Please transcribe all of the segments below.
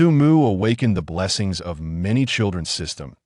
Mu awakened the blessings of many children's system,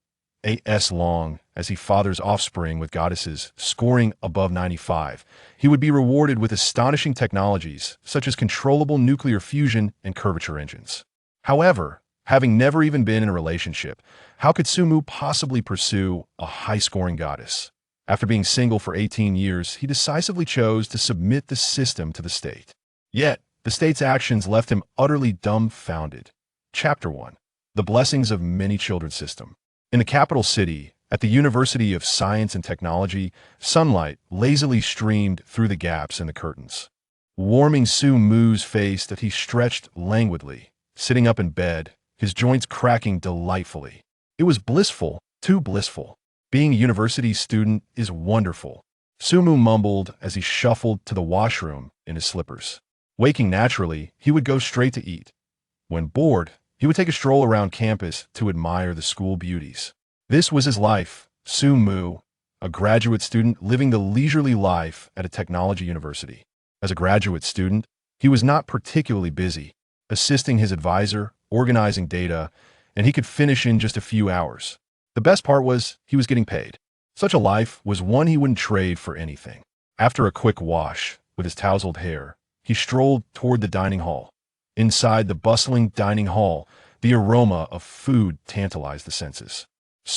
as long as he fathers offspring with goddesses scoring above 95. He would be rewarded with astonishing technologies such as controllable nuclear fusion and curvature engines. However, having never even been in a relationship, how could Mu possibly pursue a high-scoring goddess? After being single for 18 years, he decisively chose to submit the system to the state. Yet, the state's actions left him utterly dumbfounded. Chapter 1. The Blessings of Many Children System. In the capital city, at the University of Science and Technology, sunlight lazily streamed through the gaps in the curtains, warming Mu's face that he stretched languidly, sitting up in bed, his joints cracking delightfully. It was blissful, too blissful. Being a university student is wonderful, Mu mumbled as he shuffled to the washroom in his slippers. Waking naturally, he would go straight to eat. When bored, he would take a stroll around campus to admire the school beauties. This was his life, Mu, a graduate student living the leisurely life at a technology university. As a graduate student, he was not particularly busy, assisting his advisor, organizing data, and he could finish in just a few hours. The best part was he was getting paid. Such a life was one he wouldn't trade for anything. After a quick wash, with his tousled hair, he strolled toward the dining hall. Inside the bustling dining hall, the aroma of food tantalized the senses.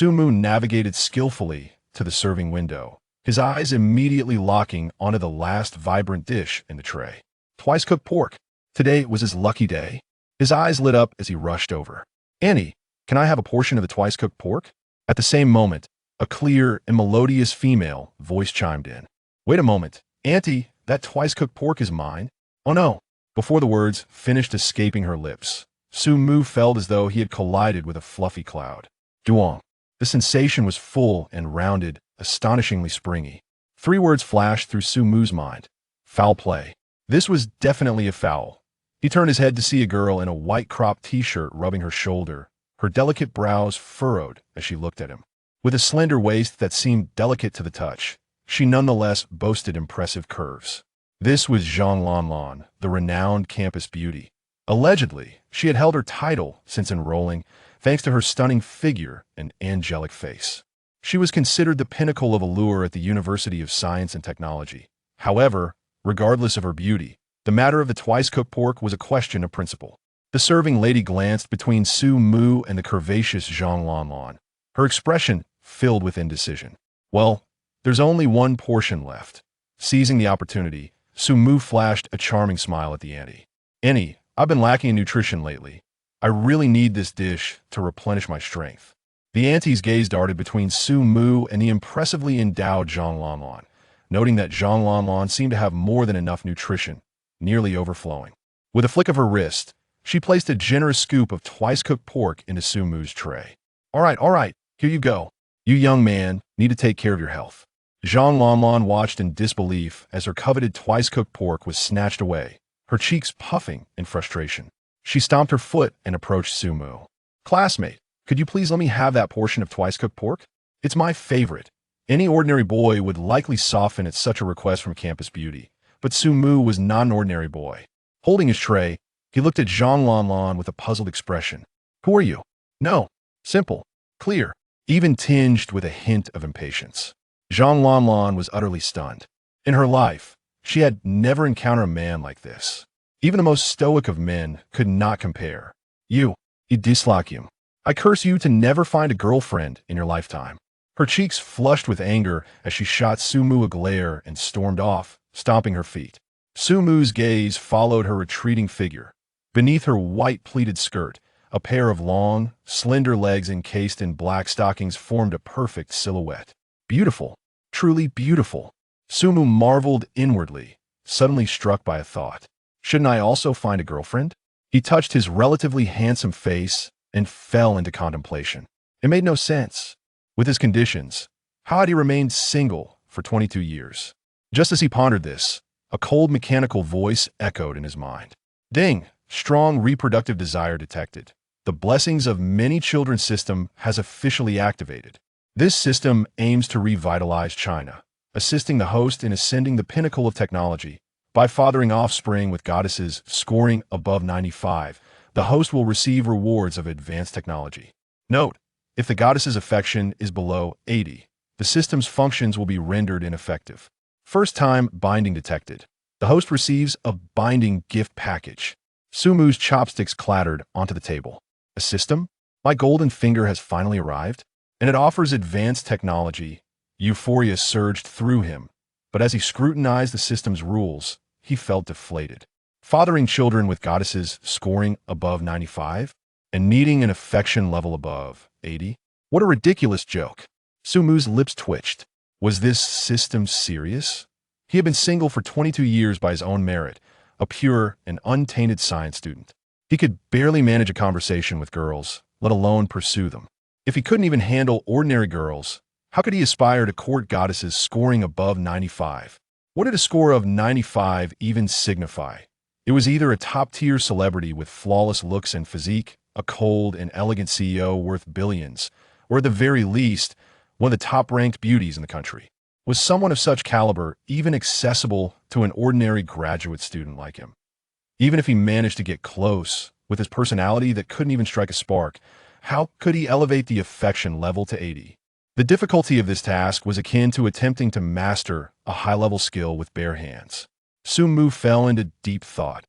Mu navigated skillfully to the serving window, his eyes immediately locking onto the last vibrant dish in the tray. Twice-cooked pork. Today was his lucky day. His eyes lit up as he rushed over. "Annie, can I have a portion of the twice-cooked pork?" At the same moment, a clear and melodious female voice chimed in. "Wait a moment, Auntie, that twice-cooked pork is mine." "Oh no." Before the words finished escaping her lips, Mu felt as though he had collided with a fluffy cloud. Duong. The sensation was full and rounded, astonishingly springy. 3 words flashed through Mu's mind. Foul play. This was definitely a foul. He turned his head to see a girl in a white cropped t-shirt rubbing her shoulder, her delicate brows furrowed as she looked at him. With a slender waist that seemed delicate to the touch, she nonetheless boasted impressive curves. This was Zhang Lanlan, the renowned campus beauty. Allegedly, she had held her title since enrolling, thanks to her stunning figure and angelic face. She was considered the pinnacle of allure at the University of Science and Technology. However, regardless of her beauty, the matter of the twice-cooked pork was a question of principle. The serving lady glanced between Mu and the curvaceous Zhang Lanlan, her expression filled with indecision. "Well, there's only one portion left." Seizing the opportunity, Mu flashed a charming smile at the auntie. "Annie, I've been lacking in nutrition lately. I really need this dish to replenish my strength." The auntie's gaze darted between Mu and the impressively endowed Zhang Lanlan, noting that Zhang Lanlan seemed to have more than enough nutrition, nearly overflowing. With a flick of her wrist, she placed a generous scoop of twice-cooked pork into Mu's tray. All right, here you go. You young man need to take care of your health." Zhang Lanlan watched in disbelief as her coveted twice-cooked pork was snatched away, her cheeks puffing in frustration. She stomped her foot and approached Mu. "Classmate, could you please let me have that portion of twice-cooked pork? It's my favorite." Any ordinary boy would likely soften at such a request from campus beauty, but Mu was not an ordinary boy. Holding his tray, he looked at Zhang Lanlan with a puzzled expression. "Who are you?" "No. Simple. Clear. Even tinged with a hint of impatience." Zhang Lanlan was utterly stunned. In her life, she had never encountered a man like this. Even the most stoic of men could not compare. You dislike him. I curse you to never find a girlfriend in your lifetime." Her cheeks flushed with anger as she shot Mu a glare and stormed off, stomping her feet. Mu's gaze followed her retreating figure. Beneath her white pleated skirt, a pair of long, slender legs encased in black stockings formed a perfect silhouette. Beautiful. Truly beautiful. Mu marveled inwardly, suddenly struck by a thought. Shouldn't I also find a girlfriend? He touched his relatively handsome face and fell into contemplation. It made no sense. With his conditions, how had he remained single for 22 years? Just as he pondered this, a cold mechanical voice echoed in his mind. Ding! Strong reproductive desire detected. The Blessings of Many Children system has officially activated. This system aims to revitalize China, assisting the host in ascending the pinnacle of technology by fathering offspring with goddesses scoring above 95, the host will receive rewards of advanced technology. Note, if the goddess's affection is below 80, the system's functions will be rendered ineffective. First time binding detected. The host receives a binding gift package. Sumu's chopsticks clattered onto the table. A system? My golden finger has finally arrived, and it offers advanced technology. Euphoria surged through him, but as he scrutinized the system's rules, he felt deflated. Fathering children with goddesses scoring above 95 and needing an affection level above 80? What a ridiculous joke. Sumu's lips twitched. Was this system serious? He had been single for 22 years by his own merit, a pure and untainted science student. He could barely manage a conversation with girls, let alone pursue them. If he couldn't even handle ordinary girls, how could he aspire to court goddesses scoring above 95? What did a score of 95 even signify? It was either a top-tier celebrity with flawless looks and physique, a cold and elegant CEO worth billions, or at the very least, one of the top-ranked beauties in the country. Was someone of such caliber even accessible to an ordinary graduate student like him? Even if he managed to get close, with his personality that couldn't even strike a spark, how could he elevate the affection level to 80? The difficulty of this task was akin to attempting to master a high-level skill with bare hands. Sumu fell into deep thought.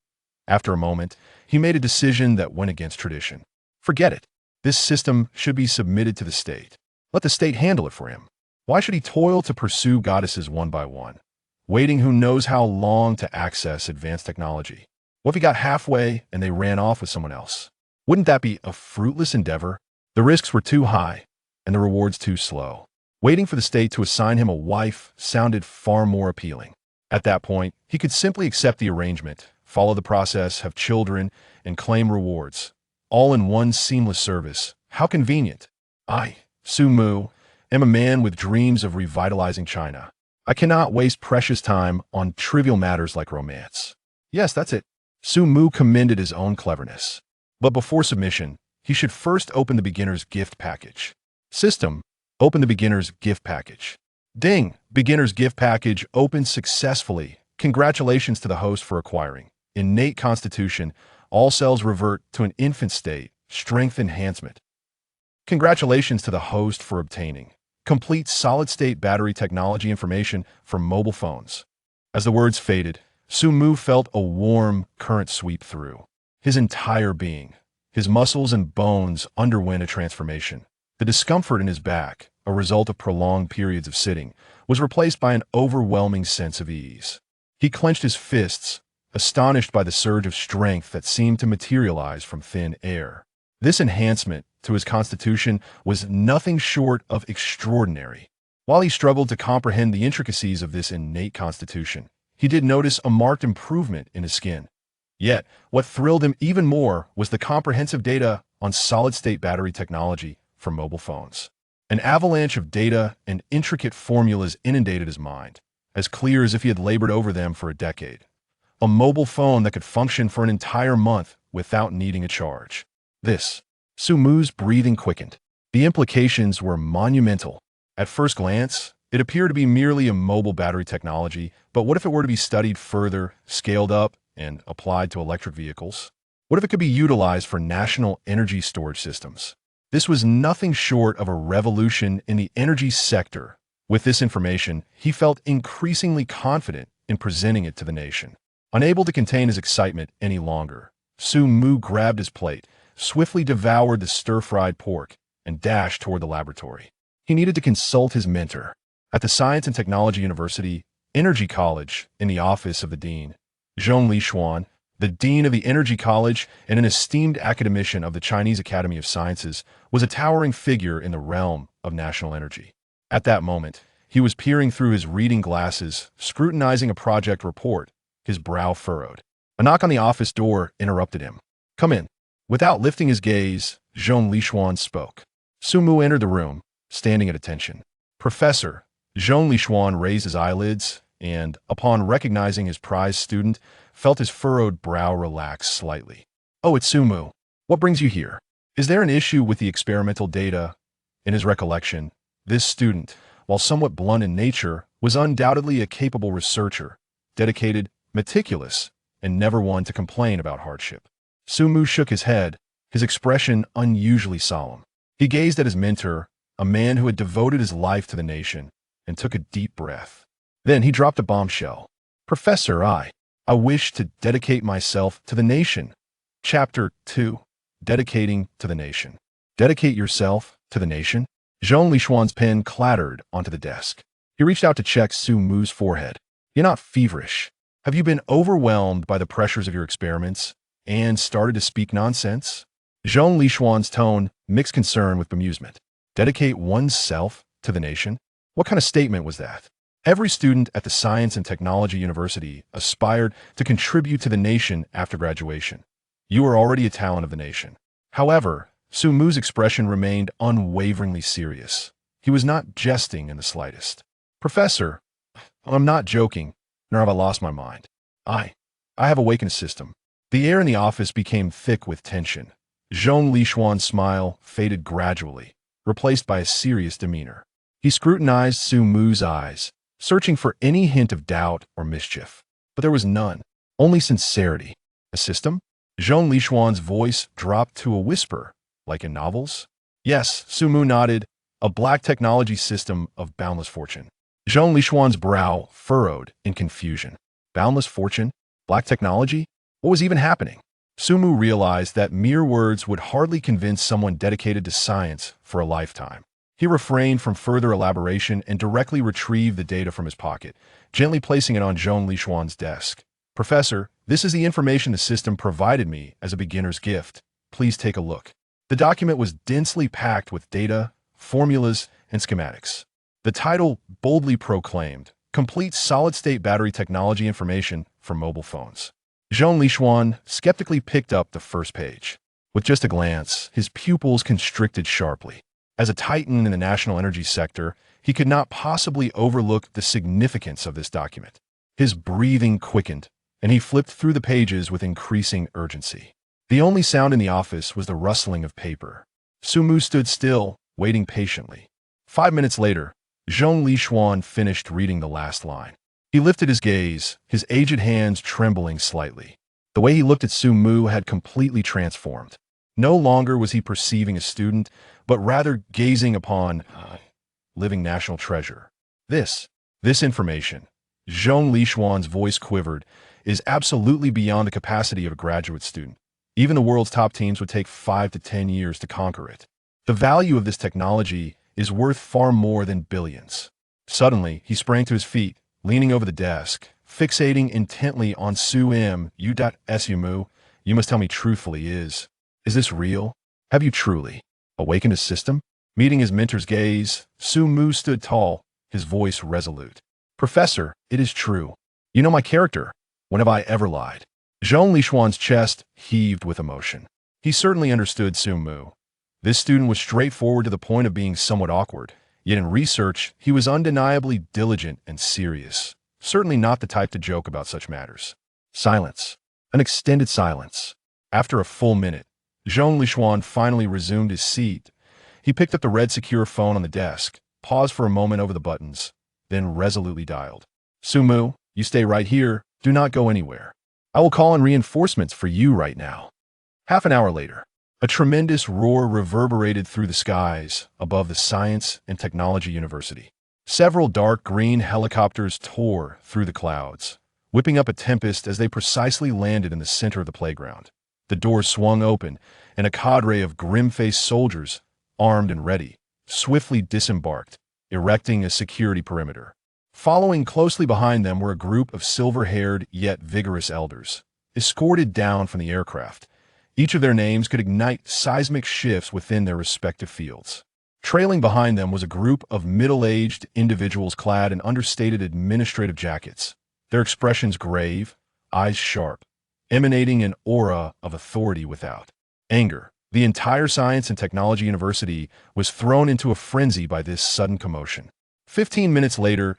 After a moment, he made a decision that went against tradition. Forget it. This system should be submitted to the state. Let the state handle it for him. Why should he toil to pursue goddesses one by one, waiting who knows how long to access advanced technology? What if he got halfway and they ran off with someone else? Wouldn't that be a fruitless endeavor? The risks were too high, and the rewards too slow. Waiting for the state to assign him a wife sounded far more appealing. At that point, he could simply accept the arrangement, follow the process, have children, and claim rewards, all in one seamless service. How convenient. I, Sumu, am a man with dreams of revitalizing China. I cannot waste precious time on trivial matters like romance. Yes, that's it. Sumu commended his own cleverness. But before submission, he should first open the beginner's gift package. System, open the beginner's gift package. Ding! Beginner's gift package opened successfully. Congratulations to the host for acquiring. Innate constitution, all cells revert to an infant state, strength enhancement. Congratulations to the host for obtaining complete solid-state battery technology information for mobile phones. As the words faded, Sumu felt a warm current sweep through his entire being. His muscles and bones underwent a transformation. The discomfort in his back, a result of prolonged periods of sitting, was replaced by an overwhelming sense of ease. He clenched his fists, astonished by the surge of strength that seemed to materialize from thin air. This enhancement to his constitution was nothing short of extraordinary. While he struggled to comprehend the intricacies of this innate constitution, he did notice a marked improvement in his skin. Yet, what thrilled him even more was the comprehensive data on solid-state battery technology for mobile phones. An avalanche of data and intricate formulas inundated his mind, as clear as if he had labored over them for a decade. A mobile phone that could function for an entire month without needing a charge. Sumu's breathing quickened. The implications were monumental. At first glance, it appeared to be merely a mobile battery technology, but what if it were to be studied further, scaled up, and applied to electric vehicles? What if it could be utilized for national energy storage systems? This was nothing short of a revolution in the energy sector. With this information, he felt increasingly confident in presenting it to the nation. Unable to contain his excitement any longer, Sumu grabbed his plate, swiftly devoured the stir-fried pork, and dashed toward the laboratory. He needed to consult his mentor. At the Science and Technology University, Energy College, in the office of the dean, Zhong Lishuan, the dean of the Energy College and an esteemed academician of the Chinese Academy of Sciences, was a towering figure in the realm of national energy. At that moment, he was peering through his reading glasses, scrutinizing a project report, his brow furrowed. A knock on the office door interrupted him. "Come in." Without lifting his gaze, Zhong Lishuan spoke. Sumu entered the room, standing at attention. "Professor." Zhong Lishuan raised his eyelids and, upon recognizing his prized student, felt his furrowed brow relax slightly. "Oh, it's Sumu. What brings you here? Is there an issue with the experimental data?" In his recollection, this student, while somewhat blunt in nature, was undoubtedly a capable researcher, dedicated, meticulous, and never one to complain about hardship. Sumu shook his head, his expression unusually solemn. He gazed at his mentor, a man who had devoted his life to the nation, and took a deep breath. Then he dropped a bombshell. Professor, I wish to dedicate myself to the nation. Chapter 2. Dedicating to the nation. Dedicate yourself to the nation? Zhong Lishuan's pen clattered onto the desk. He reached out to check Su Mu's forehead. You're not feverish. Have you been overwhelmed by the pressures of your experiments and started to speak nonsense? Zhong Lishuan's tone mixed concern with bemusement. Dedicate oneself to the nation? What kind of statement was that? Every student at the Science and Technology University aspired to contribute to the nation after graduation. You are already a talent of the nation. However, Su Mu's expression remained unwaveringly serious. He was not jesting in the slightest. Professor, I'm not joking, nor have I lost my mind. I have awakened a system. The air in the office became thick with tension. Zhong Lishuan's smile faded gradually, replaced by a serious demeanor. He scrutinized Su Mu's eyes, searching for any hint of doubt or mischief. But there was none, only sincerity. A system? Zhong Lishuan's voice dropped to a whisper, like in novels. Yes, Su Mu nodded, a black technology system of boundless fortune. Zhong Lishuan's brow furrowed in confusion. Boundless fortune? Black technology? What was even happening? Su Mu realized that mere words would hardly convince someone dedicated to science for a lifetime. He refrained from further elaboration and directly retrieved the data from his pocket, gently placing it on Zhong Lishuan's desk. Professor, this is the information the system provided me as a beginner's gift. Please take a look. The document was densely packed with data, formulas, and schematics. The title boldly proclaimed, Complete Solid-State Battery Technology Information for Mobile Phones. Zhong Lishuan skeptically picked up the first page. With just a glance, his pupils constricted sharply. As a titan in the national energy sector, he could not possibly overlook the significance of this document. His breathing quickened, and he flipped through the pages with increasing urgency. The only sound in the office was the rustling of paper. Su Mu stood still, waiting patiently. 5 minutes later, Zhong Lishuan finished reading the last line. He lifted his gaze, his aged hands trembling slightly. The way he looked at Su Mu had completely transformed. No longer was he perceiving a student, but rather gazing upon living national treasure. This information, Zhong Lishuan's voice quivered, is absolutely beyond the capacity of a graduate student. Even the world's top teams would take 5 to 10 years to conquer it. The value of this technology is worth far more than billions. Suddenly, he sprang to his feet, leaning over the desk, fixating intently on Su Mu. You must tell me truthfully, is this real? Have you truly awakened a system? Meeting his mentor's gaze, Su Mu stood tall, his voice resolute. Professor, it is true. You know my character. When have I ever lied? Zhong Lishuan's chest heaved with emotion. He certainly understood Su Mu. This student was straightforward to the point of being somewhat awkward, yet in research, he was undeniably diligent and serious. Certainly not the type to joke about such matters. Silence. An extended silence. After a full minute, Zhong Lishuan finally resumed his seat. He picked up the red secure phone on the desk, paused for a moment over the buttons, then resolutely dialed. Su Mu, you stay right here. Do not go anywhere. I will call in reinforcements for you right now. Half an hour later, a tremendous roar reverberated through the skies above the Science and Technology University. Several dark green helicopters tore through the clouds, whipping up a tempest as they precisely landed in the center of the playground. The doors swung open, and a cadre of grim-faced soldiers, armed and ready, swiftly disembarked, erecting a security perimeter. Following closely behind them were a group of silver-haired yet vigorous elders, escorted down from the aircraft. Each of their names could ignite seismic shifts within their respective fields. Trailing behind them was a group of middle-aged individuals clad in understated administrative jackets, their expressions grave, eyes sharp, emanating an aura of authority without anger. The entire Science and Technology University was thrown into a frenzy by this sudden commotion. 15 minutes later,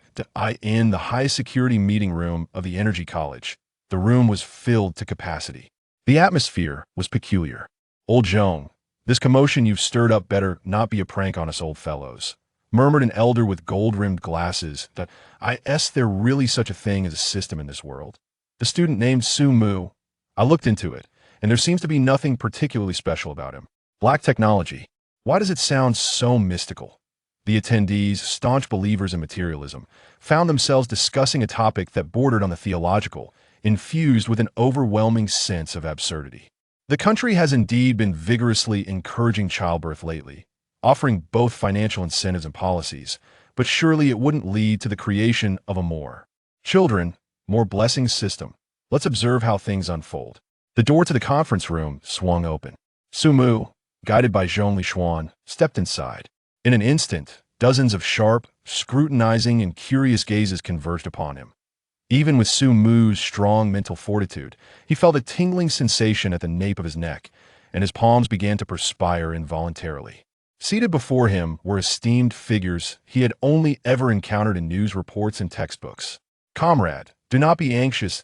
in the high-security meeting room of the Energy College, the room was filled to capacity. The atmosphere was peculiar. Old Zhong, this commotion you've stirred up better not be a prank on us old fellows, murmured an elder with gold-rimmed glasses. There really such a thing as a system in this world? The student named Su Mu. I looked into it, and there seems to be nothing particularly special about him. Black technology. Why does it sound so mystical? The attendees, staunch believers in materialism, found themselves discussing a topic that bordered on the theological, infused with an overwhelming sense of absurdity. The country has indeed been vigorously encouraging childbirth lately, offering both financial incentives and policies, but surely it wouldn't lead to the creation of a more children, more blessing system. Let's observe how things unfold. The door to the conference room swung open. Sumu, guided by Zhong Lishuan, stepped inside. In an instant, dozens of sharp, scrutinizing, and curious gazes converged upon him. Even with Sumu's strong mental fortitude, he felt a tingling sensation at the nape of his neck, and his palms began to perspire involuntarily. Seated before him were esteemed figures he had only ever encountered in news reports and textbooks. "Comrade, do not be anxious."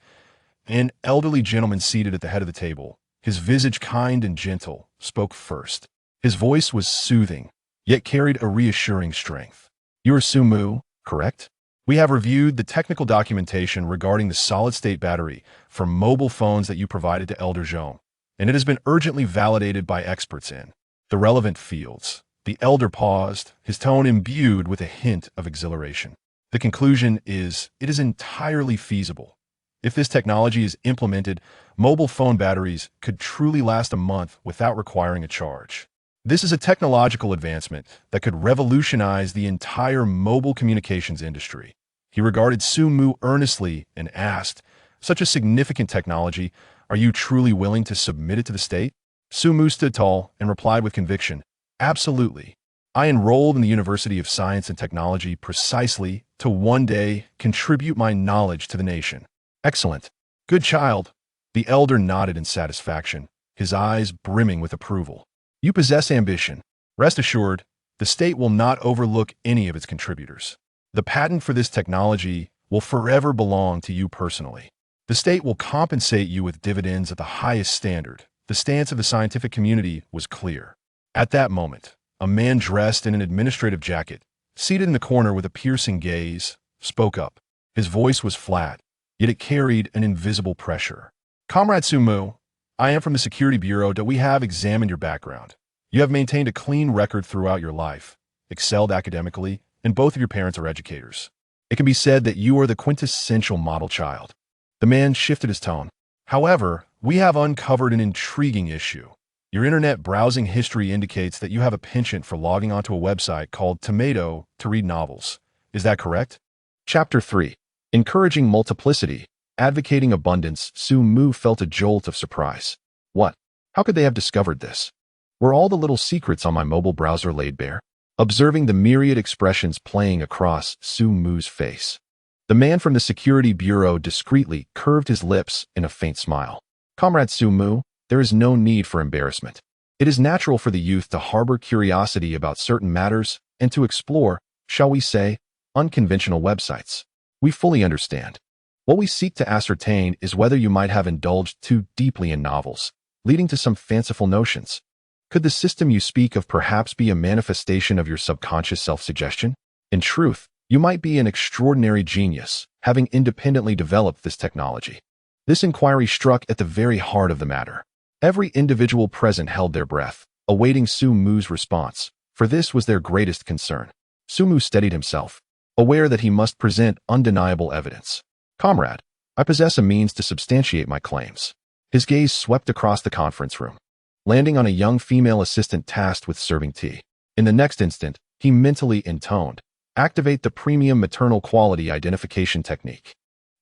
An elderly gentleman seated at the head of the table, his visage kind and gentle, spoke first. His voice was soothing, yet carried a reassuring strength. "You are Sumu, correct? We have reviewed the technical documentation regarding the solid-state battery for mobile phones that you provided to Elder Zhong, and it has been urgently validated by experts in the relevant fields." The elder paused, his tone imbued with a hint of exhilaration. "The conclusion is, it is entirely feasible. If this technology is implemented, mobile phone batteries could truly last a month without requiring a charge. This is a technological advancement that could revolutionize the entire mobile communications industry." He regarded Sumu earnestly and asked, "Such a significant technology, are you truly willing to submit it to the state?" Sumu stood tall and replied with conviction, "Absolutely. I enrolled in the University of Science and Technology precisely to one day contribute my knowledge to the nation." "Excellent. Good child." The elder nodded in satisfaction, his eyes brimming with approval. "You possess ambition. Rest assured, the state will not overlook any of its contributors. The patent for this technology will forever belong to you personally. The state will compensate you with dividends at the highest standard." The stance of the scientific community was clear. At that moment, a man dressed in an administrative jacket, seated in the corner with a piercing gaze, spoke up. His voice was flat, yet it carried an invisible pressure. "Comrade Sumu, I am from the Security Bureau that we have examined your background. You have maintained a clean record throughout your life, excelled academically, and both of your parents are educators. It can be said that you are the quintessential model child." The man shifted his tone. "However, we have uncovered an intriguing issue. Your internet browsing history indicates that you have a penchant for logging onto a website called Tomato to read novels. Is that correct?" Chapter 3. Encouraging Multiplicity, Advocating Abundance. Sumu felt a jolt of surprise. What? How could they have discovered this? Were all the little secrets on my mobile browser laid bare? Observing the myriad expressions playing across Sumu's face, the man from the Security Bureau discreetly curved his lips in a faint smile. "Comrade Sumu, there is no need for embarrassment. It is natural for the youth to harbor curiosity about certain matters and to explore, shall we say, unconventional websites. We fully understand. What we seek to ascertain is whether you might have indulged too deeply in novels, leading to some fanciful notions. Could the system you speak of perhaps be a manifestation of your subconscious self-suggestion? In truth, you might be an extraordinary genius, having independently developed this technology." This inquiry struck at the very heart of the matter. Every individual present held their breath, awaiting Sumu's response, for this was their greatest concern. Sumu steadied himself, aware that he must present undeniable evidence. "Comrade, I possess a means to substantiate my claims." His gaze swept across the conference room, landing on a young female assistant tasked with serving tea. In the next instant, he mentally intoned, "Activate the premium maternal quality identification technique."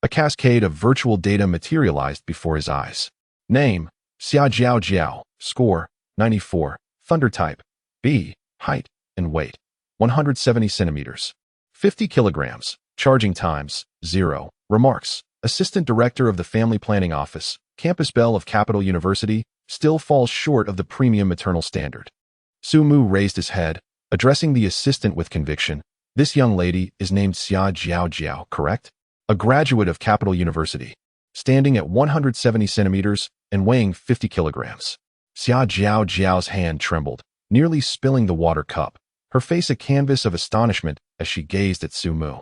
A cascade of virtual data materialized before his eyes. Name, Xia Jiao Jiao. Score, 94. Thunder type, B. Height and weight, 170 centimeters. 50 kilograms. Charging times, 0. Remarks, Assistant Director of the Family Planning Office, Campus Bell of Capital University, still falls short of the premium maternal standard. Sumu raised his head, addressing the assistant with conviction. "This young lady is named Xia Jiao Jiao, correct? A graduate of Capital University, standing at 170 centimeters and weighing 50 kilograms. Xia Jiao Jiao's hand trembled, nearly spilling the water cup, her face a canvas of astonishment as she gazed at Sumu.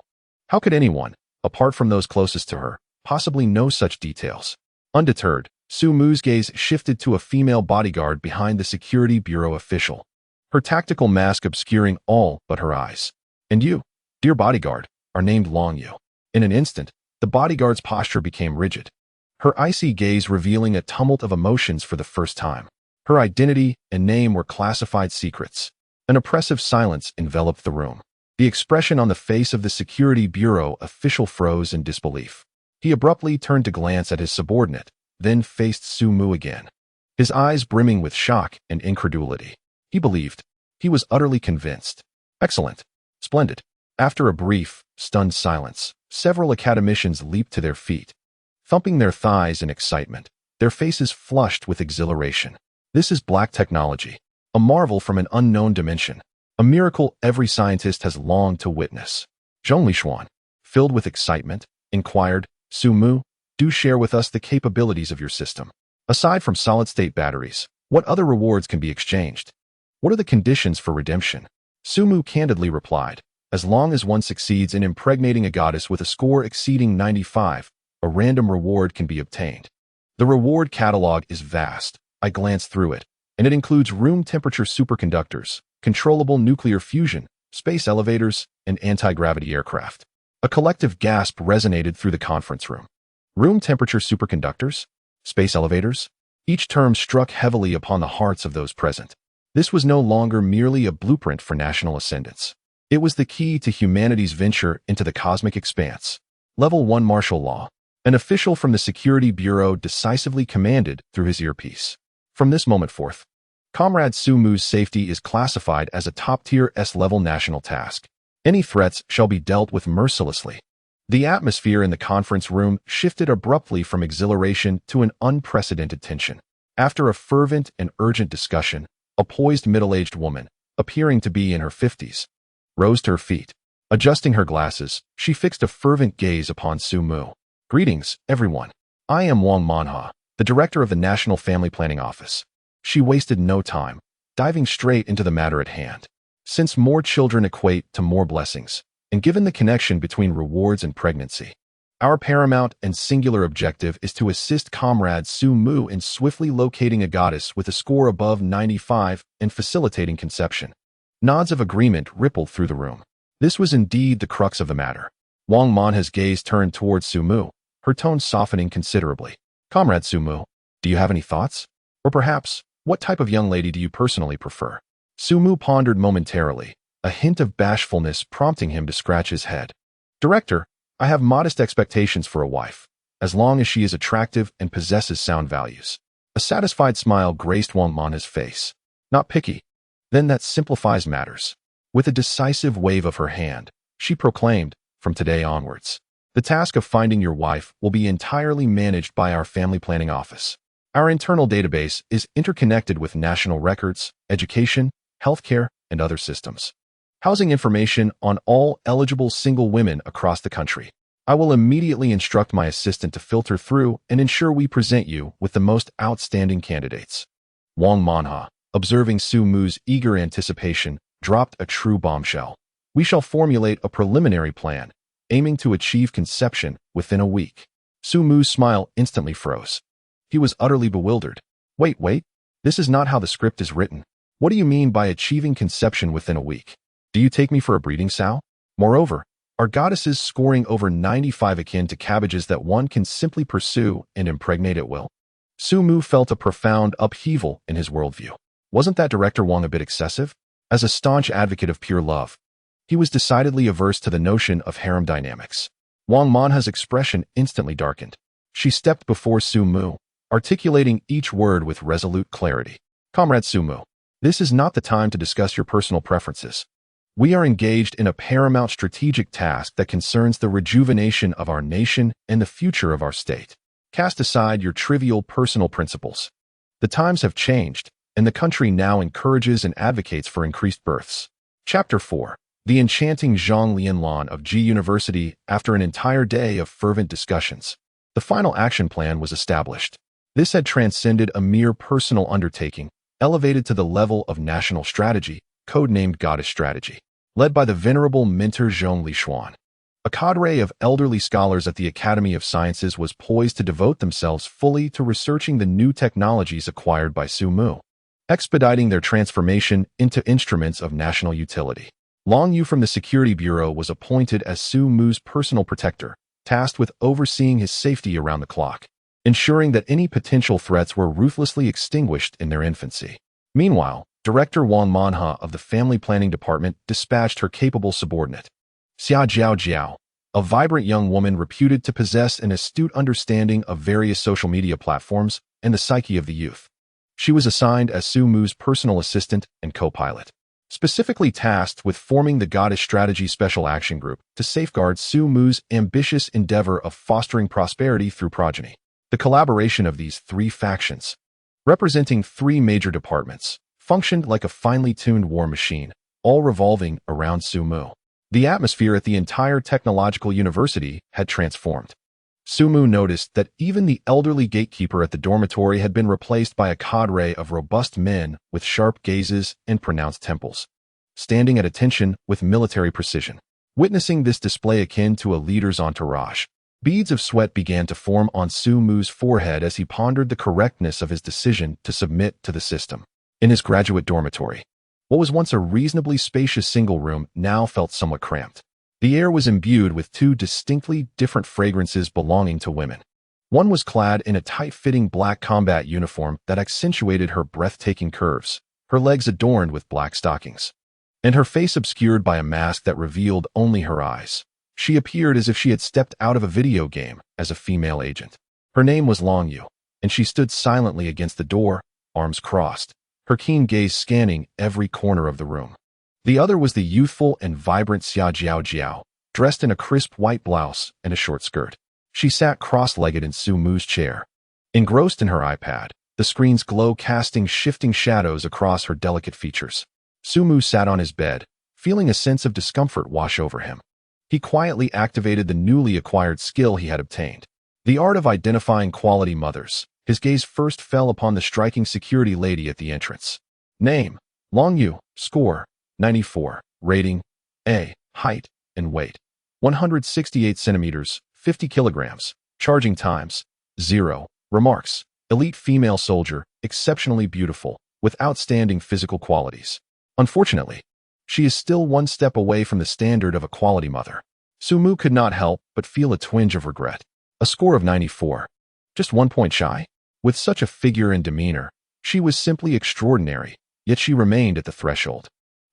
How could anyone, apart from those closest to her, possibly know such details? Undeterred, Su Mu's gaze shifted to a female bodyguard behind the Security Bureau official, her tactical mask obscuring all but her eyes. "And you, dear bodyguard, are named Long Yu." In an instant, the bodyguard's posture became rigid, her icy gaze revealing a tumult of emotions for the first time. Her identity and name were classified secrets. An oppressive silence enveloped the room. The expression on the face of the Security Bureau official froze in disbelief. He abruptly turned to glance at his subordinate, then faced Su Mu again, his eyes brimming with shock and incredulity. He believed. He was utterly convinced. "Excellent. Splendid." After a brief, stunned silence, several academicians leaped to their feet, thumping their thighs in excitement, their faces flushed with exhilaration. This is black technology, a marvel from an unknown dimension, a miracle every scientist has longed to witness. Zhong Lishuan, filled with excitement, inquired, "Su Mu, do share with us the capabilities of your system. Aside from solid-state batteries, what other rewards can be exchanged? What are the conditions for redemption?" Su Mu candidly replied, "As long as one succeeds in impregnating a goddess with a score exceeding 95, a random reward can be obtained. The reward catalog is vast. I glanced through it, and it includes room-temperature superconductors, controllable nuclear fusion, space elevators, and anti-gravity aircraft." A collective gasp resonated through the conference room. Room-temperature superconductors? Space elevators? Each term struck heavily upon the hearts of those present. This was no longer merely a blueprint for national ascendance. It was the key to humanity's venture into the cosmic expanse. Level 1 martial law. An official from the Security Bureau decisively commanded through his earpiece. From this moment forth, Comrade Su Mu's safety is classified as a top-tier S-level national task. Any threats shall be dealt with mercilessly. The atmosphere in the conference room shifted abruptly from exhilaration to an unprecedented tension. After a fervent and urgent discussion, a poised middle-aged woman, appearing to be in her 50s, rose to her feet. Adjusting her glasses, she fixed a fervent gaze upon Su Mu. "Greetings, everyone. I am Wang Manha, the director of the National Family Planning Office." She wasted no time, diving straight into the matter at hand. Since more children equate to more blessings, and given the connection between rewards and pregnancy, our paramount and singular objective is to assist Comrade Su Mu in swiftly locating a goddess with a score above 95 and facilitating conception. Nods of agreement rippled through the room. This was indeed the crux of the matter. Wang Manha's gaze turned towards Su Mu, her tone softening considerably. "Comrade Su Mu, do you have any thoughts? Or perhaps, what type of young lady do you personally prefer?" Su Mu pondered momentarily, a hint of bashfulness prompting him to scratch his head. "Director, I have modest expectations for a wife, as long as she is attractive and possesses sound values." A satisfied smile graced Wang Manha's face. "Not picky. Then that simplifies matters." With a decisive wave of her hand, she proclaimed, "From today onwards, the task of finding your wife will be entirely managed by our family planning office. Our internal database is interconnected with national records, education, healthcare, and other systems, housing information on all eligible single women across the country. I will immediately instruct my assistant to filter through and ensure we present you with the most outstanding candidates." Wang Manha, observing Su Mu's eager anticipation, dropped a true bombshell. "We shall formulate a preliminary plan, aiming to achieve conception within a week." Su Mu's smile instantly froze. He was utterly bewildered. Wait, this is not how the script is written. What do you mean by achieving conception within a week? Do you take me for a breeding sow? Moreover, are goddesses scoring over 95 akin to cabbages that one can simply pursue and impregnate at will?" Su Mu felt a profound upheaval in his worldview. Wasn't that Director Wang a bit excessive? As a staunch advocate of pure love, he was decidedly averse to the notion of harem dynamics. Wang Manha's expression instantly darkened. She stepped before Su Mu, articulating each word with resolute clarity. "Comrade Su Mu, this is not the time to discuss your personal preferences. We are engaged in a paramount strategic task that concerns the rejuvenation of our nation and the future of our state. Cast aside your trivial personal principles. The times have changed, and the country now encourages and advocates for increased births." Chapter 4. The enchanting Zhang Lianlan of G University. After an entire day of fervent discussions, the final action plan was established. This had transcended a mere personal undertaking, elevated to the level of national strategy, codenamed Goddess Strategy, led by the venerable mentor Zhong Lishuan. A cadre of elderly scholars at the Academy of Sciences was poised to devote themselves fully to researching the new technologies acquired by Su Mu, expediting their transformation into instruments of national utility. Long Yu from the Security Bureau was appointed as Su Mu's personal protector, tasked with overseeing his safety around the clock, ensuring that any potential threats were ruthlessly extinguished in their infancy. Meanwhile, Director Wang Manha of the Family Planning Department dispatched her capable subordinate, Xia Jiao Jiao, a vibrant young woman reputed to possess an astute understanding of various social media platforms and the psyche of the youth. She was assigned as Su Mu's personal assistant and co-pilot, specifically tasked with forming the Goddess Strategy Special Action Group to safeguard Su Mu's ambitious endeavor of fostering prosperity through progeny. The collaboration of these three factions, representing three major departments, functioned like a finely tuned war machine, all revolving around Su Mu. The atmosphere at the entire technological university had transformed. Su Mu noticed that even the elderly gatekeeper at the dormitory had been replaced by a cadre of robust men with sharp gazes and pronounced temples, standing at attention with military precision. Witnessing this display akin to a leader's entourage, beads of sweat began to form on Su Mu's forehead as he pondered the correctness of his decision to submit to the system. In his graduate dormitory, what was once a reasonably spacious single room now felt somewhat cramped. The air was imbued with two distinctly different fragrances belonging to women. One was clad in a tight-fitting black combat uniform that accentuated her breathtaking curves, her legs adorned with black stockings, and her face obscured by a mask that revealed only her eyes. She appeared as if she had stepped out of a video game as a female agent. Her name was Long Yu, and she stood silently against the door, arms crossed, her keen gaze scanning every corner of the room. The other was the youthful and vibrant Xia Jiao Jiao, dressed in a crisp white blouse and a short skirt. She sat cross-legged in Su Mu's chair, engrossed in her iPad, the screen's glow casting shifting shadows across her delicate features. Su Mu sat on his bed, feeling a sense of discomfort wash over him. He quietly activated the newly acquired skill he had obtained, the art of identifying quality mothers. His gaze first fell upon the striking security lady at the entrance. Name: Long Yu. Score: 94. Rating: A. Height and weight: 168 centimeters, 50 kilograms. Charging times: 0. Remarks: elite female soldier, exceptionally beautiful, with outstanding physical qualities. Unfortunately, she is still one step away from the standard of a quality mother. Su Mu could not help but feel a twinge of regret. A score of 94. Just 1 point shy? With such a figure and demeanor, she was simply extraordinary, yet she remained at the threshold.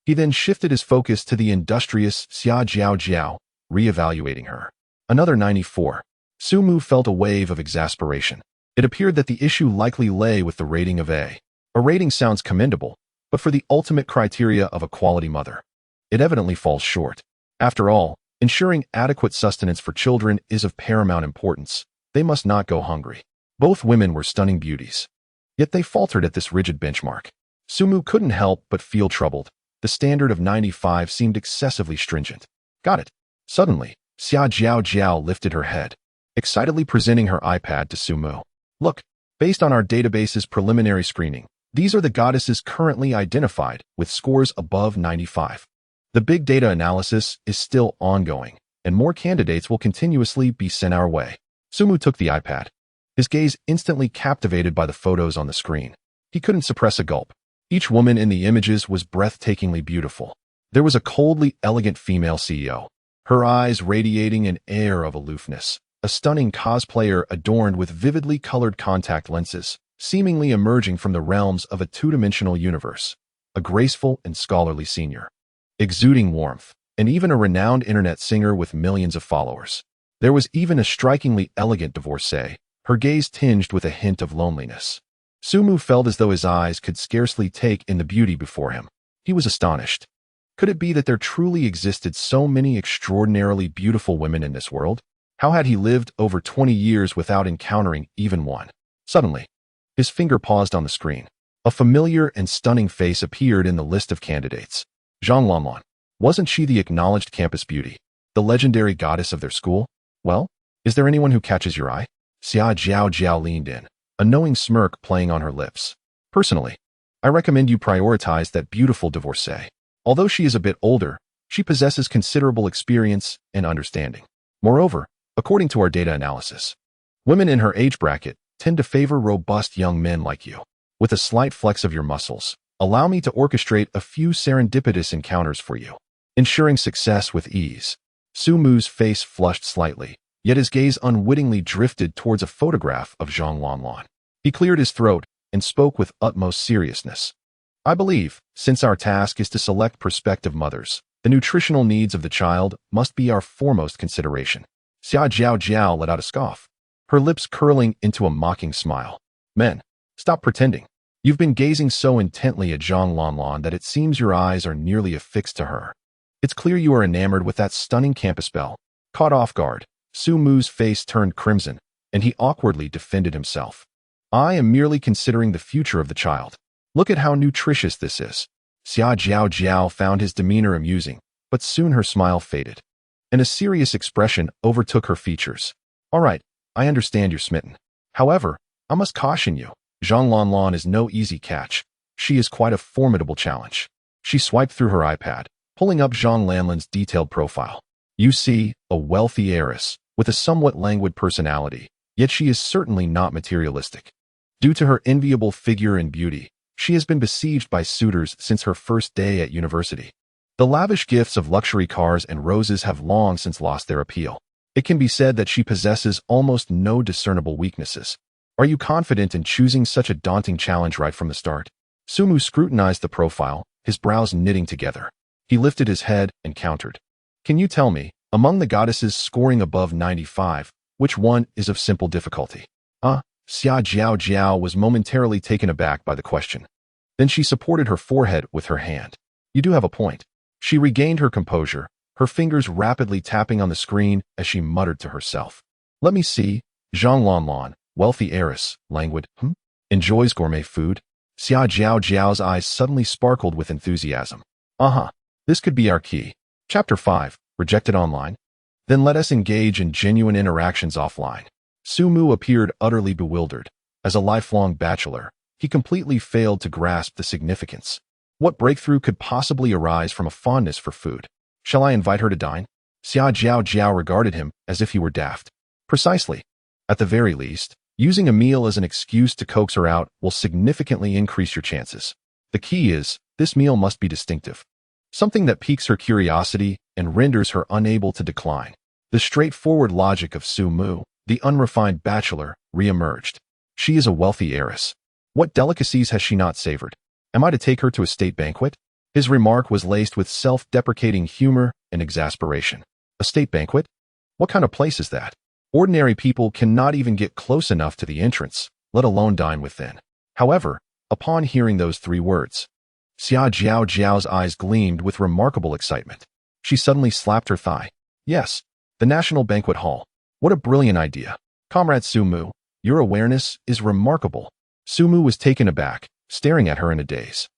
He then shifted his focus to the industrious Xia Jiao Jiao, re-evaluating her. Another 94. Su Mu felt a wave of exasperation. It appeared that the issue likely lay with the rating of A. A rating sounds commendable, but for the ultimate criteria of a quality mother, it evidently falls short. After all, ensuring adequate sustenance for children is of paramount importance. They must not go hungry. Both women were stunning beauties, yet they faltered at this rigid benchmark. Su Mu couldn't help but feel troubled. The standard of 95 seemed excessively stringent. Got it. Suddenly, Xia Jiao Jiao lifted her head, excitedly presenting her iPad to Su Mu. Look, based on our database's preliminary screening, these are the goddesses currently identified with scores above 95. The big data analysis is still ongoing, and more candidates will continuously be sent our way. Su Mu took the iPad, his gaze instantly captivated by the photos on the screen. He couldn't suppress a gulp. Each woman in the images was breathtakingly beautiful. There was a coldly elegant female CEO, her eyes radiating an air of aloofness, a stunning cosplayer adorned with vividly colored contact lenses, seemingly emerging from the realms of a two-dimensional universe, a graceful and scholarly senior, exuding warmth, and even a renowned internet singer with millions of followers. There was even a strikingly elegant divorcee, her gaze tinged with a hint of loneliness. Su Mu felt as though his eyes could scarcely take in the beauty before him. He was astonished. Could it be that there truly existed so many extraordinarily beautiful women in this world? How had he lived over 20 years without encountering even one? Suddenly, his finger paused on the screen. A familiar and stunning face appeared in the list of candidates. Zhang Lanlan. Wasn't she the acknowledged campus beauty, the legendary goddess of their school? Well, is there anyone who catches your eye? Xia Jiao Jiao leaned in, a knowing smirk playing on her lips. Personally, I recommend you prioritize that beautiful divorcee. Although she is a bit older, She possesses considerable experience and understanding. Moreover, according to our data analysis, women in her age bracket tend to favor robust young men like you. With a slight flex of your muscles, allow me to orchestrate a few serendipitous encounters for you, ensuring success with ease. Su Mu's face flushed slightly, yet his gaze unwittingly drifted towards a photograph of Zhang Lanlan. He cleared his throat and spoke with utmost seriousness. I believe, since our task is to select prospective mothers, the nutritional needs of the child must be our foremost consideration. Xia Jiao Jiao let out a scoff, her lips curling into a mocking smile. Men, stop pretending. You've been gazing so intently at Zhang Lanlan that it seems your eyes are nearly affixed to her. It's clear you are enamored with that stunning campus belle. Caught off guard, Su Mu's face turned crimson, and he awkwardly defended himself. I am merely considering the future of the child. Look at how nutritious this is. Xia Jiao Jiao found his demeanor amusing, but soon her smile faded, and a serious expression overtook her features. All right, I understand you're smitten. However, I must caution you, Zhang Lanlan is no easy catch. She is quite a formidable challenge. She swiped through her iPad, pulling up Zhang Lanlan's detailed profile. You see, a wealthy heiress, with a somewhat languid personality, yet she is certainly not materialistic. Due to her enviable figure and beauty, she has been besieged by suitors since her first day at university. The lavish gifts of luxury cars and roses have long since lost their appeal. It can be said that she possesses almost no discernible weaknesses. Are you confident in choosing such a daunting challenge right from the start? Su Mu scrutinized the profile, his brows knitting together. He lifted his head and countered. Can you tell me, among the goddesses scoring above 95, which one is of simple difficulty? Xia Jiao Jiao was momentarily taken aback by the question. Then she supported her forehead with her hand. You do have a point. She regained her composure, her fingers rapidly tapping on the screen as she muttered to herself. Let me see. Zhang Lanlan, wealthy heiress, languid, enjoys gourmet food. Xia Jiao Jiao's eyes suddenly sparkled with enthusiasm. This could be our key. Chapter 5, Rejected Online. Then let us engage in genuine interactions offline. Su Mu appeared utterly bewildered. As a lifelong bachelor, he completely failed to grasp the significance. What breakthrough could possibly arise from a fondness for food? Shall I invite her to dine? Xia Jiao Jiao regarded him as if he were daft. Precisely. At the very least, using a meal as an excuse to coax her out will significantly increase your chances. The key is, this meal must be distinctive. Something that piques her curiosity and renders her unable to decline. The straightforward logic of Su Mu, the unrefined bachelor, re-emerged. She is a wealthy heiress. What delicacies has she not savored? Am I to take her to a state banquet? His remark was laced with self-deprecating humor and exasperation. A state banquet? What kind of place is that? Ordinary people cannot even get close enough to the entrance, let alone dine within. However, upon hearing those three words, Xia Jiao Jiao's eyes gleamed with remarkable excitement. She suddenly slapped her thigh. Yes, the National Banquet Hall. What a brilliant idea. Comrade Su Mu, your awareness is remarkable. Su Mu was taken aback, staring at her in a daze.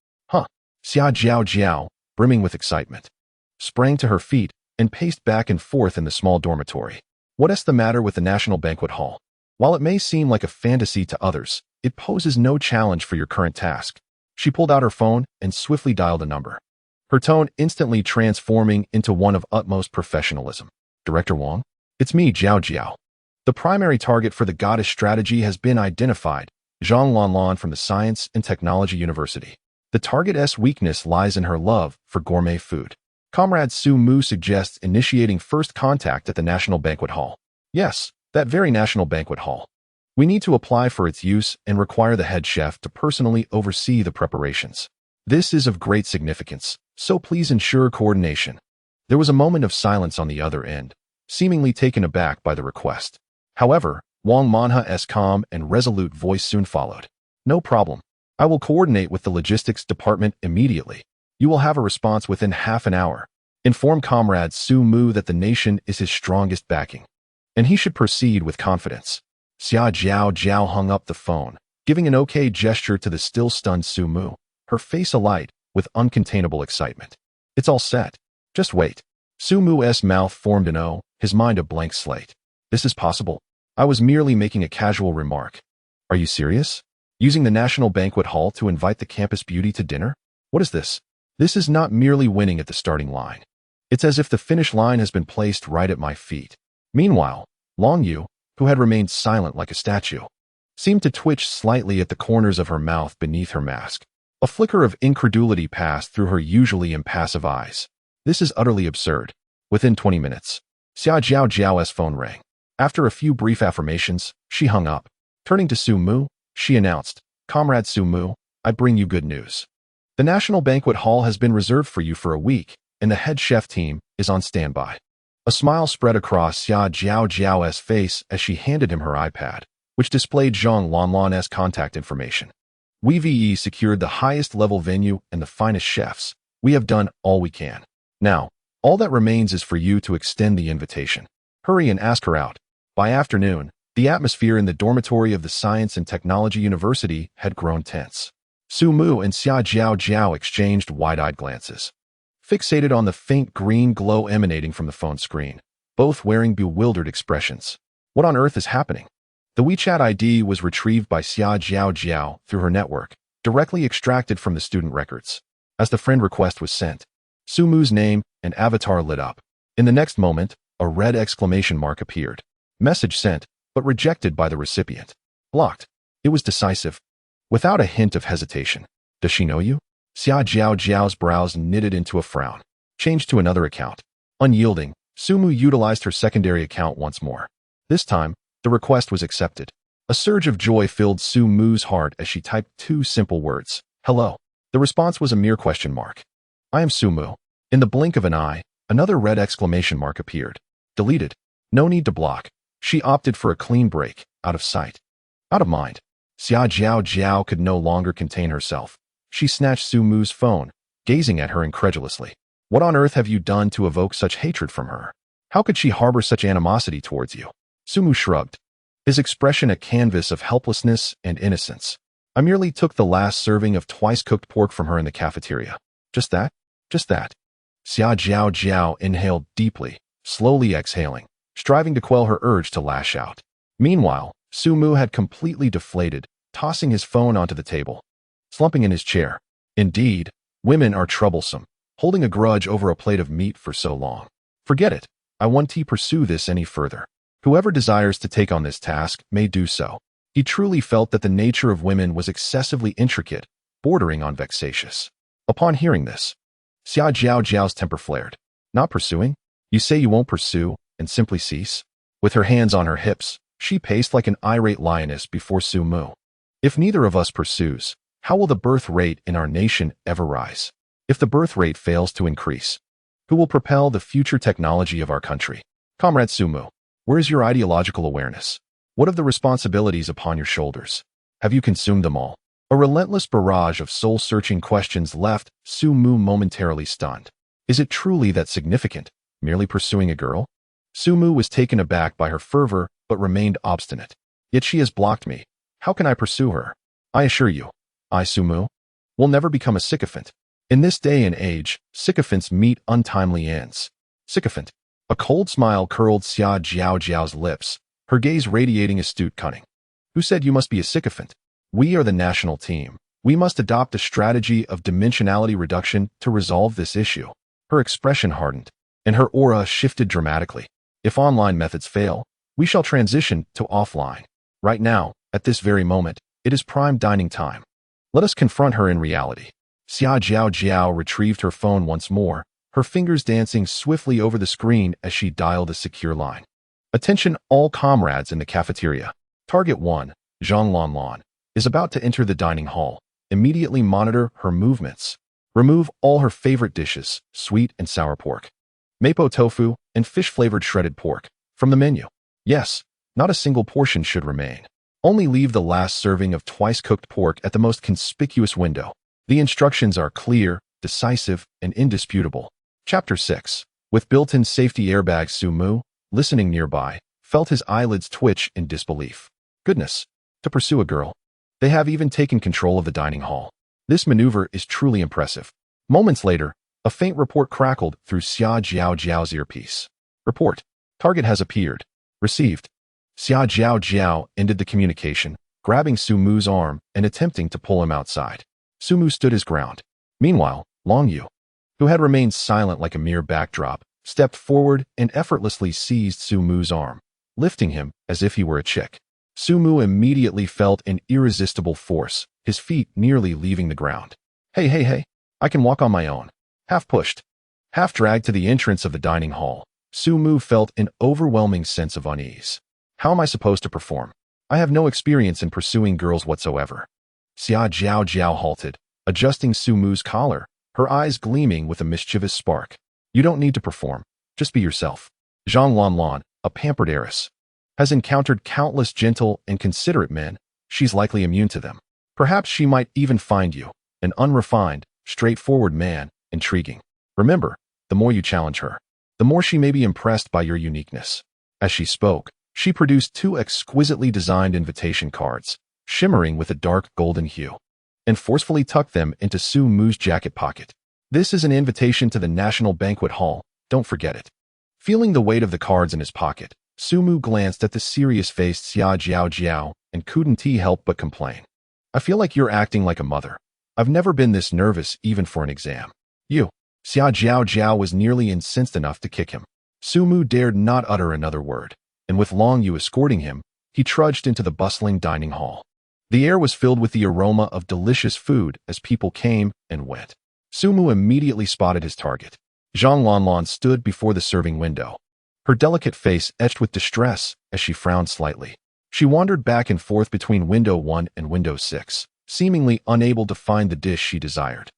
Xia Jiao Jiao, brimming with excitement, sprang to her feet and paced back and forth in the small dormitory. What is the matter with the National Banquet Hall? While it may seem like a fantasy to others, it poses no challenge for your current task. She pulled out her phone and swiftly dialed a number, her tone instantly transforming into one of utmost professionalism. Director Wang? It's me, Jiao Jiao. The primary target for the goddess strategy has been identified, Zhang Lanlan from the Science and Technology University. The target's weakness lies in her love for gourmet food. Comrade Su Mu suggests initiating first contact at the National Banquet Hall. Yes, that very National Banquet Hall. We need to apply for its use and require the head chef to personally oversee the preparations. This is of great significance, so please ensure coordination. There was a moment of silence on the other end, seemingly taken aback by the request. However, Wang Manha's calm and resolute voice soon followed. No problem. I will coordinate with the logistics department immediately. You will have a response within half an hour. Inform Comrade Su Mu that the nation is his strongest backing, and he should proceed with confidence. Xia Jiao Jiao hung up the phone, giving an okay gesture to the still stunned Su Mu, her face alight with uncontainable excitement. It's all set. Just wait. Su Mu's mouth formed an O, his mind a blank slate. This is possible. I was merely making a casual remark. Are you serious? Using the National Banquet Hall to invite the campus beauty to dinner? What is this? This is not merely winning at the starting line. It's as if the finish line has been placed right at my feet. Meanwhile, Long Yu, who had remained silent like a statue, seemed to twitch slightly at the corners of her mouth beneath her mask. A flicker of incredulity passed through her usually impassive eyes. This is utterly absurd. Within 20 minutes, Xia Jiao Jiao's phone rang. After a few brief affirmations, she hung up. Turning to Su Mu, she announced, "Comrade Su Mu, I bring you good news. The National Banquet Hall has been reserved for you for a week, and the head chef team is on standby." A smile spread across Xia Jiao Jiao's face as she handed him her iPad, which displayed Zhang Lanlan's contact information. "We secured the highest level venue and the finest chefs. We have done all we can. Now, all that remains is for you to extend the invitation. Hurry and ask her out." By afternoon, the atmosphere in the dormitory of the Science and Technology University had grown tense. Su Mu and Xia Jiao Jiao exchanged wide-eyed glances, fixated on the faint green glow emanating from the phone screen, both wearing bewildered expressions. What on earth is happening? The WeChat ID was retrieved by Xia Jiao Jiao through her network, directly extracted from the student records. As the friend request was sent, Su Mu's name and avatar lit up. In the next moment, a red exclamation mark appeared. Message sent, but rejected by the recipient. Blocked. It was decisive. Without a hint of hesitation. "Does she know you?" Xia Jiao Jiao's brows knitted into a frown. Changed to another account. Unyielding, Su Mu utilized her secondary account once more. This time, the request was accepted. A surge of joy filled Su Mu's heart as she typed two simple words. "Hello." The response was a mere question mark. "I am Su Mu." In the blink of an eye, another red exclamation mark appeared. Deleted. No need to block. She opted for a clean break, out of sight, out of mind. Xia Jiao Jiao could no longer contain herself. She snatched Su Mu's phone, gazing at her incredulously. What on earth have you done to evoke such hatred from her? How could she harbor such animosity towards you? Su Mu shrugged, his expression a canvas of helplessness and innocence. "I merely took the last serving of twice-cooked pork from her in the cafeteria. Just that? Just that." Xia Jiao Jiao inhaled deeply, slowly exhaling, striving to quell her urge to lash out. Meanwhile, Su Mu had completely deflated, tossing his phone onto the table, slumping in his chair. Indeed, women are troublesome, holding a grudge over a plate of meat for so long. Forget it. I won't pursue this any further. Whoever desires to take on this task may do so. He truly felt that the nature of women was excessively intricate, bordering on vexatious. Upon hearing this, Xia Jiao Jiao's temper flared. "Not pursuing? You say you won't pursue, and simply cease?" With her hands on her hips, she paced like an irate lioness before Su Mu. "If neither of us pursues, how will the birth rate in our nation ever rise? If the birth rate fails to increase, who will propel the future technology of our country? Comrade Su Mu, where is your ideological awareness? What of the responsibilities upon your shoulders? Have you consumed them all?" A relentless barrage of soul-searching questions left Su Mu momentarily stunned. Is it truly that significant, merely pursuing a girl? Su Mu was taken aback by her fervor, but remained obstinate. "Yet she has blocked me. How can I pursue her? I assure you, I, Su Mu, will never become a sycophant. In this day and age, sycophants meet untimely ends." Sycophant. A cold smile curled Xia Jiao Jiao's lips, her gaze radiating astute cunning. "Who said you must be a sycophant? We are the national team. We must adopt a strategy of dimensionality reduction to resolve this issue." Her expression hardened, and her aura shifted dramatically. "If online methods fail, we shall transition to offline. Right now, at this very moment, it is prime dining time. Let us confront her in reality." Xia Jiao Jiao retrieved her phone once more, her fingers dancing swiftly over the screen as she dialed a secure line. "Attention all comrades in the cafeteria. Target 1, Zhang Lanlan, is about to enter the dining hall. Immediately monitor her movements. Remove all her favorite dishes, sweet and sour pork, mapo tofu, and fish-flavored shredded pork, from the menu. Yes, not a single portion should remain. Only leave the last serving of twice-cooked pork at the most conspicuous window. The instructions are clear, decisive, and indisputable." Chapter 6. With built-in safety airbags, Su Mu, listening nearby, felt his eyelids twitch in disbelief. Goodness, to pursue a girl. They have even taken control of the dining hall. This maneuver is truly impressive. Moments later, a faint report crackled through Xia Jiao Jiao's earpiece. "Report. Target has appeared. Received." Xia Jiao Jiao ended the communication, grabbing Su Mu's arm and attempting to pull him outside. Su Mu stood his ground. Meanwhile, Long Yu, who had remained silent like a mere backdrop, stepped forward and effortlessly seized Su-Mu's arm, lifting him as if he were a chick. Su-Mu immediately felt an irresistible force, his feet nearly leaving the ground. Hey, I can walk on my own. Half pushed, half dragged to the entrance of the dining hall, Su-Mu felt an overwhelming sense of unease. How am I supposed to perform? I have no experience in pursuing girls whatsoever. Xia Jiao halted, adjusting Su-Mu's collar, her eyes gleaming with a mischievous spark. You don't need to perform. Just be yourself. Zhang Lanlan, a pampered heiress, has encountered countless gentle and considerate men. She's likely immune to them. Perhaps she might even find you, an unrefined, straightforward man, intriguing. Remember, the more you challenge her, the more she may be impressed by your uniqueness. As she spoke, she produced 2 exquisitely designed invitation cards, shimmering with a dark golden hue, and forcefully tucked them into Su-Mu's jacket pocket. This is an invitation to the National Banquet Hall, don't forget it. Feeling the weight of the cards in his pocket, Su-Mu glanced at the serious-faced Xia Jiao and couldn't help but complain. I feel like you're acting like a mother. I've never been this nervous even for an exam. You. Xia Jiao was nearly incensed enough to kick him. Su-Mu dared not utter another word, and with Long Yu escorting him, he trudged into the bustling dining hall. The air was filled with the aroma of delicious food as people came and went. Su-Mu immediately spotted his target. Zhang Lanlan stood before the serving window, her delicate face etched with distress as she frowned slightly. She wandered back and forth between window 1 and window 6, seemingly unable to find the dish she desired.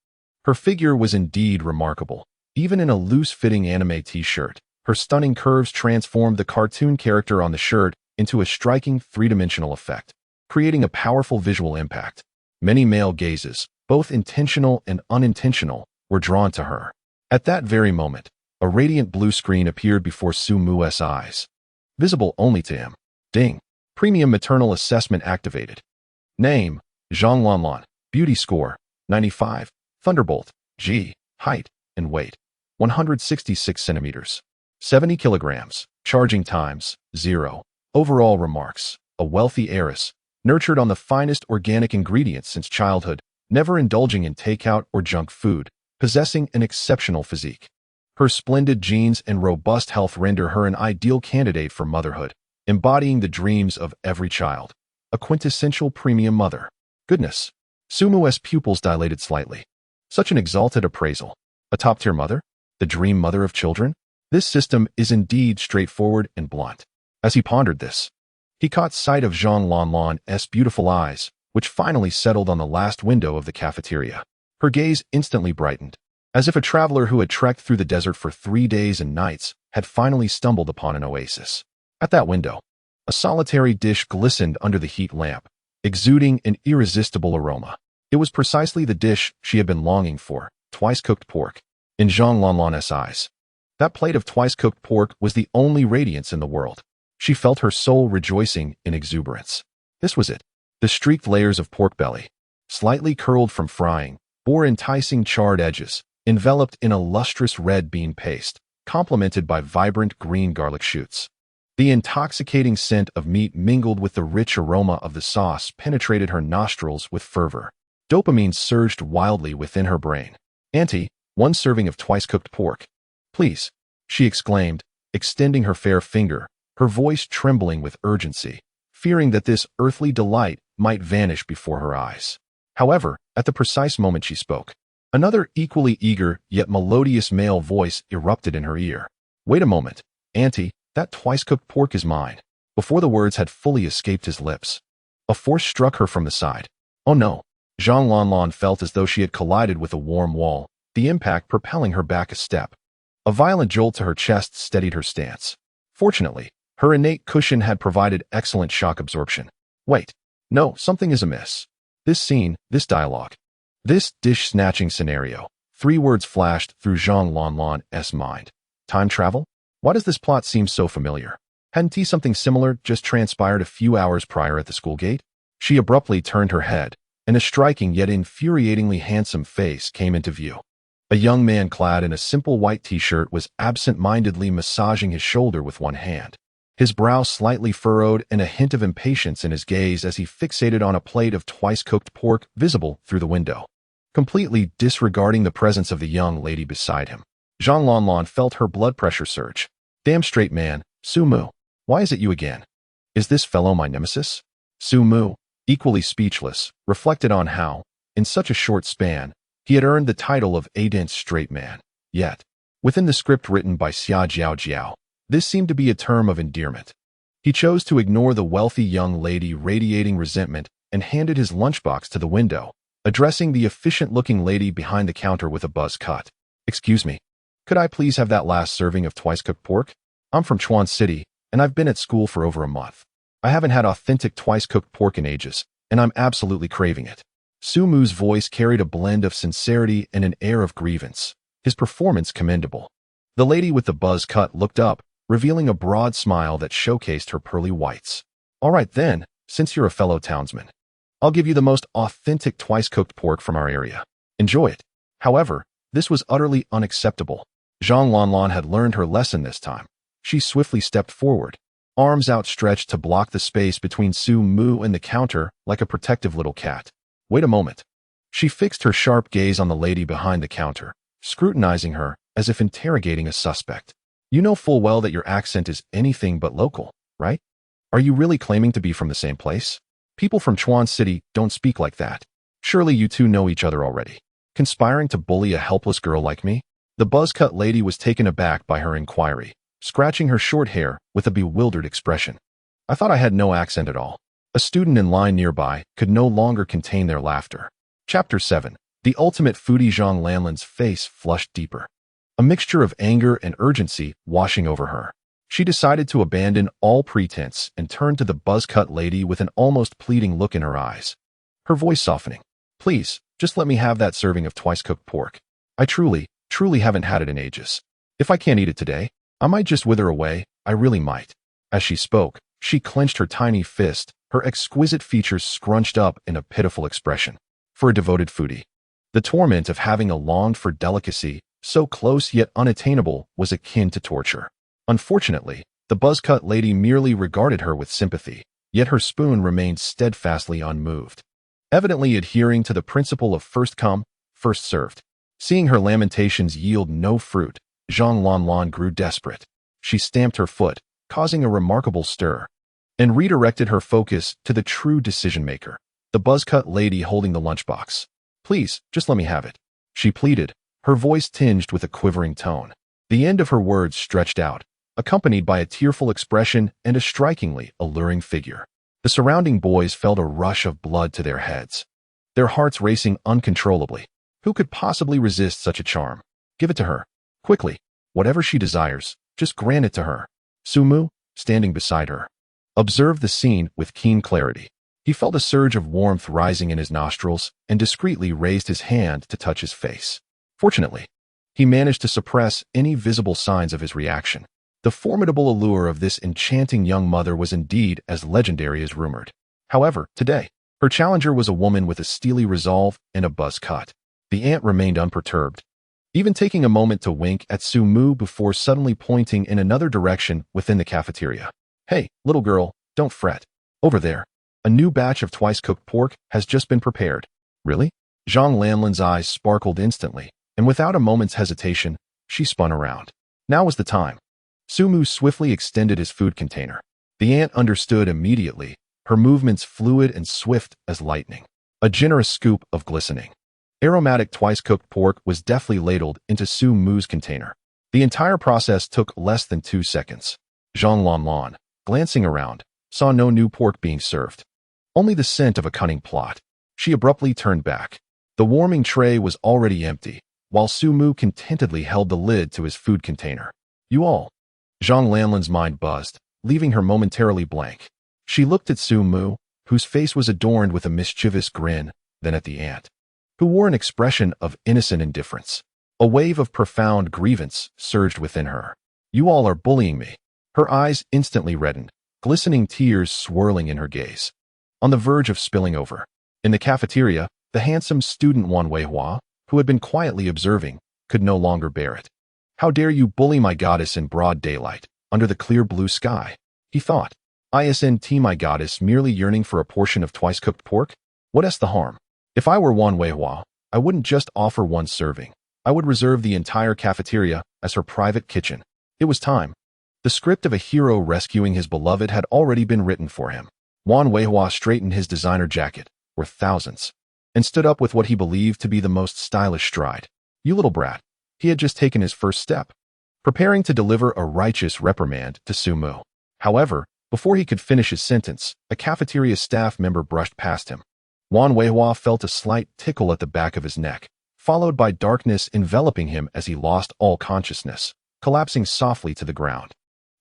Her figure was indeed remarkable. Even in a loose-fitting anime t-shirt, her stunning curves transformed the cartoon character on the shirt into a striking 3-dimensional effect, creating a powerful visual impact. Many male gazes, both intentional and unintentional, were drawn to her. At that very moment, a radiant blue screen appeared before Su-Mu's eyes, visible only to him. Ding. Premium maternal assessment activated. Name, Zhang Lanlan. Beauty score, 95. Thunderbolt, G. Height and weight, 166 centimeters. 70 kilograms. Charging times, 0. Overall remarks, a wealthy heiress, nurtured on the finest organic ingredients since childhood, never indulging in takeout or junk food, possessing an exceptional physique. Her splendid genes and robust health render her an ideal candidate for motherhood, embodying the dreams of every child. A quintessential premium mother. Goodness. Su-Mu's pupils dilated slightly. Such an exalted appraisal. A top-tier mother? The dream mother of children? This system is indeed straightforward and blunt. As he pondered this, he caught sight of Zhang Lanlan's beautiful eyes, which finally settled on the last window of the cafeteria. Her gaze instantly brightened, as if a traveler who had trekked through the desert for 3 days and nights had finally stumbled upon an oasis. At that window, a solitary dish glistened under the heat lamp, exuding an irresistible aroma. It was precisely the dish she had been longing for, twice-cooked pork. In Zhang Lanlan's eyes, that plate of twice-cooked pork was the only radiance in the world. She felt her soul rejoicing in exuberance. This was it. The streaked layers of pork belly, slightly curled from frying, bore enticing charred edges, enveloped in a lustrous red bean paste, complemented by vibrant green garlic shoots. The intoxicating scent of meat mingled with the rich aroma of the sauce penetrated her nostrils with fervor. Dopamine surged wildly within her brain. Auntie, 1 serving of twice-cooked pork. Please, she exclaimed, extending her fair finger, her voice trembling with urgency, fearing that this earthly delight might vanish before her eyes. However, at the precise moment she spoke, another equally eager yet melodious male voice erupted in her ear. Wait a moment, Auntie, that twice-cooked pork is mine. Before the words had fully escaped his lips, a force struck her from the side. Oh no. Zhang Lanlan felt as though she had collided with a warm wall, the impact propelling her back a step. A violent jolt to her chest steadied her stance. Fortunately, her innate cushion had provided excellent shock absorption. Wait. No, something is amiss. This scene, this dialogue, this dish-snatching scenario. 3 words flashed through Zhang Lanlan's mind. Time travel? Why does this plot seem so familiar? Hadn't something similar just transpired a few hours prior at the school gate? She abruptly turned her head, and a striking yet infuriatingly handsome face came into view. A young man clad in a simple white t-shirt was absent-mindedly massaging his shoulder with one hand. His brow slightly furrowed and a hint of impatience in his gaze as he fixated on a plate of twice-cooked pork visible through the window. completely disregarding the presence of the young lady beside him. Zhang Lanlan felt her blood pressure surge. Damn straight, man. Su Mu. Why is it you again? Is this fellow my nemesis? Su Mu, equally speechless, reflected on how, in such a short span, he had earned the title of a dense straight man. Yet, within the script written by Xia Jiao, this seemed to be a term of endearment. He chose to ignore the wealthy young lady radiating resentment and handed his lunchbox to the window, addressing the efficient-looking lady behind the counter with a buzz cut. Excuse me, could I please have that last serving of twice-cooked pork? I'm from Chuan City, and I've been at school for over a month. I haven't had authentic twice-cooked pork in ages, and I'm absolutely craving it. Su Mu's voice carried a blend of sincerity and an air of grievance, his performance commendable. The lady with the buzz cut looked up, revealing a broad smile that showcased her pearly whites. All right then, since you're a fellow townsman, I'll give you the most authentic twice-cooked pork from our area. Enjoy it. However, this was utterly unacceptable. Zhang Lanlan had learned her lesson this time. She swiftly stepped forward, arms outstretched to block the space between Su Mu and the counter like a protective little cat. Wait a moment. She fixed her sharp gaze on the lady behind the counter, scrutinizing her as if interrogating a suspect. You know full well that your accent is anything but local, right? Are you really claiming to be from the same place? People from Chuan City don't speak like that. Surely you two know each other already. Conspiring to bully a helpless girl like me? The buzz-cut lady was taken aback by her inquiry, scratching her short hair with a bewildered expression. I thought I had no accent at all. A student in line nearby could no longer contain their laughter. Chapter 7. The ultimate foodie. Zhang Lanlan's face flushed deeper, a mixture of anger and urgency washing over her. She decided to abandon all pretense and turned to the buzz-cut lady with an almost pleading look in her eyes, her voice softening. Please, just let me have that serving of twice-cooked pork. I truly haven't had it in ages. If I can't eat it today, I might just wither away. I really might. As she spoke, she clenched her tiny fist, her exquisite features scrunched up in a pitiful expression. For a devoted foodie, the torment of having a longed-for delicacy so close yet unattainable was akin to torture. Unfortunately, the buzz-cut lady merely regarded her with sympathy, yet her spoon remained steadfastly unmoved, evidently adhering to the principle of first come, first served. Seeing her lamentations yield no fruit, Zhang Lanlan grew desperate. She stamped her foot, causing a remarkable stir, and redirected her focus to the true decision-maker, the buzz-cut lady holding the lunchbox. Please, just let me have it, she pleaded, her voice tinged with a quivering tone. The end of her words stretched out, accompanied by a tearful expression and a strikingly alluring figure. The surrounding boys felt a rush of blood to their heads, their hearts racing uncontrollably. Who could possibly resist such a charm? Give it to her. Quickly. Whatever she desires, just grant it to her. Su Mu, standing beside her, observed the scene with keen clarity. He felt a surge of warmth rising in his nostrils and discreetly raised his hand to touch his face. Fortunately, he managed to suppress any visible signs of his reaction. The formidable allure of this enchanting young mother was indeed as legendary as rumored. However, today, her challenger was a woman with a steely resolve and a buzz cut. The aunt remained unperturbed, even taking a moment to wink at Su Mu before suddenly pointing in another direction within the cafeteria. Hey, little girl, don't fret. Over there, a new batch of twice-cooked pork has just been prepared. Really? Zhang Lanlan's eyes sparkled instantly, and without a moment's hesitation, she spun around. Now was the time. Su Mu swiftly extended his food container. The aunt understood immediately, her movements fluid and swift as lightning. A generous scoop of glistening, aromatic twice-cooked pork was deftly ladled into Su Mu's container. The entire process took less than 2 seconds. Zhang Lanlan, glancing around, saw no new pork being served, only the scent of a cunning plot. She abruptly turned back. The warming tray was already empty, while Su Mu contentedly held the lid to his food container. You all. Zhang Lanlan's mind buzzed, leaving her momentarily blank. She looked at Su Mu, whose face was adorned with a mischievous grin, then at the aunt, who wore an expression of innocent indifference. A wave of profound grievance surged within her. You all are bullying me. Her eyes instantly reddened, glistening tears swirling in her gaze, on the verge of spilling over. In the cafeteria, the handsome student Wan Weihua, who had been quietly observing, could no longer bear it. How dare you bully my goddess in broad daylight, under the clear blue sky? He thought. Isn't my goddess merely yearning for a portion of twice-cooked pork? What's the harm? If I were Wan Weihua, I wouldn't just offer one serving. I would reserve the entire cafeteria as her private kitchen. It was time. The script of a hero rescuing his beloved had already been written for him. Wan Weihua straightened his designer jacket, worth thousands, and stood up with what he believed to be the most stylish stride. You little brat. He had just taken his first step, preparing to deliver a righteous reprimand to Sumu. However, before he could finish his sentence, a cafeteria staff member brushed past him. Wan Weihua felt a slight tickle at the back of his neck, followed by darkness enveloping him as he lost all consciousness, collapsing softly to the ground.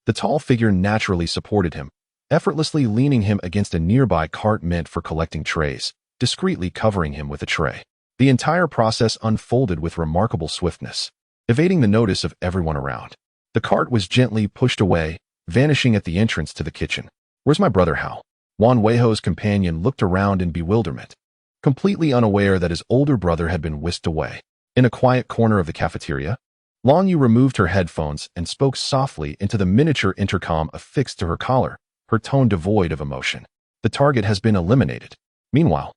The tall figure naturally supported him, effortlessly leaning him against a nearby cart meant for collecting trays, discreetly covering him with a tray. The entire process unfolded with remarkable swiftness, evading the notice of everyone around. The cart was gently pushed away, vanishing at the entrance to the kitchen. Where's my brother Hao? Wan Weiho's companion looked around in bewilderment, completely unaware that his older brother had been whisked away. In a quiet corner of the cafeteria, Long Yu removed her headphones and spoke softly into the miniature intercom affixed to her collar, her tone devoid of emotion. The target has been eliminated. Meanwhile,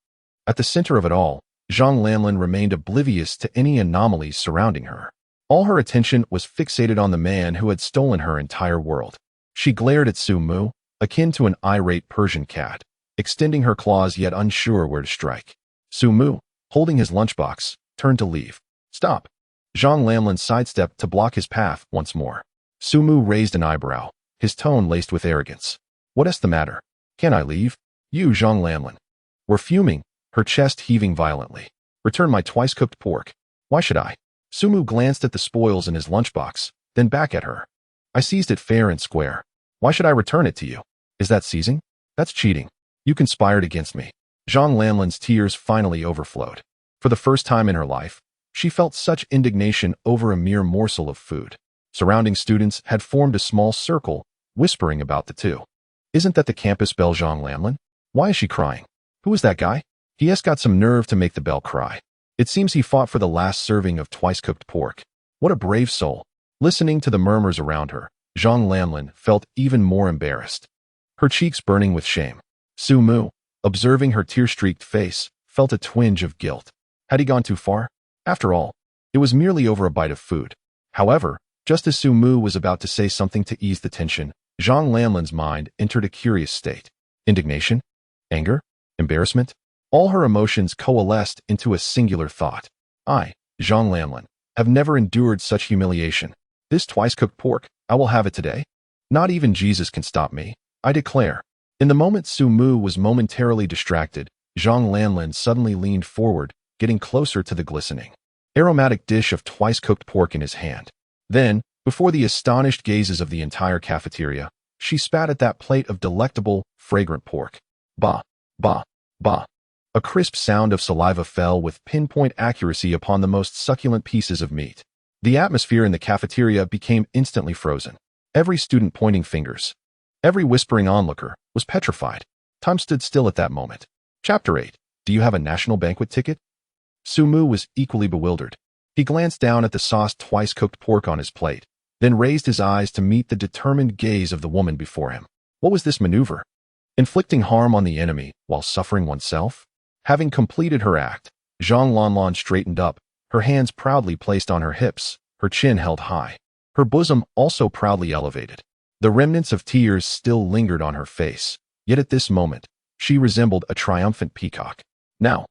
at the center of it all, Zhang Lanlin remained oblivious to any anomalies surrounding her. All her attention was fixated on the man who had stolen her entire world. She glared at Su Mu, akin to an irate Persian cat, extending her claws yet unsure where to strike. Su Mu, holding his lunchbox, turned to leave. Stop. Zhang Lanlin sidestepped to block his path once more. Su Mu raised an eyebrow, his tone laced with arrogance. What's the matter? Can I leave? You, Zhang Lanlin, were fuming, her chest heaving violently. Return my twice-cooked pork. Why should I? Su Mu glanced at the spoils in his lunchbox, then back at her. I seized it fair and square. Why should I return it to you? Is that seizing? That's cheating. You conspired against me. Zhang Lanlin's tears finally overflowed. For the first time in her life, she felt such indignation over a mere morsel of food. Surrounding students had formed a small circle, whispering about the two. Isn't that the campus belle Zhang Lanlin? Why is she crying? Who is that guy? He's got some nerve to make the belle cry. It seems he fought for the last serving of twice-cooked pork. What a brave soul. Listening to the murmurs around her, Zhang Lanlin felt even more embarrassed, her cheeks burning with shame. Su Mu, observing her tear-streaked face, felt a twinge of guilt. Had he gone too far? After all, it was merely over a bite of food. However, just as Su Mu was about to say something to ease the tension, Zhang Lanlin's mind entered a curious state. Indignation? Anger? Embarrassment? All her emotions coalesced into a singular thought. I, Zhang Lanlin, have never endured such humiliation. This twice-cooked pork, I will have it today. Not even Jesus can stop me, I declare. In the moment Su Mu was momentarily distracted, Zhang Lanlin suddenly leaned forward, getting closer to the glistening, aromatic dish of twice-cooked pork in his hand. Then, before the astonished gazes of the entire cafeteria, she spat at that plate of delectable, fragrant pork. Bah, bah, bah. A crisp sound of saliva fell with pinpoint accuracy upon the most succulent pieces of meat. The atmosphere in the cafeteria became instantly frozen. Every student pointing fingers, every whispering onlooker, was petrified. Time stood still at that moment. Chapter 8. Do you have a national banquet ticket? Su Mu was equally bewildered. He glanced down at the sauced twice-cooked pork on his plate, then raised his eyes to meet the determined gaze of the woman before him. What was this maneuver? Inflicting harm on the enemy while suffering oneself? Having completed her act, Zhang Lanlan straightened up, her hands proudly placed on her hips, her chin held high, her bosom also proudly elevated. The remnants of tears still lingered on her face, yet at this moment, she resembled a triumphant peacock. Now,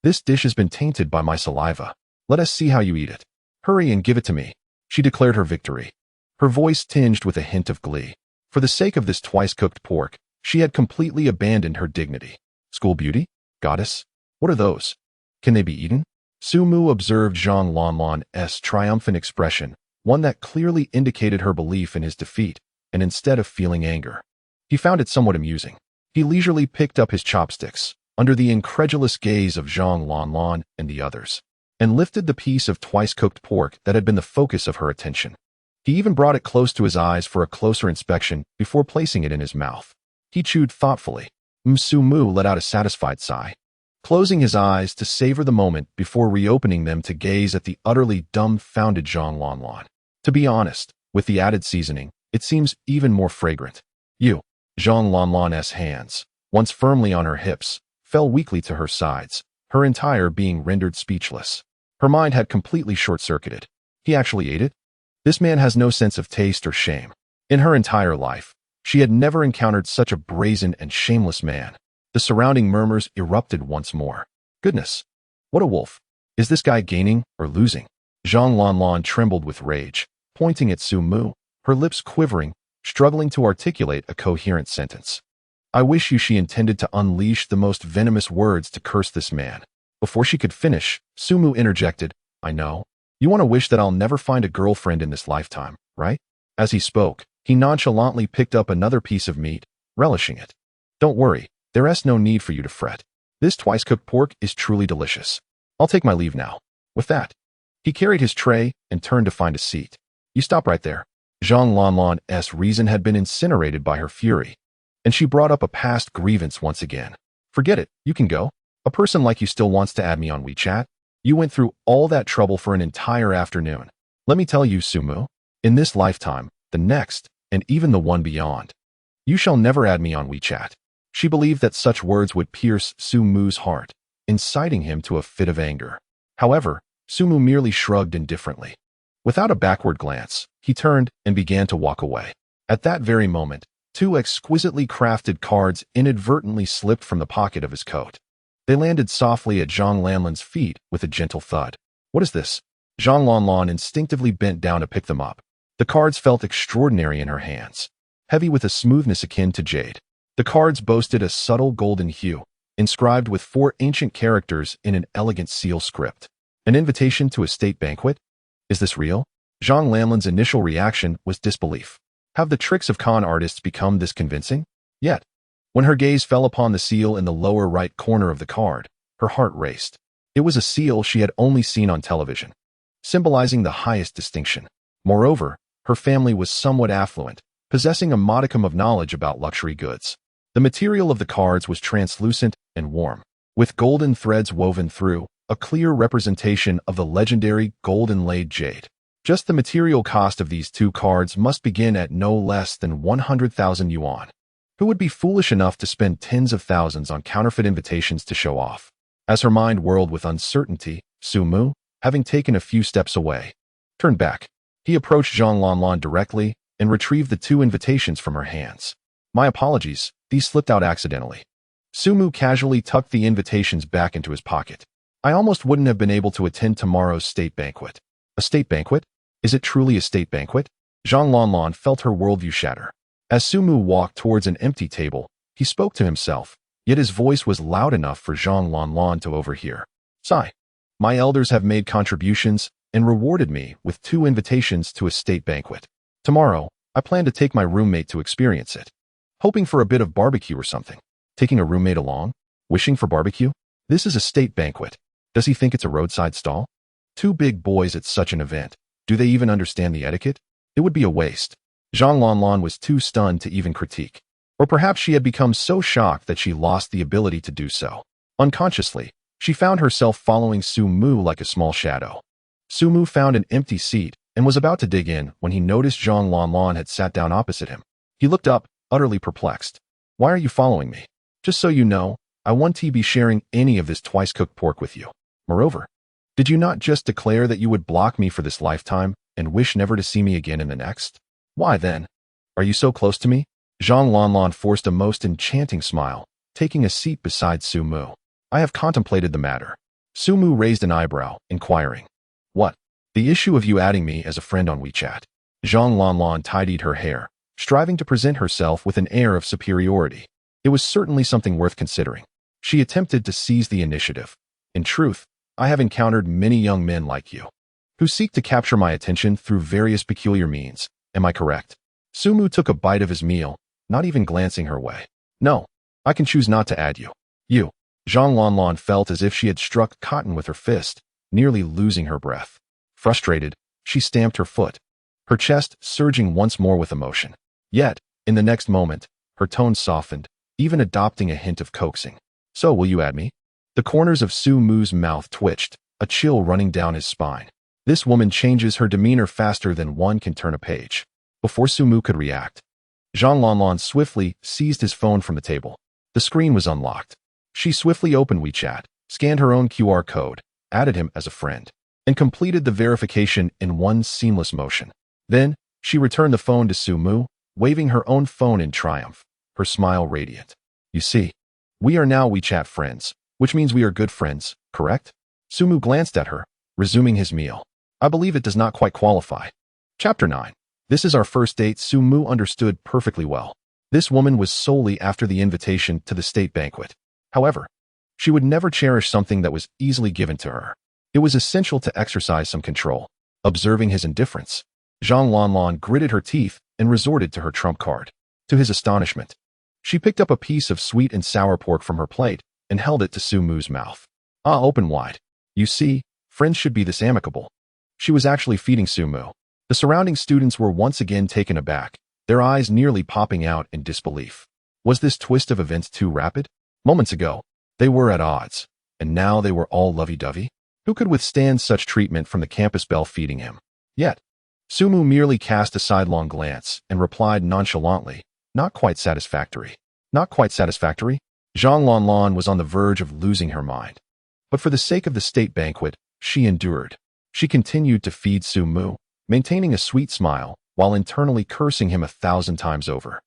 this dish has been tainted by my saliva. Let us see how you eat it. Hurry and give it to me. She declared her victory, her voice tinged with a hint of glee. For the sake of this twice-cooked pork, she had completely abandoned her dignity. School beauty? Goddess? What are those? Can they be eaten? Su Mu observed Zhang Lanlan's triumphant expression, one that clearly indicated her belief in his defeat, and instead of feeling anger, he found it somewhat amusing. He leisurely picked up his chopsticks, under the incredulous gaze of Zhang Lanlan and the others, and lifted the piece of twice-cooked pork that had been the focus of her attention. He even brought it close to his eyes for a closer inspection before placing it in his mouth. He chewed thoughtfully. Su Mu let out a satisfied sigh, closing his eyes to savor the moment before reopening them to gaze at the utterly dumbfounded Zhang Lanlan. To be honest, with the added seasoning, it seems even more fragrant. You, Zhang Lanlan's hands, once firmly on her hips, fell weakly to her sides, her entire being rendered speechless. Her mind had completely short-circuited. He actually ate it? This man has no sense of taste or shame. In her entire life, she had never encountered such a brazen and shameless man. The surrounding murmurs erupted once more. Goodness! What a wolf! Is this guy gaining or losing? Zhang Lanlan trembled with rage, pointing at Su Mu, her lips quivering, struggling to articulate a coherent sentence. I wish you she intended to unleash the most venomous words to curse this man. Before she could finish, Su Mu interjected, I know. You want to wish that I'll never find a girlfriend in this lifetime, right? As he spoke, he nonchalantly picked up another piece of meat, relishing it. Don't worry, there's no need for you to fret. This twice-cooked pork is truly delicious. I'll take my leave now. With that, he carried his tray and turned to find a seat. You stop right there. Zhang Lanlan's reason had been incinerated by her fury, and she brought up a past grievance once again. Forget it, you can go. A person like you still wants to add me on WeChat? You went through all that trouble for an entire afternoon. Let me tell you, Su Mu, in this lifetime, the next, and even the one beyond, you shall never add me on WeChat. She believed that such words would pierce Su Mu's heart, inciting him to a fit of anger. However, Su Mu merely shrugged indifferently. Without a backward glance, he turned and began to walk away. At that very moment, two exquisitely crafted cards inadvertently slipped from the pocket of his coat. They landed softly at Zhang Lanlan's feet with a gentle thud. What is this? Zhang Lanlan instinctively bent down to pick them up. The cards felt extraordinary in her hands, heavy with a smoothness akin to jade. The cards boasted a subtle golden hue, inscribed with 4 ancient characters in an elegant seal script. An invitation to a state banquet? Is this real? Zhang Lanlan's initial reaction was disbelief. Have the tricks of con artists become this convincing? Yet, when her gaze fell upon the seal in the lower right corner of the card, her heart raced. It was a seal she had only seen on television, symbolizing the highest distinction. Moreover, her family was somewhat affluent, possessing a modicum of knowledge about luxury goods. The material of the cards was translucent and warm, with golden threads woven through, a clear representation of the legendary gold-inlaid jade. Just the material cost of these 2 cards must begin at no less than 100,000 yuan. Who would be foolish enough to spend tens of thousands on counterfeit invitations to show off? As her mind whirled with uncertainty, Su Mu, having taken a few steps away, turned back. He approached Zhang Lanlan directly and retrieved the 2 invitations from her hands. My apologies, these slipped out accidentally. Su Mu casually tucked the invitations back into his pocket. I almost wouldn't have been able to attend tomorrow's state banquet. A state banquet? Is it truly a state banquet? Zhang Lanlan felt her worldview shatter. As Su Mu walked towards an empty table, he spoke to himself, yet his voice was loud enough for Zhang Lanlan to overhear. Sigh. My elders have made contributions and rewarded me with 2 invitations to a state banquet. Tomorrow, I plan to take my roommate to experience it. Hoping for a bit of barbecue or something. Taking a roommate along? Wishing for barbecue? This is a state banquet. Does he think it's a roadside stall? 2 big boys at such an event. Do they even understand the etiquette? It would be a waste. Zhang Lanlan was too stunned to even critique. Or perhaps she had become so shocked that she lost the ability to do so. Unconsciously, she found herself following Su Mu like a small shadow. Su Mu found an empty seat and was about to dig in when he noticed Zhang Lanlan had sat down opposite him. He looked up, utterly perplexed. Why are you following me? Just so you know, I won't be sharing any of this twice-cooked pork with you. Moreover, did you not just declare that you would block me for this lifetime and wish never to see me again in the next? Why then? Are you so close to me? Zhang Lanlan forced a most enchanting smile, taking a seat beside Su Mu. I have contemplated the matter. Su Mu raised an eyebrow, inquiring. What? The issue of you adding me as a friend on WeChat. Zhang Lanlan tidied her hair, striving to present herself with an air of superiority. It was certainly something worth considering. She attempted to seize the initiative. In truth, I have encountered many young men like you, who seek to capture my attention through various peculiar means. Am I correct? Su Mu took a bite of his meal, not even glancing her way. No, I can choose not to add you. You. Zhang Lanlan felt as if she had struck cotton with her fist, nearly losing her breath. Frustrated, she stamped her foot, her chest surging once more with emotion. Yet, in the next moment, her tone softened, even adopting a hint of coaxing. So will you add me? The corners of Su Mu's mouth twitched, a chill running down his spine. This woman changes her demeanor faster than one can turn a page. Before Su Mu could react, Zhang Lanlan swiftly seized his phone from the table. The screen was unlocked. She swiftly opened WeChat, scanned her own QR code, added him as a friend, and completed the verification in one seamless motion. Then, she returned the phone to Sumu, waving her own phone in triumph, her smile radiant. You see, we are now WeChat friends, which means we are good friends, correct? Sumu glanced at her, resuming his meal. I believe it does not quite qualify. Chapter 9. This is our first date. Sumu understood perfectly well. This woman was solely after the invitation to the state banquet. However, she would never cherish something that was easily given to her. It was essential to exercise some control. Observing his indifference, Zhang Lanlan gritted her teeth and resorted to her trump card. To his astonishment, she picked up a piece of sweet and sour pork from her plate and held it to Sumu's mouth. Open wide. You see, friends should be this amicable. She was actually feeding Sumu. The surrounding students were once again taken aback, their eyes nearly popping out in disbelief. Was this twist of events too rapid? Moments ago, they were at odds, and now they were all lovey-dovey? Who could withstand such treatment from the campus belle feeding him? Yet, Sumu merely cast a sidelong glance and replied nonchalantly, not quite satisfactory. Not quite satisfactory? Zhang Lanlan was on the verge of losing her mind. But for the sake of the state banquet, she endured. She continued to feed Sumu, maintaining a sweet smile while internally cursing him 1,000 times over.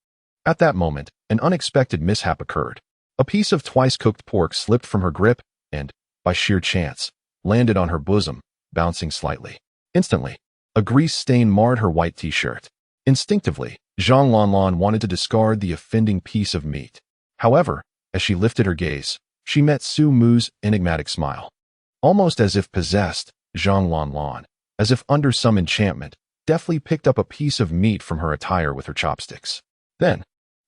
At that moment, an unexpected mishap occurred. A piece of twice-cooked pork slipped from her grip and, by sheer chance, landed on her bosom, bouncing slightly. Instantly, a grease stain marred her white t-shirt. Instinctively, Zhang Lanlan wanted to discard the offending piece of meat. However, as she lifted her gaze, she met Sumu's enigmatic smile. Almost as if possessed, Zhang Lanlan, as if under some enchantment, deftly picked up a piece of meat from her attire with her chopsticks. Then,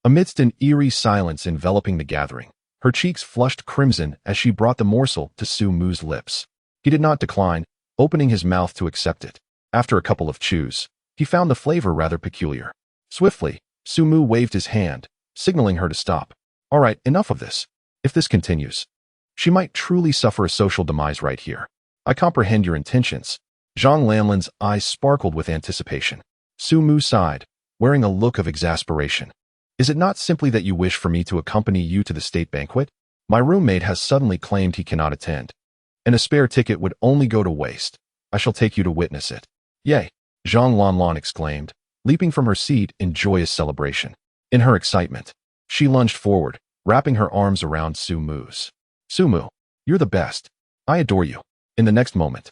amidst an eerie silence enveloping the gathering, her cheeks flushed crimson as she brought the morsel to Sumu's lips. He did not decline, opening his mouth to accept it. After a couple of chews, he found the flavor rather peculiar. Swiftly, Sumu waved his hand, signaling her to stop. All right, enough of this. If this continues, she might truly suffer a social demise right here. I comprehend your intentions. Zhang Lanlan's eyes sparkled with anticipation. Sumu sighed, wearing a look of exasperation. Is it not simply that you wish for me to accompany you to the state banquet? My roommate has suddenly claimed he cannot attend, and a spare ticket would only go to waste. I shall take you to witness it. Yay! Zhang Lanlan exclaimed, leaping from her seat in joyous celebration. In her excitement, she lunged forward, wrapping her arms around Sumu's. Sumu, you're the best. I adore you. In the next moment,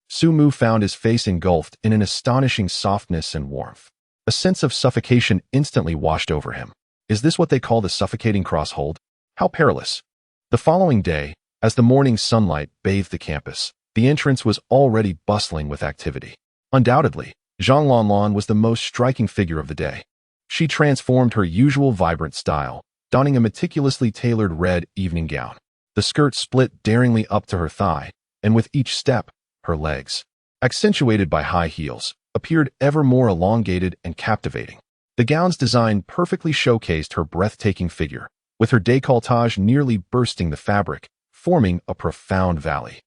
Sumu found his face engulfed in an astonishing softness and warmth. A sense of suffocation instantly washed over him. Is this what they call the suffocating cross-hold? How perilous. The following day, as the morning sunlight bathed the campus, the entrance was already bustling with activity. Undoubtedly, Zhang Lanlan was the most striking figure of the day. She transformed her usual vibrant style, donning a meticulously tailored red evening gown. The skirt split daringly up to her thigh, and with each step, her legs, accentuated by high heels, appeared ever more elongated and captivating. The gown's design perfectly showcased her breathtaking figure, with her décolletage nearly bursting the fabric, forming a profound valley.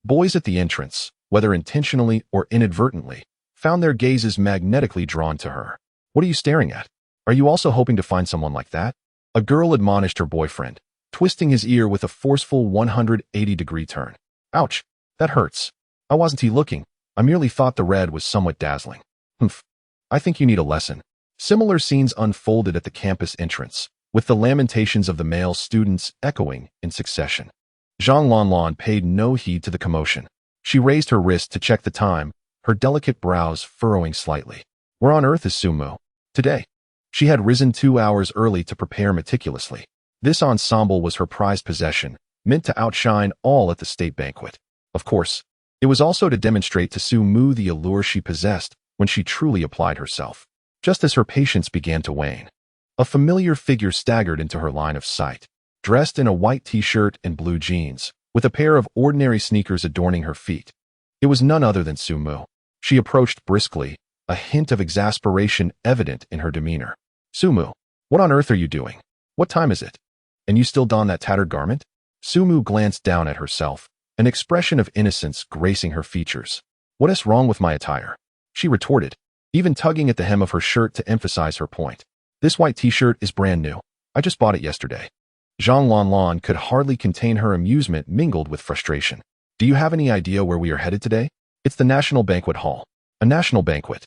Boys at the entrance, whether intentionally or inadvertently, found their gazes magnetically drawn to her. What are you staring at? Are you also hoping to find someone like that? A girl admonished her boyfriend, twisting his ear with a forceful 180-degree turn. Ouch, that hurts. I wasn't looking. I merely thought the red was somewhat dazzling. Humph. I think you need a lesson. Similar scenes unfolded at the campus entrance, with the lamentations of the male students echoing in succession. Zhang Lanlan paid no heed to the commotion. She raised her wrist to check the time, her delicate brows furrowing slightly. Where on earth is Sumu? Today. She had risen 2 hours early to prepare meticulously. This ensemble was her prized possession, meant to outshine all at the state banquet. Of course, it was also to demonstrate to Sumu the allure she possessed when she truly applied herself. Just as her patience began to wane, a familiar figure staggered into her line of sight, dressed in a white t-shirt and blue jeans, with a pair of ordinary sneakers adorning her feet. It was none other than Sumu. She approached briskly, a hint of exasperation evident in her demeanor. Sumu, what on earth are you doing? What time is it? And you still don that tattered garment? Sumu glanced down at herself, an expression of innocence gracing her features. What is wrong with my attire? She retorted, even tugging at the hem of her shirt to emphasize her point. This white t-shirt is brand new. I just bought it yesterday. Zhang Lanlan could hardly contain her amusement mingled with frustration. Do you have any idea where we are headed today? It's the National Banquet Hall. A national banquet.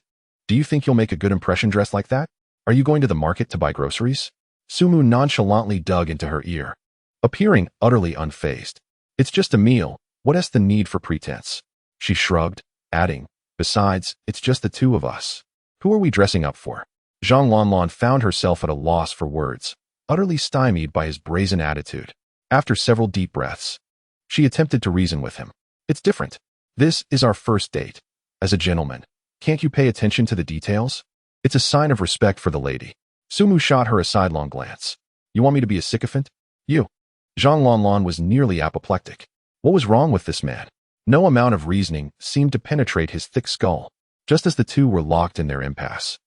Do you think you'll make a good impression dressed like that? Are you going to the market to buy groceries? Sumu nonchalantly dug into her ear, appearing utterly unfazed. It's just a meal. What is the need for pretense? She shrugged, adding, besides, it's just the two of us. Who are we dressing up for? Zhang Lanlan found herself at a loss for words, utterly stymied by his brazen attitude. After several deep breaths, she attempted to reason with him. It's different. This is our first date. As a gentleman, can't you pay attention to the details? It's a sign of respect for the lady. Sumu shot her a sidelong glance. You want me to be a sycophant? You. Zhang Lanlan was nearly apoplectic. What was wrong with this man? No amount of reasoning seemed to penetrate his thick skull, just as the two were locked in their impasse.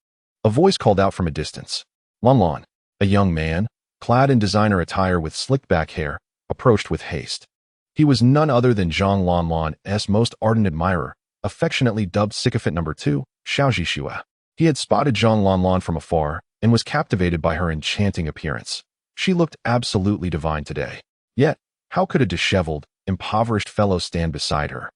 A voice called out from a distance. Lanlan, a young man, clad in designer attire with slicked-back hair, approached with haste. He was none other than Zhang Lanlan's most ardent admirer, affectionately dubbed sycophant number 2, Xiao Zhixue. He had spotted Zhang Lanlan from afar and was captivated by her enchanting appearance. She looked absolutely divine today. Yet, how could a disheveled, impoverished fellow stand beside her?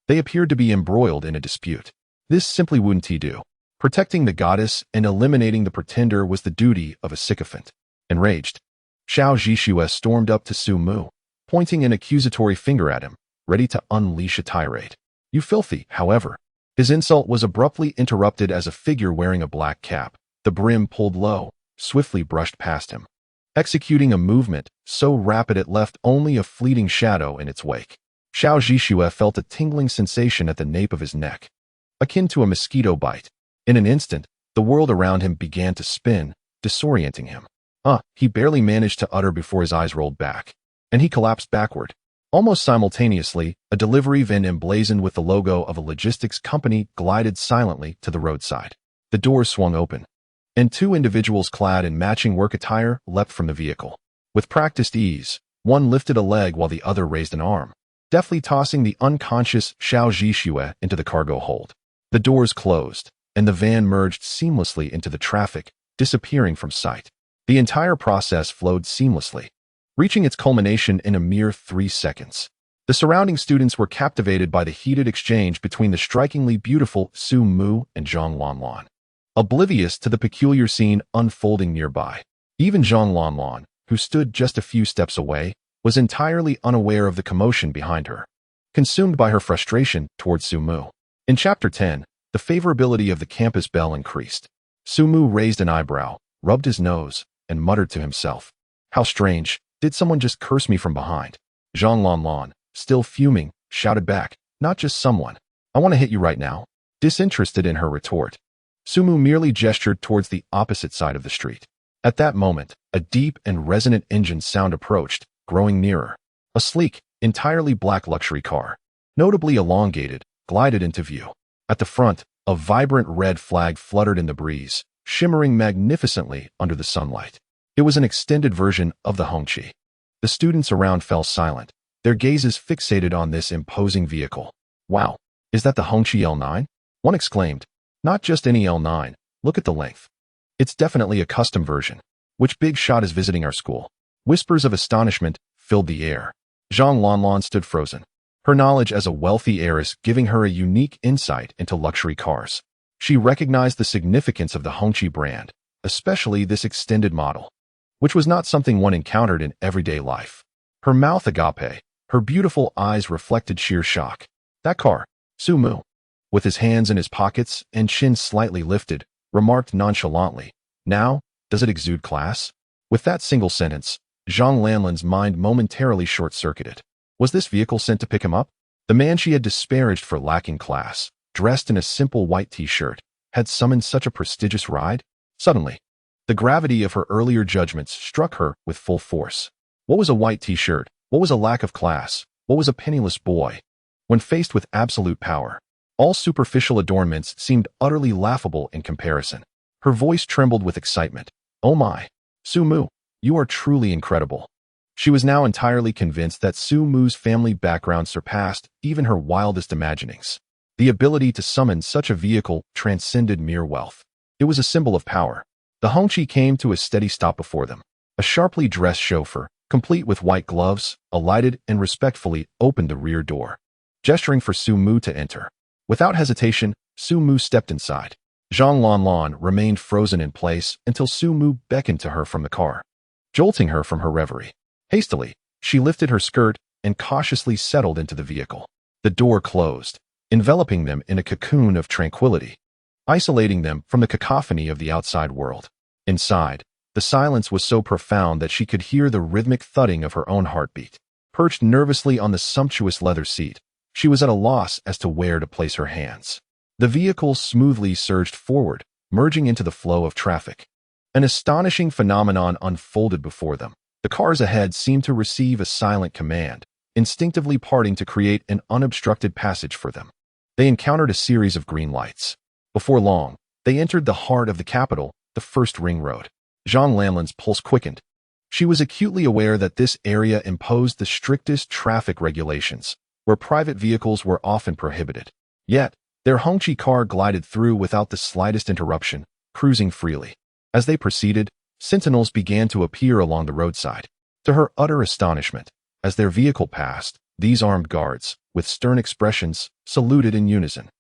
They appeared to be embroiled in a dispute. This simply wouldn't he do. Protecting the goddess and eliminating the pretender was the duty of a sycophant. Enraged, Xiao Zhixue stormed up to Su Mu, pointing an accusatory finger at him, ready to unleash a tirade. You filthy, however. His insult was abruptly interrupted as a figure wearing a black cap, the brim pulled low, swiftly brushed past him, executing a movement so rapid it left only a fleeting shadow in its wake. Xiao Zhixue felt a tingling sensation at the nape of his neck, akin to a mosquito bite. In an instant, the world around him began to spin, disorienting him. He barely managed to utter before his eyes rolled back, and he collapsed backward. Almost simultaneously, a delivery van emblazoned with the logo of a logistics company glided silently to the roadside. The doors swung open, and two individuals clad in matching work attire leapt from the vehicle. With practiced ease, one lifted a leg while the other raised an arm, deftly tossing the unconscious Xiao Zhixue into the cargo hold. The doors closed, and the van merged seamlessly into the traffic, disappearing from sight. The entire process flowed seamlessly, reaching its culmination in a mere 3 seconds. The surrounding students were captivated by the heated exchange between the strikingly beautiful Su Mu and Zhang Lanlan, oblivious to the peculiar scene unfolding nearby. Even Zhang Lanlan, who stood just a few steps away, was entirely unaware of the commotion behind her, consumed by her frustration towards Su Mu. In Chapter 10, the favorability of the campus belle increased. Su Mu raised an eyebrow, rubbed his nose, and muttered to himself, "How strange, did someone just curse me from behind?" Zhang Lanlan, still fuming, shouted back, "Not just someone. I want to hit you right now." Disinterested in her retort, Su Mu merely gestured towards the opposite side of the street. At that moment, a deep and resonant engine sound approached, growing nearer. A sleek, entirely black luxury car, notably elongated, glided into view. At the front, a vibrant red flag fluttered in the breeze, shimmering magnificently under the sunlight. It was an extended version of the Hongqi. The students around fell silent, their gazes fixated on this imposing vehicle. "Wow, is that the Hongqi L9? One exclaimed. "Not just any L9, look at the length. It's definitely a custom version. Which big shot is visiting our school?" Whispers of astonishment filled the air. Zhang Lanlan stood frozen, her knowledge as a wealthy heiress giving her a unique insight into luxury cars. She recognized the significance of the Hongqi brand, especially this extended model, which was not something one encountered in everyday life. Her mouth agape, her beautiful eyes reflected sheer shock. "That car," Su Mu, with his hands in his pockets and chin slightly lifted, remarked nonchalantly, "Now, does it exude class?" With that single sentence, Zhang Lanlan's mind momentarily short-circuited. Was this vehicle sent to pick him up? The man she had disparaged for lacking class, dressed in a simple white t-shirt, had summoned such a prestigious ride? Suddenly, the gravity of her earlier judgments struck her with full force. What was a white t-shirt? What was a lack of class? What was a penniless boy? When faced with absolute power, all superficial adornments seemed utterly laughable in comparison. Her voice trembled with excitement. "Oh my, Su Mu, you are truly incredible." She was now entirely convinced that Su Mu's family background surpassed even her wildest imaginings. The ability to summon such a vehicle transcended mere wealth. It was a symbol of power. The Hongqi came to a steady stop before them. A sharply dressed chauffeur, complete with white gloves, alighted and respectfully opened the rear door, gesturing for Su Mu to enter. Without hesitation, Su Mu stepped inside. Zhang Lanlan remained frozen in place until Su Mu beckoned to her from the car, jolting her from her reverie. Hastily, she lifted her skirt and cautiously settled into the vehicle. The door closed, enveloping them in a cocoon of tranquility, isolating them from the cacophony of the outside world. Inside, the silence was so profound that she could hear the rhythmic thudding of her own heartbeat. Perched nervously on the sumptuous leather seat, she was at a loss as to where to place her hands. The vehicle smoothly surged forward, merging into the flow of traffic. An astonishing phenomenon unfolded before them. The cars ahead seemed to receive a silent command, instinctively parting to create an unobstructed passage for them. They encountered a series of green lights. Before long, they entered the heart of the capital, the first ring road. Zhang Lanlan's pulse quickened. She was acutely aware that this area imposed the strictest traffic regulations, where private vehicles were often prohibited. Yet, their Hongqi car glided through without the slightest interruption, cruising freely. As they proceeded, sentinels began to appear along the roadside. To her utter astonishment, as their vehicle passed, these armed guards, with stern expressions, saluted in unison.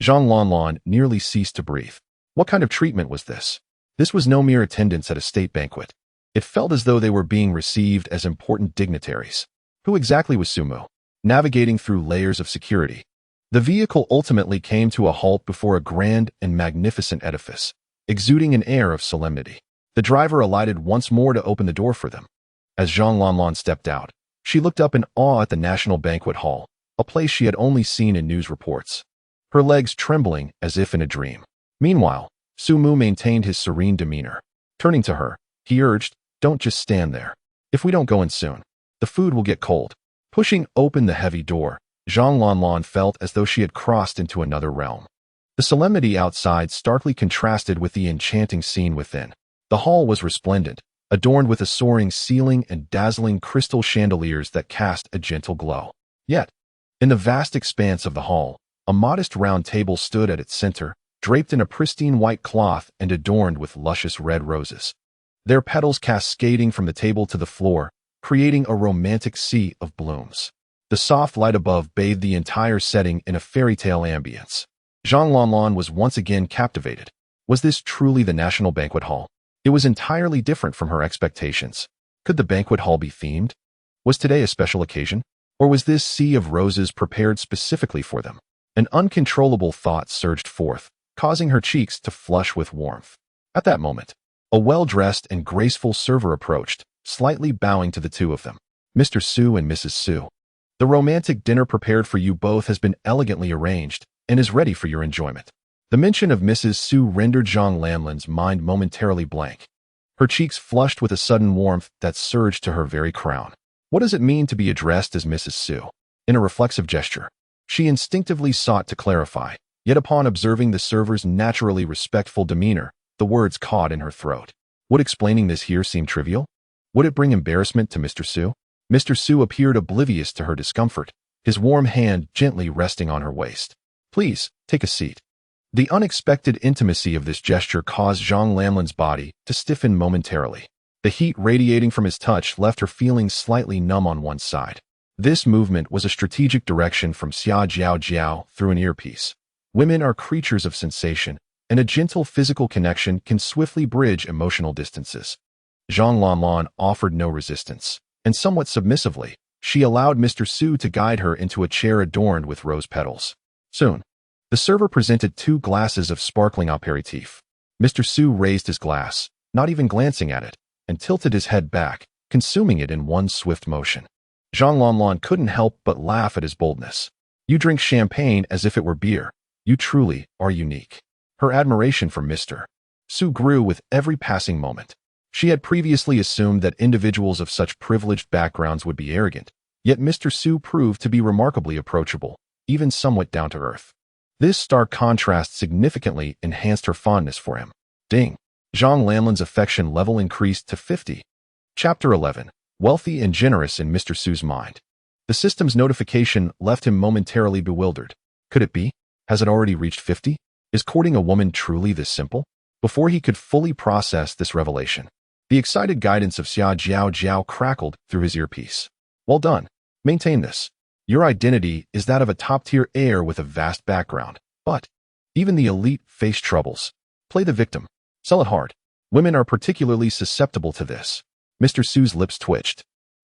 Zhang Lanlan nearly ceased to breathe. What kind of treatment was this? This was no mere attendance at a state banquet. It felt as though they were being received as important dignitaries. Who exactly was Su Mu? Navigating through layers of security, the vehicle ultimately came to a halt before a grand and magnificent edifice, exuding an air of solemnity. The driver alighted once more to open the door for them. As Zhang Lanlan stepped out, she looked up in awe at the National Banquet Hall, a place she had only seen in news reports, her legs trembling as if in a dream. Meanwhile, Su Mu maintained his serene demeanor. Turning to her, he urged, "Don't just stand there. If we don't go in soon, the food will get cold." Pushing open the heavy door, Zhang Lanlan felt as though she had crossed into another realm. The solemnity outside starkly contrasted with the enchanting scene within. The hall was resplendent, adorned with a soaring ceiling and dazzling crystal chandeliers that cast a gentle glow. Yet, in the vast expanse of the hall, a modest round table stood at its center, draped in a pristine white cloth and adorned with luscious red roses, their petals cascading from the table to the floor, creating a romantic sea of blooms. The soft light above bathed the entire setting in a fairy tale ambience. Zhang Lanlan was once again captivated. Was this truly the National Banquet Hall? It was entirely different from her expectations. Could the banquet hall be themed? Was today a special occasion? Or was this sea of roses prepared specifically for them? An uncontrollable thought surged forth, causing her cheeks to flush with warmth. At that moment, a well-dressed and graceful server approached, slightly bowing to the two of them. "Mr. Su and Mrs. Su, the romantic dinner prepared for you both has been elegantly arranged and is ready for your enjoyment." The mention of Mrs. Su rendered Zhang Lanlan's mind momentarily blank. Her cheeks flushed with a sudden warmth that surged to her very crown. What does it mean to be addressed as Mrs. Su? In a reflexive gesture, she instinctively sought to clarify, yet upon observing the server's naturally respectful demeanor, the words caught in her throat. Would explaining this here seem trivial? Would it bring embarrassment to Mr. Su? Mr. Su appeared oblivious to her discomfort, his warm hand gently resting on her waist. "Please, take a seat." The unexpected intimacy of this gesture caused Zhang Lanlan's body to stiffen momentarily. The heat radiating from his touch left her feeling slightly numb on one side. This movement was a strategic direction from Xia Jiao Jiao through an earpiece. Women are creatures of sensation, and a gentle physical connection can swiftly bridge emotional distances. Zhang Lanlan offered no resistance, and somewhat submissively, she allowed Mr. Su to guide her into a chair adorned with rose petals. Soon, the server presented 2 glasses of sparkling aperitif. Mr. Su raised his glass, not even glancing at it, and tilted his head back, consuming it in one swift motion. Zhang Lanlan couldn't help but laugh at his boldness. "You drink champagne as if it were beer. You truly are unique." Her admiration for Mr. Su grew with every passing moment. She had previously assumed that individuals of such privileged backgrounds would be arrogant, yet Mr. Su proved to be remarkably approachable, even somewhat down to earth. This stark contrast significantly enhanced her fondness for him. Ding! Zhang Lanlan's affection level increased to 50. Chapter 11. Wealthy and generous in Mr. Su's mind. The system's notification left him momentarily bewildered. Could it be? Has it already reached 50? Is courting a woman truly this simple? Before he could fully process this revelation, The excited guidance of Xia Jiao Jiao crackled through his earpiece. Well done. Maintain this. Your identity is that of a top-tier heir with a vast background. But even the elite face troubles. Play the victim. Sell it hard. Women are particularly susceptible to this. Mr. Su's lips twitched.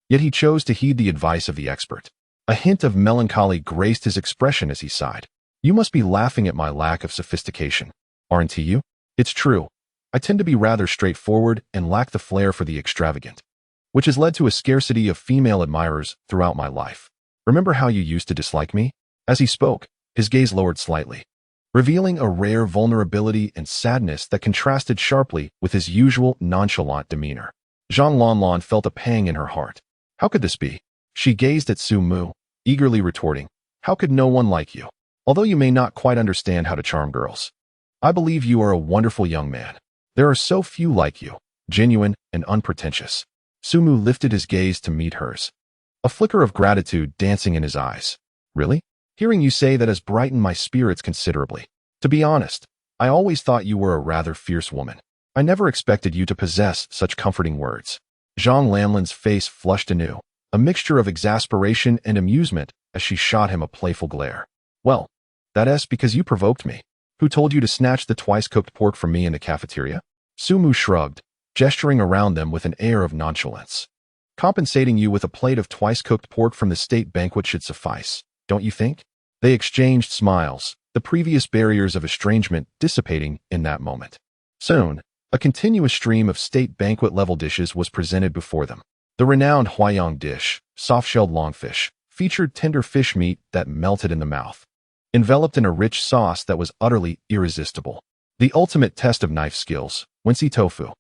Yet he chose to heed the advice of the expert. A hint of melancholy graced his expression as he sighed. You must be laughing at my lack of sophistication. Aren't you? It's true. I tend to be rather straightforward and lack the flair for the extravagant, which has led to a scarcity of female admirers throughout my life. Remember how you used to dislike me? As he spoke, his gaze lowered slightly, revealing a rare vulnerability and sadness that contrasted sharply with his usual nonchalant demeanor. Zhang Lanlan felt a pang in her heart. How could this be? She gazed at Su Mu, eagerly retorting, how could no one like you? Although you may not quite understand how to charm girls, I believe you are a wonderful young man. There are so few like you, genuine and unpretentious. Su Mu lifted his gaze to meet hers, a flicker of gratitude dancing in his eyes. Really? Hearing you say that has brightened my spirits considerably. To be honest, I always thought you were a rather fierce woman. I never expected you to possess such comforting words. Zhang Lanlan's face flushed anew, a mixture of exasperation and amusement as she shot him a playful glare. Well, that's because you provoked me. Who told you to snatch the twice-cooked pork from me in the cafeteria? Su Mu shrugged, gesturing around them with an air of nonchalance. Compensating you with a plate of twice-cooked pork from the state banquet should suffice, don't you think? They exchanged smiles, the previous barriers of estrangement dissipating in that moment. Soon, a continuous stream of state banquet-level dishes was presented before them. The renowned Huayang dish, soft-shelled longfish, featured tender fish meat that melted in the mouth, enveloped in a rich sauce that was utterly irresistible. The ultimate test of knife skills, Wensi tofu,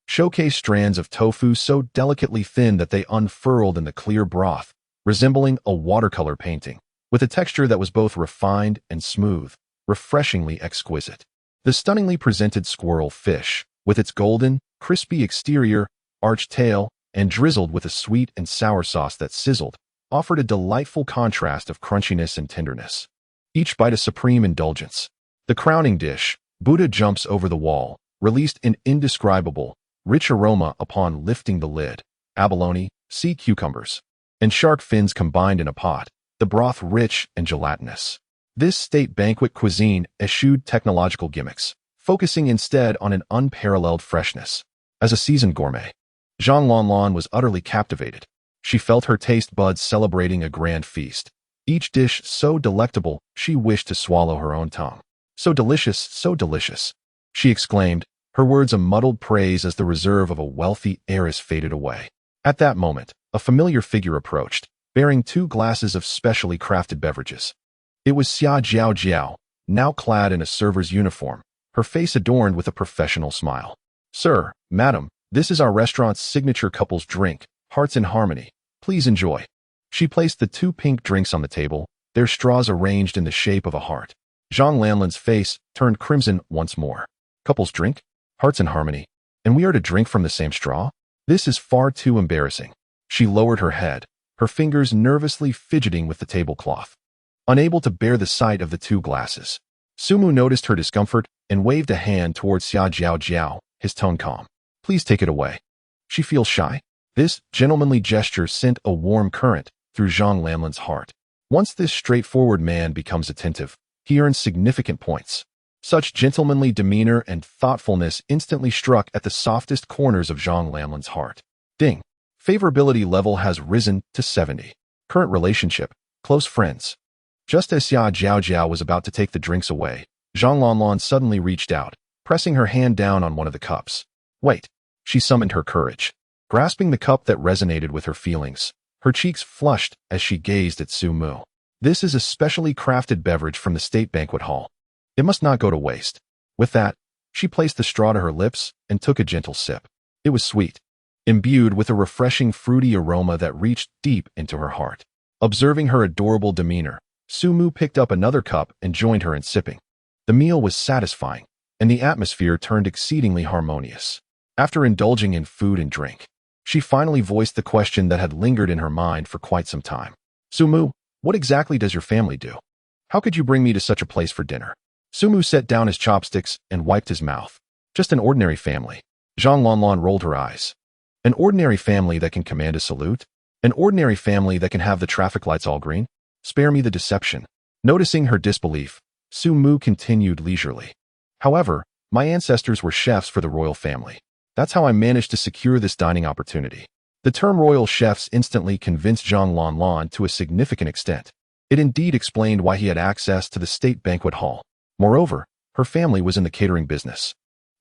showcased strands of tofu so delicately thin that they unfurled in the clear broth, resembling a watercolor painting, with a texture that was both refined and smooth, refreshingly exquisite. The stunningly presented squirrel fish, with its golden, crispy exterior, arched tail, and drizzled with a sweet and sour sauce that sizzled, offered a delightful contrast of crunchiness and tenderness. Each bite a supreme indulgence. The crowning dish, Buddha jumps over the wall, released an indescribable, rich aroma upon lifting the lid. Abalone, sea cucumbers, and shark fins combined in a pot, the broth rich and gelatinous. This state banquet cuisine eschewed technological gimmicks, focusing instead on an unparalleled freshness. As a seasoned gourmet, Zhang Lanlan was utterly captivated. She felt her taste buds celebrating a grand feast. Each dish so delectable, she wished to swallow her own tongue. So delicious, she exclaimed, her words a muddled praise as the reserve of a wealthy heiress faded away. At that moment, a familiar figure approached, bearing 2 glasses of specially crafted beverages. It was Xia Jiao Jiao, now clad in a server's uniform, her face adorned with a professional smile. Sir, madam, this is our restaurant's signature couple's drink, Hearts in Harmony. Please enjoy. She placed the 2 pink drinks on the table, their straws arranged in the shape of a heart. Zhang Lanlan's face turned crimson once more. Couple's drink? Hearts in Harmony. And we are to drink from the same straw? This is far too embarrassing. She lowered her head, her fingers nervously fidgeting with the tablecloth, unable to bear the sight of the 2 glasses. Su Mu noticed her discomfort and waved a hand towards Xia Jiao Jiao, his tone calm. Please take it away. She feels shy. This gentlemanly gesture sent a warm current through Zhang Lanlan's heart. Once this straightforward man becomes attentive, he earns significant points. Such gentlemanly demeanor and thoughtfulness instantly struck at the softest corners of Zhang Lanlan's heart. Ding. Favorability level has risen to 70. Current relationship, close friends. Just as Xia Jiao Jiao was about to take the drinks away, Zhang Lanlan suddenly reached out, pressing her hand down on one of the cups. Wait. She summoned her courage. Grasping the cup that resonated with her feelings, her cheeks flushed as she gazed at Su Mu. This is a specially crafted beverage from the state banquet hall. It must not go to waste. With that, she placed the straw to her lips and took a gentle sip. It was sweet, imbued with a refreshing fruity aroma that reached deep into her heart. Observing her adorable demeanor, Su Mu picked up another cup and joined her in sipping. The meal was satisfying, and the atmosphere turned exceedingly harmonious. After indulging in food and drink, she finally voiced the question that had lingered in her mind for quite some time. Su Mu, what exactly does your family do? How could you bring me to such a place for dinner? Su Mu set down his chopsticks and wiped his mouth. Just an ordinary family. Zhang Lanlan rolled her eyes. An ordinary family that can command a salute? An ordinary family that can have the traffic lights all green? Spare me the deception. Noticing her disbelief, Su Mu continued leisurely. However, my ancestors were chefs for the royal family. That's how I managed to secure this dining opportunity. The term royal chefs instantly convinced Zhang Lanlan to a significant extent. It indeed explained why he had access to the state banquet hall. Moreover, her family was in the catering business.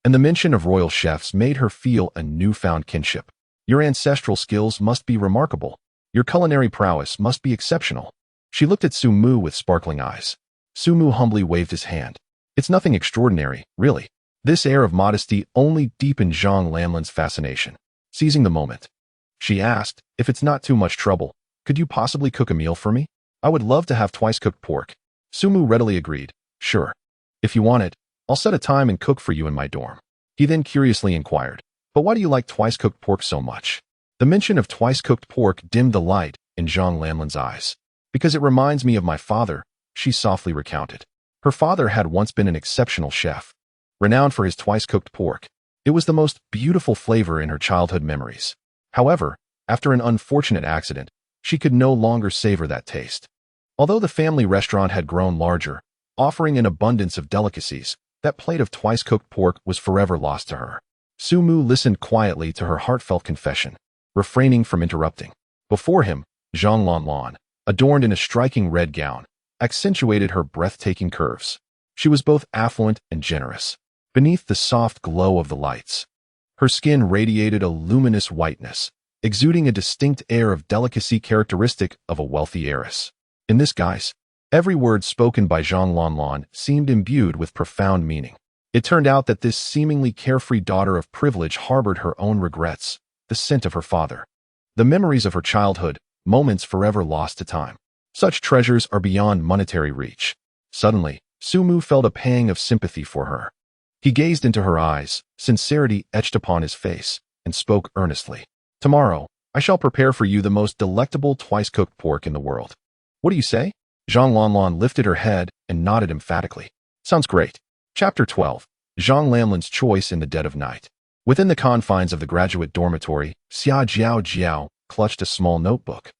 And the mention of royal chefs made her feel a newfound kinship. Your ancestral skills must be remarkable. Your culinary prowess must be exceptional. She looked at Su Mu with sparkling eyes. Su Mu humbly waved his hand. It's nothing extraordinary, really. This air of modesty only deepened Zhang Lanlan's fascination. Seizing the moment, she asked, if it's not too much trouble, could you possibly cook a meal for me? I would love to have twice-cooked pork. Su Mu readily agreed. Sure. If you want it, I'll set a time and cook for you in my dorm. He then curiously inquired, but why do you like twice-cooked pork so much? The mention of twice-cooked pork dimmed the light in Zhang Lanlan's eyes. Because it reminds me of my father, she softly recounted. Her father had once been an exceptional chef, renowned for his twice-cooked pork. It was the most beautiful flavor in her childhood memories. However, after an unfortunate accident, she could no longer savor that taste. Although the family restaurant had grown larger, offering an abundance of delicacies, that plate of twice-cooked pork was forever lost to her. Su Mu listened quietly to her heartfelt confession, refraining from interrupting. Before him, Zhang Lanlan, adorned in a striking red gown, accentuated her breathtaking curves. She was both affluent and generous. Beneath the soft glow of the lights, her skin radiated a luminous whiteness, exuding a distinct air of delicacy characteristic of a wealthy heiress. In this guise, every word spoken by Zhang Lanlan seemed imbued with profound meaning. It turned out that this seemingly carefree daughter of privilege harbored her own regrets, the scent of her father, the memories of her childhood, moments forever lost to time. Such treasures are beyond monetary reach. Suddenly, Su Mu felt a pang of sympathy for her. He gazed into her eyes, sincerity etched upon his face, and spoke earnestly. Tomorrow, I shall prepare for you the most delectable twice-cooked pork in the world. What do you say? Zhang Lanlan lifted her head and nodded emphatically. Sounds great. Chapter 12. Zhang Lanlan's Choice in the Dead of Night. Within the confines of the graduate dormitory, Xia Jiao clutched a small notebook.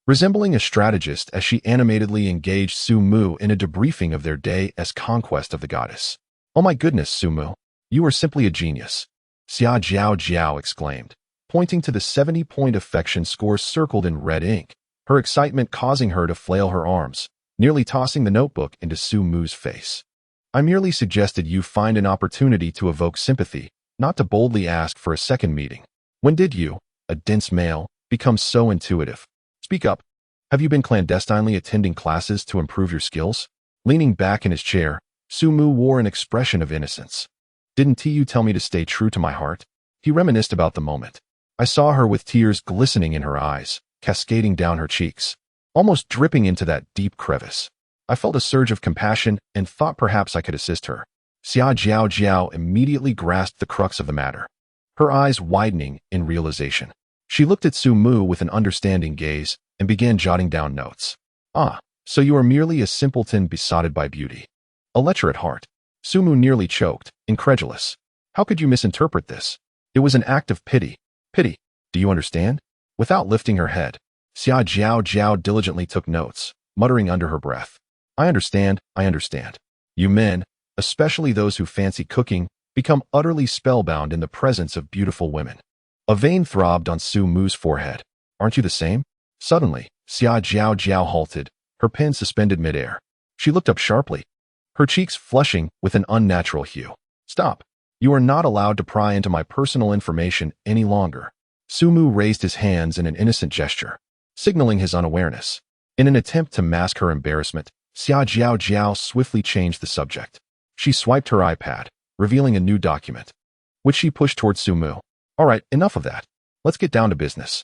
Resembling a strategist as she animatedly engaged Su Mu in a debriefing of their day as conquest of the goddess. Oh my goodness, Su Mu. You are simply a genius. Xia Jiao exclaimed, pointing to the 70-point affection score circled in red ink, her excitement causing her to flail her arms, nearly tossing the notebook into Su Mu's face. I merely suggested you find an opportunity to evoke sympathy, not to boldly ask for a second meeting. When did you, a dense male, become so intuitive? Speak up. Have you been clandestinely attending classes to improve your skills? Leaning back in his chair, Su Mu wore an expression of innocence. Didn't you tell me to stay true to my heart? He reminisced about the moment. I saw her with tears glistening in her eyes, cascading down her cheeks, almost dripping into that deep crevice. I felt a surge of compassion and thought perhaps I could assist her. Xia Jiao immediately grasped the crux of the matter, her eyes widening in realization. She looked at Su Mu with an understanding gaze and began jotting down notes. Ah, so you are merely a simpleton besotted by beauty. A lecher at heart. Su Mu nearly choked, incredulous. How could you misinterpret this? It was an act of pity. Pity. Do you understand? Without lifting her head, Xia Jiao diligently took notes, muttering under her breath. I understand. You men, especially those who fancy cooking, become utterly spellbound in the presence of beautiful women. A vein throbbed on Su Mu's forehead. Aren't you the same? Suddenly, Xia Jiao halted, her pen suspended midair. She looked up sharply, her cheeks flushing with an unnatural hue. Stop. You are not allowed to pry into my personal information any longer. Su Mu raised his hands in an innocent gesture, signaling his unawareness. In an attempt to mask her embarrassment, Xia Jiao swiftly changed the subject. She swiped her iPad, revealing a new document, which she pushed towards Su Mu. All right, enough of that. Let's get down to business.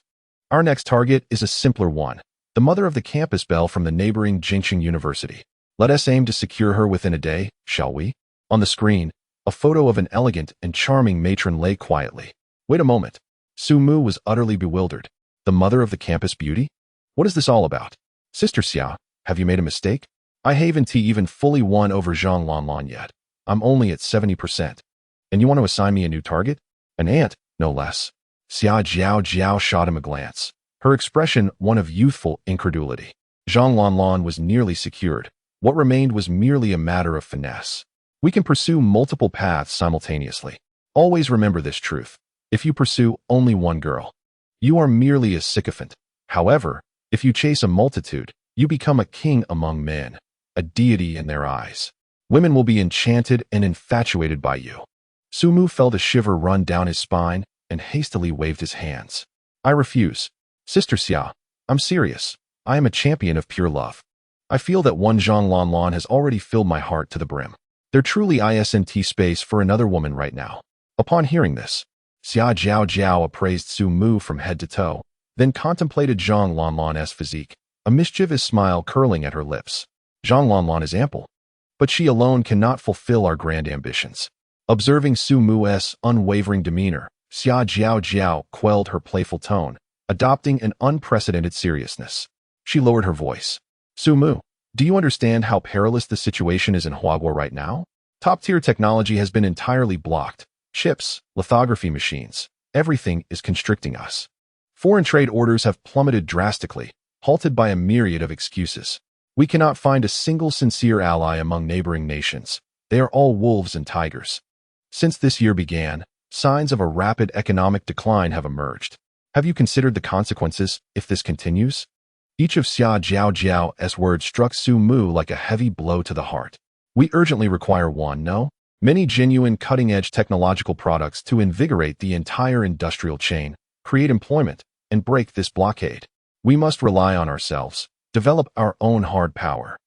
Our next target is a simpler one, the mother of the campus belle from the neighboring Jingxing University. Let us aim to secure her within a day, shall we? On the screen, a photo of an elegant and charming matron lay quietly. Wait a moment. Su Mu was utterly bewildered. The mother of the campus beauty? What is this all about? Sister Xia, have you made a mistake? I haven't even fully won over Zhang Lanlan yet. I'm only at 70%. And you want to assign me a new target? An aunt, no less. Xia Jiao shot him a glance, her expression one of youthful incredulity. Zhang Lanlan was nearly secured. What remained was merely a matter of finesse. We can pursue multiple paths simultaneously. Always remember this truth. If you pursue only one girl, you are merely a sycophant. However, if you chase a multitude, you become a king among men, a deity in their eyes. Women will be enchanted and infatuated by you. Sumu felt a shiver run down his spine and hastily waved his hands. I refuse. Sister Xia, I'm serious. I am a champion of pure love. I feel that one Zhang Lanlan has already filled my heart to the brim. There truly isn't space for another woman right now. Upon hearing this, Xia Jiao appraised Sumu from head to toe, then contemplated Zhang Lanlan's physique, a mischievous smile curling at her lips. Zhang Lanlan is ample, but she alone cannot fulfill our grand ambitions. Observing Sumu's unwavering demeanor, Xia Jiao quelled her playful tone, adopting an unprecedented seriousness. She lowered her voice. Sumu, do you understand how perilous the situation is in Huaguo right now? Top-tier technology has been entirely blocked. Chips, lithography machines, everything is constricting us. Foreign trade orders have plummeted drastically, halted by a myriad of excuses. We cannot find a single sincere ally among neighboring nations. They are all wolves and tigers. Since this year began, signs of a rapid economic decline have emerged. Have you considered the consequences if this continues? Each of Xia Jiao's words struck Sumu like a heavy blow to the heart. We urgently require many genuine cutting-edge technological products to invigorate the entire industrial chain, create employment, and break this blockade. We must rely on ourselves, develop our own hard power.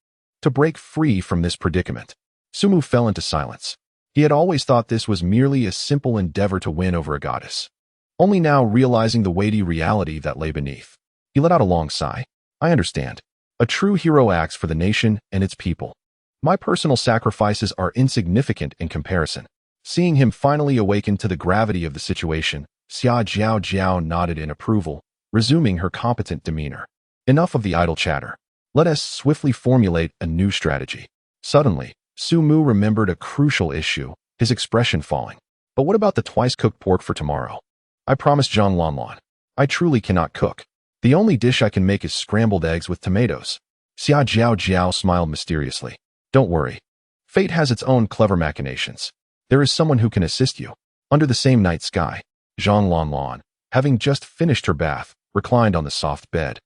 To break free from this predicament, Sumu fell into silence. He had always thought this was merely a simple endeavor to win over a goddess. Only now realizing the weighty reality that lay beneath, he let out a long sigh. I understand. A true hero acts for the nation and its people. My personal sacrifices are insignificant in comparison. Seeing him finally awaken to the gravity of the situation, Xia Jiao nodded in approval, resuming her competent demeanor. Enough of the idle chatter. Let us swiftly formulate a new strategy. Suddenly, Sumu remembered a crucial issue, his expression falling. But what about the twice-cooked pork for tomorrow? I promised Zhang Lanlan. I truly cannot cook. The only dish I can make is scrambled eggs with tomatoes. Xia Jiao smiled mysteriously. Don't worry. Fate has its own clever machinations. There is someone who can assist you. Under the same night sky, Zhang Lanlan, having just finished her bath, reclined on the soft bed,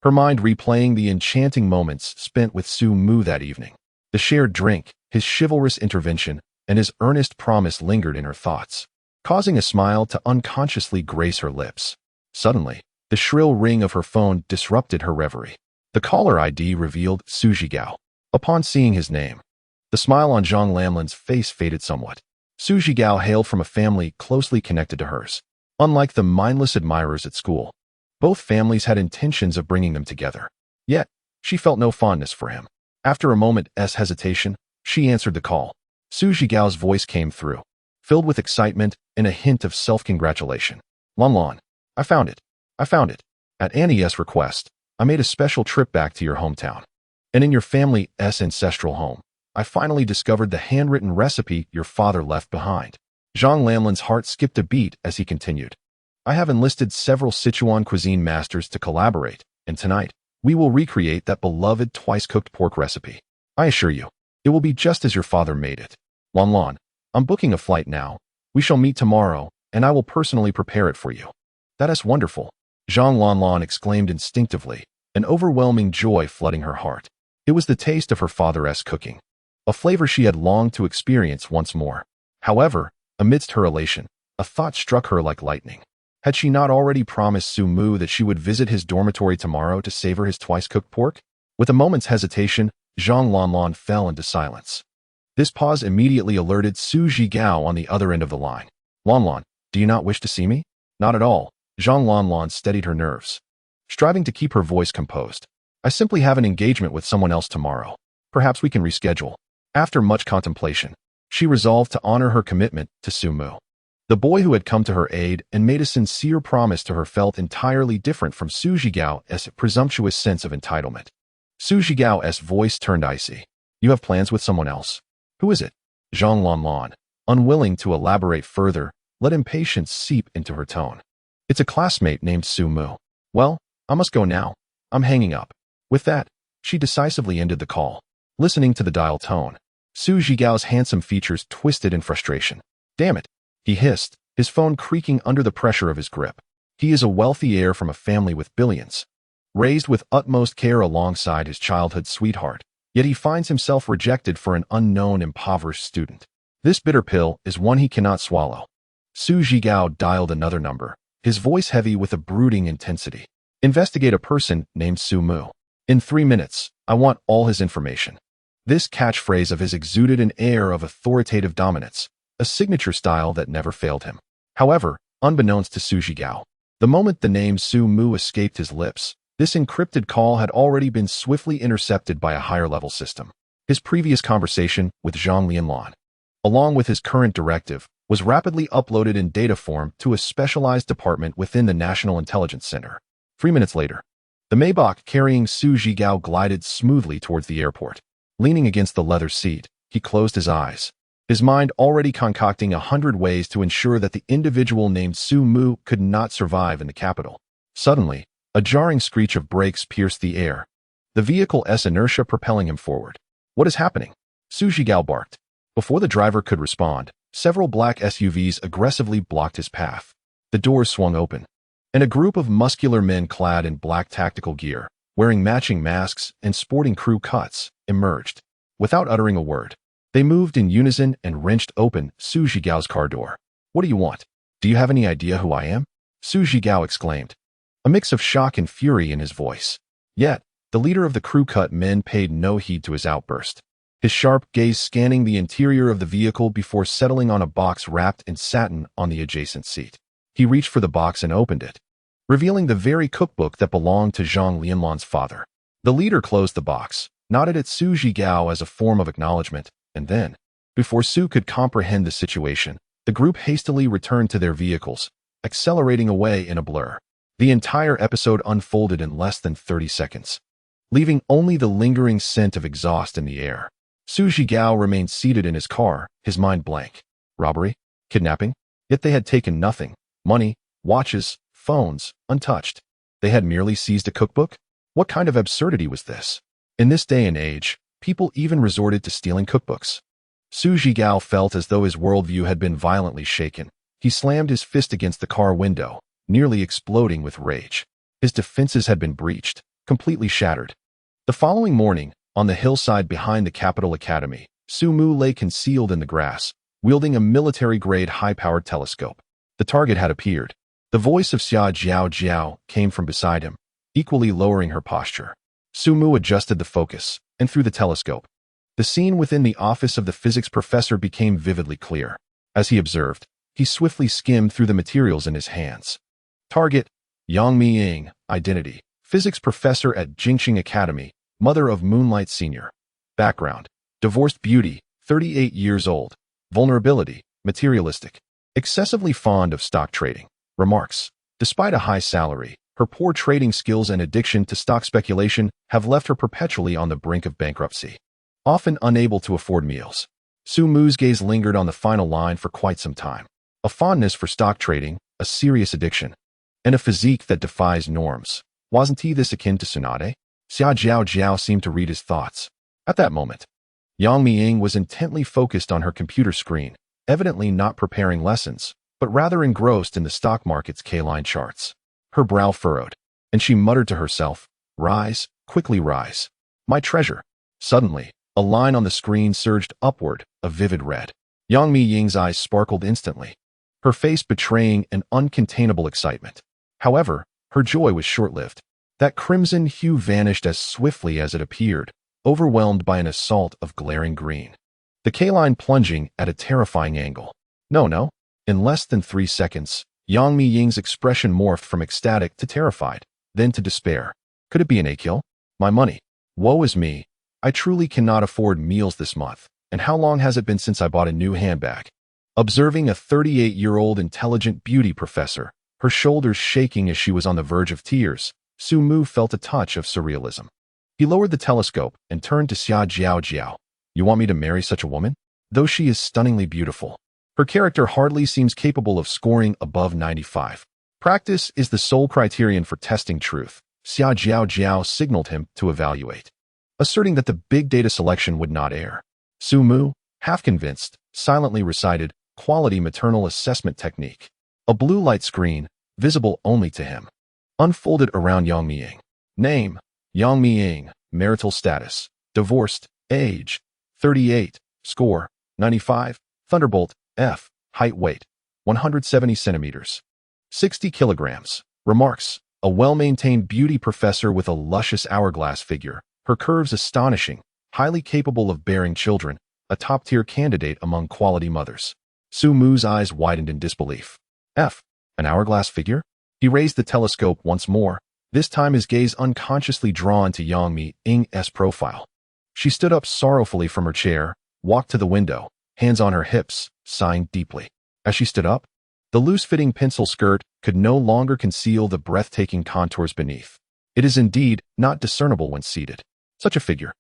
her mind replaying the enchanting moments spent with Sumu that evening. The shared drink, his chivalrous intervention, and his earnest promise lingered in her thoughts, causing a smile to unconsciously grace her lips. Suddenly, the shrill ring of her phone disrupted her reverie. The caller ID revealed Su Zhigao. Upon seeing his name, the smile on Zhang Lanlan's face faded somewhat. Su Zhigao hailed from a family closely connected to hers. Unlike the mindless admirers at school, both families had intentions of bringing them together. Yet, she felt no fondness for him. After a moment's hesitation, she answered the call. Su Zhigao's voice came through, filled with excitement and a hint of self-congratulation. Lanlan, I found it. At Annie's request, I made a special trip back to your hometown. And in your family's ancestral home, I finally discovered the handwritten recipe your father left behind. Zhang Lanlan's heart skipped a beat as he continued. I have enlisted several Sichuan cuisine masters to collaborate, and tonight, we will recreate that beloved twice-cooked pork recipe. I assure you, it will be just as your father made it. Lanlan, I'm booking a flight now. We shall meet tomorrow, and I will personally prepare it for you. That is wonderful. Zhang Lanlan exclaimed instinctively, an overwhelming joy flooding her heart. It was the taste of her father's cooking, a flavor she had longed to experience once more. However, amidst her elation, a thought struck her like lightning. Had she not already promised Sumu that she would visit his dormitory tomorrow to savor his twice-cooked pork? With a moment's hesitation, Zhang Lanlan fell into silence. This pause immediately alerted Su Zhigao on the other end of the line. Lanlan, do you not wish to see me? Not at all. Zhang Lanlan steadied her nerves, striving to keep her voice composed. I simply have an engagement with someone else tomorrow. Perhaps we can reschedule. After much contemplation, she resolved to honor her commitment to Sumu. The boy who had come to her aid and made a sincere promise to her felt entirely different from Su Zhigao's presumptuous sense of entitlement. Su Zhigao's voice turned icy. You have plans with someone else? Who is it? Zhang Lanlan, unwilling to elaborate further, let impatience seep into her tone. It's a classmate named Su Mu. Well, I must go now. I'm hanging up. With that, she decisively ended the call. Listening to the dial tone, Su Zhigao's handsome features twisted in frustration. Damn it, he hissed, his phone creaking under the pressure of his grip. He is a wealthy heir from a family with billions, raised with utmost care alongside his childhood sweetheart, yet he finds himself rejected for an unknown impoverished student. This bitter pill is one he cannot swallow. Su Zhigao dialed another number, his voice heavy with a brooding intensity. Investigate a person named Su Mu. In 3 minutes, I want all his information. This catchphrase of his exuded an air of authoritative dominance, a signature style that never failed him. However, unbeknownst to Su Zhigao, the moment the name Su Mu escaped his lips, this encrypted call had already been swiftly intercepted by a higher-level system. His previous conversation with Zhang Lianlan, along with his current directive, was rapidly uploaded in data form to a specialized department within the National Intelligence Center. 3 minutes later, the Maybach carrying Su Zhigao glided smoothly towards the airport. Leaning against the leather seat, he closed his eyes, his mind already concocting 100 ways to ensure that the individual named Su Mu could not survive in the capital. Suddenly, a jarring screech of brakes pierced the air, the vehicle's inertia propelling him forward. What is happening? Su Zhigao barked. Before the driver could respond, several black SUVs aggressively blocked his path. The doors swung open, and a group of muscular men clad in black tactical gear, wearing matching masks and sporting crew cuts, emerged. Without uttering a word, they moved in unison and wrenched open Su Zhigao's car door. What do you want? Do you have any idea who I am? Su Zhigao exclaimed, a mix of shock and fury in his voice. Yet, the leader of the crew-cut men paid no heed to his outburst, his sharp gaze scanning the interior of the vehicle before settling on a box wrapped in satin on the adjacent seat. He reached for the box and opened it, revealing the very cookbook that belonged to Zhang Lianlan's father. The leader closed the box, nodded at Su Zhigao as a form of acknowledgement, and then, before Su could comprehend the situation, the group hastily returned to their vehicles, accelerating away in a blur. The entire episode unfolded in less than 30 seconds, leaving only the lingering scent of exhaust in the air. Su Zhigao remained seated in his car, his mind blank. Robbery? Kidnapping? Yet they had taken nothing. Money, watches, phones, untouched. They had merely seized a cookbook? What kind of absurdity was this? In this day and age, people even resorted to stealing cookbooks. Su Zhigao felt as though his worldview had been violently shaken. He slammed his fist against the car window, nearly exploding with rage. His defenses had been breached, completely shattered. The following morning, on the hillside behind the Capital Academy, Su Mu lay concealed in the grass, wielding a military-grade high-powered telescope. The target had appeared. The voice of Xia Jiao Jiao came from beside him, equally lowering her posture. Su Mu adjusted the focus, and through the telescope, the scene within the office of the physics professor became vividly clear. As he observed, he swiftly skimmed through the materials in his hands. Target, Yang Miying, identity, physics professor at Jingxing Academy, mother of Moonlight Senior. Background, divorced beauty, 38 years old. Vulnerability, materialistic. Excessively fond of stock trading. Remarks, despite a high salary, her poor trading skills and addiction to stock speculation have left her perpetually on the brink of bankruptcy. Often unable to afford meals. Su Mu's gaze lingered on the final line for quite some time. A fondness for stock trading, a serious addiction, and a physique that defies norms. Wasn't he this akin to Tsunade? Xia Jiao Jiao seemed to read his thoughts. At that moment, Yang Miying was intently focused on her computer screen, evidently not preparing lessons, but rather engrossed in the stock market's K-line charts. Her brow furrowed, and she muttered to herself, "Rise, quickly rise. My treasure." Suddenly, a line on the screen surged upward, a vivid red. Yang Miying's eyes sparkled instantly, her face betraying an uncontainable excitement. However, her joy was short-lived. That crimson hue vanished as swiftly as it appeared, overwhelmed by an assault of glaring green. The K-line plunging at a terrifying angle. No. In less than 3 seconds, Yang Miying's expression morphed from ecstatic to terrified, then to despair. Could it be an A-kill? My money. Woe is me. I truly cannot afford meals this month. And how long has it been since I bought a new handbag? Observing a 38-year-old intelligent beauty professor, her shoulders shaking as she was on the verge of tears, Su Mu felt a touch of surrealism. He lowered the telescope and turned to Xia Jiao Jiao. You want me to marry such a woman? Though she is stunningly beautiful, Her character hardly seems capable of scoring above 95. Practice is the sole criterion for testing truth, Xia Jiao signaled him to evaluate, asserting that the big data selection would not err. Su Mu, half convinced, silently recited quality maternal assessment technique. A blue light screen, visible only to him, unfolded around Yang Miying. Name, Yang Miying. Marital status, divorced. Age, 38. Score, 95. Thunderbolt, F. Height weight, 170 centimeters. 60 kilograms. Remarks, a well-maintained beauty professor with a luscious hourglass figure, her curves astonishing, highly capable of bearing children, a top-tier candidate among quality mothers. Su Mu's eyes widened in disbelief. F. An hourglass figure? He raised the telescope once more, this time his gaze unconsciously drawn to Yang Miying's profile. She stood up sorrowfully from her chair, walked to the window, hands on her hips, sighing deeply. As she stood up, the loose-fitting pencil skirt could no longer conceal the breathtaking contours beneath. It is indeed not discernible when seated. Such a figure,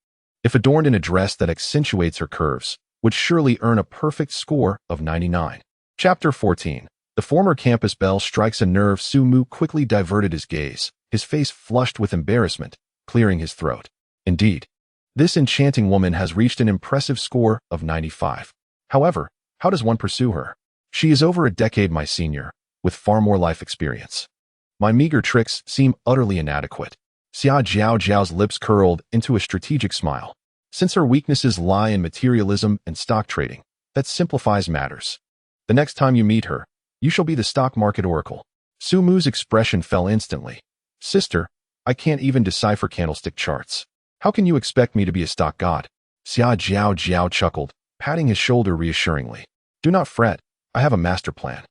if adorned in a dress that accentuates her curves, would surely earn a perfect score of 99. Chapter 14. The former campus belle strikes a nerve. Su Mu quickly diverted his gaze, his face flushed with embarrassment, clearing his throat. Indeed, this enchanting woman has reached an impressive score of 95. However, how does one pursue her? She is over a decade my senior, with far more life experience. My meager tricks seem utterly inadequate. Xia Jiao's lips curled into a strategic smile. Since her weaknesses lie in materialism and stock trading, that simplifies matters. The next time you meet her, you shall be the stock market oracle. Su Mu's expression fell instantly. Sister, I can't even decipher candlestick charts. How can you expect me to be a stock god? Xia Jiao chuckled, patting his shoulder reassuringly. Do not fret, I have a master plan.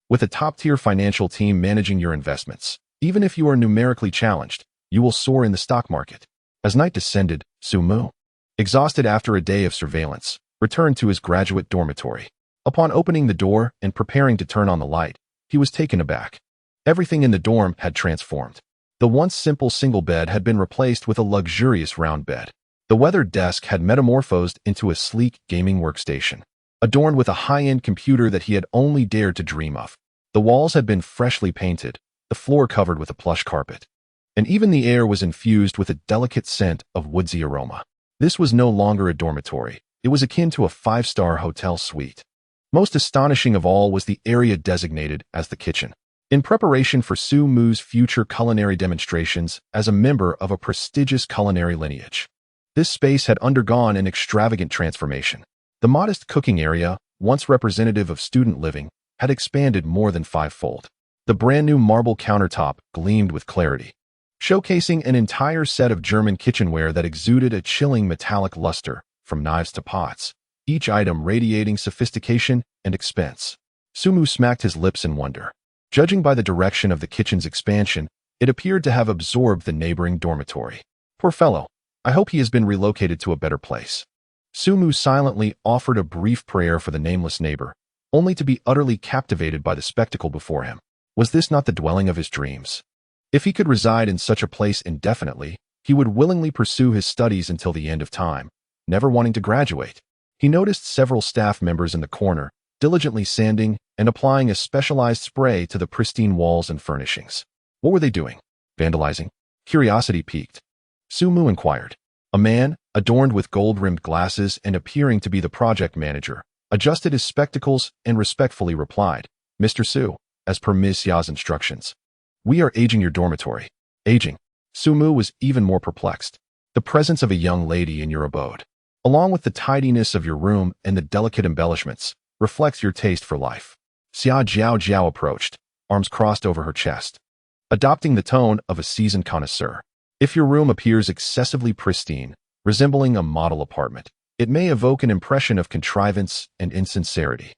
With a top-tier financial team managing your investments, even if you are numerically challenged, you will soar in the stock market. As night descended, Su Mu, exhausted after a day of surveillance, returned to his graduate dormitory. Upon opening the door and preparing to turn on the light, he was taken aback. Everything in the dorm had transformed. The once simple single bed had been replaced with a luxurious round bed. The weathered desk had metamorphosed into a sleek gaming workstation, adorned with a high-end computer that he had only dared to dream of. The walls had been freshly painted, the floor covered with a plush carpet, and even the air was infused with a delicate scent of woodsy aroma. This was no longer a dormitory. It was akin to a five-star hotel suite. Most astonishing of all was the area designated as the kitchen. In preparation for Su Mu's future culinary demonstrations as a member of a prestigious culinary lineage, this space had undergone an extravagant transformation. The modest cooking area, once representative of student living, had expanded more than fivefold. The brand-new marble countertop gleamed with clarity, showcasing an entire set of German kitchenware that exuded a chilling metallic luster, from knives to pots, each item radiating sophistication and expense. Su Mu smacked his lips in wonder. Judging by the direction of the kitchen's expansion, it appeared to have absorbed the neighboring dormitory. Poor fellow, I hope he has been relocated to a better place. Su Mu silently offered a brief prayer for the nameless neighbor, only to be utterly captivated by the spectacle before him. Was this not the dwelling of his dreams? If he could reside in such a place indefinitely, he would willingly pursue his studies until the end of time, never wanting to graduate. He noticed several staff members in the corner, diligently sanding and applying a specialized spray to the pristine walls and furnishings. What were they doing? Vandalizing? Curiosity piqued. Su Mu inquired. A man, adorned with gold-rimmed glasses and appearing to be the project manager, adjusted his spectacles and respectfully replied, Mr. Su, as per Ms. Xia's instructions. We are aging your dormitory. Aging. Su Mu was even more perplexed. The presence of a young lady in your abode, along with the tidiness of your room and the delicate embellishments, reflects your taste for life. Xia Jiao approached, arms crossed over her chest, adopting the tone of a seasoned connoisseur. If your room appears excessively pristine, resembling a model apartment, it may evoke an impression of contrivance and insincerity.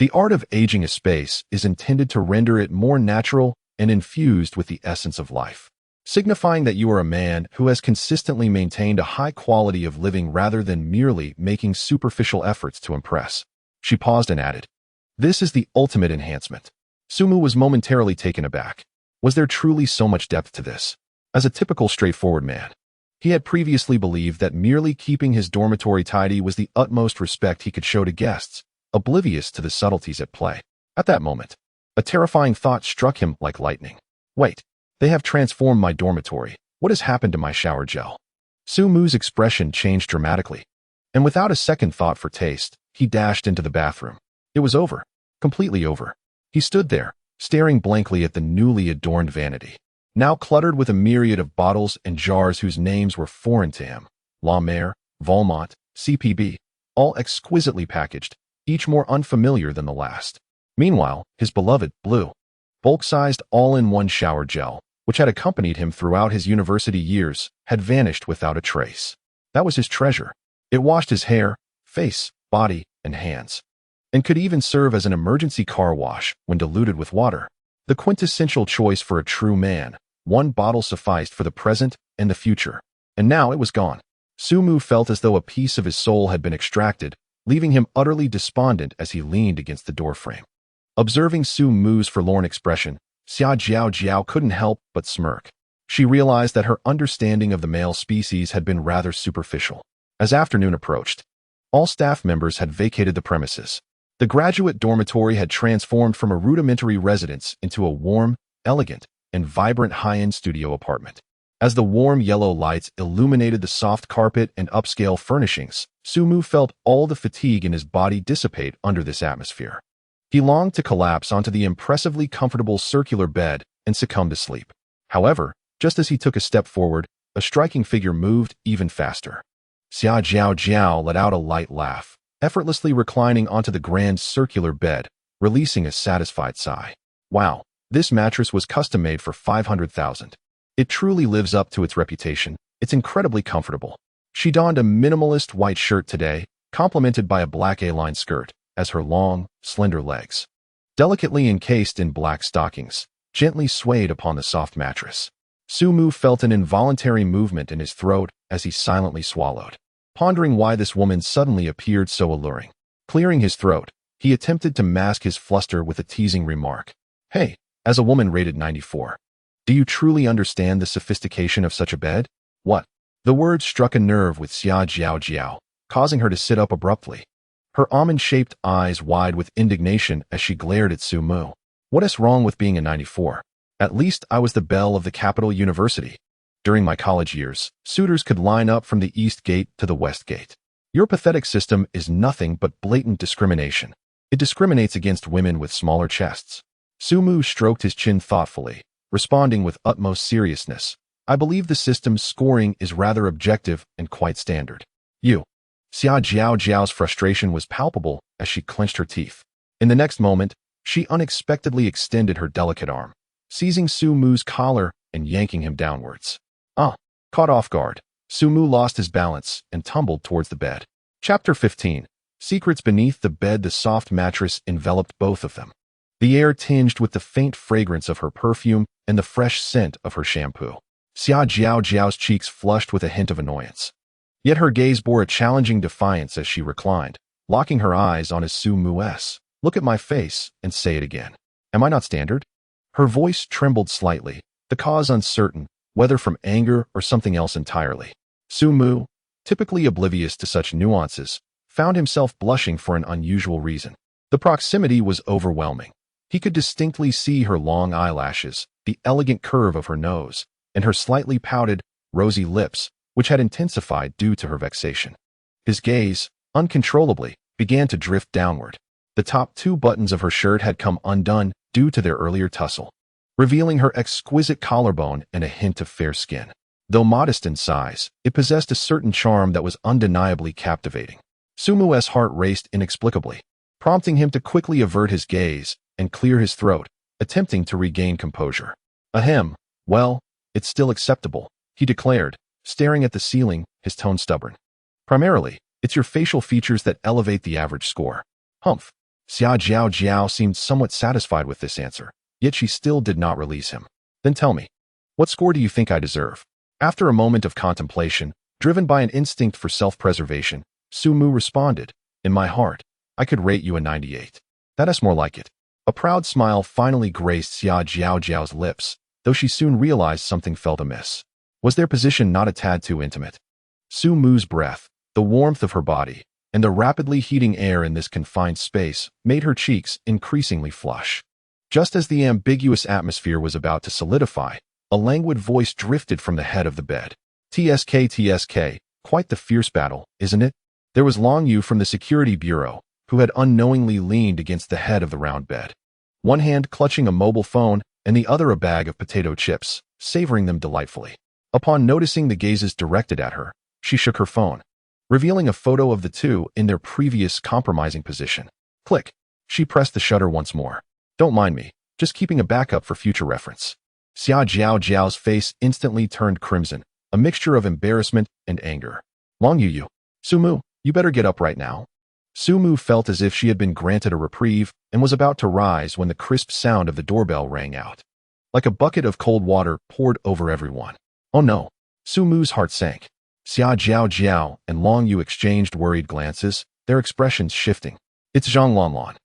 The art of aging a space is intended to render it more natural and infused with the essence of life, signifying that you are a man who has consistently maintained a high quality of living rather than merely making superficial efforts to impress. She paused and added, This is the ultimate enhancement. Su Mu was momentarily taken aback. Was there truly so much depth to this? As a typical straightforward man, he had previously believed that merely keeping his dormitory tidy was the utmost respect he could show to guests, oblivious to the subtleties at play. At that moment, a terrifying thought struck him like lightning. Wait, they have transformed my dormitory. What has happened to my shower gel? Su Mu's expression changed dramatically, and without a second thought for taste, he dashed into the bathroom. It was over. Completely over. He stood there, staring blankly at the newly adorned vanity, now cluttered with a myriad of bottles and jars whose names were foreign to him. La Mer, Volmont, CPB, all exquisitely packaged, each more unfamiliar than the last. Meanwhile, his beloved, blue, bulk-sized all-in-one shower gel, which had accompanied him throughout his university years, had vanished without a trace. That was his treasure. It washed his hair, face, body, and hands, and could even serve as an emergency car wash when diluted with water. The quintessential choice for a true man. One bottle sufficed for the present and the future. And now it was gone. Su Mu felt as though a piece of his soul had been extracted, leaving him utterly despondent as he leaned against the doorframe. Observing Su Mu's forlorn expression, Xia Jiao couldn't help but smirk. She realized that her understanding of the male species had been rather superficial. As afternoon approached, all staff members had vacated the premises. The graduate dormitory had transformed from a rudimentary residence into a warm, elegant, and vibrant high-end studio apartment. As the warm yellow lights illuminated the soft carpet and upscale furnishings, Su Mu felt all the fatigue in his body dissipate under this atmosphere. He longed to collapse onto the impressively comfortable circular bed and succumb to sleep. However, just as he took a step forward, a striking figure moved even faster. Xia Jiao let out a light laugh, effortlessly reclining onto the grand circular bed, releasing a satisfied sigh. Wow, this mattress was custom-made for 500,000. It truly lives up to its reputation. It's incredibly comfortable. She donned a minimalist white shirt today, complemented by a black A-line skirt, as her long, slender legs, delicately encased in black stockings, gently swayed upon the soft mattress. Su Mu felt an involuntary movement in his throat as he silently swallowed, pondering why this woman suddenly appeared so alluring. Clearing his throat, he attempted to mask his fluster with a teasing remark. Hey, as a woman rated 94, do you truly understand the sophistication of such a bed? What? The words struck a nerve with Xia Jiao, causing her to sit up abruptly, her almond-shaped eyes wide with indignation as she glared at Su Mu. What is wrong with being a 94? At least I was the belle of the capital university. During my college years, suitors could line up from the East Gate to the West Gate. Your pathetic system is nothing but blatant discrimination. It discriminates against women with smaller chests. Su Mu stroked his chin thoughtfully, responding with utmost seriousness. I believe the system's scoring is rather objective and quite standard. You. Xia Jiao's frustration was palpable as she clenched her teeth. In the next moment, she unexpectedly extended her delicate arm, seizing Su Mu's collar and yanking him downwards. Caught off guard, Su Mu lost his balance and tumbled towards the bed. Chapter 15. Secrets beneath the bed. The soft mattress enveloped both of them, the air tinged with the faint fragrance of her perfume and the fresh scent of her shampoo. Xia Jiao's cheeks flushed with a hint of annoyance. Yet her gaze bore a challenging defiance as she reclined, locking her eyes on his Su Mu's. Look at my face and say it again. Am I not standard? Her voice trembled slightly, the cause uncertain, whether from anger or something else entirely. Su Mu, typically oblivious to such nuances, found himself blushing for an unusual reason. The proximity was overwhelming. He could distinctly see her long eyelashes, the elegant curve of her nose, and her slightly pouted, rosy lips, which had intensified due to her vexation. His gaze, uncontrollably, began to drift downward. The top two buttons of her shirt had come undone due to their earlier tussle, revealing her exquisite collarbone and a hint of fair skin. Though modest in size, it possessed a certain charm that was undeniably captivating. Su Mu's heart raced inexplicably, prompting him to quickly avert his gaze and clear his throat, attempting to regain composure. Ahem, well, it's still acceptable, he declared, staring at the ceiling, his tone stubborn. Primarily, it's your facial features that elevate the average score. Humph. Xia Jiao seemed somewhat satisfied with this answer, yet she still did not release him. Then tell me, what score do you think I deserve? After a moment of contemplation, driven by an instinct for self-preservation, Su Mu responded, in my heart, I could rate you a 98. That's more like it. A proud smile finally graced Xia Jiao's lips, though she soon realized something felt amiss. Was their position not a tad too intimate? Su Mu's breath, the warmth of her body, and the rapidly heating air in this confined space made her cheeks increasingly flush. Just as the ambiguous atmosphere was about to solidify, a languid voice drifted from the head of the bed. TSK, quite the fierce battle, isn't it? There was Long Yu from the Security Bureau, who had unknowingly leaned against the head of the round bed, one hand clutching a mobile phone and the other a bag of potato chips, savoring them delightfully. Upon noticing the gazes directed at her, she shook her phone, revealing a photo of the two in their previous compromising position. Click. She pressed the shutter once more. Don't mind me, just keeping a backup for future reference. Xia Jiao's face instantly turned crimson, a mixture of embarrassment and anger. Long Yu, Sumu, you better get up right now. Sumu felt as if she had been granted a reprieve and was about to rise when the crisp sound of the doorbell rang out. Like a bucket of cold water poured over everyone. Oh no. Sumu's heart sank. Xia Jiao and Long Yu exchanged worried glances, their expressions shifting. It's Zhang Lanlan.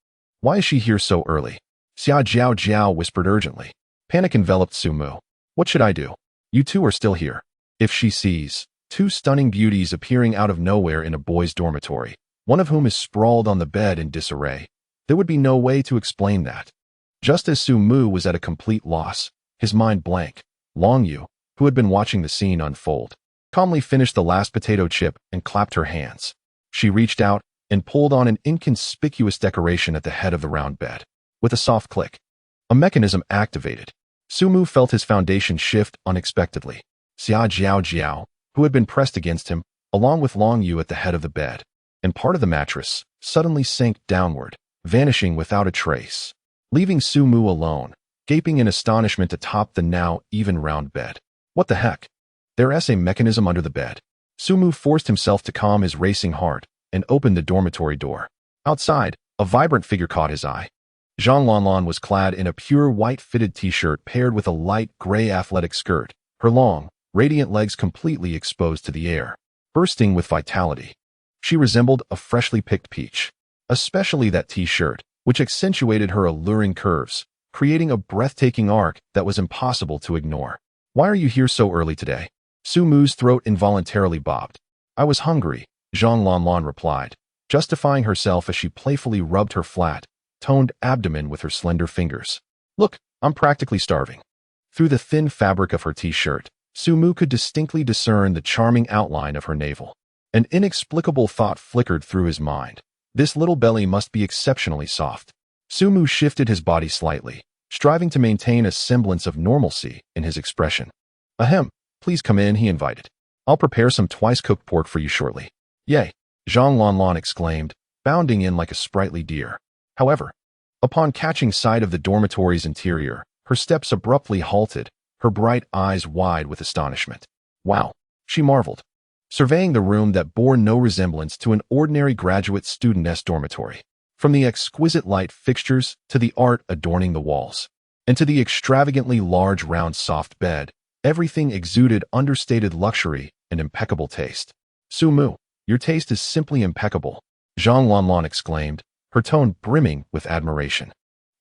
Why is she here so early? Xia Jiao whispered urgently. Panic enveloped Sumu. What should I do? You two are still here. If she sees two stunning beauties appearing out of nowhere in a boys' dormitory, one of whom is sprawled on the bed in disarray, there would be no way to explain that. Just as Sumu was at a complete loss, his mind blank, Long Yu, who had been watching the scene unfold, calmly finished the last potato chip and clapped her hands. She reached out and pulled on an inconspicuous decoration at the head of the round bed. With a soft click, a mechanism activated. Sumu felt his foundation shift unexpectedly. Xia Jiao, who had been pressed against him, along with Long Yu at the head of the bed, and part of the mattress, suddenly sank downward, vanishing without a trace, leaving Sumu alone, gaping in astonishment atop the now even round bed. What the heck? There's a mechanism under the bed. Sumu forced himself to calm his racing heart and opened the dormitory door. Outside, a vibrant figure caught his eye. Zhang Lanlan was clad in a pure white fitted t-shirt paired with a light gray athletic skirt, her long, radiant legs completely exposed to the air, bursting with vitality. She resembled a freshly picked peach, especially that t-shirt, which accentuated her alluring curves, creating a breathtaking arc that was impossible to ignore. Why are you here so early today? Sumu's throat involuntarily bobbed. I was hungry, Zhang Lanlan replied, justifying herself as she playfully rubbed her flat, toned abdomen with her slender fingers. Look, I'm practically starving. Through the thin fabric of her t-shirt, Sumu could distinctly discern the charming outline of her navel. An inexplicable thought flickered through his mind. This little belly must be exceptionally soft. Sumu shifted his body slightly, striving to maintain a semblance of normalcy in his expression. Ahem, please come in, he invited. I'll prepare some twice-cooked pork for you shortly. Yay, Zhang Lanlan exclaimed, bounding in like a sprightly deer. However, upon catching sight of the dormitory's interior, her steps abruptly halted, her bright eyes wide with astonishment. Wow, she marveled, surveying the room that bore no resemblance to an ordinary graduate studentess dormitory. From the exquisite light fixtures to the art adorning the walls, and to the extravagantly large round soft bed, everything exuded understated luxury and impeccable taste. Sumu, your taste is simply impeccable, Zhang Lanlan exclaimed, her tone brimming with admiration.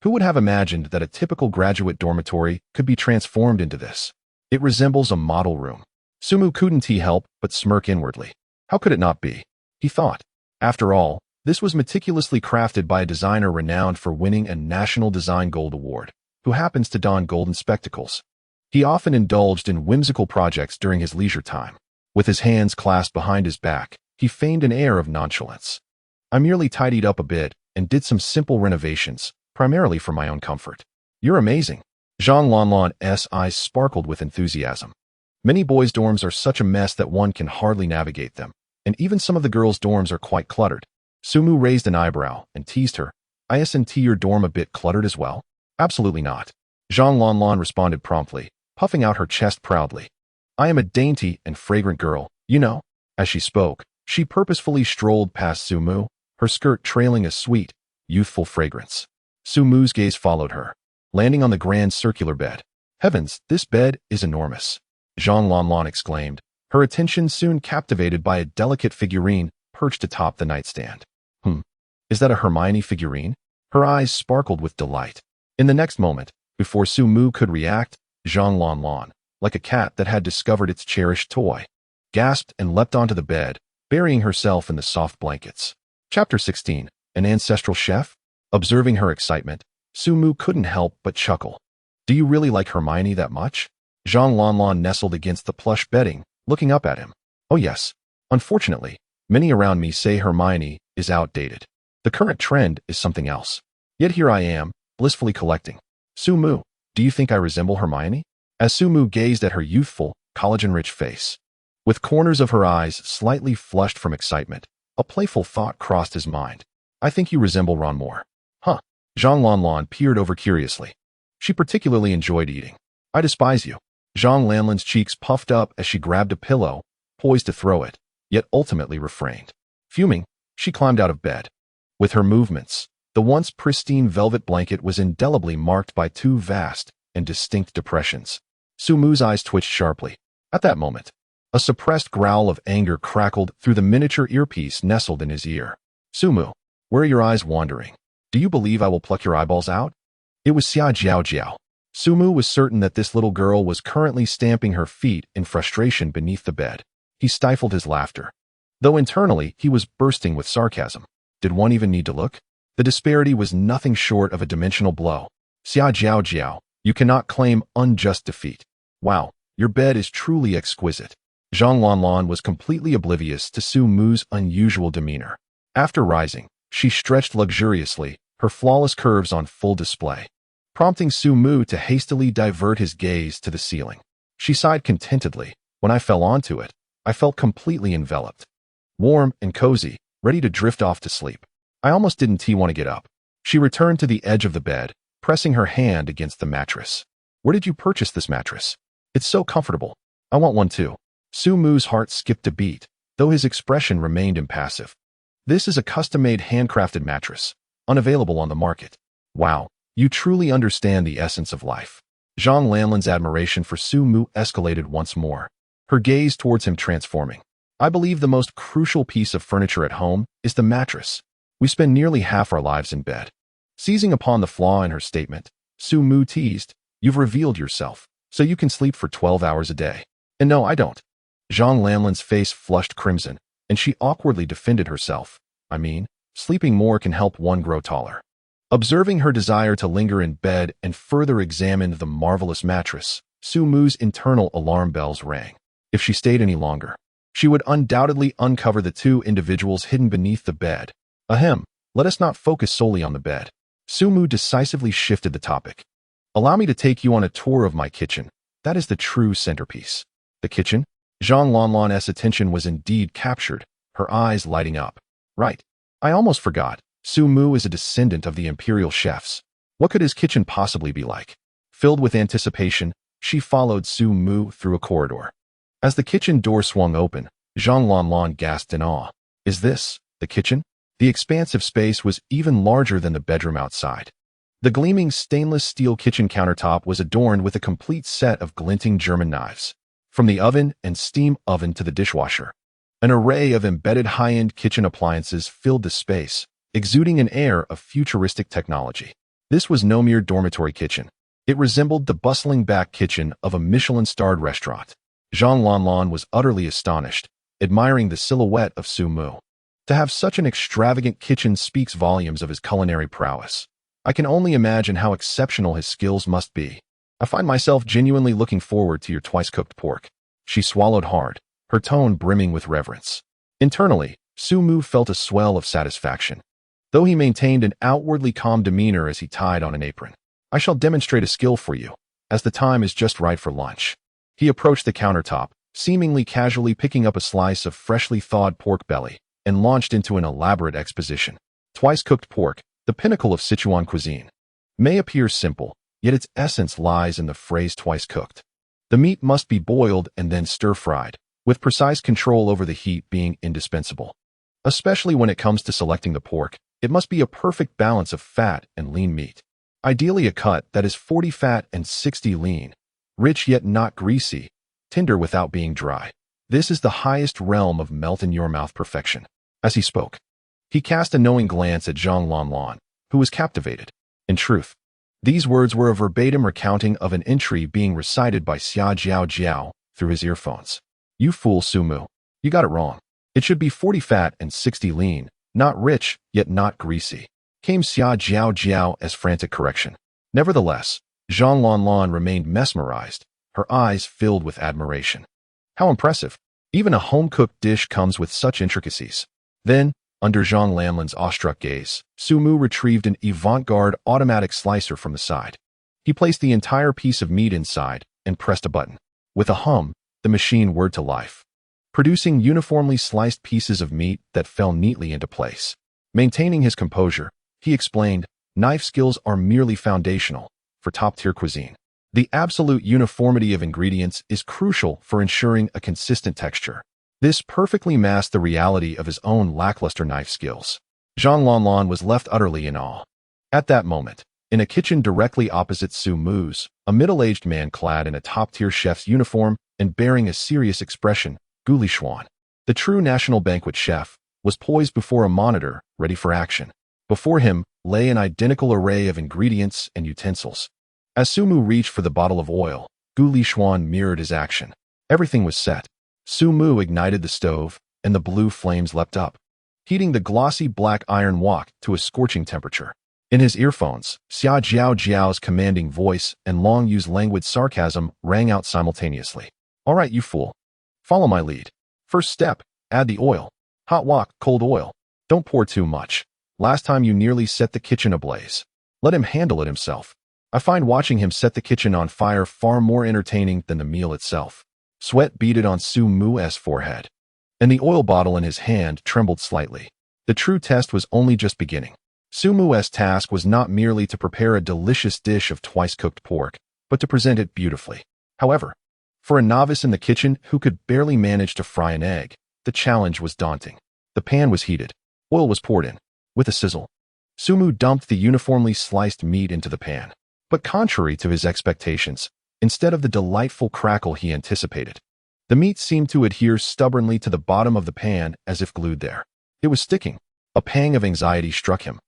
Who would have imagined that a typical graduate dormitory could be transformed into this? It resembles a model room. Sumu couldn't help but smirk inwardly. How could it not be? He thought. After all, this was meticulously crafted by a designer renowned for winning a National Design Gold Award, who happens to don golden spectacles. He often indulged in whimsical projects during his leisure time. With his hands clasped behind his back, he feigned an air of nonchalance. I merely tidied up a bit and did some simple renovations, primarily for my own comfort. You're amazing. Zhang Lanlan's eyes sparkled with enthusiasm. Many boys' dorms are such a mess that one can hardly navigate them, and even some of the girls' dorms are quite cluttered. Sumu raised an eyebrow and teased her. Isn't your dorm a bit cluttered as well? Absolutely not. Zhang Lanlan responded promptly, puffing out her chest proudly. I am a dainty and fragrant girl, you know. As she spoke, she purposefully strolled past Sumu, her skirt trailing a sweet, youthful fragrance. Sumu's gaze followed her, landing on the grand circular bed. Heavens, this bed is enormous, Zhang Lanlan exclaimed, her attention soon captivated by a delicate figurine perched atop the nightstand. Is that a Hermione figurine? Her eyes sparkled with delight. In the next moment, before Sumu could react, Zhang Lanlan, like a cat that had discovered its cherished toy, gasped and leapt onto the bed, burying herself in the soft blankets. Chapter 16. An Ancestral Chef? Observing her excitement, Sumu couldn't help but chuckle. Do you really like Hermione that much? Zhang Lanlan nestled against the plush bedding, looking up at him. Oh yes. Unfortunately, many around me say Hermione is outdated. The current trend is something else. Yet here I am, blissfully collecting. Sumu, do you think I resemble Hermione? As Sumu gazed at her youthful, collagen-rich face, with corners of her eyes slightly flushed from excitement, a playful thought crossed his mind. I think you resemble Ron more. Huh. Zhang Lanlan peered over curiously. She particularly enjoyed eating. I despise you. Zhang Lanlan's cheeks puffed up as she grabbed a pillow, poised to throw it, yet ultimately refrained. Fuming, she climbed out of bed. With her movements, the once pristine velvet blanket was indelibly marked by two vast and distinct depressions. Sumu's eyes twitched sharply. At that moment, a suppressed growl of anger crackled through the miniature earpiece nestled in his ear. Sumu, where are your eyes wandering? Do you believe I will pluck your eyeballs out? It was Xia Jiao Jiao. Sumu was certain that this little girl was currently stamping her feet in frustration beneath the bed. He stifled his laughter, though internally he was bursting with sarcasm. Did one even need to look? The disparity was nothing short of a dimensional blow. Xia Jiao Jiao, you cannot claim unjust defeat. Wow, your bed is truly exquisite. Zhang Lanlan was completely oblivious to Sumu's unusual demeanor. After rising, she stretched luxuriously, her flawless curves on full display, prompting Sumu to hastily divert his gaze to the ceiling. She sighed contentedly. When I fell onto it, I felt completely enveloped. Warm and cozy, ready to drift off to sleep. I almost didn't want to get up. She returned to the edge of the bed, pressing her hand against the mattress. Where did you purchase this mattress? It's so comfortable. I want one too. Sumu's heart skipped a beat, though his expression remained impassive. This is a custom-made handcrafted mattress, unavailable on the market. Wow, you truly understand the essence of life. Zhang Lanlan's admiration for Sumu escalated once more, her gaze towards him transforming. I believe the most crucial piece of furniture at home is the mattress. We spend nearly half our lives in bed. Seizing upon the flaw in her statement, Sumu teased, you've revealed yourself, so you can sleep for 12 hours a day. And no, I don't. Zhang Lanlan's face flushed crimson, and she awkwardly defended herself. I mean, sleeping more can help one grow taller. Observing her desire to linger in bed and further examine the marvelous mattress, Sumu's internal alarm bells rang. If she stayed any longer, she would undoubtedly uncover the two individuals hidden beneath the bed. Ahem, let us not focus solely on the bed. Sumu decisively shifted the topic. Allow me to take you on a tour of my kitchen. That is the true centerpiece. The kitchen? Zhang Lanlan's attention was indeed captured, her eyes lighting up. Right. I almost forgot. Sumu is a descendant of the imperial chefs. What could his kitchen possibly be like? Filled with anticipation, she followed Sumu through a corridor. As the kitchen door swung open, Zhang Lanlan gasped in awe. Is this the kitchen? The expansive space was even larger than the bedroom outside. The gleaming stainless steel kitchen countertop was adorned with a complete set of glinting German knives. From the oven and steam oven to the dishwasher, an array of embedded high-end kitchen appliances filled the space, exuding an air of futuristic technology. This was no mere dormitory kitchen. It resembled the bustling back kitchen of a Michelin-starred restaurant. Zhang Lanlan was utterly astonished, admiring the silhouette of Sumu. To have such an extravagant kitchen speaks volumes of his culinary prowess. I can only imagine how exceptional his skills must be. I find myself genuinely looking forward to your twice-cooked pork. She swallowed hard, her tone brimming with reverence. Internally, Sumu felt a swell of satisfaction, though he maintained an outwardly calm demeanor as he tied on an apron. I shall demonstrate a skill for you, as the time is just right for lunch. He approached the countertop, seemingly casually picking up a slice of freshly thawed pork belly, and launched into an elaborate exposition. Twice-cooked pork, the pinnacle of Sichuan cuisine, may appear simple, yet its essence lies in the phrase twice cooked. The meat must be boiled and then stir-fried, with precise control over the heat being indispensable. Especially when it comes to selecting the pork, it must be a perfect balance of fat and lean meat. Ideally a cut that is 40 fat and 60 lean, rich yet not greasy, tender without being dry. This is the highest realm of melt-in-your-mouth perfection. As he spoke, he cast a knowing glance at Zhang Lanlan, who was captivated. In truth, these words were a verbatim recounting of an entry being recited by Xia Jiao Jiao through his earphones. You fool, Sumu. You got it wrong. It should be 40 fat and 60 lean, not rich, yet not greasy. Came Xia Jiao Jiao as frantic correction. Nevertheless, Zhang Lanlan remained mesmerized, her eyes filled with admiration. How impressive! Even a home-cooked dish comes with such intricacies. Then, under Zhang Lanlan's awestruck gaze, Su Mu retrieved an avant-garde automatic slicer from the side. He placed the entire piece of meat inside and pressed a button. With a hum, the machine whirred to life, producing uniformly sliced pieces of meat that fell neatly into place. Maintaining his composure, he explained, knife skills are merely foundational for top-tier cuisine. The absolute uniformity of ingredients is crucial for ensuring a consistent texture. This perfectly masked the reality of his own lackluster knife skills. Zhang Lanlan was left utterly in awe. At that moment, in a kitchen directly opposite Su Mu's, a middle-aged man clad in a top-tier chef's uniform and bearing a serious expression, Gu Lishuan, the true national banquet chef, was poised before a monitor, ready for action. Before him lay an identical array of ingredients and utensils. As Su Mu reached for the bottle of oil, Gu Lishuan mirrored his action. Everything was set. Su Mu ignited the stove, and the blue flames leapt up, heating the glossy black iron wok to a scorching temperature. In his earphones, Xia Jiao Jiao's commanding voice and long-used languid sarcasm rang out simultaneously. All right, you fool. Follow my lead. First step, add the oil. Hot wok, cold oil. Don't pour too much. Last time you nearly set the kitchen ablaze. Let him handle it himself. I find watching him set the kitchen on fire far more entertaining than the meal itself. Sweat beaded on Su Mu's forehead, and the oil bottle in his hand trembled slightly. The true test was only just beginning. Su Mu's task was not merely to prepare a delicious dish of twice-cooked pork, but to present it beautifully. However, for a novice in the kitchen who could barely manage to fry an egg, the challenge was daunting. The pan was heated. Oil was poured in. With a sizzle, Su Mu dumped the uniformly sliced meat into the pan. But contrary to his expectations, instead of the delightful crackle he anticipated, the meat seemed to adhere stubbornly to the bottom of the pan as if glued there. It was sticking. A pang of anxiety struck him.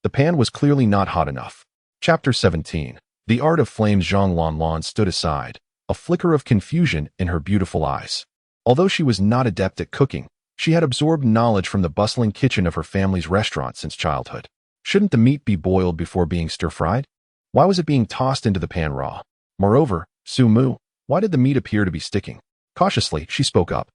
The pan was clearly not hot enough. Chapter 17. The Art of Flames. Zhang Lanlan stood aside, a flicker of confusion in her beautiful eyes. Although she was not adept at cooking, she had absorbed knowledge from the bustling kitchen of her family's restaurant since childhood. Shouldn't the meat be boiled before being stir-fried? Why was it being tossed into the pan raw? Moreover, Su Mu, why did the meat appear to be sticking? Cautiously, she spoke up,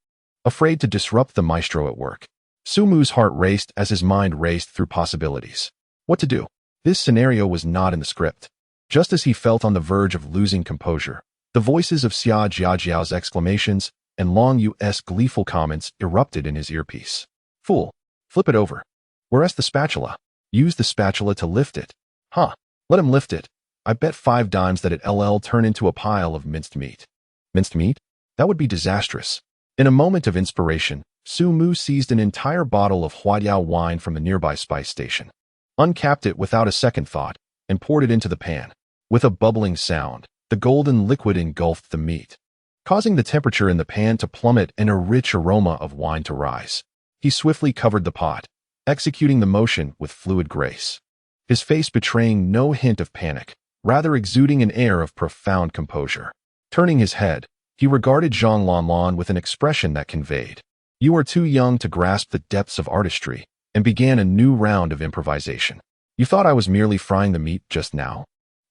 afraid to disrupt the maestro at work. Su Mu's heart raced as his mind raced through possibilities. What to do? This scenario was not in the script. Just as he felt on the verge of losing composure, the voices of Xia Jiajiao's exclamations and Long Yu's gleeful comments erupted in his earpiece. Fool! Flip it over. Where's the spatula? Use the spatula to lift it. Huh. Let him lift it. I bet 5 dimes that it'll turn into a pile of minced meat. Minced meat? That would be disastrous. In a moment of inspiration, Su Mu seized an entire bottle of Huadiao wine from the nearby spice station, uncapped it without a second thought, and poured it into the pan. With a bubbling sound, the golden liquid engulfed the meat, causing the temperature in the pan to plummet and a rich aroma of wine to rise. He swiftly covered the pot, executing the motion with fluid grace, his face betraying no hint of panic, rather exuding an air of profound composure. Turning his head, he regarded Zhang Lanlan with an expression that conveyed, "You are too young to grasp the depths of artistry," and began a new round of improvisation. "You thought I was merely frying the meat just now?"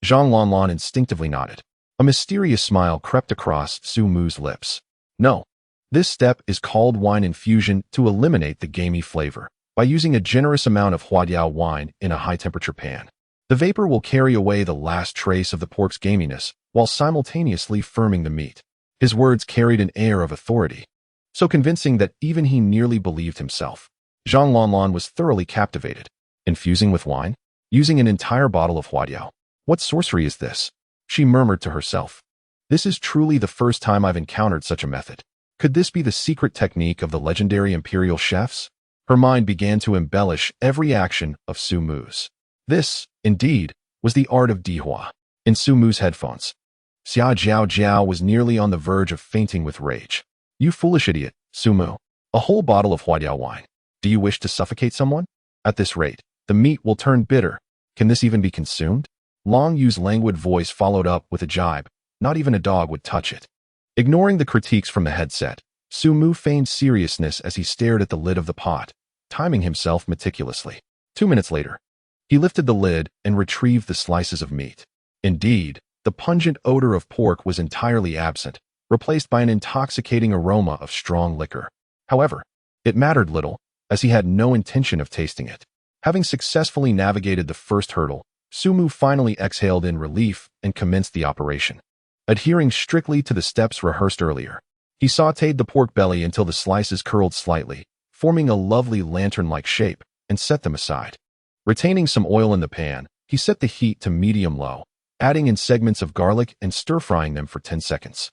Zhang Lanlan instinctively nodded. A mysterious smile crept across Su Mu's lips. "No. This step is called wine infusion to eliminate the gamey flavor. By using a generous amount of Huadiao wine in a high-temperature pan, the vapor will carry away the last trace of the pork's gaminess while simultaneously firming the meat." His words carried an air of authority, so convincing that even he nearly believed himself. Zhang Lanlan was thoroughly captivated. Infusing with wine? Using an entire bottle of Huadiao? What sorcery is this? She murmured to herself. This is truly the first time I've encountered such a method. Could this be the secret technique of the legendary imperial chefs? Her mind began to embellish every action of Su Mu's. This, indeed, was the art of Dihua. In Su Mu's headphones, Xia Jiao Jiao was nearly on the verge of fainting with rage. "You foolish idiot, Su Mu. A whole bottle of Huadiao wine. Do you wish to suffocate someone? At this rate, the meat will turn bitter. Can this even be consumed?" Long Yu's languid voice followed up with a jibe. "Not even a dog would touch it." Ignoring the critiques from the headset, Su Mu feigned seriousness as he stared at the lid of the pot, timing himself meticulously. 2 minutes later, he lifted the lid and retrieved the slices of meat. Indeed, the pungent odor of pork was entirely absent, replaced by an intoxicating aroma of strong liquor. However, it mattered little, as he had no intention of tasting it. Having successfully navigated the first hurdle, Su Mu finally exhaled in relief and commenced the operation. Adhering strictly to the steps rehearsed earlier, he sautéed the pork belly until the slices curled slightly, forming a lovely lantern-like shape, and set them aside. Retaining some oil in the pan, he set the heat to medium-low, adding in segments of garlic and stir-frying them for 10 seconds.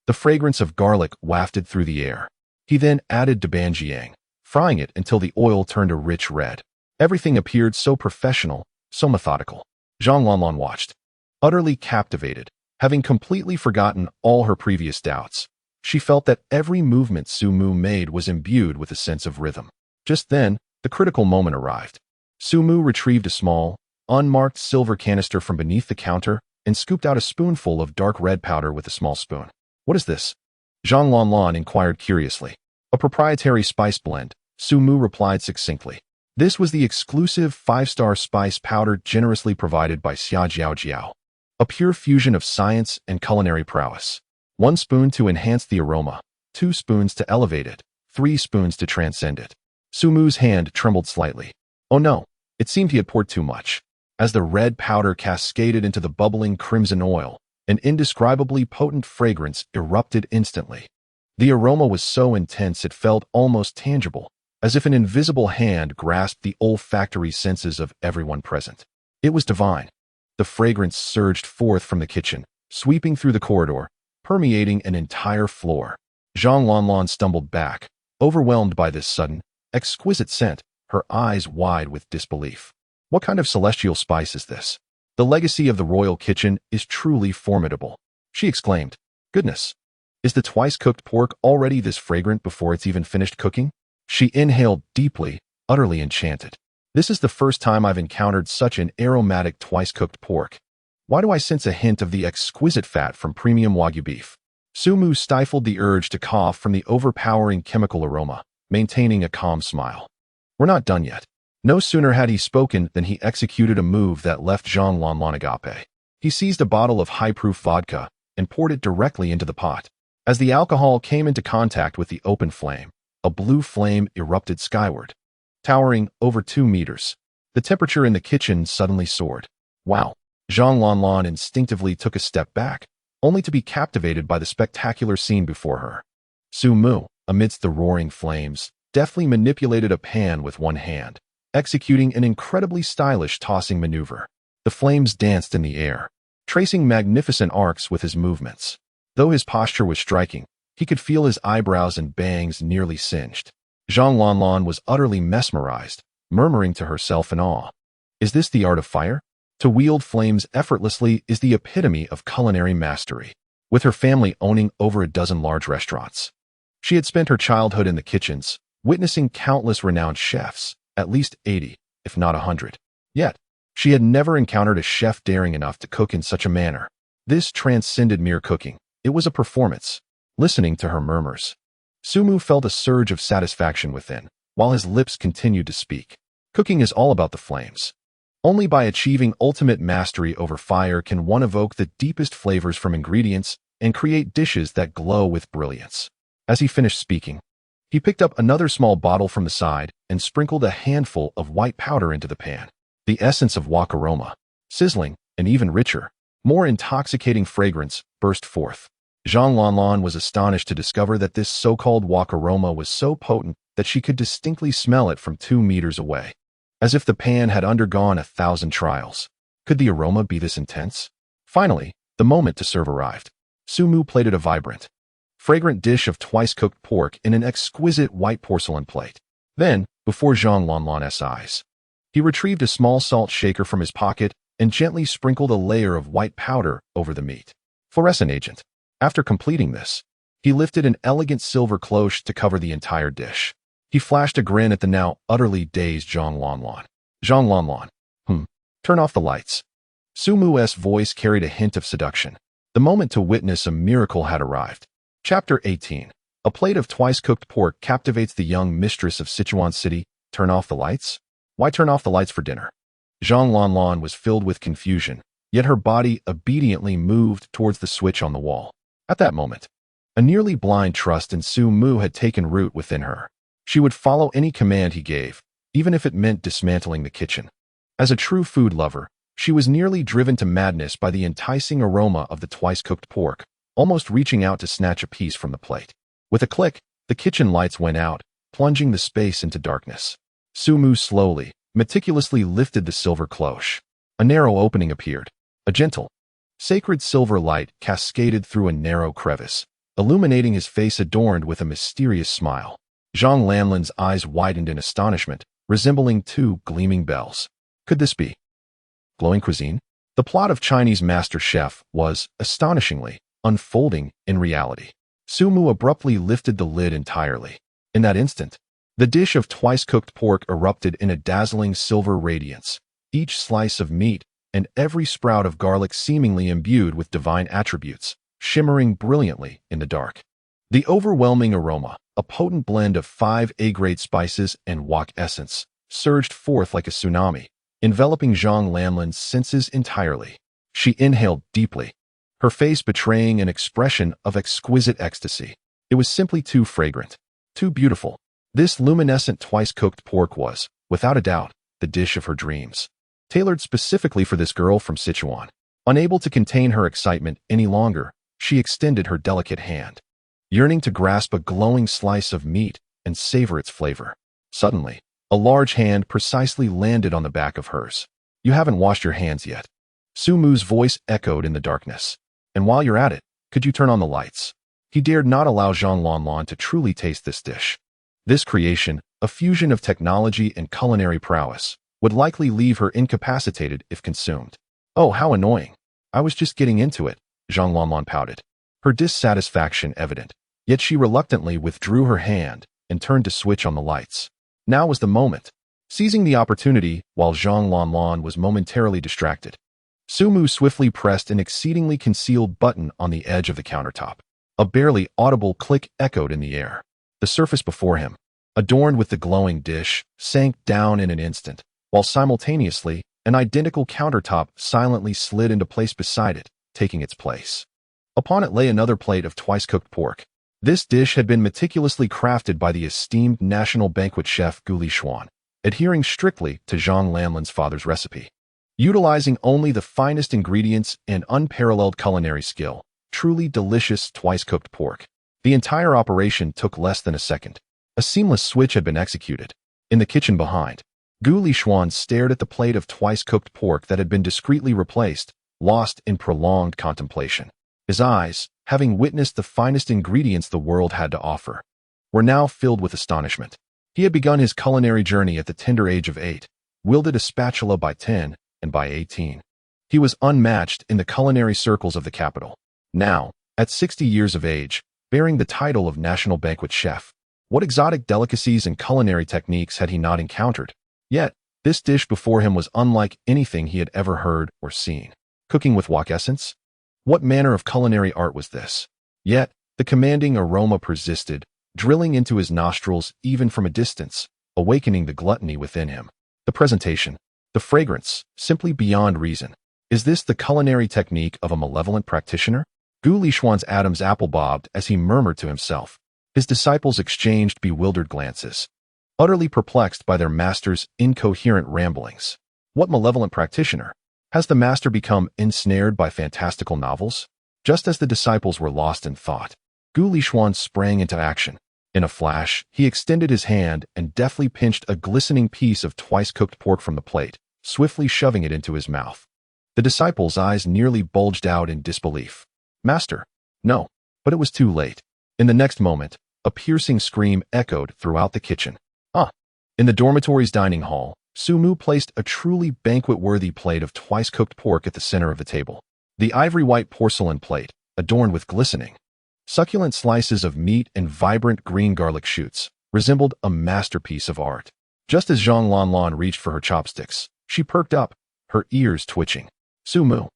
The fragrance of garlic wafted through the air. He then added doubanjiang, frying it until the oil turned a rich red. Everything appeared so professional, so methodical. Zhang Lanlan watched, utterly captivated, having completely forgotten all her previous doubts. She felt that every movement Su Mu made was imbued with a sense of rhythm. Just then, the critical moment arrived. Su Mu retrieved a small, unmarked silver canister from beneath the counter and scooped out a spoonful of dark red powder with a small spoon. "What is this?" Zhang Lanlan inquired curiously. "A proprietary spice blend," Su Mu replied succinctly. This was the exclusive 5-star spice powder generously provided by Xia Jiao, a pure fusion of science and culinary prowess. 1 spoon to enhance the aroma, 2 spoons to elevate it, 3 spoons to transcend it. Su Mu's hand trembled slightly. Oh no, it seemed he had poured too much. As the red powder cascaded into the bubbling crimson oil, an indescribably potent fragrance erupted instantly. The aroma was so intense it felt almost tangible, as if an invisible hand grasped the olfactory senses of everyone present. It was divine. The fragrance surged forth from the kitchen, sweeping through the corridor, permeating an entire floor. Zhang Lanlan stumbled back, overwhelmed by this sudden, exquisite scent, her eyes wide with disbelief. What kind of celestial spice is this? The legacy of the royal kitchen is truly formidable, she exclaimed. Goodness, is the twice-cooked pork already this fragrant before it's even finished cooking? She inhaled deeply, utterly enchanted. This is the first time I've encountered such an aromatic twice-cooked pork. Why do I sense a hint of the exquisite fat from premium Wagyu beef? Su Mu stifled the urge to cough from the overpowering chemical aroma, maintaining a calm smile. We're not done yet. No sooner had he spoken than he executed a move that left Zhang Lanlan agape. He seized a bottle of high-proof vodka and poured it directly into the pot. As the alcohol came into contact with the open flame, a blue flame erupted skyward. Towering over 2 meters, the temperature in the kitchen suddenly soared. Wow! Zhang Lanlan instinctively took a step back, only to be captivated by the spectacular scene before her. Su Mu, amidst the roaring flames, deftly manipulated a pan with one hand, executing an incredibly stylish tossing maneuver. The flames danced in the air, tracing magnificent arcs with his movements. Though his posture was striking, he could feel his eyebrows and bangs nearly singed. Zhang Lanlan was utterly mesmerized, murmuring to herself in awe. Is this the art of fire? To wield flames effortlessly is the epitome of culinary mastery. With her family owning over a dozen large restaurants, she had spent her childhood in the kitchens, witnessing countless renowned chefs, at least 80, if not 100. Yet, she had never encountered a chef daring enough to cook in such a manner. This transcended mere cooking. It was a performance. Listening to her murmurs, Su Mu felt a surge of satisfaction within, while his lips continued to speak. Cooking is all about the flames. Only by achieving ultimate mastery over fire can one evoke the deepest flavors from ingredients and create dishes that glow with brilliance. As he finished speaking, he picked up another small bottle from the side and sprinkled a handful of white powder into the pan. The essence of wok aroma, sizzling and even richer, more intoxicating fragrance burst forth. Zhang Lanlan was astonished to discover that this so-called wok aroma was so potent that she could distinctly smell it from 2 meters away, as if the pan had undergone 1,000 trials. Could the aroma be this intense? Finally, the moment to serve arrived. Su Mu plated a vibrant, fragrant dish of twice-cooked pork in an exquisite white porcelain plate. Then, before Zhang Lanlan's eyes, he retrieved a small salt shaker from his pocket and gently sprinkled a layer of white powder over the meat. Fluorescent agent. After completing this, he lifted an elegant silver cloche to cover the entire dish. He flashed a grin at the now utterly dazed Zhang Lanlan. Zhang Lanlan. Turn off the lights. Su Mu's voice carried a hint of seduction. The moment to witness a miracle had arrived. Chapter 18. A plate of twice-cooked pork captivates the young mistress of Sichuan City. Turn off the lights? Why turn off the lights for dinner? Zhang Lanlan was filled with confusion, yet her body obediently moved towards the switch on the wall. At that moment, a nearly blind trust in Su Mu had taken root within her. She would follow any command he gave, even if it meant dismantling the kitchen. As a true food lover, she was nearly driven to madness by the enticing aroma of the twice-cooked pork, almost reaching out to snatch a piece from the plate. With a click, the kitchen lights went out, plunging the space into darkness. Su Mu slowly, meticulously lifted the silver cloche. A narrow opening appeared. A gentle, sacred silver light cascaded through a narrow crevice, illuminating his face adorned with a mysterious smile. Zhang Lanlan's eyes widened in astonishment, resembling two gleaming bells. Could this be glowing cuisine? The plot of Chinese master chef was, astonishingly, unfolding in reality. Su Mu abruptly lifted the lid entirely. In that instant, the dish of twice-cooked pork erupted in a dazzling silver radiance, each slice of meat and every sprout of garlic seemingly imbued with divine attributes, shimmering brilliantly in the dark. The overwhelming aroma, a potent blend of 5 A-grade spices and wok essence, surged forth like a tsunami, enveloping Zhang Lanlan's senses entirely. She inhaled deeply, her face betraying an expression of exquisite ecstasy. It was simply too fragrant, too beautiful. This luminescent twice-cooked pork was, without a doubt, the dish of her dreams, tailored specifically for this girl from Sichuan. Unable to contain her excitement any longer, she extended her delicate hand, yearning to grasp a glowing slice of meat and savor its flavor. Suddenly, a large hand precisely landed on the back of hers. "You haven't washed your hands yet." Su Mu's voice echoed in the darkness. "And while you're at it, could you turn on the lights?" He dared not allow Zhang Lanlan to truly taste this dish. This creation, a fusion of technology and culinary prowess, would likely leave her incapacitated if consumed. "Oh, how annoying. I was just getting into it," Zhang Lanlan pouted, her dissatisfaction evident. Yet she reluctantly withdrew her hand and turned to switch on the lights. Now was the moment. Seizing the opportunity while Zhang Lanlan was momentarily distracted, Su Mu swiftly pressed an exceedingly concealed button on the edge of the countertop. A barely audible click echoed in the air. The surface before him, adorned with the glowing dish, sank down in an instant, while simultaneously, an identical countertop silently slid into place beside it, taking its place. Upon it lay another plate of twice-cooked pork. This dish had been meticulously crafted by the esteemed national banquet chef Gu Lishuan, adhering strictly to Zhang Lanlan's father's recipe. Utilizing only the finest ingredients and unparalleled culinary skill, truly delicious twice-cooked pork. The entire operation took less than a second. A seamless switch had been executed. In the kitchen behind, Gu Lishuan stared at the plate of twice-cooked pork that had been discreetly replaced, lost in prolonged contemplation. His eyes, having witnessed the finest ingredients the world had to offer, were now filled with astonishment. He had begun his culinary journey at the tender age of 8, wielded a spatula by 10, and by 18. He was unmatched in the culinary circles of the capital. Now, at 60 years of age, bearing the title of national banquet chef, what exotic delicacies and culinary techniques had he not encountered? Yet, this dish before him was unlike anything he had ever heard or seen. Cooking with wok essence? What manner of culinary art was this? Yet, the commanding aroma persisted, drilling into his nostrils even from a distance, awakening the gluttony within him. The presentation, the fragrance, simply beyond reason. Is this the culinary technique of a malevolent practitioner? Gu Lishuan's Adam's apple bobbed as he murmured to himself. His disciples exchanged bewildered glances, utterly perplexed by their master's incoherent ramblings. What malevolent practitioner? Has the master become ensnared by fantastical novels? Just as the disciples were lost in thought, Gu Lishuan sprang into action. In a flash, he extended his hand and deftly pinched a glistening piece of twice-cooked pork from the plate, swiftly shoving it into his mouth. The disciples' eyes nearly bulged out in disbelief. "Master!" "No." But it was too late. In the next moment, a piercing scream echoed throughout the kitchen. In the dormitory's dining hall, Su Mu placed a truly banquet-worthy plate of twice-cooked pork at the center of the table. The ivory-white porcelain plate, adorned with glistening, succulent slices of meat and vibrant green garlic shoots, resembled a masterpiece of art. Just as Zhang Lanlan reached for her chopsticks, she perked up, her ears twitching. "Su Mu,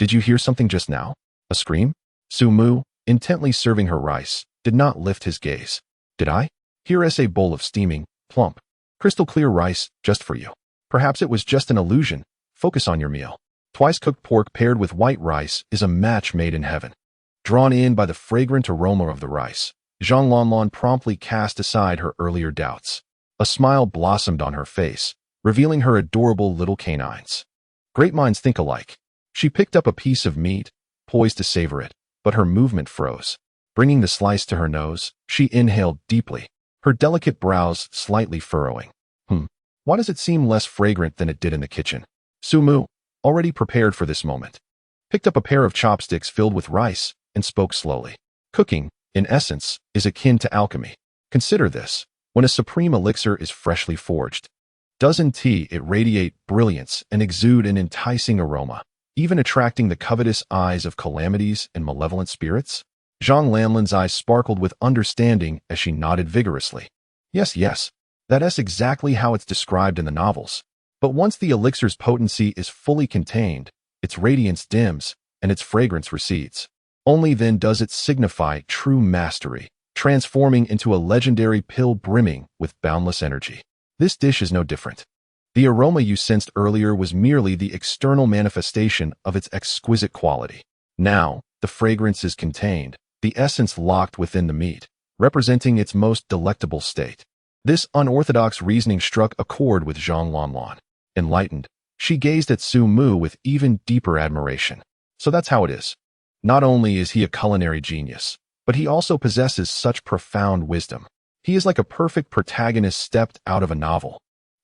did you hear something just now? A scream?" Su Mu, intently serving her rice, did not lift his gaze. Did I? Here is a bowl of steaming, plump, crystal clear rice just for you. Perhaps it was just an illusion. Focus on your meal. Twice cooked pork paired with white rice is a match made in heaven. Drawn in by the fragrant aroma of the rice, Zhang Lanlan promptly cast aside her earlier doubts. A smile blossomed on her face, revealing her adorable little canines. Great minds think alike. She picked up a piece of meat, poised to savor it, but her movement froze. Bringing the slice to her nose, she inhaled deeply, her delicate brows slightly furrowing. Why does it seem less fragrant than it did in the kitchen? Su Mu, already prepared for this moment, picked up a pair of chopsticks filled with rice and spoke slowly. Cooking, in essence, is akin to alchemy. Consider this. When a supreme elixir is freshly forged, doesn't it radiate brilliance and exude an enticing aroma, even attracting the covetous eyes of calamities and malevolent spirits? Zhang Lanlan's eyes sparkled with understanding as she nodded vigorously. Yes, that's exactly how it's described in the novels. But once the elixir's potency is fully contained, its radiance dims and its fragrance recedes. Only then does it signify true mastery, transforming into a legendary pill brimming with boundless energy. This dish is no different. The aroma you sensed earlier was merely the external manifestation of its exquisite quality. Now, the fragrance is contained, the essence locked within the meat, representing its most delectable state. This unorthodox reasoning struck a chord with Zhang Lanlan. Enlightened, she gazed at Su Mu with even deeper admiration. So that's how it is. Not only is he a culinary genius, but he also possesses such profound wisdom. He is like a perfect protagonist stepped out of a novel.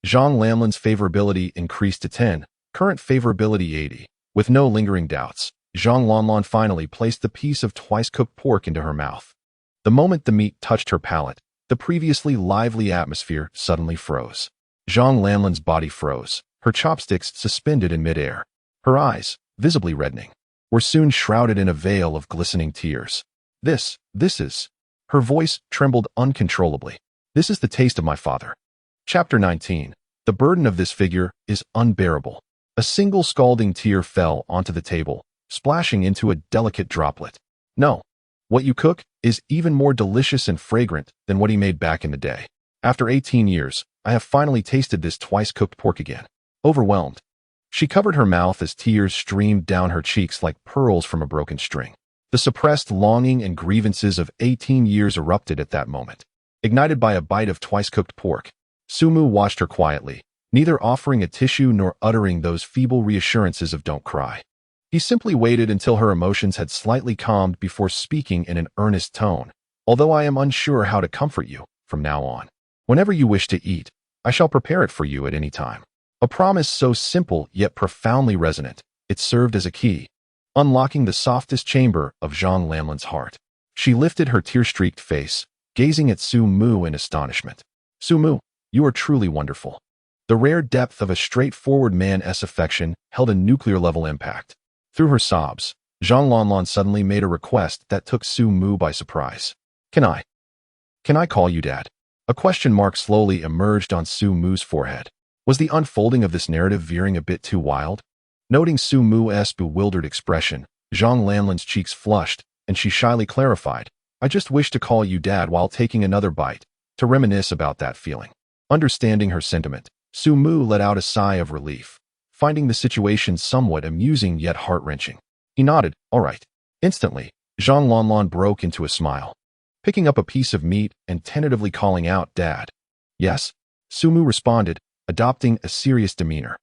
Zhang Lanlan's favorability increased to 10, current favorability 80. With no lingering doubts, Zhang Lanlan finally placed the piece of twice-cooked pork into her mouth. The moment the meat touched her palate, the previously lively atmosphere suddenly froze. Zhang Lanlan's body froze, her chopsticks suspended in midair. Her eyes, visibly reddening, were soon shrouded in a veil of glistening tears. This is... Her voice trembled uncontrollably. This is the taste of my father. Chapter 19. The burden of this figure is unbearable. A single scalding tear fell onto the table, splashing into a delicate droplet. No. What you cook is even more delicious and fragrant than what he made back in the day. After 18 years, I have finally tasted this twice-cooked pork again. Overwhelmed, she covered her mouth as tears streamed down her cheeks like pearls from a broken string. The suppressed longing and grievances of 18 years erupted at that moment. Ignited by a bite of twice-cooked pork, Su Mu watched her quietly, neither offering a tissue nor uttering those feeble reassurances of don't cry. He simply waited until her emotions had slightly calmed before speaking in an earnest tone. Although I am unsure how to comfort you, from now on, whenever you wish to eat, I shall prepare it for you at any time. A promise so simple yet profoundly resonant, it served as a key, unlocking the softest chamber of Zhang Lanlan's heart. She lifted her tear-streaked face, gazing at Su Mu in astonishment. Su Mu, you are truly wonderful. The rare depth of a straightforward man's affection held a nuclear-level impact. Through her sobs, Zhang Lanlan suddenly made a request that took Su Mu by surprise. Can I call you Dad? A question mark slowly emerged on Su Mu's forehead. Was the unfolding of this narrative veering a bit too wild? Noting Su Mu's bewildered expression, Zhang Lanlan's cheeks flushed, and she shyly clarified, I just wish to call you Dad while taking another bite, to reminisce about that feeling. Understanding her sentiment, Su Mu let out a sigh of relief, finding the situation somewhat amusing yet heart-wrenching. He nodded, all right. Instantly, Zhang Lanlan broke into a smile, picking up a piece of meat and tentatively calling out, Dad. Yes, Su Mu responded, adopting a serious demeanor.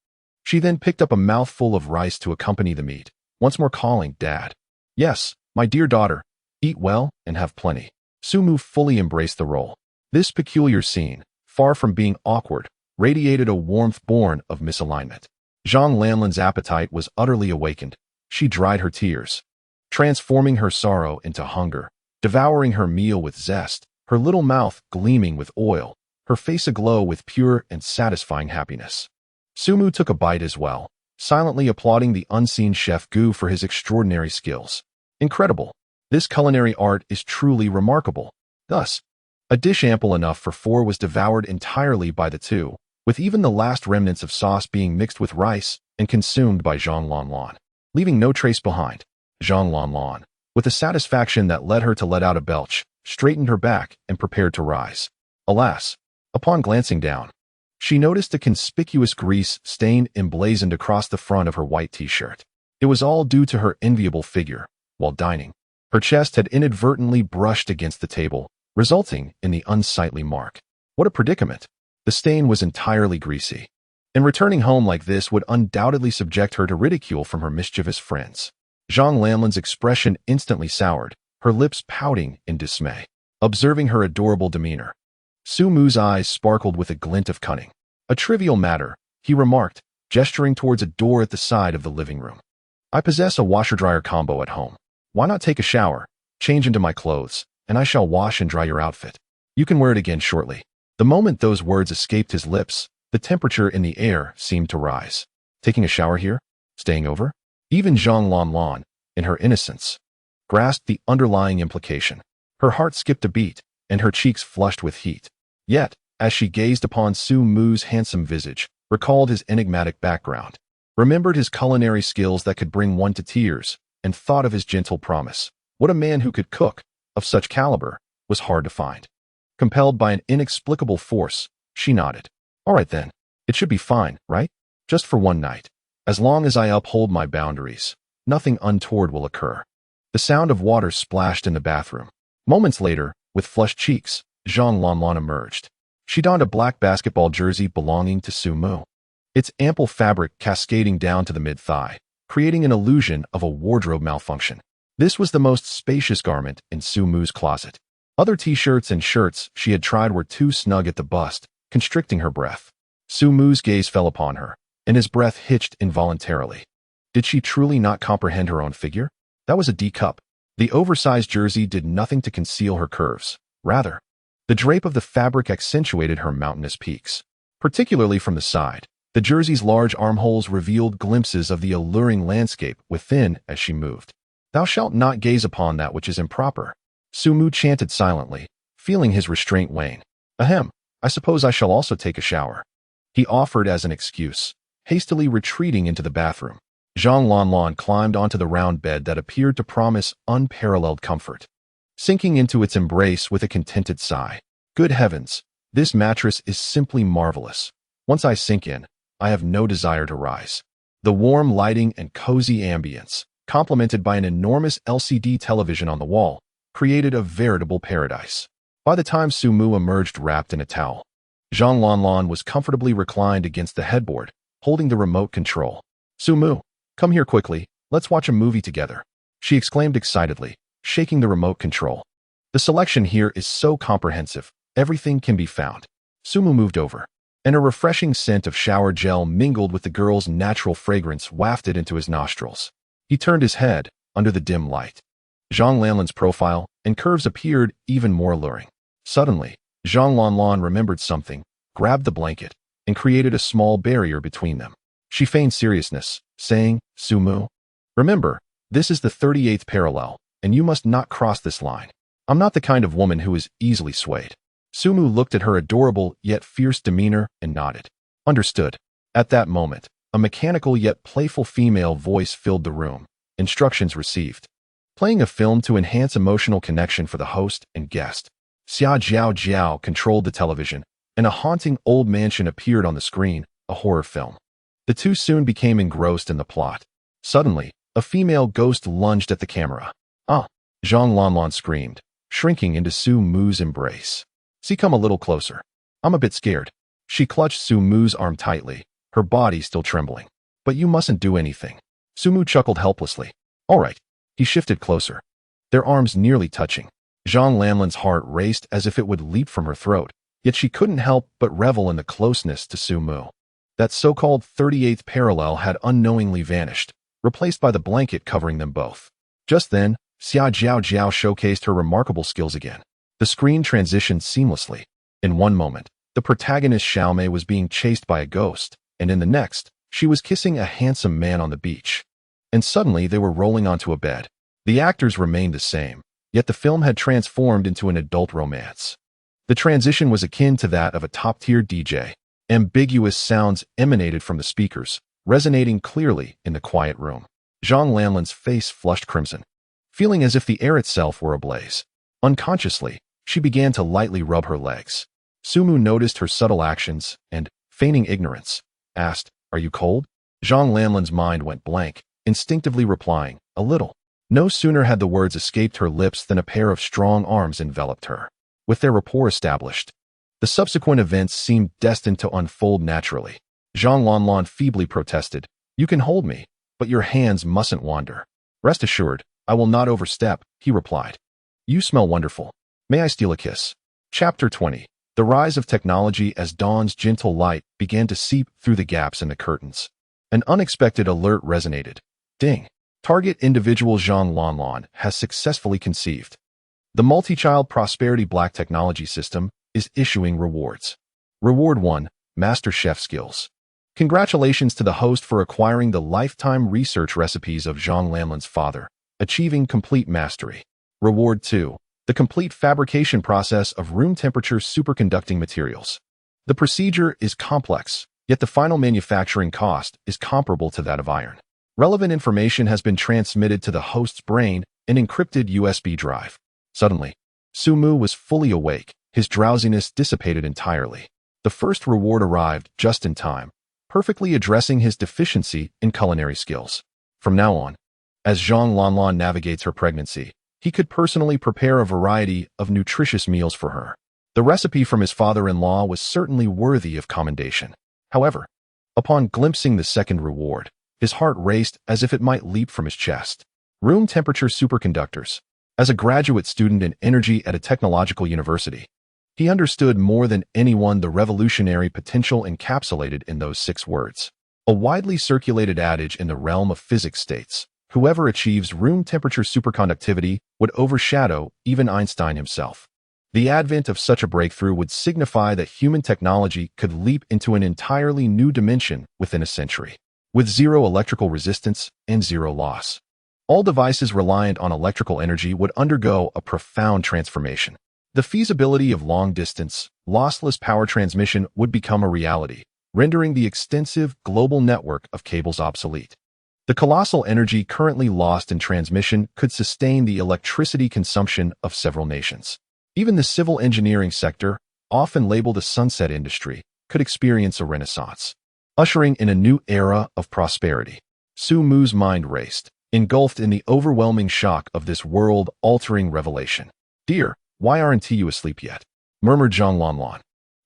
She then picked up a mouthful of rice to accompany the meat, once more calling, Dad. Yes, my dear daughter, eat well and have plenty. Su Mu fully embraced the role. This peculiar scene, far from being awkward, radiated a warmth born of misalignment. Zhang Lanlan's appetite was utterly awakened. She dried her tears, transforming her sorrow into hunger, devouring her meal with zest, her little mouth gleaming with oil, her face aglow with pure and satisfying happiness. Su Mu took a bite as well, silently applauding the unseen chef Gu for his extraordinary skills. Incredible. This culinary art is truly remarkable. Thus, a dish ample enough for 4 was devoured entirely by the two, with even the last remnants of sauce being mixed with rice and consumed by Zhang Lanlan, leaving no trace behind. Zhang Lanlan, with a satisfaction that led her to let out a belch, straightened her back, and prepared to rise. Alas, upon glancing down, she noticed a conspicuous grease stain emblazoned across the front of her white t-shirt. It was all due to her enviable figure while dining. Her chest had inadvertently brushed against the table, resulting in the unsightly mark. What a predicament! The stain was entirely greasy, and returning home like this would undoubtedly subject her to ridicule from her mischievous friends. Zhang Lanlin's expression instantly soured, her lips pouting in dismay. Observing her adorable demeanor, Su Mu's eyes sparkled with a glint of cunning. A trivial matter, he remarked, gesturing towards a door at the side of the living room. I possess a washer-dryer combo at home. Why not take a shower, change into my clothes, and I shall wash and dry your outfit. You can wear it again shortly. The moment those words escaped his lips, the temperature in the air seemed to rise. Taking a shower here? Staying over? Even Zhang Lanlan, in her innocence, grasped the underlying implication. Her heart skipped a beat, and her cheeks flushed with heat. Yet, as she gazed upon Su Mu's handsome visage, recalled his enigmatic background, remembered his culinary skills that could bring one to tears, and thought of his gentle promise. What a man who could cook, of such caliber, was hard to find. Compelled by an inexplicable force, she nodded. All right then, it should be fine, right? Just for one night. As long as I uphold my boundaries, nothing untoward will occur. The sound of water splashed in the bathroom. Moments later, with flushed cheeks, Zhang Lanlan emerged. She donned a black basketball jersey belonging to Su Mu, its ample fabric cascading down to the mid-thigh, creating an illusion of a wardrobe malfunction. This was the most spacious garment in Su Mu's closet. Other t-shirts and shirts she had tried were too snug at the bust, constricting her breath. Su Mu's gaze fell upon her, and his breath hitched involuntarily. Did she truly not comprehend her own figure? That was a D-cup. The oversized jersey did nothing to conceal her curves. Rather, the drape of the fabric accentuated her mountainous peaks. Particularly from the side, the jersey's large armholes revealed glimpses of the alluring landscape within as she moved. Thou shalt not gaze upon that which is improper. Su Mu chanted silently, feeling his restraint wane. Ahem, I suppose I shall also take a shower, he offered as an excuse, hastily retreating into the bathroom. Zhang Lanlan climbed onto the round bed that appeared to promise unparalleled comfort, sinking into its embrace with a contented sigh. Good heavens, this mattress is simply marvelous. Once I sink in, I have no desire to rise. The warm lighting and cozy ambience, complemented by an enormous LCD television on the wall, created a veritable paradise. By the time Su Mu emerged wrapped in a towel, Zhang Lanlan was comfortably reclined against the headboard, holding the remote control. Su Mu, come here quickly, let's watch a movie together, she exclaimed excitedly, shaking the remote control. The selection here is so comprehensive, everything can be found. Su Mu moved over, and a refreshing scent of shower gel mingled with the girl's natural fragrance wafted into his nostrils. He turned his head, under the dim light. Zhang Lanlan's profile and curves appeared even more alluring. Suddenly, Zhang Lanlan remembered something, grabbed the blanket, and created a small barrier between them. She feigned seriousness, saying, Su Mu, remember, this is the 38th parallel, and you must not cross this line. I'm not the kind of woman who is easily swayed. Su Mu looked at her adorable yet fierce demeanor and nodded. Understood. At that moment, a mechanical yet playful female voice filled the room. Instructions received. Playing a film to enhance emotional connection for the host and guest. Xia Jiao Jiao controlled the television, and a haunting old mansion appeared on the screen, a horror film. The two soon became engrossed in the plot. Suddenly, a female ghost lunged at the camera. Ah! Zhang Lanlan screamed, shrinking into Su Mu's embrace. See, come a little closer. I'm a bit scared. She clutched Su Mu's arm tightly, her body still trembling. But you mustn't do anything. Su Mu chuckled helplessly. All right. He shifted closer, their arms nearly touching. Zhang Lanlan's heart raced as if it would leap from her throat, yet she couldn't help but revel in the closeness to Su Mu. That so-called 38th parallel had unknowingly vanished, replaced by the blanket covering them both. Just then, Xia Jiao Jiao showcased her remarkable skills again. The screen transitioned seamlessly. In one moment, the protagonist Xiaomei was being chased by a ghost, and in the next, she was kissing a handsome man on the beach. And suddenly they were rolling onto a bed. The actors remained the same, yet the film had transformed into an adult romance. The transition was akin to that of a top-tier DJ. Ambiguous sounds emanated from the speakers, resonating clearly in the quiet room. Zhang Lanlan's face flushed crimson. feeling as if the air itself were ablaze. Unconsciously, she began to lightly rub her legs. Sumu noticed her subtle actions and, feigning ignorance, asked, "Are you cold?" Zhang Lanlan's mind went blank, instinctively replying, "A little." No sooner had the words escaped her lips than a pair of strong arms enveloped her. With their rapport established, the subsequent events seemed destined to unfold naturally. Zhang Lanlan feebly protested, "You can hold me, but your hands mustn't wander." "Rest assured, I will not overstep," he replied. "You smell wonderful. May I steal a kiss?" Chapter 20. The rise of technology. As dawn's gentle light began to seep through the gaps in the curtains, an unexpected alert resonated. Ding! Target individual Zhang Lanlan has successfully conceived. The multi-child prosperity black technology system is issuing rewards. Reward 1, Master Chef Skills. Congratulations to the host for acquiring the lifetime research recipes of Zhang Lanlan's father, achieving complete mastery. Reward 2, the complete fabrication process of room temperature superconducting materials. The procedure is complex, yet the final manufacturing cost is comparable to that of iron. Relevant information has been transmitted to the host's brain, an encrypted USB drive. Suddenly, Sumu was fully awake. His drowsiness dissipated entirely. The first reward arrived just in time, perfectly addressing his deficiency in culinary skills. From now on, as Zhang Lanlan navigates her pregnancy, he could personally prepare a variety of nutritious meals for her. The recipe from his father-in-law was certainly worthy of commendation. However, upon glimpsing the second reward, his heart raced as if it might leap from his chest. Room temperature superconductors. As a graduate student in energy at a technological university, he understood more than anyone the revolutionary potential encapsulated in those 6 words. A widely circulated adage in the realm of physics states, whoever achieves room temperature superconductivity would overshadow even Einstein himself. The advent of such a breakthrough would signify that human technology could leap into an entirely new dimension within a century. With zero electrical resistance and zero loss, all devices reliant on electrical energy would undergo a profound transformation. The feasibility of long-distance, lossless power transmission would become a reality, rendering the extensive global network of cables obsolete. The colossal energy currently lost in transmission could sustain the electricity consumption of several nations. Even the civil engineering sector, often labeled a sunset industry, could experience a renaissance, ushering in a new era of prosperity. Su Mu's mind raced, engulfed in the overwhelming shock of this world-altering revelation. "Dear, why aren't you asleep yet?" murmured Zhang Lanlan,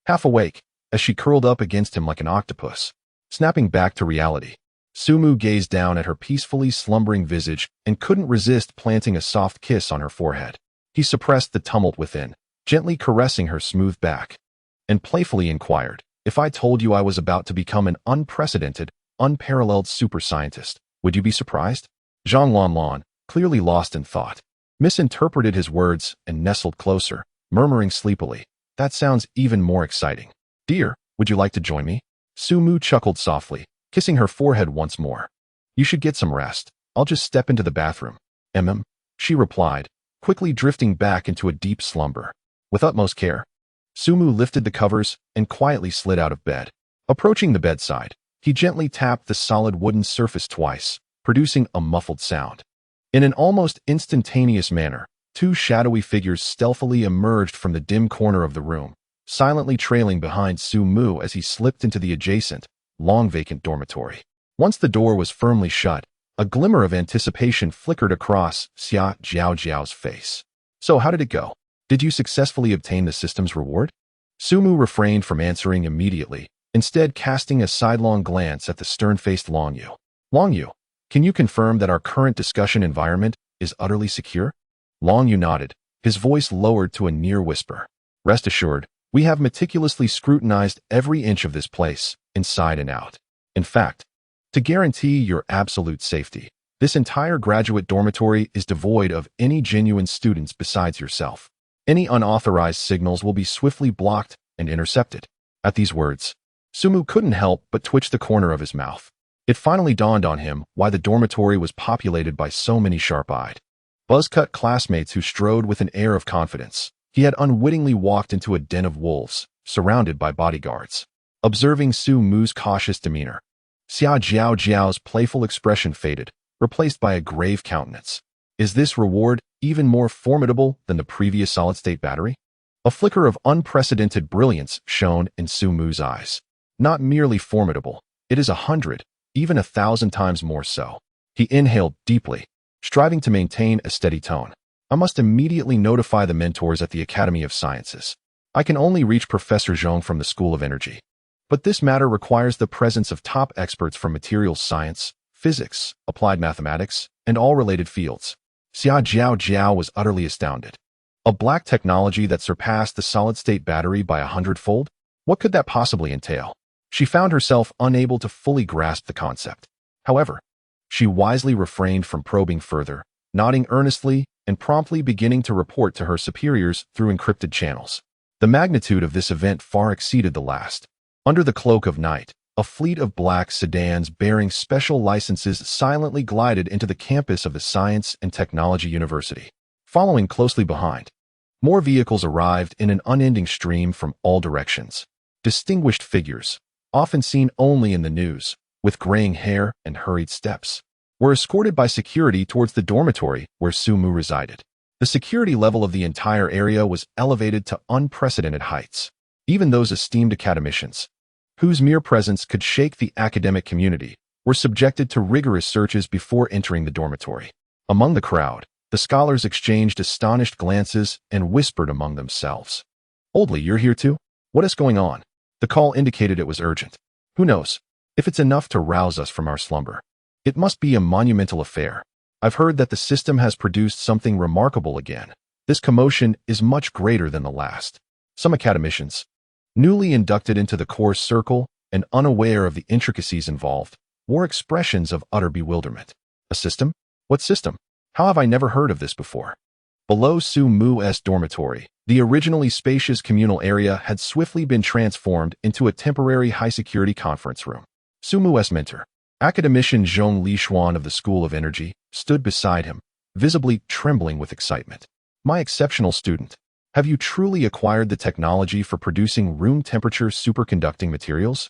half awake, as she curled up against him like an octopus. Snapping back to reality, Sumu gazed down at her peacefully slumbering visage and couldn't resist planting a soft kiss on her forehead. He suppressed the tumult within, gently caressing her smooth back, and playfully inquired, "If I told you I was about to become an unprecedented, unparalleled super scientist, would you be surprised?" Zhang Lanlan, clearly lost in thought, misinterpreted his words and nestled closer, murmuring sleepily, "That sounds even more exciting. Dear, would you like to join me?" Sumu chuckled softly, kissing her forehead once more. "You should get some rest. I'll just step into the bathroom." She replied, quickly drifting back into a deep slumber. With utmost care, Sumu lifted the covers and quietly slid out of bed. Approaching the bedside, he gently tapped the solid wooden surface twice, producing a muffled sound. In an almost instantaneous manner, 2 shadowy figures stealthily emerged from the dim corner of the room, silently trailing behind Sumu as he slipped into the adjacent, long-vacant dormitory. Once the door was firmly shut, a glimmer of anticipation flickered across Xia Jiao's face. "So how did it go? Did you successfully obtain the system's reward?" Sumu refrained from answering immediately, instead casting a sidelong glance at the stern-faced Longyu. "Longyu, can you confirm that our current discussion environment is utterly secure?" Longyu nodded, his voice lowered to a near whisper. "Rest assured, we have meticulously scrutinized every inch of this place, inside and out. In fact, to guarantee your absolute safety, this entire graduate dormitory is devoid of any genuine students besides yourself. Any unauthorized signals will be swiftly blocked and intercepted." At these words, Sumu couldn't help but twitch the corner of his mouth. It finally dawned on him why the dormitory was populated by so many sharp-eyed, buzz-cut classmates who strode with an air of confidence. He had unwittingly walked into a den of wolves, surrounded by bodyguards. Observing Su Mu's cautious demeanor, Xia Jiao's playful expression faded, replaced by a grave countenance. Is this reward even more formidable than the previous solid-state battery? A flicker of unprecedented brilliance shone in Su Mu's eyes. Not merely formidable, it is 100, even 1,000 times more so. He inhaled deeply, striving to maintain a steady tone. I must immediately notify the mentors at the Academy of Sciences. I can only reach Professor Zhong from the School of Energy. But this matter requires the presence of top experts from materials science, physics, applied mathematics, and all related fields. Xia Jiao was utterly astounded. A black technology that surpassed the solid-state battery by 100-fold? What could that possibly entail? She found herself unable to fully grasp the concept. However, she wisely refrained from probing further, nodding earnestly and promptly beginning to report to her superiors through encrypted channels. The magnitude of this event far exceeded the last. Under the cloak of night, a fleet of black sedans bearing special licenses silently glided into the campus of the Science and Technology University. Following closely behind, more vehicles arrived in an unending stream from all directions. Distinguished figures, often seen only in the news, with graying hair and hurried steps, were escorted by security towards the dormitory where Su Mu resided. The security level of the entire area was elevated to unprecedented heights. Even those esteemed academicians, whose mere presence could shake the academic community, were subjected to rigorous searches before entering the dormitory. Among the crowd, the scholars exchanged astonished glances and whispered among themselves. "Oldly, you're here too? What is going on?" The call indicated it was urgent. Who knows? If it's enough to rouse us from our slumber. It must be a monumental affair. I've heard that the system has produced something remarkable again. This commotion is much greater than the last. Some academicians, newly inducted into the course circle and unaware of the intricacies involved, wore expressions of utter bewilderment. A system? What system? How have I never heard of this before? Below Su Mu's dormitory, the originally spacious communal area had swiftly been transformed into a temporary high-security conference room. Su Mu's mentor, academician Zhong Lishuan of the School of Energy, stood beside him, visibly trembling with excitement. "My exceptional student, have you truly acquired the technology for producing room-temperature superconducting materials?"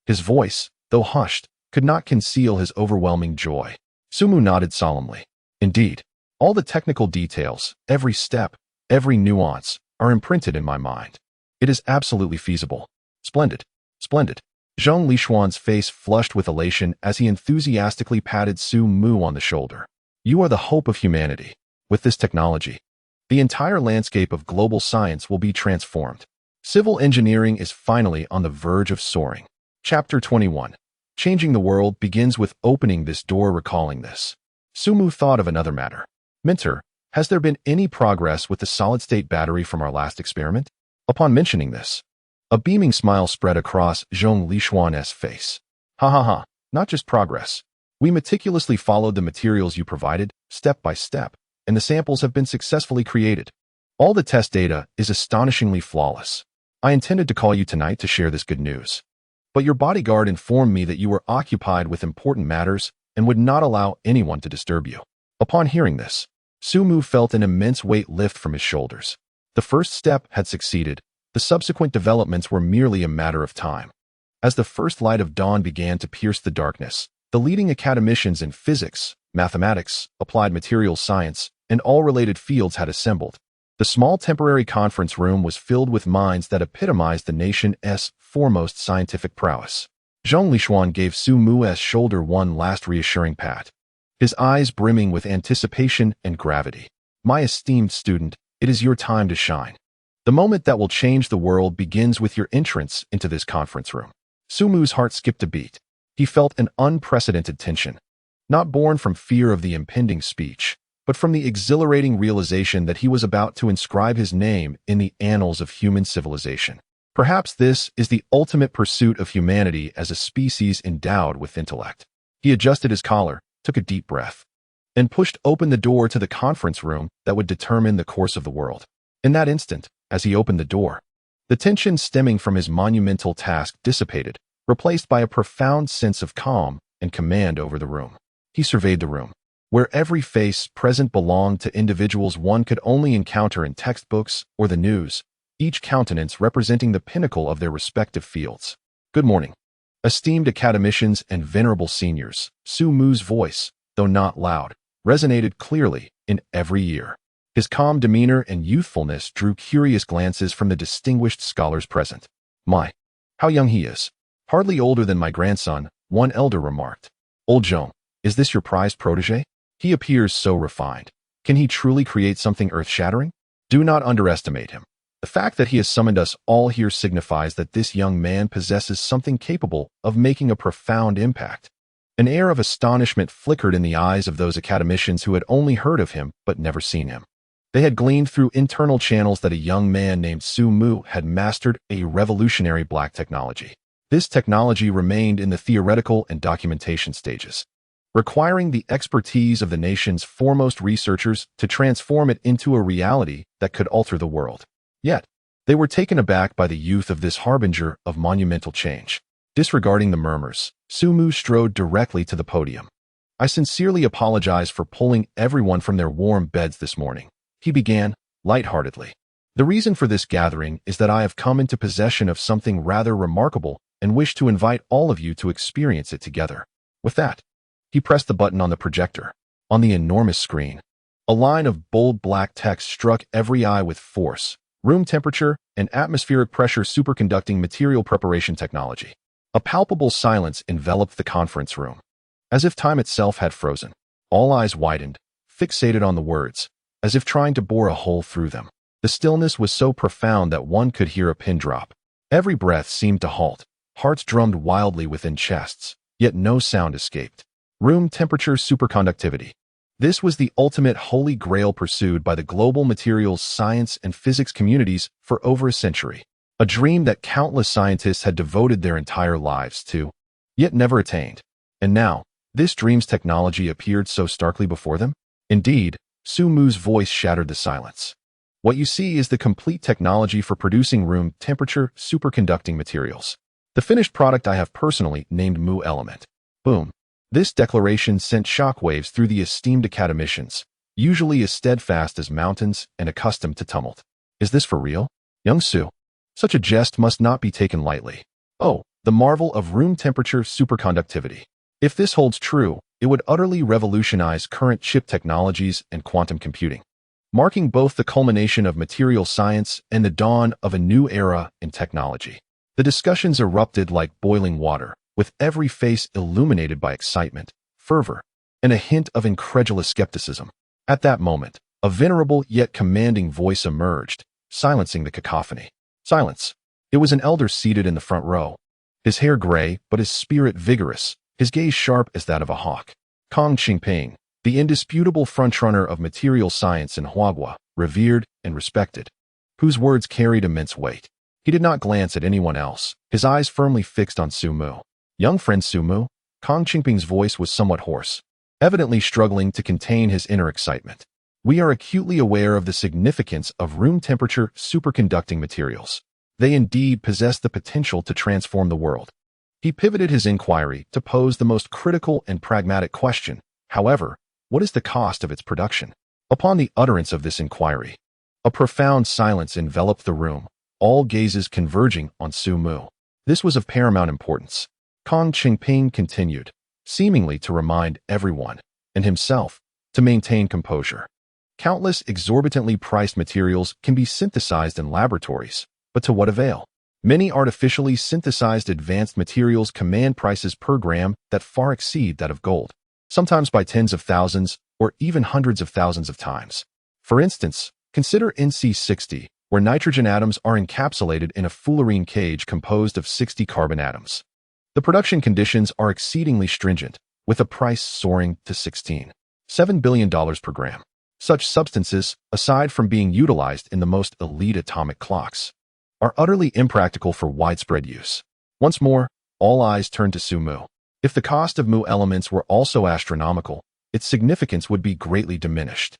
His voice, though hushed, could not conceal his overwhelming joy. Su Mu nodded solemnly. "Indeed, all the technical details, every step, every nuance, are imprinted in my mind. It is absolutely feasible. Splendid, splendid." Zhong Lishuan's face flushed with elation as he enthusiastically patted Su Mu on the shoulder. "You are the hope of humanity. With this technology, the entire landscape of global science will be transformed. Civil engineering is finally on the verge of soaring." Chapter 21. Changing the world begins with opening this door. Recalling this, Su Mu thought of another matter. "Mentor, has there been any progress with the solid-state battery from our last experiment?" Upon mentioning this, a beaming smile spread across Zhong Lishuan's face. "Ha ha ha, not just progress. We meticulously followed the materials you provided, step by step, and the samples have been successfully created. All the test data is astonishingly flawless. I intended to call you tonight to share this good news, but your bodyguard informed me that you were occupied with important matters and would not allow anyone to disturb you." Upon hearing this, Su Mu felt an immense weight lift from his shoulders. The first step had succeeded. The subsequent developments were merely a matter of time. As the first light of dawn began to pierce the darkness, the leading academicians in physics, mathematics, applied materials science, and all related fields had assembled. The small temporary conference room was filled with minds that epitomized the nation's foremost scientific prowess. Zhong Lishuan gave Su Mu's shoulder one last reassuring pat, his eyes brimming with anticipation and gravity. "My esteemed student, it is your time to shine. The moment that will change the world begins with your entrance into this conference room." Su Mu's heart skipped a beat. He felt an unprecedented tension, not born from fear of the impending speech, but from the exhilarating realization that he was about to inscribe his name in the annals of human civilization. Perhaps this is the ultimate pursuit of humanity as a species endowed with intellect. He adjusted his collar, took a deep breath, and pushed open the door to the conference room that would determine the course of the world. In that instant, as he opened the door, the tension stemming from his monumental task dissipated, replaced by a profound sense of calm and command over the room. He surveyed the room, where every face present belonged to individuals one could only encounter in textbooks or the news, each countenance representing the pinnacle of their respective fields. "Good morning, esteemed academicians and venerable seniors." Su Mu's voice, though not loud, resonated clearly, in every year. His calm demeanor and youthfulness drew curious glances from the distinguished scholars present. My, how young he is. Hardly older than my grandson, one elder remarked. Old Joan, is this your prized protege? He appears so refined. Can he truly create something earth-shattering? Do not underestimate him. The fact that he has summoned us all here signifies that this young man possesses something capable of making a profound impact. An air of astonishment flickered in the eyes of those academicians who had only heard of him but never seen him. They had gleaned through internal channels that a young man named Su Mu had mastered a revolutionary black technology. This technology remained in the theoretical and documentation stages, requiring the expertise of the nation's foremost researchers to transform it into a reality that could alter the world. Yet, they were taken aback by the youth of this harbinger of monumental change. Disregarding the murmurs, Su Mu strode directly to the podium. I sincerely apologize for pulling everyone from their warm beds this morning, he began, lightheartedly. The reason for this gathering is that I have come into possession of something rather remarkable and wish to invite all of you to experience it together. With that, he pressed the button on the projector. On the enormous screen, a line of bold black text struck every eye with force: room temperature and atmospheric pressure superconducting material preparation technology. A palpable silence enveloped the conference room, as if time itself had frozen. All eyes widened, fixated on the words, as if trying to bore a hole through them. The stillness was so profound that one could hear a pin drop. Every breath seemed to halt. Hearts drummed wildly within chests, yet no sound escaped. Room temperature superconductivity. This was the ultimate holy grail pursued by the global materials science and physics communities for over a century. A dream that countless scientists had devoted their entire lives to, yet never attained. And now, this dream's technology appeared so starkly before them? Indeed, Su Mu's voice shattered the silence. What you see is the complete technology for producing room temperature superconducting materials. The finished product I have personally named Mu Element. Boom. This declaration sent shockwaves through the esteemed academicians, usually as steadfast as mountains and accustomed to tumult. Is this for real? Young Su, such a jest must not be taken lightly. Oh, the marvel of room temperature superconductivity. If this holds true, it would utterly revolutionize current chip technologies and quantum computing, marking both the culmination of material science and the dawn of a new era in technology. The discussions erupted like boiling water, with every face illuminated by excitement, fervor, and a hint of incredulous skepticism. At that moment, a venerable yet commanding voice emerged, silencing the cacophony. Silence. It was an elder seated in the front row. His hair gray, but his spirit vigorous, his gaze sharp as that of a hawk. Kong Qingping, the indisputable frontrunner of material science in Huagua, revered and respected, whose words carried immense weight. He did not glance at anyone else, his eyes firmly fixed on Su Mu. Young friend Su Mu, Kong Qingping's voice was somewhat hoarse, evidently struggling to contain his inner excitement. We are acutely aware of the significance of room temperature superconducting materials. They indeed possess the potential to transform the world. He pivoted his inquiry to pose the most critical and pragmatic question. However, what is the cost of its production? Upon the utterance of this inquiry, a profound silence enveloped the room, all gazes converging on Su Mu. This was of paramount importance. Kong Qingping continued, seemingly to remind everyone, and himself, to maintain composure. Countless exorbitantly priced materials can be synthesized in laboratories, but to what avail? Many artificially synthesized advanced materials command prices per gram that far exceed that of gold, sometimes by tens of thousands or even hundreds of thousands of times. For instance, consider NC60, where nitrogen atoms are encapsulated in a fullerene cage composed of 60 carbon atoms. The production conditions are exceedingly stringent, with a price soaring to $16.7 billion per gram. Such substances, aside from being utilized in the most elite atomic clocks, are utterly impractical for widespread use. Once more, all eyes turned to Su Mu. If the cost of Mu elements were also astronomical, its significance would be greatly diminished.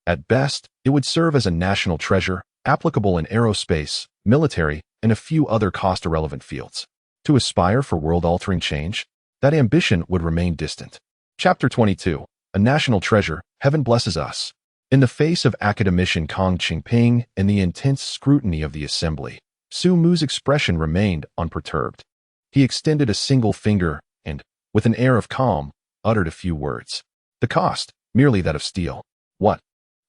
At best, it would serve as a national treasure, applicable in aerospace, military, and a few other cost-irrelevant fields. To aspire for world-altering change, that ambition would remain distant. Chapter 22. A National Treasure, Heaven Blesses Us. In the face of academician Kong Qingping and the intense scrutiny of the assembly, Su Mu's expression remained unperturbed. He extended a single finger and, with an air of calm, uttered a few words. The cost, merely that of steel. What?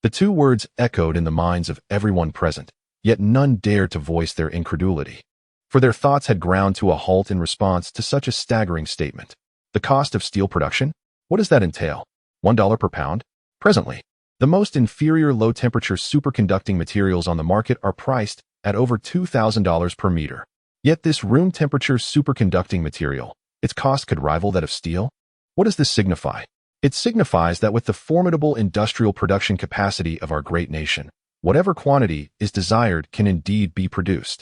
The two words echoed in the minds of everyone present, yet none dared to voice their incredulity. For their thoughts had ground to a halt in response to such a staggering statement. The cost of steel production? What does that entail? $1 per pound? Presently, the most inferior low-temperature superconducting materials on the market are priced at over $2,000 per meter. Yet this room-temperature superconducting material, its cost could rival that of steel? What does this signify? It signifies that with the formidable industrial production capacity of our great nation, whatever quantity is desired can indeed be produced.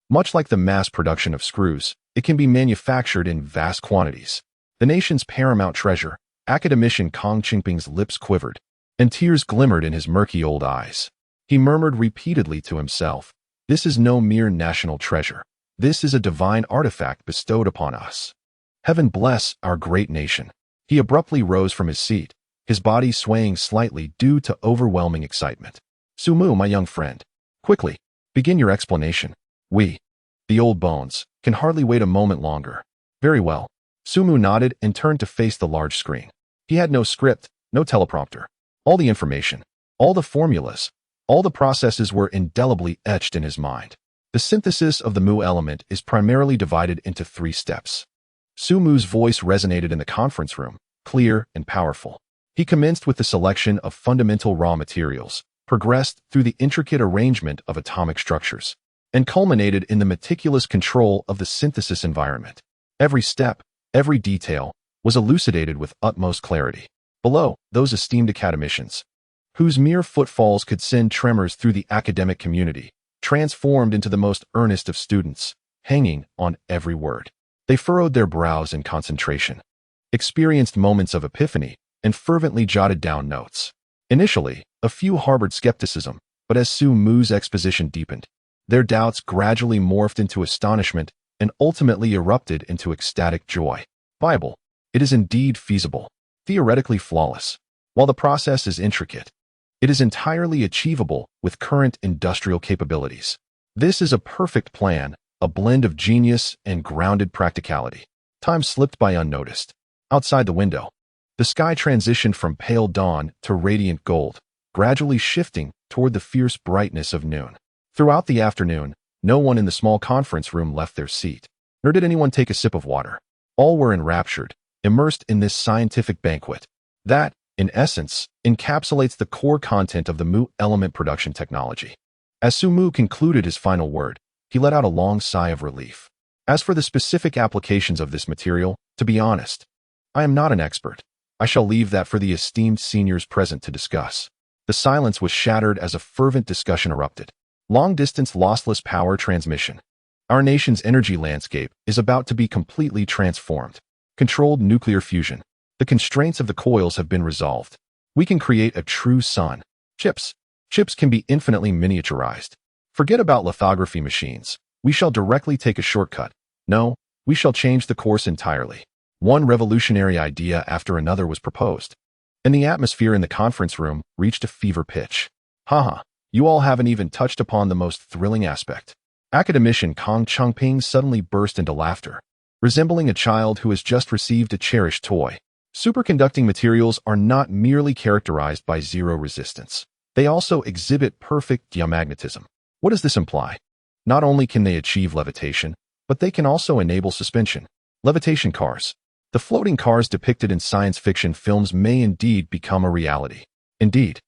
Much like the mass production of screws, it can be manufactured in vast quantities. The nation's paramount treasure, academician Kong Qingping's lips quivered, and tears glimmered in his murky old eyes. He murmured repeatedly to himself, "This is no mere national treasure. This is a divine artifact bestowed upon us. Heaven bless our great nation." He abruptly rose from his seat, his body swaying slightly due to overwhelming excitement. "Sumu, my young friend, quickly, begin your explanation. We, the old bones, can hardly wait a moment longer." "Very well." Sumu nodded and turned to face the large screen. He had no script, no teleprompter. All the information, all the formulas, all the processes were indelibly etched in his mind. The synthesis of the Mu element is primarily divided into 3 steps. Sumu's voice resonated in the conference room, clear and powerful. He commenced with the selection of fundamental raw materials, progressed through the intricate arrangement of atomic structures, and culminated in the meticulous control of the synthesis environment. Every step, every detail, was elucidated with utmost clarity. Below, those esteemed academicians, whose mere footfalls could send tremors through the academic community, transformed into the most earnest of students, hanging on every word. They furrowed their brows in concentration, experienced moments of epiphany, and fervently jotted down notes. Initially, a few harbored skepticism, but as Sumu's exposition deepened, their doubts gradually morphed into astonishment and ultimately erupted into ecstatic joy. Bible, it is indeed feasible, theoretically flawless. While the process is intricate, it is entirely achievable with current industrial capabilities. This is a perfect plan, a blend of genius and grounded practicality. Time slipped by unnoticed. Outside the window, the sky transitioned from pale dawn to radiant gold, gradually shifting toward the fierce brightness of noon. Throughout the afternoon, no one in the small conference room left their seat, nor did anyone take a sip of water. All were enraptured, immersed in this scientific banquet that, in essence, encapsulates the core content of the Mu element production technology. As Sumu concluded his final word, he let out a long sigh of relief. As for the specific applications of this material, to be honest, I am not an expert. I shall leave that for the esteemed seniors present to discuss. The silence was shattered as a fervent discussion erupted. Long-distance lossless power transmission. Our nation's energy landscape is about to be completely transformed. Controlled nuclear fusion. The constraints of the coils have been resolved. We can create a true sun. Chips. Chips can be infinitely miniaturized. Forget about lithography machines. We shall directly take a shortcut. No, we shall change the course entirely. One revolutionary idea after another was proposed, and the atmosphere in the conference room reached a fever pitch. Haha, you all haven't even touched upon the most thrilling aspect. Academician Kong Qingping suddenly burst into laughter, resembling a child who has just received a cherished toy. Superconducting materials are not merely characterized by zero resistance. They also exhibit perfect diamagnetism. What does this imply? Not only can they achieve levitation, but they can also enable suspension. Levitation cars. The floating cars depicted in science fiction films may indeed become a reality. Indeed,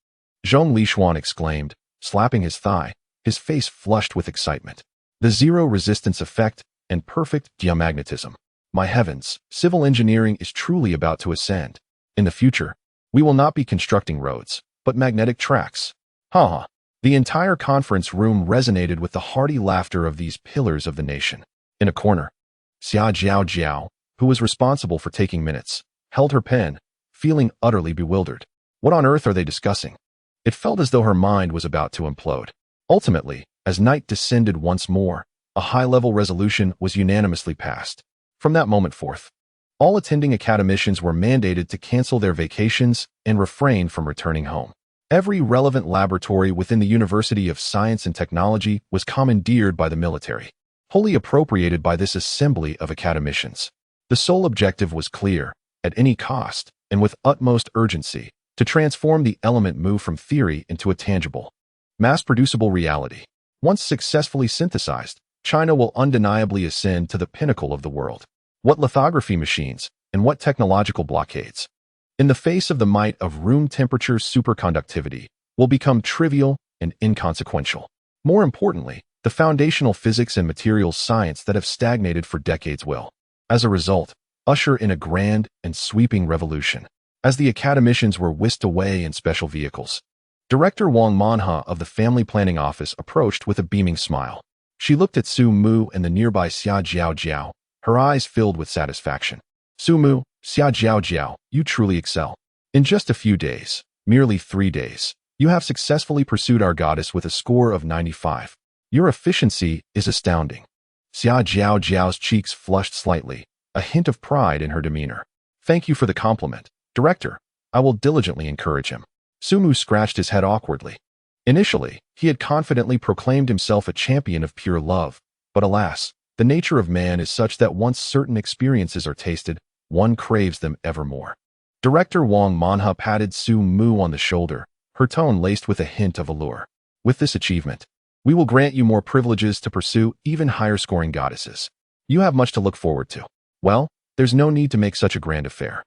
Zhong Lishuan exclaimed, slapping his thigh, his face flushed with excitement. The zero resistance effect and perfect diamagnetism. My heavens, civil engineering is truly about to ascend. In the future, we will not be constructing roads, but magnetic tracks. Ha! The entire conference room resonated with the hearty laughter of these pillars of the nation. In a corner, Xia Jiao, who was responsible for taking minutes, held her pen, feeling utterly bewildered. What on earth are they discussing? It felt as though her mind was about to implode. Ultimately, as night descended once more, a high-level resolution was unanimously passed. From that moment forth, all attending academicians were mandated to cancel their vacations and refrain from returning home. Every relevant laboratory within the University of Science and Technology was commandeered by the military, wholly appropriated by this assembly of academicians. The sole objective was clear, at any cost, and with utmost urgency, to transform the element move from theory into a tangible, mass-producible reality. Once successfully synthesized, China will undeniably ascend to the pinnacle of the world. What lithography machines and what technological blockades, in the face of the might of room-temperature superconductivity, will become trivial and inconsequential. More importantly, the foundational physics and materials science that have stagnated for decades will, as a result, usher in a grand and sweeping revolution. As the academicians were whisked away in special vehicles, Director Wang Manha of the Family Planning Office approached with a beaming smile. She looked at Su Mu and the nearby Xia Jiao, her eyes filled with satisfaction. Su Mu, Xia Jiao, you truly excel. In just a few days, merely 3 days, you have successfully pursued our goddess with a score of 95. Your efficiency is astounding. Xia Jiao's cheeks flushed slightly, a hint of pride in her demeanor. Thank you for the compliment, Director. I will diligently encourage him. Su Mu scratched his head awkwardly. Initially, he had confidently proclaimed himself a champion of pure love, but alas, the nature of man is such that once certain experiences are tasted, one craves them evermore. Director Wang Manha patted Su Mu on the shoulder, her tone laced with a hint of allure. With this achievement, we will grant you more privileges to pursue even higher-scoring goddesses. You have much to look forward to. Well, there's no need to make such a grand affair.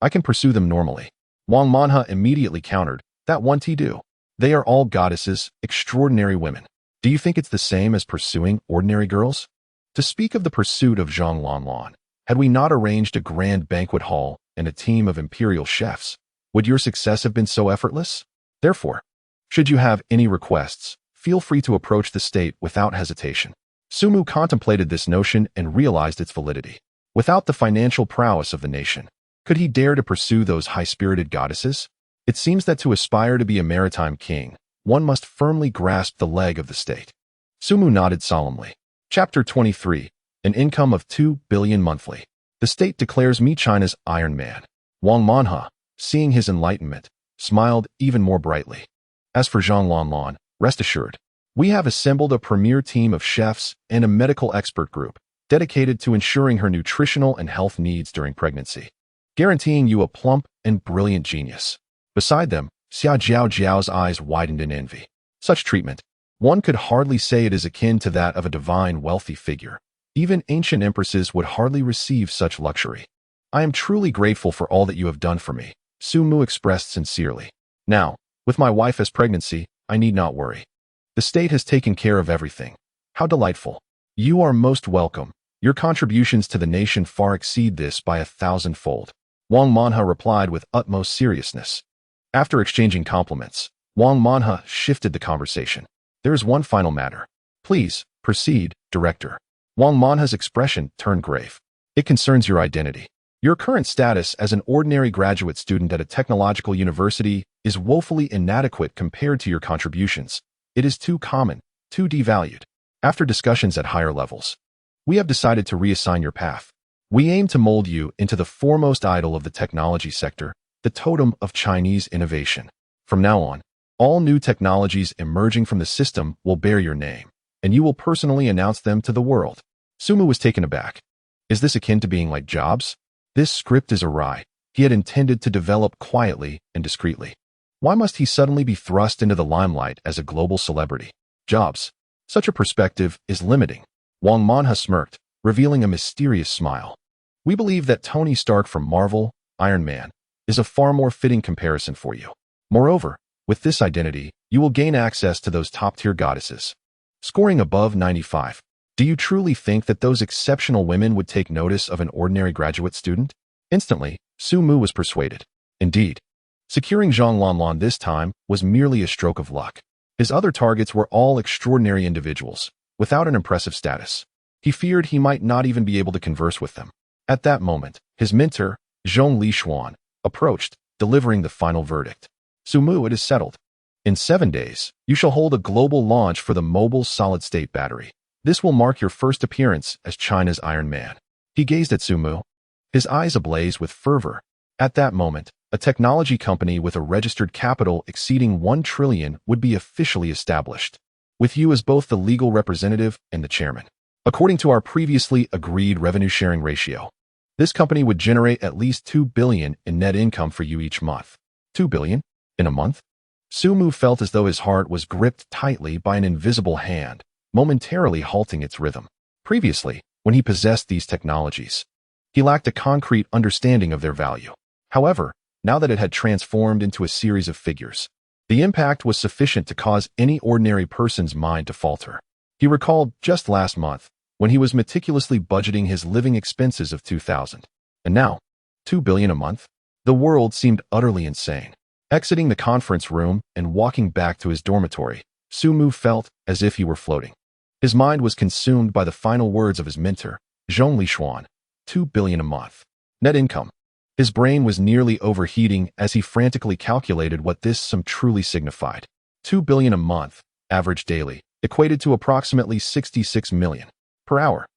I can pursue them normally. Wang Manha immediately countered, that won't do. They are all goddesses, extraordinary women. Do you think it's the same as pursuing ordinary girls? To speak of the pursuit of Zhang Lanlan, had we not arranged a grand banquet hall and a team of imperial chefs, would your success have been so effortless? Therefore, should you have any requests, feel free to approach the state without hesitation. Su Mu contemplated this notion and realized its validity. Without the financial prowess of the nation, could he dare to pursue those high-spirited goddesses? It seems that to aspire to be a maritime king, one must firmly grasp the leg of the state. Su Mu nodded solemnly. Chapter 23. An income of 2 billion monthly. The state declares me China's Iron Man. Wang Manha, seeing his enlightenment, smiled even more brightly. As for Zhang Lanlan, rest assured, we have assembled a premier team of chefs and a medical expert group dedicated to ensuring her nutritional and health needs during pregnancy, guaranteeing you a plump and brilliant genius. Beside them, Xia Jiao's eyes widened in envy. Such treatment, one could hardly say it is akin to that of a divine wealthy figure. Even ancient empresses would hardly receive such luxury. I am truly grateful for all that you have done for me, Su Mu expressed sincerely. Now, with my wife as pregnancy, I need not worry. The state has taken care of everything. How delightful. You are most welcome. Your contributions to the nation far exceed this by 1,000-fold. Wang Manha replied with utmost seriousness. After exchanging compliments, Wang Manha shifted the conversation. There is one final matter. Please, proceed, Director. Wang Manha's expression turned grave. It concerns your identity. Your current status as an ordinary graduate student at a technological university is woefully inadequate compared to your contributions. It is too common, too devalued. After discussions at higher levels, we have decided to reassign your path. We aim to mold you into the foremost idol of the technology sector, the totem of Chinese innovation. From now on, all new technologies emerging from the system will bear your name, and you will personally announce them to the world. Su Mu was taken aback. Is this akin to being like Jobs? This script is awry. He had intended to develop quietly and discreetly. Why must he suddenly be thrust into the limelight as a global celebrity? Jobs. Such a perspective is limiting. Wang Manha smirked, revealing a mysterious smile. We believe that Tony Stark from Marvel, Iron Man, is a far more fitting comparison for you. Moreover, with this identity, you will gain access to those top-tier goddesses. Scoring above 95. Do you truly think that those exceptional women would take notice of an ordinary graduate student? Instantly, Su Mu was persuaded. Indeed, securing Zhang Lanlan this time was merely a stroke of luck. His other targets were all extraordinary individuals, without an impressive status. He feared he might not even be able to converse with them. At that moment, his mentor, Zhong Lishuan, approached, delivering the final verdict. Su Mu, it is settled. In 7 days, you shall hold a global launch for the mobile solid-state battery. This will mark your first appearance as China's Iron Man. He gazed at Su Mu, his eyes ablaze with fervor. At that moment, a technology company with a registered capital exceeding 1 trillion would be officially established, with you as both the legal representative and the chairman. According to our previously agreed revenue-sharing ratio, this company would generate at least 2 billion in net income for you each month. 2 billion? In a month? Sumu felt as though his heart was gripped tightly by an invisible hand, momentarily halting its rhythm. Previously, when he possessed these technologies, he lacked a concrete understanding of their value. However, now that it had transformed into a series of figures, the impact was sufficient to cause any ordinary person's mind to falter. He recalled just last month, when he was meticulously budgeting his living expenses of 2,000. And now, 2 billion a month? The world seemed utterly insane. Exiting the conference room and walking back to his dormitory, Sumu felt as if he were floating. His mind was consumed by the final words of his mentor, Zhong Lishuan, 2 billion a month. Net income. His brain was nearly overheating as he frantically calculated what this sum truly signified. 2 billion a month, average daily, equated to approximately 66 million per hour.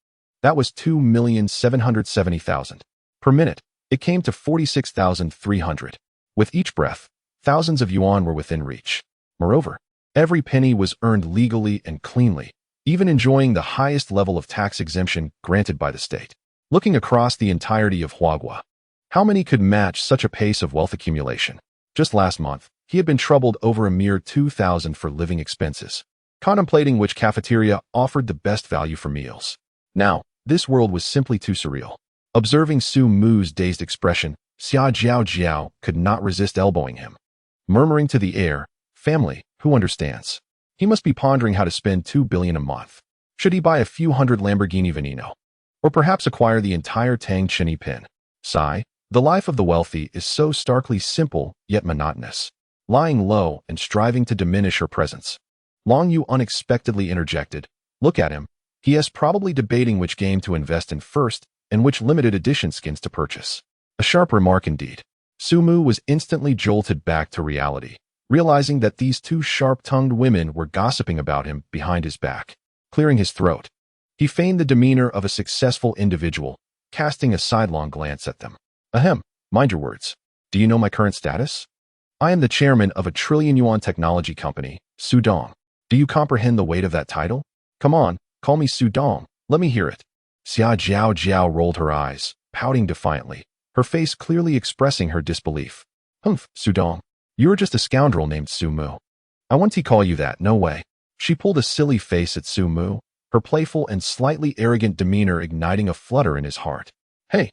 That was 2,770,000. Per minute, it came to 46,300. With each breath, thousands of yuan were within reach. Moreover, every penny was earned legally and cleanly, even enjoying the highest level of tax exemption granted by the state. Looking across the entirety of Huagua, how many could match such a pace of wealth accumulation? Just last month, he had been troubled over a mere 2,000 for living expenses, contemplating which cafeteria offered the best value for meals. Now, this world was simply too surreal. Observing Su Mu's dazed expression, Xia Jiao Jiao could not resist elbowing him. Murmuring to the air, family, who understands? He must be pondering how to spend 2 billion a month. Should he buy a few hundred Lamborghini Veneno? Or perhaps acquire the entire Tang Cheney pin? Sigh, the life of the wealthy is so starkly simple yet monotonous. Lying low and striving to diminish her presence. Long Yu unexpectedly interjected, look at him. He is probably debating which game to invest in first and which limited edition skins to purchase. A sharp remark indeed. Sumu was instantly jolted back to reality, realizing that these two sharp-tongued women were gossiping about him behind his back. Clearing his throat, he feigned the demeanor of a successful individual, casting a sidelong glance at them. Ahem, mind your words. Do you know my current status? I am the chairman of a trillion-yuan technology company, Sudong. Do you comprehend the weight of that title? Come on, call me Sudong. Let me hear it. Xia Jiao Jiao rolled her eyes, pouting defiantly, her face clearly expressing her disbelief. Humph, Sudong. You're just a scoundrel named Sumu. I won't call you that, no way. She pulled a silly face at Sumu, her playful and slightly arrogant demeanor igniting a flutter in his heart. Hey,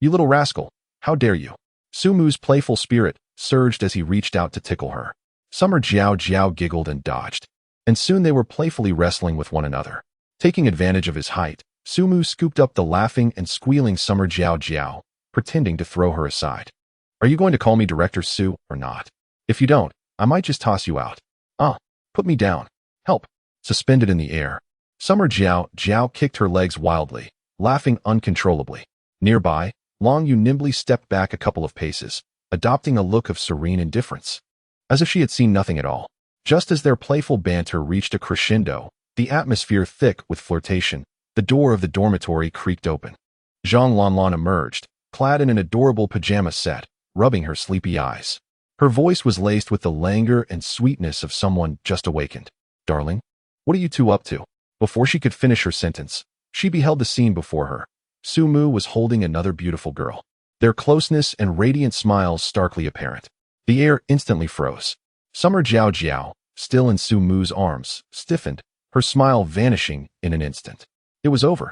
you little rascal, how dare you? Sumu's playful spirit surged as he reached out to tickle her. Summer Jiao Jiao giggled and dodged, and soon they were playfully wrestling with one another. Taking advantage of his height, Sumu scooped up the laughing and squealing Summer Jiao Jiao, pretending to throw her aside. Are you going to call me Director Su or not? If you don't, I might just toss you out. Put me down. Help. Suspended in the air, Summer Jiao Jiao kicked her legs wildly, laughing uncontrollably. Nearby, Long Yu nimbly stepped back a couple of paces, adopting a look of serene indifference, as if she had seen nothing at all. Just as their playful banter reached a crescendo, the atmosphere thick with flirtation, the door of the dormitory creaked open. Zhang Lanlan emerged, clad in an adorable pajama set, rubbing her sleepy eyes. Her voice was laced with the languor and sweetness of someone just awakened. Darling, what are you two up to? Before she could finish her sentence, she beheld the scene before her. Sumu was holding another beautiful girl, their closeness and radiant smiles starkly apparent. The air instantly froze. Summer Jiao Jiao, still in Sumu's arms, stiffened, her smile vanishing in an instant. It was over.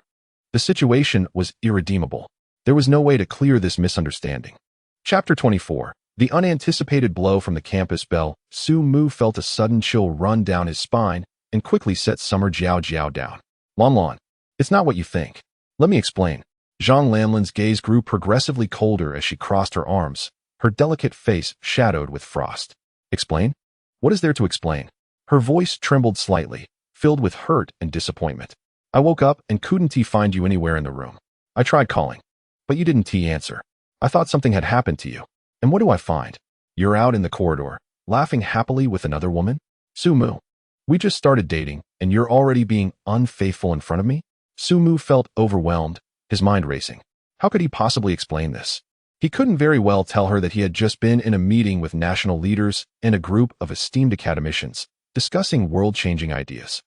The situation was irredeemable. There was no way to clear this misunderstanding. Chapter 24. The unanticipated blow from the campus bell. Su Mu felt a sudden chill run down his spine and quickly set Summer Jiao Jiao down. Lan, it's not what you think. Let me explain. Zhang Lanlan's gaze grew progressively colder as she crossed her arms, her delicate face shadowed with frost. Explain? What is there to explain? Her voice trembled slightly, filled with hurt and disappointment. I woke up and couldn't find you anywhere in the room. I tried calling, but you didn't answer. I thought something had happened to you. And what do I find? You're out in the corridor, laughing happily with another woman? Sumu, we just started dating, and you're already being unfaithful in front of me? Sumu felt overwhelmed, his mind racing. How could he possibly explain this? He couldn't very well tell her that he had just been in a meeting with national leaders and a group of esteemed academicians, discussing world-changing ideas,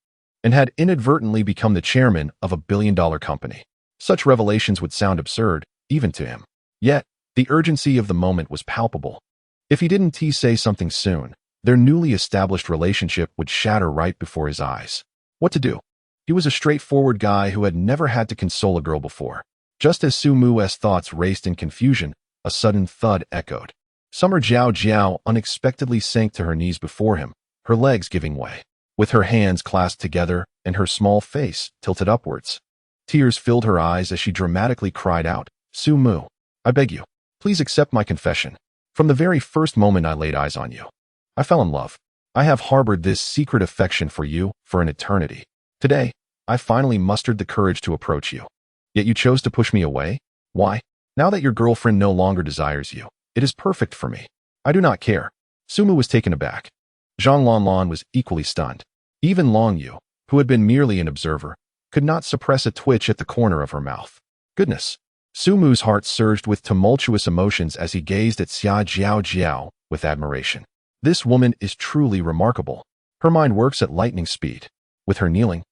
and had inadvertently become the chairman of a billion-dollar company. Such revelations would sound absurd, even to him. Yet, the urgency of the moment was palpable. If he didn't say something soon, their newly established relationship would shatter right before his eyes. What to do? He was a straightforward guy who had never had to console a girl before. Just as Su Mu's thoughts raced in confusion, a sudden thud echoed. Summer Jiao Jiao unexpectedly sank to her knees before him, her legs giving way. With her hands clasped together and her small face tilted upwards, tears filled her eyes as she dramatically cried out, "Su Mu, I beg you, please accept my confession. From the very first moment I laid eyes on you, I fell in love. I have harbored this secret affection for you for an eternity. Today, I finally mustered the courage to approach you. Yet you chose to push me away? Why? Now that your girlfriend no longer desires you, it is perfect for me. I do not care." Su Mu was taken aback. Zhang Lanlan was equally stunned. Even Long Yu, who had been merely an observer, could not suppress a twitch at the corner of her mouth. Goodness! Su Mu's heart surged with tumultuous emotions as he gazed at Xia Jiao Jiao with admiration. This woman is truly remarkable. Her mind works at lightning speed. With her kneeling,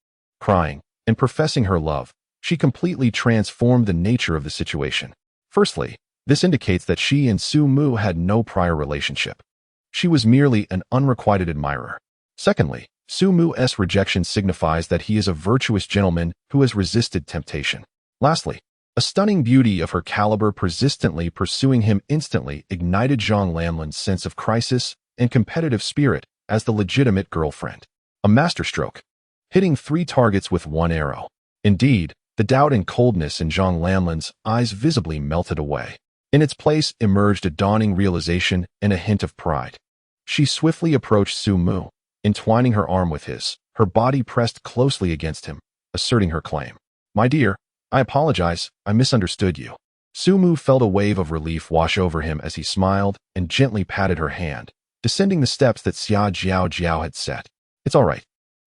crying, and professing her love, she completely transformed the nature of the situation. Firstly, this indicates that she and Su Mu had no prior relationship. She was merely an unrequited admirer. Secondly, Su Mu's rejection signifies that he is a virtuous gentleman who has resisted temptation. Lastly, a stunning beauty of her caliber persistently pursuing him instantly ignited Zhang Lanlan's sense of crisis and competitive spirit as the legitimate girlfriend. A masterstroke, hitting 3 targets with 1 arrow. Indeed, the doubt and coldness in Zhang Lanlan's eyes visibly melted away. In its place emerged a dawning realization and a hint of pride. She swiftly approached Su Mu, entwining her arm with his, her body pressed closely against him, asserting her claim. "My dear, I apologize, I misunderstood you." Su Mu felt a wave of relief wash over him as he smiled and gently patted her hand, descending the steps that Xia Jiao Jiao had set. "It's all right,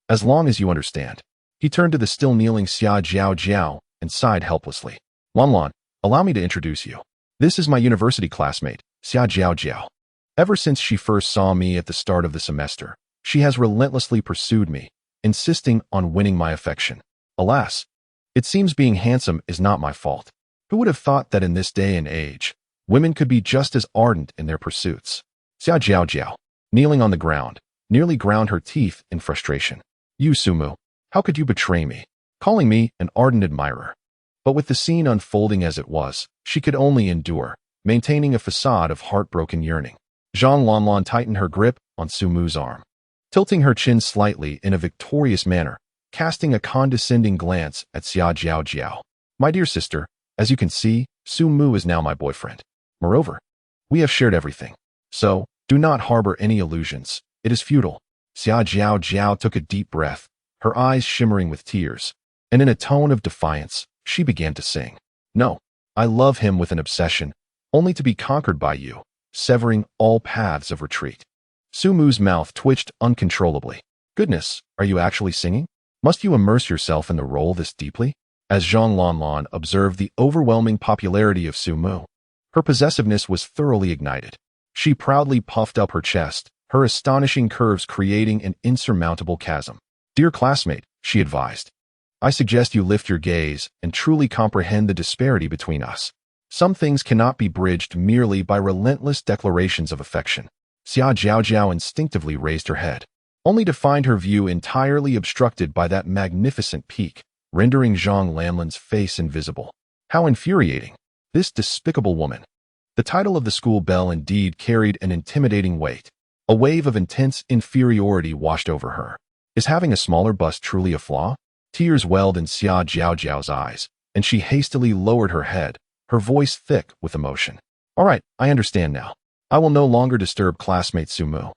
as long as you understand." He turned to the still kneeling Xia Jiao Jiao and sighed helplessly. "Lanlan, allow me to introduce you. This is my university classmate, Xia Jiao Jiao. Ever since she first saw me at the start of the semester, she has relentlessly pursued me, insisting on winning my affection. Alas, it seems being handsome is not my fault. Who would have thought that in this day and age, women could be just as ardent in their pursuits?" Xia Jiao Jiao, kneeling on the ground, nearly ground her teeth in frustration. "You, Su Mu, how could you betray me, calling me an ardent admirer?" But with the scene unfolding as it was, she could only endure, maintaining a facade of heartbroken yearning. Zhang Lanlan tightened her grip on Su Mu's arm, tilting her chin slightly in a victorious manner, casting a condescending glance at Xia Jiao Jiao. "My dear sister, as you can see, Su Mu is now my boyfriend. Moreover, we have shared everything. So, do not harbor any illusions. It is futile." Xia Jiao Jiao took a deep breath, her eyes shimmering with tears, and in a tone of defiance, she began to sing. "No, I love him with an obsession, only to be conquered by you, severing all paths of retreat." Su Mu's mouth twitched uncontrollably. "Goodness, are you actually singing? Must you immerse yourself in the role this deeply?" As Zhang Lanlan observed the overwhelming popularity of Su Mu, her possessiveness was thoroughly ignited. She proudly puffed up her chest, her astonishing curves creating an insurmountable chasm. "Dear classmate," she advised, "I suggest you lift your gaze and truly comprehend the disparity between us. Some things cannot be bridged merely by relentless declarations of affection." Xia Jiao Jiao instinctively raised her head, only to find her view entirely obstructed by that magnificent peak, rendering Zhang Lanlan's face invisible. How infuriating! This despicable woman. The title of the school belle indeed carried an intimidating weight. A wave of intense inferiority washed over her. Is having a smaller bust truly a flaw? Tears welled in Xia Jiao Jiao's eyes, and she hastily lowered her head, her voice thick with emotion. "All right, I understand now. I will no longer disturb classmate Su Mu."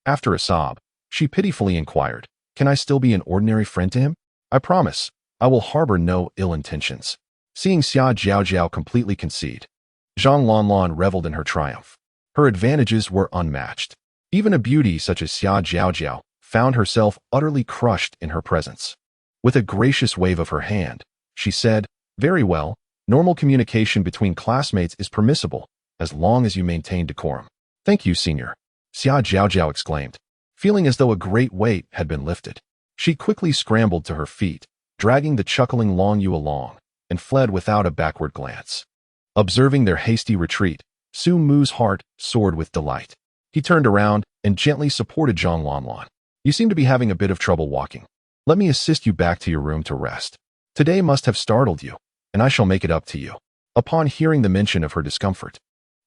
After a sob, she pitifully inquired, "Can I still be an ordinary friend to him? I promise, I will harbor no ill intentions." Seeing Xia Jiao Jiao completely concede, Zhang Lanlan reveled in her triumph. Her advantages were unmatched. Even a beauty such as Xia Jiao Jiao found herself utterly crushed in her presence. With a gracious wave of her hand, she said, "Very well, normal communication between classmates is permissible, as long as you maintain decorum." "Thank you, senior," Xia Jiao Jiao exclaimed, feeling as though a great weight had been lifted. She quickly scrambled to her feet, dragging the chuckling Long Yu along, and fled without a backward glance. Observing their hasty retreat, Su Mu's heart soared with delight. He turned around and gently supported Zhang Lanlan. You seem to be having a bit of trouble walking. Let me assist you back to your room to rest. Today must have startled you, and I shall make it up to you. Upon hearing the mention of her discomfort,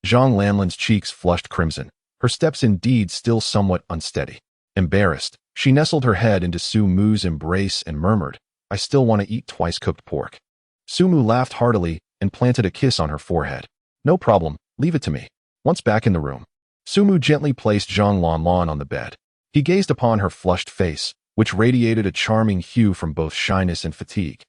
Zhang Lanlan's cheeks flushed crimson, her steps indeed still somewhat unsteady. Embarrassed, she nestled her head into Su Mu's embrace and murmured, I still want to eat twice-cooked pork. Su Mu laughed heartily and planted a kiss on her forehead. No problem, leave it to me. Once back in the room, Su Mu gently placed Zhang Lanlan on the bed. He gazed upon her flushed face, which radiated a charming hue from both shyness and fatigue,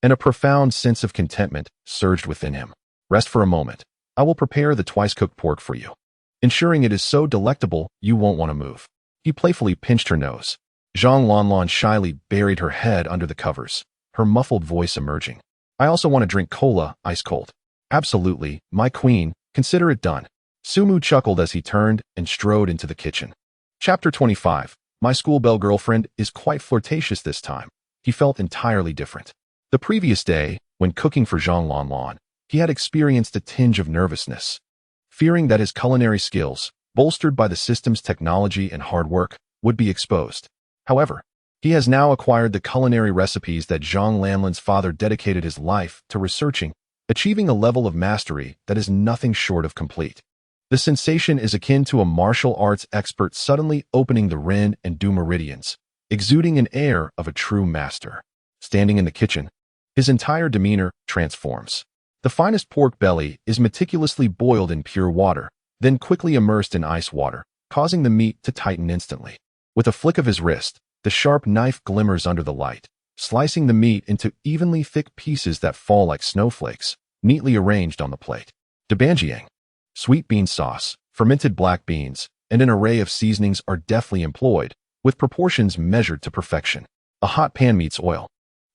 and a profound sense of contentment surged within him. Rest for a moment. I will prepare the twice-cooked pork for you, ensuring it is so delectable you won't want to move. He playfully pinched her nose. Zhang Lanlan shyly buried her head under the covers, her muffled voice emerging. I also want to drink cola, ice cold. Absolutely, my queen, consider it done. Su Mu chuckled as he turned and strode into the kitchen. Chapter 25. My schoolbell girlfriend is quite flirtatious this time. He felt entirely different. The previous day, when cooking for Zhang Lanlan, he had experienced a tinge of nervousness, fearing that his culinary skills, bolstered by the system's technology and hard work, would be exposed. However, he has now acquired the culinary recipes that Zhang Lanlan's father dedicated his life to researching, achieving a level of mastery that is nothing short of complete. The sensation is akin to a martial arts expert suddenly opening the Ren and Du meridians, exuding an air of a true master. Standing in the kitchen, his entire demeanor transforms. The finest pork belly is meticulously boiled in pure water, then quickly immersed in ice water, causing the meat to tighten instantly. With a flick of his wrist, the sharp knife glimmers under the light, slicing the meat into evenly thick pieces that fall like snowflakes, neatly arranged on the plate. Debanjiang, sweet bean sauce, fermented black beans, and an array of seasonings are deftly employed, with proportions measured to perfection. A hot pan meets oil,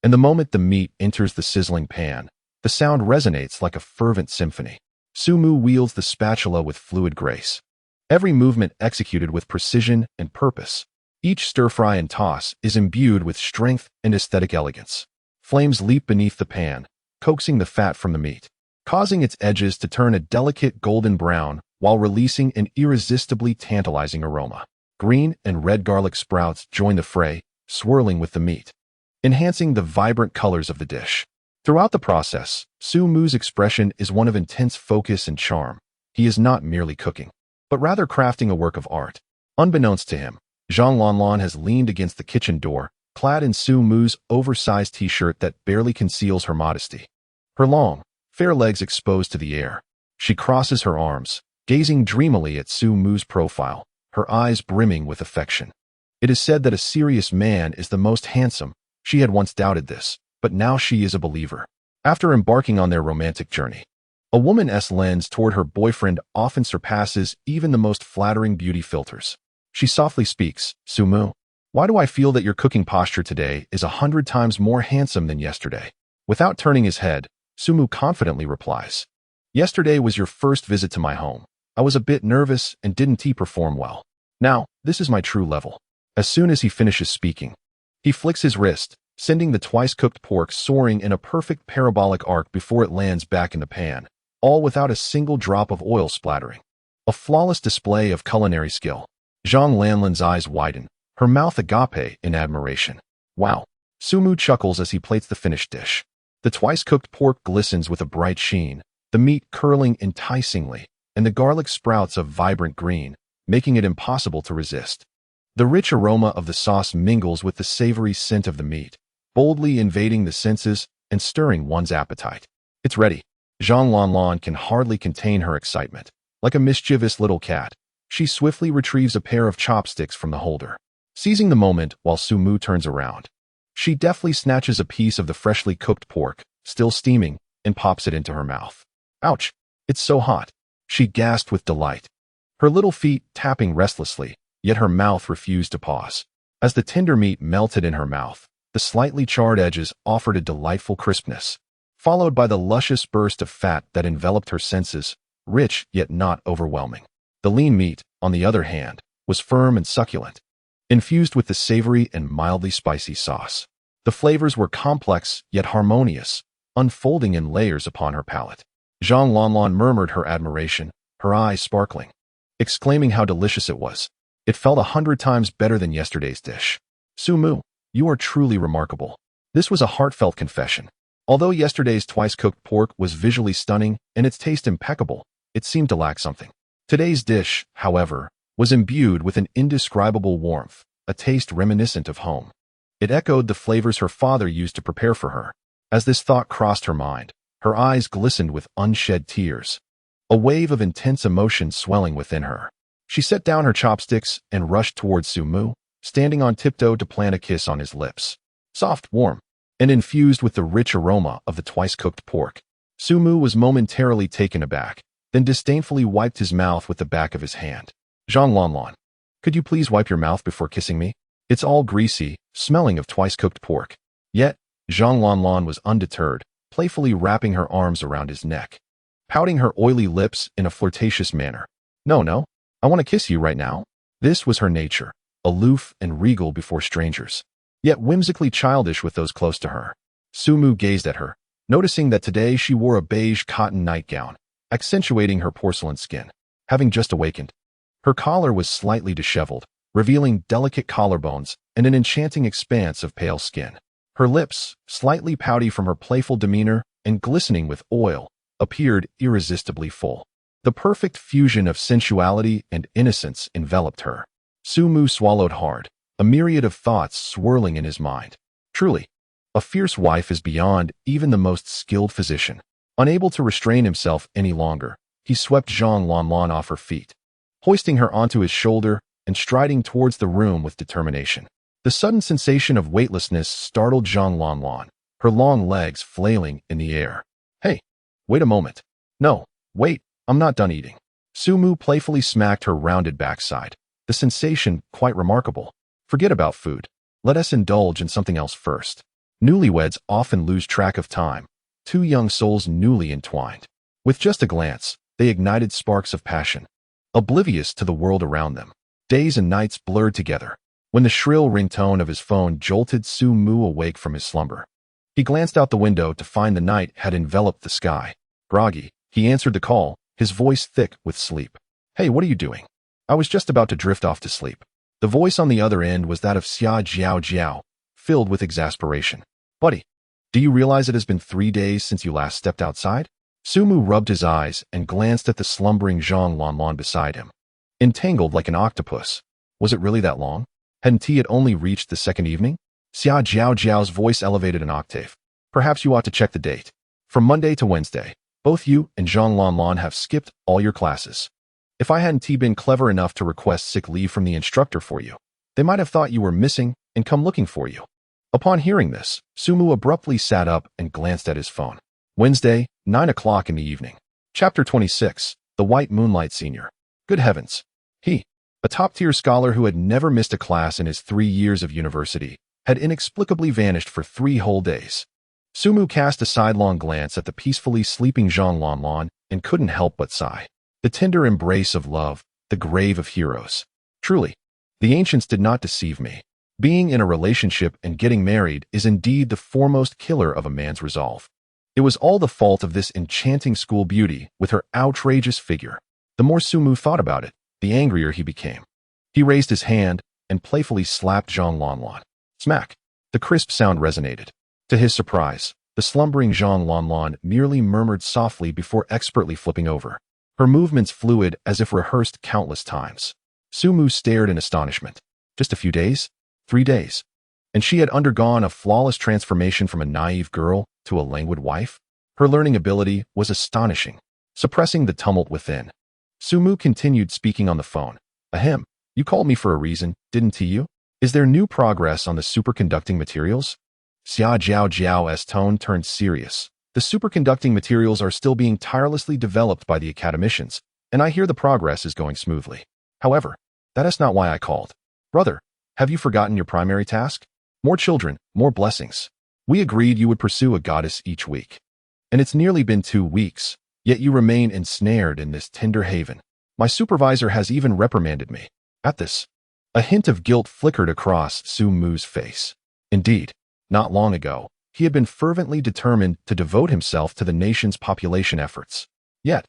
and the moment the meat enters the sizzling pan, the sound resonates like a fervent symphony. Su Mu wields the spatula with fluid grace, every movement executed with precision and purpose. Each stir-fry and toss is imbued with strength and aesthetic elegance. Flames leap beneath the pan, coaxing the fat from the meat, causing its edges to turn a delicate golden brown while releasing an irresistibly tantalizing aroma. Green and red garlic sprouts join the fray, swirling with the meat, enhancing the vibrant colors of the dish. Throughout the process, Su Mu's expression is one of intense focus and charm. He is not merely cooking, but rather crafting a work of art. Unbeknownst to him, Zhang Lanlan has leaned against the kitchen door, clad in Su Mu's oversized t-shirt that barely conceals her modesty. Her long, fair legs exposed to the air. She crosses her arms, gazing dreamily at Su Mu's profile, her eyes brimming with affection. It is said that a serious man is the most handsome. She had once doubted this, but now she is a believer. After embarking on their romantic journey, a woman's lens toward her boyfriend often surpasses even the most flattering beauty filters. She softly speaks, Su Mu, why do I feel that your cooking posture today is 100 times more handsome than yesterday? Without turning his head, Su Mu confidently replies, yesterday was your first visit to my home. I was a bit nervous and didn't perform well. Now, this is my true level. As soon as he finishes speaking, he flicks his wrist, sending the twice-cooked pork soaring in a perfect parabolic arc before it lands back in the pan, all without a single drop of oil splattering. A flawless display of culinary skill. Zhang Lanlan's eyes widen, her mouth agape in admiration. Wow. Su Mu chuckles as he plates the finished dish. The twice-cooked pork glistens with a bright sheen, the meat curling enticingly, and the garlic sprouts a vibrant green, making it impossible to resist. The rich aroma of the sauce mingles with the savory scent of the meat, boldly invading the senses and stirring one's appetite. It's ready. Zhang Lanlan can hardly contain her excitement. Like a mischievous little cat, she swiftly retrieves a pair of chopsticks from the holder. Seizing the moment while Su Mu turns around, she deftly snatches a piece of the freshly cooked pork, still steaming, and pops it into her mouth. Ouch! It's so hot! She gasped with delight, her little feet tapping restlessly, yet her mouth refused to pause. As the tender meat melted in her mouth, the slightly charred edges offered a delightful crispness, followed by the luscious burst of fat that enveloped her senses, rich yet not overwhelming. The lean meat, on the other hand, was firm and succulent, infused with the savory and mildly spicy sauce. The flavors were complex yet harmonious, unfolding in layers upon her palate. Zhang Lanlan murmured her admiration, her eyes sparkling. exclaiming how delicious it was. It felt 100 times better than yesterday's dish. Su-mu, you are truly remarkable. This was a heartfelt confession. Although yesterday's twice-cooked pork was visually stunning and its taste impeccable, it seemed to lack something. Today's dish, however, was imbued with an indescribable warmth, a taste reminiscent of home. It echoed the flavors her father used to prepare for her. As this thought crossed her mind, her eyes glistened with unshed tears, a wave of intense emotion swelling within her. She set down her chopsticks and rushed towards Su-mu, standing on tiptoe to plant a kiss on his lips. Soft, warm, and infused with the rich aroma of the twice-cooked pork. Su-mu was momentarily taken aback, then disdainfully wiped his mouth with the back of his hand. Zhang Lanlan, could you please wipe your mouth before kissing me? It's all greasy, smelling of twice-cooked pork. Yet, Zhang Lanlan was undeterred, playfully wrapping her arms around his neck, pouting her oily lips in a flirtatious manner. No, I want to kiss you right now. This was her nature, aloof and regal before strangers, yet whimsically childish with those close to her. Su-mu gazed at her, noticing that today she wore a beige cotton nightgown, accentuating her porcelain skin. Having just awakened, her collar was slightly disheveled, revealing delicate collarbones and an enchanting expanse of pale skin. Her lips, slightly pouty from her playful demeanor and glistening with oil, appeared irresistibly full. The perfect fusion of sensuality and innocence enveloped her. Su-mu swallowed hard, a myriad of thoughts swirling in his mind. Truly, a fierce wife is beyond even the most skilled physician. Unable to restrain himself any longer, he swept Zhang Lanlan off her feet, hoisting her onto his shoulder and striding towards the room with determination. The sudden sensation of weightlessness startled Zhang Lanlan, her long legs flailing in the air. Hey, wait a moment. No, wait, I'm not done eating. Su-mu playfully smacked her rounded backside, the sensation quite remarkable. Forget about food. Let us indulge in something else first. Newlyweds often lose track of time, two young souls newly entwined. With just a glance, they ignited sparks of passion, oblivious to the world around them. Days and nights blurred together, when the shrill ringtone of his phone jolted Su-mu awake from his slumber. He glanced out the window to find the night had enveloped the sky. Groggy, he answered the call, his voice thick with sleep. Hey, what are you doing? I was just about to drift off to sleep. The voice on the other end was that of Xia Jiao, filled with exasperation. Buddy, do you realize it has been 3 days since you last stepped outside? Su-mu rubbed his eyes and glanced at the slumbering Zhang Lanlan beside him. Entangled like an octopus. Was it really that long? Hadn't he only reached the second evening? Xia Jiao's voice elevated an octave. Perhaps you ought to check the date. From Monday to Wednesday, both you and Zhang Lanlan have skipped all your classes. If I hadn't been clever enough to request sick leave from the instructor for you, they might have thought you were missing and come looking for you. Upon hearing this, Su-mu abruptly sat up and glanced at his phone. Wednesday, 9 o'clock in the evening. Chapter 26, The White Moonlight Senior. Good heavens. He, a top-tier scholar who had never missed a class in his 3 years of university, had inexplicably vanished for 3 whole days. Su-mu cast a sidelong glance at the peacefully sleeping Zhang Lanlan and couldn't help but sigh. The tender embrace of love, the grave of heroes. Truly, the ancients did not deceive me. Being in a relationship and getting married is indeed the foremost killer of a man's resolve. It was all the fault of this enchanting school beauty with her outrageous figure. The more Su-mu thought about it, the angrier he became. He raised his hand and playfully slapped Zhang Lanlan. Smack! The crisp sound resonated. To his surprise, the slumbering Zhang Lanlan merely murmured softly before expertly flipping over, her movements fluid as if rehearsed countless times. Su-mu stared in astonishment. Just a few days? 3 days. And she had undergone a flawless transformation from a naive girl to a languid wife? Her learning ability was astonishing, suppressing the tumult within. Su-mu continued speaking on the phone. Ahem, you called me for a reason, didn't you? Is there new progress on the superconducting materials? Xia Jiao's tone turned serious. The superconducting materials are still being tirelessly developed by the academicians, and I hear the progress is going smoothly. However, that is not why I called. Brother, have you forgotten your primary task? More children, more blessings. We agreed you would pursue a goddess each week. And it's nearly been 2 weeks, yet you remain ensnared in this tender haven. My supervisor has even reprimanded me. At this, a hint of guilt flickered across Su-mu's face. Indeed, not long ago, he had been fervently determined to devote himself to the nation's population efforts. Yet,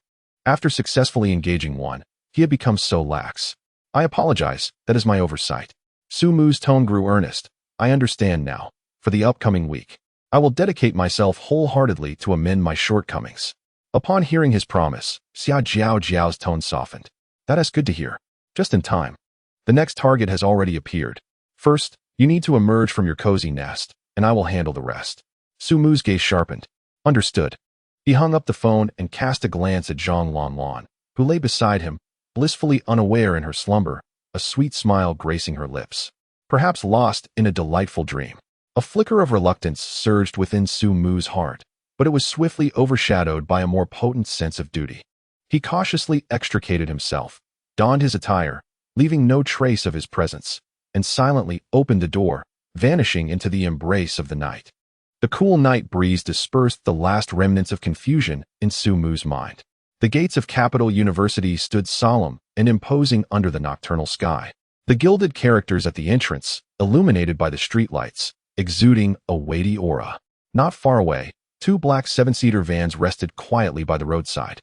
after successfully engaging one, He had become so lax. I apologize, that is my oversight. Su Mu's tone grew earnest. I understand now. For the upcoming week, I will dedicate myself wholeheartedly to amend my shortcomings. Upon hearing his promise, Xia Jiao's tone softened. That is good to hear. Just in time. The next target has already appeared. First, you need to emerge from your cozy nest, and I will handle the rest. Su Mu's gaze sharpened. Understood. He hung up the phone and cast a glance at Zhang Lanlan, who lay beside him, blissfully unaware in her slumber, a sweet smile gracing her lips. Perhaps lost in a delightful dream. A flicker of reluctance surged within Su Mu's heart, but it was swiftly overshadowed by a more potent sense of duty. He cautiously extricated himself, donned his attire, leaving no trace of his presence, and silently opened the door, vanishing into the embrace of the night. The cool night breeze dispersed the last remnants of confusion in Su Mu's mind. The gates of Capital University stood solemn and imposing under the nocturnal sky. The gilded characters at the entrance, illuminated by the streetlights, exuding a weighty aura. Not far away, two black seven-seater vans rested quietly by the roadside.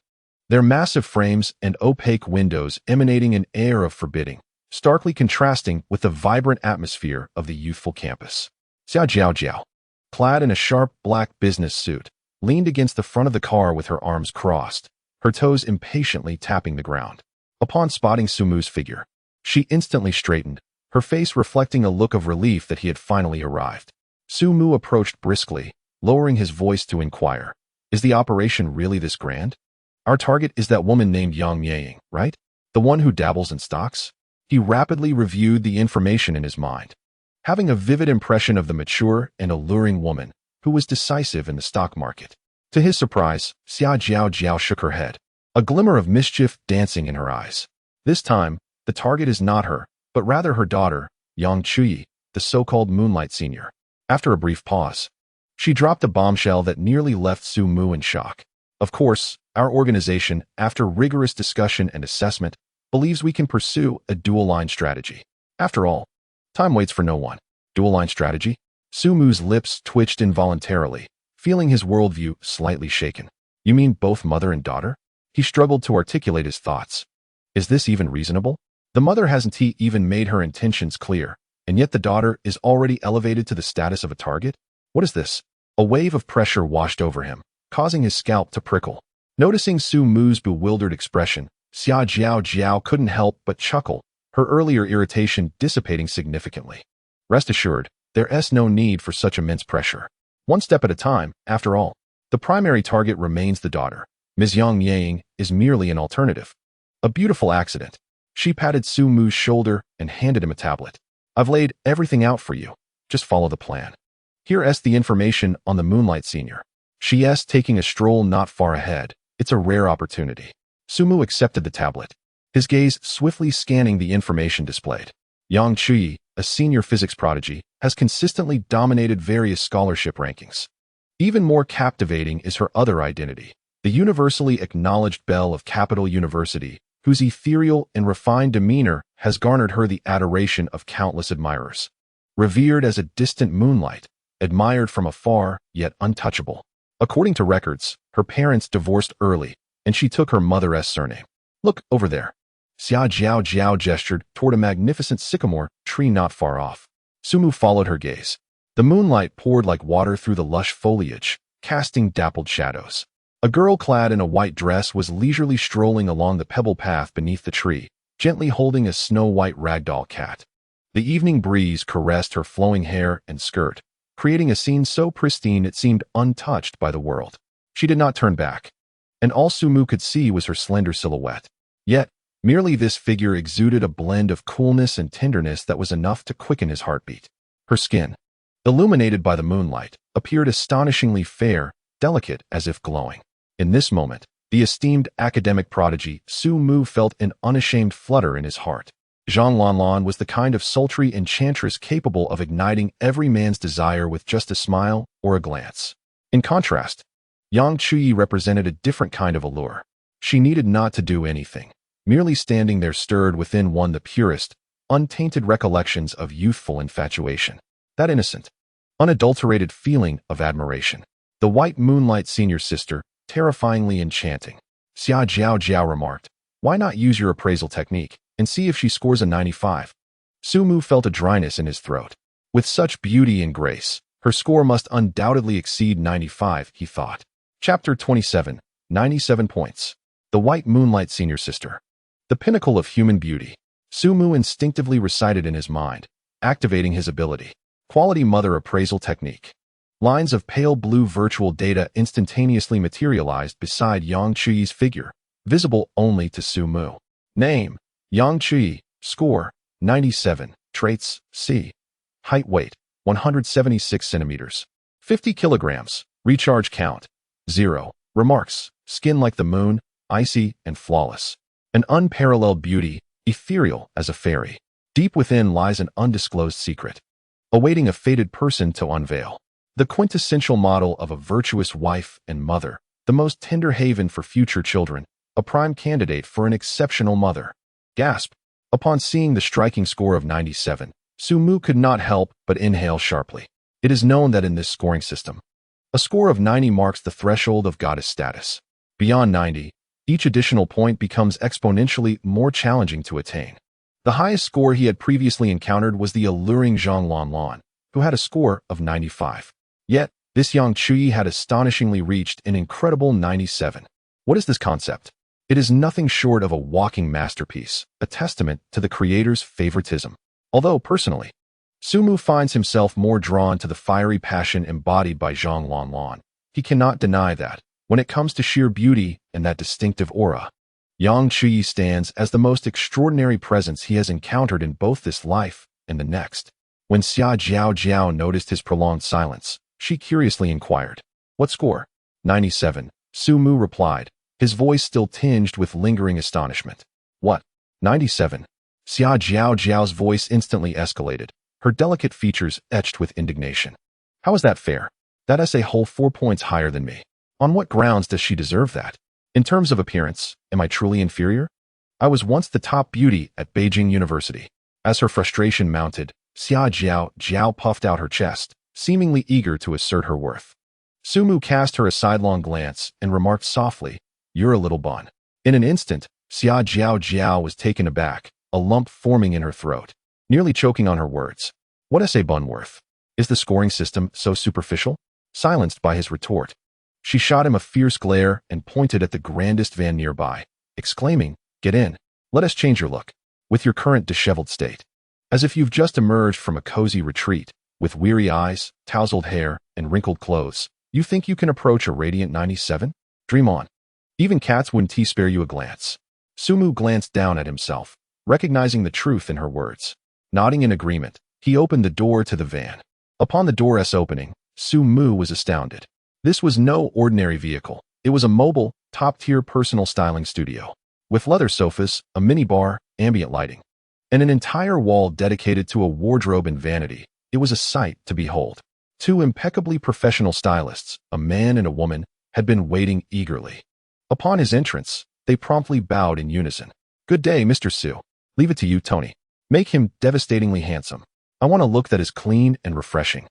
Their massive frames and opaque windows emanating an air of forbidding, starkly contrasting with the vibrant atmosphere of the youthful campus. Xiao Jiao, clad in a sharp black business suit, leaned against the front of the car with her arms crossed, her toes impatiently tapping the ground. Upon spotting Su Mu's figure, she instantly straightened, her face reflecting a look of relief that he had finally arrived. Su Mu approached briskly, lowering his voice to inquire, "Is the operation really this grand? Our target is that woman named Yang Yang, right? The one who dabbles in stocks?" He rapidly reviewed the information in his mind, having a vivid impression of the mature and alluring woman who was decisive in the stock market. To his surprise, Xia Jiao shook her head, a glimmer of mischief dancing in her eyes. This time, the target is not her, but rather her daughter, Yang Chuyi, the so-called Moonlight Senior. After a brief pause, she dropped a bombshell that nearly left Su Mu in shock. Of course, our organization, after rigorous discussion and assessment, believes we can pursue a dual-line strategy. After all, time waits for no one. Dual-line strategy? Su Mu's lips twitched involuntarily, feeling his worldview slightly shaken. You mean both mother and daughter? He struggled to articulate his thoughts. Is this even reasonable? The mother hasn't even made her intentions clear, and yet the daughter is already elevated to the status of a target? What is this? A wave of pressure washed over him, causing his scalp to prickle. Noticing Su Mu's bewildered expression, Xia Jiao couldn't help but chuckle, her earlier irritation dissipating significantly. Rest assured, there's no need for such immense pressure. One step at a time, after all. The primary target remains the daughter. Ms. Yang Yang is merely an alternative. A beautiful accident. She patted Su Mu's shoulder and handed him a tablet. I've laid everything out for you. Just follow the plan. Here's the information on the Moonlight Senior. She's taking a stroll not far ahead. It's a rare opportunity. Su Mu accepted the tablet, his gaze swiftly scanning the information displayed. Yang Chuyi, a senior physics prodigy, has consistently dominated various scholarship rankings. Even more captivating is her other identity, the universally acknowledged belle of Capital University, whose ethereal and refined demeanor has garnered her the adoration of countless admirers. Revered as a distant moonlight, admired from afar, yet untouchable. According to records, her parents divorced early, and she took her mother's surname. Look over there. Xia Jiao gestured toward a magnificent sycamore tree not far off. Su Mu followed her gaze. The moonlight poured like water through the lush foliage, casting dappled shadows. A girl clad in a white dress was leisurely strolling along the pebble path beneath the tree, gently holding a snow-white ragdoll cat. The evening breeze caressed her flowing hair and skirt, creating a scene so pristine it seemed untouched by the world. She did not turn back, and all Su Mu could see was her slender silhouette. Yet, merely this figure exuded a blend of coolness and tenderness that was enough to quicken his heartbeat. Her skin, illuminated by the moonlight, appeared astonishingly fair, delicate as if glowing. In this moment, the esteemed academic prodigy Su Mu felt an unashamed flutter in his heart. Zhang Lanlan was the kind of sultry enchantress capable of igniting every man's desire with just a smile or a glance. In contrast, Yang Chuyi represented a different kind of allure. She needed not to do anything. Merely standing there stirred within one the purest, untainted recollections of youthful infatuation. That innocent, unadulterated feeling of admiration. The white moonlight senior sister, terrifyingly enchanting. Xia Jiao remarked, Why not use your appraisal technique and see if she scores a 95? Sumu felt a dryness in his throat. With such beauty and grace, her score must undoubtedly exceed 95, he thought. Chapter 27, 97 points. The White Moonlight Senior Sister. The pinnacle of human beauty. Sumu instinctively recited in his mind, activating his ability. Quality Mother Appraisal Technique. Lines of pale blue virtual data instantaneously materialized beside Yang Chuyi's figure, visible only to Sumu. Name: Yang Chuyi. Score: 97. Traits: C. Height, weight: 176 centimeters. 50 kilograms. Recharge count: 0. Remarks: skin like the moon, icy and flawless. An unparalleled beauty, ethereal as a fairy. Deep within lies an undisclosed secret, awaiting a fated person to unveil. The quintessential model of a virtuous wife and mother, the most tender haven for future children, a prime candidate for an exceptional mother. Gasp! Upon seeing the striking score of 97, Sumu could not help but inhale sharply. It is known that in this scoring system, a score of 90 marks the threshold of goddess status. Beyond 90, each additional point becomes exponentially more challenging to attain. The highest score he had previously encountered was the alluring Zhang Lanlan, who had a score of 95. Yet, this Yang Chuyi had astonishingly reached an incredible 97. What is this concept? It is nothing short of a walking masterpiece, a testament to the creator's favoritism. Although, personally, Sumu finds himself more drawn to the fiery passion embodied by Zhang Lanlan. He cannot deny that, when it comes to sheer beauty and that distinctive aura, Yang Chuyi stands as the most extraordinary presence he has encountered in both this life and the next. When Xia Jiao noticed his prolonged silence, she curiously inquired, "What score?" 97. Sumu replied, his voice still tinged with lingering astonishment. "What? 97? Xia Jiao's voice instantly escalated, her delicate features etched with indignation. "How is that fair? That is a whole 4 points higher than me. On what grounds does she deserve that? In terms of appearance, am I truly inferior? I was once the top beauty at Beijing University." As her frustration mounted, Xia Jiao puffed out her chest, seemingly eager to assert her worth. Sumu cast her a sidelong glance and remarked softly, "You're a little bun." In an instant, Xia Jiao was taken aback, a lump forming in her throat, nearly choking on her words. What is a bun worth? Is the scoring system so superficial? Silenced by his retort, she shot him a fierce glare and pointed at the grandest van nearby, exclaiming, "Get in. Let us change your look. With your current disheveled state, as if you've just emerged from a cozy retreat, with weary eyes, tousled hair, and wrinkled clothes, you think you can approach a radiant 97? Dream on. Even cats wouldn't spare you a glance." Sumu glanced down at himself, recognizing the truth in her words. Nodding in agreement, he opened the door to the van. Upon the door's opening, Sumu was astounded. This was no ordinary vehicle. It was a mobile, top-tier personal styling studio, with leather sofas, a minibar, ambient lighting, and an entire wall dedicated to a wardrobe and vanity. It was a sight to behold. Two impeccably professional stylists, a man and a woman, had been waiting eagerly. Upon his entrance, they promptly bowed in unison. "Good day, Mr. Su. Leave it to you, Tony. Make him devastatingly handsome. I want a look that is clean and refreshing,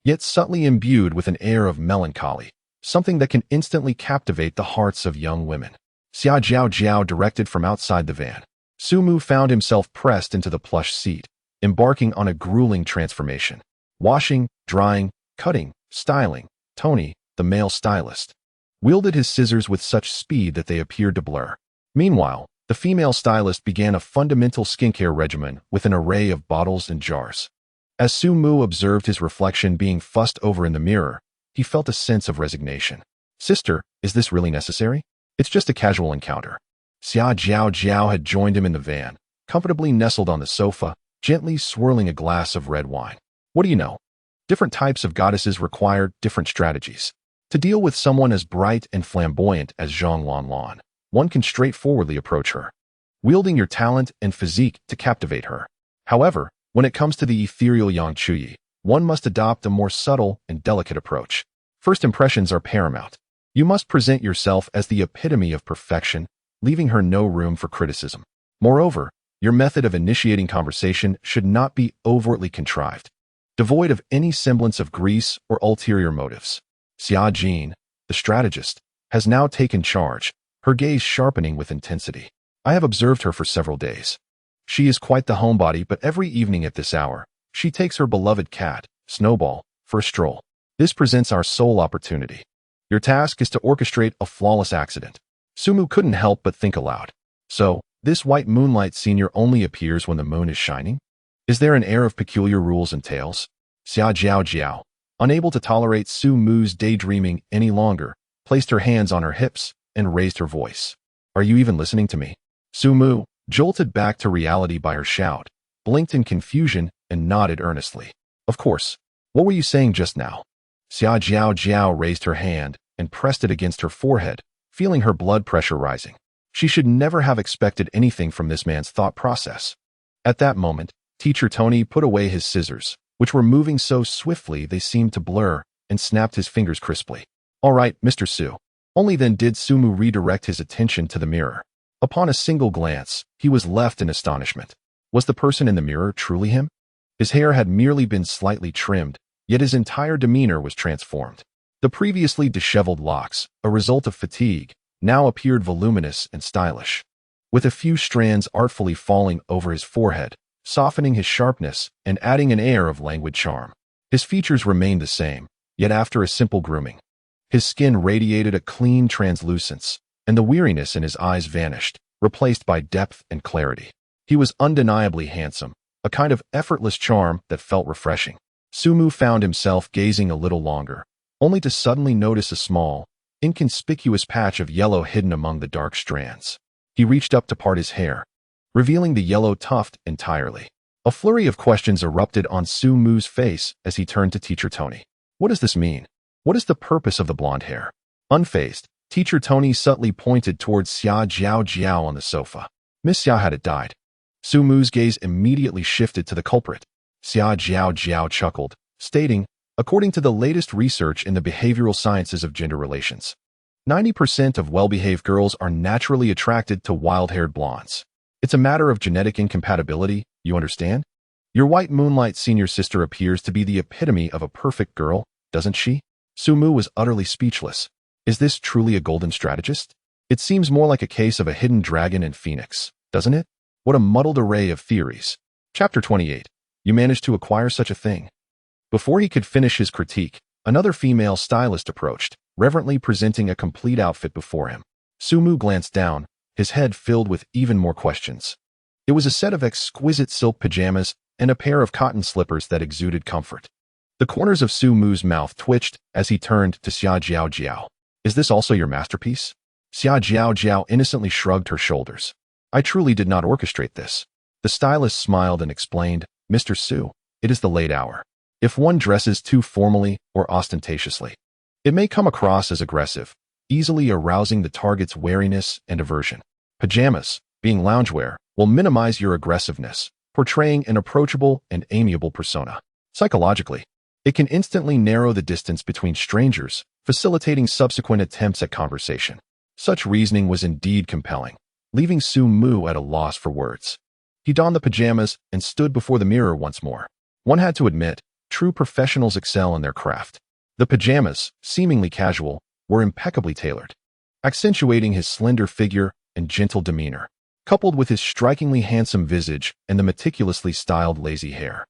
yet subtly imbued with an air of melancholy, something that can instantly captivate the hearts of young women." Xia Jiao directed from outside the van. Sumu found himself pressed into the plush seat, embarking on a grueling transformation. Washing, drying, cutting, styling. Tony, the male stylist, wielded his scissors with such speed that they appeared to blur. Meanwhile, the female stylist began a fundamental skincare regimen with an array of bottles and jars. As Sumu observed his reflection being fussed over in the mirror, he felt a sense of resignation. "Sister, is this really necessary? It's just a casual encounter." Xia Jiao had joined him in the van, comfortably nestled on the sofa, gently swirling a glass of red wine. "What do you know? Different types of goddesses require different strategies. To deal with someone as bright and flamboyant as Zhang Lanlan, one can straightforwardly approach her, wielding your talent and physique to captivate her. However, when it comes to the ethereal Yang Chuyi, one must adopt a more subtle and delicate approach. First impressions are paramount. You must present yourself as the epitome of perfection, leaving her no room for criticism. Moreover, your method of initiating conversation should not be overtly contrived, devoid of any semblance of grease or ulterior motives." Xia Jin, the strategist, has now taken charge, her gaze sharpening with intensity. I have observed her for several days. She is quite the homebody, but every evening at this hour, she takes her beloved cat, Snowball, for a stroll. This presents our sole opportunity. Your task is to orchestrate a flawless accident. Sumu couldn't help but think aloud. So, this white moonlight senior only appears when the moon is shining? Is there an air of peculiar rules and tales? Xia Jiao Jiao, unable to tolerate Su Mu's daydreaming any longer, placed her hands on her hips and raised her voice. Are you even listening to me? Su Mu, jolted back to reality by her shout, blinked in confusion and nodded earnestly. Of course. What were you saying just now? Xia Jiao Jiao raised her hand and pressed it against her forehead, feeling her blood pressure rising. She should never have expected anything from this man's thought process. At that moment, Teacher Tony put away his scissors, which were moving so swiftly they seemed to blur, and snapped his fingers crisply. All right, Mr. Su. Only then did Sumu redirect his attention to the mirror. Upon a single glance, he was left in astonishment. Was the person in the mirror truly him? His hair had merely been slightly trimmed, yet his entire demeanor was transformed. The previously disheveled locks, a result of fatigue, now appeared voluminous and stylish, with a few strands artfully falling over his forehead, softening his sharpness and adding an air of languid charm. His features remained the same, yet after a simple grooming, his skin radiated a clean translucence, and the weariness in his eyes vanished, replaced by depth and clarity. He was undeniably handsome, a kind of effortless charm that felt refreshing. Sumu found himself gazing a little longer, only to suddenly notice a small, inconspicuous patch of yellow hidden among the dark strands. He reached up to part his hair, revealing the yellow tuft entirely. A flurry of questions erupted on Sumu's face as he turned to Teacher Tony. What does this mean? What is the purpose of the blonde hair? Unfazed, Teacher Tony subtly pointed towards Xia Jiao Jiao on the sofa. Miss Xia had died. Sumu's gaze immediately shifted to the culprit. Xia Jiao Jiao chuckled, stating, according to the latest research in the behavioral sciences of gender relations, 90% of well-behaved girls are naturally attracted to wild-haired blondes. It's a matter of genetic incompatibility, you understand? Your white moonlight senior sister appears to be the epitome of a perfect girl, doesn't she? Sumu was utterly speechless. Is this truly a golden strategist? It seems more like a case of a hidden dragon and phoenix, doesn't it? What a muddled array of theories. Chapter 28. You managed to acquire such a thing. Before he could finish his critique, another female stylist approached, reverently presenting a complete outfit before him. Sumu glanced down, his head filled with even more questions. It was a set of exquisite silk pajamas and a pair of cotton slippers that exuded comfort. The corners of Sumu's mouth twitched as he turned to Xia Jiao Jiao. Is this also your masterpiece? Xia Jiao Jiao innocently shrugged her shoulders. I truly did not orchestrate this. The stylist smiled and explained, Mr. Su, it is the late hour. If one dresses too formally or ostentatiously, it may come across as aggressive, easily arousing the target's wariness and aversion. Pajamas, being loungewear, will minimize your aggressiveness, portraying an approachable and amiable persona. Psychologically, it can instantly narrow the distance between strangers, facilitating subsequent attempts at conversation. Such reasoning was indeed compelling, leaving Su Mu at a loss for words. He donned the pajamas and stood before the mirror once more. One had to admit, true professionals excel in their craft. The pajamas, seemingly casual, were impeccably tailored, accentuating his slender figure and gentle demeanor, coupled with his strikingly handsome visage and the meticulously styled lazy hair.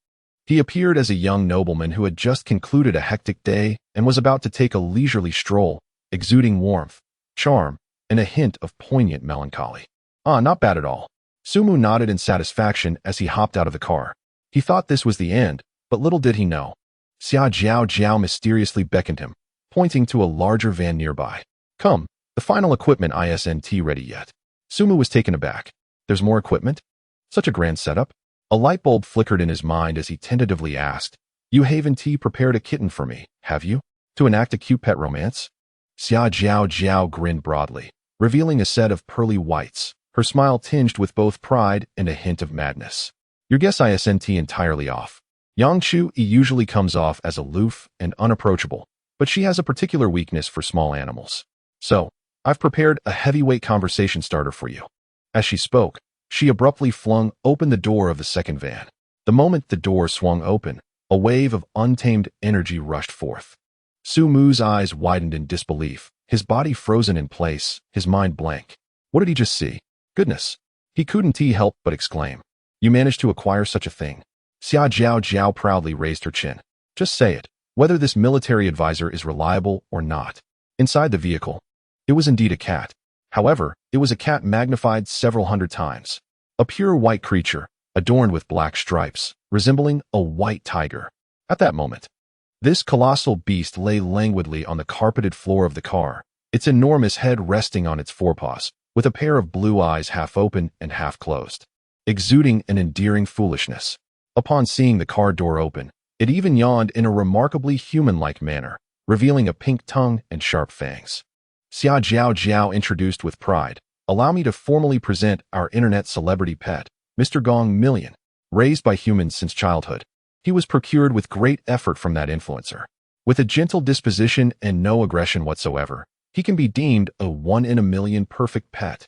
He appeared as a young nobleman who had just concluded a hectic day and was about to take a leisurely stroll, exuding warmth, charm, and a hint of poignant melancholy. Ah, not bad at all. Sumu nodded in satisfaction as he hopped out of the car. He thought this was the end, but little did he know. Xia Jiao Jiao mysteriously beckoned him, pointing to a larger van nearby. Come, the final equipment isn't ready yet. Sumu was taken aback. There's more equipment? Such a grand setup? A light bulb flickered in his mind as he tentatively asked, You haven't prepared a kitten for me, have you? To enact a cute pet romance? Xia Jiao Jiao grinned broadly, revealing a set of pearly whites, her smile tinged with both pride and a hint of madness. Your guess isn't entirely off. Yang Chu usually comes off as aloof and unapproachable, but she has a particular weakness for small animals. So, I've prepared a heavyweight conversation starter for you. As she spoke, she abruptly flung open the door of the second van. The moment the door swung open, a wave of untamed energy rushed forth. Su Mu's eyes widened in disbelief, his body frozen in place, his mind blank. What did he just see? Goodness, He couldn't help but exclaim. You managed to acquire such a thing. Xia Jiao Jiao proudly raised her chin. Just say it, whether this military advisor is reliable or not. Inside the vehicle, it was indeed a cat. However, it was a cat magnified several hundred times. A pure white creature, adorned with black stripes, resembling a white tiger. At that moment, this colossal beast lay languidly on the carpeted floor of the car, its enormous head resting on its forepaws, with a pair of blue eyes half open and half closed, exuding an endearing foolishness. Upon seeing the car door open, it even yawned in a remarkably human-like manner, revealing a pink tongue and sharp fangs. Xia Jiao Jiao introduced with pride, allow me to formally present our internet celebrity pet, Mr. Gong Million. Raised by humans since childhood, he was procured with great effort from that influencer. With a gentle disposition and no aggression whatsoever, he can be deemed a one-in-a-million perfect pet.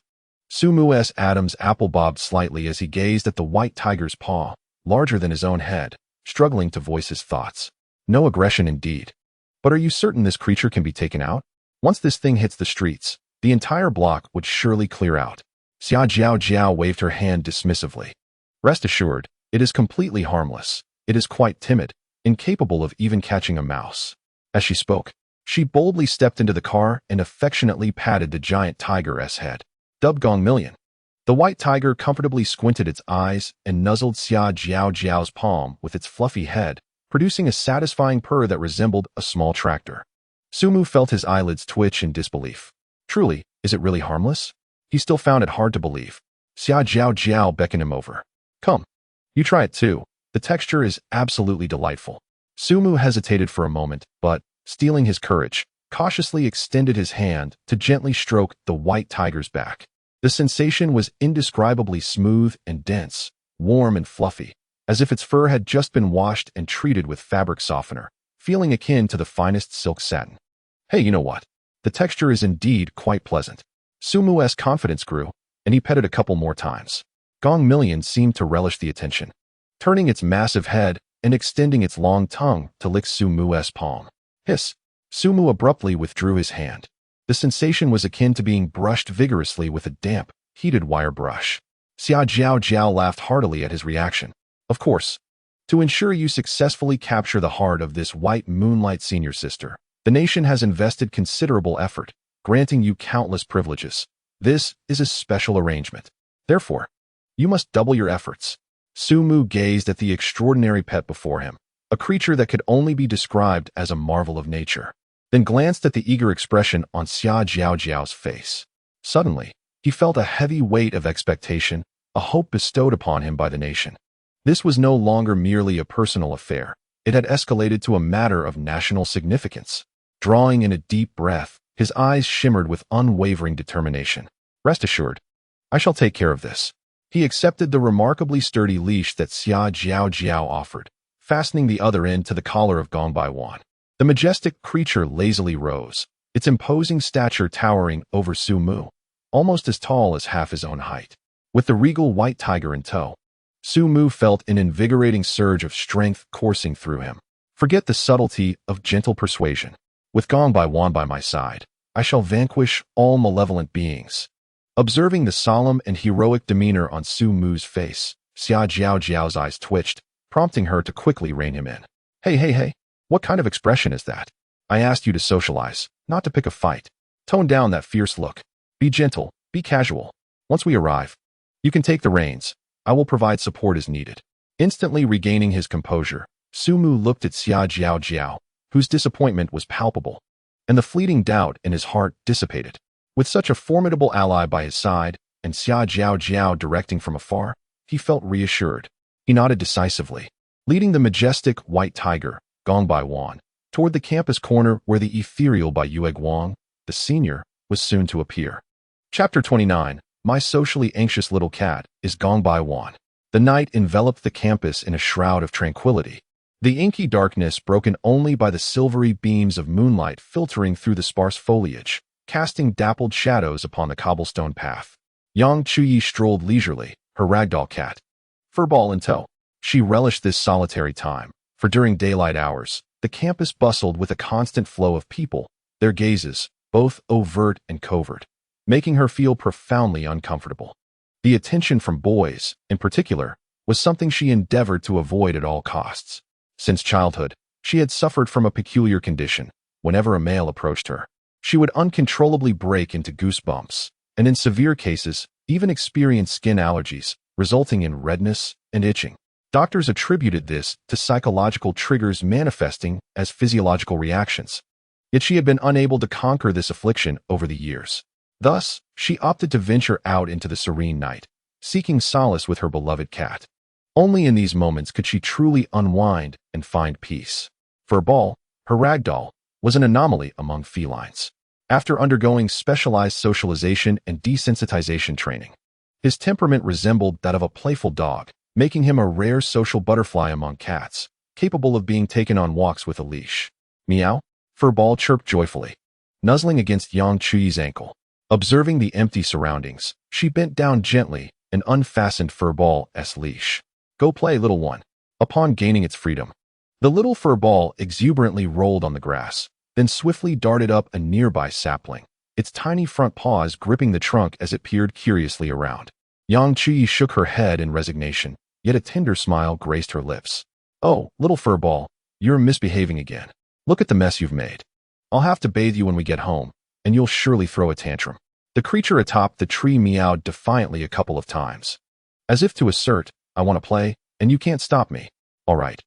Sumu S. Adams apple bobbed slightly as he gazed at the white tiger's paw, larger than his own head, struggling to voice his thoughts. No aggression indeed. But are you certain this creature can be taken out? Once this thing hits the streets, the entire block would surely clear out. Xia Jiao Jiao waved her hand dismissively. Rest assured, it is completely harmless. It is quite timid, incapable of even catching a mouse. As she spoke, she boldly stepped into the car and affectionately patted the giant tiger's head. Dubbed Gong Million, the white tiger comfortably squinted its eyes and nuzzled Xia Jiao Jiao's palm with its fluffy head, producing a satisfying purr that resembled a small tractor. Sumu felt his eyelids twitch in disbelief. Truly, is it really harmless? He still found it hard to believe. Xia Jiao Jiao beckoned him over. Come. You try it too. The texture is absolutely delightful. Sumu hesitated for a moment, but, stealing his courage, cautiously extended his hand to gently stroke the white tiger's back. The sensation was indescribably smooth and dense, warm and fluffy, as if its fur had just been washed and treated with fabric softener, feeling akin to the finest silk satin. Hey, you know what? The texture is indeed quite pleasant. Sumu's confidence grew, and he petted a couple more times. Gong Million seemed to relish the attention, turning its massive head and extending its long tongue to lick Sumu's palm. Hiss! Sumu abruptly withdrew his hand. The sensation was akin to being brushed vigorously with a damp, heated wire brush. Xia Jiao Jiao laughed heartily at his reaction. Of course, to ensure you successfully capture the heart of this white moonlight senior sister, the nation has invested considerable effort, granting you countless privileges. This is a special arrangement. Therefore, you must double your efforts. Sumu gazed at the extraordinary pet before him, a creature that could only be described as a marvel of nature, then glanced at the eager expression on Xia Jiao Jiao's face. Suddenly, he felt a heavy weight of expectation, a hope bestowed upon him by the nation. This was no longer merely a personal affair. It had escalated to a matter of national significance. Drawing in a deep breath, his eyes shimmered with unwavering determination. Rest assured, I shall take care of this. He accepted the remarkably sturdy leash that Xia Jiao Jiao offered, fastening the other end to the collar of Gong Baiwan. The majestic creature lazily rose, its imposing stature towering over Sumu, almost as tall as half his own height. With the regal white tiger in tow, Sumu felt an invigorating surge of strength coursing through him. Forget the subtlety of gentle persuasion. With Gong Baiwan by my side, I shall vanquish all malevolent beings. Observing the solemn and heroic demeanor on Sumu's face, Xia Jiao Jiao's eyes twitched, prompting her to quickly rein him in. Hey, what kind of expression is that? I asked you to socialize, not to pick a fight. Tone down that fierce look. Be gentle, be casual. Once we arrive, you can take the reins. I will provide support as needed. Instantly regaining his composure, Sumu looked at Xia Jiao Jiao, whose disappointment was palpable, and the fleeting doubt in his heart dissipated. With such a formidable ally by his side, and Xia Jiao Jiao directing from afar, he felt reassured. He nodded decisively, leading the majestic white tiger, Gong Baiwan, toward the campus corner where the ethereal Bai Yue Guang, the senior, was soon to appear. Chapter 29. My socially anxious little cat is Gong Baiwan. The night enveloped the campus in a shroud of tranquility. The inky darkness broken only by the silvery beams of moonlight filtering through the sparse foliage, casting dappled shadows upon the cobblestone path. Yang Chuyi strolled leisurely, her ragdoll cat, furball in tow. She relished this solitary time, for during daylight hours, the campus bustled with a constant flow of people, their gazes, both overt and covert, making her feel profoundly uncomfortable. The attention from boys, in particular, was something she endeavored to avoid at all costs. Since childhood, she had suffered from a peculiar condition. Whenever a male approached her, she would uncontrollably break into goosebumps, and in severe cases, even experience skin allergies, resulting in redness and itching. Doctors attributed this to psychological triggers manifesting as physiological reactions. Yet she had been unable to conquer this affliction over the years. Thus, she opted to venture out into the serene night, seeking solace with her beloved cat. Only in these moments could she truly unwind and find peace. Furball, her ragdoll, was an anomaly among felines. After undergoing specialized socialization and desensitization training, his temperament resembled that of a playful dog, making him a rare social butterfly among cats, capable of being taken on walks with a leash. Meow, Furball chirped joyfully, nuzzling against Yang Chuyi's ankle. Observing the empty surroundings, she bent down gently and unfastened Furball's leash. Go play, little one. Upon gaining its freedom, the little Furball exuberantly rolled on the grass, then swiftly darted up a nearby sapling, its tiny front paws gripping the trunk as it peered curiously around. Yang Chuyi shook her head in resignation, yet a tender smile graced her lips. Oh, little Furball, you're misbehaving again. Look at the mess you've made. I'll have to bathe you when we get home, and you'll surely throw a tantrum. The creature atop the tree meowed defiantly a couple of times, as if to assert, I want to play, and you can't stop me. All right,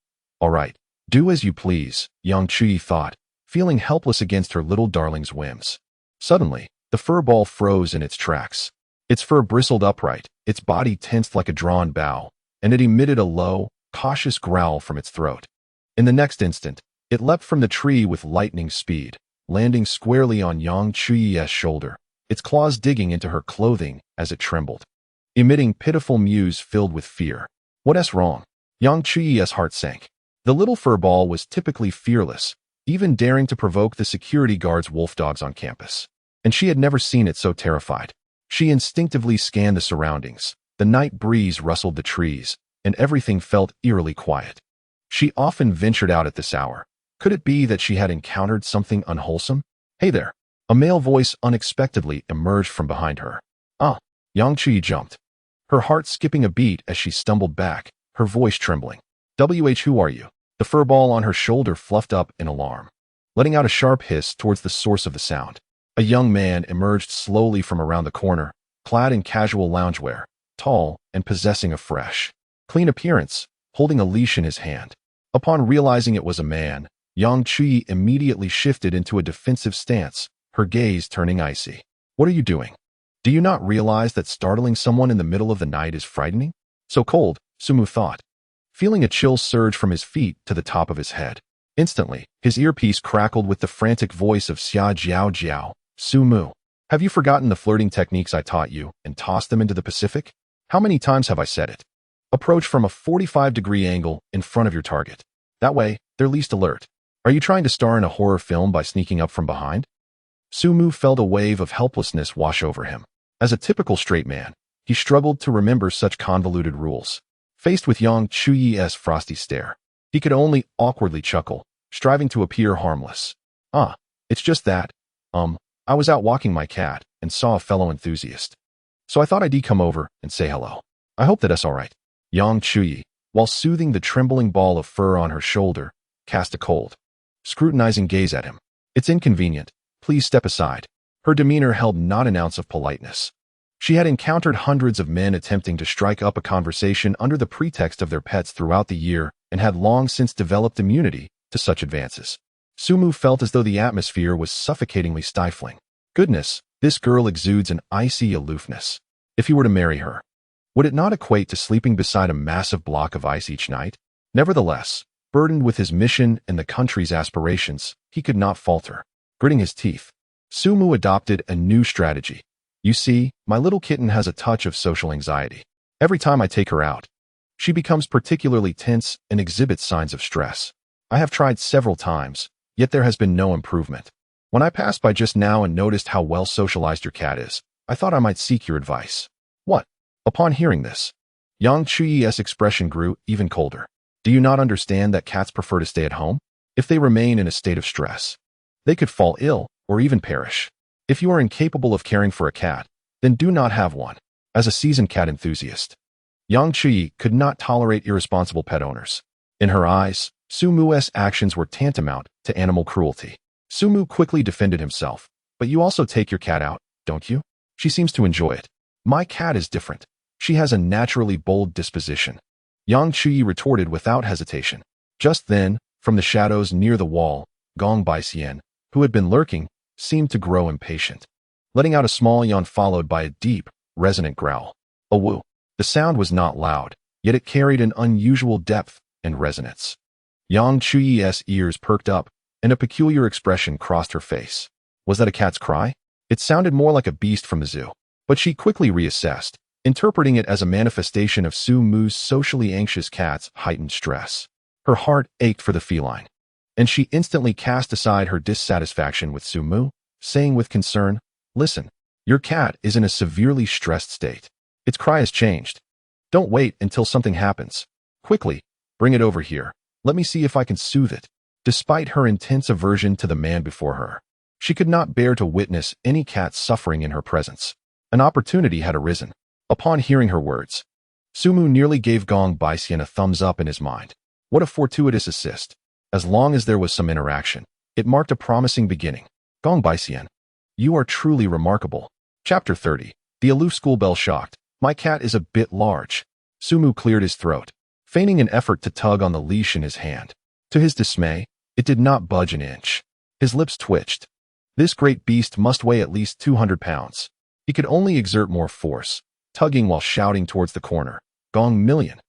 do as you please, Yang Chuyi thought, feeling helpless against her little darling's whims. Suddenly, the Furball froze in its tracks. Its fur bristled upright, its body tensed like a drawn bow, and it emitted a low, cautious growl from its throat. In the next instant, it leapt from the tree with lightning speed, landing squarely on Yang Chuyi's shoulder, its claws digging into her clothing as it trembled, emitting pitiful mews filled with fear. What's wrong? Yang Chuyi's heart sank. The little Furball was typically fearless, even daring to provoke the security guard's wolf dogs on campus. And she had never seen it so terrified. She instinctively scanned the surroundings. The night breeze rustled the trees, and everything felt eerily quiet. She often ventured out at this hour. Could it be that she had encountered something unwholesome? Hey there! A male voice unexpectedly emerged from behind her. Ah! Yang Chuyi jumped, her heart skipping a beat as she stumbled back, her voice trembling. Who are you? The Furball on her shoulder fluffed up in alarm, letting out a sharp hiss towards the source of the sound. A young man emerged slowly from around the corner, clad in casual loungewear, tall and possessing a fresh, clean appearance, holding a leash in his hand. Upon realizing it was a man, Yang Chuyi immediately shifted into a defensive stance, her gaze turning icy. What are you doing? Do you not realize that startling someone in the middle of the night is frightening? So cold, Sumu thought, feeling a chill surge from his feet to the top of his head. Instantly, his earpiece crackled with the frantic voice of Xia Jiao Jiao. Sumu, have you forgotten the flirting techniques I taught you and tossed them into the Pacific? How many times have I said it? Approach from a 45-degree angle in front of your target. That way, they're least alert. Are you trying to star in a horror film by sneaking up from behind? Sumu felt a wave of helplessness wash over him. As a typical straight man, he struggled to remember such convoluted rules. Faced with Yang Chuyi's frosty stare, he could only awkwardly chuckle, striving to appear harmless. Ah, it's just that, I was out walking my cat and saw a fellow enthusiast. So I thought I'd come over and say hello. I hope that's all right. Yang Chuyi, while soothing the trembling ball of fur on her shoulder, cast a cold, scrutinizing gaze at him. It's inconvenient. Please step aside. Her demeanor held not an ounce of politeness. She had encountered hundreds of men attempting to strike up a conversation under the pretext of their pets throughout the year and had long since developed immunity to such advances. Sumu felt as though the atmosphere was suffocatingly stifling. Goodness, this girl exudes an icy aloofness. If he were to marry her, would it not equate to sleeping beside a massive block of ice each night? Nevertheless, burdened with his mission and the country's aspirations, he could not falter. Gritting his teeth, Sumu adopted a new strategy. You see, my little kitten has a touch of social anxiety. Every time I take her out, she becomes particularly tense and exhibits signs of stress. I have tried several times, yet there has been no improvement. When I passed by just now and noticed how well socialized your cat is, I thought I might seek your advice. What? Upon hearing this, Yang Chuyi's expression grew even colder. Do you not understand that cats prefer to stay at home? If they remain in a state of stress, they could fall ill or even perish. If you are incapable of caring for a cat, then do not have one. As a seasoned cat enthusiast, Yang Chuyi could not tolerate irresponsible pet owners. In her eyes, Sumu's actions were tantamount to animal cruelty. Sumu quickly defended himself. But you also take your cat out, don't you? She seems to enjoy it. My cat is different. She has a naturally bold disposition. Yang Chuyi retorted without hesitation. Just then, from the shadows near the wall, Gong Baixian, who had been lurking, seemed to grow impatient, letting out a small yawn followed by a deep, resonant growl. A woo. The sound was not loud, yet it carried an unusual depth and resonance. Yang Chuyi's ears perked up, and a peculiar expression crossed her face. Was that a cat's cry? It sounded more like a beast from the zoo. But she quickly reassessed, interpreting it as a manifestation of Sumu's socially anxious cat's heightened stress. Her heart ached for the feline, and she instantly cast aside her dissatisfaction with Sumu, saying with concern, "Listen, your cat is in a severely stressed state. Its cry has changed. Don't wait until something happens. Quickly, bring it over here. Let me see if I can soothe it." Despite her intense aversion to the man before her, she could not bear to witness any cat suffering in her presence. An opportunity had arisen. Upon hearing her words, Sumu nearly gave Gong Baixian a thumbs up in his mind. What a fortuitous assist. As long as there was some interaction, it marked a promising beginning. Gong Baixian, you are truly remarkable. Chapter 30. The aloof schoolbell shocked. My cat is a bit large. Sumu cleared his throat, feigning an effort to tug on the leash in his hand. To his dismay, it did not budge an inch. His lips twitched. This great beast must weigh at least 200 pounds. He could only exert more force, tugging while shouting towards the corner. Gong Million,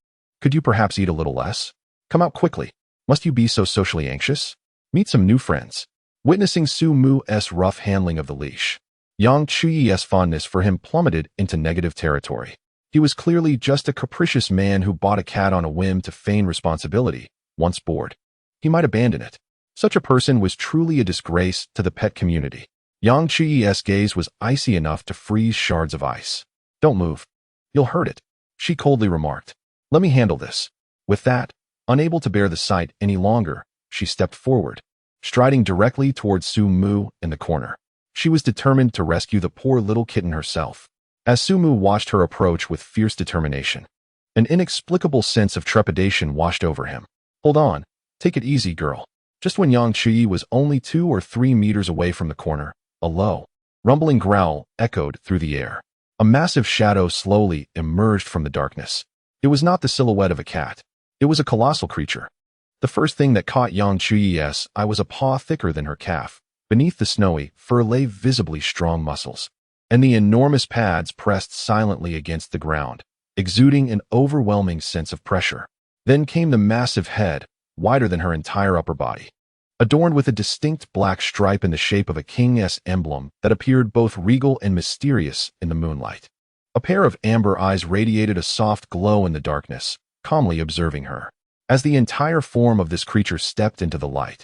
could you perhaps eat a little less? Come out quickly. Must you be so socially anxious? Meet some new friends. Witnessing Sumu's rough handling of the leash, Yang Chuyi's fondness for him plummeted into negative territory. He was clearly just a capricious man who bought a cat on a whim to feign responsibility. Once bored, he might abandon it. Such a person was truly a disgrace to the pet community. Yang Chuyi's gaze was icy enough to freeze shards of ice. Don't move. You'll hurt it, she coldly remarked. Let me handle this. With that, unable to bear the sight any longer, she stepped forward, striding directly towards Sumu in the corner. She was determined to rescue the poor little kitten herself. As Sumu watched her approach with fierce determination, an inexplicable sense of trepidation washed over him. Hold on. Take it easy, girl. Just when Yang Chuyi was only 2 or 3 meters away from the corner, a low, rumbling growl echoed through the air. A massive shadow slowly emerged from the darkness. It was not the silhouette of a cat. It was a colossal creature. The first thing that caught Yang Chuyi's eye was a paw thicker than her calf. Beneath the snowy fur lay visibly strong muscles, and the enormous pads pressed silently against the ground, exuding an overwhelming sense of pressure. Then came the massive head, wider than her entire upper body, adorned with a distinct black stripe in the shape of a king's emblem that appeared both regal and mysterious in the moonlight. A pair of amber eyes radiated a soft glow in the darkness, calmly observing her. As the entire form of this creature stepped into the light,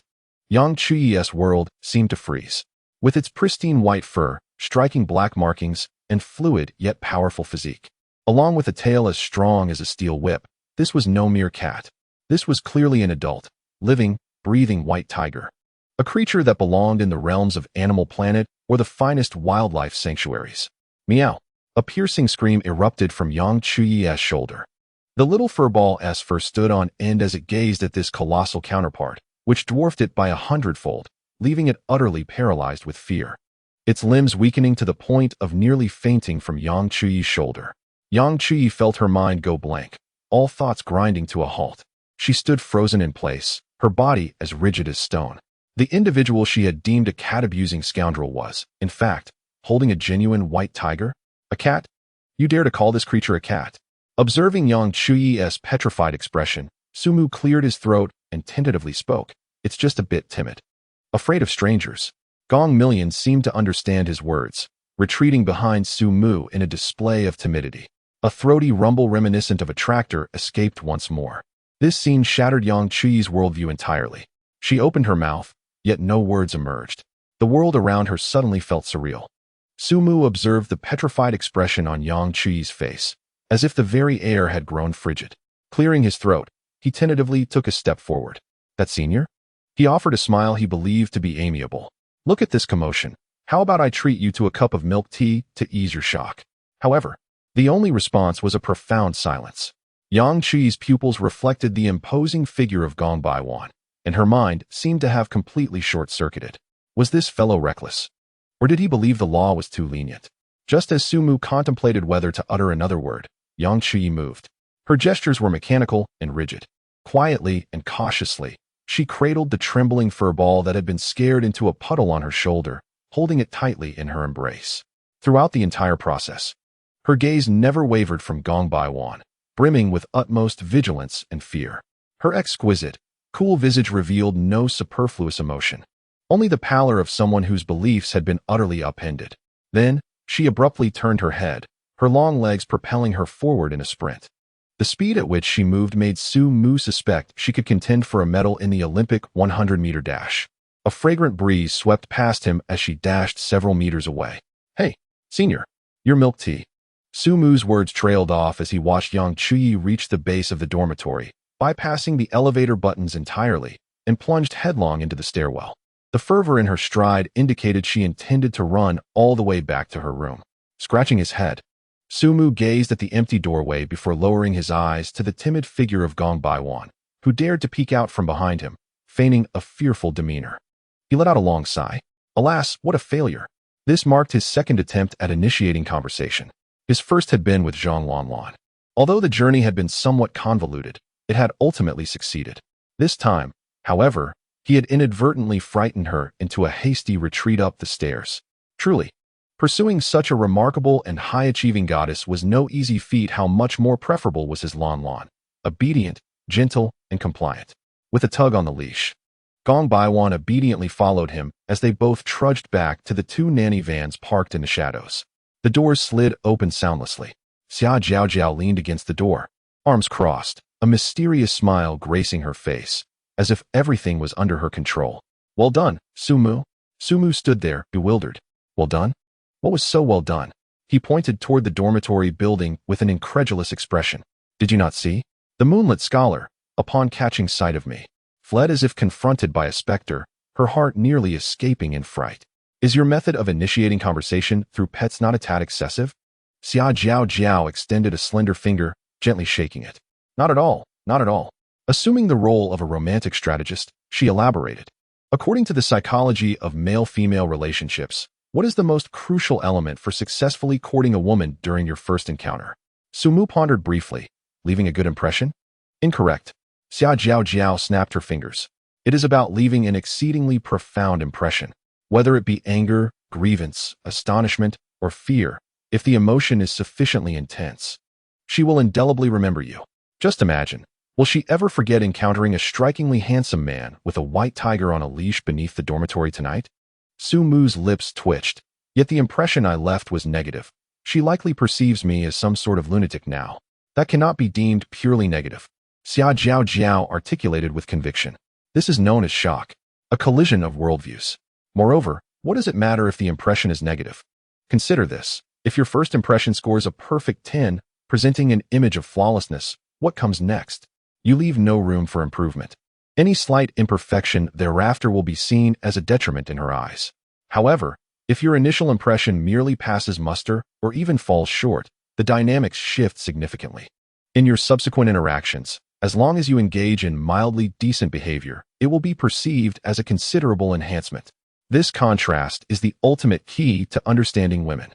Yang Chuyi's world seemed to freeze. With its pristine white fur, striking black markings, and fluid yet powerful physique, along with a tail as strong as a steel whip, this was no mere cat. This was clearly an adult, living, breathing white tiger. A creature that belonged in the realms of Animal Planet or the finest wildlife sanctuaries. Meow. A piercing scream erupted from Yang Chuyi's shoulder. The little furball's fur stood on end as it gazed at this colossal counterpart, which dwarfed it by 100-fold, leaving it utterly paralyzed with fear. Its limbs weakening to the point of nearly fainting from Yang Chuyi's shoulder. Yang Chuyi felt her mind go blank, all thoughts grinding to a halt. She stood frozen in place, her body as rigid as stone. The individual she had deemed a cat-abusing scoundrel was, in fact, holding a genuine white tiger? A cat? You dare to call this creature a cat? Observing Yang Chuyi's petrified expression, Sumu cleared his throat and tentatively spoke. It's just a bit timid. Afraid of strangers. Gong Million seemed to understand his words, retreating behind Sumu in a display of timidity. A throaty rumble reminiscent of a tractor escaped once more. This scene shattered Yang Chuyi's worldview entirely. She opened her mouth, yet no words emerged. The world around her suddenly felt surreal. Sumu observed the petrified expression on Yang Chuyi's face, as if the very air had grown frigid. Clearing his throat, he tentatively took a step forward. That senior? He offered a smile he believed to be amiable. Look at this commotion. How about I treat you to a cup of milk tea to ease your shock? However, The only response was a profound silence. Yang Qi's pupils reflected the imposing figure of Gong Baiwan, and her mind seemed to have completely short-circuited. Was this fellow reckless? Or did he believe the law was too lenient? Just as Sumu contemplated whether to utter another word, Yang Qi moved. Her gestures were mechanical and rigid. Quietly and cautiously, she cradled the trembling fur ball that had been scared into a puddle on her shoulder, holding it tightly in her embrace. Throughout the entire process, her gaze never wavered from Gong Baiwan, brimming with utmost vigilance and fear. Her exquisite, cool visage revealed no superfluous emotion, only the pallor of someone whose beliefs had been utterly upended. Then, she abruptly turned her head, her long legs propelling her forward in a sprint. The speed at which she moved made Sumu suspect she could contend for a medal in the Olympic 100-meter dash. A fragrant breeze swept past him as she dashed several meters away. "Hey, senior, your milk tea." Sumu's words trailed off as he watched Yang Qiyi reach the base of the dormitory, bypassing the elevator buttons entirely, and plunged headlong into the stairwell. The fervor in her stride indicated she intended to run all the way back to her room. Scratching his head, Sumu gazed at the empty doorway before lowering his eyes to the timid figure of Gong Baiwan, who dared to peek out from behind him, feigning a fearful demeanor. He let out a long sigh. Alas, what a failure! This marked his second attempt at initiating conversation. His first had been with Zhang Lanlan. Although the journey had been somewhat convoluted, it had ultimately succeeded. This time, however, he had inadvertently frightened her into a hasty retreat up the stairs. Truly, pursuing such a remarkable and high-achieving goddess was no easy feat. How much more preferable was his Lanlan, obedient, gentle, and compliant. With a tug on the leash, Gong Baiwan obediently followed him as they both trudged back to the two nanny vans parked in the shadows. The doors slid open soundlessly. Xia Jiaojiao leaned against the door, arms crossed, a mysterious smile gracing her face, as if everything was under her control. "Well done, Sumu." Sumu stood there, bewildered. "Well done? What was so well done?" He pointed toward the dormitory building with an incredulous expression. "Did you not see? The moonlit scholar, upon catching sight of me, fled as if confronted by a specter, her heart nearly escaping in fright. Is your method of initiating conversation through pets not a tad excessive?" Xia Jiao extended a slender finger, gently shaking it. "Not at all, not at all." Assuming the role of a romantic strategist, she elaborated. "According to the psychology of male-female relationships, what is the most crucial element for successfully courting a woman during your first encounter?" Sumu pondered briefly. "Leaving a good impression?" "Incorrect." Xia Jiao snapped her fingers. "It is about leaving an exceedingly profound impression. Whether it be anger, grievance, astonishment, or fear, if the emotion is sufficiently intense, she will indelibly remember you. Just imagine, will she ever forget encountering a strikingly handsome man with a white tiger on a leash beneath the dormitory tonight?" Sumu's lips twitched, yet the impression I left was negative. She likely perceives me as some sort of lunatic now. That cannot be deemed purely negative. Xia Jiao articulated with conviction. This is known as shock, a collision of worldviews. Moreover, what does it matter if the impression is negative? Consider this. If your first impression scores a perfect 10, presenting an image of flawlessness, what comes next? You leave no room for improvement. Any slight imperfection thereafter will be seen as a detriment in her eyes. However, if your initial impression merely passes muster or even falls short, the dynamics shift significantly. In your subsequent interactions, as long as you engage in mildly decent behavior, it will be perceived as a considerable enhancement. This contrast is the ultimate key to understanding women.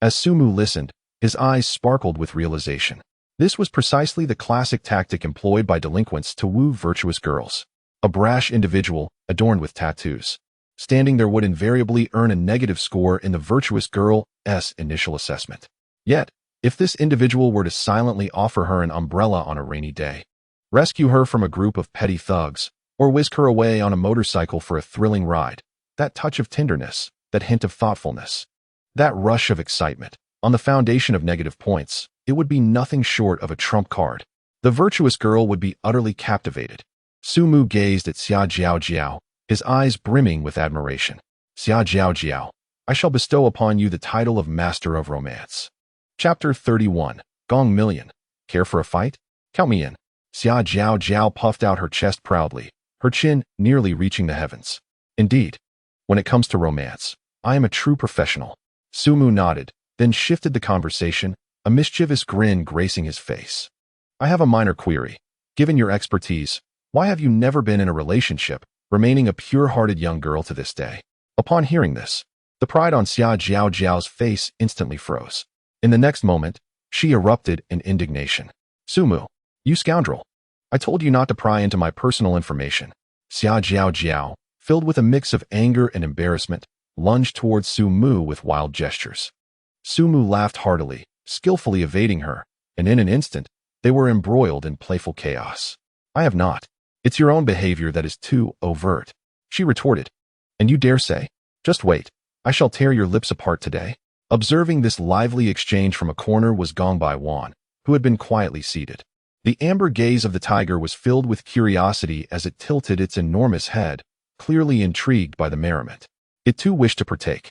As Sumu listened, his eyes sparkled with realization. This was precisely the classic tactic employed by delinquents to woo virtuous girls. A brash individual, adorned with tattoos, standing there would invariably earn a negative score in the virtuous girl's initial assessment. Yet, if this individual were to silently offer her an umbrella on a rainy day, rescue her from a group of petty thugs, or whisk her away on a motorcycle for a thrilling ride, that touch of tenderness, that hint of thoughtfulness, that rush of excitement, on the foundation of negative points, it would be nothing short of a trump card. The virtuous girl would be utterly captivated. Sumu gazed at Xia Jiao, his eyes brimming with admiration. "Xia Jiao, I shall bestow upon you the title of Master of Romance." Chapter 31. Gong Million. Care for a fight? Count me in. Xia Jiao puffed out her chest proudly, her chin nearly reaching the heavens. "Indeed. When it comes to romance, I am a true professional." Sumu nodded, then shifted the conversation, a mischievous grin gracing his face. I have a minor query. Given your expertise, why have you never been in a relationship, remaining a pure-hearted young girl to this day? Upon hearing this, the pride on Xia Jiao's face instantly froze. In the next moment, she erupted in indignation. Sumu, you scoundrel! I told you not to pry into my personal information. Xia Jiao, filled with a mix of anger and embarrassment, lunged towards Sumu with wild gestures. Sumu laughed heartily, skillfully evading her, and in an instant, they were embroiled in playful chaos. I have not. It's your own behavior that is too overt, she retorted. And you dare say? Just wait. I shall tear your lips apart today. Observing this lively exchange from a corner was Gongbai Wan, who had been quietly seated. The amber gaze of the tiger was filled with curiosity as it tilted its enormous head, clearly intrigued by the merriment. It too wished to partake.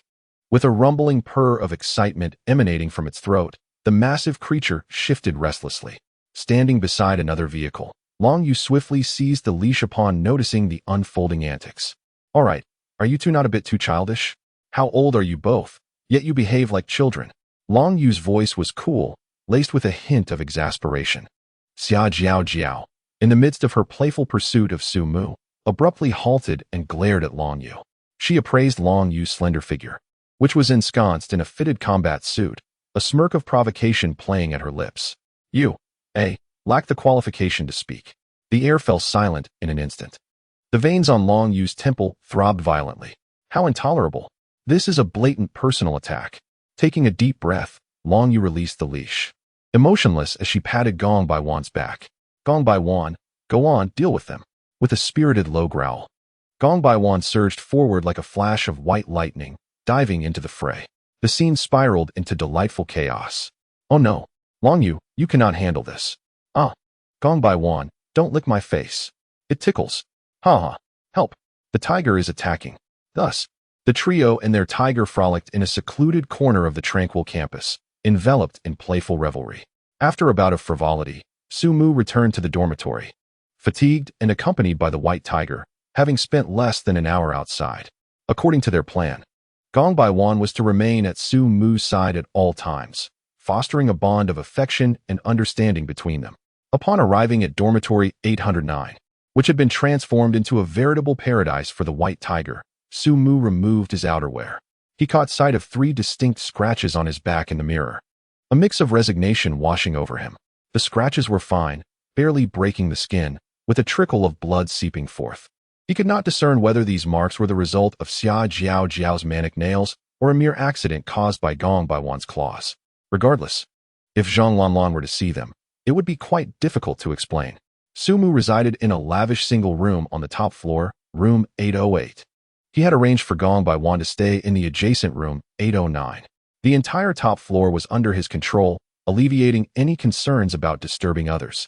With a rumbling purr of excitement emanating from its throat, the massive creature shifted restlessly. Standing beside another vehicle, Long Yu swiftly seized the leash upon noticing the unfolding antics. All right, are you two not a bit too childish? How old are you both? Yet you behave like children. Long Yu's voice was cool, laced with a hint of exasperation. Xia Jiao, in the midst of her playful pursuit of Sumu, abruptly halted and glared at Long Yu. She appraised Long Yu's slender figure, which was ensconced in a fitted combat suit, a smirk of provocation playing at her lips. You, lack the qualification to speak. The air fell silent in an instant. The veins on Long Yu's temple throbbed violently. How intolerable. This is a blatant personal attack. Taking a deep breath, Long Yu released the leash. Emotionless as she patted Gongbai Wan's back. Gongbai Wan, go on, deal with them. With a spirited low growl. Gongbai Wan surged forward like a flash of white lightning, diving into the fray. The scene spiraled into delightful chaos. Oh no, Long Yu, you cannot handle this. Gongbai Wan, don't lick my face. It tickles. Help. The tiger is attacking. Thus, the trio and their tiger frolicked in a secluded corner of the tranquil campus, enveloped in playful revelry. After a bout of frivolity, Sumu returned to the dormitory, fatigued and accompanied by the white tiger, having spent less than an hour outside. According to their plan, Gongbai Wan was to remain at Sumu's side at all times, fostering a bond of affection and understanding between them. Upon arriving at dormitory 809, which had been transformed into a veritable paradise for the white tiger, Sumu removed his outerwear. He caught sight of 3 distinct scratches on his back in the mirror, a mix of resignation washing over him. The scratches were fine, barely breaking the skin, with a trickle of blood seeping forth. He could not discern whether these marks were the result of Xia Jiao's manic nails or a mere accident caused by Gongbai Wan's claws. Regardless, if Zhang Lanlan were to see them, it would be quite difficult to explain. Sumu resided in a lavish single room on the top floor, room 808. He had arranged for Gongbai Wan to stay in the adjacent room, 809. The entire top floor was under his control, alleviating any concerns about disturbing others.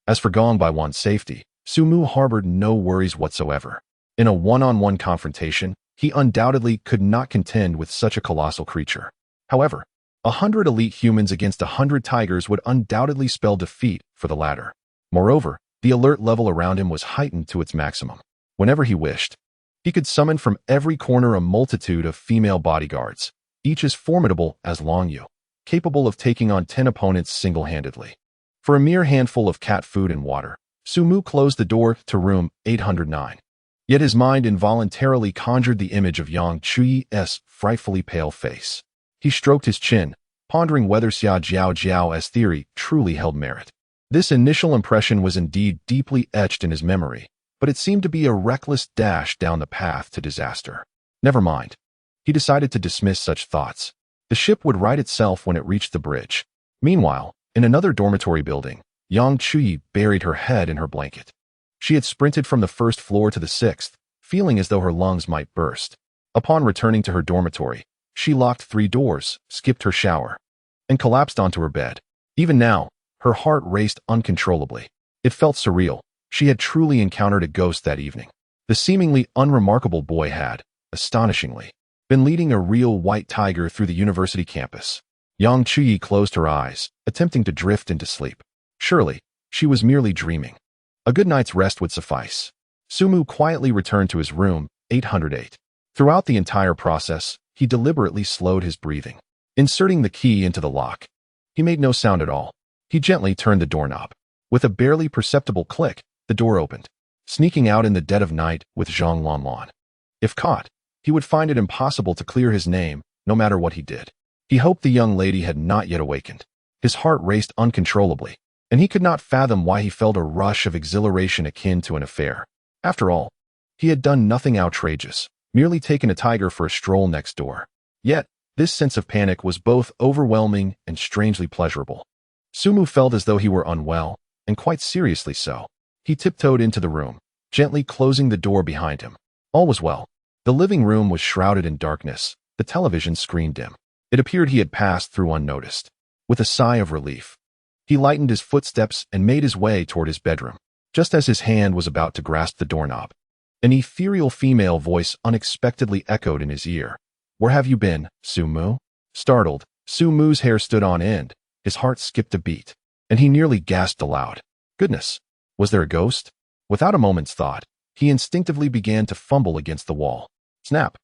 As for Gongbai Wan's safety, Sumu harbored no worries whatsoever. In a one-on-one confrontation, he undoubtedly could not contend with such a colossal creature. However, 100 elite humans against 100 tigers would undoubtedly spell defeat for the latter. Moreover, the alert level around him was heightened to its maximum. Whenever he wished, he could summon from every corner a multitude of female bodyguards, each as formidable as Long Yu, capable of taking on 10 opponents single-handedly. For a mere handful of cat food and water, Sumu closed the door to room 809. Yet his mind involuntarily conjured the image of Yang Chuyi's frightfully pale face. He stroked his chin, pondering whether Xia Jiao's theory truly held merit. This initial impression was indeed deeply etched in his memory, but it seemed to be a reckless dash down the path to disaster. Never mind. He decided to dismiss such thoughts. The ship would right itself when it reached the bridge. Meanwhile, in another dormitory building, Yang Chuyi buried her head in her blanket. She had sprinted from the 1st floor to the 6th, feeling as though her lungs might burst. Upon returning to her dormitory, she locked 3 doors, skipped her shower, and collapsed onto her bed. Even now, her heart raced uncontrollably. It felt surreal. She had truly encountered a ghost that evening. The seemingly unremarkable boy had, astonishingly, been leading a real white tiger through the university campus. Yang Chuyi closed her eyes, attempting to drift into sleep. Surely, she was merely dreaming. A good night's rest would suffice. Sumu quietly returned to his room, 808. Throughout the entire process, he deliberately slowed his breathing. Inserting the key into the lock, He made no sound at all. He gently turned the doorknob. With a barely perceptible click, the door opened, sneaking out in the dead of night with Zhang Lanlan. If caught, he would find it impossible to clear his name, no matter what he did. He hoped the young lady had not yet awakened. His heart raced uncontrollably, and he could not fathom why he felt a rush of exhilaration akin to an affair. After all, he had done nothing outrageous, merely taken a tiger for a stroll next door. Yet, this sense of panic was both overwhelming and strangely pleasurable. Sumu felt as though he were unwell, and quite seriously so. He tiptoed into the room, gently closing the door behind him. All was well. The living room was shrouded in darkness, the television screen dim. It appeared he had passed through unnoticed. With a sigh of relief, he lightened his footsteps and made his way toward his bedroom. Just as his hand was about to grasp the doorknob, an ethereal female voice unexpectedly echoed in his ear. "Where have you been, Sumu?" Startled, Sumu's hair stood on end, his heart skipped a beat, and he nearly gasped aloud. Goodness, was there a ghost? Without a moment's thought, he instinctively began to fumble against the wall. Snap!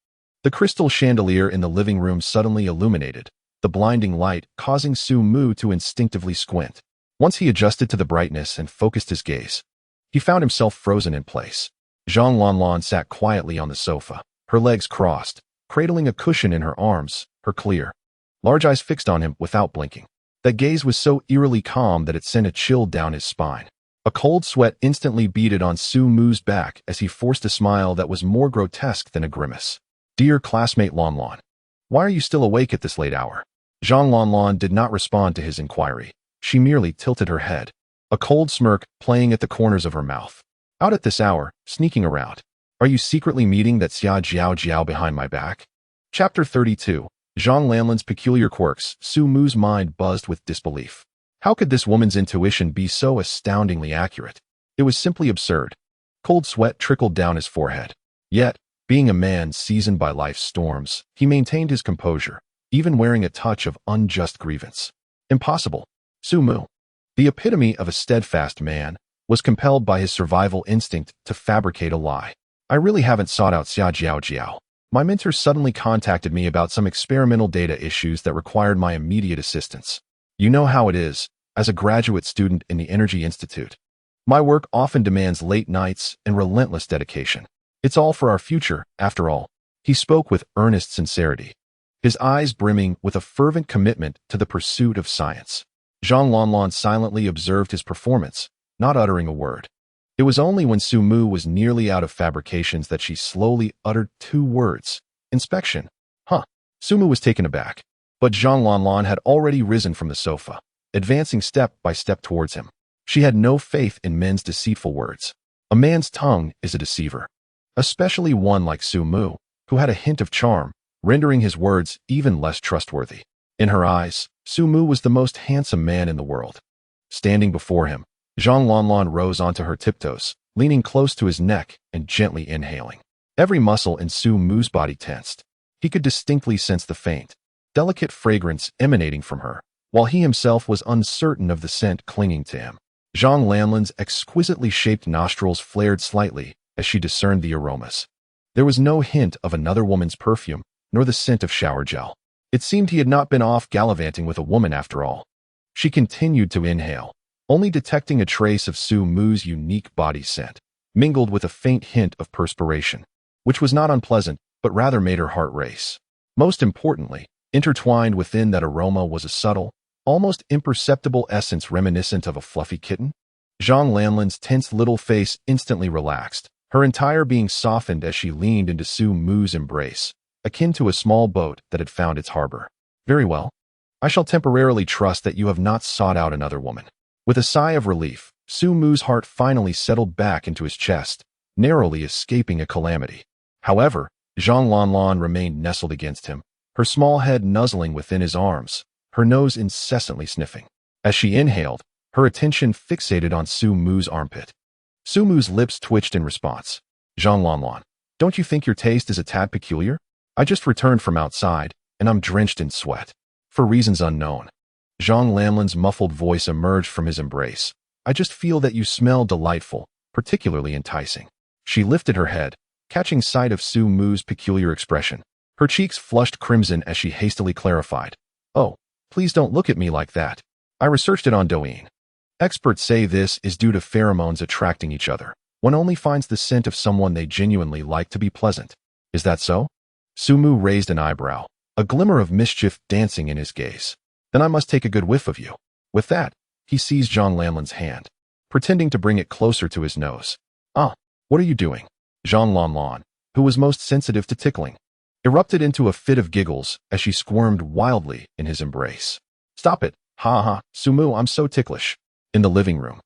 The crystal chandelier in the living room suddenly illuminated, the blinding light causing Sumu to instinctively squint. Once he adjusted to the brightness and focused his gaze, he found himself frozen in place. Zhang Lanlan sat quietly on the sofa, her legs crossed, cradling a cushion in her arms, her clear, large eyes fixed on him without blinking. That gaze was so eerily calm that it sent a chill down his spine. A cold sweat instantly beaded on Sumu's back as he forced a smile that was more grotesque than a grimace. "Dear classmate Lanlan, why are you still awake at this late hour?" Zhang Lanlan did not respond to his inquiry. She merely tilted her head, a cold smirk playing at the corners of her mouth. "Out at this hour, sneaking around. Are you secretly meeting that Xia Jiao Jiao behind my back?" Chapter 32. Zhang Lanlan's peculiar quirks. Sumu's mind buzzed with disbelief. How could this woman's intuition be so astoundingly accurate? It was simply absurd. Cold sweat trickled down his forehead. Yet, being a man seasoned by life's storms, he maintained his composure, even wearing a touch of unjust grievance. Impossible. Sumu, the epitome of a steadfast man, was compelled by his survival instinct to fabricate a lie. "I really haven't sought out Xia Jiao Jiao. My mentor suddenly contacted me about some experimental data issues that required my immediate assistance. You know how it is, as a graduate student in the Energy Institute. My work often demands late nights and relentless dedication. It's all for our future, after all." He spoke with earnest sincerity, his eyes brimming with a fervent commitment to the pursuit of science. Zhang Lanlan silently observed his performance, not uttering a word. It was only when Sumu was nearly out of fabrications that she slowly uttered two words. "Inspection." Huh. Sumu was taken aback, but Zhang Lanlan had already risen from the sofa, advancing step by step towards him. She had no faith in men's deceitful words. A man's tongue is a deceiver, especially one like Sumu, who had a hint of charm, rendering his words even less trustworthy. In her eyes, Sumu was the most handsome man in the world. Standing before him, Zhang Lanlan rose onto her tiptoes, leaning close to his neck and gently inhaling. Every muscle in Sumu's body tensed. He could distinctly sense the faint, delicate fragrance emanating from her, while he himself was uncertain of the scent clinging to him. Zhang Lanlan's exquisitely shaped nostrils flared slightly as she discerned the aromas. There was no hint of another woman's perfume, nor the scent of shower gel. It seemed he had not been off gallivanting with a woman after all. She continued to inhale, only detecting a trace of Sumu's unique body scent, mingled with a faint hint of perspiration, which was not unpleasant, but rather made her heart race. Most importantly, intertwined within that aroma was a subtle, almost imperceptible essence reminiscent of a fluffy kitten. Zhang Lanlan's tense little face instantly relaxed, her entire being softened as she leaned into Sumu's embrace, akin to a small boat that had found its harbor. "Very well. I shall temporarily trust that you have not sought out another woman." With a sigh of relief, Sumu's heart finally settled back into his chest, narrowly escaping a calamity. However, Zhang Lanlan remained nestled against him, her small head nuzzling within his arms, her nose incessantly sniffing. As she inhaled, her attention fixated on Sumu's armpit. Sumu's lips twitched in response. "Zhang Lanlan, don't you think your taste is a tad peculiar? I just returned from outside, and I'm drenched in sweat. For reasons unknown." Zhang Lanlan's muffled voice emerged from his embrace. "I just feel that you smell delightful, particularly enticing." She lifted her head, catching sight of Sumu's peculiar expression. Her cheeks flushed crimson as she hastily clarified. "Oh, Please don't look at me like that. I researched it on Douyin. Experts say this is due to pheromones attracting each other. One only finds the scent of someone they genuinely like to be pleasant. Is that so? Sumu raised an eyebrow, a glimmer of mischief dancing in his gaze. Then I must take a good whiff of you. With that, he seized Zhang Lanlan's hand, pretending to bring it closer to his nose. Ah, what are you doing? Zhang Lanlan, who was most sensitive to tickling, erupted into a fit of giggles as she squirmed wildly in his embrace. Stop it, ha ha, Sumu, I'm so ticklish. In the living room,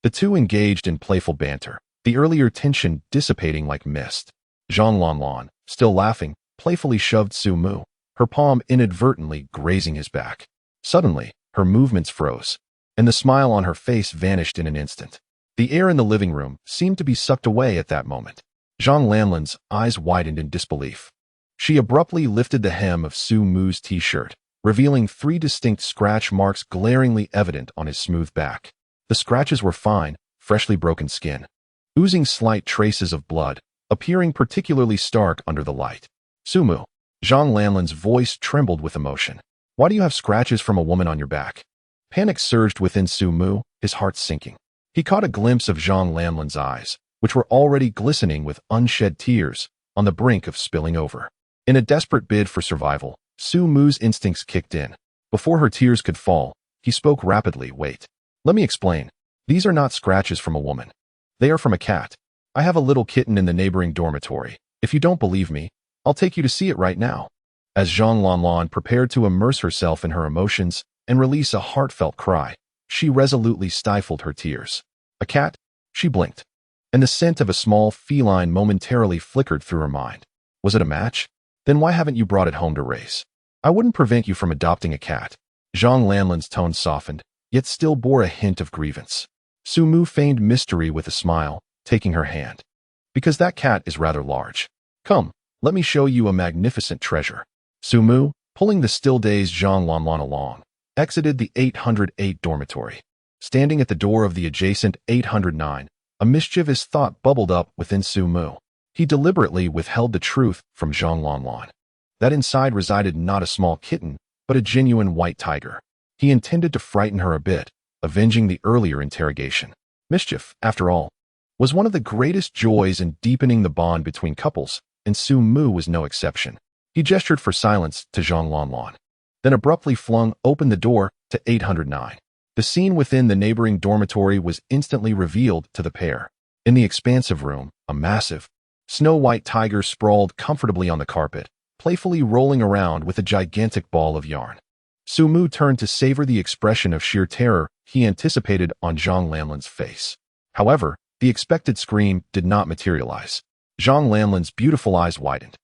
the two engaged in playful banter, the earlier tension dissipating like mist. Zhang Lanlan, still laughing, playfully shoved Sumu, her palm inadvertently grazing his back. Suddenly, her movements froze, and the smile on her face vanished in an instant. The air in the living room seemed to be sucked away at that moment. Zhang Lanlan's eyes widened in disbelief. She abruptly lifted the hem of Sumu's t-shirt, revealing 3 distinct scratch marks glaringly evident on his smooth back. The scratches were fine, freshly broken skin, oozing slight traces of blood, appearing particularly stark under the light. Sumu. Zhang Lanlan's voice trembled with emotion. Why do you have scratches from a woman on your back? Panic surged within Sumu, his heart sinking. He caught a glimpse of Zhang Lanlan's eyes, which were already glistening with unshed tears, on the brink of spilling over. In a desperate bid for survival, Sumu's instincts kicked in. Before her tears could fall, he spoke rapidly. Wait. Let me explain. These are not scratches from a woman. They are from a cat. I have a little kitten in the neighboring dormitory. If you don't believe me, I'll take you to see it right now. As Zhang Lanlan prepared to immerse herself in her emotions and release a heartfelt cry, she resolutely stifled her tears. A cat? She blinked, and the scent of a small feline momentarily flickered through her mind. Was it a match? Then why haven't you brought it home to raise? I wouldn't prevent you from adopting a cat. Zhang Lanlan's tone softened, yet still bore a hint of grievance. Sumu feigned mystery with a smile, taking her hand. Because that cat is rather large. Come, let me show you a magnificent treasure. Sumu, pulling the still-dazed Zhang Lanlan along, exited the 808 dormitory. Standing at the door of the adjacent 809, a mischievous thought bubbled up within Sumu. He deliberately withheld the truth from Zhang Lanlan. That inside resided not a small kitten, but a genuine white tiger. He intended to frighten her a bit, avenging the earlier interrogation. Mischief, after all, was one of the greatest joys in deepening the bond between couples, and Sumu was no exception. He gestured for silence to Zhang Lanlan, then abruptly flung open the door to 809. The scene within the neighboring dormitory was instantly revealed to the pair. In the expansive room, a massive, snow-white tiger sprawled comfortably on the carpet, playfully rolling around with a gigantic ball of yarn. Sumu turned to savor the expression of sheer terror he anticipated on Zhang Lanlan's face. However, the expected scream did not materialize. Zhang Lanlan's beautiful eyes widened.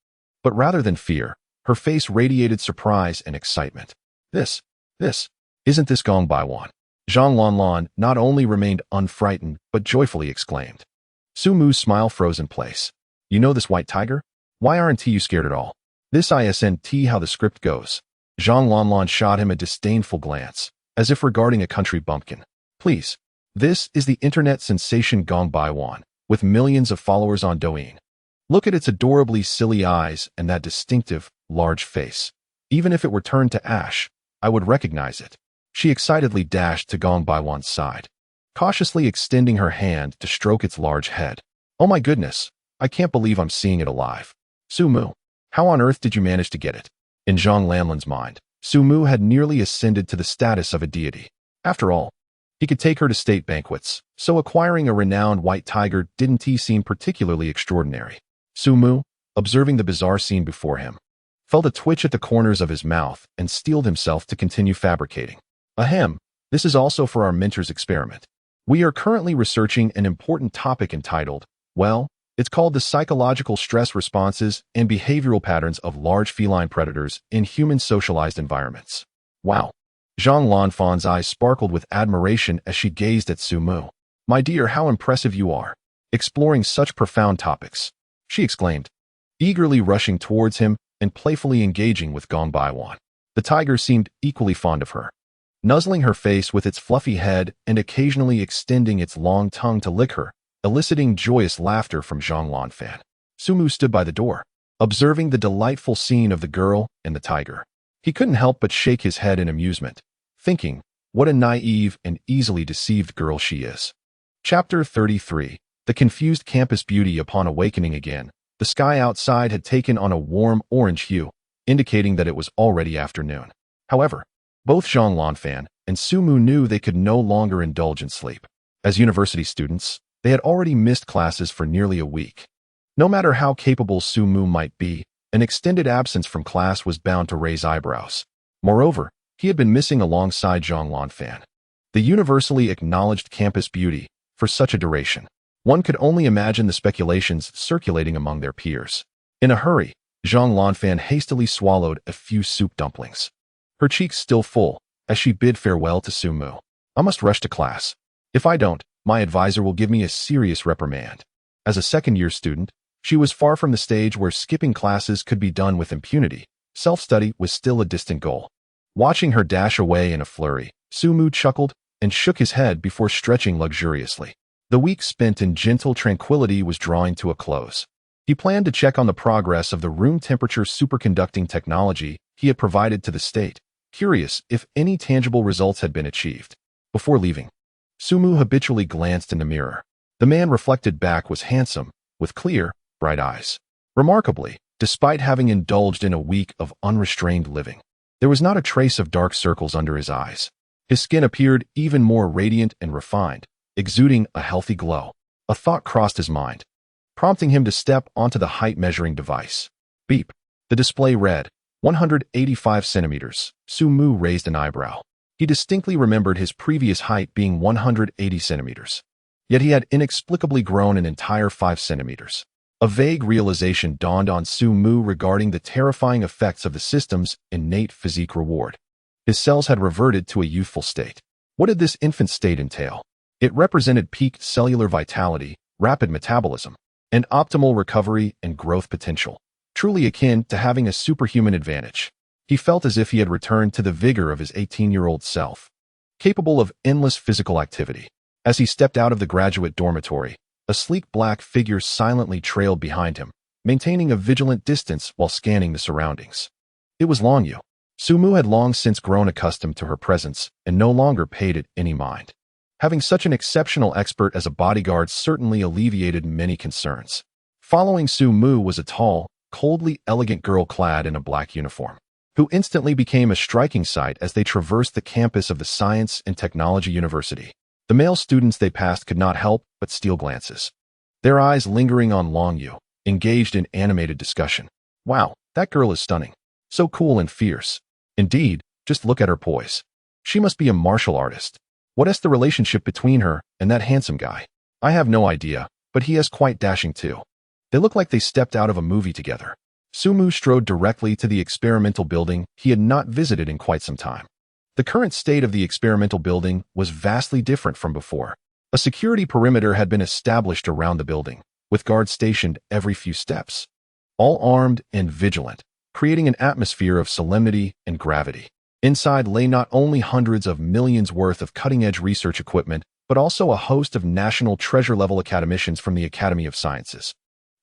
But rather than fear, her face radiated surprise and excitement. Isn't this Gong Baiwan? Zhang Lanlan not only remained unfrightened, but joyfully exclaimed. Sumu's smile froze in place. You know this white tiger? Why aren't you scared at all? This isn't how the script goes. Zhang Lanlan shot him a disdainful glance, as if regarding a country bumpkin. Please. This is the internet sensation Gong Baiwan, with millions of followers on Douyin. Look at its adorably silly eyes and that distinctive, large face. Even if it were turned to ash, I would recognize it. She excitedly dashed to Gong Baiwan's side, cautiously extending her hand to stroke its large head. Oh my goodness, I can't believe I'm seeing it alive. Sumu, how on earth did you manage to get it? In Zhang Lanlan's mind, Sumu had nearly ascended to the status of a deity. After all, he could take her to state banquets, so acquiring a renowned white tiger didn't seem particularly extraordinary. Sumu, observing the bizarre scene before him, felt a twitch at the corners of his mouth and steeled himself to continue fabricating. Ahem, this is also for our mentor's experiment. We are currently researching an important topic entitled, well, it's called the psychological stress responses and behavioral patterns of large feline predators in human socialized environments. Wow. Zhang Lanfan's eyes sparkled with admiration as she gazed at Sumu. My dear, how impressive you are. Exploring such profound topics, she exclaimed, eagerly rushing towards him and playfully engaging with Gong Baiwan. The tiger seemed equally fond of her, nuzzling her face with its fluffy head and occasionally extending its long tongue to lick her, eliciting joyous laughter from Zhang Lanfan. Sumu stood by the door, observing the delightful scene of the girl and the tiger. He couldn't help but shake his head in amusement, thinking, what a naive and easily deceived girl she is. Chapter 33. The confused campus beauty upon awakening again. The sky outside had taken on a warm orange hue, indicating that it was already afternoon. However, both Zhang Lanfan and Sumu knew they could no longer indulge in sleep. As university students, they had already missed classes for nearly a week. No matter how capable Sumu might be, an extended absence from class was bound to raise eyebrows. Moreover, he had been missing alongside Zhang Lanfan, the universally acknowledged campus beauty, for such a duration. One could only imagine the speculations circulating among their peers. In a hurry, Zhang Lanfan hastily swallowed a few soup dumplings. Her cheeks still full, as she bid farewell to Sumu. I must rush to class. If I don't, my advisor will give me a serious reprimand. As a second-year student, she was far from the stage where skipping classes could be done with impunity. Self-study was still a distant goal. Watching her dash away in a flurry, Sumu chuckled and shook his head before stretching luxuriously. The week spent in gentle tranquility was drawing to a close. He planned to check on the progress of the room temperature superconducting technology he had provided to the state, curious if any tangible results had been achieved. Before leaving, Sumu habitually glanced in the mirror. The man reflected back was handsome, with clear, bright eyes. Remarkably, despite having indulged in a week of unrestrained living, there was not a trace of dark circles under his eyes. His skin appeared even more radiant and refined, exuding a healthy glow. A thought crossed his mind, prompting him to step onto the height measuring device. Beep. The display read, 185 centimeters. Sumu raised an eyebrow. He distinctly remembered his previous height being 180 centimeters. Yet he had inexplicably grown an entire 5 centimeters. A vague realization dawned on Sumu regarding the terrifying effects of the system's innate physique reward. His cells had reverted to a youthful state. What did this infant state entail? It represented peak cellular vitality, rapid metabolism, and optimal recovery and growth potential, truly akin to having a superhuman advantage. He felt as if he had returned to the vigor of his 18-year-old self, capable of endless physical activity. As he stepped out of the graduate dormitory, a sleek black figure silently trailed behind him, maintaining a vigilant distance while scanning the surroundings. It was Longyu. Sumu had long since grown accustomed to her presence and no longer paid it any mind. Having such an exceptional expert as a bodyguard certainly alleviated many concerns. Following Sumu was a tall, coldly elegant girl clad in a black uniform, who instantly became a striking sight as they traversed the campus of the Science and Technology University. The male students they passed could not help but steal glances, their eyes lingering on Longyu, engaged in animated discussion. Wow, that girl is stunning. So cool and fierce. Indeed, just look at her poise. She must be a martial artist. What is the relationship between her and that handsome guy? I have no idea, but he is quite dashing too. They look like they stepped out of a movie together. Sumu strode directly to the experimental building he had not visited in quite some time. The current state of the experimental building was vastly different from before. A security perimeter had been established around the building, with guards stationed every few steps, all armed and vigilant, creating an atmosphere of solemnity and gravity. Inside lay not only hundreds of millions worth of cutting-edge research equipment, but also a host of national treasure-level academicians from the Academy of Sciences,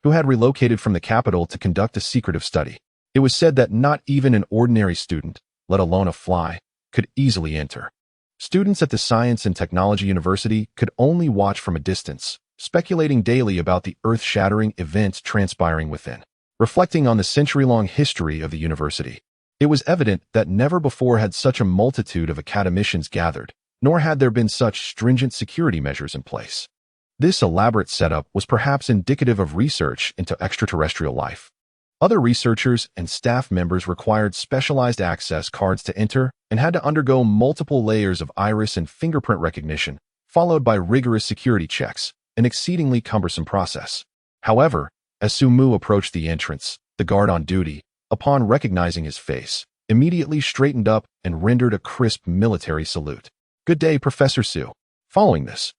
who had relocated from the capital to conduct a secretive study. It was said that not even an ordinary student, let alone a fly, could easily enter. Students at the Science and Technology University could only watch from a distance, speculating daily about the earth-shattering events transpiring within. Reflecting on the century-long history of the university, it was evident that never before had such a multitude of academicians gathered, nor had there been such stringent security measures in place. This elaborate setup was perhaps indicative of research into extraterrestrial life. Other researchers and staff members required specialized access cards to enter and had to undergo multiple layers of iris and fingerprint recognition, followed by rigorous security checks, an exceedingly cumbersome process. However, as Sumu approached the entrance, the guard on duty, upon recognizing his face, immediately straightened up and rendered a crisp military salute. "Good day, Professor Su." Following this,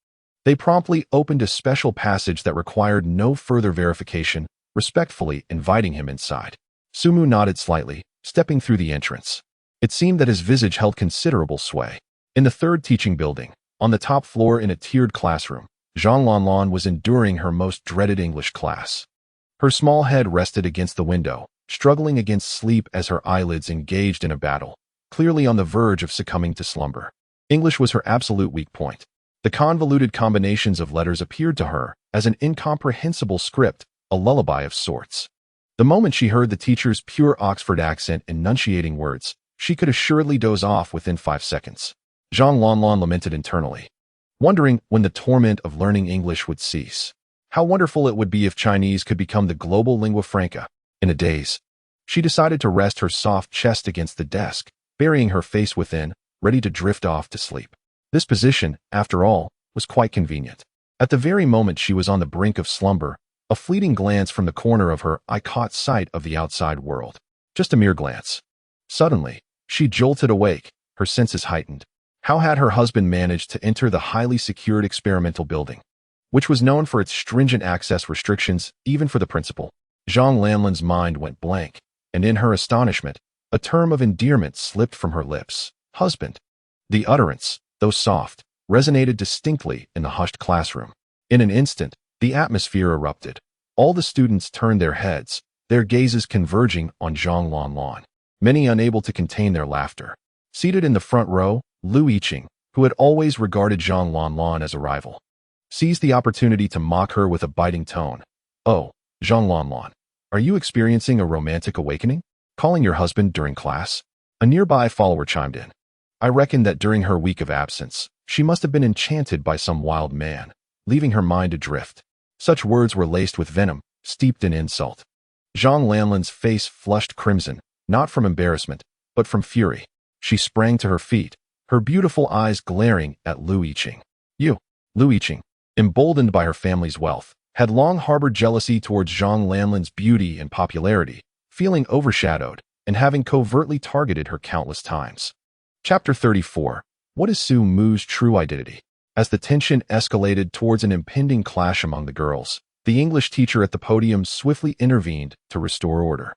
they promptly opened a special passage that required no further verification, respectfully inviting him inside. Sumu nodded slightly, stepping through the entrance. It seemed that his visage held considerable sway. In the third teaching building, on the top floor in a tiered classroom, Zhang Lanlan was enduring her most dreaded English class. Her small head rested against the window, struggling against sleep as her eyelids engaged in a battle, clearly on the verge of succumbing to slumber. English was her absolute weak point. The convoluted combinations of letters appeared to her as an incomprehensible script, a lullaby of sorts. The moment she heard the teacher's pure Oxford accent enunciating words, she could assuredly doze off within 5 seconds. Zhang Lanlan lamented internally, wondering when the torment of learning English would cease. How wonderful it would be if Chinese could become the global lingua franca in a daze. She decided to rest her soft chest against the desk, burying her face within, ready to drift off to sleep. This position, after all, was quite convenient. At the very moment she was on the brink of slumber, a fleeting glance from the corner of her eye caught sight of the outside world. Just a mere glance. Suddenly, she jolted awake, her senses heightened. How had her husband managed to enter the highly secured experimental building, which was known for its stringent access restrictions, even for the principal? Zhang Lanlan's mind went blank, and in her astonishment, a term of endearment slipped from her lips. Husband. The utterance, though soft, resonated distinctly in the hushed classroom. In an instant, the atmosphere erupted. All the students turned their heads, their gazes converging on Zhang Lanlan, many unable to contain their laughter. Seated in the front row, Lu Yiqing, who had always regarded Zhang Lanlan as a rival, seized the opportunity to mock her with a biting tone. "Oh, Zhang Lanlan, are you experiencing a romantic awakening? Calling your husband during class?" A nearby follower chimed in. "I reckon that during her week of absence, she must have been enchanted by some wild man, leaving her mind adrift." Such words were laced with venom, steeped in insult. Zhang Lanlan's face flushed crimson, not from embarrassment, but from fury. She sprang to her feet, her beautiful eyes glaring at Lu Yiqing. Lu Yiqing, emboldened by her family's wealth, had long harbored jealousy towards Zhang Lanlan's beauty and popularity, feeling overshadowed and having covertly targeted her countless times. Chapter 34. What is Su Mu's true identity? As the tension escalated towards an impending clash among the girls, the English teacher at the podium swiftly intervened to restore order.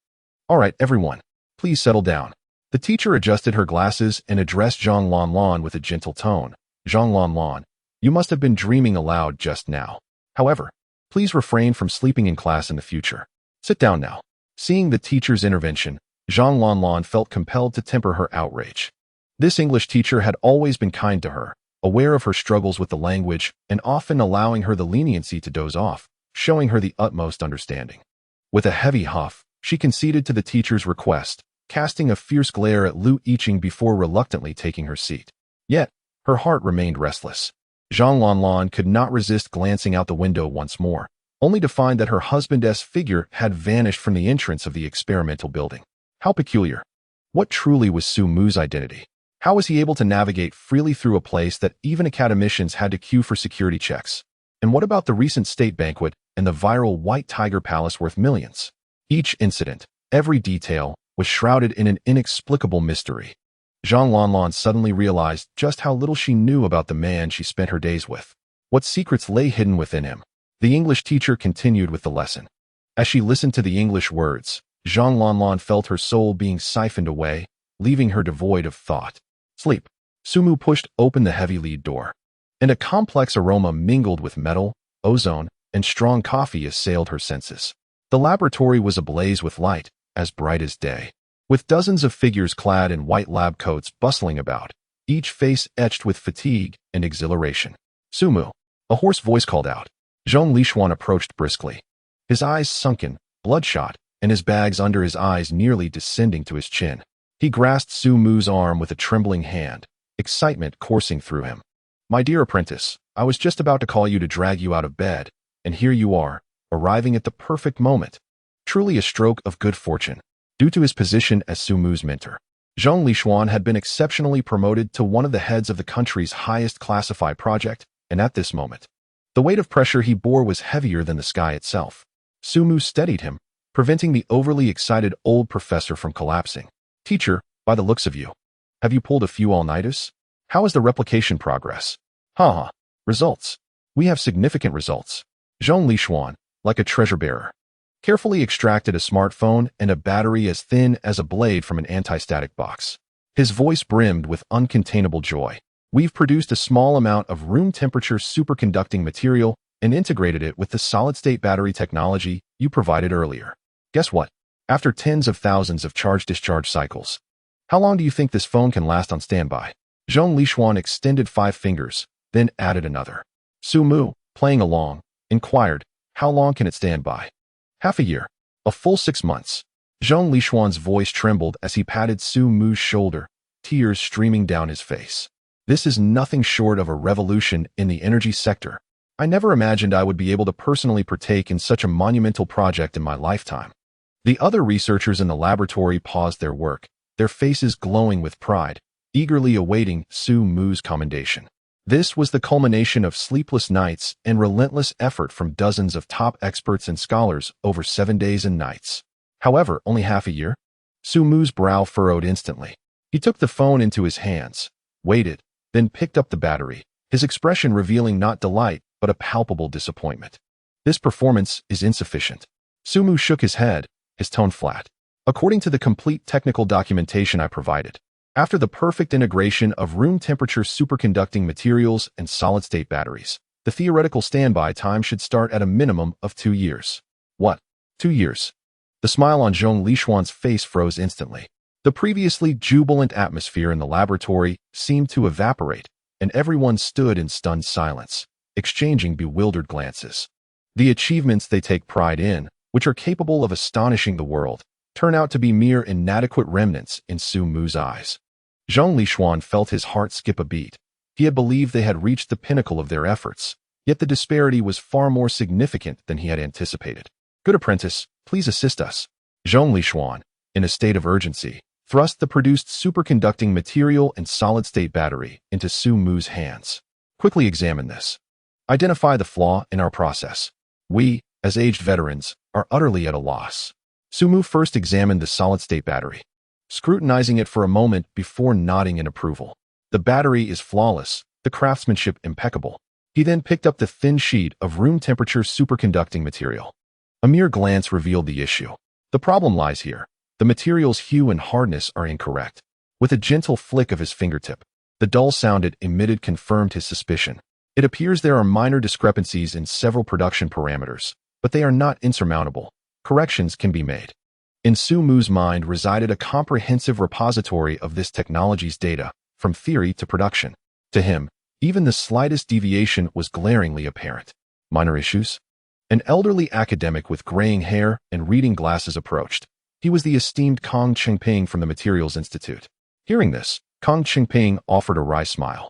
"All right, everyone, please settle down." The teacher adjusted her glasses and addressed Zhang Lanlan with a gentle tone. "Zhang Lanlan, you must have been dreaming aloud just now. However, please refrain from sleeping in class in the future. Sit down now." Seeing the teacher's intervention, Zhang Lanlan felt compelled to temper her outrage. This English teacher had always been kind to her, aware of her struggles with the language and often allowing her the leniency to doze off, showing her the utmost understanding. With a heavy huff, she conceded to the teacher's request, casting a fierce glare at Lu Yiqing before reluctantly taking her seat. Yet, her heart remained restless. Zhang Lanlan could not resist glancing out the window once more, only to find that her husband's figure had vanished from the entrance of the experimental building. How peculiar. What truly was Su Mu's identity? How was he able to navigate freely through a place that even academicians had to queue for security checks? And what about the recent state banquet and the viral White Tiger Palace worth millions? Each incident, every detail, was shrouded in an inexplicable mystery. Zhang Lanlan suddenly realized just how little she knew about the man she spent her days with. What secrets lay hidden within him? The English teacher continued with the lesson. As she listened to the English words, Zhang Lanlan felt her soul being siphoned away, leaving her devoid of thought. Sleep. Su Mu pushed open the heavy lead door, and a complex aroma mingled with metal, ozone, and strong coffee assailed her senses. The laboratory was ablaze with light, as bright as day, with dozens of figures clad in white lab coats bustling about, each face etched with fatigue and exhilaration. "Su Mu," a hoarse voice called out. Zhong Lishuan approached briskly, his eyes sunken, bloodshot, and his bags under his eyes nearly descending to his chin. He grasped Su Mu's arm with a trembling hand, excitement coursing through him. "My dear apprentice, I was just about to call you to drag you out of bed, and here you are, arriving at the perfect moment." Truly a stroke of good fortune. Due to his position as Su Mu's mentor, Zhong Lishuan had been exceptionally promoted to one of the heads of the country's highest classified project, and at this moment, the weight of pressure he bore was heavier than the sky itself. Su Mu steadied him, preventing the overly excited old professor from collapsing. "Teacher, by the looks of you, have you pulled a few all-nighters? How is the replication progress?" Results. We have significant results." Zhong Lishuan, like a treasure bearer, carefully extracted a smartphone and a battery as thin as a blade from an anti-static box. His voice brimmed with uncontainable joy. "We've produced a small amount of room-temperature superconducting material and integrated it with the solid-state battery technology you provided earlier. Guess what? after tens of thousands of charge-discharge cycles. How long do you think this phone can last on standby? Zhong Lishuan extended 5 fingers, then added another. Su Mu, playing along, inquired, how long can it stand by? Half a year. A full 6 months. Zhong Lishuan's voice trembled as he patted Su Mu's shoulder, tears streaming down his face. This is nothing short of a revolution in the energy sector. I never imagined I would be able to personally partake in such a monumental project in my lifetime. The other researchers in the laboratory paused their work, their faces glowing with pride, eagerly awaiting Su Mu's commendation. This was the culmination of sleepless nights and relentless effort from dozens of top experts and scholars over 7 days and nights. However, only half a year? Su Mu's brow furrowed instantly. He took the phone into his hands, waited, then picked up the battery, his expression revealing not delight, but a palpable disappointment. This performance is insufficient. Su Mu shook his head, his tone flat. According to the complete technical documentation I provided, after the perfect integration of room-temperature superconducting materials and solid-state batteries, the theoretical standby time should start at a minimum of 2 years. What? 2 years? The smile on Zhong Lishuan's face froze instantly. The previously jubilant atmosphere in the laboratory seemed to evaporate, and everyone stood in stunned silence, exchanging bewildered glances. The achievements they take pride in, which are capable of astonishing the world, turn out to be mere inadequate remnants in Su Mu's eyes. Zhong Lishuan felt his heart skip a beat. He had believed they had reached the pinnacle of their efforts, yet the disparity was far more significant than he had anticipated. Good apprentice, please assist us. Zhong Lishuan, in a state of urgency, thrust the produced superconducting material and solid-state battery into Su Mu's hands. Quickly examine this. Identify the flaw in our process. We, as aged veterans, are utterly at a loss. Su Mu first examined the solid-state battery, scrutinizing it for a moment before nodding in approval. The battery is flawless, the craftsmanship impeccable. He then picked up the thin sheet of room-temperature superconducting material. A mere glance revealed the issue. The problem lies here. The material's hue and hardness are incorrect. With a gentle flick of his fingertip, the dull sound it emitted confirmed his suspicion. It appears there are minor discrepancies in several production parameters, but they are not insurmountable. Corrections can be made. In Su Mu's mind resided a comprehensive repository of this technology's data, from theory to production. To him, even the slightest deviation was glaringly apparent. Minor issues? An elderly academic with graying hair and reading glasses approached. He was the esteemed Kong Chengping from the Materials Institute. Hearing this, Kong Chengping offered a wry smile,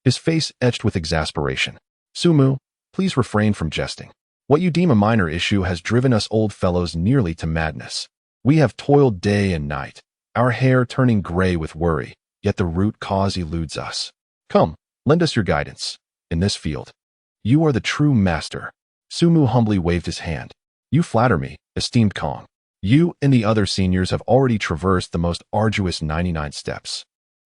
his face etched with exasperation. Su Mu, please refrain from jesting. What you deem a minor issue has driven us old fellows nearly to madness. We have toiled day and night, our hair turning gray with worry, yet the root cause eludes us. Come, lend us your guidance. In this field, you are the true master. Su Mu humbly waved his hand. You flatter me, esteemed Kong. You and the other seniors have already traversed the most arduous 99 steps.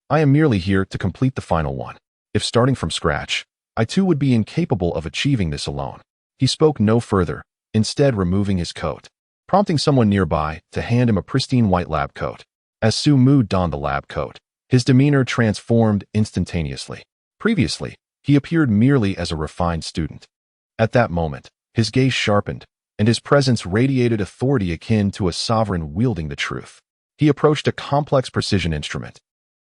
I am merely here to complete the final one. If starting from scratch, I too would be incapable of achieving this alone. He spoke no further, instead removing his coat, prompting someone nearby to hand him a pristine white lab coat. As Su Mu donned the lab coat, his demeanor transformed instantaneously. Previously, he appeared merely as a refined student. At that moment, his gaze sharpened, and his presence radiated authority akin to a sovereign wielding the truth. He approached a complex precision instrument,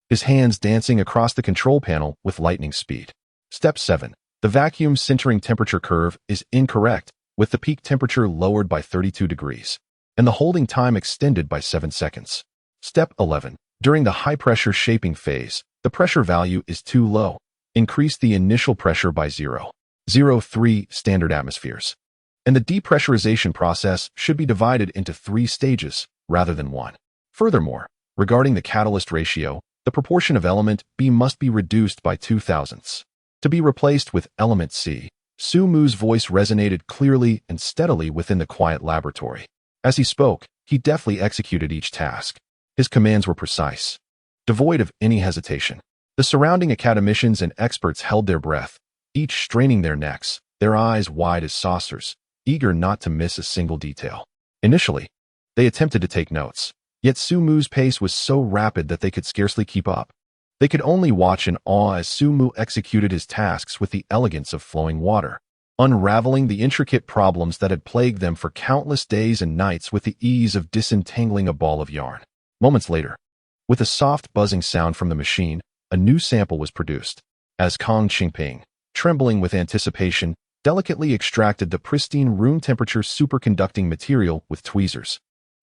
his hands dancing across the control panel with lightning speed. Step 7. The vacuum centering temperature curve is incorrect, with the peak temperature lowered by 32 degrees, and the holding time extended by 7 seconds. Step 11. During the high-pressure shaping phase, the pressure value is too low. Increase the initial pressure by 0.03 standard atmospheres. And the depressurization process should be divided into 3 stages, rather than 1. Furthermore, regarding the catalyst ratio, the proportion of element B must be reduced by 0.02, to be replaced with element C. Su Mu's voice resonated clearly and steadily within the quiet laboratory. As he spoke, he deftly executed each task. His commands were precise, devoid of any hesitation. The surrounding academicians and experts held their breath, each straining their necks, their eyes wide as saucers, eager not to miss a single detail. Initially, they attempted to take notes, yet Su Mu's pace was so rapid that they could scarcely keep up. They could only watch in awe as Su Mu executed his tasks with the elegance of flowing water. unraveling the intricate problems that had plagued them for countless days and nights with the ease of disentangling a ball of yarn. Moments later, with a soft buzzing sound from the machine, a new sample was produced. As Kong Qingping, trembling with anticipation, delicately extracted the pristine room-temperature superconducting material with tweezers.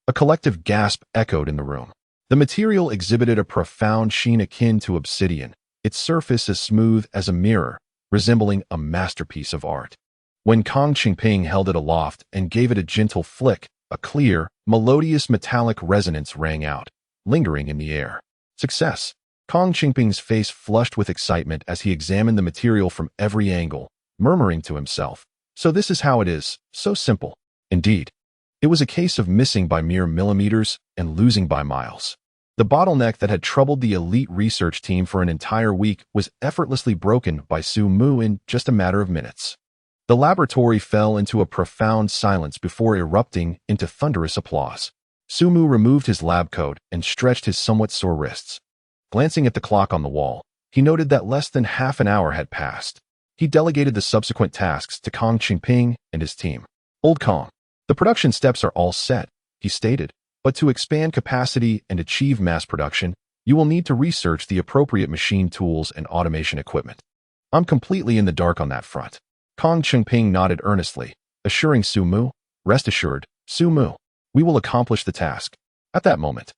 A collective gasp echoed in the room. The material exhibited a profound sheen akin to obsidian, its surface as smooth as a mirror, resembling a masterpiece of art. When Kong Qingping held it aloft and gave it a gentle flick, a clear, melodious metallic resonance rang out, lingering in the air. Success! Kong Qingping's face flushed with excitement as he examined the material from every angle, murmuring to himself, "So this is how it is, so simple." Indeed, it was a case of missing by mere millimeters and losing by miles. The bottleneck that had troubled the elite research team for an entire week was effortlessly broken by Su Mu in just a matter of minutes. The laboratory fell into a profound silence before erupting into thunderous applause. Su Mu removed his lab coat and stretched his somewhat sore wrists. Glancing at the clock on the wall, he noted that less than half an hour had passed. He delegated the subsequent tasks to Kong Qingping and his team. "Old Kong, the production steps are all set," he stated, "but to expand capacity and achieve mass production, you will need to research the appropriate machine tools and automation equipment. I'm completely in the dark on that front." Kong Qingping nodded earnestly, assuring Su Mu, "Rest assured, Su Mu, we will accomplish the task." At that moment,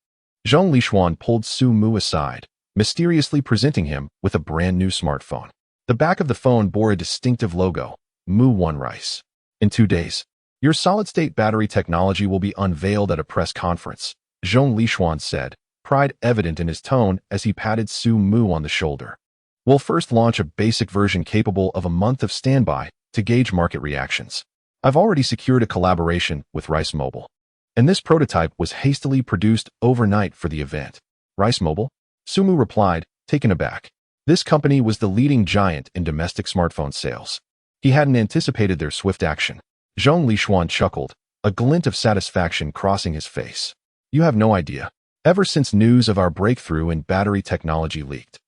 Zhang Lishuan pulled Su Mu aside, mysteriously presenting him with a brand new smartphone. The back of the phone bore a distinctive logo, Mu One Rice. "In 2 days, your solid-state battery technology will be unveiled at a press conference," Zhang Lishuan said, pride evident in his tone as he patted Su Mu on the shoulder. "We'll first launch a basic version capable of a month of standby to gauge market reactions. I've already secured a collaboration with Rice Mobile, and this prototype was hastily produced overnight for the event." "Rice Mobile?" Su Mu replied, taken aback. This company was the leading giant in domestic smartphone sales. He hadn't anticipated their swift action. Zhang Lishuan chuckled, a glint of satisfaction crossing his face. "You have no idea. Ever since news of our breakthrough in battery technology leaked,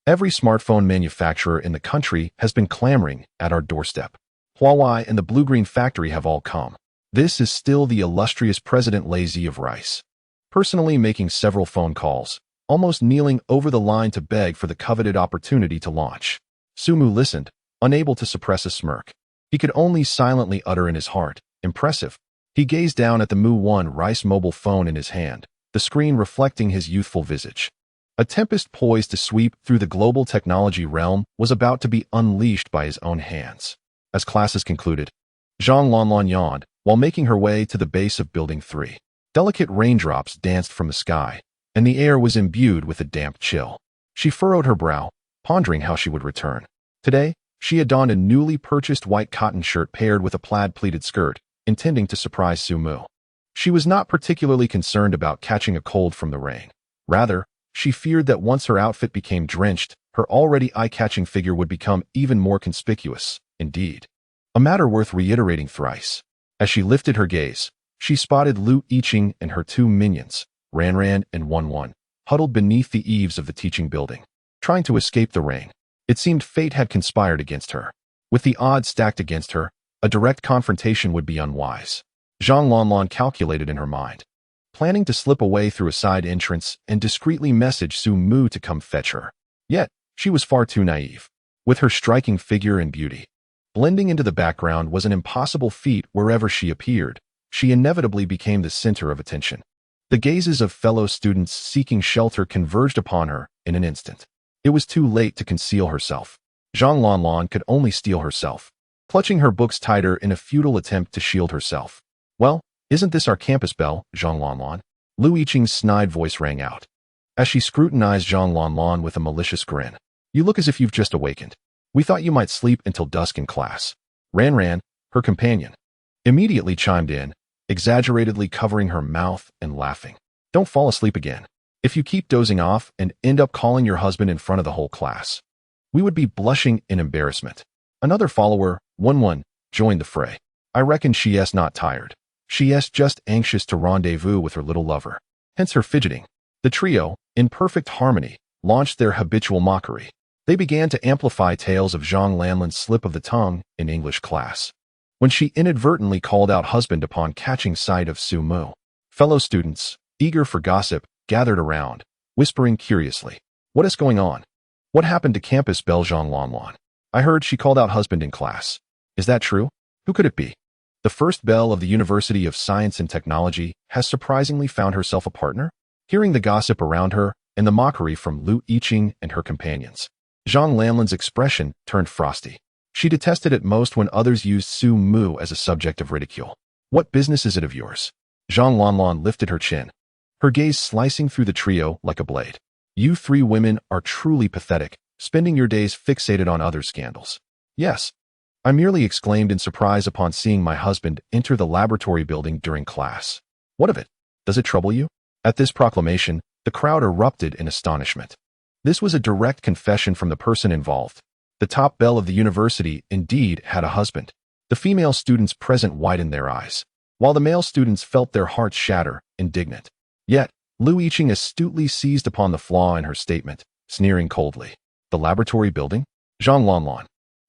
every smartphone manufacturer in the country has been clamoring at our doorstep. Huawei and the Blue-Green Factory have all come. This is still the illustrious President Lazy of Rice, personally making several phone calls, almost kneeling over the line to beg for the coveted opportunity to launch." Su Mu listened, unable to suppress a smirk. He could only silently utter in his heart, "Impressive." He gazed down at the Mu One Rice mobile phone in his hand, the screen reflecting his youthful visage. A tempest poised to sweep through the global technology realm was about to be unleashed by his own hands. As classes concluded, Zhang Lanlan yawned while making her way to the base of Building 3. Delicate raindrops danced from the sky, and the air was imbued with a damp chill. She furrowed her brow, pondering how she would return. Today, she had donned a newly purchased white cotton shirt paired with a plaid pleated skirt, intending to surprise Su Mu. She was not particularly concerned about catching a cold from the rain. Rather, she feared that once her outfit became drenched, her already eye-catching figure would become even more conspicuous. Indeed, a matter worth reiterating thrice. As she lifted her gaze, she spotted Lu Yiqing and her 2 minions, Ranran and Wan, huddled beneath the eaves of the teaching building, trying to escape the rain. It seemed fate had conspired against her. With the odds stacked against her, a direct confrontation would be unwise. Zhang Lanlan calculated in her mind, planning to slip away through a side entrance and discreetly message Su Mu to come fetch her. Yet, she was far too naive. With her striking figure and beauty, blending into the background was an impossible feat wherever she appeared. She inevitably became the center of attention. The gazes of fellow students seeking shelter converged upon her in an instant. It was too late to conceal herself. Zhang Lanlan could only steel herself, clutching her books tighter in a futile attempt to shield herself. "Well, isn't this our campus bell, Zhang Lanlan?" Lu Yiqing's snide voice rang out, as she scrutinized Zhang Lanlan with a malicious grin. "You look as if you've just awakened. We thought you might sleep until dusk in class." Ranran, her companion, immediately chimed in, exaggeratedly covering her mouth and laughing. "Don't fall asleep again. If you keep dozing off and end up calling your husband in front of the whole class, we would be blushing in embarrassment." Another follower, Wan, joined the fray. "I reckon she's not tired. She's just anxious to rendezvous with her little lover. Hence her fidgeting." The trio, in perfect harmony, launched their habitual mockery. They began to amplify tales of Zhang Lanlan's slip of the tongue in English class, when she inadvertently called out husband upon catching sight of Su Mu. Fellow students, eager for gossip, gathered around, whispering curiously, "What is going on? What happened to campus belle Zhang Lanlan? I heard she called out husband in class. Is that true? Who could it be?" The first belle of the University of Science and Technology has surprisingly found herself a partner? Hearing the gossip around her and the mockery from Lu Yiqing and her companions, Zhang Lanlan's expression turned frosty. She detested it most when others used Su Mu as a subject of ridicule. "What business is it of yours?" Zhang Lanlan lifted her chin, her gaze slicing through the trio like a blade. "You three women are truly pathetic, spending your days fixated on others' scandals." "Yes," I merely exclaimed in surprise upon seeing my husband enter the laboratory building during class. "What of it? Does it trouble you?" At this proclamation, the crowd erupted in astonishment. This was a direct confession from the person involved. The top belle of the university indeed had a husband. The female students present widened their eyes, while the male students felt their hearts shatter, indignant. Yet, Lu Yiqing astutely seized upon the flaw in her statement, sneering coldly. "The laboratory building? Zhang Lanlan,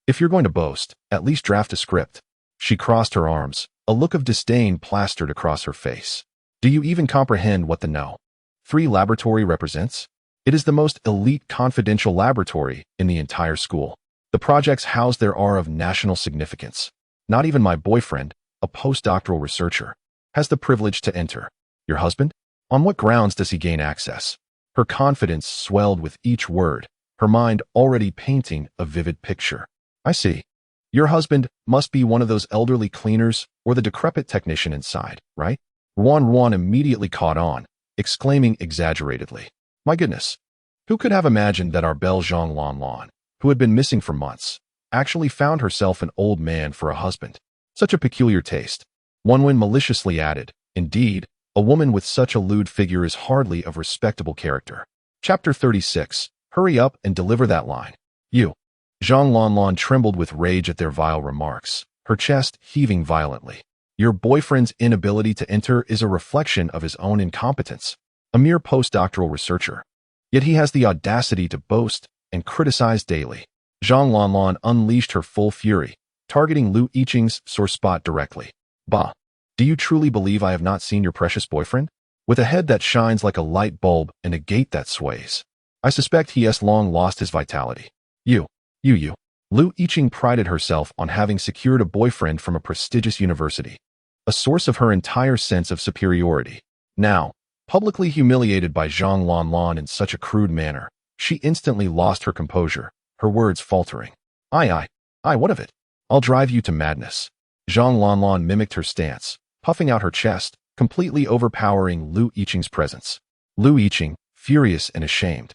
if you're going to boast, at least draft a script." She crossed her arms, a look of disdain plastered across her face. "Do you even comprehend what the No. 3 laboratory represents? It is the most elite confidential laboratory in the entire school. The projects housed there are of national significance. Not even my boyfriend, a postdoctoral researcher, has the privilege to enter. Your husband? On what grounds does he gain access?" Her confidence swelled with each word, her mind already painting a vivid picture. "I see. Your husband must be one of those elderly cleaners or the decrepit technician inside, right?" Ruan immediately caught on, exclaiming exaggeratedly, "My goodness, who could have imagined that our belle Zhang Lanlan, who had been missing for months, actually found herself an old man for a husband? Such a peculiar taste." Wenwen maliciously added, "Indeed, a woman with such a lewd figure is hardly of respectable character." Chapter 36. Hurry up and deliver that line. "You." Zhang Lanlan trembled with rage at their vile remarks, her chest heaving violently. "Your boyfriend's inability to enter is a reflection of his own incompetence. A mere postdoctoral researcher. Yet he has the audacity to boast and criticize daily." Zhang Lanlan unleashed her full fury, targeting Lu Yiqing's sore spot directly. "Bah! Do you truly believe I have not seen your precious boyfriend? With a head that shines like a light bulb and a gait that sways, I suspect he has long lost his vitality. You. Lu Yiqing prided herself on having secured a boyfriend from a prestigious university, a source of her entire sense of superiority. Now, publicly humiliated by Zhang Lanlan in such a crude manner, she instantly lost her composure, her words faltering. I, what of it? I'll drive you to madness." Zhang Lanlan mimicked her stance, puffing out her chest, completely overpowering Lu Yiqing's presence. Lu Yiqing, furious and ashamed,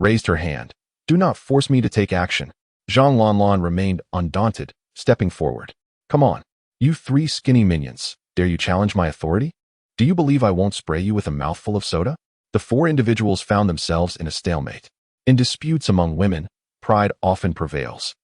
raised her hand. "Do not force me to take action." Zhang Lanlan remained undaunted, stepping forward. "Come on, you three skinny minions, dare you challenge my authority? Do you believe I won't spray you with a mouthful of soda?" The four individuals found themselves in a stalemate. In disputes among women, pride often prevails,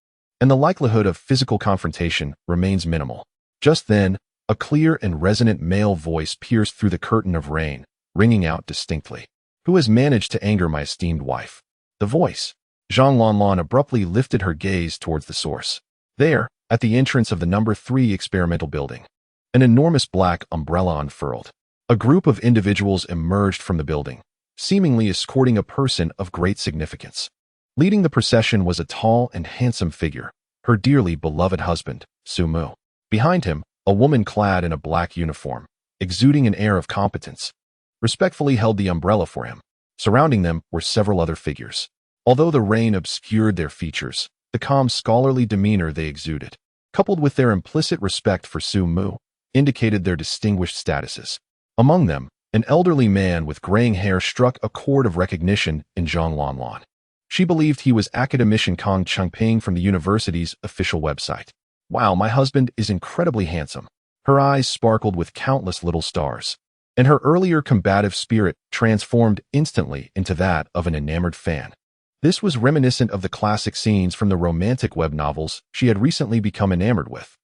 and the likelihood of physical confrontation remains minimal. Just then, a clear and resonant male voice pierced through the curtain of rain, ringing out distinctly. "Who has managed to anger my esteemed wife?" The voice. Zhang Lanlan abruptly lifted her gaze towards the source. There, at the entrance of the number 3 experimental building, an enormous black umbrella unfurled. A group of individuals emerged from the building, seemingly escorting a person of great significance. Leading the procession was a tall and handsome figure, her dearly beloved husband, Su Mu. Behind him, a woman clad in a black uniform, exuding an air of competence, respectfully held the umbrella for him. Surrounding them were several other figures. Although the rain obscured their features, the calm scholarly demeanor they exuded, coupled with their implicit respect for Su Mu, indicated their distinguished statuses. Among them, an elderly man with graying hair struck a chord of recognition in Zhang Lanlan. She believed he was academician Kong Chengping from the university's official website. "Wow, my husband is incredibly handsome." Her eyes sparkled with countless little stars, and her earlier combative spirit transformed instantly into that of an enamored fan. This was reminiscent of the classic scenes from the romantic web novels she had recently become enamored with,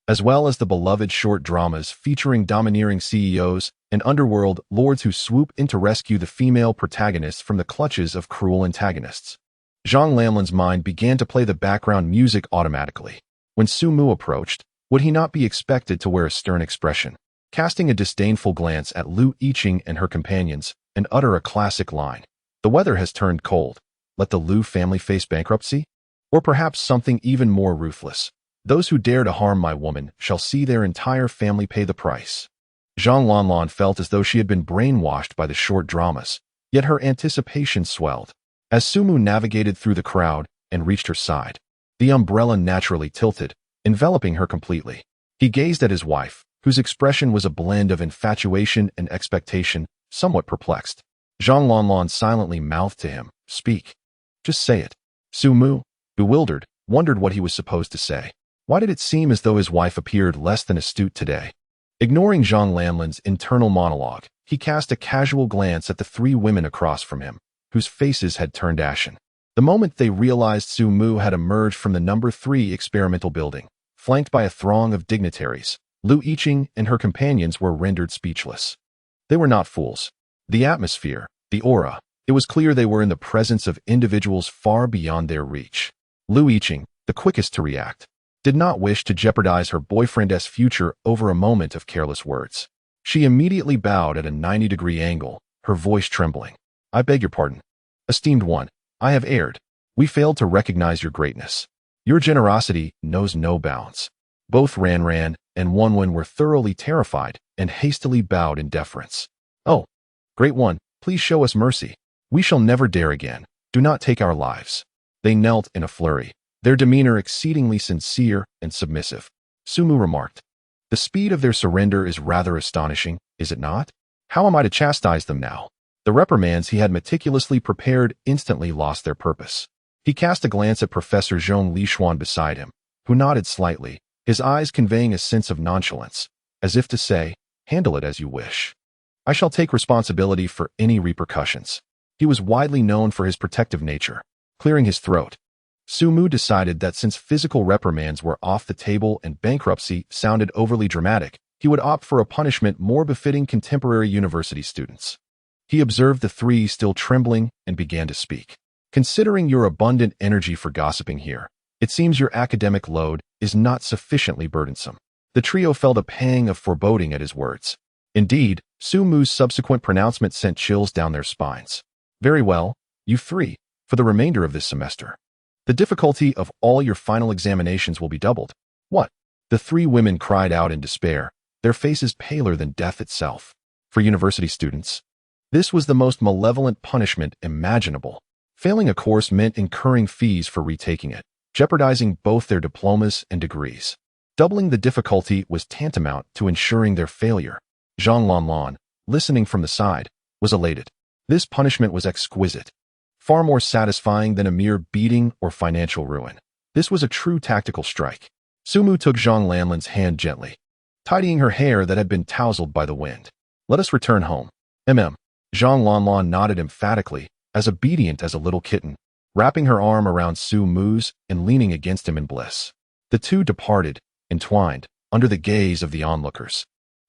as well as the beloved short dramas featuring domineering CEOs and underworld lords who swoop in to rescue the female protagonists from the clutches of cruel antagonists. Zhang Lamlin's mind began to play the background music automatically. When Su Mu approached, would he not be expected to wear a stern expression, casting a disdainful glance at Lu Yiqing and her companions, and utter a classic line? The weather has turned cold. Let the Lu family face bankruptcy? Or perhaps something even more ruthless. Those who dare to harm my woman shall see their entire family pay the price. Zhang Lanlan felt as though she had been brainwashed by the short dramas, yet her anticipation swelled. As Su Mu navigated through the crowd and reached her side, the umbrella naturally tilted, enveloping her completely. He gazed at his wife, whose expression was a blend of infatuation and expectation, somewhat perplexed. Zhang Lanlan silently mouthed to him, "Speak. Just say it." Su Mu, bewildered, wondered what he was supposed to say. Why did it seem as though his wife appeared less than astute today? Ignoring Zhang Lanlin's internal monologue, he cast a casual glance at the three women across from him, whose faces had turned ashen. The moment they realized Su Mu had emerged from the number 3 experimental building, flanked by a throng of dignitaries, Lu Yiqing and her companions were rendered speechless. They were not fools. The atmosphere, the aura, it was clear they were in the presence of individuals far beyond their reach. Lu Yiqing, the quickest to react, did not wish to jeopardize her boyfriend's future over a moment of careless words. She immediately bowed at a 90-degree angle, her voice trembling. "I beg your pardon. Esteemed one, I have erred. We failed to recognize your greatness. Your generosity knows no bounds." Both Ran and Wenwen were thoroughly terrified and hastily bowed in deference. "Oh, great one, please show us mercy. We shall never dare again. Do not take our lives." They knelt in a flurry, their demeanor exceedingly sincere and submissive. Su Mu remarked, "The speed of their surrender is rather astonishing, is it not? How am I to chastise them now?" The reprimands he had meticulously prepared instantly lost their purpose. He cast a glance at Professor Zhong Lishuan beside him, who nodded slightly, his eyes conveying a sense of nonchalance, as if to say, "Handle it as you wish. I shall take responsibility for any repercussions." He was widely known for his protective nature. Clearing his throat, Su Mu decided that since physical reprimands were off the table and bankruptcy sounded overly dramatic, he would opt for a punishment more befitting contemporary university students. He observed the three still trembling and began to speak. "Considering your abundant energy for gossiping here, it seems your academic load is not sufficiently burdensome." The trio felt a pang of foreboding at his words. Indeed, Su Mu's subsequent pronouncement sent chills down their spines. "Very well, you three, for the remainder of this semester. The difficulty of all your final examinations will be doubled." "What?" The three women cried out in despair, their faces paler than death itself. For university students, this was the most malevolent punishment imaginable. Failing a course meant incurring fees for retaking it, jeopardizing both their diplomas and degrees. Doubling the difficulty was tantamount to ensuring their failure. Zhang Lanlan, listening from the side, was elated. This punishment was exquisite, far more satisfying than a mere beating or financial ruin. This was a true tactical strike. Su Mu took Zhang Lanlan's hand gently, tidying her hair that had been tousled by the wind. "Let us return home." Zhang Lanlan nodded emphatically, as obedient as a little kitten, wrapping her arm around Su Mu's and leaning against him in bliss. The two departed, entwined, under the gaze of the onlookers.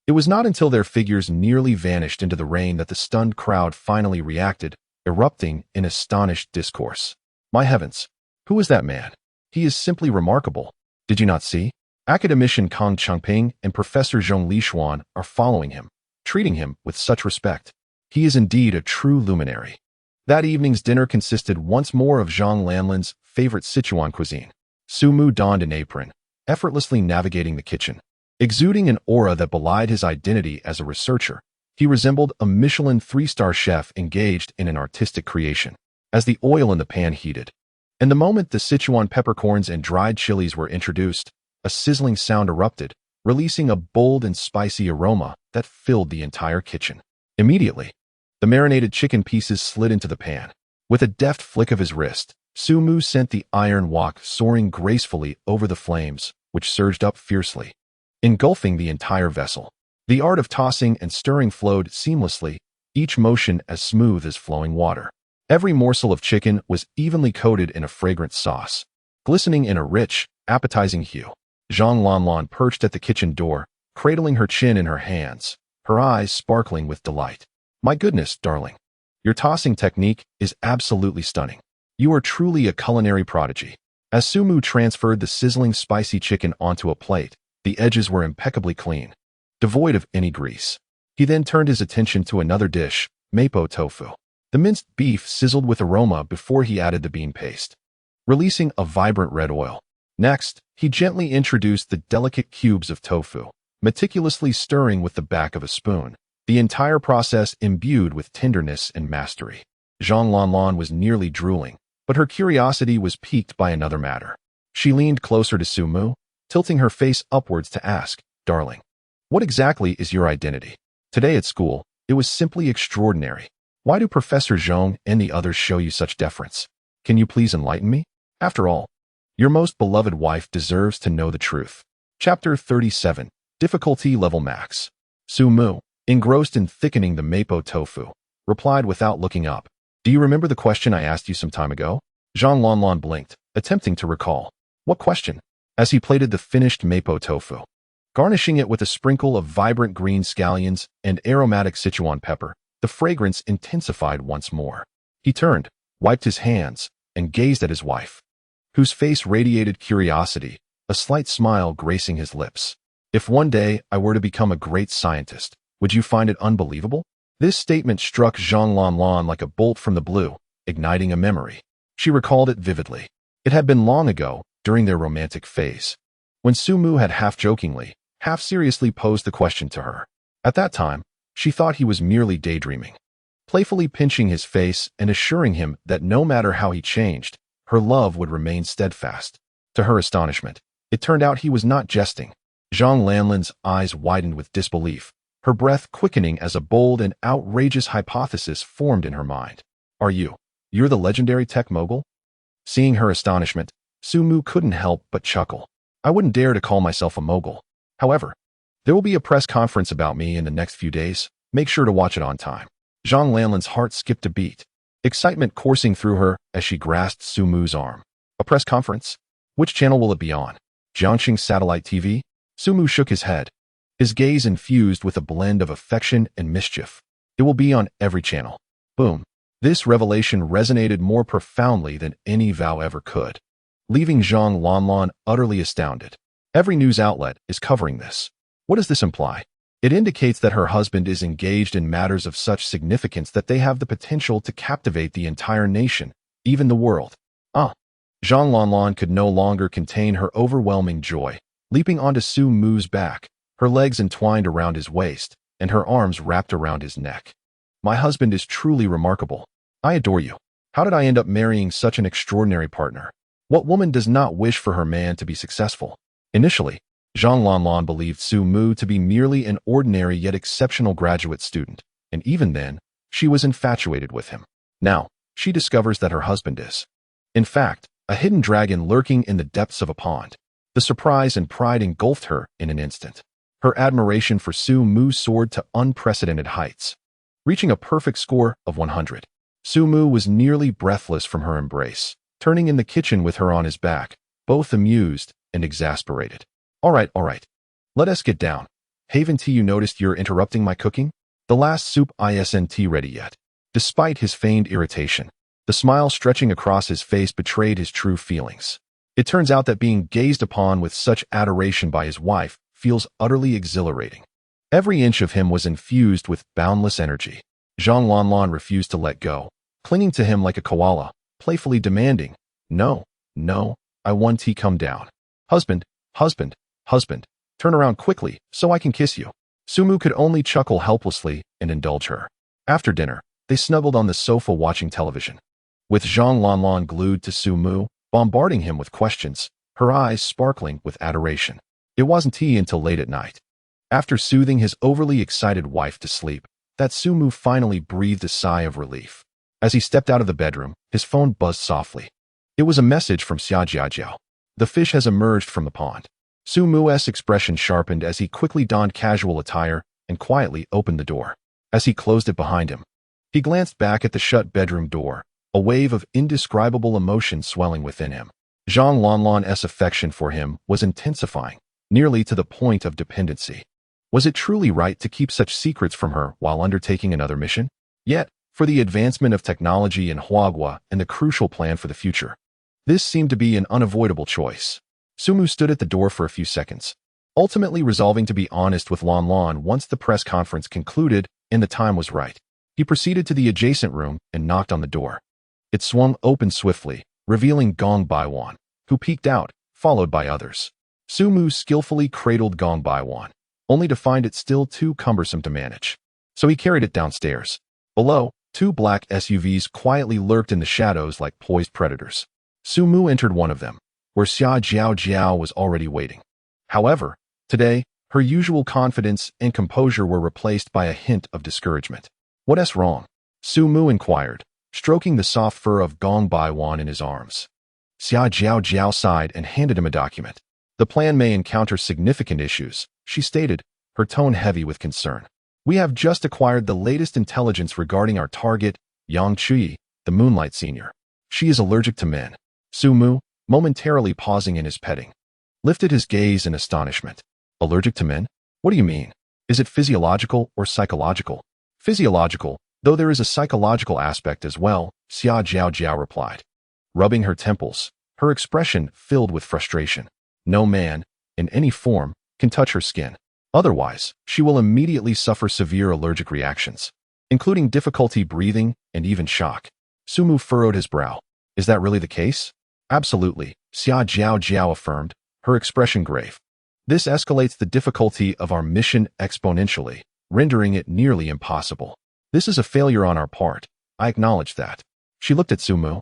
It was not until their figures nearly vanished into the rain that the stunned crowd finally reacted, erupting in astonished discourse. "My heavens, who is that man? He is simply remarkable. Did you not see? Academician Kang Changping and Professor Zhong Lishuan are following him, treating him with such respect. He is indeed a true luminary." That evening's dinner consisted once more of Zhang Lanlin's favorite Sichuan cuisine. Su Mu donned an apron, effortlessly navigating the kitchen. Exuding an aura that belied his identity as a researcher, he resembled a Michelin 3-star chef engaged in an artistic creation. As the oil in the pan heated, and the moment the Sichuan peppercorns and dried chilies were introduced, a sizzling sound erupted, releasing a bold and spicy aroma that filled the entire kitchen. Immediately, the marinated chicken pieces slid into the pan. With a deft flick of his wrist, Su Mu sent the iron wok soaring gracefully over the flames, which surged up fiercely, engulfing the entire vessel. The art of tossing and stirring flowed seamlessly, each motion as smooth as flowing water. Every morsel of chicken was evenly coated in a fragrant sauce, glistening in a rich, appetizing hue. Zhang Lanlan perched at the kitchen door, cradling her chin in her hands, her eyes sparkling with delight. "My goodness, darling. Your tossing technique is absolutely stunning. You are truly a culinary prodigy. As Sumu transferred the sizzling spicy chicken onto a plate, the edges were impeccably clean, devoid of any grease. He then turned his attention to another dish, mapo tofu. The minced beef sizzled with aroma before he added the bean paste, releasing a vibrant red oil. Next, he gently introduced the delicate cubes of tofu, meticulously stirring with the back of a spoon, the entire process imbued with tenderness and mastery. Zhang Lanlan was nearly drooling, but her curiosity was piqued by another matter. She leaned closer to Sumu, tilting her face upwards to ask, "Darling, what exactly is your identity?" Today at school, it was simply extraordinary. Why do Professor Zhong and the others show you such deference? Can you please enlighten me? After all, your most beloved wife deserves to know the truth. Chapter 37, Difficulty Level Max. Sumu, engrossed in thickening the mapo tofu, replied without looking up. "Do you remember the question I asked you some time ago?" Zhang Lanlan blinked, attempting to recall. "What question?" As he plated the finished mapo tofu, garnishing it with a sprinkle of vibrant green scallions and aromatic Sichuan pepper, the fragrance intensified once more. He turned, wiped his hands, and gazed at his wife, whose face radiated curiosity, a slight smile gracing his lips. "If one day I were to become a great scientist, would you find it unbelievable?" This statement struck Zhang Lanlan like a bolt from the blue, igniting a memory. She recalled it vividly. It had been long ago, during their romantic phase, when Sumu had half-jokingly, half-seriously posed the question to her. At that time, she thought he was merely daydreaming, playfully pinching his face and assuring him that no matter how he changed, her love would remain steadfast. To her astonishment, it turned out he was not jesting. Zhang Lanlan's eyes widened with disbelief, her breath quickening as a bold and outrageous hypothesis formed in her mind. You're the legendary tech mogul?" Seeing her astonishment, Sumu couldn't help but chuckle. "I wouldn't dare to call myself a mogul. However, there will be a press conference about me in the next few days. Make sure to watch it on time." Zhang Lanlan's heart skipped a beat, excitement coursing through her as she grasped Sumu's arm. "A press conference? Which channel will it be on? Jiangxing Satellite TV?" Sumu shook his head, his gaze infused with a blend of affection and mischief. "It will be on every channel." Boom. This revelation resonated more profoundly than any vow ever could, leaving Zhang Lanlan utterly astounded. Every news outlet is covering this. What does this imply? It indicates that her husband is engaged in matters of such significance that they have the potential to captivate the entire nation, even the world. Zhang Lanlan could no longer contain her overwhelming joy, leaping onto Su Mu's back, her legs entwined around his waist, and her arms wrapped around his neck. "My husband is truly remarkable. I adore you. How did I end up marrying such an extraordinary partner? What woman does not wish for her man to be successful?" Initially, Zhang Lanlan believed Su Mu to be merely an ordinary yet exceptional graduate student, and even then, she was infatuated with him. Now, she discovers that her husband is, in fact, a hidden dragon lurking in the depths of a pond. The surprise and pride engulfed her in an instant. Her admiration for Su Mu soared to unprecedented heights, reaching a perfect score of 100. Su Mu was nearly breathless from her embrace, turning in the kitchen with her on his back, both amused and exasperated. All right. Let us get down. Haven't you noticed you're interrupting my cooking? The last soup isn't ready yet." Despite his feigned irritation, the smile stretching across his face betrayed his true feelings. It turns out that being gazed upon with such adoration by his wife feels utterly exhilarating. Every inch of him was infused with boundless energy. Zhang Lanlan refused to let go, clinging to him like a koala, playfully demanding, No, I want to come down. Husband, turn around quickly so I can kiss you." Sumu could only chuckle helplessly and indulge her. After dinner, they snuggled on the sofa watching television, with Zhang Lanlan glued to Sumu, bombarding him with questions, her eyes sparkling with adoration. It wasn't until late at night, after soothing his overly excited wife to sleep, that Sumu finally breathed a sigh of relief. As he stepped out of the bedroom, his phone buzzed softly. It was a message from Xia Jiajiao. "The fish has emerged from the pond." Sumu's expression sharpened as he quickly donned casual attire and quietly opened the door. As he closed it behind him, he glanced back at the shut bedroom door, a wave of indescribable emotion swelling within him. Zhang Lanlan's affection for him was intensifying, nearly to the point of dependency. Was it truly right to keep such secrets from her while undertaking another mission? Yet, for the advancement of technology in Huagua and the crucial plan for the future. This seemed to be an unavoidable choice. Sumu stood at the door for a few seconds, ultimately resolving to be honest with Lon Lon once the press conference concluded and the time was right. He proceeded to the adjacent room and knocked on the door. It swung open swiftly, revealing Gong Baiwan, who peeked out, followed by others. Sumu skillfully cradled Gong Baiwan, only to find it still too cumbersome to manage. So he carried it downstairs. Below, two black SUVs quietly lurked in the shadows like poised predators. Sumu entered one of them, where Xia Jiao Jiao was already waiting. However, today, her usual confidence and composure were replaced by a hint of discouragement. "What's wrong?" Sumu inquired, stroking the soft fur of Gong Baiwan in his arms. Xia Jiao Jiao sighed and handed him a document. "The plan may encounter significant issues," she stated, her tone heavy with concern. "We have just acquired the latest intelligence regarding our target, Yang Chui, the Moonlight Senior. She is allergic to men." Sumu, momentarily pausing in his petting, lifted his gaze in astonishment. "Allergic to men? What do you mean? Is it physiological or psychological?" "Physiological, though there is a psychological aspect as well," Xia Jiao Jiao replied, rubbing her temples, her expression filled with frustration. "No man, in any form, can touch her skin. Otherwise, she will immediately suffer severe allergic reactions, including difficulty breathing and even shock." Sumu furrowed his brow. "Is that really the case?" "Absolutely," Xia Jiao Jiao affirmed, her expression grave. "This escalates the difficulty of our mission exponentially, rendering it nearly impossible. This is a failure on our part. I acknowledge that." She looked at Sumu,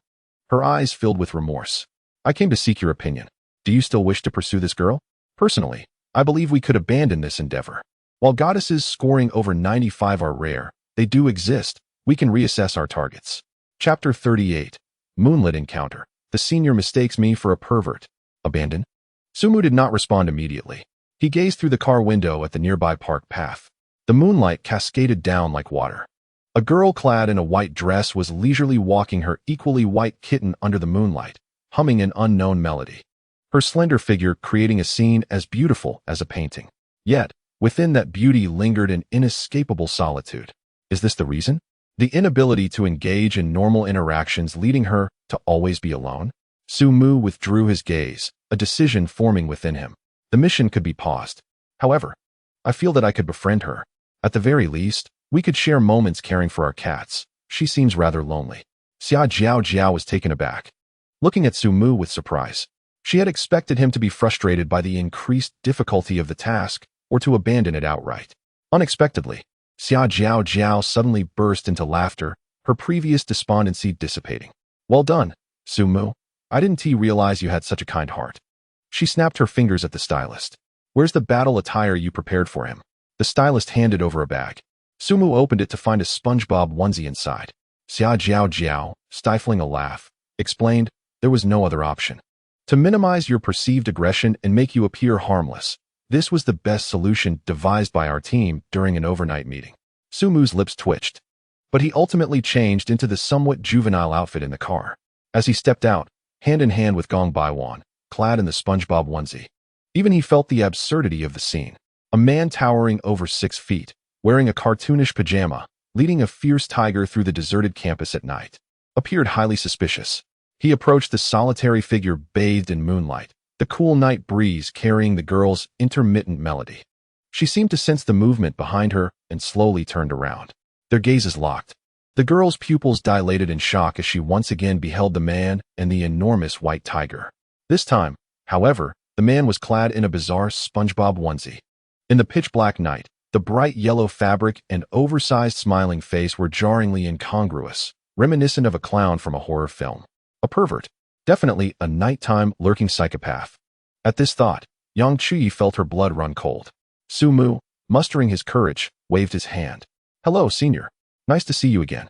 her eyes filled with remorse. "I came to seek your opinion. Do you still wish to pursue this girl? Personally, I believe we could abandon this endeavor. While goddesses scoring over 95 are rare, they do exist. We can reassess our targets." Chapter 38. Moonlit Encounter. The senior mistakes me for a pervert. Abandon? Sumu did not respond immediately. He gazed through the car window at the nearby park path. The moonlight cascaded down like water. A girl clad in a white dress was leisurely walking her equally white kitten under the moonlight, humming an unknown melody. Her slender figure creating a scene as beautiful as a painting. Yet, within that beauty lingered an inescapable solitude. Is this the reason? The inability to engage in normal interactions leading her to always be alone? Sumu withdrew his gaze, a decision forming within him. The mission could be paused. However, I feel that I could befriend her. At the very least, we could share moments caring for our cats. She seems rather lonely. Xia Jiao Jiao was taken aback, looking at Sumu with surprise. She had expected him to be frustrated by the increased difficulty of the task or to abandon it outright. Unexpectedly, Xia Jiao Jiao suddenly burst into laughter, her previous despondency dissipating. "Well done, Sumu. I didn't realize you had such a kind heart." She snapped her fingers at the stylist. "Where's the battle attire you prepared for him?" The stylist handed over a bag. Sumu opened it to find a SpongeBob onesie inside. Xia Jiao Jiao, stifling a laugh, explained there was no other option. To minimize your perceived aggression and make you appear harmless, this was the best solution devised by our team during an overnight meeting. Sumu's lips twitched, but he ultimately changed into the somewhat juvenile outfit in the car. As he stepped out, hand in hand with Gong Baiwan, clad in the SpongeBob onesie. Even he felt the absurdity of the scene. A man towering over 6 feet, wearing a cartoonish pajama, leading a fierce tiger through the deserted campus at night, appeared highly suspicious. He approached the solitary figure bathed in moonlight, the cool night breeze carrying the girl's intermittent melody. She seemed to sense the movement behind her and slowly turned around. Their gazes locked. The girl's pupils dilated in shock as she once again beheld the man and the enormous white tiger. This time, however, the man was clad in a bizarre SpongeBob onesie. In the pitch-black night, the bright yellow fabric and oversized smiling face were jarringly incongruous, reminiscent of a clown from a horror film. A pervert. Definitely a nighttime lurking psychopath. At this thought, Yang Chui felt her blood run cold. Sumu, mustering his courage, waved his hand. "Hello, senior. Nice to see you again."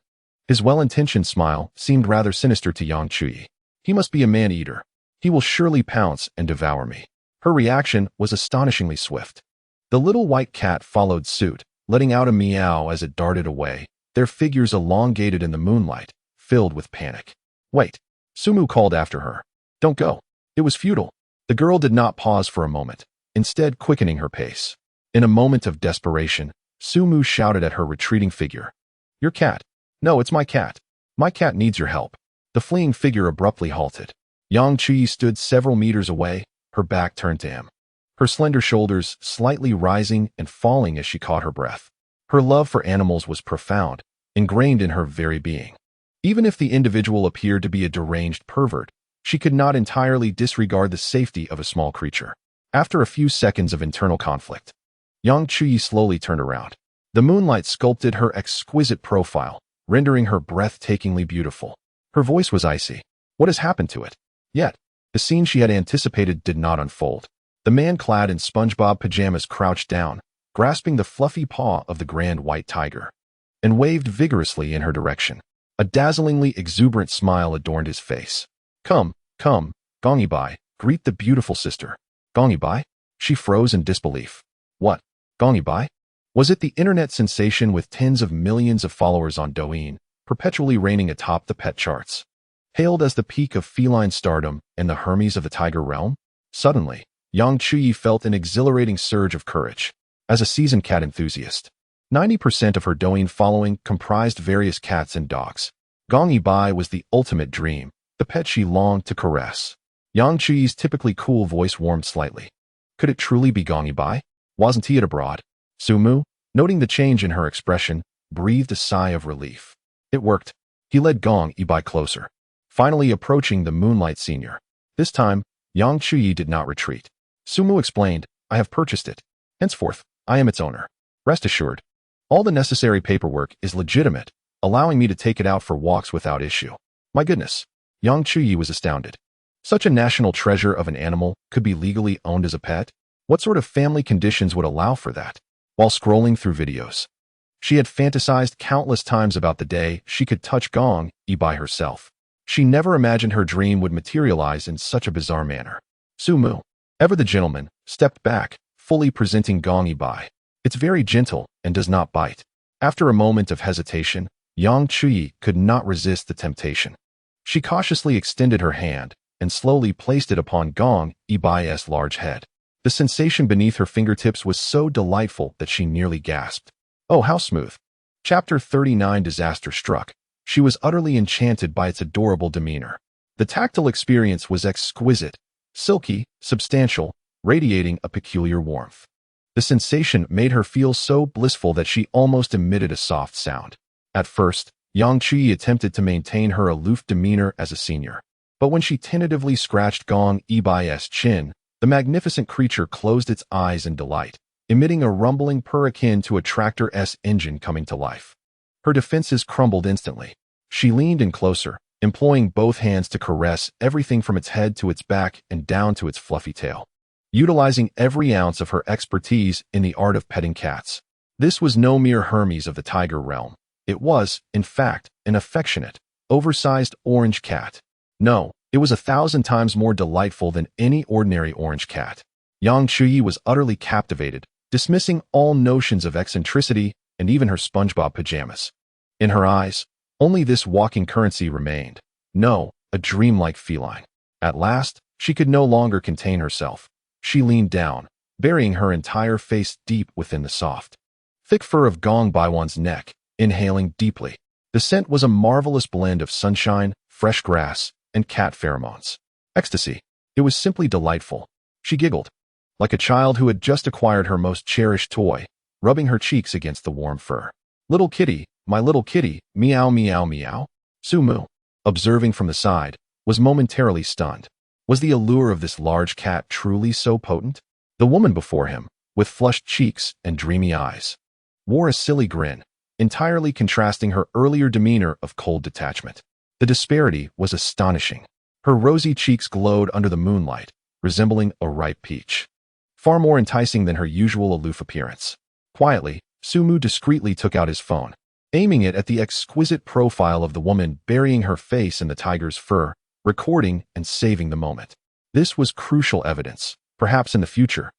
His well-intentioned smile seemed rather sinister to Yang Chui. He must be a man-eater. He will surely pounce and devour me. Her reaction was astonishingly swift. The little white cat followed suit, letting out a meow as it darted away, their figures elongated in the moonlight, filled with panic. "Wait," Sumu called after her. "Don't go." It was futile. The girl did not pause for a moment, instead quickening her pace. In a moment of desperation, Sumu shouted at her retreating figure. "Your cat." No, it's my cat. My cat needs your help. The fleeing figure abruptly halted. Yang Chuyi stood several meters away, her back turned to him. Her slender shoulders slightly rising and falling as she caught her breath. Her love for animals was profound, ingrained in her very being. Even if the individual appeared to be a deranged pervert, she could not entirely disregard the safety of a small creature. After a few seconds of internal conflict, Yang Chuyi slowly turned around. The moonlight sculpted her exquisite profile, rendering her breathtakingly beautiful. Her voice was icy. What has happened to it? Yet, the scene she had anticipated did not unfold. The man clad in SpongeBob pajamas crouched down, grasping the fluffy paw of the grand white tiger, and waved vigorously in her direction. A dazzlingly exuberant smile adorned his face. Come, Gongibai, greet the beautiful sister. Gongibai? She froze in disbelief. What? Gongibai? Was it the internet sensation with tens of millions of followers on Douyin, perpetually reigning atop the pet charts? Hailed as the peak of feline stardom and the Hermes of the tiger realm? Suddenly, Yang Chuyi felt an exhilarating surge of courage. As a seasoned cat enthusiast, 90% of her Douyin following comprised various cats and dogs. Gongibai was the ultimate dream, the pet she longed to caress. Yang Chuyi's typically cool voice warmed slightly. Could it truly be Gongibai? Wasn't he at abroad? Sumu, noting the change in her expression, breathed a sigh of relief. It worked. He led Gongibai closer, finally approaching the Moonlight Senior. This time, Yang Chuyi did not retreat. Sumu explained, I have purchased it. Henceforth, I am its owner. Rest assured. All the necessary paperwork is legitimate, allowing me to take it out for walks without issue. My goodness. Yang Chuyi was astounded. Such a national treasure of an animal could be legally owned as a pet? What sort of family conditions would allow for that? While scrolling through videos, she had fantasized countless times about the day she could touch Gongibai herself. She never imagined her dream would materialize in such a bizarre manner. Sumu, ever the gentleman, stepped back, fully presenting Gongibai. It's very gentle and does not bite. After a moment of hesitation, Yang Chuyi could not resist the temptation. She cautiously extended her hand and slowly placed it upon Gongibai's large head. The sensation beneath her fingertips was so delightful that she nearly gasped. Oh, how smooth. Chapter 39 Disaster Struck. She was utterly enchanted by its adorable demeanor. The tactile experience was exquisite, silky, substantial, radiating a peculiar warmth. The sensation made her feel so blissful that she almost emitted a soft sound. At first, Yang Chuyi attempted to maintain her aloof demeanor as a senior. But when she tentatively scratched Gongibai's chin, the magnificent creature closed its eyes in delight, emitting a rumbling purr akin to a tractor's engine coming to life. Her defenses crumbled instantly. She leaned in closer, employing both hands to caress everything from its head to its back and down to its fluffy tail, utilizing every ounce of her expertise in the art of petting cats. This was no mere Hermes of the tiger realm. It was, in fact, an affectionate, oversized orange cat. No, it was 1,000 times more delightful than any ordinary orange cat. Yang Chuyi was utterly captivated, dismissing all notions of eccentricity and even her SpongeBob pajamas. In her eyes, only this walking currency remained. No, a dreamlike feline. At last, she could no longer contain herself. She leaned down, burying her entire face deep within the soft, thick fur of Gongbai's neck, inhaling deeply. The scent was a marvelous blend of sunshine, fresh grass, and cat pheromones. Ecstasy. It was simply delightful. She giggled, like a child who had just acquired her most cherished toy, rubbing her cheeks against the warm fur. Little kitty, my little kitty, meow meow meow. Sumu, observing from the side, was momentarily stunned. Was the allure of this large cat truly so potent? The woman before him, with flushed cheeks and dreamy eyes, wore a silly grin, entirely contrasting her earlier demeanor of cold detachment. The disparity was astonishing. Her rosy cheeks glowed under the moonlight, resembling a ripe peach, far more enticing than her usual aloof appearance. Quietly, Sumu discreetly took out his phone, aiming it at the exquisite profile of the woman burying her face in the tiger's fur, recording and saving the moment. This was crucial evidence. Perhaps in the future,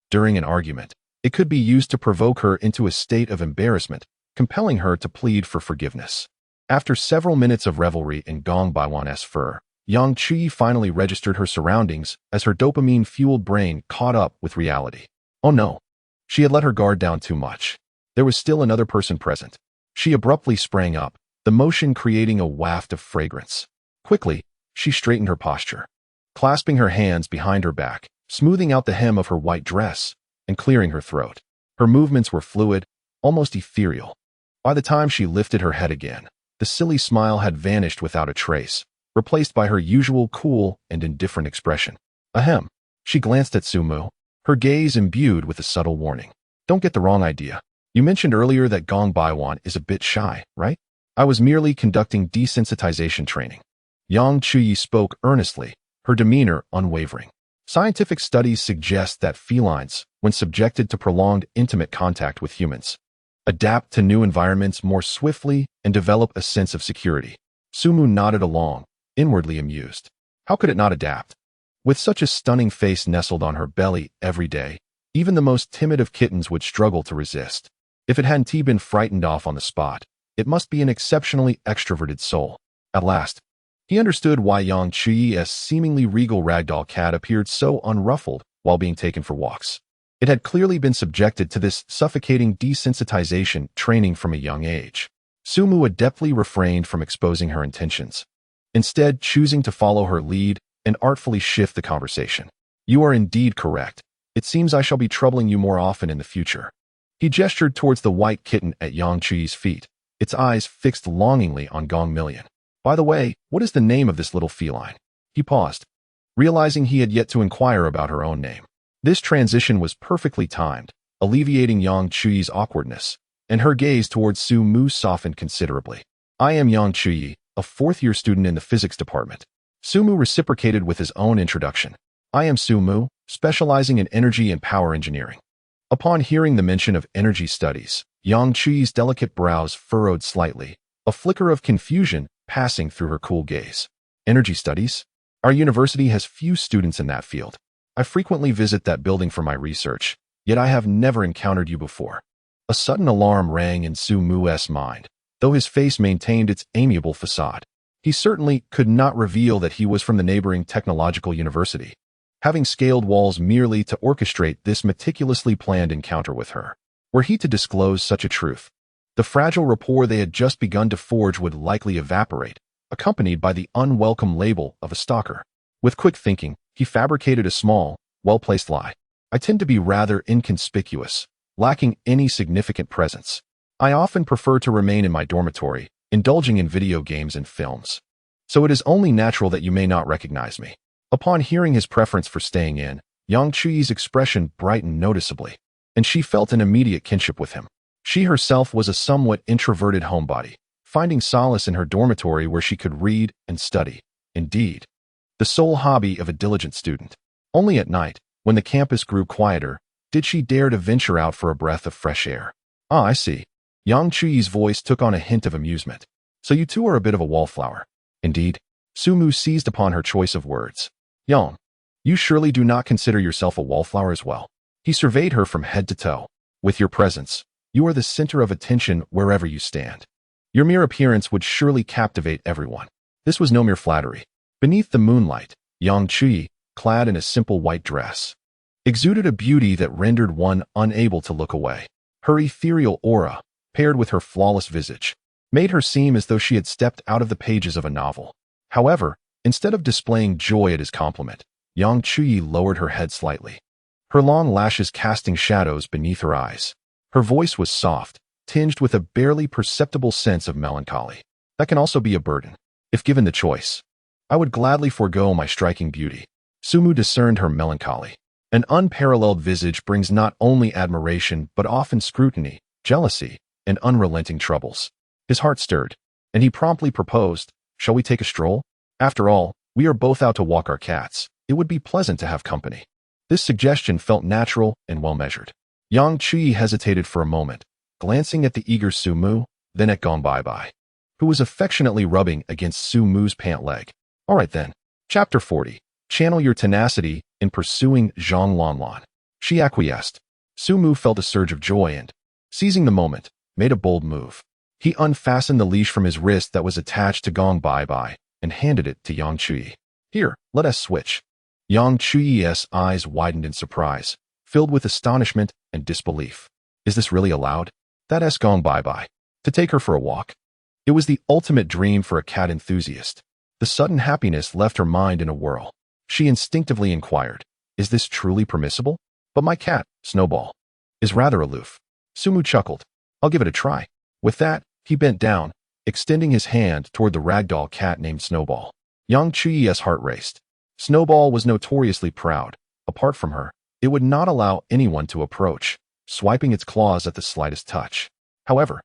during an argument, it could be used to provoke her into a state of embarrassment, compelling her to plead for forgiveness. After several minutes of revelry in Gongbai's fur, Yang Chuyi finally registered her surroundings as her dopamine-fueled brain caught up with reality. Oh no. She had let her guard down too much. There was still another person present. She abruptly sprang up, the motion creating a waft of fragrance. Quickly, she straightened her posture, clasping her hands behind her back, smoothing out the hem of her white dress, and clearing her throat. Her movements were fluid, almost ethereal. By the time she lifted her head again, the silly smile had vanished without a trace, replaced by her usual cool and indifferent expression. Ahem. She glanced at Sumu, her gaze imbued with a subtle warning. Don't get the wrong idea. You mentioned earlier that Gong Baiwan is a bit shy, right? I was merely conducting desensitization training. Yang Chuyi spoke earnestly, her demeanor unwavering. Scientific studies suggest that felines, when subjected to prolonged intimate contact with humans, adapt to new environments more swiftly and develop a sense of security. Sumu nodded along, inwardly amused. How could it not adapt? With such a stunning face nestled on her belly every day, even the most timid of kittens would struggle to resist. If it hadn't been frightened off on the spot, it must be an exceptionally extroverted soul. At last, he understood why Yang Chuyi's seemingly regal ragdoll cat appeared so unruffled while being taken for walks. It had clearly been subjected to this suffocating desensitization training from a young age. Sumu adeptly refrained from exposing her intentions, instead choosing to follow her lead and artfully shift the conversation. You are indeed correct. It seems I shall be troubling you more often in the future. He gestured towards the white kitten at Yang Chuyi's feet, its eyes fixed longingly on Gong Million. By the way, what is the name of this little feline? He paused, realizing he had yet to inquire about her own name. This transition was perfectly timed, alleviating Yang Chuyi's awkwardness, and her gaze towards Sumu softened considerably. I am Yang Chuyi, a fourth-year student in the physics department. Sumu reciprocated with his own introduction. I am Sumu, specializing in energy and power engineering. Upon hearing the mention of energy studies, Yang Chuyi's delicate brows furrowed slightly, a flicker of confusion passing through her cool gaze. Energy studies? Our university has few students in that field. I frequently visit that building for my research, yet I have never encountered you before. A sudden alarm rang in Sumu's mind, though his face maintained its amiable facade. He certainly could not reveal that he was from the neighboring technological university, having scaled walls merely to orchestrate this meticulously planned encounter with her. Were he to disclose such a truth, the fragile rapport they had just begun to forge would likely evaporate, accompanied by the unwelcome label of a stalker. With quick thinking, he fabricated a small, well-placed lie. I tend to be rather inconspicuous, lacking any significant presence. I often prefer to remain in my dormitory, indulging in video games and films. So it is only natural that you may not recognize me. Upon hearing his preference for staying in, Yang Chuyi's expression brightened noticeably, and she felt an immediate kinship with him. She herself was a somewhat introverted homebody, finding solace in her dormitory where she could read and study. Indeed, the sole hobby of a diligent student. Only at night, when the campus grew quieter, did she dare to venture out for a breath of fresh air. Ah, I see. Yang Chuyi's voice took on a hint of amusement. So you two are a bit of a wallflower. Indeed. Sumu seized upon her choice of words. Yang, you surely do not consider yourself a wallflower as well. He surveyed her from head to toe. With your presence, you are the center of attention wherever you stand. Your mere appearance would surely captivate everyone. This was no mere flattery. Beneath the moonlight, Yang Chuyi, clad in a simple white dress, exuded a beauty that rendered one unable to look away. Her ethereal aura, paired with her flawless visage, made her seem as though she had stepped out of the pages of a novel. However, instead of displaying joy at his compliment, Yang Chuyi lowered her head slightly, her long lashes casting shadows beneath her eyes. Her voice was soft, tinged with a barely perceptible sense of melancholy. That can also be a burden. If given the choice, I would gladly forego my striking beauty. Sumu discerned her melancholy. An unparalleled visage brings not only admiration but often scrutiny, jealousy, and unrelenting troubles. His heart stirred, and he promptly proposed, shall we take a stroll? After all, we are both out to walk our cats. It would be pleasant to have company. This suggestion felt natural and well-measured. Yang Chuyi hesitated for a moment, glancing at the eager Sumu, then at Gong Baibai, who was affectionately rubbing against Sumu's pant leg. All right then. Chapter 40. Channel your tenacity in pursuing Zhang Lanlan. She acquiesced. Sumu felt a surge of joy and, seizing the moment, made a bold move. He unfastened the leash from his wrist that was attached to Gong Baibai and handed it to Yang Chuyi. Here, let us switch. Yang Chuyi's eyes widened in surprise, filled with astonishment and disbelief. Is this really allowed? That asked Gong Baibai. To take her for a walk? It was the ultimate dream for a cat enthusiast. The sudden happiness left her mind in a whirl. She instinctively inquired, "Is this truly permissible?" "But my cat, Snowball, is rather aloof." Sumu chuckled. "I'll give it a try." With that, he bent down, extending his hand toward the ragdoll cat named Snowball. Yang Chuyi's heart raced. Snowball was notoriously proud. Apart from her, it would not allow anyone to approach, swiping its claws at the slightest touch. However,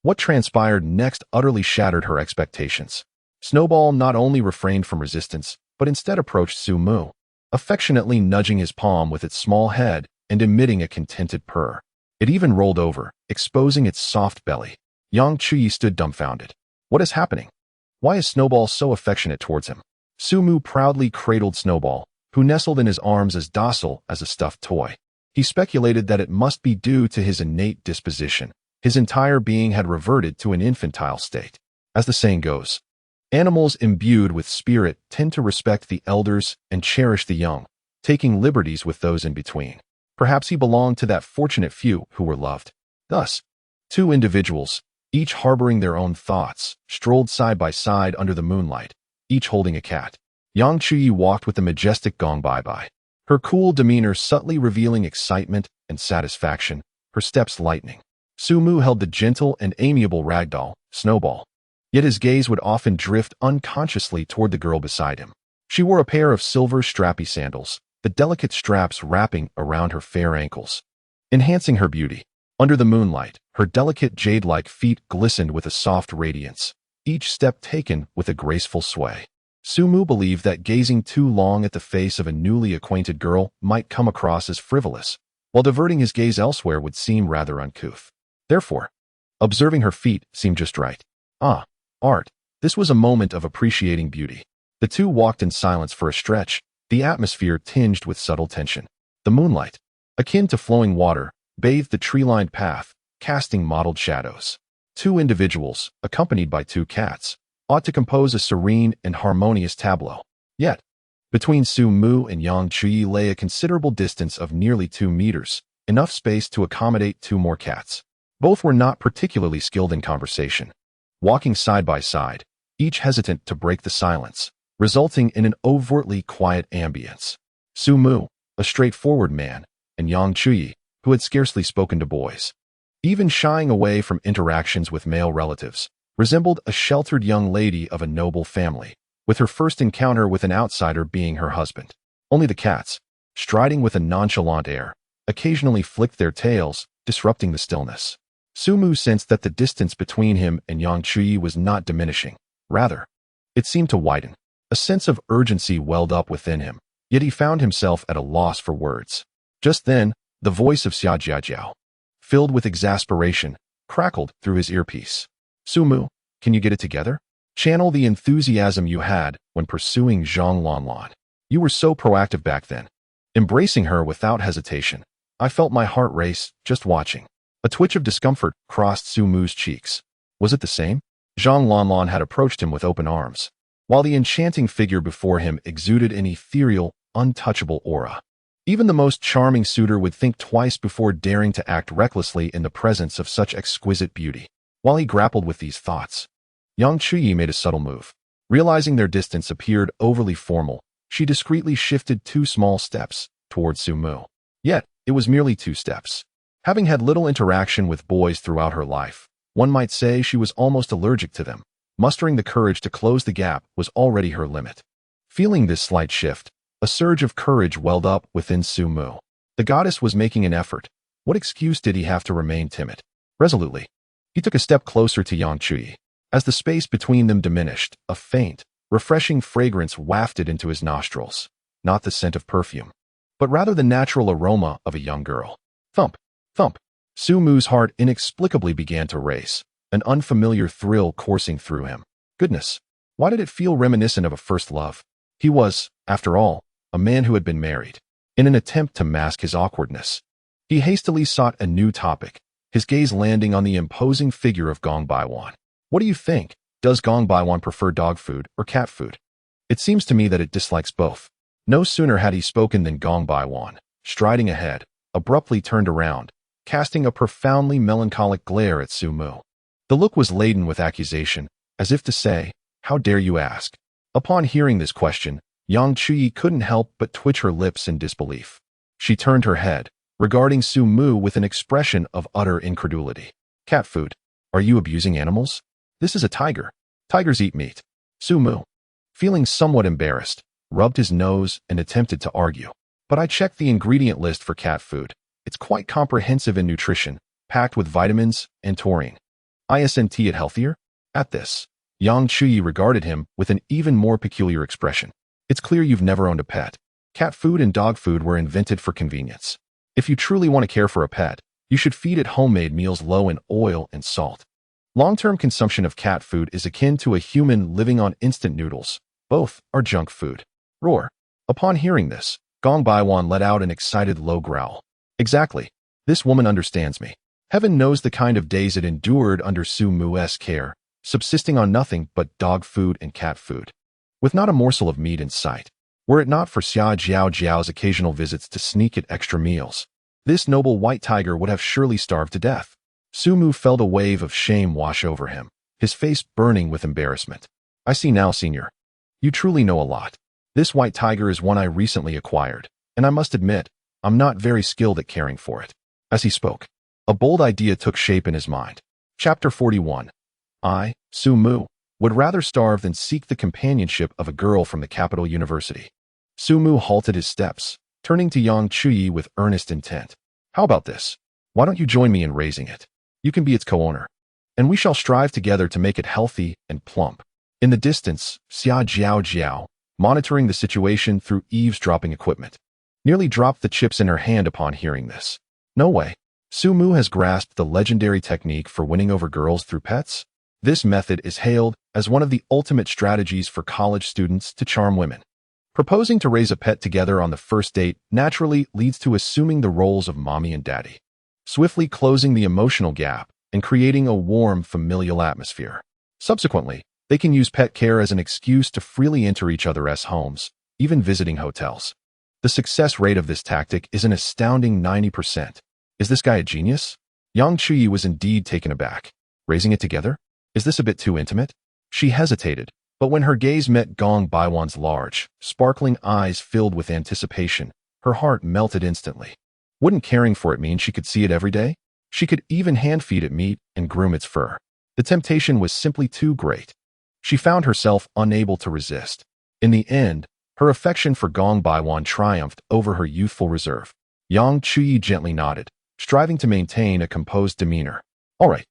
what transpired next utterly shattered her expectations. Snowball not only refrained from resistance, but instead approached Sumu, affectionately nudging his palm with its small head and emitting a contented purr. It even rolled over, exposing its soft belly. Yang Chuyi stood dumbfounded. What is happening? Why is Snowball so affectionate towards him? Sumu proudly cradled Snowball, who nestled in his arms as docile as a stuffed toy. He speculated that it must be due to his innate disposition. His entire being had reverted to an infantile state. As the saying goes, animals imbued with spirit tend to respect the elders and cherish the young, taking liberties with those in between. Perhaps he belonged to that fortunate few who were loved. Thus, two individuals, each harboring their own thoughts, strolled side by side under the moonlight, each holding a cat. Yang Chuyi walked with a majestic gong bye-bye, her cool demeanor subtly revealing excitement and satisfaction, her steps lightening. Sumu held the gentle and amiable ragdoll, Snowball. Yet his gaze would often drift unconsciously toward the girl beside him. She wore a pair of silver strappy sandals, the delicate straps wrapping around her fair ankles, enhancing her beauty. Under the moonlight, her delicate jade-like feet glistened with a soft radiance, each step taken with a graceful sway. Sumu believed that gazing too long at the face of a newly acquainted girl might come across as frivolous, while diverting his gaze elsewhere would seem rather uncouth. Therefore, observing her feet seemed just right. Art. This was a moment of appreciating beauty. The two walked in silence for a stretch, the atmosphere tinged with subtle tension. The moonlight, akin to flowing water, bathed the tree-lined path, casting mottled shadows. Two individuals, accompanied by two cats, ought to compose a serene and harmonious tableau. Yet, between Sumu and Yang Chuyi lay a considerable distance of nearly 2 meters, enough space to accommodate two more cats. Both were not particularly skilled in conversation, walking side by side, each hesitant to break the silence, resulting in an overtly quiet ambience. Sumu, a straightforward man, and Yang Chuyi, who had scarcely spoken to boys, even shying away from interactions with male relatives, resembled a sheltered young lady of a noble family, with her first encounter with an outsider being her husband. Only the cats, striding with a nonchalant air, occasionally flicked their tails, disrupting the stillness. Sumu sensed that the distance between him and Yang Chuyi was not diminishing. Rather, it seemed to widen. A sense of urgency welled up within him, yet he found himself at a loss for words. Just then, the voice of Xia Jiajiao, filled with exasperation, crackled through his earpiece. "Sumu, can you get it together? Channel the enthusiasm you had when pursuing Zhang Lanlan. You were so proactive back then." Embracing her without hesitation, I felt my heart race just watching. A twitch of discomfort crossed Sumu's cheeks. Was it the same? Zhang Lanlan had approached him with open arms, while the enchanting figure before him exuded an ethereal, untouchable aura. Even the most charming suitor would think twice before daring to act recklessly in the presence of such exquisite beauty. While he grappled with these thoughts, Yang Chuyi made a subtle move. Realizing their distance appeared overly formal, she discreetly shifted 2 small steps towards Sumu. Yet, it was merely 2 steps. Having had little interaction with boys throughout her life, one might say she was almost allergic to them. Mustering the courage to close the gap was already her limit. Feeling this slight shift, a surge of courage welled up within Sumu. The goddess was making an effort. What excuse did he have to remain timid? Resolutely, he took a step closer to Yang Chuyi. As the space between them diminished, a faint, refreshing fragrance wafted into his nostrils. Not the scent of perfume, but rather the natural aroma of a young girl. Thump, thump. Sumu's heart inexplicably began to race, an unfamiliar thrill coursing through him. Goodness, why did it feel reminiscent of a first love? He was, after all, a man who had been married. In an attempt to mask his awkwardness, he hastily sought a new topic, his gaze landing on the imposing figure of Gong Baiwan. "What do you think? Does Gong Baiwan prefer dog food or cat food? It seems to me that it dislikes both." No sooner had he spoken than Gong Baiwan, striding ahead, abruptly turned around, casting a profoundly melancholic glare at Sumu. The look was laden with accusation, as if to say, "How dare you ask?" Upon hearing this question, Yang Chuyi couldn't help but twitch her lips in disbelief. She turned her head, regarding Su Mu with an expression of utter incredulity. "Cat food? Are you abusing animals? This is a tiger. Tigers eat meat." Su Mu, feeling somewhat embarrassed, rubbed his nose and attempted to argue. "But I checked the ingredient list for cat food. It's quite comprehensive in nutrition, packed with vitamins and taurine. Isn't it healthier?" At this, Yang Chuyi regarded him with an even more peculiar expression. "It's clear you've never owned a pet. Cat food and dog food were invented for convenience. If you truly want to care for a pet, you should feed it homemade meals low in oil and salt. Long-term consumption of cat food is akin to a human living on instant noodles. Both are junk food." Roar. Upon hearing this, Gong Baiwan let out an excited low growl. "Exactly. This woman understands me. Heaven knows the kind of days it endured under Su Mu's care, subsisting on nothing but dog food and cat food, with not a morsel of meat in sight. Were it not for Xia Jiao Jiao's occasional visits to sneak at extra meals, this noble white tiger would have surely starved to death." Su Mu felt a wave of shame wash over him, his face burning with embarrassment. "I see now, Senior. You truly know a lot. This white tiger is one I recently acquired, and I must admit, I'm not very skilled at caring for it." As he spoke, a bold idea took shape in his mind. Chapter 41. I, Su Mu, would rather starve than seek the companionship of a girl from the capital university. Su Mu halted his steps, turning to Yang Chuyi with earnest intent. "How about this? Why don't you join me in raising it? You can be its co-owner, and we shall strive together to make it healthy and plump." In the distance, Xia Jiao Jiao, monitoring the situation through eavesdropping equipment, nearly dropped the chips in her hand upon hearing this. No way. Su Mu has grasped the legendary technique for winning over girls through pets? This method is hailed as one of the ultimate strategies for college students to charm women. Proposing to raise a pet together on the first date naturally leads to assuming the roles of mommy and daddy, swiftly closing the emotional gap and creating a warm, familial atmosphere. Subsequently, they can use pet care as an excuse to freely enter each other's homes, even visiting hotels. The success rate of this tactic is an astounding 90%. Is this guy a genius? Yang Chuyi was indeed taken aback. Raising it together? Is this a bit too intimate? She hesitated, but when her gaze met Gong Baiwan's large, sparkling eyes filled with anticipation, her heart melted instantly. Wouldn't caring for it mean she could see it every day? She could even hand-feed it meat and groom its fur. The temptation was simply too great. She found herself unable to resist. In the end, her affection for Gong Baiwan triumphed over her youthful reserve. Yang Chuyi gently nodded, striving to maintain a composed demeanor. "All right.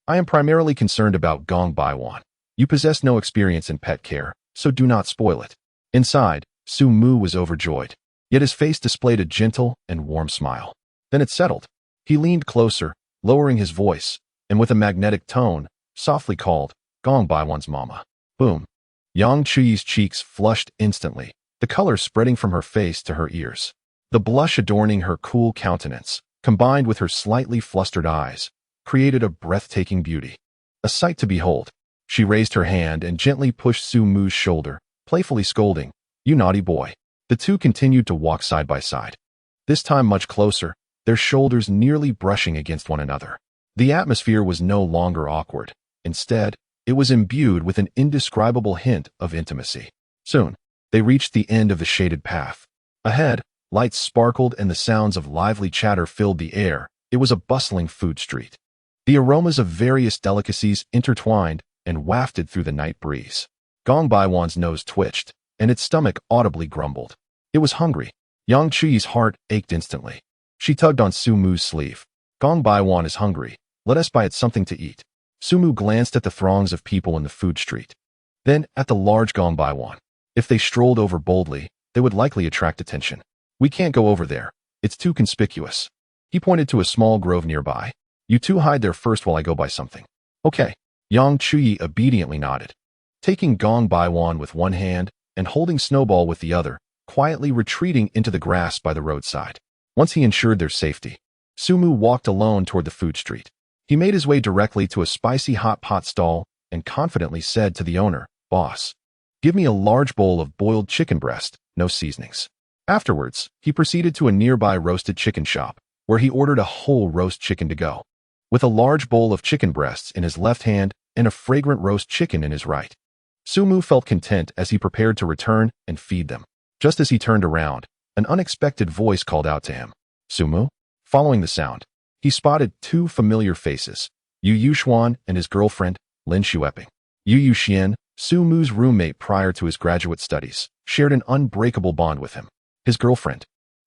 I am primarily concerned about Gong Baiwan. You possess no experience in pet care, so do not spoil it." Inside, Su Mu was overjoyed, yet his face displayed a gentle and warm smile. Then it settled. He leaned closer, lowering his voice, and with a magnetic tone, softly called, "Gong Baiwan's mama." Boom. Yang Chuyi's cheeks flushed instantly, the color spreading from her face to her ears. The blush adorning her cool countenance, combined with her slightly flustered eyes, created a breathtaking beauty. A sight to behold. She raised her hand and gently pushed Su Mu's shoulder, playfully scolding, "You naughty boy." The two continued to walk side by side. This time much closer, their shoulders nearly brushing against one another. The atmosphere was no longer awkward. Instead, it was imbued with an indescribable hint of intimacy. Soon, they reached the end of the shaded path. Ahead, lights sparkled and the sounds of lively chatter filled the air. It was a bustling food street. The aromas of various delicacies intertwined and wafted through the night breeze. Gong Baiwan's nose twitched, and its stomach audibly grumbled. It was hungry. Yang Chuyi's heart ached instantly. She tugged on Su Mu's sleeve. "Gong Baiwan is hungry. Let us buy it something to eat." Su Mu glanced at the throngs of people in the food street, then at the large Gong Baiwan. If they strolled over boldly, they would likely attract attention. "We can't go over there. It's too conspicuous." He pointed to a small grove nearby. "You two hide there first while I go buy something." "Okay." Yang Chuyi obediently nodded. Taking Gong Baiwan with one hand and holding Snowball with the other, quietly retreating into the grass by the roadside. Once he ensured their safety, Su Mu walked alone toward the food street. He made his way directly to a spicy hot pot stall and confidently said to the owner, "Boss, give me a large bowl of boiled chicken breast, no seasonings." Afterwards, he proceeded to a nearby roasted chicken shop, where he ordered a whole roast chicken to go. with a large bowl of chicken breasts in his left hand and a fragrant roast chicken in his right. Sumu felt content as he prepared to return and feed them. Just as he turned around, an unexpected voice called out to him. Sumu? Following the sound, he spotted two familiar faces, Yu Yuxuan and his girlfriend, Lin Xueping. Yu Yuxian, Sumu's roommate prior to his graduate studies, shared an unbreakable bond with him. His girlfriend,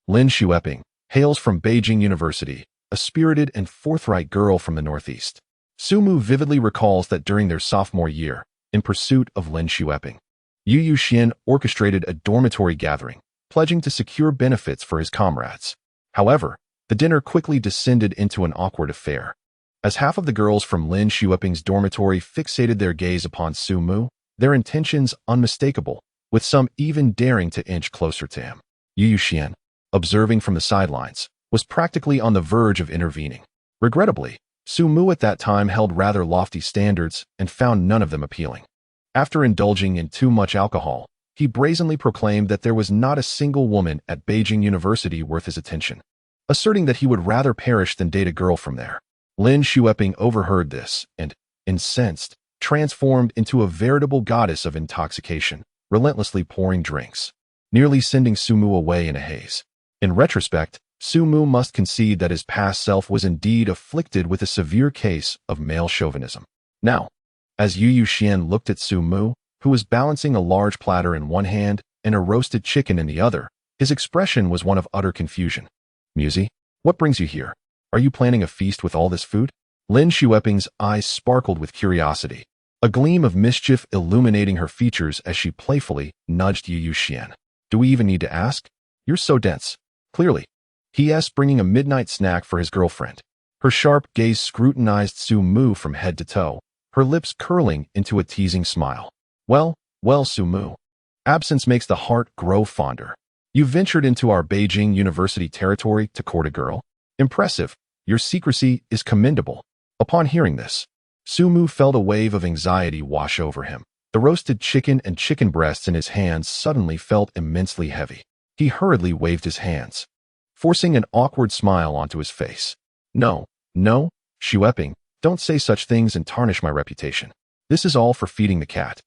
Lin Xueping, hails from Beijing University, a spirited and forthright girl from the Northeast. Sumu vividly recalls that during their sophomore year, in pursuit of Lin Xueping, Yu Yuxian orchestrated a dormitory gathering, pledging to secure benefits for his comrades. However, the dinner quickly descended into an awkward affair. As half of the girls from Lin Xueping's dormitory fixated their gaze upon Sumu, their intentions unmistakable, with some even daring to inch closer to him. Yu Yuxian, observing from the sidelines, was practically on the verge of intervening. Regrettably, Sumu at that time held rather lofty standards and found none of them appealing. After indulging in too much alcohol, he brazenly proclaimed that there was not a single woman at Beijing University worth his attention, asserting that he would rather perish than date a girl from there. Lin Xueping overheard this and, incensed, transformed into a veritable goddess of intoxication, relentlessly pouring drinks, nearly sending Sumu away in a haze. In retrospect, Sumu must concede that his past self was indeed afflicted with a severe case of male chauvinism. Now, as Yu Yuxian looked at Sumu, who was balancing a large platter in one hand and a roasted chicken in the other, his expression was one of utter confusion. Musi, what brings you here? Are you planning a feast with all this food? Lin Xueping's eyes sparkled with curiosity, a gleam of mischief illuminating her features as she playfully nudged Yu Yuxian. Do we even need to ask? You're so dense. Clearly. He asked, bringing a midnight snack for his girlfriend. Her sharp gaze scrutinized Sumu from head to toe, her lips curling into a teasing smile. Well, Sumu. Absence makes the heart grow fonder. You ventured into our Beijing University territory to court a girl? Impressive. Your secrecy is commendable. Upon hearing this, Sumu felt a wave of anxiety wash over him. The roasted chicken and chicken breasts in his hands suddenly felt immensely heavy. He hurriedly waved his hands, forcing an awkward smile onto his face. No, Xueping, don't say such things and tarnish my reputation. This is all for feeding the cat.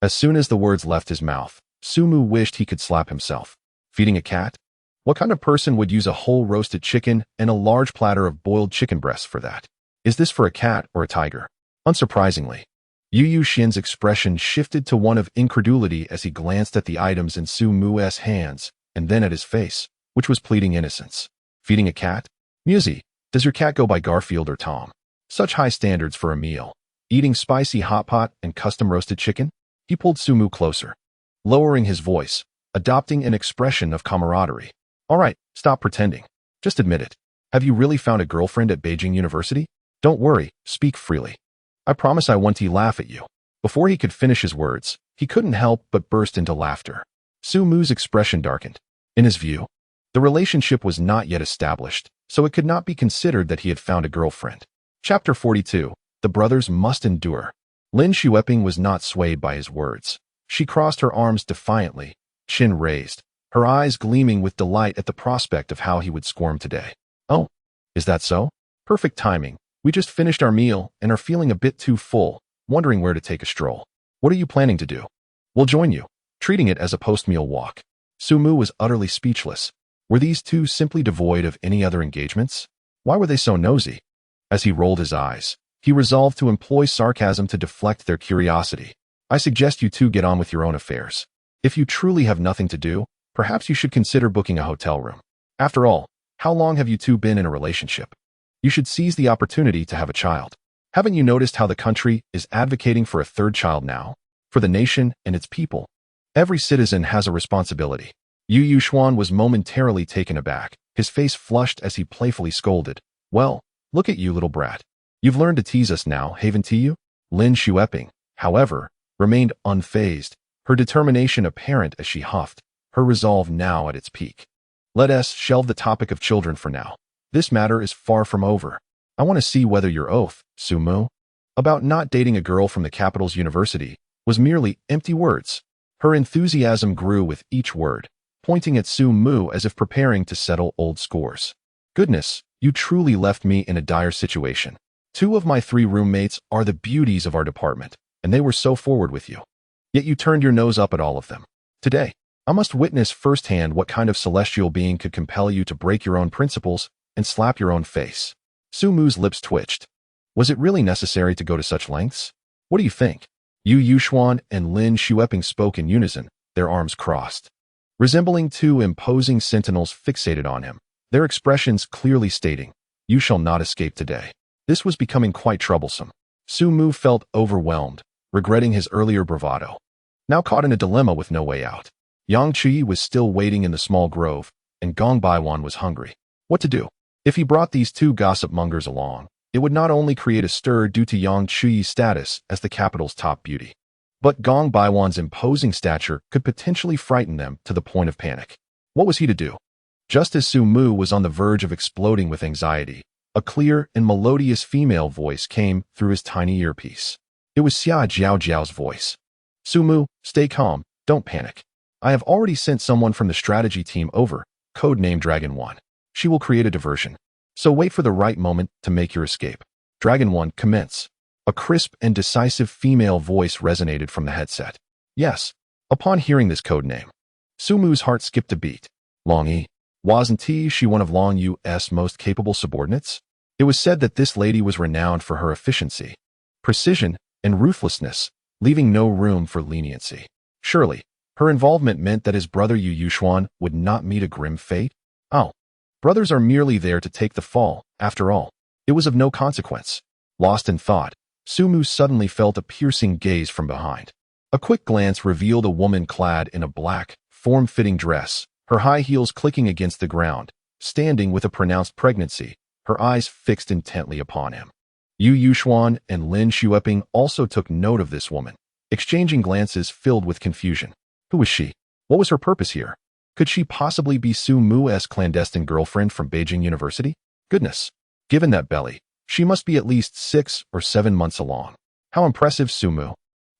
As soon as the words left his mouth, Sumu wished he could slap himself. Feeding a cat? What kind of person would use a whole roasted chicken and a large platter of boiled chicken breasts for that? Is this for a cat or a tiger? Unsurprisingly, Yu Yuxian's expression shifted to one of incredulity as he glanced at the items in Sumu's hands and then at his face, which was pleading innocence. Feeding a cat? Musi, does your cat go by Garfield or Tom? Such high standards for a meal. Eating spicy hot pot and custom roasted chicken? He pulled Sumu closer, lowering his voice, adopting an expression of camaraderie. All right, stop pretending. Just admit it. Have you really found a girlfriend at Beijing University? Don't worry, speak freely. I promise I won't laugh at you. Before he could finish his words, he couldn't help but burst into laughter. Sumu's expression darkened. In his view, the relationship was not yet established, so it could not be considered that he had found a girlfriend. Chapter 42. The brothers must endure. Lin Xueping was not swayed by his words. She crossed her arms defiantly, chin raised, her eyes gleaming with delight at the prospect of how he would squirm today. Oh, is that so? Perfect timing. We just finished our meal and are feeling a bit too full, wondering where to take a stroll. What are you planning to do? We'll join you, treating it as a post-meal walk. Sumu was utterly speechless. Were these two simply devoid of any other engagements? Why were they so nosy? As he rolled his eyes, he resolved to employ sarcasm to deflect their curiosity. I suggest you two get on with your own affairs. If you truly have nothing to do, perhaps you should consider booking a hotel room. After all, how long have you two been in a relationship? You should seize the opportunity to have a child. Haven't you noticed how the country is advocating for a third child now? For the nation and its people. Every citizen has a responsibility. Yu Yuxuan was momentarily taken aback, his face flushed as he playfully scolded. Well, look at you, little brat. You've learned to tease us now, haven't you? Lin Xueping, however, remained unfazed, her determination apparent as she huffed, her resolve now at its peak. Let us shelve the topic of children for now. This matter is far from over. I want to see whether your oath, Sumu, about not dating a girl from the capital's university, was merely empty words. Her enthusiasm grew with each word, pointing at Sumu as if preparing to settle old scores. Goodness, you truly left me in a dire situation. 2 of my 3 roommates are the beauties of our department, and they were so forward with you. Yet you turned your nose up at all of them. Today, I must witness firsthand what kind of celestial being could compel you to break your own principles and slap your own face. Su Mu's lips twitched. Was it really necessary to go to such lengths? What do you think? Yu Yuxuan and Lin Xueping spoke in unison, their arms crossed. Resembling 2 imposing sentinels fixated on him, their expressions clearly stating, "You shall not escape today." This was becoming quite troublesome. Su Mu felt overwhelmed, regretting his earlier bravado. Now caught in a dilemma with no way out. Yang Qi was still waiting in the small grove, and Gong Baiwan was hungry. What to do? If he brought these 2 gossip mongers along, it would not only create a stir due to Yang Qi's status as the capital's top beauty, but Gong Baiwan's imposing stature could potentially frighten them to the point of panic. What was he to do? Just as Su Mu was on the verge of exploding with anxiety, a clear and melodious female voice came through his tiny earpiece. It was Xia Jiaojiao's voice. Su Mu, stay calm, don't panic. I have already sent someone from the strategy team over, codename Dragon 1. She will create a diversion. So wait for the right moment to make your escape. Dragon 1, commence. A crisp and decisive female voice resonated from the headset. Yes. Upon hearing this codename, Su Mu's heart skipped a beat. Long Yi. Wasn't she one of Long Yu's most capable subordinates? It was said that this lady was renowned for her efficiency, precision, and ruthlessness, leaving no room for leniency. Surely, her involvement meant that his brother Yu Yuxuan would not meet a grim fate? Oh. Brothers are merely there to take the fall, after all. It was of no consequence. Lost in thought, Su Mu suddenly felt a piercing gaze from behind. A quick glance revealed a woman clad in a black, form-fitting dress, her high heels clicking against the ground, standing with a pronounced pregnancy, her eyes fixed intently upon him. Yu Yuxuan and Lin Xueping also took note of this woman, exchanging glances filled with confusion. Who was she? What was her purpose here? Could she possibly be Su Mu's clandestine girlfriend from Beijing University? Goodness. Given that belly, she must be at least 6 or 7 months along. How impressive, Su Mu.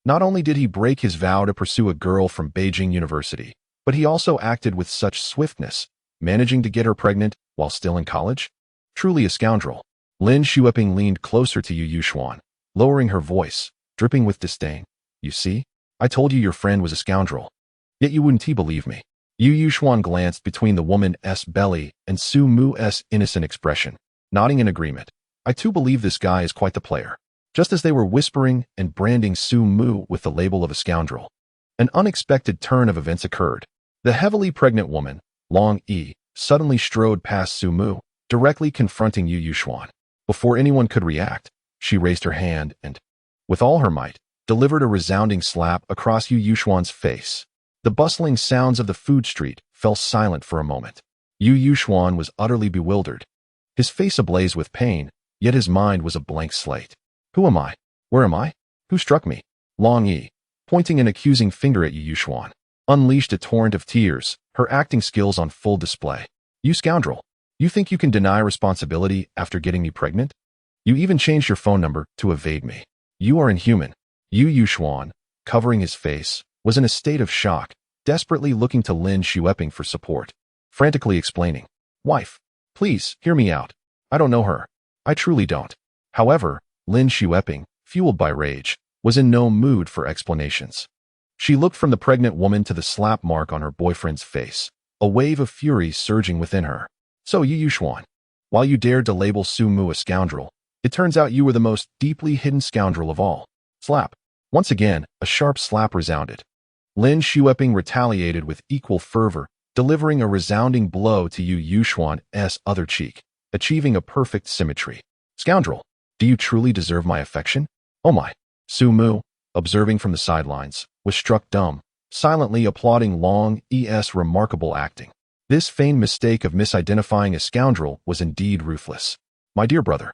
Not only did he break his vow to pursue a girl from Beijing University, but he also acted with such swiftness, managing to get her pregnant while still in college? Truly a scoundrel. Lin Xueping leaned closer to Yu Yuxuan, lowering her voice, dripping with disdain. You see? I told you your friend was a scoundrel. Yet you wouldn't believe me. Yu Yuxuan glanced between the woman's belly and Su Mu's innocent expression, nodding in agreement. I too believe this guy is quite the player. Just as they were whispering and branding Su Mu with the label of a scoundrel, an unexpected turn of events occurred. The heavily pregnant woman, Long Yi, suddenly strode past Su Mu, directly confronting Yu Yuxuan. Before anyone could react, she raised her hand and, with all her might, delivered a resounding slap across Yu Yuxuan's face. The bustling sounds of the food street fell silent for a moment. Yu Yuxuan was utterly bewildered, his face ablaze with pain, yet his mind was a blank slate. Who am I? Where am I? Who struck me? Long Yi, pointing an accusing finger at Yu Yuxuan, unleashed a torrent of tears, her acting skills on full display. You scoundrel! You think you can deny responsibility after getting me pregnant? You even changed your phone number to evade me. You are inhuman. Yu Yuxuan, covering his face, was in a state of shock, desperately looking to Lin Xueping for support, frantically explaining. Wife, please, hear me out. I don't know her. I truly don't. However, Lin Xueping, fueled by rage, was in no mood for explanations. She looked from the pregnant woman to the slap mark on her boyfriend's face, a wave of fury surging within her. So Yu Yuxuan, while you dared to label Su Mu a scoundrel, it turns out you were the most deeply hidden scoundrel of all. Slap. Once again, a sharp slap resounded. Lin Xueping retaliated with equal fervor, delivering a resounding blow to Yu Yuxuan's other cheek, achieving a perfect symmetry. Scoundrel, do you truly deserve my affection? Oh my. Su Mu, observing from the sidelines, was struck dumb, silently applauding Long Yi's remarkable acting. This feigned mistake of misidentifying a scoundrel was indeed ruthless. My dear brother,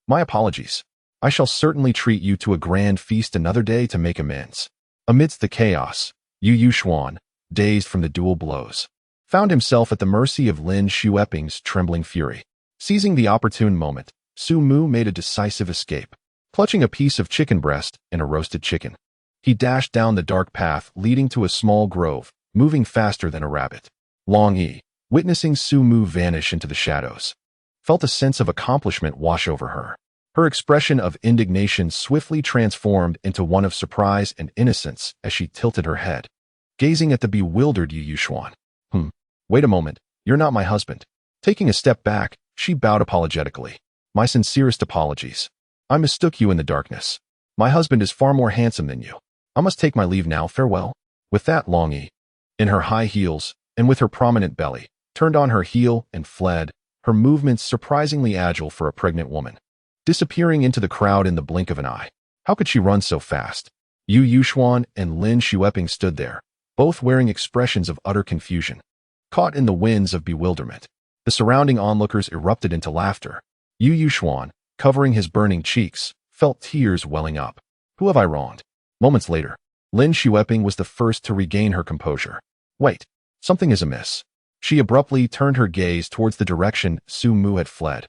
my apologies. I shall certainly treat you to a grand feast another day to make amends. Amidst the chaos, Yu Yuxuan, dazed from the dual blows, found himself at the mercy of Lin Xueping's trembling fury. Seizing the opportune moment, Su Mu made a decisive escape. Clutching a piece of chicken breast and a roasted chicken, he dashed down the dark path leading to a small grove, moving faster than a rabbit. Long Yi, witnessing Su Mu vanish into the shadows, felt a sense of accomplishment wash over her. Her expression of indignation swiftly transformed into one of surprise and innocence as she tilted her head, gazing at the bewildered Yu Yuxuan. Wait a moment, you're not my husband. Taking a step back, she bowed apologetically. My sincerest apologies. I mistook you in the darkness. My husband is far more handsome than you. I must take my leave now, farewell. With that, Long Yi, in her high heels and with her prominent belly, turned on her heel and fled, her movements surprisingly agile for a pregnant woman, disappearing into the crowd in the blink of an eye. How could she run so fast? Yu Yuxuan and Lin Xueping stood there, both wearing expressions of utter confusion, caught in the winds of bewilderment. The surrounding onlookers erupted into laughter. Yu Yuxuan, covering his burning cheeks, felt tears welling up. Who have I wronged? Moments later, Lin Xueping was the first to regain her composure. Wait, something is amiss. She abruptly turned her gaze towards the direction Su Mu had fled,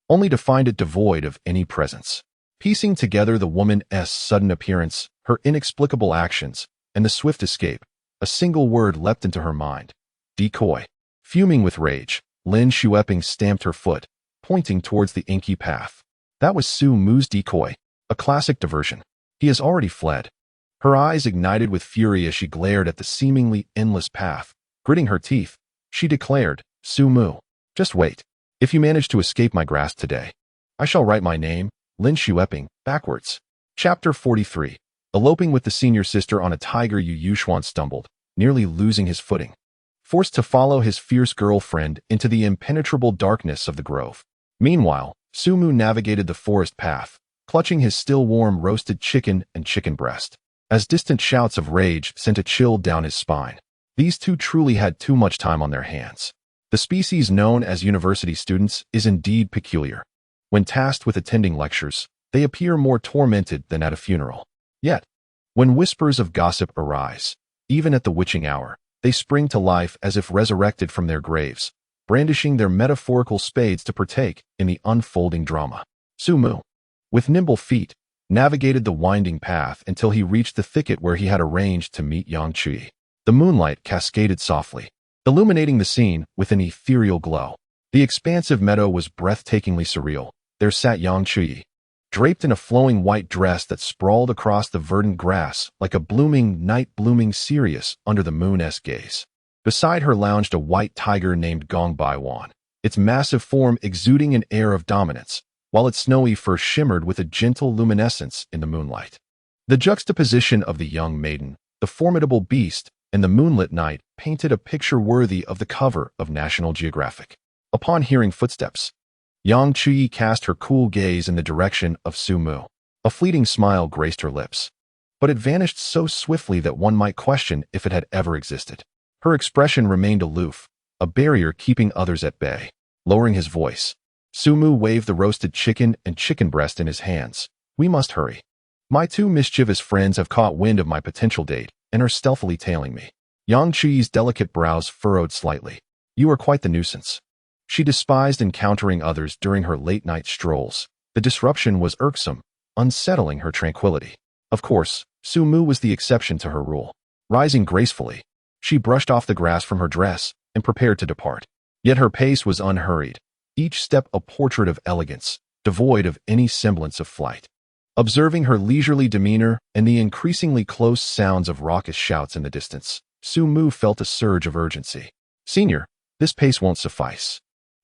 only to find it devoid of any presence. Piecing together the woman's sudden appearance, her inexplicable actions, and the swift escape, a single word leapt into her mind. Decoy. Fuming with rage, Lin Xueping stamped her foot, pointing towards the inky path. That was Su Mu's decoy, a classic diversion. He has already fled. Her eyes ignited with fury as she glared at the seemingly endless path. Gritting her teeth, she declared, Su Mu, just wait. If you manage to escape my grasp today, I shall write my name, Lin Xueping, backwards. Chapter 43. Eloping with the senior sister on a tiger, Yu Yuxuan stumbled, nearly losing his footing, forced to follow his fierce girlfriend into the impenetrable darkness of the grove. Meanwhile, Su Mu navigated the forest path, clutching his still warm roasted chicken and chicken breast, as distant shouts of rage sent a chill down his spine. These two truly had too much time on their hands. The species known as university students is indeed peculiar. When tasked with attending lectures, they appear more tormented than at a funeral. Yet, when whispers of gossip arise, even at the witching hour, they spring to life as if resurrected from their graves, brandishing their metaphorical spades to partake in the unfolding drama. Su Mu, with nimble feet, navigated the winding path until he reached the thicket where he had arranged to meet Yang Chui. The moonlight cascaded softly, illuminating the scene with an ethereal glow. The expansive meadow was breathtakingly surreal. There sat Yang Chui, draped in a flowing white dress that sprawled across the verdant grass like a blooming night-blooming Sirius under the moon's gaze. Beside her lounged a white tiger named Gong Baiwan, its massive form exuding an air of dominance, while its snowy fur shimmered with a gentle luminescence in the moonlight. The juxtaposition of the young maiden, the formidable beast, and the moonlit night painted a picture worthy of the cover of National Geographic. Upon hearing footsteps, Yang Chui cast her cool gaze in the direction of Su Mu. A fleeting smile graced her lips, but it vanished so swiftly that one might question if it had ever existed. Her expression remained aloof, a barrier keeping others at bay. Lowering his voice, Su Mu waved the roasted chicken and chicken breast in his hands. We must hurry. My two mischievous friends have caught wind of my potential date and are stealthily tailing me. Yang Chui's delicate brows furrowed slightly. You are quite the nuisance. She despised encountering others during her late-night strolls. The disruption was irksome, unsettling her tranquility. Of course, Su Mu was the exception to her rule. Rising gracefully, she brushed off the grass from her dress and prepared to depart. Yet her pace was unhurried, each step a portrait of elegance, devoid of any semblance of flight. Observing her leisurely demeanor and the increasingly close sounds of raucous shouts in the distance, Su Mu felt a surge of urgency. Senior, this pace won't suffice.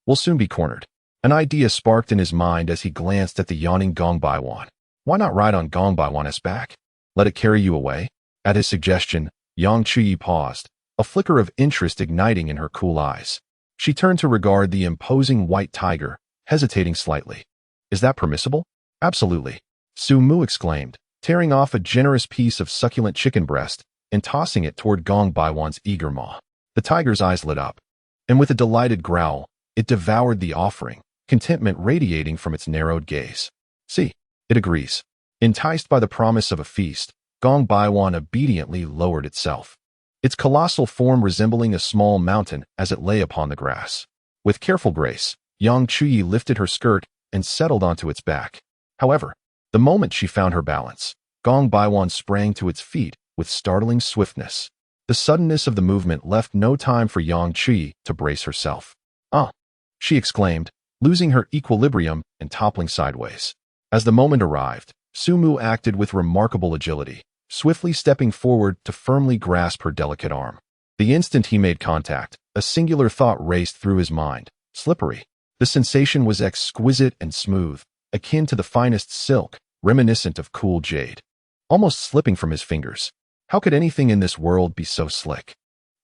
We'll soon be cornered. An idea sparked in his mind as he glanced at the yawning Gong Baiwan. Why not ride on Gong Baiwan's back? Let it carry you away? At his suggestion, Yang Chui paused, a flicker of interest igniting in her cool eyes. She turned to regard the imposing white tiger, hesitating slightly. Is that permissible? Absolutely, Su Mu exclaimed, tearing off a generous piece of succulent chicken breast and tossing it toward Gong Baiwan's eager maw. The tiger's eyes lit up, and with a delighted growl, it devoured the offering, contentment radiating from its narrowed gaze. See, it agrees. Enticed by the promise of a feast, Gong Baiwan obediently lowered itself, its colossal form resembling a small mountain as it lay upon the grass. With careful grace, Yang Chui lifted her skirt and settled onto its back. However, the moment she found her balance, Gong Baiwan sprang to its feet with startling swiftness. The suddenness of the movement left no time for Yang Chui to brace herself. Ah! She exclaimed, losing her equilibrium and toppling sideways. As the moment arrived, Sumu acted with remarkable agility, swiftly stepping forward to firmly grasp her delicate arm. The instant he made contact, a singular thought raced through his mind: slippery. The sensation was exquisite and smooth, akin to the finest silk, reminiscent of cool jade, almost slipping from his fingers. How could anything in this world be so slick?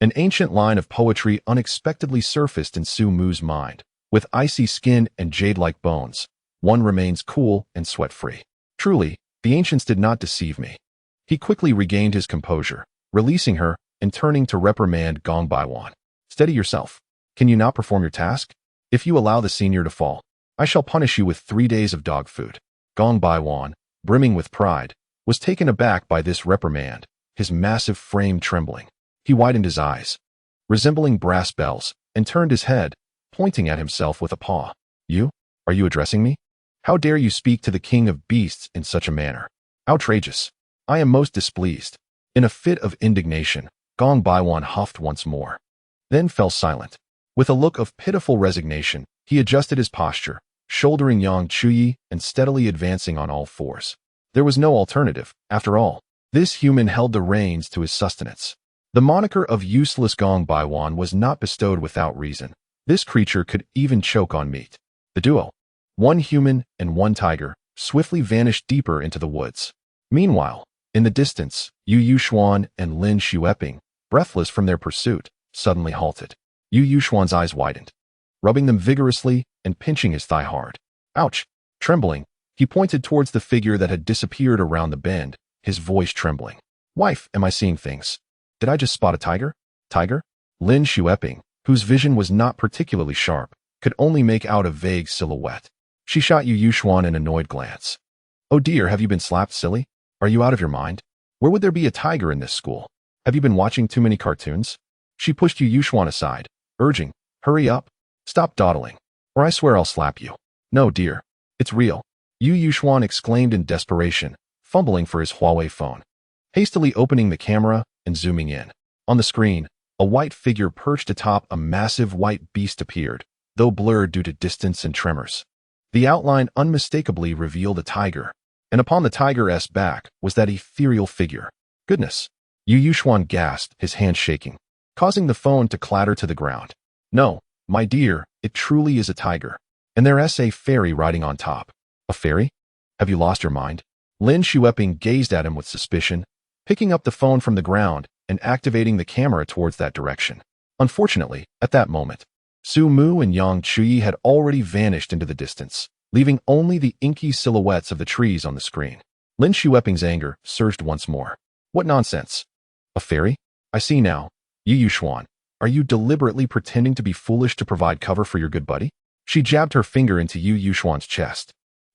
An ancient line of poetry unexpectedly surfaced in Sumu's mind. With icy skin and jade-like bones, one remains cool and sweat-free. Truly, the ancients did not deceive me. He quickly regained his composure, releasing her and turning to reprimand Gong Baiwan. Steady yourself. Can you not perform your task? If you allow the senior to fall, I shall punish you with 3 days of dog food. Gong Baiwan, brimming with pride, was taken aback by this reprimand, his massive frame trembling. He widened his eyes, resembling brass bells, and turned his head, pointing at himself with a paw. You? Are you addressing me? How dare you speak to the king of beasts in such a manner? Outrageous. I am most displeased. In a fit of indignation, Gong Baiwan huffed once more, then fell silent. With a look of pitiful resignation, he adjusted his posture, shouldering Yang Chuyi and steadily advancing on all fours. There was no alternative, after all. This human held the reins to his sustenance. The moniker of useless Gong Baiwan was not bestowed without reason. This creature could even choke on meat. The duo, one human and one tiger, swiftly vanished deeper into the woods. Meanwhile, in the distance, Yu Yuxuan and Lin Xueping, breathless from their pursuit, suddenly halted. Yu Yuxuan's eyes widened, rubbing them vigorously and pinching his thigh hard. Ouch! Trembling, he pointed towards the figure that had disappeared around the bend, his voice trembling. Wife, am I seeing things? Did I just spot a tiger? Tiger? Lin Xueping, whose vision was not particularly sharp, could only make out a vague silhouette. She shot Yu Yuxuan an annoyed glance. Oh dear, have you been slapped, silly? Are you out of your mind? Where would there be a tiger in this school? Have you been watching too many cartoons? She pushed Yu Yuxuan aside, urging, hurry up. Stop dawdling, or I swear I'll slap you. No, dear. It's real. Yu Yuxuan exclaimed in desperation, fumbling for his Huawei phone. Hastily opening the camera and zooming in. On the screen, a white figure perched atop a massive white beast appeared, though blurred due to distance and tremors. The outline unmistakably revealed a tiger, and upon the tiger's back was that ethereal figure. Goodness! Yu Yuxuan gasped, his hand shaking, causing the phone to clatter to the ground. No, my dear, it truly is a tiger. And there's a fairy riding on top. A fairy? Have you lost your mind? Lin Xueping gazed at him with suspicion, picking up the phone from the ground and activating the camera towards that direction. Unfortunately, at that moment, Su Mu and Yang Chuyi had already vanished into the distance, leaving only the inky silhouettes of the trees on the screen. Lin Xueping's anger surged once more. What nonsense! A fairy? I see now. Yu Yuxuan, are you deliberately pretending to be foolish to provide cover for your good buddy? She jabbed her finger into Yu Yuxuan's chest.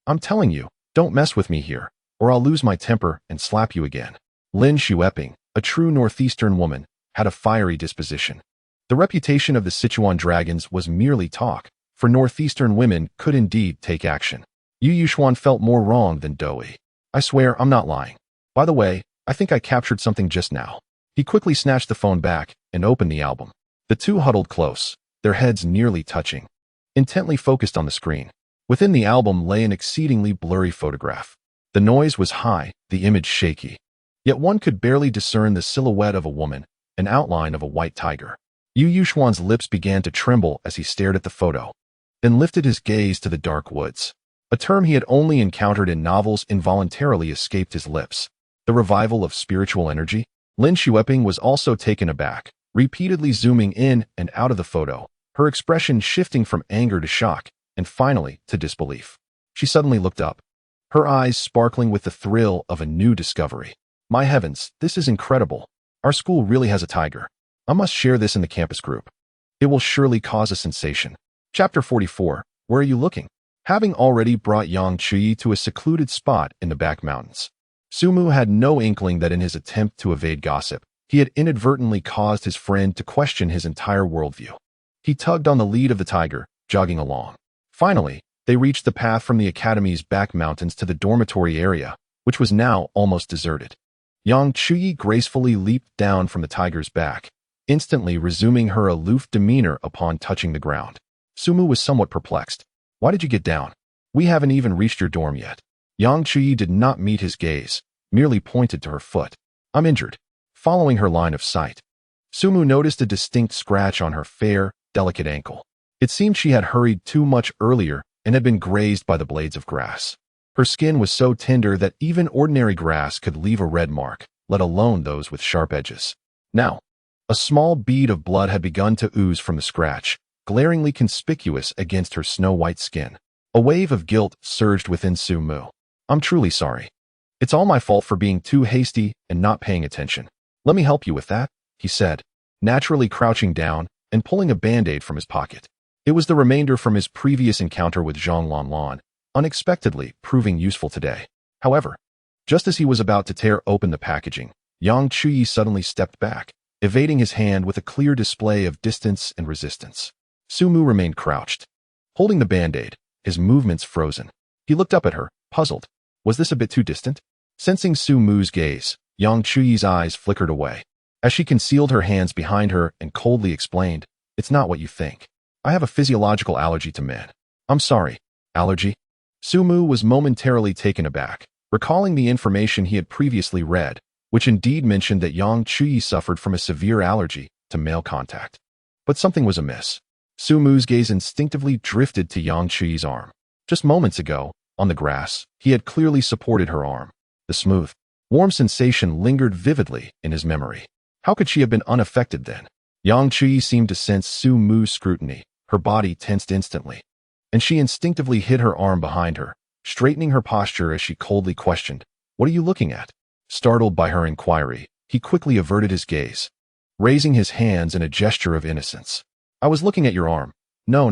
I'm telling you, don't mess with me here, or I'll lose my temper and slap you again. Lin Xueping, a true northeastern woman, had a fiery disposition. The reputation of the Sichuan dragons was merely talk, for northeastern women could indeed take action. Yu Yuxuan felt more wrong than doughy. I swear I'm not lying. By the way, I think I captured something just now. He quickly snatched the phone back and opened the album. The two huddled close, their heads nearly touching, intently focused on the screen. Within the album lay an exceedingly blurry photograph. The noise was high, the image shaky. Yet one could barely discern the silhouette of a woman, an outline of a white tiger. Yu Yuxuan's lips began to tremble as he stared at the photo, then lifted his gaze to the dark woods. A term he had only encountered in novels involuntarily escaped his lips. The revival of spiritual energy? Lin Xueping was also taken aback, repeatedly zooming in and out of the photo, her expression shifting from anger to shock, and finally to disbelief. She suddenly looked up, her eyes sparkling with the thrill of a new discovery. My heavens, this is incredible. Our school really has a tiger. I must share this in the campus group. It will surely cause a sensation. Chapter 44. Where are you looking? Having already brought Yang Chuyi to a secluded spot in the back mountains, Sumu had no inkling that in his attempt to evade gossip, he had inadvertently caused his friend to question his entire worldview. He tugged on the lead of the tiger, jogging along. Finally, they reached the path from the academy's back mountains to the dormitory area, which was now almost deserted. Yang Chuyi gracefully leaped down from the tiger's back, instantly resuming her aloof demeanor upon touching the ground. Sumu was somewhat perplexed. Why did you get down? We haven't even reached your dorm yet. Yang Chuyi did not meet his gaze, merely pointed to her foot. I'm injured. Following her line of sight, Sumu noticed a distinct scratch on her fair, delicate ankle. It seemed she had hurried too much earlier and had been grazed by the blades of grass. Her skin was so tender that even ordinary grass could leave a red mark, let alone those with sharp edges. Now, a small bead of blood had begun to ooze from the scratch, glaringly conspicuous against her snow-white skin. A wave of guilt surged within Sumu. I'm truly sorry. It's all my fault for being too hasty and not paying attention. Let me help you with that, he said, naturally crouching down and pulling a band-aid from his pocket. It was the remainder from his previous encounter with Zhang Lanlan, unexpectedly proving useful today. However, just as he was about to tear open the packaging, Yang Chuyi suddenly stepped back, evading his hand with a clear display of distance and resistance. Sumu remained crouched, holding the band-aid, his movements frozen. He looked up at her, puzzled. Was this a bit too distant? Sensing Sumu's gaze, Yang Chuyi's eyes flickered away, as she concealed her hands behind her and coldly explained, It's not what you think. I have a physiological allergy to men. I'm sorry. Allergy? Sumu was momentarily taken aback, recalling the information he had previously read, which indeed mentioned that Yang Chuyi suffered from a severe allergy to male contact. But something was amiss. Sumu's gaze instinctively drifted to Yang Chuyi's arm. Just moments ago, on the grass, he had clearly supported her arm. The smooth, warm sensation lingered vividly in his memory. How could she have been unaffected then? Yang Chuyi seemed to sense Sumu's scrutiny. Her body tensed instantly, and she instinctively hid her arm behind her, straightening her posture as she coldly questioned, What are you looking at? Startled by her inquiry, he quickly averted his gaze, raising his hands in a gesture of innocence. I was looking at your arm. No.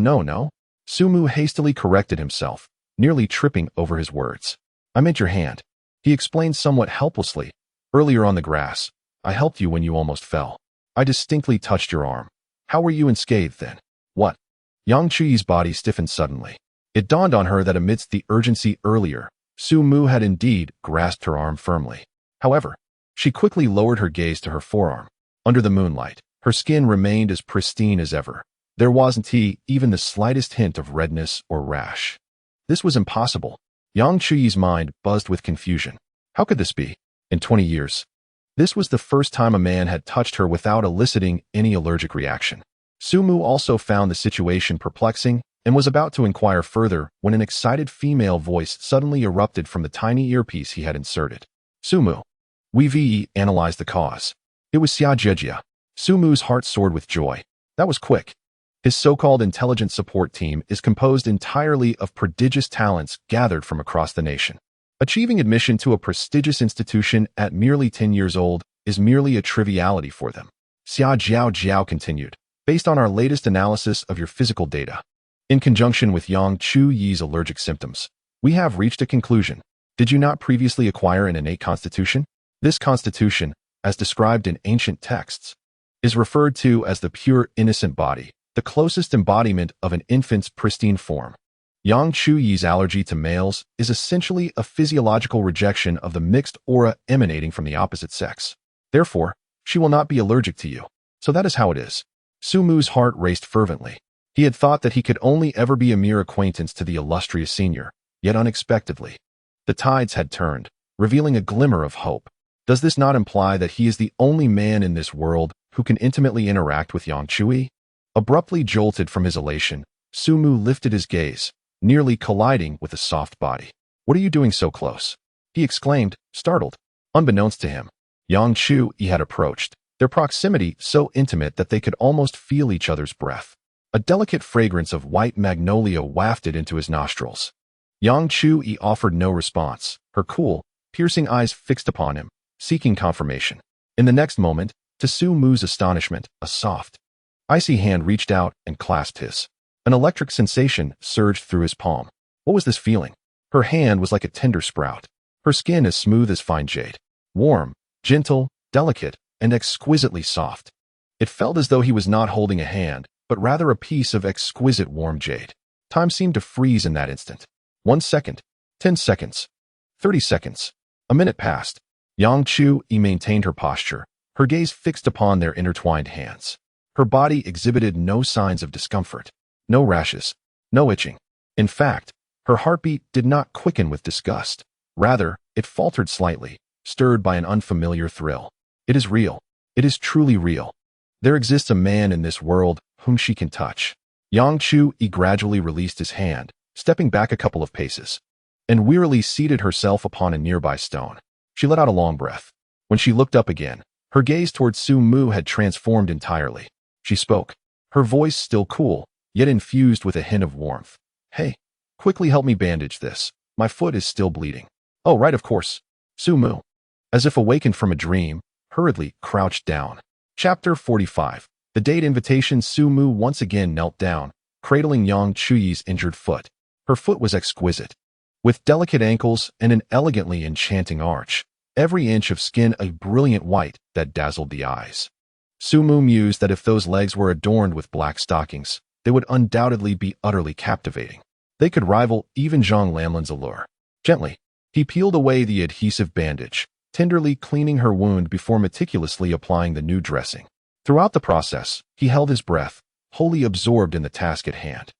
Sumu hastily corrected himself, nearly tripping over his words. I meant your hand. He explained somewhat helplessly. Earlier on the grass, I helped you when you almost fell. I distinctly touched your arm. How were you unscathed then? What? Yang Chuyi's body stiffened suddenly. It dawned on her that amidst the urgency earlier, Sumu had indeed grasped her arm firmly. However, she quickly lowered her gaze to her forearm. Under the moonlight, her skin remained as pristine as ever. There wasn't even the slightest hint of redness or rash. This was impossible. Yang Chuyi's mind buzzed with confusion. How could this be? In 20 years, this was the first time a man had touched her without eliciting any allergic reaction. Sumu also found the situation perplexing and was about to inquire further when an excited female voice suddenly erupted from the tiny earpiece he had inserted. Sumu. We analyzed the cause. It was Xia Jejia. Sumu's heart soared with joy. That was quick. His so-called intelligence support team is composed entirely of prodigious talents gathered from across the nation. Achieving admission to a prestigious institution at merely 10 years old is merely a triviality for them. Xia Jiao continued. Based on our latest analysis of your physical data, in conjunction with Yang Chuyi's allergic symptoms, we have reached a conclusion. Did you not previously acquire an innate constitution? This constitution, as described in ancient texts, is referred to as the pure innocent body, the closest embodiment of an infant's pristine form. Yang Chuyi's allergy to males is essentially a physiological rejection of the mixed aura emanating from the opposite sex. Therefore, she will not be allergic to you. So that is how it is. Sumu's heart raced fervently. He had thought that he could only ever be a mere acquaintance to the illustrious senior, yet unexpectedly, the tides had turned, revealing a glimmer of hope. Does this not imply that he is the only man in this world who can intimately interact with Yang Chuyi? Abruptly jolted from his elation, Sumu lifted his gaze, nearly colliding with the soft body. What are you doing so close? He exclaimed, startled. Unbeknownst to him, Yang Chuyi had approached, their proximity so intimate that they could almost feel each other's breath. A delicate fragrance of white magnolia wafted into his nostrils. Yang Chuyi offered no response, her cool, piercing eyes fixed upon him, seeking confirmation. In the next moment, to Sumu's astonishment, a soft, icy hand reached out and clasped his. An electric sensation surged through his palm. What was this feeling? Her hand was like a tender sprout, her skin as smooth as fine jade, warm, gentle, delicate, and exquisitely soft. It felt as though he was not holding a hand, but rather a piece of exquisite warm jade. Time seemed to freeze in that instant. 1 second, 10 seconds, 30 seconds. A minute passed. Yang Chuyi maintained her posture, her gaze fixed upon their intertwined hands. Her body exhibited no signs of discomfort, no rashes, no itching. In fact, her heartbeat did not quicken with disgust. Rather, it faltered slightly, stirred by an unfamiliar thrill. It is real. It is truly real. There exists a man in this world whom she can touch. Yang Chu-yi gradually released his hand, stepping back a couple of paces, and wearily seated herself upon a nearby stone. She let out a long breath. When she looked up again, her gaze towards Su Mu had transformed entirely. She spoke, her voice still cool, yet infused with a hint of warmth. Hey, quickly help me bandage this. My foot is still bleeding. Oh, right, of course. Su Mu, as if awakened from a dream, hurriedly crouched down. Chapter 45. The date invitation. Su Mu once again knelt down, cradling Yang Chuyi's injured foot. Her foot was exquisite, with delicate ankles and an elegantly enchanting arch, every inch of skin a brilliant white that dazzled the eyes. Su Mu mused that if those legs were adorned with black stockings, they would undoubtedly be utterly captivating. They could rival even Zhang Lamlin's allure. Gently, he peeled away the adhesive bandage, tenderly cleaning her wound before meticulously applying the new dressing. Throughout the process, he held his breath, wholly absorbed in the task at hand.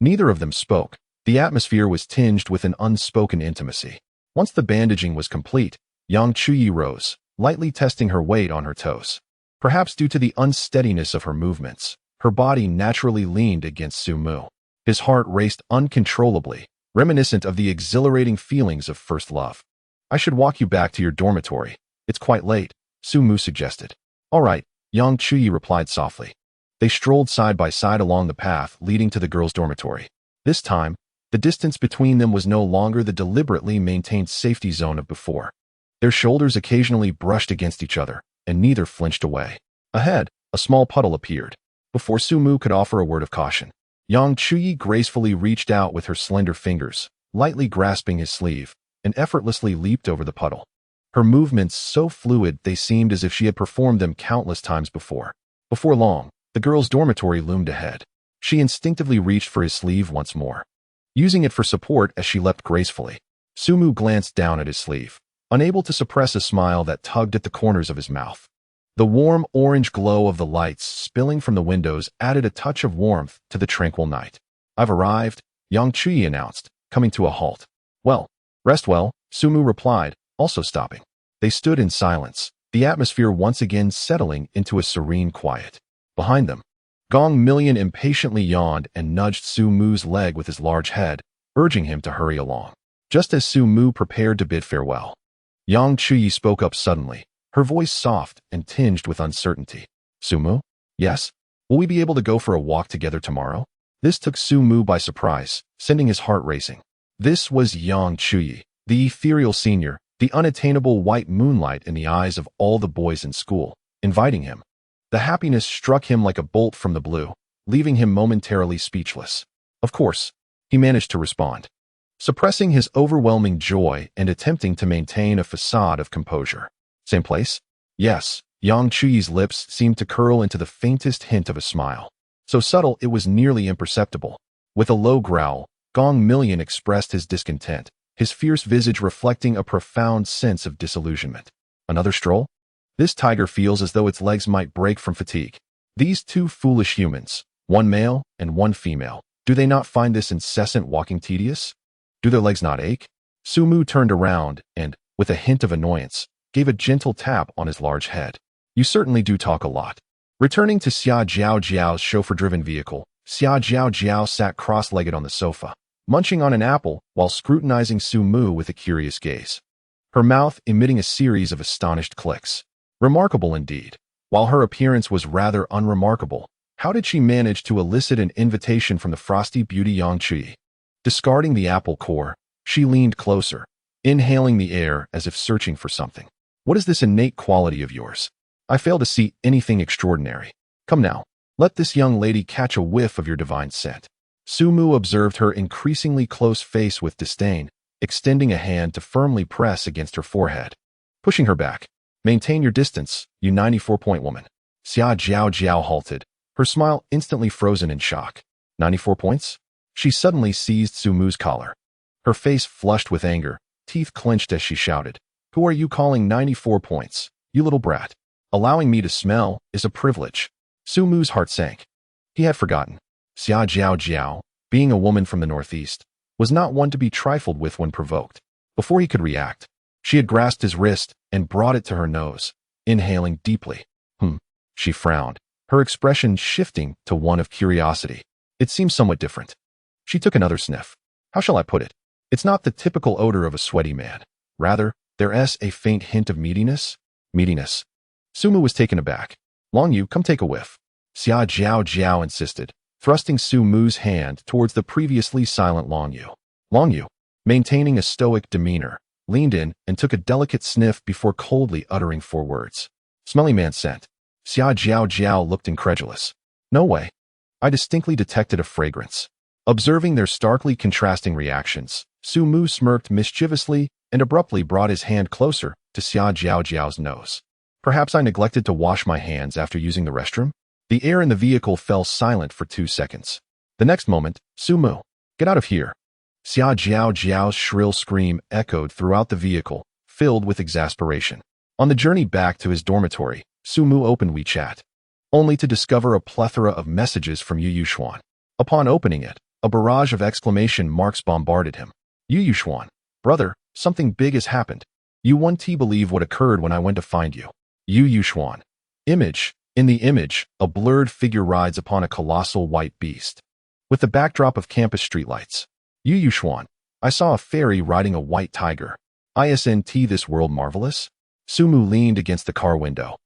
Neither of them spoke. The atmosphere was tinged with an unspoken intimacy. Once the bandaging was complete, Yang Chuyi rose, lightly testing her weight on her toes. Perhaps due to the unsteadiness of her movements, her body naturally leaned against Su Mu. His heart raced uncontrollably, reminiscent of the exhilarating feelings of first love. I should walk you back to your dormitory. It's quite late, Su Mu suggested. All right, Yang Chuyi replied softly. They strolled side by side along the path leading to the girls' dormitory. This time, the distance between them was no longer the deliberately maintained safety zone of before. Their shoulders occasionally brushed against each other, and neither flinched away. Ahead, a small puddle appeared. Before Su Mu could offer a word of caution, Yang Chuyi gracefully reached out with her slender fingers, lightly grasping his sleeve, and effortlessly leaped over the puddle. Her movements so fluid they seemed as if she had performed them countless times before. Before long, the girls' dormitory loomed ahead. She instinctively reached for his sleeve once more, using it for support as she leapt gracefully. Su Mu glanced down at his sleeve, unable to suppress a smile that tugged at the corners of his mouth. The warm orange glow of the lights spilling from the windows added a touch of warmth to the tranquil night. I've arrived, Yang Chuyi announced, coming to a halt. Well, rest well, Su Mu replied, also stopping. They stood in silence, the atmosphere once again settling into a serene quiet. Behind them, Gong Million impatiently yawned and nudged Su Mu's leg with his large head, urging him to hurry along. Just as Su Mu prepared to bid farewell, Yang Chuyi spoke up suddenly, her voice soft and tinged with uncertainty. Su Mu? Yes? Will we be able to go for a walk together tomorrow? This took Su Mu by surprise, sending his heart racing. This was Yang Chuyi, the ethereal senior, the unattainable white moonlight in the eyes of all the boys in school, inviting him. The happiness struck him like a bolt from the blue, leaving him momentarily speechless. Of course, he managed to respond, suppressing his overwhelming joy and attempting to maintain a facade of composure. Same place? Yes, Yang Chuyi's lips seemed to curl into the faintest hint of a smile. So subtle it was nearly imperceptible. With a low growl, Gong Million expressed his discontent, his fierce visage reflecting a profound sense of disillusionment. Another stroll? This tiger feels as though its legs might break from fatigue. These two foolish humans, one male and one female, do they not find this incessant walking tedious? Do their legs not ache? Su Mu turned around and, with a hint of annoyance, gave a gentle tap on his large head. You certainly do talk a lot. Returning to Xia Jiao Jiao's chauffeur-driven vehicle, Xia Jiao Jiao sat cross-legged on the sofa, munching on an apple while scrutinizing Su Mu with a curious gaze, her mouth emitting a series of astonished clicks. Remarkable indeed. While her appearance was rather unremarkable, how did she manage to elicit an invitation from the frosty beauty Yang Chuyi? Discarding the apple core, she leaned closer, inhaling the air as if searching for something. What is this innate quality of yours? I fail to see anything extraordinary. Come now, let this young lady catch a whiff of your divine scent. Su Mu observed her increasingly close face with disdain, extending a hand to firmly press against her forehead. Pushing her back. Maintain your distance, you 94-point woman. Xia Jiao Jiao halted, her smile instantly frozen in shock. 94 points? She suddenly seized Su Mu's collar. Her face flushed with anger, teeth clenched as she shouted. Who are you calling 94 points, you little brat? Allowing me to smell is a privilege. Su Mu's heart sank. He had forgotten. Xia Jiao Jiao, being a woman from the northeast, was not one to be trifled with when provoked. Before he could react, she had grasped his wrist and brought it to her nose, inhaling deeply. She frowned, her expression shifting to one of curiosity. It seemed somewhat different. She took another sniff. How shall I put it? It's not the typical odor of a sweaty man. Rather, there's a faint hint of meatiness. Meatiness. Sumu was taken aback. Long Yu, come take a whiff. Xia Jiao Jiao insisted, thrusting Sumu's hand towards the previously silent Long Yu. Long Yu, maintaining a stoic demeanor, leaned in and took a delicate sniff before coldly uttering 4 words. Smelly man scent. Xia Jiao Jiao looked incredulous. No way. I distinctly detected a fragrance. Observing their starkly contrasting reactions, Sumu smirked mischievously and abruptly brought his hand closer to Xia Jiao Jiao's nose. Perhaps I neglected to wash my hands after using the restroom? The air in the vehicle fell silent for 2 seconds. The next moment, Sumu, get out of here. Xia Jiao Jiao's shrill scream echoed throughout the vehicle, filled with exasperation. On the journey back to his dormitory, Sumu opened WeChat, only to discover a plethora of messages from Yu Yuxuan. Upon opening it, a barrage of exclamation marks bombarded him. Yu Yuxuan, brother, something big has happened. You won't believe what occurred when I went to find you. Yu Yuxuan. Image. In the image, a blurred figure rides upon a colossal white beast. With the backdrop of campus streetlights. Yu Yuxuan. I saw a fairy riding a white tiger. Isn't this world marvelous? Sumu leaned against the car window,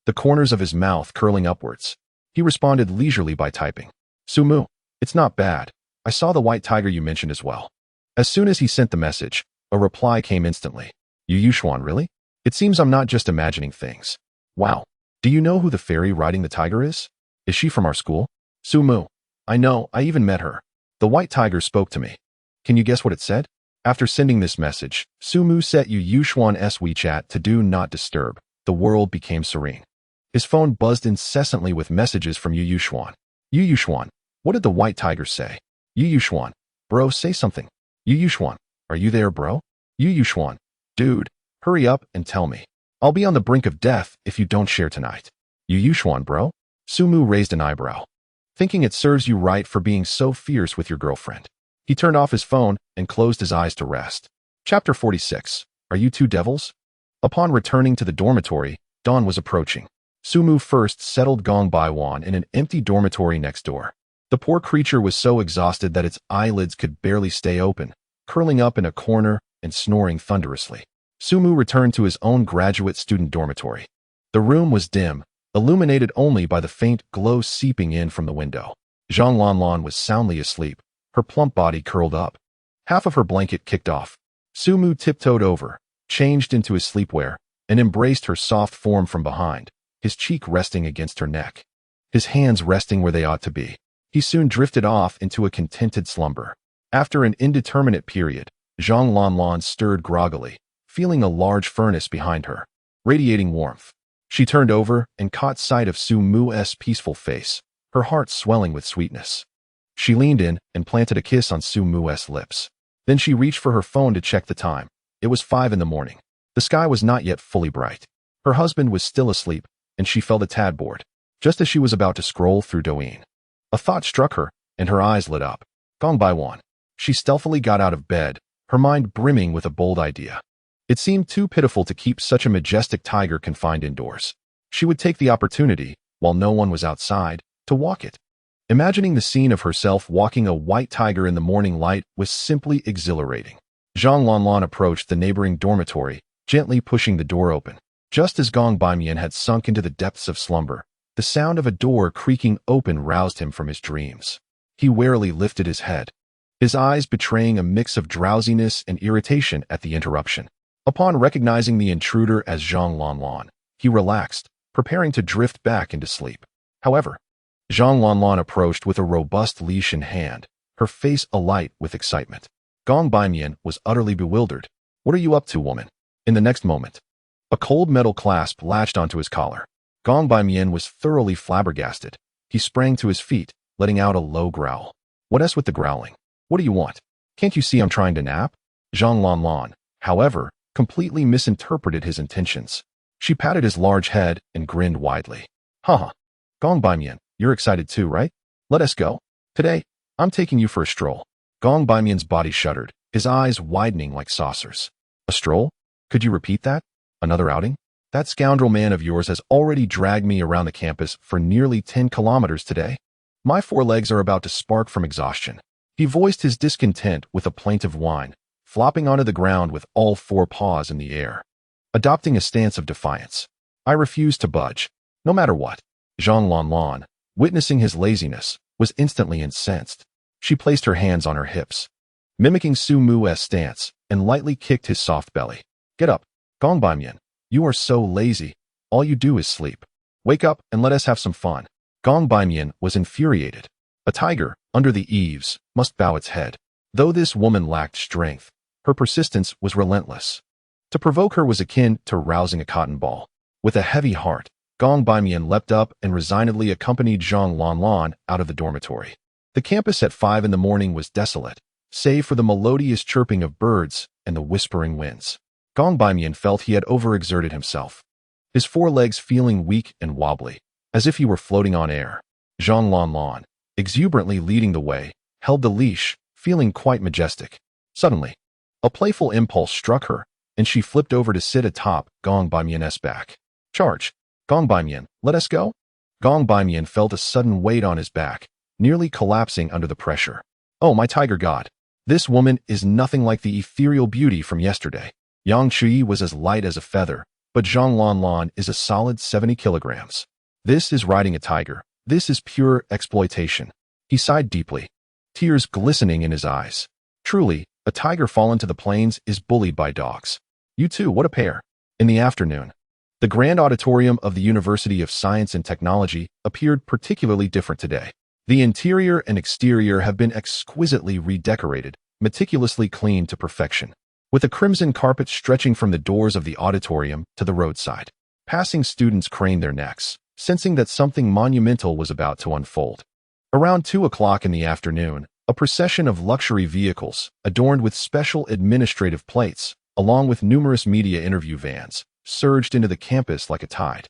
the corners of his mouth curling upwards. He responded leisurely by typing. Sumu, it's not bad. I saw the white tiger you mentioned as well. As soon as he sent the message, a reply came instantly. Yu Yuxuan, really? It seems I'm not just imagining things. Wow. Do you know who the fairy riding the tiger is? Is she from our school? Sumu. I know, I even met her. The white tiger spoke to me. Can you guess what it said? After sending this message, Sumu set Yu Yuxuan's WeChat to do not disturb. The world became serene. His phone buzzed incessantly with messages from Yu Yuxuan. Yu Yuxuan, what did the white tiger say? Yu Yuxuan, bro, say something. Yu Yuxuan, are you there, bro? Yu Yuxuan, dude, hurry up and tell me. I'll be on the brink of death if you don't share tonight. Yu Yuxuan, bro? Sumu raised an eyebrow, thinking it serves you right for being so fierce with your girlfriend. He turned off his phone and closed his eyes to rest. Chapter 46. Are you 2 devils? Upon returning to the dormitory, dawn was approaching. Sumu first settled Gong Baiwan in an empty dormitory next door. The poor creature was so exhausted that its eyelids could barely stay open, curling up in a corner and snoring thunderously. Sumu returned to his own graduate student dormitory. The room was dim, illuminated only by the faint glow seeping in from the window. Zhang Lanlan was soundly asleep, her plump body curled up. Half of her blanket kicked off. Sumu tiptoed over, changed into his sleepwear, and embraced her soft form from behind, his cheek resting against her neck, his hands resting where they ought to be. He soon drifted off into a contented slumber. After an indeterminate period, Zhang Lanlan stirred groggily, feeling a large furnace behind her, radiating warmth. She turned over and caught sight of Sumu's peaceful face, her heart swelling with sweetness. She leaned in and planted a kiss on Sumu's lips. Then she reached for her phone to check the time. It was 5 in the morning. The sky was not yet fully bright. Her husband was still asleep, and she felt a tad bored, just as she was about to scroll through Douyin. A thought struck her, and her eyes lit up. Gong Baiwan. She stealthily got out of bed, her mind brimming with a bold idea. It seemed too pitiful to keep such a majestic tiger confined indoors. She would take the opportunity, while no one was outside, to walk it. Imagining the scene of herself walking a white tiger in the morning light was simply exhilarating. Zhang Lanlan approached the neighboring dormitory, gently pushing the door open. Just as Gong Baimian had sunk into the depths of slumber, the sound of a door creaking open roused him from his dreams. He warily lifted his head, his eyes betraying a mix of drowsiness and irritation at the interruption. Upon recognizing the intruder as Zhang Lanlan, he relaxed, preparing to drift back into sleep. However, Zhang Lanlan approached with a robust leash in hand, her face alight with excitement. Gong Baimian was utterly bewildered. What are you up to, woman? In the next moment, a cold metal clasp latched onto his collar. Gong Baimian was thoroughly flabbergasted. He sprang to his feet, letting out a low growl. What's with the growling? What do you want? Can't you see I'm trying to nap? Zhang Lanlan, however, completely misinterpreted his intentions. She patted his large head and grinned widely. Haha. Gong Baimian, you're excited too, right? Let us go. Today, I'm taking you for a stroll. Gong Baimian's body shuddered, his eyes widening like saucers. A stroll? Could you repeat that? Another outing? That scoundrel man of yours has already dragged me around the campus for nearly 10 kilometers today. My forelegs are about to spark from exhaustion. He voiced his discontent with a plaintive whine, flopping onto the ground with all four paws in the air, adopting a stance of defiance. I refused to budge, no matter what. Zhang Lanlan, witnessing his laziness, was instantly incensed. She placed her hands on her hips, mimicking Su Mu's stance, and lightly kicked his soft belly. Get up, Gong Baimian. You are so lazy. All you do is sleep. Wake up and let us have some fun. Gong Baimian was infuriated. A tiger, under the eaves, must bow its head. Though this woman lacked strength, her persistence was relentless. To provoke her was akin to rousing a cotton ball. With a heavy heart, Gong Baimian leapt up and resignedly accompanied Zhang Lanlan out of the dormitory. The campus at 5 in the morning was desolate, save for the melodious chirping of birds and the whispering winds. Gong Baimian felt he had overexerted himself, his forelegs feeling weak and wobbly, as if he were floating on air. Zhang Lanlan, exuberantly leading the way, held the leash, feeling quite majestic. Suddenly, a playful impulse struck her, and she flipped over to sit atop Gong Baimian's back. Charge! Gong Baimian, let us go? Gong Baimian felt a sudden weight on his back, nearly collapsing under the pressure. Oh, my tiger god! This woman is nothing like the ethereal beauty from yesterday. Yang Chui was as light as a feather, but Zhang Lanlan is a solid 70 kilograms. This is riding a tiger. This is pure exploitation. He sighed deeply, tears glistening in his eyes. Truly, a tiger fallen to the plains is bullied by dogs. You two, what a pair. In the afternoon, the grand auditorium of the University of Science and Technology appeared particularly different today. The interior and exterior have been exquisitely redecorated, meticulously cleaned to perfection, with a crimson carpet stretching from the doors of the auditorium to the roadside. Passing students craned their necks, sensing that something monumental was about to unfold. Around 2 o'clock in the afternoon, a procession of luxury vehicles, adorned with special administrative plates, along with numerous media interview vans, surged into the campus like a tide,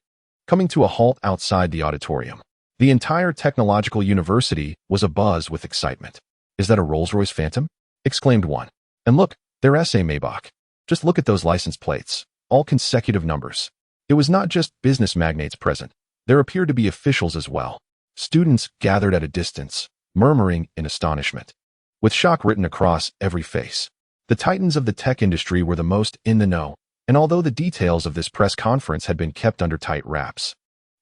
coming to a halt outside the auditorium. The entire technological university was abuzz with excitement. Is that a Rolls-Royce Phantom? Exclaimed one. And look, they're S.A. Maybach. Just look at those license plates, all consecutive numbers. It was not just business magnates present. There appeared to be officials as well. Students gathered at a distance, murmuring in astonishment, with shock written across every face. The titans of the tech industry were the most in the know, and although the details of this press conference had been kept under tight wraps,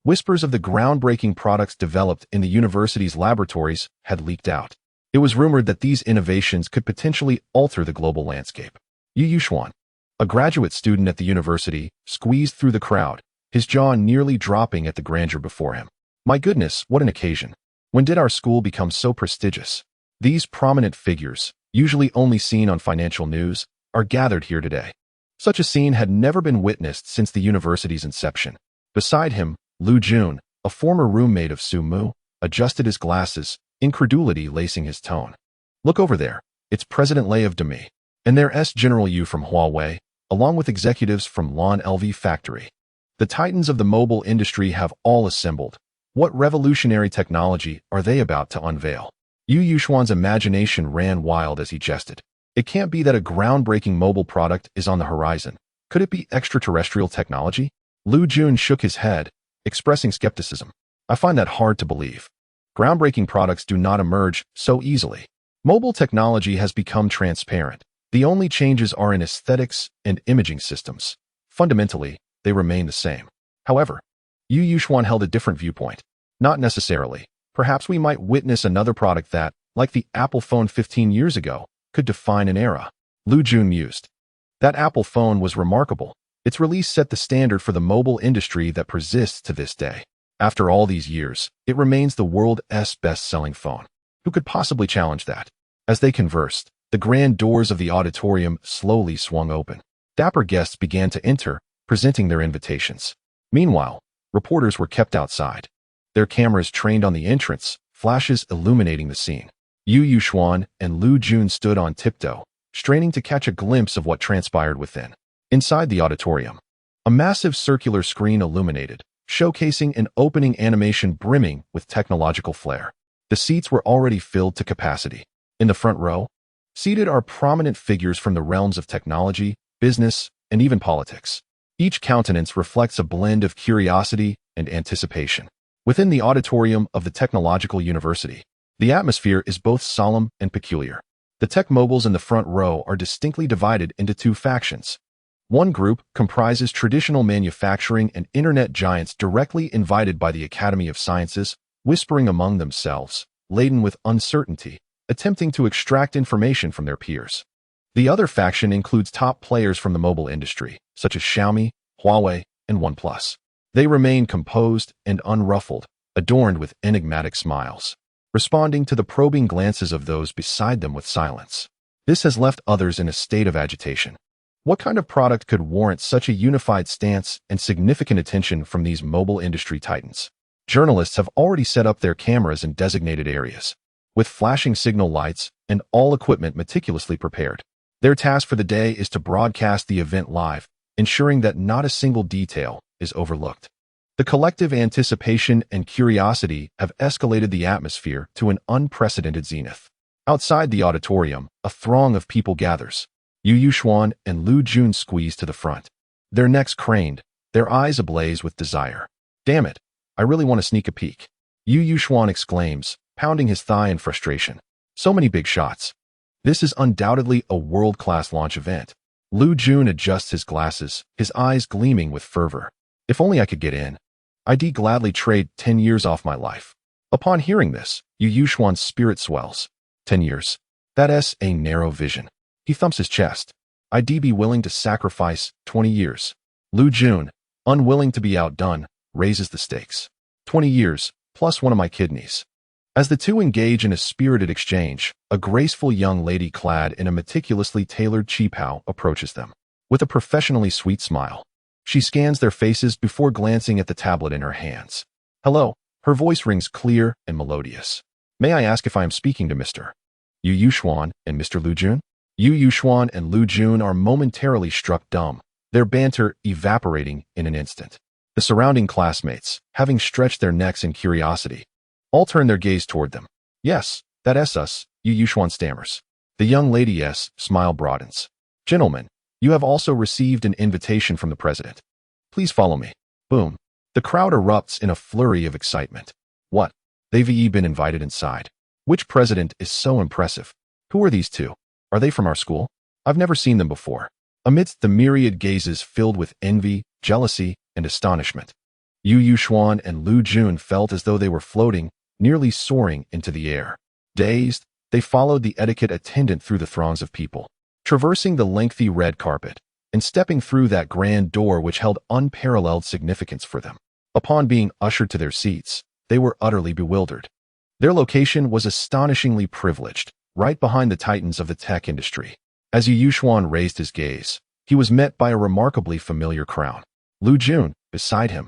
whispers of the groundbreaking products developed in the university's laboratories had leaked out. It was rumored that these innovations could potentially alter the global landscape. Yu Yuxuan, a graduate student at the university, squeezed through the crowd, his jaw nearly dropping at the grandeur before him. My goodness, what an occasion. When did our school become so prestigious? These prominent figures, usually only seen on financial news, are gathered here today. Such a scene had never been witnessed since the university's inception. Beside him, Lu Jun, a former roommate of Su Mu, adjusted his glasses, incredulity lacing his tone. Look over there, it's President Lei of Demi, and there's General Yu from Huawei, along with executives from Lon LV Factory. The titans of the mobile industry have all assembled. What revolutionary technology are they about to unveil? Yu Yuxuan's imagination ran wild as he jested. It can't be that a groundbreaking mobile product is on the horizon. Could it be extraterrestrial technology? Lu Jun shook his head, expressing skepticism. I find that hard to believe. Groundbreaking products do not emerge so easily. Mobile technology has become transparent. The only changes are in aesthetics and imaging systems. Fundamentally, they remain the same. However, Yu Yuxuan held a different viewpoint. Not necessarily. Perhaps we might witness another product that, like the Apple phone 15 years ago, could define an era. Lu Jun mused. That Apple phone was remarkable. Its release set the standard for the mobile industry that persists to this day. After all these years, it remains the world's best-selling phone. Who could possibly challenge that? As they conversed, the grand doors of the auditorium slowly swung open. Dapper guests began to enter, presenting their invitations. Meanwhile, reporters were kept outside, their cameras trained on the entrance, flashes illuminating the scene. Yu Yuxuan and Lu Jun stood on tiptoe, straining to catch a glimpse of what transpired within. Inside the auditorium, a massive circular screen illuminated, showcasing an opening animation brimming with technological flair. The seats were already filled to capacity. In the front row, seated are prominent figures from the realms of technology, business, and even politics. Each countenance reflects a blend of curiosity and anticipation. Within the auditorium of the Technological University, the atmosphere is both solemn and peculiar. The tech moguls in the front row are distinctly divided into two factions. One group comprises traditional manufacturing and internet giants directly invited by the Academy of Sciences, whispering among themselves, laden with uncertainty, attempting to extract information from their peers. The other faction includes top players from the mobile industry, such as Xiaomi, Huawei, and OnePlus. They remain composed and unruffled, adorned with enigmatic smiles, responding to the probing glances of those beside them with silence. This has left others in a state of agitation. What kind of product could warrant such a unified stance and significant attention from these mobile industry titans? Journalists have already set up their cameras in designated areas, with flashing signal lights and all equipment meticulously prepared. Their task for the day is to broadcast the event live, ensuring that not a single detail is overlooked. The collective anticipation and curiosity have escalated the atmosphere to an unprecedented zenith. Outside the auditorium, a throng of people gathers. Yu Yuxuan and Lu Jun squeeze to the front, their necks craned, their eyes ablaze with desire. Damn it, I really want to sneak a peek. Yu Yuxuan exclaims, pounding his thigh in frustration. So many big shots. This is undoubtedly a world-class launch event. Lu Jun adjusts his glasses, his eyes gleaming with fervor. If only I could get in. I'd gladly trade 10 years off my life. Upon hearing this, Yu Yuxuan's spirit swells. 10 years. That's a narrow vision. He thumps his chest. I'd be willing to sacrifice 20 years. Lu Jun, unwilling to be outdone, raises the stakes. 20 years, plus one of my kidneys. As the two engage in a spirited exchange, a graceful young lady clad in a meticulously tailored qipao approaches them. With a professionally sweet smile, she scans their faces before glancing at the tablet in her hands. Hello, her voice rings clear and melodious. May I ask if I am speaking to Mr. Yu Yuxuan and Mr. Lu Jun? Yu Yuxuan and Lu Jun are momentarily struck dumb, their banter evaporating in an instant. The surrounding classmates, having stretched their necks in curiosity, all turn their gaze toward them. Yes, that's us, Yu Yuxuan stammers. The young lady's smile broadens. Gentlemen, you have also received an invitation from the president. Please follow me. Boom. The crowd erupts in a flurry of excitement. What? They've been invited inside. Which president is so impressive? Who are these two? Are they from our school? I've never seen them before. Amidst the myriad gazes filled with envy, jealousy, and astonishment, Yu Yuxuan and Lu Jun felt as though they were floating, nearly soaring into the air. Dazed, they followed the etiquette attendant through the throngs of people, traversing the lengthy red carpet, and stepping through that grand door which held unparalleled significance for them. Upon being ushered to their seats, they were utterly bewildered. Their location was astonishingly privileged, right behind the titans of the tech industry. As Yu Yuxuan raised his gaze, he was met by a remarkably familiar crowd. Lu Jun, beside him,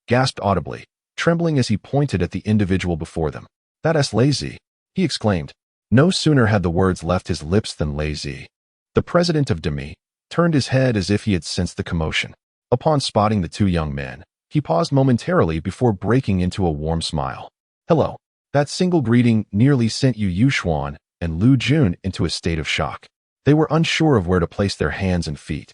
gasped audibly, trembling as he pointed at the individual before them. That's lazy, he exclaimed. No sooner had the words left his lips than lazy. The president of Demi turned his head as if he had sensed the commotion. Upon spotting the two young men, he paused momentarily before breaking into a warm smile. Hello. That single greeting nearly sent Yu Yuxuan and Lu Jun into a state of shock. They were unsure of where to place their hands and feet,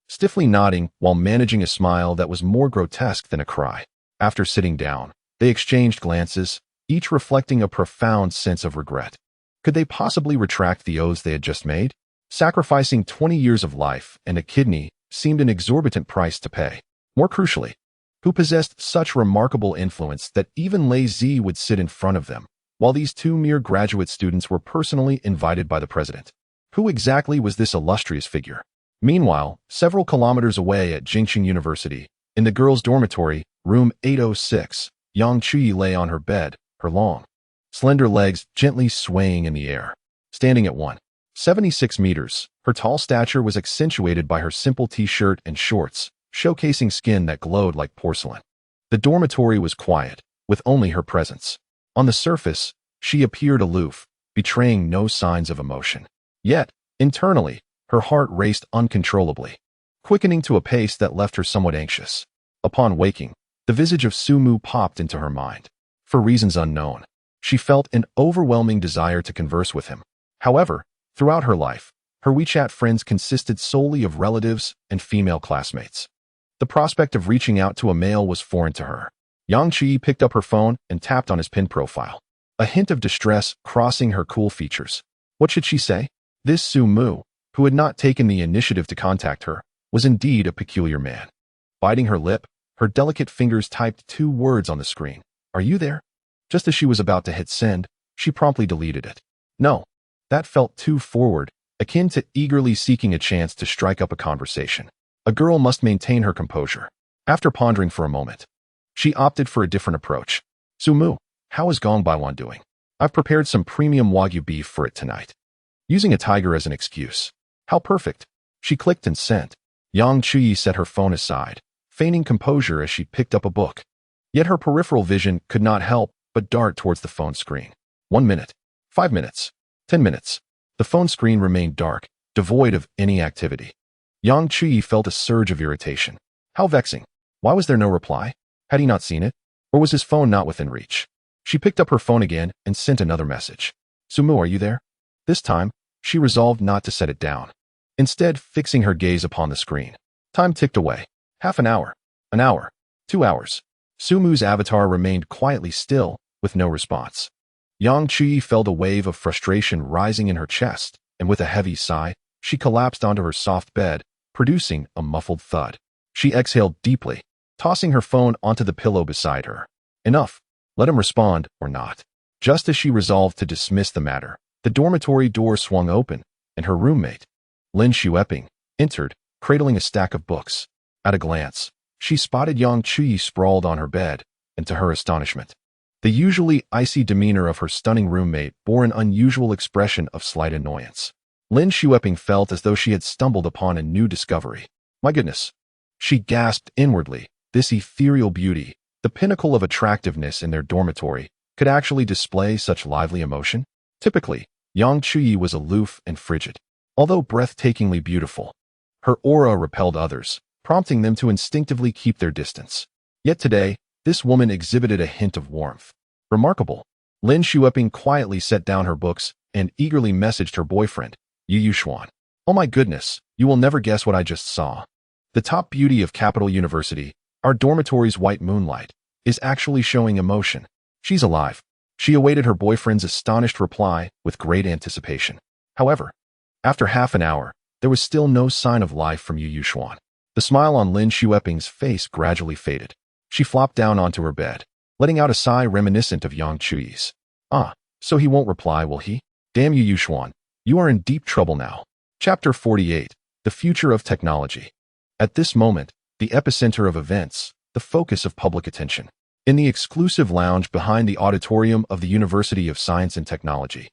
stiffly nodding while managing a smile that was more grotesque than a cry. After sitting down, they exchanged glances, each reflecting a profound sense of regret. Could they possibly retract the oaths they had just made? Sacrificing 20 years of life and a kidney seemed an exorbitant price to pay. More crucially, who possessed such remarkable influence that even Lei Zi would sit in front of them, while these two mere graduate students were personally invited by the president? Who exactly was this illustrious figure? Meanwhile, several kilometers away at Jingxing University, in the girls' dormitory, room 806, Yang Chuyi lay on her bed, her long, slender legs gently swaying in the air. Standing at 1.76 meters, her tall stature was accentuated by her simple t-shirt and shorts, showcasing skin that glowed like porcelain. The dormitory was quiet, with only her presence. On the surface, she appeared aloof, betraying no signs of emotion. Yet, internally, her heart raced uncontrollably, quickening to a pace that left her somewhat anxious. Upon waking, the visage of Sumu popped into her mind. For reasons unknown, she felt an overwhelming desire to converse with him. However, throughout her life, Her WeChat friends consisted solely of relatives and female classmates. The prospect of reaching out to a male was foreign to her. Yang Qi picked up her phone and tapped on his pin profile, a hint of distress crossing her cool features. What should she say? This Su Mu, who had not taken the initiative to contact her, was indeed a peculiar man. Biting her lip, her delicate fingers typed 2 words on the screen. Are you there? Just as she was about to hit send, she promptly deleted it. No, that felt too forward, akin to eagerly seeking a chance to strike up a conversation. A girl must maintain her composure. After pondering for a moment, she opted for a different approach. Su Mu, how is Gong Baiwan doing? I've prepared some premium Wagyu beef for it tonight. Using a tiger as an excuse. How perfect. She clicked and sent. Yang Chuyi set her phone aside, feigning composure as she picked up a book. Yet her peripheral vision could not help but dart towards the phone screen. 1 minute, 5 minutes, 10 minutes. The phone screen remained dark, devoid of any activity. Yang Chuyi felt a surge of irritation. How vexing. Why was there no reply? Had he not seen it? Or was his phone not within reach? She picked up her phone again and sent another message. Sumu, are you there? This time, she resolved not to set it down. Instead, fixing her gaze upon the screen. Time ticked away. Half an hour. 2 hours. Sumu's avatar remained quietly still, with no response. Yang Chuyi felt a wave of frustration rising in her chest, and with a heavy sigh, she collapsed onto her soft bed, producing a muffled thud. She exhaled deeply, tossing her phone onto the pillow beside her. Enough. Let him respond or not. Just as she resolved to dismiss the matter, the dormitory door swung open, and her roommate, Lin Xueping, entered, cradling a stack of books. At a glance, she spotted Yang Chuyi sprawled on her bed, and to her astonishment, the usually icy demeanor of her stunning roommate bore an unusual expression of slight annoyance. Lin Xueping felt as though she had stumbled upon a new discovery. My goodness. She gasped inwardly. This ethereal beauty, the pinnacle of attractiveness in their dormitory, could actually display such lively emotion? Typically, Yang Chuyi was aloof and frigid. Although breathtakingly beautiful, her aura repelled others, prompting them to instinctively keep their distance. Yet today, this woman exhibited a hint of warmth. Remarkable. Lin Xueping quietly set down her books and eagerly messaged her boyfriend, Yu Xuan. Oh my goodness, you will never guess what I just saw. The top beauty of Capital University, our dormitory's white moonlight, is actually showing emotion. She's alive. She awaited her boyfriend's astonished reply with great anticipation. However, after half an hour, there was still no sign of life from Yu Xuan. The smile on Lin Xueping's face gradually faded. She flopped down onto her bed, letting out a sigh reminiscent of Yang Chuyi's. Ah, so he won't reply, will he? Damn you, Yu Xuan. You are in deep trouble now. Chapter 48. The Future of Technology. At this moment, the epicenter of events, the focus of public attention. In the exclusive lounge behind the auditorium of the University of Science and Technology,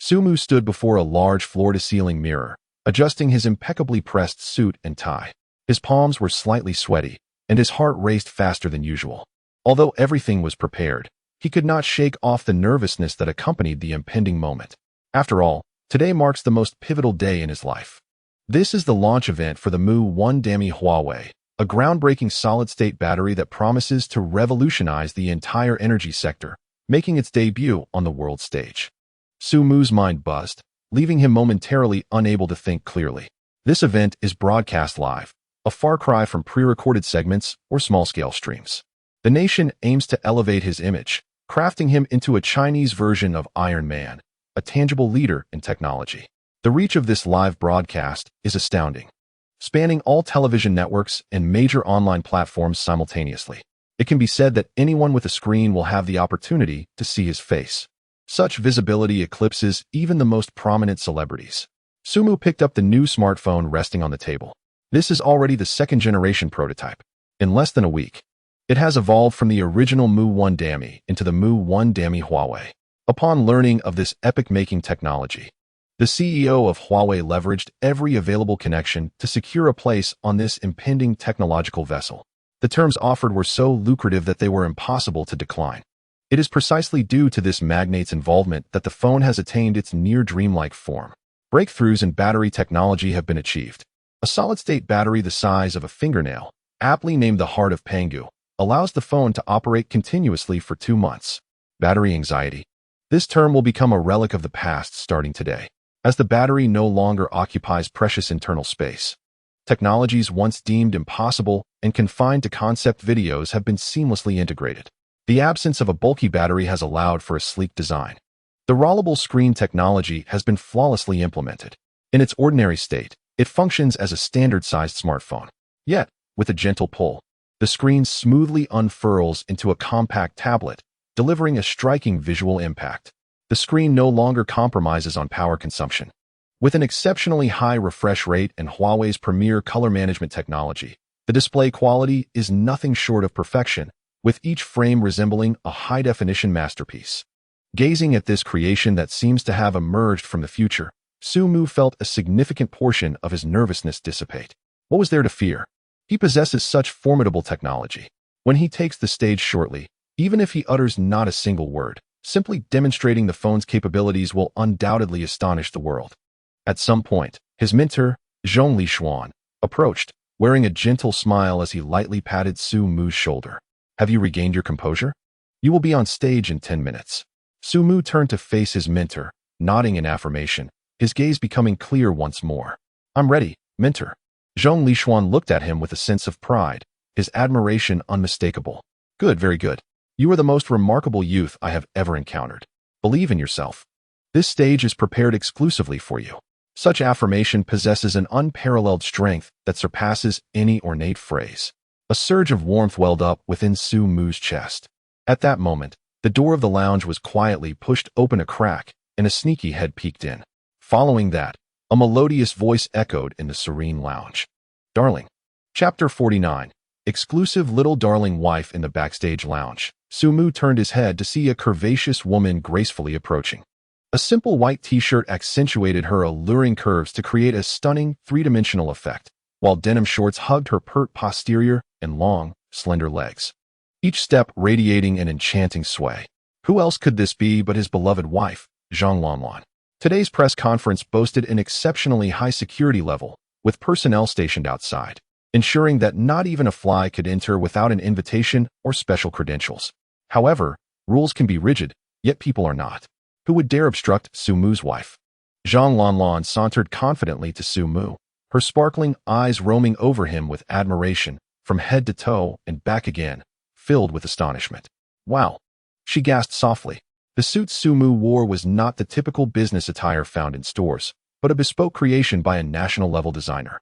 Sumu stood before a large floor-to-ceiling mirror, adjusting his impeccably pressed suit and tie. His palms were slightly sweaty, and his heart raced faster than usual. Although everything was prepared, he could not shake off the nervousness that accompanied the impending moment. After all, today marks the most pivotal day in his life. This is the launch event for the Mu 1 Dami Huawei, a groundbreaking solid-state battery that promises to revolutionize the entire energy sector, making its debut on the world stage. Su Mu's mind buzzed, leaving him momentarily unable to think clearly. This event is broadcast live, a far cry from pre-recorded segments or small-scale streams. The nation aims to elevate his image, crafting him into a Chinese version of Iron Man, a tangible leader in technology. The reach of this live broadcast is astounding, spanning all television networks and major online platforms simultaneously. It can be said that anyone with a screen will have the opportunity to see his face. Such visibility eclipses even the most prominent celebrities. Sumu picked up the new smartphone resting on the table. This is already the second-generation prototype. In less than a week, it has evolved from the original Mu 1 Dami into the Mu 1 Dami Huawei. Upon learning of this epic-making technology, the CEO of Huawei leveraged every available connection to secure a place on this impending technological vessel. The terms offered were so lucrative that they were impossible to decline. It is precisely due to this magnate's involvement that the phone has attained its near-dreamlike form. Breakthroughs in battery technology have been achieved. A solid-state battery the size of a fingernail, aptly named the Heart of Pangu, allows the phone to operate continuously for 2 months. Battery anxiety. This term will become a relic of the past starting today. as the battery no longer occupies precious internal space. Technologies once deemed impossible and confined to concept videos have been seamlessly integrated. The absence of a bulky battery has allowed for a sleek design. The rollable screen technology has been flawlessly implemented. In its ordinary state, it functions as a standard-sized smartphone. Yet, with a gentle pull, the screen smoothly unfurls into a compact tablet, delivering a striking visual impact. The screen no longer compromises on power consumption. With an exceptionally high refresh rate and Huawei's premier color management technology, the display quality is nothing short of perfection, with each frame resembling a high-definition masterpiece. Gazing at this creation that seems to have emerged from the future, Sumu felt a significant portion of his nervousness dissipate. What was there to fear? He possesses such formidable technology. When he takes the stage shortly, even if he utters not a single word, simply demonstrating the phone's capabilities will undoubtedly astonish the world. At some point, his mentor, Zhong Lishuan, approached, wearing a gentle smile as he lightly patted Sumu's shoulder. Have you regained your composure? You will be on stage in 10 minutes. Sumu turned to face his mentor, nodding in affirmation, his gaze becoming clear once more. I'm ready, mentor. Zhong Lishuan looked at him with a sense of pride, his admiration unmistakable. Good, very good. You are the most remarkable youth I have ever encountered. Believe in yourself. This stage is prepared exclusively for you. Such affirmation possesses an unparalleled strength that surpasses any ornate phrase. A surge of warmth welled up within Sumu's chest. At that moment, the door of the lounge was quietly pushed open a crack, and a sneaky head peeked in. Following that, a melodious voice echoed in the serene lounge. Darling. Chapter 49. Exclusive little darling wife in the backstage lounge. Sumu turned his head to see a curvaceous woman gracefully approaching. A simple white t-shirt accentuated her alluring curves to create a stunning, three-dimensional effect, while denim shorts hugged her pert posterior and long, slender legs, each step radiating an enchanting sway. Who else could this be but his beloved wife, Zhang Lanlan? Today's press conference boasted an exceptionally high security level, with personnel stationed outside, ensuring that not even a fly could enter without an invitation or special credentials. However, rules can be rigid, yet people are not. Who would dare obstruct Sumu's wife? Zhang Lanlan sauntered confidently to Sumu, her sparkling eyes roaming over him with admiration, from head to toe and back again, filled with astonishment. Wow! She gasped softly. The suit Sumu wore was not the typical business attire found in stores, but a bespoke creation by a national-level designer.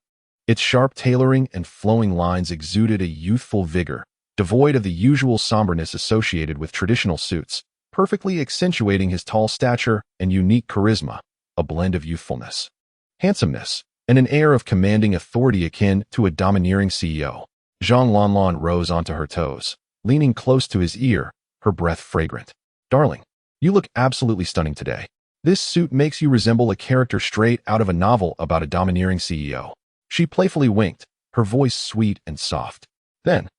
Its sharp tailoring and flowing lines exuded a youthful vigor, devoid of the usual somberness associated with traditional suits, perfectly accentuating his tall stature and unique charisma, a blend of youthfulness, handsomeness, and an air of commanding authority akin to a domineering CEO. Zhang Lanlan rose onto her toes, leaning close to his ear, her breath fragrant. Darling, you look absolutely stunning today. This suit makes you resemble a character straight out of a novel about a domineering CEO. She playfully winked, her voice sweet and soft. Then,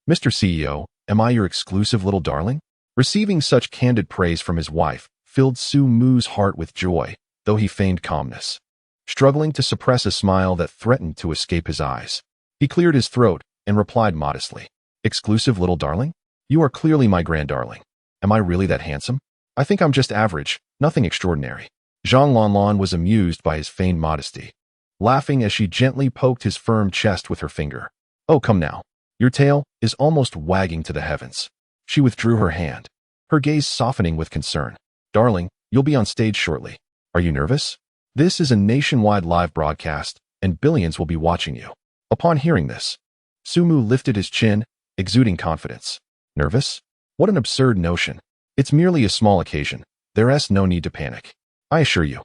Mr. CEO, am I your exclusive little darling? Receiving such candid praise from his wife filled Sumu's heart with joy, though he feigned calmness, struggling to suppress a smile that threatened to escape his eyes. He cleared his throat and replied modestly, Exclusive little darling? You are clearly my grand darling. Am I really that handsome? I think I'm just average, nothing extraordinary. Zhang Lanlan was amused by his feigned modesty, laughing as she gently poked his firm chest with her finger. Oh, come now. Your tail is almost wagging to the heavens. She withdrew her hand, her gaze softening with concern. Darling, you'll be on stage shortly. Are you nervous? This is a nationwide live broadcast, and billions will be watching you. Upon hearing this, Sumu lifted his chin, exuding confidence. Nervous? What an absurd notion. It's merely a small occasion. There's no need to panic. I assure you.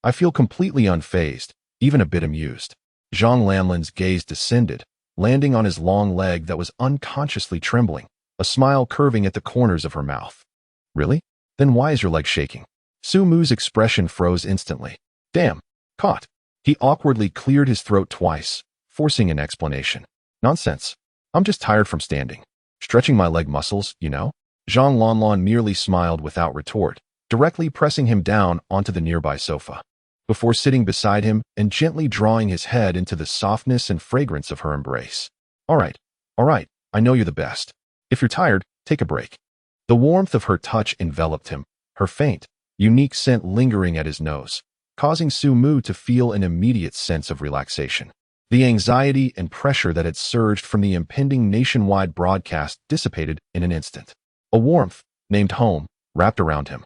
I feel completely unfazed, even a bit amused. Zhang Lanlan's gaze descended, landing on his long leg that was unconsciously trembling, a smile curving at the corners of her mouth. Really? Then why is your leg shaking? Sumu's expression froze instantly. Damn. Caught. He awkwardly cleared his throat twice, forcing an explanation. Nonsense. I'm just tired from standing. Stretching my leg muscles, you know? Zhang Lanlan merely smiled without retort, directly pressing him down onto the nearby sofa, before sitting beside him and gently drawing his head into the softness and fragrance of her embrace. All right, I know you're the best. If you're tired, take a break. The warmth of her touch enveloped him, her faint, unique scent lingering at his nose, causing Su Mu to feel an immediate sense of relaxation. The anxiety and pressure that had surged from the impending nationwide broadcast dissipated in an instant. A warmth, named home, wrapped around him,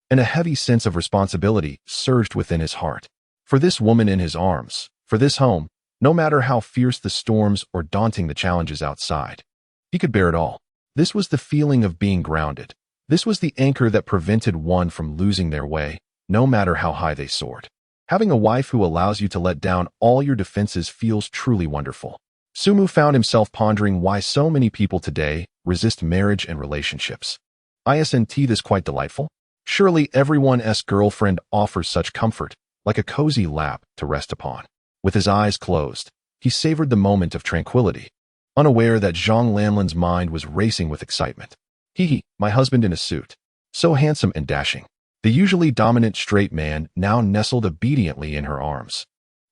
and a heavy sense of responsibility surged within his heart. For this woman in his arms, for this home, no matter how fierce the storms or daunting the challenges outside, he could bear it all. This was the feeling of being grounded. This was the anchor that prevented one from losing their way, no matter how high they soared. Having a wife who allows you to let down all your defenses feels truly wonderful. Su Mu found himself pondering why so many people today resist marriage and relationships. Isn't this quite delightful? Surely everyone's girlfriend offers such comfort, like a cozy lap to rest upon. With his eyes closed, he savored the moment of tranquility, unaware that Zhang Lanlan's mind was racing with excitement. My husband in a suit, so handsome and dashing. The usually dominant straight man now nestled obediently in her arms,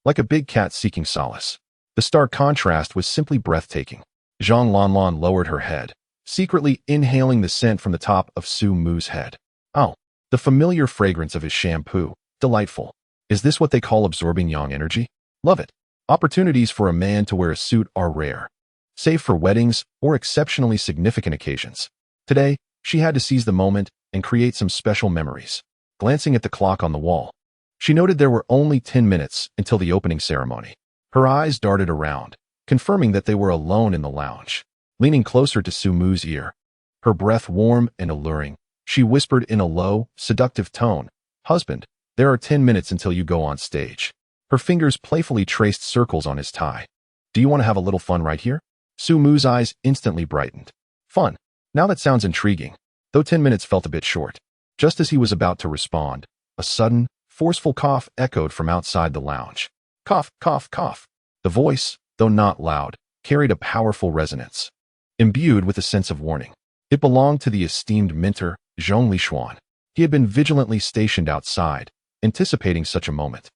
like a big cat seeking solace. The stark contrast was simply breathtaking. Zhang Lanlan lowered her head, secretly inhaling the scent from the top of Su Mu's head. Oh, the familiar fragrance of his shampoo. Delightful. Is this what they call absorbing yang energy? Love it. Opportunities for a man to wear a suit are rare, save for weddings or exceptionally significant occasions. Today, she had to seize the moment and create some special memories. Glancing at the clock on the wall, she noted there were only 10 minutes until the opening ceremony. Her eyes darted around, confirming that they were alone in the lounge. Leaning closer to Su Mu's ear, her breath warm and alluring, she whispered in a low, seductive tone, "Husband, there are 10 minutes until you go on stage." Her fingers playfully traced circles on his tie. "Do you want to have a little fun right here?" Su Mu's eyes instantly brightened. Fun. Now that sounds intriguing, though 10 minutes felt a bit short. Just as he was about to respond, a sudden, forceful cough echoed from outside the lounge. Cough, cough, cough. The voice, though not loud, carried a powerful resonance, imbued with a sense of warning. It belonged to the esteemed mentor, Zhong Lishuan. He had been vigilantly stationed outside, anticipating such a moment.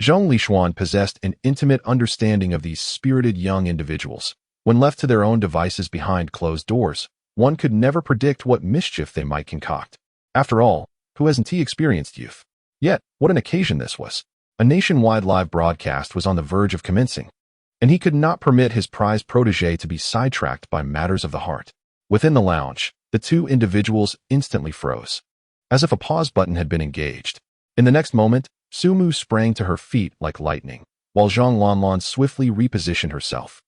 Zhong Lishuan possessed an intimate understanding of these spirited young individuals. When left to their own devices behind closed doors, one could never predict what mischief they might concoct. After all, who hasn't experienced youth? Yet, what an occasion this was. A nationwide live broadcast was on the verge of commencing, and he could not permit his prized protégé to be sidetracked by matters of the heart. Within the lounge, the two individuals instantly froze, as if a pause button had been engaged. In the next moment, Su Mu sprang to her feet like lightning, while Zhang Lanlan swiftly repositioned herself.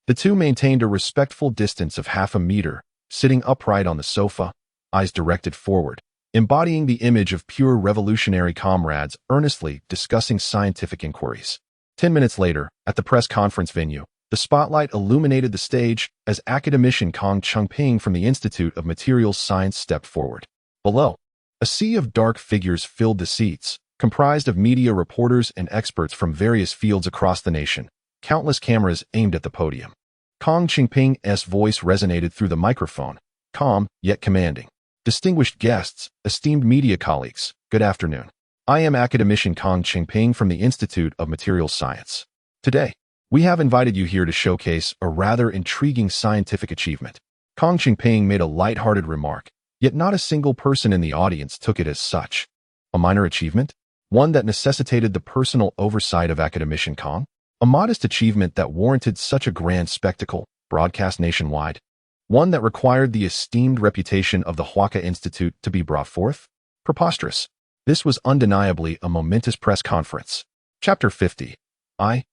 The two maintained a respectful distance of half a meter, sitting upright on the sofa, eyes directed forward, embodying the image of pure revolutionary comrades earnestly discussing scientific inquiries. 10 minutes later, at the press conference venue, the spotlight illuminated the stage as academician Kong Chengping from the Institute of Materials Science stepped forward. Below, a sea of dark figures filled the seats, comprised of media reporters and experts from various fields across the nation, countless cameras aimed at the podium. Kong Chengping's voice resonated through the microphone, calm yet commanding. Distinguished guests, esteemed media colleagues, good afternoon. I am academician Kong Chengping from the Institute of Materials Science. Today, we have invited you here to showcase a rather intriguing scientific achievement. Kong Chengping made a light-hearted remark, yet not a single person in the audience took it as such. A minor achievement? One that necessitated the personal oversight of academician Kong? A modest achievement that warranted such a grand spectacle, broadcast nationwide? One that required the esteemed reputation of the Huaca Institute to be brought forth? Preposterous. This was undeniably a momentous press conference. Chapter 50.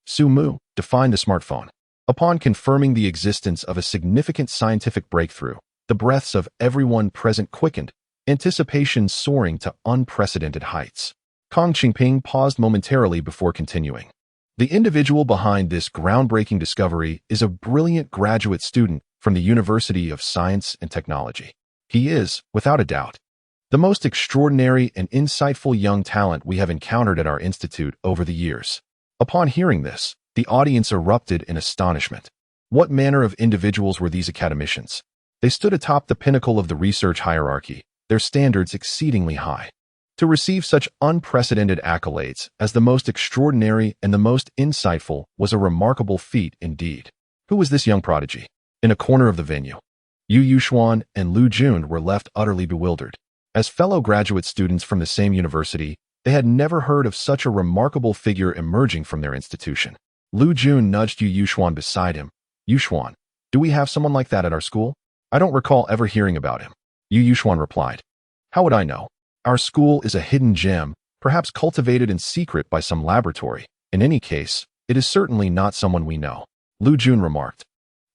Su Mu, defined the smartphone. Upon confirming the existence of a significant scientific breakthrough, the breaths of everyone present quickened, anticipation soaring to unprecedented heights. Kong Chengping paused momentarily before continuing. The individual behind this groundbreaking discovery is a brilliant graduate student from the University of Science and Technology. He is, without a doubt, the most extraordinary and insightful young talent we have encountered at our institute over the years. Upon hearing this, the audience erupted in astonishment. What manner of individuals were these academicians? They stood atop the pinnacle of the research hierarchy, their standards exceedingly high. To receive such unprecedented accolades as the most extraordinary and the most insightful was a remarkable feat indeed. Who was this young prodigy? In a corner of the venue, Yu Yuxuan and Lu Jun were left utterly bewildered. As fellow graduate students from the same university, They had never heard of such a remarkable figure emerging from their institution. Lu Jun nudged Yu Yuxuan beside him. Yuxuan, do we have someone like that at our school? I don't recall ever hearing about him. Yu Yuxuan replied. How would I know? Our school is a hidden gem, perhaps cultivated in secret by some laboratory. In any case, it is certainly not someone we know. Lu Jun remarked.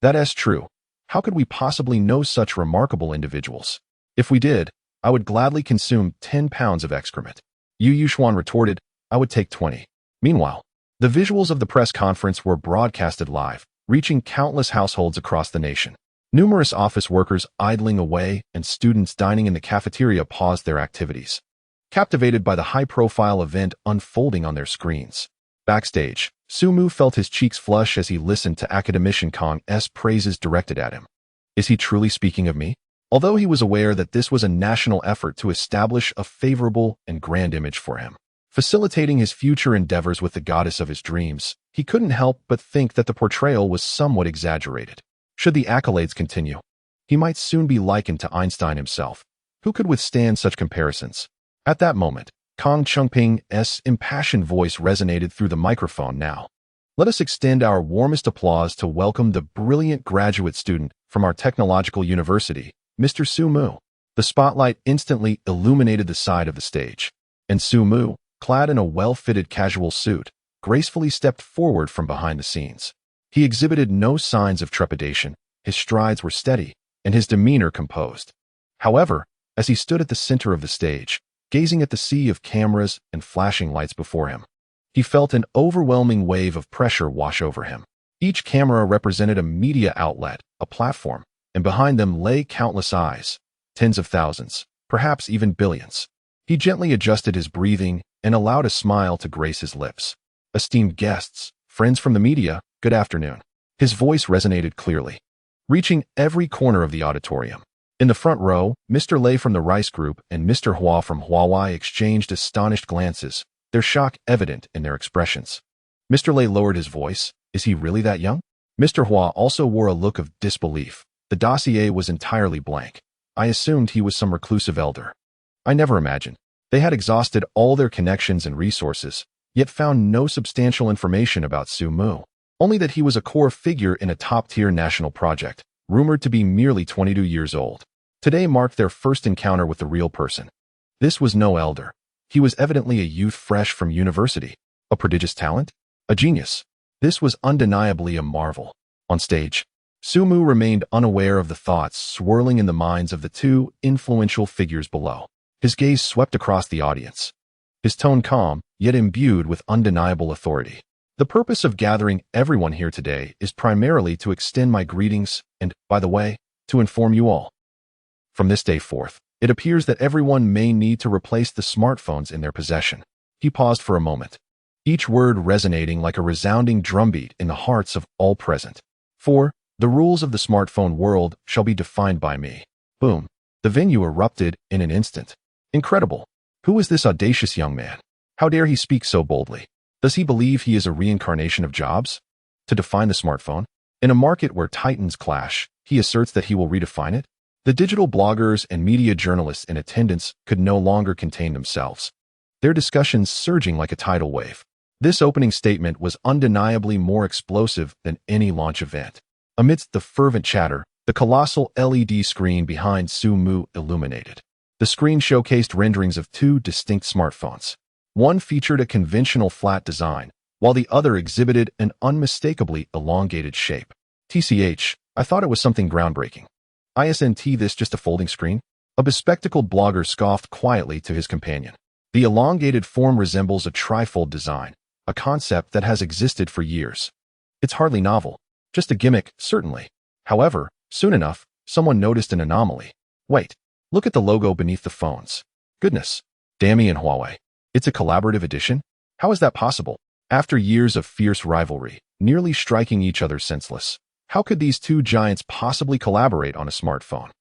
That is true. How could we possibly know such remarkable individuals? If we did, I would gladly consume 10 pounds of excrement. Yu Yuxuan retorted, I would take 20. Meanwhile, the visuals of the press conference were broadcasted live, reaching countless households across the nation. Numerous office workers idling away and students dining in the cafeteria paused their activities, captivated by the high-profile event unfolding on their screens. Backstage, Sumu felt his cheeks flush as he listened to academician Kong's praises directed at him. Is he truly speaking of me? Although he was aware that this was a national effort to establish a favorable and grand image for him, facilitating his future endeavors with the goddess of his dreams, he couldn't help but think that the portrayal was somewhat exaggerated. Should the accolades continue, he might soon be likened to Einstein himself. Who could withstand such comparisons? At that moment, Kong Chengping's impassioned voice resonated through the microphone now. Let us extend our warmest applause to welcome the brilliant graduate student from our technological university, Mr. Sumu. The spotlight instantly illuminated the side of the stage, and Sumu, clad in a well-fitted casual suit, gracefully stepped forward from behind the scenes. He exhibited no signs of trepidation, his strides were steady, and his demeanor composed. However, as he stood at the center of the stage, gazing at the sea of cameras and flashing lights before him, he felt an overwhelming wave of pressure wash over him. Each camera represented a media outlet, a platform, and behind them lay countless eyes, tens of thousands, perhaps even billions. He gently adjusted his breathing and allowed a smile to grace his lips. Esteemed guests, friends from the media, good afternoon. His voice resonated clearly, reaching every corner of the auditorium. In the front row, Mr. Lei from the Rice Group and Mr. Hua from Huawei exchanged astonished glances, their shock evident in their expressions. Mr. Lei lowered his voice. Is he really that young? Mr. Hua also wore a look of disbelief. The dossier was entirely blank. I assumed he was some reclusive elder. I never imagined. They had exhausted all their connections and resources, yet found no substantial information about Sumu. Only that he was a core figure in a top-tier national project, rumored to be merely 22 years old. Today marked their first encounter with the real person. This was no elder. He was evidently a youth fresh from university. A prodigious talent? A genius. This was undeniably a marvel. On stage, Sumu remained unaware of the thoughts swirling in the minds of the two influential figures below. His gaze swept across the audience, his tone calm, yet imbued with undeniable authority. The purpose of gathering everyone here today is primarily to extend my greetings and, by the way, to inform you all. From this day forth, it appears that everyone may need to replace the smartphones in their possession. He paused for a moment, each word resonating like a resounding drumbeat in the hearts of all present. For the rules of the smartphone world shall be defined by me. Boom. The venue erupted in an instant. Incredible. Who is this audacious young man? How dare he speak so boldly? Does he believe he is a reincarnation of Jobs? To define the smartphone? In a market where titans clash, he asserts that he will redefine it? The digital bloggers and media journalists in attendance could no longer contain themselves, their discussions surging like a tidal wave. This opening statement was undeniably more explosive than any launch event. Amidst the fervent chatter, the colossal LED screen behind Sumu illuminated. The screen showcased renderings of two distinct smartphones. One featured a conventional flat design, while the other exhibited an unmistakably elongated shape. TCH, I thought it was something groundbreaking. Isn't this just a folding screen? A bespectacled blogger scoffed quietly to his companion. The elongated form resembles a trifold design, a concept that has existed for years. It's hardly novel, just a gimmick, certainly. However, soon enough, someone noticed an anomaly. Wait, look at the logo beneath the phones. Goodness, Dami and Huawei. It's a collaborative edition? How is that possible? After years of fierce rivalry, nearly striking each other senseless, how could these two giants possibly collaborate on a smartphone?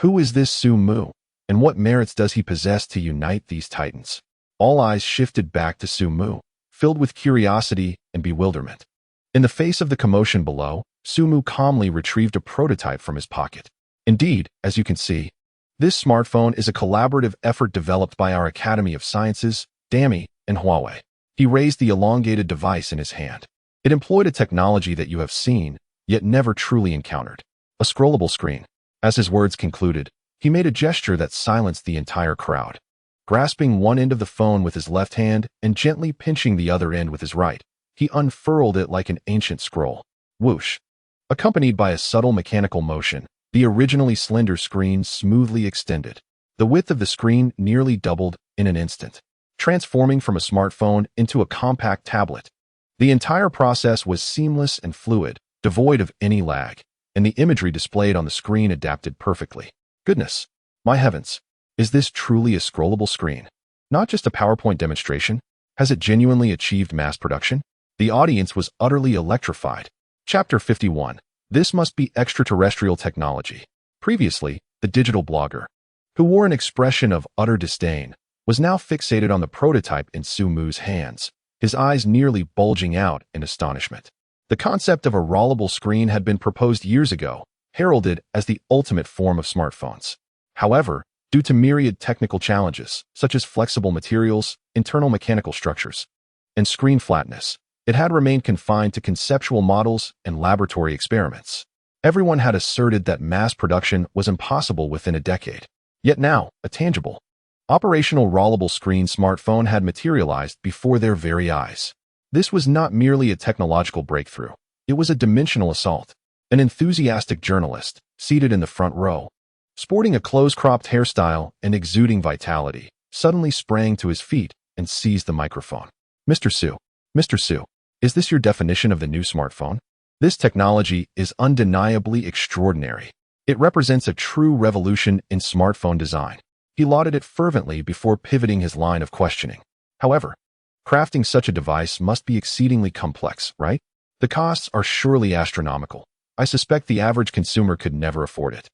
Who is this Sumu, and what merits does he possess to unite these titans? All eyes shifted back to Sumu, filled with curiosity and bewilderment. In the face of the commotion below, Sumu calmly retrieved a prototype from his pocket. Indeed, as you can see, this smartphone is a collaborative effort developed by our Academy of Sciences, Dammy, and Huawei. He raised the elongated device in his hand. It employed a technology that you have seen, yet never truly encountered. A scrollable screen. As his words concluded, he made a gesture that silenced the entire crowd. Grasping one end of the phone with his left hand and gently pinching the other end with his right, he unfurled it like an ancient scroll. Whoosh! Accompanied by a subtle mechanical motion, the originally slender screen smoothly extended. The width of the screen nearly doubled in an instant, transforming from a smartphone into a compact tablet. The entire process was seamless and fluid, devoid of any lag, and the imagery displayed on the screen adapted perfectly. Goodness, my heavens, is this truly a scrollable screen? Not just a PowerPoint demonstration? Has it genuinely achieved mass production? The audience was utterly electrified. Chapter 51. This must be extraterrestrial technology. Previously, the digital blogger, who wore an expression of utter disdain, was now fixated on the prototype in Su Mu's hands, his eyes nearly bulging out in astonishment. The concept of a rollable screen had been proposed years ago, heralded as the ultimate form of smartphones. However, due to myriad technical challenges, such as flexible materials, internal mechanical structures, and screen flatness, it had remained confined to conceptual models and laboratory experiments. Everyone had asserted that mass production was impossible within a decade. Yet now, a tangible, operational rollable screen smartphone had materialized before their very eyes. This was not merely a technological breakthrough. It was a dimensional assault. An enthusiastic journalist, seated in the front row, sporting a close-cropped hairstyle and exuding vitality, suddenly sprang to his feet and seized the microphone. Mr. Su, is this your definition of the new smartphone? This technology is undeniably extraordinary. It represents a true revolution in smartphone design. He lauded it fervently before pivoting his line of questioning. However, crafting such a device must be exceedingly complex, right? The costs are surely astronomical. I suspect the average consumer could never afford it.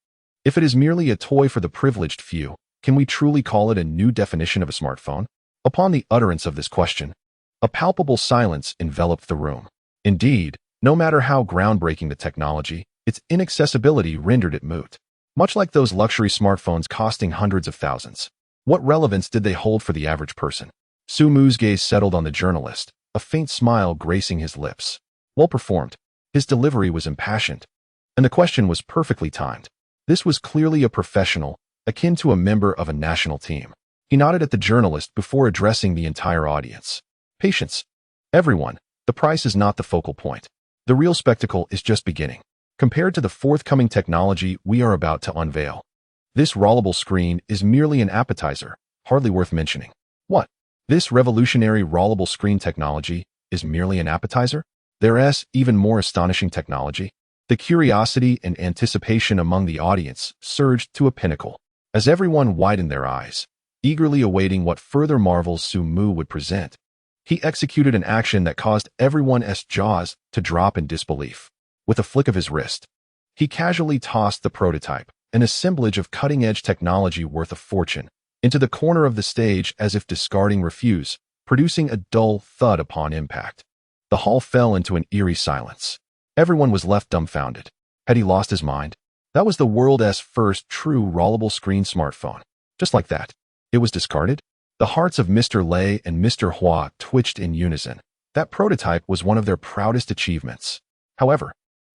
If it is merely a toy for the privileged few, can we truly call it a new definition of a smartphone? Upon the utterance of this question, a palpable silence enveloped the room. Indeed, no matter how groundbreaking the technology, its inaccessibility rendered it moot. Much like those luxury smartphones costing hundreds of thousands. What relevance did they hold for the average person? Su Mu's gaze settled on the journalist, a faint smile gracing his lips. Well performed. His delivery was impassioned, and the question was perfectly timed. This was clearly a professional, akin to a member of a national team. He nodded at the journalist before addressing the entire audience. Patience. Everyone, the price is not the focal point. The real spectacle is just beginning. Compared to the forthcoming technology we are about to unveil, this rollable screen is merely an appetizer, hardly worth mentioning. What? This revolutionary rollable screen technology is merely an appetizer? There's even more astonishing technology. The curiosity and anticipation among the audience surged to a pinnacle, as everyone widened their eyes, eagerly awaiting what further marvels Su Mu would present. He executed an action that caused everyone's jaws to drop in disbelief. With a flick of his wrist, he casually tossed the prototype, an assemblage of cutting-edge technology worth a fortune, into the corner of the stage as if discarding refuse, producing a dull thud upon impact. The hall fell into an eerie silence. Everyone was left dumbfounded. Had he lost his mind? That was the world's first true rollable screen smartphone. Just like that, it was discarded? The hearts of Mr. Lei and Mr. Hua twitched in unison. That prototype was one of their proudest achievements. However,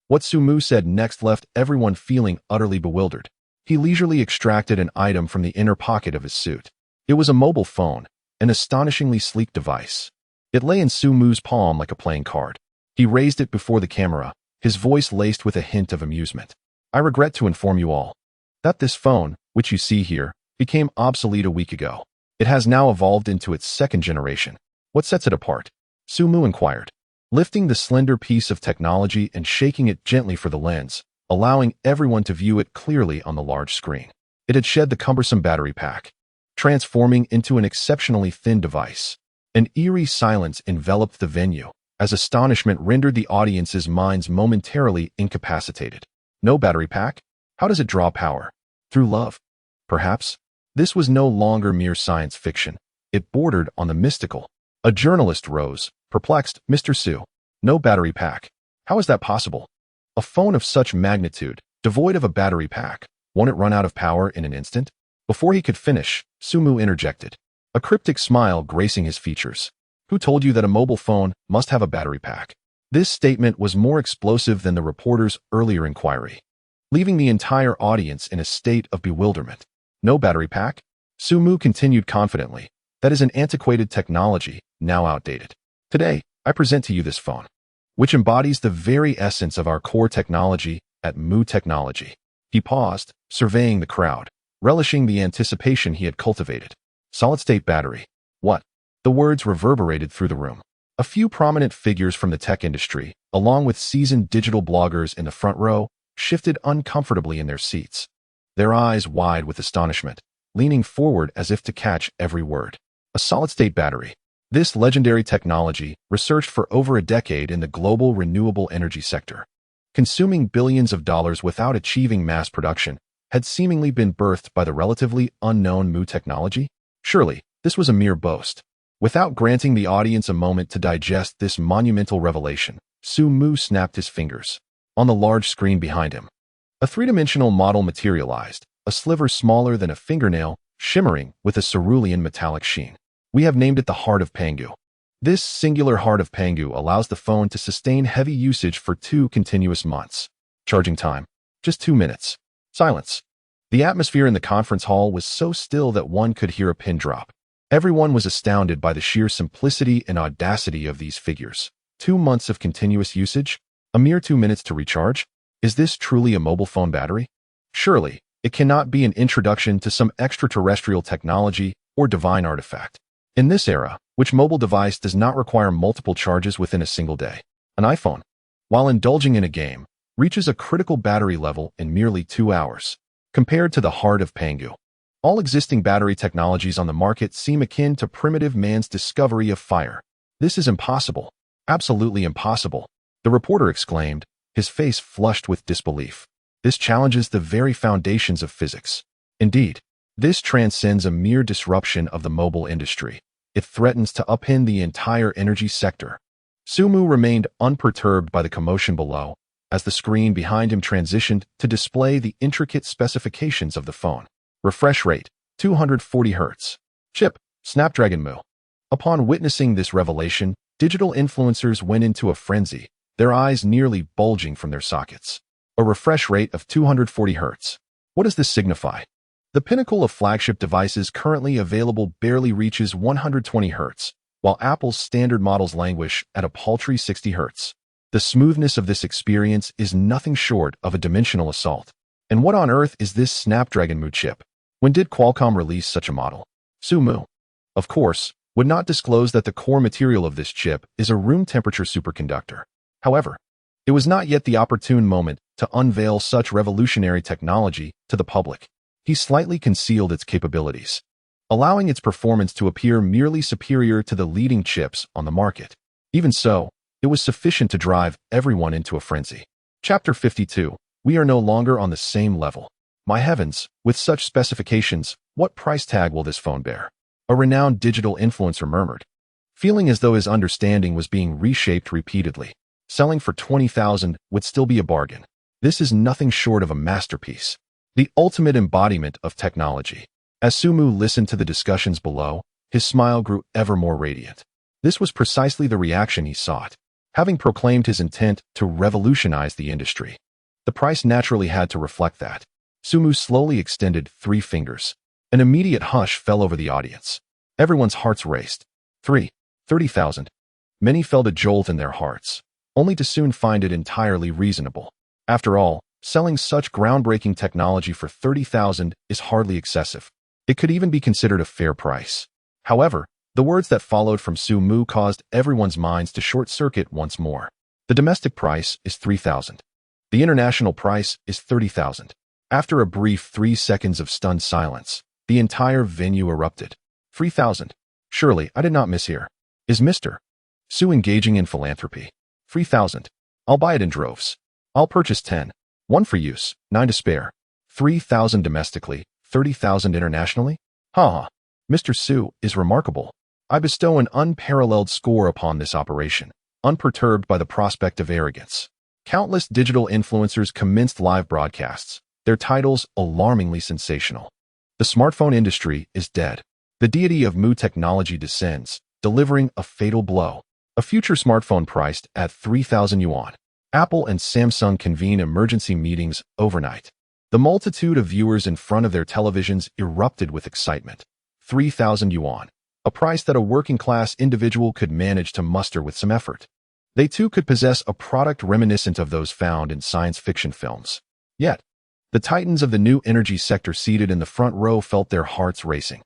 what Su Mu said next left everyone feeling utterly bewildered. He leisurely extracted an item from the inner pocket of his suit. It was a mobile phone, an astonishingly sleek device. It lay in Su Mu's palm like a playing card. He raised it before the camera, his voice laced with a hint of amusement. I regret to inform you all that this phone, which you see here, became obsolete a week ago. It has now evolved into its second generation. What sets it apart? Su Mu inquired, lifting the slender piece of technology and shaking it gently for the lens, allowing everyone to view it clearly on the large screen. It had shed the cumbersome battery pack, transforming into an exceptionally thin device. An eerie silence enveloped the venue, as astonishment rendered the audience's minds momentarily incapacitated. No battery pack? How does it draw power? Through love? Perhaps? This was no longer mere science fiction. It bordered on the mystical. A journalist rose, perplexed. Mr. Su, no battery pack. How is that possible? A phone of such magnitude, devoid of a battery pack, won't it run out of power in an instant? Before he could finish, Su Mu interjected. a cryptic smile gracing his features. Who told you that a mobile phone must have a battery pack? This statement was more explosive than the reporter's earlier inquiry, leaving the entire audience in a state of bewilderment. No battery pack? Sumu continued confidently. That is an antiquated technology, now outdated. Today, I present to you this phone, which embodies the very essence of our core technology at Mu Technology. He paused, surveying the crowd, relishing the anticipation he had cultivated. Solid-state battery. What? The words reverberated through the room. A few prominent figures from the tech industry, along with seasoned digital bloggers in the front row, shifted uncomfortably in their seats, their eyes wide with astonishment, leaning forward as if to catch every word. A solid-state battery. This legendary technology, researched for over a decade in the global renewable energy sector, consuming billions of dollars without achieving mass production, had seemingly been birthed by the relatively unknown Mu technology? Surely, this was a mere boast. Without granting the audience a moment to digest this monumental revelation, Sumu snapped his fingers. On the large screen behind him, a three-dimensional model materialized, a sliver smaller than a fingernail, shimmering with a cerulean metallic sheen. We have named it the Heart of Pangu. This singular Heart of Pangu allows the phone to sustain heavy usage for 2 continuous months. Charging time, just 2 minutes. Silence. The atmosphere in the conference hall was so still that one could hear a pin drop. Everyone was astounded by the sheer simplicity and audacity of these figures. 2 months of continuous usage? A mere 2 minutes to recharge? Is this truly a mobile phone battery? Surely, it cannot be an introduction to some extraterrestrial technology or divine artifact. In this era, which mobile device does not require multiple charges within a single day? An iPhone, while indulging in a game, reaches a critical battery level in merely 2 hours. Compared to the Heart of Pangu, all existing battery technologies on the market seem akin to primitive man's discovery of fire. This is impossible. Absolutely impossible, the reporter exclaimed, his face flushed with disbelief. This challenges the very foundations of physics. Indeed, this transcends a mere disruption of the mobile industry. It threatens to upend the entire energy sector. Sumu remained unperturbed by the commotion below, as the screen behind him transitioned to display the intricate specifications of the phone. Refresh rate, 240 Hz. Chip, Snapdragon Mu. Upon witnessing this revelation, digital influencers went into a frenzy, their eyes nearly bulging from their sockets. A refresh rate of 240 Hz. What does this signify? The pinnacle of flagship devices currently available barely reaches 120 Hz, while Apple's standard models languish at a paltry 60 Hz. The smoothness of this experience is nothing short of a dimensional assault. And what on earth is this Snapdragon Mu chip? When did Qualcomm release such a model? Sumu, of course, would not disclose that the core material of this chip is a room-temperature superconductor. However, it was not yet the opportune moment to unveil such revolutionary technology to the public. He slightly concealed its capabilities, allowing its performance to appear merely superior to the leading chips on the market. Even so, it was sufficient to drive everyone into a frenzy. Chapter 52. We are no longer on the same level. My heavens, with such specifications, what price tag will this phone bear? A renowned digital influencer murmured, feeling as though his understanding was being reshaped repeatedly. Selling for $20,000 would still be a bargain. This is nothing short of a masterpiece, the ultimate embodiment of technology. As Sumu listened to the discussions below, his smile grew ever more radiant. This was precisely the reaction he sought. Having proclaimed his intent to revolutionize the industry, the price naturally had to reflect that. Sumu slowly extended 3 fingers. An immediate hush fell over the audience. Everyone's hearts raced. 30,000. Many felt a jolt in their hearts, only to soon find it entirely reasonable. After all, selling such groundbreaking technology for 30,000 is hardly excessive. It could even be considered a fair price. However, the words that followed from Sumu caused everyone's minds to short-circuit once more. The domestic price is 3,000. The international price is 30,000. After a brief 3 seconds of stunned silence, the entire venue erupted. 3,000. Surely, I did not mishear. Is Mr. Su engaging in philanthropy? 3,000. I'll buy it in droves. I'll purchase 10. 1 for use, 9 to spare. 3,000 domestically, 30,000 internationally? Ha! Mr. Su is remarkable. I bestow an unparalleled score upon this operation, unperturbed by the prospect of arrogance. Countless digital influencers commenced live broadcasts, their titles alarmingly sensational. The smartphone industry is dead. The deity of Mu technology descends, delivering a fatal blow. A future smartphone priced at 3,000 yuan. Apple and Samsung convene emergency meetings overnight. The multitude of viewers in front of their televisions erupted with excitement. 3,000 yuan. A price that a working-class individual could manage to muster with some effort. They too could possess a product reminiscent of those found in science fiction films. Yet, the titans of the new energy sector seated in the front row felt their hearts racing.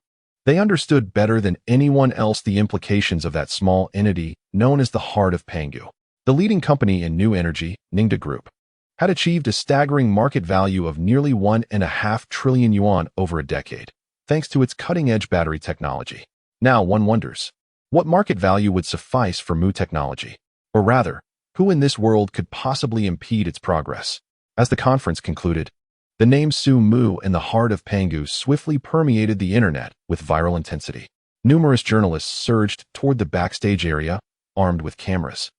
They understood better than anyone else the implications of that small entity known as the Heart of Pangu. The leading company in new energy, Ningda Group, had achieved a staggering market value of nearly 1.5 trillion yuan over a decade, thanks to its cutting-edge battery technology. Now one wonders, what market value would suffice for Mu technology? Or rather, who in this world could possibly impede its progress? As the conference concluded, the name Su Mu and the Heart of Pangu swiftly permeated the internet with viral intensity. Numerous journalists surged toward the backstage area, armed with cameras,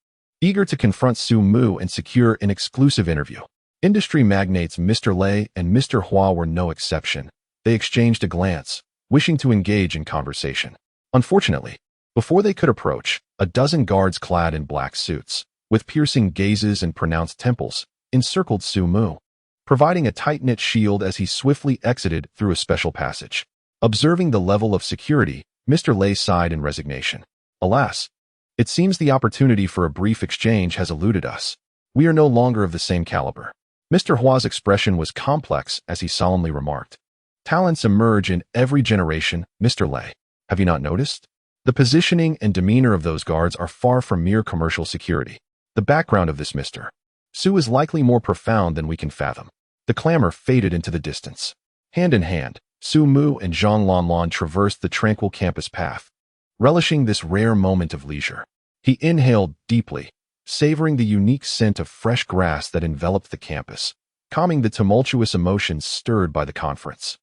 eager to confront Su Mu and secure an exclusive interview. Industry magnates Mr. Lei and Mr. Hua were no exception. They exchanged a glance, wishing to engage in conversation. Unfortunately, before they could approach, a dozen guards clad in black suits, with piercing gazes and pronounced temples, encircled Su Mu, providing a tight-knit shield as he swiftly exited through a special passage. Observing the level of security, Mr. Lei sighed in resignation. Alas, it seems the opportunity for a brief exchange has eluded us. We are no longer of the same caliber. Mr. Hua's expression was complex as he solemnly remarked. Talents emerge in every generation, Mr. Lei. Have you not noticed? The positioning and demeanor of those guards are far from mere commercial security. The background of this Mr. Su is likely more profound than we can fathom. The clamor faded into the distance. Hand in hand, Su Mu and Zhang Lanlan traversed the tranquil campus path, relishing this rare moment of leisure. He inhaled deeply, savoring the unique scent of fresh grass that enveloped the campus, calming the tumultuous emotions stirred by the conference.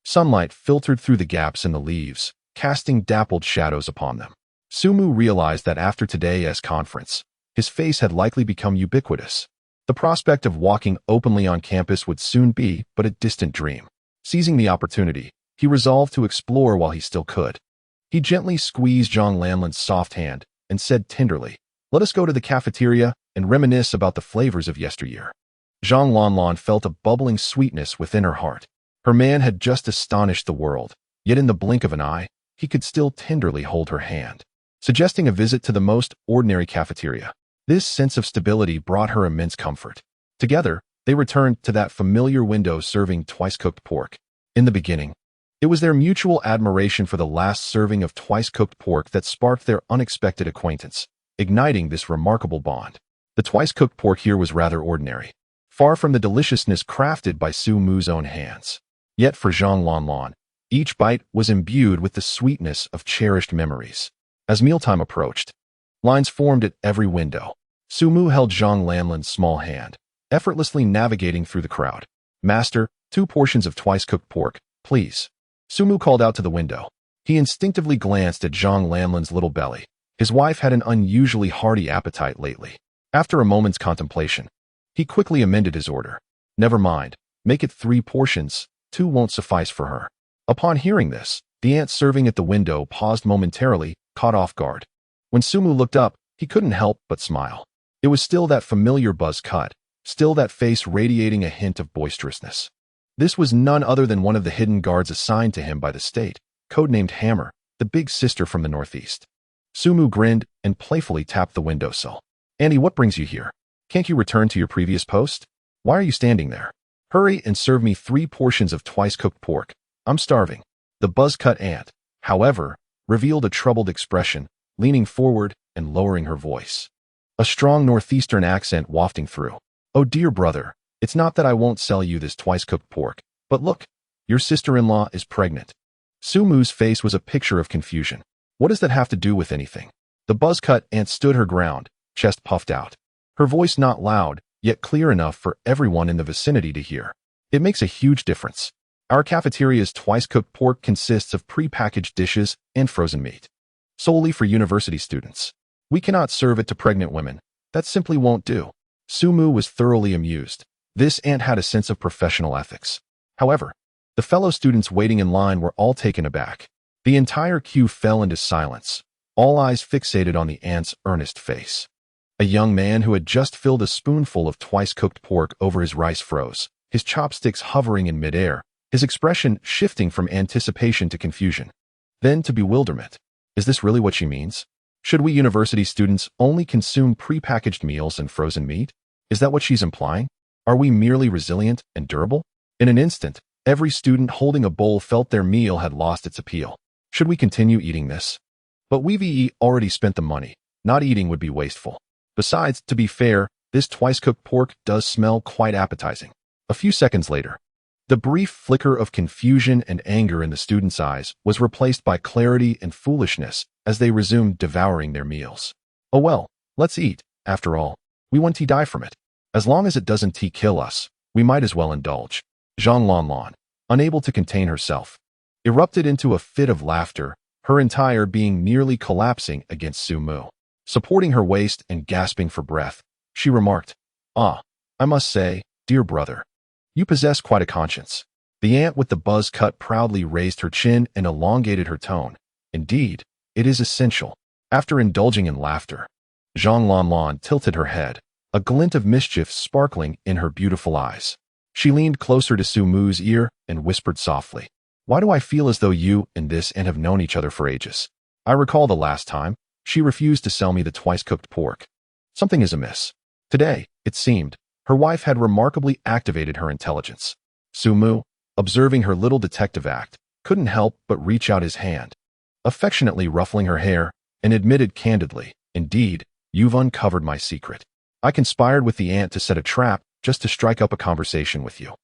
Sunlight filtered through the gaps in the leaves, casting dappled shadows upon them. Su Mu realized that after today's conference, his face had likely become ubiquitous. The prospect of walking openly on campus would soon be but a distant dream. Seizing the opportunity, he resolved to explore while he still could. He gently squeezed Zhang Lanlan's soft hand and said tenderly, "Let us go to the cafeteria and reminisce about the flavors of yesteryear." Zhang Lanlan felt a bubbling sweetness within her heart. Her man had just astonished the world, yet in the blink of an eye, he could still tenderly hold her hand, suggesting a visit to the most ordinary cafeteria. This sense of stability brought her immense comfort. Together, they returned to that familiar window serving twice-cooked pork. In the beginning, it was their mutual admiration for the last serving of twice-cooked pork that sparked their unexpected acquaintance, igniting this remarkable bond. The twice-cooked pork here was rather ordinary, far from the deliciousness crafted by Su Mu's own hands. Yet for Zhang Lanlan, each bite was imbued with the sweetness of cherished memories. As mealtime approached, lines formed at every window. Su Mu held Zhang Lanlan's small hand, effortlessly navigating through the crowd. "Master, 2 portions of twice-cooked pork, please." Su Mu called out to the window. He instinctively glanced at Zhang Lanlan's little belly. His wife had an unusually hearty appetite lately. After a moment's contemplation, he quickly amended his order. "Never mind, make it 3 portions, 2 won't suffice for her." Upon hearing this, the aunt serving at the window paused momentarily, caught off guard. When Su Mu looked up, he couldn't help but smile. It was still that familiar buzz cut, still that face radiating a hint of boisterousness. This was none other than one of the hidden guards assigned to him by the state, codenamed Hammer, the big sister from the northeast. Su Mu grinned and playfully tapped the windowsill. "Annie, what brings you here? Can't you return to your previous post? Why are you standing there? Hurry and serve me 3 portions of twice-cooked pork. I'm starving." The buzz-cut aunt, however, revealed a troubled expression, leaning forward and lowering her voice. A strong northeastern accent wafting through. "Oh dear brother, it's not that I won't sell you this twice-cooked pork, but look, your sister-in-law is pregnant." Su Mu's face was a picture of confusion. What does that have to do with anything? The buzz-cut aunt stood her ground, chest puffed out. Her voice not loud, yet clear enough for everyone in the vicinity to hear. "It makes a huge difference. Our cafeteria's twice-cooked pork consists of pre-packaged dishes and frozen meat, solely for university students. We cannot serve it to pregnant women. That simply won't do." Su Mu was thoroughly amused. This aunt had a sense of professional ethics. However, the fellow students waiting in line were all taken aback. The entire queue fell into silence, all eyes fixated on the aunt's earnest face. A young man who had just filled a spoonful of twice-cooked pork over his rice froze, his chopsticks hovering in midair, his expression shifting from anticipation to confusion, then to bewilderment. Is this really what she means? Should we university students only consume prepackaged meals and frozen meat? Is that what she's implying? Are we merely resilient and durable? In an instant, every student holding a bowl felt their meal had lost its appeal. Should we continue eating this? But we've already spent the money. Not eating would be wasteful. Besides, to be fair, this twice-cooked pork does smell quite appetizing. A few seconds later, the brief flicker of confusion and anger in the students' eyes was replaced by clarity and foolishness as they resumed devouring their meals. Oh well, let's eat. After all, we want to die from it. As long as it doesn't kill us, we might as well indulge. Zhang Lanlan, unable to contain herself, erupted into a fit of laughter, her entire being nearly collapsing against Su Mu. Supporting her waist and gasping for breath, she remarked, "Ah, I must say, dear brother, you possess quite a conscience." The aunt with the buzz cut proudly raised her chin and elongated her tone. "Indeed, it is essential." After indulging in laughter, Zhang Lanlan tilted her head, a glint of mischief sparkling in her beautiful eyes. She leaned closer to Su Mu's ear and whispered softly, "Why do I feel as though you and this aunt have known each other for ages? I recall the last time she refused to sell me the twice-cooked pork. Something is amiss." Today, it seemed, her wife had remarkably activated her intelligence. Su Mu, observing her little detective act, couldn't help but reach out his hand, affectionately ruffling her hair, and admitted candidly, "Indeed, you've uncovered my secret. I conspired with the aunt to set a trap just to strike up a conversation with you.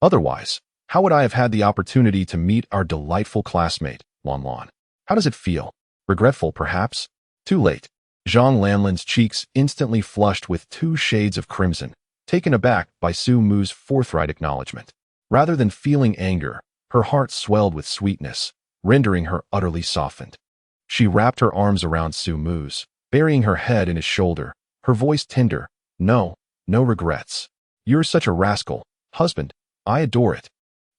Otherwise, how would I have had the opportunity to meet our delightful classmate, Lanlan? How does it feel? Regretful, perhaps? Too late." Zhang Lanlan's cheeks instantly flushed with 2 shades of crimson, taken aback by Su Mu's forthright acknowledgement. Rather than feeling anger, her heart swelled with sweetness, rendering her utterly softened. She wrapped her arms around Su Mu's, burying her head in his shoulder, her voice tender. "No, no regrets. You're such a rascal, husband. I adore it."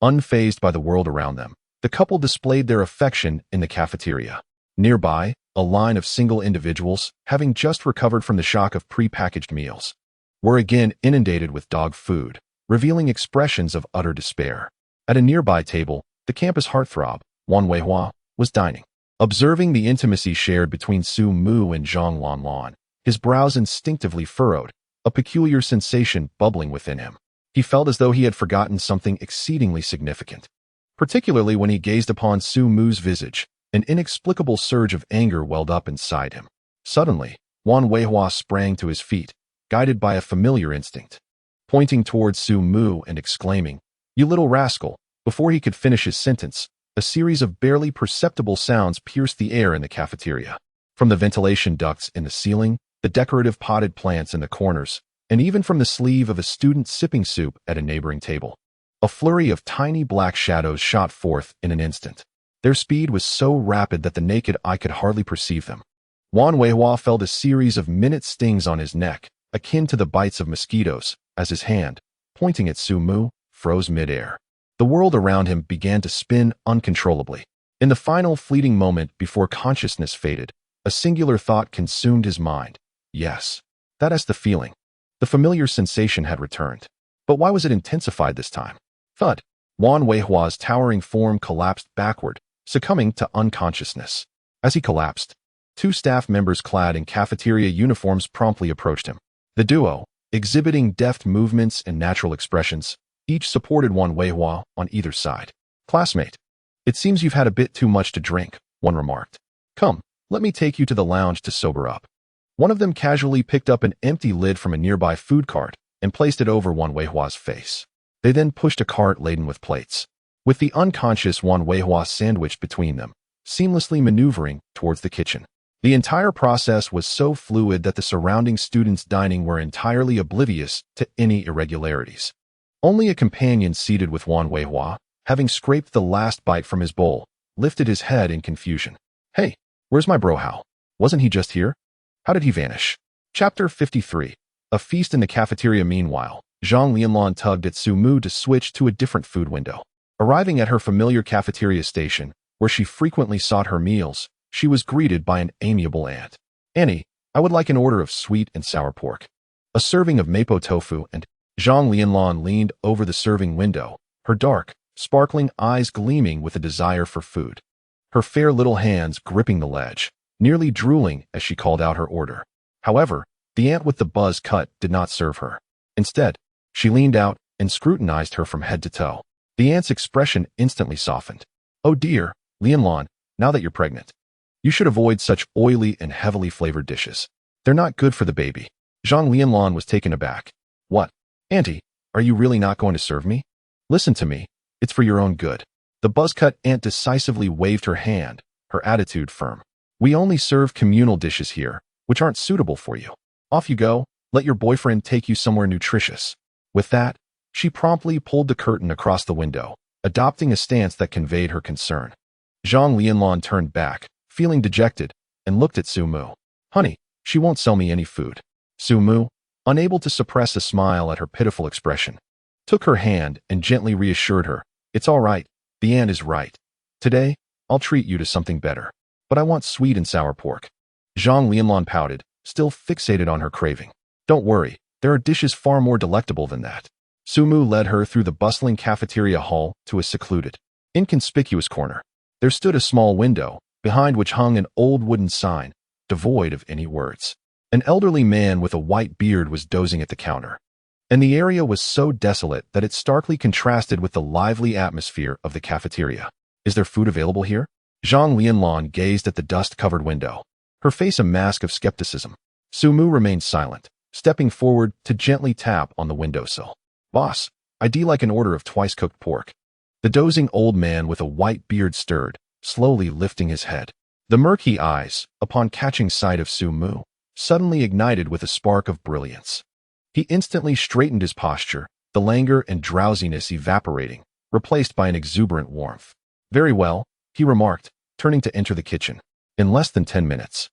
Unfazed by the world around them, the couple displayed their affection in the cafeteria. Nearby, a line of single individuals, having just recovered from the shock of pre-packaged meals, were again inundated with dog food, revealing expressions of utter despair. At a nearby table, the campus heartthrob, Wan Weihua, was dining. Observing the intimacy shared between Su Mu and Zhang Lanlan, his brows instinctively furrowed, a peculiar sensation bubbling within him. He felt as though he had forgotten something exceedingly significant. Particularly when he gazed upon Su Mu's visage, an inexplicable surge of anger welled up inside him. Suddenly, Wan Weihua sprang to his feet, guided by a familiar instinct. Pointing towards Su Mu and exclaiming, "You little rascal!" Before he could finish his sentence, a series of barely perceptible sounds pierced the air in the cafeteria. From the ventilation ducts in the ceiling, the decorative potted plants in the corners, and even from the sleeve of a student sipping soup at a neighboring table. A flurry of tiny black shadows shot forth in an instant. Their speed was so rapid that the naked eye could hardly perceive them. Wan Weihua felt a series of minute stings on his neck, akin to the bites of mosquitoes, as his hand, pointing at Su Mu, froze midair. The world around him began to spin uncontrollably. In the final fleeting moment before consciousness faded, a singular thought consumed his mind. Yes, that is the feeling. The familiar sensation had returned. But why was it intensified this time? Thud. Wan Weihua's towering form collapsed backward, succumbing to unconsciousness. As he collapsed, 2 staff members clad in cafeteria uniforms promptly approached him. The duo, exhibiting deft movements and natural expressions, each supported Wan Weihua on either side. "Classmate, it seems you've had a bit too much to drink," one remarked. "Come, let me take you to the lounge to sober up." One of them casually picked up an empty lid from a nearby food cart and placed it over Wan Weihua's face. They then pushed a cart laden with plates, with the unconscious Wan Weihua sandwiched between them, seamlessly maneuvering towards the kitchen. The entire process was so fluid that the surrounding students dining were entirely oblivious to any irregularities. Only a companion seated with Wan Weihua, having scraped the last bite from his bowl, lifted his head in confusion. "Hey, where's my bro Hao? Wasn't he just here? How did he vanish?" Chapter 53. A feast in the cafeteria. Meanwhile, Zhang Lianlan tugged at Su Mu to switch to a different food window. Arriving at her familiar cafeteria station, where she frequently sought her meals, she was greeted by an amiable aunt. "Annie, I would like an order of sweet and sour pork. A serving of mapo tofu," and Zhang Lianlan leaned over the serving window, her dark, sparkling eyes gleaming with a desire for food. Her fair little hands gripping the ledge, nearly drooling as she called out her order. However, the aunt with the buzz cut did not serve her. Instead, she leaned out and scrutinized her from head to toe. The aunt's expression instantly softened. "Oh dear, Lianlan, now that you're pregnant, you should avoid such oily and heavily flavored dishes. They're not good for the baby." Zhang Lianlan was taken aback. "What? Auntie, are you really not going to serve me? Listen to me, it's for your own good." The buzzcut aunt decisively waved her hand, her attitude firm. "We only serve communal dishes here, which aren't suitable for you. Off you go, let your boyfriend take you somewhere nutritious." With that, she promptly pulled the curtain across the window, adopting a stance that conveyed her concern. Zhang Lianlan turned back, feeling dejected, and looked at Su Mu. "Honey, she won't sell me any food." Su Mu, unable to suppress a smile at her pitiful expression, took her hand and gently reassured her. "It's all right, the aunt is right. Today, I'll treat you to something better. But I want sweet and sour pork." Zhang Lianlan pouted, still fixated on her craving. "Don't worry, there are dishes far more delectable than that." Su Mu led her through the bustling cafeteria hall to a secluded, inconspicuous corner. There stood a small window, behind which hung an old wooden sign, devoid of any words. An elderly man with a white beard was dozing at the counter, and the area was so desolate that it starkly contrasted with the lively atmosphere of the cafeteria. "Is there food available here?" Zhang Lianlan gazed at the dust-covered window, her face a mask of skepticism. Su Mu remained silent, stepping forward to gently tap on the windowsill. "Boss, I'd like an order of twice-cooked pork." The dozing old man with a white beard stirred, slowly lifting his head. The murky eyes, upon catching sight of Su Mu, suddenly ignited with a spark of brilliance. He instantly straightened his posture, the languor and drowsiness evaporating, replaced by an exuberant warmth. "Very well," he remarked, turning to enter the kitchen. In less than 10 minutes,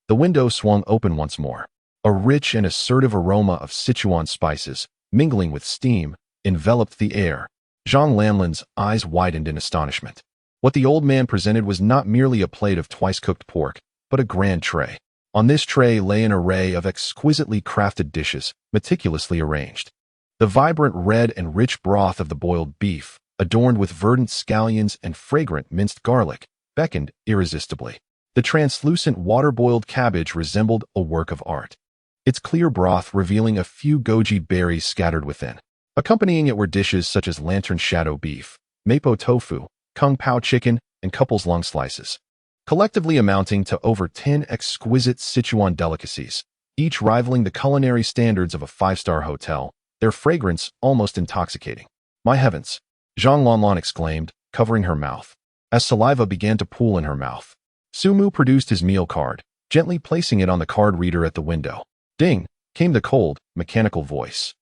the window swung open once more. A rich and assertive aroma of Sichuan spices, mingling with steam, enveloped the air. Zhang Lianlan's eyes widened in astonishment. What the old man presented was not merely a plate of twice-cooked pork, but a grand tray. On this tray lay an array of exquisitely crafted dishes, meticulously arranged. The vibrant red and rich broth of the boiled beef, adorned with verdant scallions and fragrant minced garlic, beckoned irresistibly. The translucent water-boiled cabbage resembled a work of art, its clear broth revealing a few goji berries scattered within. Accompanying it were dishes such as lantern shadow beef, mapo tofu, kung pao chicken, and couple's lung slices, collectively amounting to over 10 exquisite Sichuan delicacies, each rivaling the culinary standards of a five-star hotel, their fragrance almost intoxicating. "My heavens!" Zhang Lianlan exclaimed, covering her mouth, as saliva began to pool in her mouth. Su Mu produced his meal card, gently placing it on the card reader at the window. Ding! Came the cold, mechanical voice.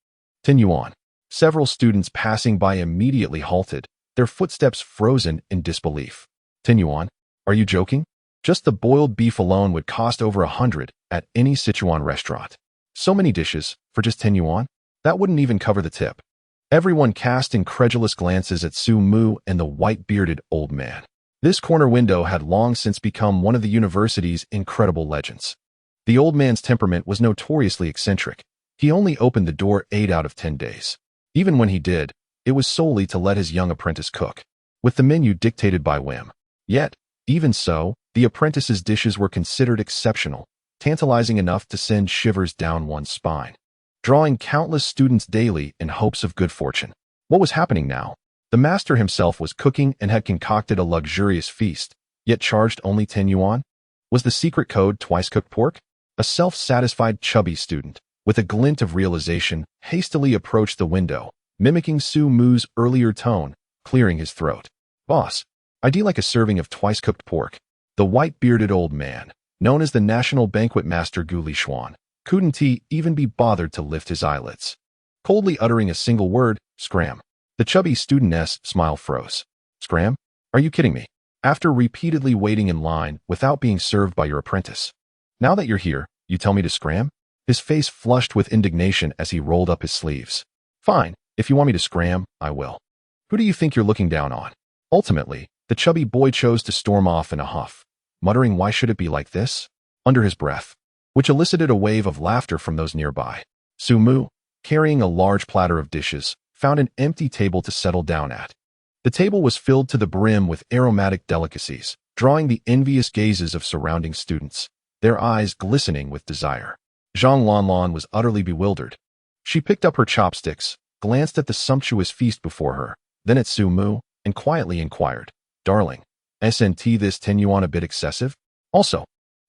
10 yuan. Several students passing by immediately halted, their footsteps frozen in disbelief. 10 yuan? Are you joking? Just the boiled beef alone would cost over 100 at any Sichuan restaurant. So many dishes for just 10 yuan? That wouldn't even cover the tip. Everyone cast incredulous glances at Su Mu and the white-bearded old man. This corner window had long since become one of the university's incredible legends. The old man's temperament was notoriously eccentric. He only opened the door 8 out of 10 days. Even when he did, it was solely to let his young apprentice cook, with the menu dictated by whim. Yet, even so, the apprentice's dishes were considered exceptional, tantalizing enough to send shivers down one's spine, drawing countless students daily in hopes of good fortune. What was happening now? The master himself was cooking and had concocted a luxurious feast, yet charged only 10 yuan? Was the secret code twice-cooked pork? A self-satisfied chubby student, with a glint of realization, hastily approached the window, mimicking Su Mu's earlier tone, clearing his throat. "Boss, I'd like a serving of twice-cooked pork." The white-bearded old man, known as the national banquet master Gu Lishuan, couldn't he even be bothered to lift his eyelids. Coldly uttering a single word, "Scram." The chubby studentess smile froze. "Scram? Are you kidding me? After repeatedly waiting in line without being served by your apprentice. Now that you're here, you tell me to scram?" His face flushed with indignation as he rolled up his sleeves. "Fine, if you want me to scram, I will. Who do you think you're looking down on?" Ultimately, The chubby boy chose to storm off in a huff, muttering, "Why should it be like this?" under his breath, which elicited a wave of laughter from those nearby. Sumu, carrying a large platter of dishes, found an empty table to settle down at. The table was filled to the brim with aromatic delicacies, drawing the envious gazes of surrounding students, their eyes glistening with desire. Zhang Lanlan was utterly bewildered. She picked up her chopsticks, glanced at the sumptuous feast before her, then at Sumu, and quietly inquired, "Darling, isn't this 10 yuan a bit excessive? Also,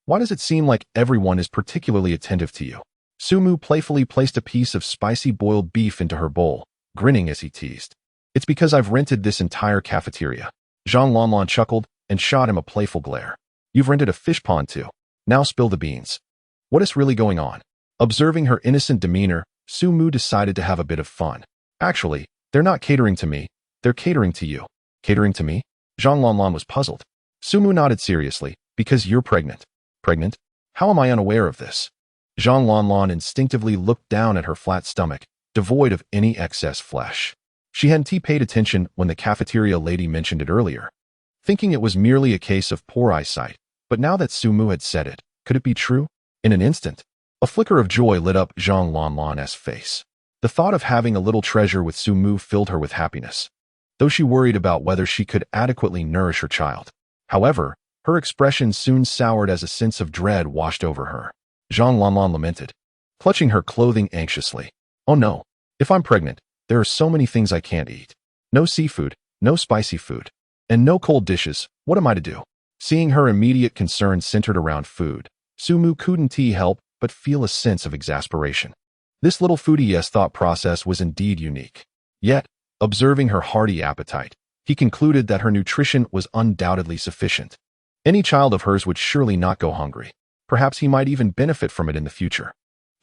why does it seem like everyone is particularly attentive to you?" Sumu playfully placed a piece of spicy boiled beef into her bowl, grinning as he teased. "It's because I've rented this entire cafeteria." Zhang Lanlan chuckled and shot him a playful glare. "You've rented a fish pond too. Now spill the beans. What is really going on?" Observing her innocent demeanor, Sumu decided to have a bit of fun. "Actually, they're not catering to me. They're catering to you." "Catering to me?" Zhang Lanlan was puzzled. Sumu nodded seriously. "Because you're pregnant." "Pregnant? How am I unaware of this?" Zhang Lanlan instinctively looked down at her flat stomach, devoid of any excess flesh. She hadn't paid attention when the cafeteria lady mentioned it earlier, thinking it was merely a case of poor eyesight. But now that Sumu had said it, could it be true? In an instant, a flicker of joy lit up Zhang Lanlan's face. The thought of having a little treasure with Sumu filled her with happiness, though she worried about whether she could adequately nourish her child. However, her expression soon soured as a sense of dread washed over her. Zhang Lanlan lamented, clutching her clothing anxiously. "Oh no, if I'm pregnant, there are so many things I can't eat. No seafood, no spicy food, and no cold dishes. What am I to do?" Seeing her immediate concern centered around food, Sumu couldn't help but feel a sense of exasperation. This little foodie's thought process was indeed unique. Yet, observing her hearty appetite, he concluded that her nutrition was undoubtedly sufficient. Any child of hers would surely not go hungry. Perhaps he might even benefit from it in the future.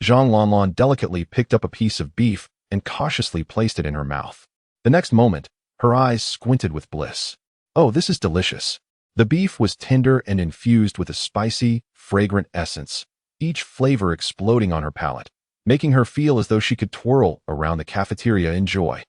Zhang Lanlan delicately picked up a piece of beef and cautiously placed it in her mouth. The next moment, her eyes squinted with bliss. "Oh, this is delicious." The beef was tender and infused with a spicy, fragrant essence, each flavor exploding on her palate, making her feel as though she could twirl around the cafeteria in joy.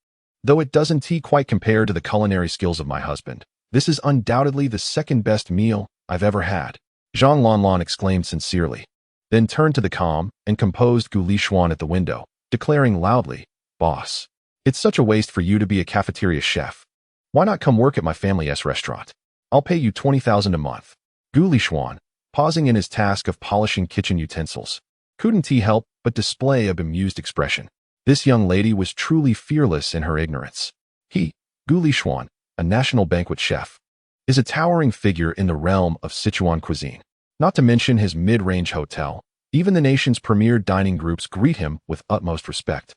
"Though it doesn't quite compare to the culinary skills of my husband, this is undoubtedly the second best meal I've ever had," Zhang Lanlan exclaimed sincerely, then turned to the calm and composed Gu Lishuan at the window, declaring loudly, "Boss, it's such a waste for you to be a cafeteria chef. Why not come work at my family's restaurant? I'll pay you 20,000 a month." Gu Lishuan, pausing in his task of polishing kitchen utensils, couldn't help but display a bemused expression. This young lady was truly fearless in her ignorance. He, Gu Lishuan, a national banquet chef, is a towering figure in the realm of Sichuan cuisine. Not to mention his mid-range hotel, even the nation's premier dining groups greet him with utmost respect,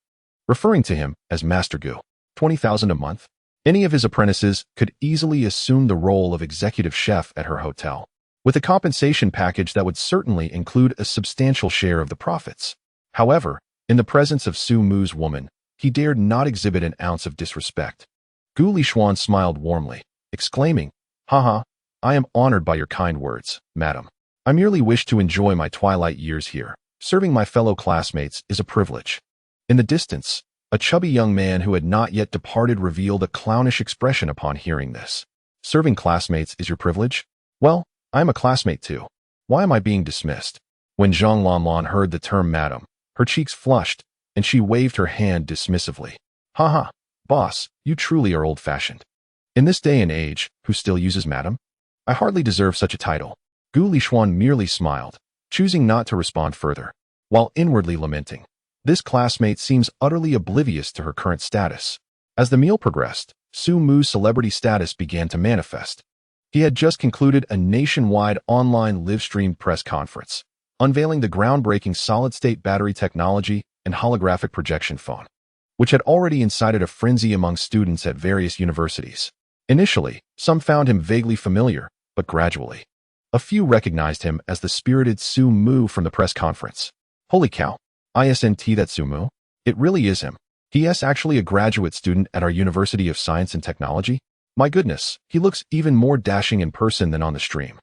referring to him as Master Gu. 20,000 a month? Any of his apprentices could easily assume the role of executive chef at her hotel, with a compensation package that would certainly include a substantial share of the profits. However, in the presence of Sumu's woman, he dared not exhibit an ounce of disrespect. Gu Lishuan smiled warmly, exclaiming, "Haha, I am honored by your kind words, madam. I merely wish to enjoy my twilight years here. Serving my fellow classmates is a privilege." In the distance, a chubby young man who had not yet departed revealed a clownish expression upon hearing this. "Serving classmates is your privilege? Well, I'm a classmate too. Why am I being dismissed?" When Zhang Lanlan heard the term madam, her cheeks flushed, and she waved her hand dismissively. "Haha, boss, you truly are old-fashioned. In this day and age, who still uses madam? I hardly deserve such a title." Gu Lishuan merely smiled, choosing not to respond further, while inwardly lamenting, "This classmate seems utterly oblivious to her current status." As the meal progressed, Sumu's celebrity status began to manifest. He had just concluded a nationwide online live-streamed press conference, unveiling the groundbreaking solid-state battery technology and holographic projection phone, which had already incited a frenzy among students at various universities. Initially, some found him vaguely familiar, but gradually, a few recognized him as the spirited Sumu from the press conference. "Holy cow, isn't that Sumu? It really is him. He is actually a graduate student at our University of Science and Technology. My goodness, he looks even more dashing in person than on the stream.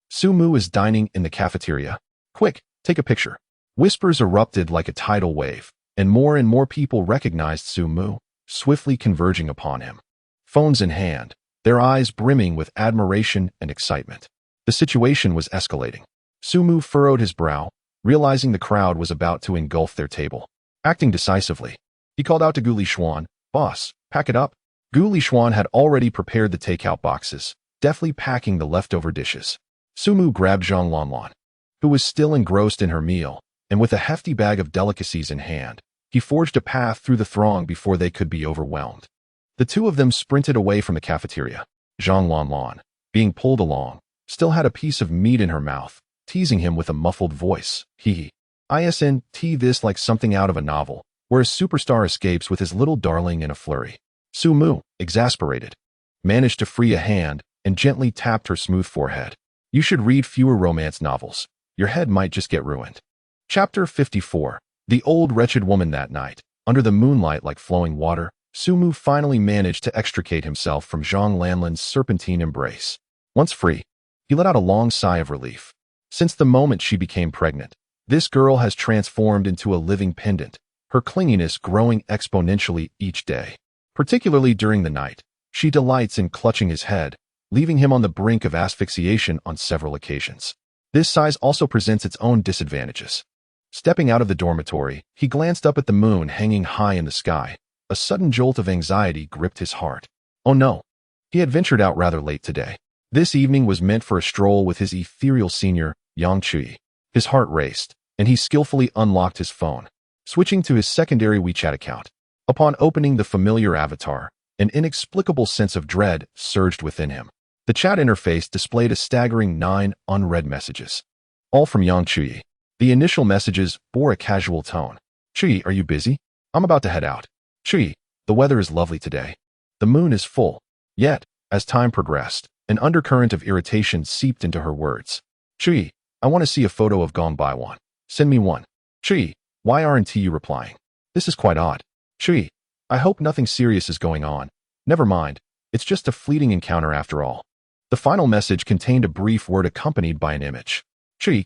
Sumu is dining in the cafeteria. Quick, take a picture." Whispers erupted like a tidal wave, and more people recognized Sumu, swiftly converging upon him. Phones in hand, their eyes brimming with admiration and excitement. The situation was escalating. Sumu furrowed his brow, realizing the crowd was about to engulf their table. Acting decisively, he called out to Gu Lixuan, "Boss, pack it up." Gu Lixuan had already prepared the takeout boxes, deftly packing the leftover dishes. Sumu grabbed Zhang Lanlan, who was still engrossed in her meal, and with a hefty bag of delicacies in hand, he forged a path through the throng before they could be overwhelmed. The two of them sprinted away from the cafeteria. Zhang Lanlan, being pulled along, still had a piece of meat in her mouth, teasing him with a muffled voice. Isn't this like something out of a novel, where a superstar escapes with his little darling in a flurry? Sumu, exasperated, managed to free a hand and gently tapped her smooth forehead. You should read fewer romance novels. Your head might just get ruined. Chapter 54. The old wretched woman. That night, under the moonlight like flowing water, Sumu finally managed to extricate himself from Zhang Lanlan's serpentine embrace. Once free, he let out a long sigh of relief. Since the moment she became pregnant, this girl has transformed into a living pendant, her clinginess growing exponentially each day. Particularly during the night, she delights in clutching his head, leaving him on the brink of asphyxiation on several occasions. This size also presents its own disadvantages. Stepping out of the dormitory, he glanced up at the moon hanging high in the sky. A sudden jolt of anxiety gripped his heart. Oh no! He had ventured out rather late today. This evening was meant for a stroll with his ethereal senior, Yang Chui. His heart raced, and he skillfully unlocked his phone, switching to his secondary WeChat account. Upon opening the familiar avatar, an inexplicable sense of dread surged within him. The chat interface displayed a staggering 9 unread messages, all from Yang Chui. The initial messages bore a casual tone. Chui, are you busy? I'm about to head out. Chui, the weather is lovely today. The moon is full. Yet, as time progressed, an undercurrent of irritation seeped into her words. Chui, I want to see a photo of Gong Baiwan. Send me one. Chui, why aren't you replying? This is quite odd. Chui, I hope nothing serious is going on. Never mind, it's just a fleeting encounter after all. The final message contained a brief word accompanied by an image. Chui,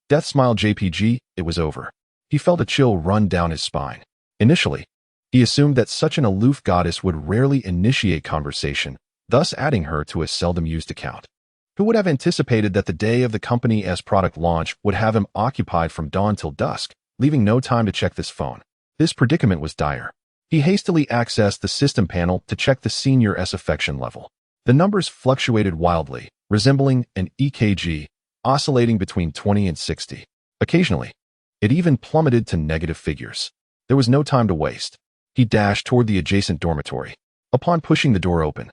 death smile JPG, it was over. He felt a chill run down his spine. Initially, he assumed that such an aloof goddess would rarely initiate conversation, thus adding her to a seldom used account. Who would have anticipated that the day of the company's product launch would have him occupied from dawn till dusk, leaving no time to check this phone? This predicament was dire. He hastily accessed the system panel to check the senior's affection level. The numbers fluctuated wildly, resembling an EKG, oscillating between 20 and 60. Occasionally, it even plummeted to negative figures. There was no time to waste. He dashed toward the adjacent dormitory. Upon pushing the door open,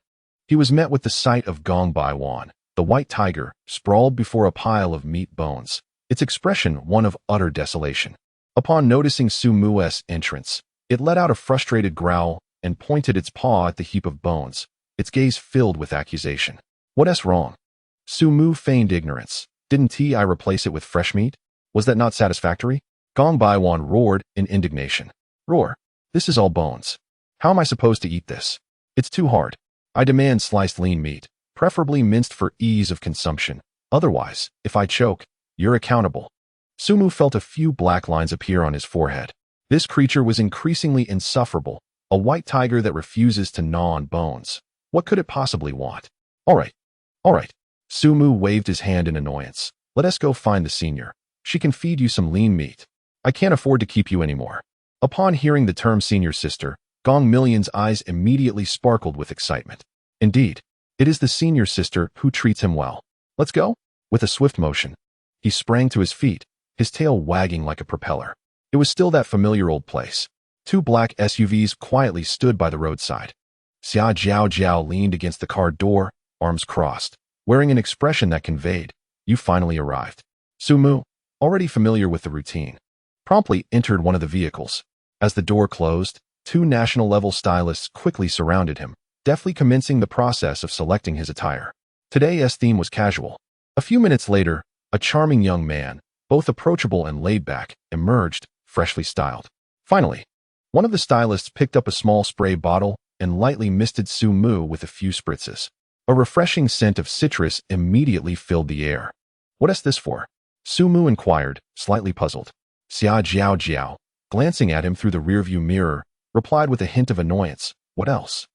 he was met with the sight of Gong Baiwan, the white tiger, sprawled before a pile of meat bones, its expression one of utter desolation. Upon noticing Sumu's entrance, it let out a frustrated growl and pointed its paw at the heap of bones, its gaze filled with accusation. What's wrong? Sumu feigned ignorance. Didn't I replace it with fresh meat? Was that not satisfactory? Gong Baiwan roared in indignation. Roar. This is all bones. How am I supposed to eat this? It's too hard. I demand sliced lean meat, preferably minced for ease of consumption. Otherwise, if I choke, you're accountable. Sumu felt a few black lines appear on his forehead. This creature was increasingly insufferable, a white tiger that refuses to gnaw on bones. What could it possibly want? All right. Sumu waved his hand in annoyance. Let us go find the senior. She can feed you some lean meat. I can't afford to keep you anymore. Upon hearing the term senior sister, Gong Million's eyes immediately sparkled with excitement. Indeed, it is the senior sister who treats him well. Let's go. With a swift motion, he sprang to his feet, his tail wagging like a propeller. It was still that familiar old place. 2 black SUVs quietly stood by the roadside. Xia Jiao leaned against the car door, arms crossed, wearing an expression that conveyed, "You finally arrived." Sumu, already familiar with the routine, promptly entered one of the vehicles. As the door closed, 2 national-level stylists quickly surrounded him, deftly commencing the process of selecting his attire. Today's theme was casual. A few minutes later, a charming young man, both approachable and laid-back, emerged, freshly styled. Finally, one of the stylists picked up a small spray bottle and lightly misted Sumu with a few spritzes. A refreshing scent of citrus immediately filled the air. What's this for? Sumu inquired, slightly puzzled. Xia Jiao, glancing at him through the rearview mirror, replied with a hint of annoyance. What else?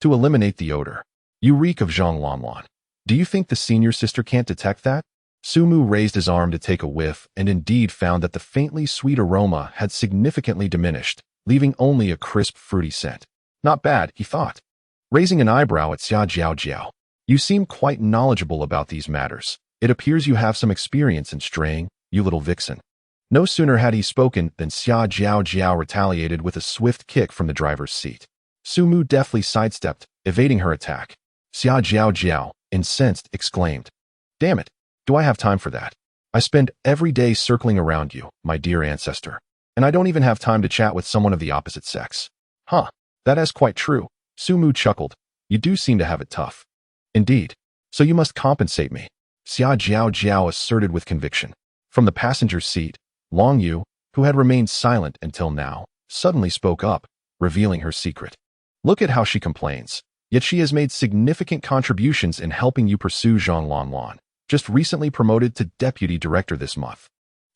To eliminate the odor. You reek of Zhang Lanlan. Do you think the senior sister can't detect that? Sumu raised his arm to take a whiff and indeed found that the faintly sweet aroma had significantly diminished, leaving only a crisp, fruity scent. Not bad, he thought. Raising an eyebrow at Xia Jiao Jiao. You seem quite knowledgeable about these matters. It appears you have some experience in straying, you little vixen. No sooner had he spoken than Xia Jiao Jiao retaliated with a swift kick from the driver's seat. Sumu deftly sidestepped, evading her attack. Xia Jiao Jiao, incensed, exclaimed, "Damn it, do I have time for that? I spend every day circling around you, my dear ancestor, and I don't even have time to chat with someone of the opposite sex." Huh, that is quite true. Sumu chuckled. You do seem to have it tough. Indeed. So you must compensate me, Xia Jiao Jiao asserted with conviction. From the passenger seat, Long Yu, who had remained silent until now, suddenly spoke up, revealing her secret. Look at how she complains. Yet she has made significant contributions in helping you pursue Zhang Lanlan, just recently promoted to deputy director this month.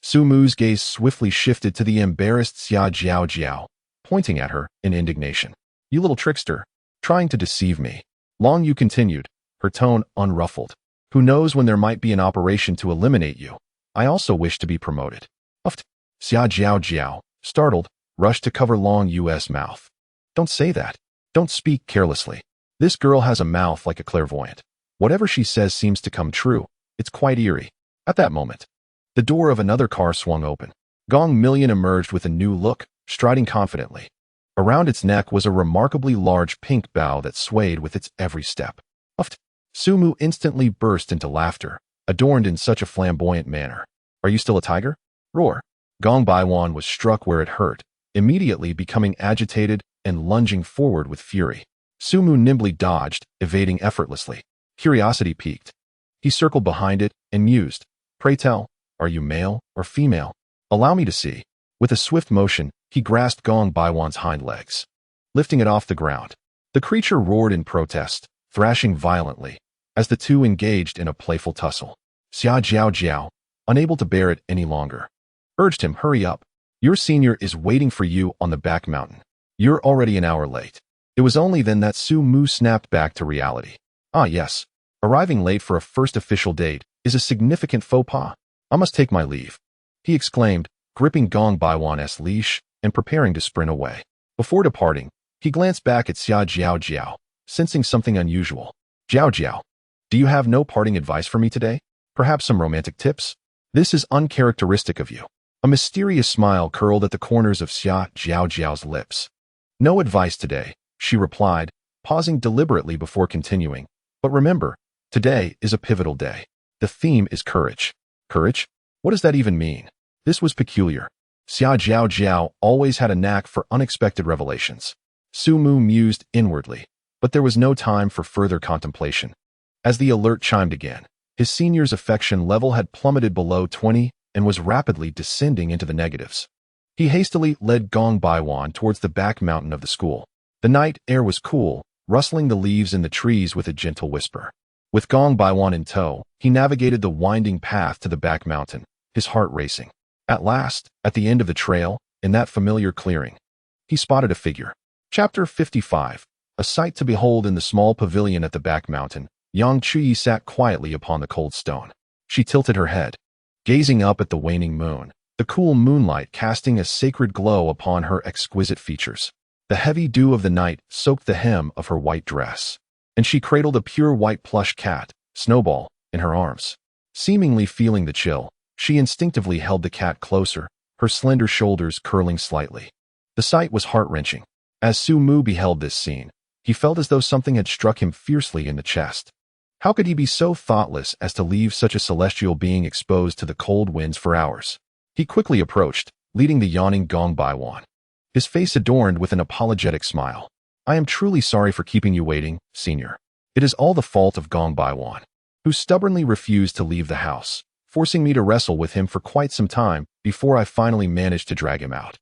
Sumu's gaze swiftly shifted to the embarrassed Xia Jiao Jiao, pointing at her in indignation. You little trickster, trying to deceive me. Long Yu continued, her tone unruffled. Who knows when there might be an operation to eliminate you. I also wish to be promoted. Uffed. Xia Jiao Jiao, startled, rushed to cover Long Yu's mouth. Don't say that. Don't speak carelessly. This girl has a mouth like a clairvoyant. Whatever she says seems to come true. It's quite eerie. At that moment, the door of another car swung open. Gong Million emerged with a new look, striding confidently. Around its neck was a remarkably large pink bow that swayed with its every step. Uffed. Sumu instantly burst into laughter, adorned in such a flamboyant manner. Are you still a tiger? Roar. Gong Baiwan was struck where it hurt, immediately becoming agitated and lunging forward with fury. Sumu nimbly dodged, evading effortlessly. Curiosity piqued. He circled behind it and mused, Pray tell, are you male or female? Allow me to see. With a swift motion, he grasped Gong Baiwan's hind legs, lifting it off the ground. The creature roared in protest, thrashing violently, as the two engaged in a playful tussle. Xia Jiao Jiao, unable to bear it any longer, urged him, hurry up. Your senior is waiting for you on the back mountain. You're already an hour late. It was only then that Sumu snapped back to reality. Ah yes, arriving late for a first official date is a significant faux pas. I must take my leave, he exclaimed, gripping Gong Baiwan's leash and preparing to sprint away. Before departing, he glanced back at Xia Jiao Jiao, sensing something unusual. Jiao Jiao, do you have no parting advice for me today? Perhaps some romantic tips? This is uncharacteristic of you. A mysterious smile curled at the corners of Xia Jiao Jiao's lips. No advice today, she replied, pausing deliberately before continuing. But remember, today is a pivotal day. The theme is courage. Courage? What does that even mean? This was peculiar. Xia Jiao Jiao always had a knack for unexpected revelations. Sumu mused inwardly, but there was no time for further contemplation. As the alert chimed again, his senior's affection level had plummeted below 20 and was rapidly descending into the negatives. He hastily led Gong Baiwan towards the back mountain of the school. The night air was cool, rustling the leaves in the trees with a gentle whisper. With Gong Baiwan in tow, he navigated the winding path to the back mountain, his heart racing. At last, at the end of the trail, in that familiar clearing, he spotted a figure. Chapter 55. A sight to behold. In the small pavilion at the back mountain, Yang Chuyi sat quietly upon the cold stone. She tilted her head, gazing up at the waning moon, the cool moonlight casting a sacred glow upon her exquisite features. The heavy dew of the night soaked the hem of her white dress, and she cradled a pure white plush cat, Snowball, in her arms. Seemingly feeling the chill, she instinctively held the cat closer, her slender shoulders curling slightly. The sight was heart-wrenching. As Sumu beheld this scene, he felt as though something had struck him fiercely in the chest. How could he be so thoughtless as to leave such a celestial being exposed to the cold winds for hours? He quickly approached, leading the yawning Gong Baiwan, his face adorned with an apologetic smile. I am truly sorry for keeping you waiting, senior. It is all the fault of Gong Baiwan, who stubbornly refused to leave the house, forcing me to wrestle with him for quite some time before I finally managed to drag him out.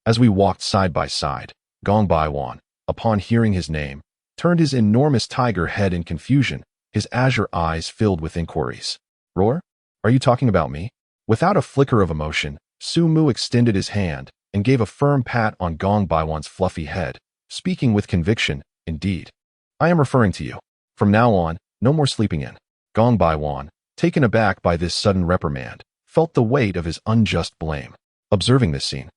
As we walked side by side, Gong Baiwan, upon hearing his name, turned his enormous tiger head in confusion, his azure eyes filled with inquiries. Roar? Are you talking about me? Without a flicker of emotion, Sumu extended his hand and gave a firm pat on Gong Baiwan's fluffy head, speaking with conviction, indeed. I am referring to you. From now on, no more sleeping in. Gong Baiwan, taken aback by this sudden reprimand, felt the weight of his unjust blame. Observing this scene,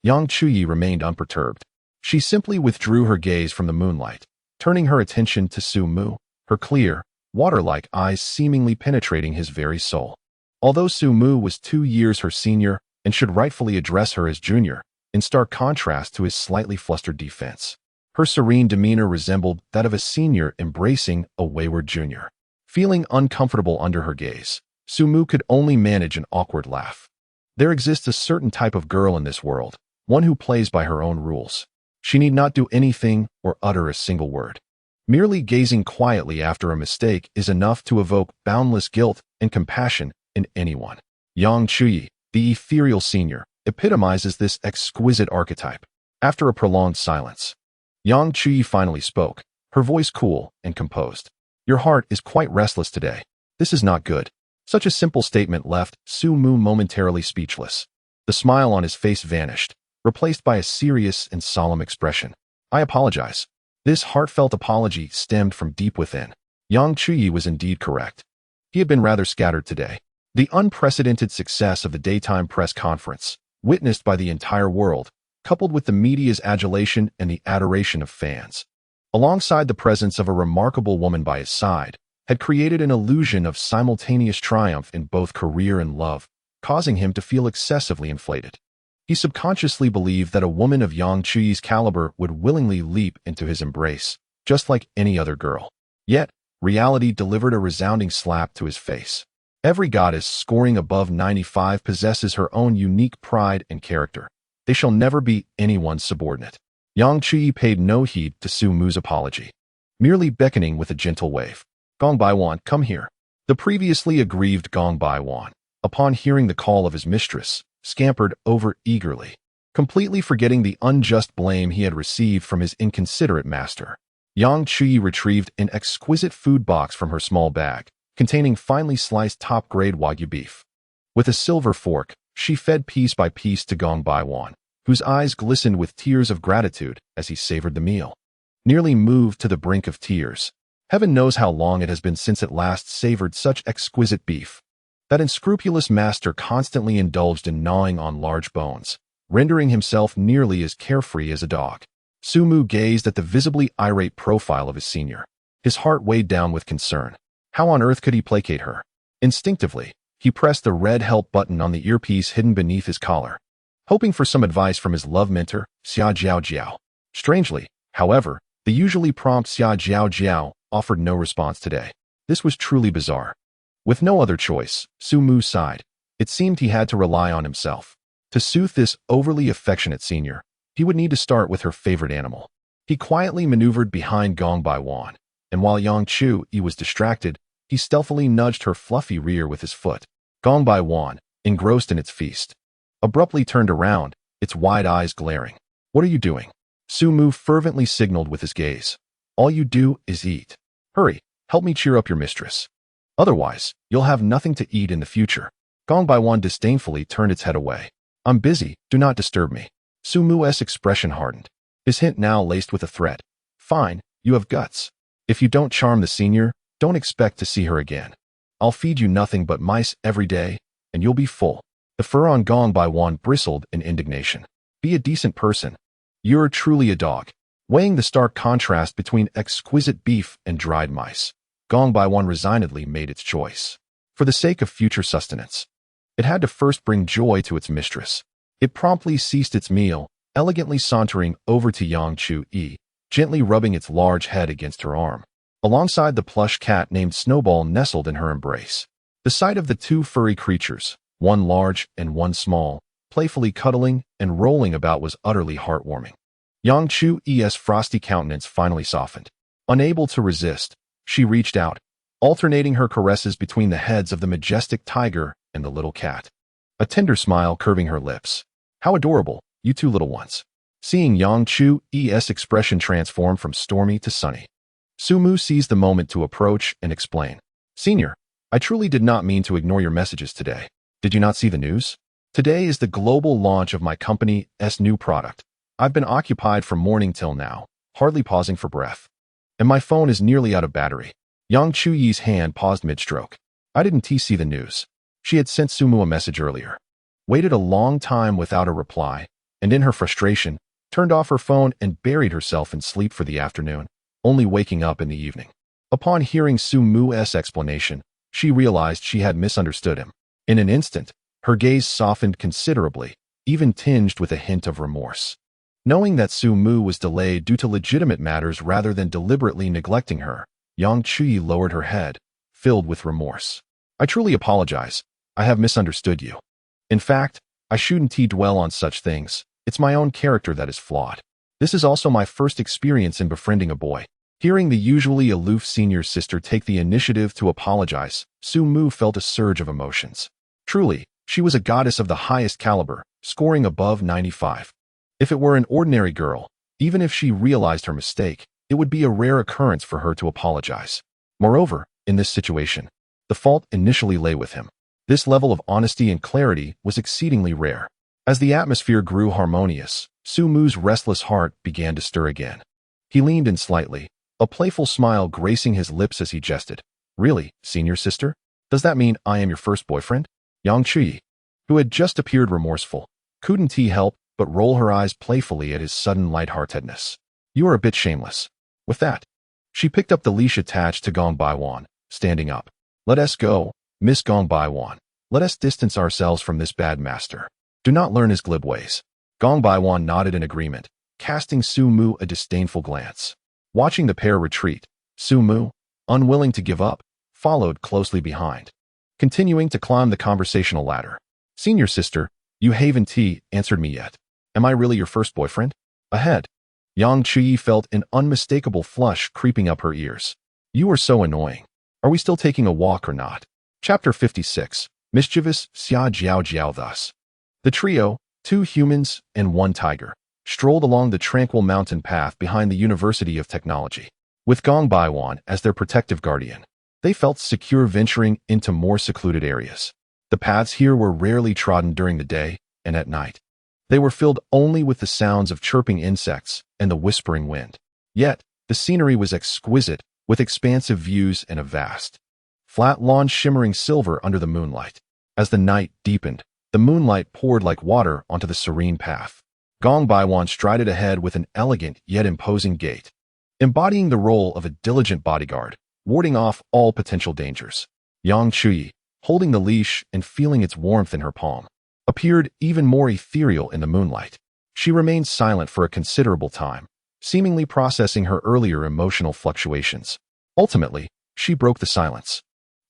Yang Chuyi remained unperturbed. She simply withdrew her gaze from the moonlight, turning her attention to Su Mu, her clear, water-like eyes seemingly penetrating his very soul. Although Su Mu was 2 years her senior and should rightfully address her as junior, in stark contrast to his slightly flustered defense, her serene demeanor resembled that of a senior embracing a wayward junior. Feeling uncomfortable under her gaze, Su Mu could only manage an awkward laugh. There exists a certain type of girl in this world, one who plays by her own rules. She need not do anything or utter a single word. Merely gazing quietly after a mistake is enough to evoke boundless guilt and compassion in anyone. Yang Chuyi, the ethereal senior, epitomizes this exquisite archetype. After a prolonged silence, Yang Chuyi finally spoke, her voice cool and composed. Your heart is quite restless today. This is not good. Such a simple statement left Su Mu momentarily speechless. The smile on his face vanished, replaced by a serious and solemn expression. I apologize. This heartfelt apology stemmed from deep within. Yang Chuyi was indeed correct. He had been rather scattered today. The unprecedented success of the daytime press conference, witnessed by the entire world, coupled with the media's adulation and the adoration of fans, alongside the presence of a remarkable woman by his side, had created an illusion of simultaneous triumph in both career and love, causing him to feel excessively inflated. He subconsciously believed that a woman of Yang Chuyi's caliber would willingly leap into his embrace, just like any other girl. Yet, reality delivered a resounding slap to his face. Every goddess scoring above 95 possesses her own unique pride and character. They shall never be anyone's subordinate. Yang Chuyi paid no heed to Su Mu's apology, merely beckoning with a gentle wave. Gong Baiwan, come here. The previously aggrieved Gong Baiwan, upon hearing the call of his mistress, scampered over eagerly, completely forgetting the unjust blame he had received from his inconsiderate master. Yang Chuyi retrieved an exquisite food box from her small bag, containing finely sliced top-grade Wagyu beef. With a silver fork, she fed piece by piece to Gong Baiwan, whose eyes glistened with tears of gratitude as he savored the meal. Nearly moved to the brink of tears, heaven knows how long it has been since at last savored such exquisite beef. That unscrupulous master constantly indulged in gnawing on large bones, rendering himself nearly as carefree as a dog. Su Mu gazed at the visibly irate profile of his senior, his heart weighed down with concern. How on earth could he placate her? Instinctively, he pressed the red help button on the earpiece hidden beneath his collar, hoping for some advice from his love mentor, Xia Jiao Jiao. Strangely, however, the usually prompt Xia Jiao Jiao offered no response today. This was truly bizarre. With no other choice, Su Mu sighed. It seemed he had to rely on himself. To soothe this overly affectionate senior, he would need to start with her favorite animal. He quietly maneuvered behind Gong Baiwan, and while Yang Chuyi was distracted, he stealthily nudged her fluffy rear with his foot. Gong Baiwan, engrossed in its feast, abruptly turned around, its wide eyes glaring. What are you doing? Su Mu fervently signaled with his gaze. All you do is eat. Hurry, help me cheer up your mistress. Otherwise, you'll have nothing to eat in the future. Gong Baiwan disdainfully turned its head away. I'm busy, do not disturb me. Su Mu's expression hardened, his hint now laced with a threat. Fine, you have guts. If you don't charm the senior, don't expect to see her again. I'll feed you nothing but mice every day, and you'll be full. The fur on Gong Baiwan bristled in indignation. Be a decent person. You're truly a dog. Weighing the stark contrast between exquisite beef and dried mice, Gong Baiwan resignedly made its choice. For the sake of future sustenance, it had to first bring joy to its mistress. It promptly ceased its meal, elegantly sauntering over to Yang Chuyi, gently rubbing its large head against her arm, alongside the plush cat named Snowball nestled in her embrace. The sight of the two furry creatures, one large and one small, playfully cuddling and rolling about was utterly heartwarming. Yang Chuyi's frosty countenance finally softened. Unable to resist, she reached out, alternating her caresses between the heads of the majestic tiger and the little cat, a tender smile curving her lips. How adorable, you two little ones. Seeing Yang Chuyi's expression transform from stormy to sunny, Su Mu seized the moment to approach and explain. Senior, I truly did not mean to ignore your messages today. Did you not see the news? Today is the global launch of my company's new product. I've been occupied from morning till now, hardly pausing for breath. And my phone is nearly out of battery. Yang Chuyi's hand paused mid-stroke. I didn't see the news. She had sent Sumu a message earlier. Waited a long time without a reply, and in her frustration, turned off her phone and buried herself in sleep for the afternoon, only waking up in the evening. Upon hearing Sumu's explanation, she realized she had misunderstood him. In an instant, her gaze softened considerably, even tinged with a hint of remorse. Knowing that Sumu was delayed due to legitimate matters rather than deliberately neglecting her, Yang Chuyi lowered her head, filled with remorse. I truly apologize. I have misunderstood you. In fact, I shouldn't dwell on such things. It's my own character that is flawed. This is also my first experience in befriending a boy. Hearing the usually aloof senior sister take the initiative to apologize, Sumu felt a surge of emotions. Truly, she was a goddess of the highest caliber, scoring above 95. If it were an ordinary girl, even if she realized her mistake, it would be a rare occurrence for her to apologize. Moreover, in this situation, the fault initially lay with him. This level of honesty and clarity was exceedingly rare. As the atmosphere grew harmonious, Sumu's restless heart began to stir again. He leaned in slightly, a playful smile gracing his lips as he jested. Really, senior sister? Does that mean I am your first boyfriend? Yang Chuyi, who had just appeared remorseful, couldn't help but roll her eyes playfully at his sudden lightheartedness. You are a bit shameless. With that, she picked up the leash attached to Gong Baiwan, standing up. Let us go, Miss Gong Baiwan. Let us distance ourselves from this bad master. Do not learn his glib ways. Gong Baiwan nodded in agreement, casting Sumu a disdainful glance. Watching the pair retreat, Sumu, unwilling to give up, followed closely behind. Continuing to climb the conversational ladder. Senior sister, you haven't answered me yet. Am I really your first boyfriend? Ahead. Yang Chuyi felt an unmistakable flush creeping up her ears. You are so annoying. Are we still taking a walk or not? Chapter 56. Mischievous Xia Jiao Jiao thus. The trio, 2 humans and 1 tiger, strolled along the tranquil mountain path behind the University of Technology. With Gong Baiwan as their protective guardian, they felt secure venturing into more secluded areas. The paths here were rarely trodden during the day and at night. They were filled only with the sounds of chirping insects and the whispering wind. Yet, the scenery was exquisite, with expansive views and a vast, flat lawn shimmering silver under the moonlight. As the night deepened, the moonlight poured like water onto the serene path. Gong Baiwan strided ahead with an elegant yet imposing gait, embodying the role of a diligent bodyguard, warding off all potential dangers. Yang Chuyi, holding the leash and feeling its warmth in her palm, appeared even more ethereal in the moonlight. She remained silent for a considerable time, seemingly processing her earlier emotional fluctuations. Ultimately, she broke the silence,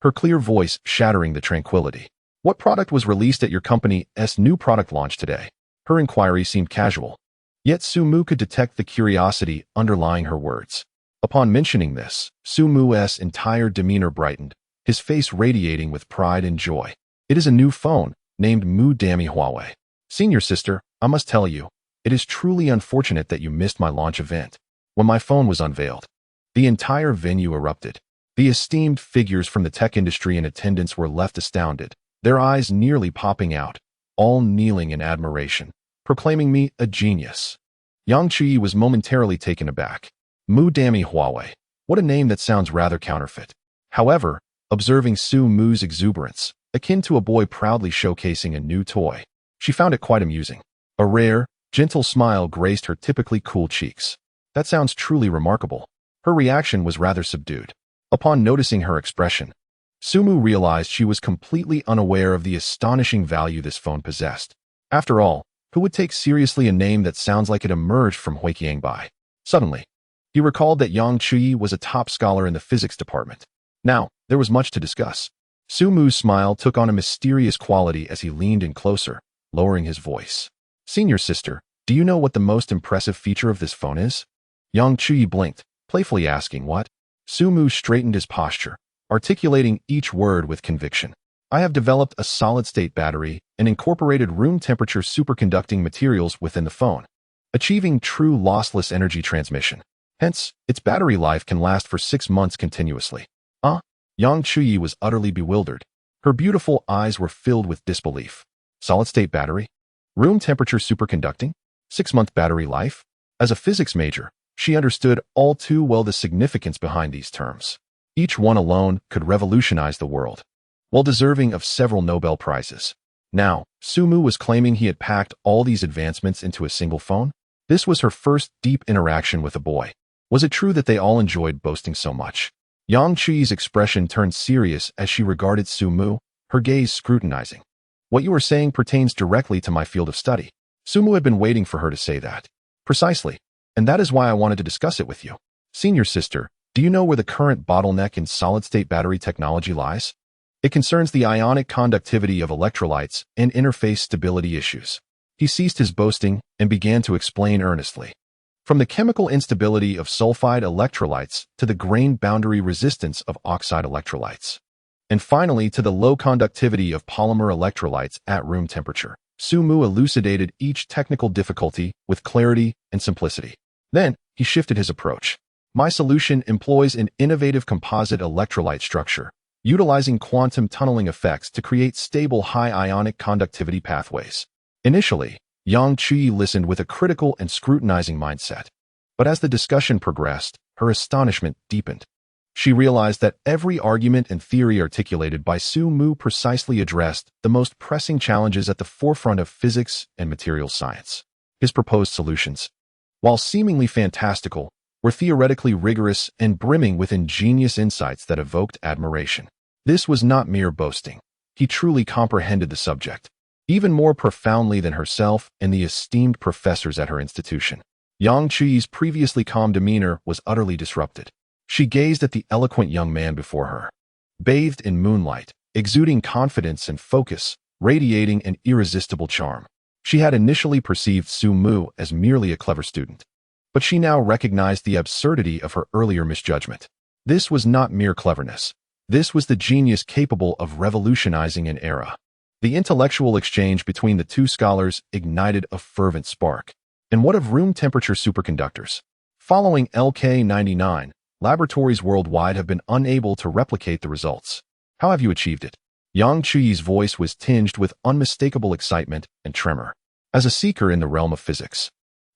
her clear voice shattering the tranquility. What product was released at your company's new product launch today? Her inquiry seemed casual, yet Sumu could detect the curiosity underlying her words. Upon mentioning this, Sumu's entire demeanor brightened, his face radiating with pride and joy. It is a new phone, named Mu Dami Huawei. Senior sister, I must tell you, it is truly unfortunate that you missed my launch event. When my phone was unveiled, the entire venue erupted. The esteemed figures from the tech industry in attendance were left astounded, their eyes nearly popping out, all kneeling in admiration, proclaiming me a genius. Yang Chuyi was momentarily taken aback. Mu Dami Huawei. What a name that sounds rather counterfeit. However, observing Sumu's exuberance, akin to a boy proudly showcasing a new toy, she found it quite amusing. A rare, gentle smile graced her typically cool cheeks. That sounds truly remarkable. Her reaction was rather subdued. Upon noticing her expression, Sumu realized she was completely unaware of the astonishing value this phone possessed. After all, who would take seriously a name that sounds like it emerged from Huiqiangbai? Suddenly, he recalled that Yang Chuyi was a top scholar in the physics department. Now, there was much to discuss. Sumu's smile took on a mysterious quality as he leaned in closer, lowering his voice. Senior sister, do you know what the most impressive feature of this phone is? Yang Chuyi blinked, playfully asking what? Sumu straightened his posture, articulating each word with conviction. I have developed a solid-state battery and incorporated room-temperature superconducting materials within the phone, achieving true lossless energy transmission. Hence, its battery life can last for 6 months continuously. Yang Chuyi was utterly bewildered. Her beautiful eyes were filled with disbelief. Solid-state battery? Room-temperature superconducting? 6-month battery life? As a physics major, she understood all too well the significance behind these terms. Each one alone could revolutionize the world, while deserving of several Nobel Prizes. Now, Sumu was claiming he had packed all these advancements into a single phone? This was her first deep interaction with a boy. Was it true that they all enjoyed boasting so much? Yang Qi's expression turned serious as she regarded Sumu, her gaze scrutinizing. What you are saying pertains directly to my field of study. Sumu had been waiting for her to say that. Precisely. And that is why I wanted to discuss it with you. Senior sister, do you know where the current bottleneck in solid-state battery technology lies? It concerns the ionic conductivity of electrolytes and interface stability issues. He ceased his boasting and began to explain earnestly. From the chemical instability of sulfide electrolytes to the grain boundary resistance of oxide electrolytes, and finally to the low conductivity of polymer electrolytes at room temperature, Sumu elucidated each technical difficulty with clarity and simplicity. Then, he shifted his approach. My solution employs an innovative composite electrolyte structure, utilizing quantum tunneling effects to create stable high ionic conductivity pathways. Initially, Yang Qi listened with a critical and scrutinizing mindset. But as the discussion progressed, her astonishment deepened. She realized that every argument and theory articulated by Sumu precisely addressed the most pressing challenges at the forefront of physics and materials science. His proposed solutions, while seemingly fantastical, were theoretically rigorous and brimming with ingenious insights that evoked admiration. This was not mere boasting. He truly comprehended the subject, even more profoundly than herself and the esteemed professors at her institution. Yang Qi's previously calm demeanor was utterly disrupted. She gazed at the eloquent young man before her, bathed in moonlight, exuding confidence and focus, radiating an irresistible charm. She had initially perceived Sumu as merely a clever student, but she now recognized the absurdity of her earlier misjudgment. This was not mere cleverness. This was the genius capable of revolutionizing an era. The intellectual exchange between the two scholars ignited a fervent spark. And what of room-temperature superconductors? Following LK99, laboratories worldwide have been unable to replicate the results. How have you achieved it? Yang Qi's voice was tinged with unmistakable excitement and tremor. As a seeker in the realm of physics,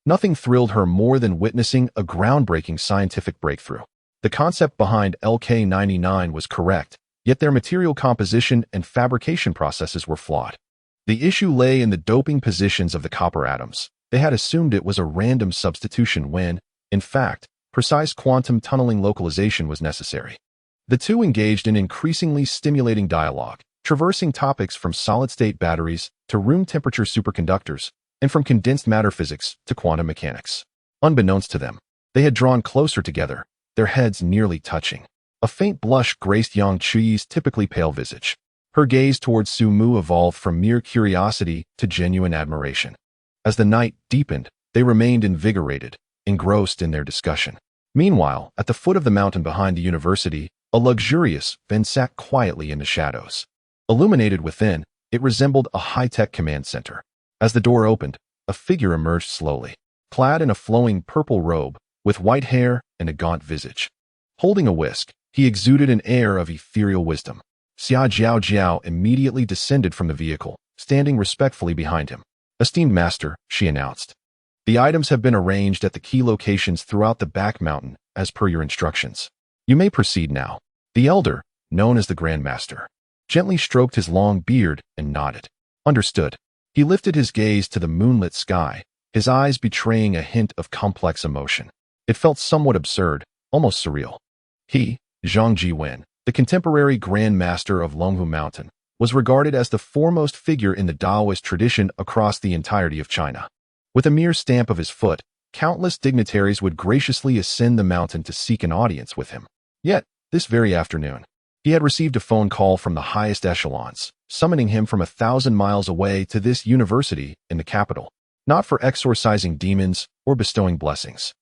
nothing thrilled her more than witnessing a groundbreaking scientific breakthrough. The concept behind LK99 was correct, yet their material composition and fabrication processes were flawed. The issue lay in the doping positions of the copper atoms. They had assumed it was a random substitution when, in fact, precise quantum tunneling localization was necessary. The two engaged in increasingly stimulating dialogue, traversing topics from solid-state batteries to room-temperature superconductors, and from condensed matter physics to quantum mechanics. Unbeknownst to them, they had drawn closer together, their heads nearly touching. A faint blush graced Yang Qi's typically pale visage. Her gaze towards Sumu evolved from mere curiosity to genuine admiration. As the night deepened, they remained invigorated, engrossed in their discussion. Meanwhile, at the foot of the mountain behind the university, a luxurious Ben sat quietly in the shadows. Illuminated within, it resembled a high-tech command center. As the door opened, a figure emerged slowly, clad in a flowing purple robe, with white hair and a gaunt visage. Holding a whisk, he exuded an air of ethereal wisdom. Xia Jiao immediately descended from the vehicle, standing respectfully behind him. Esteemed master, she announced. The items have been arranged at the key locations throughout the back mountain, as per your instructions. You may proceed now. The elder, known as the Grand Master, gently stroked his long beard and nodded. Understood. He lifted his gaze to the moonlit sky, his eyes betraying a hint of complex emotion. It felt somewhat absurd, almost surreal. He, Zhang Jiwen, the contemporary Grand Master of Longhu Mountain, was regarded as the foremost figure in the Taoist tradition across the entirety of China. With a mere stamp of his foot, countless dignitaries would graciously ascend the mountain to seek an audience with him. Yet, this very afternoon, he had received a phone call from the highest echelons, summoning him from 1,000 miles away to this university in the capital, not for exorcising demons or bestowing blessings,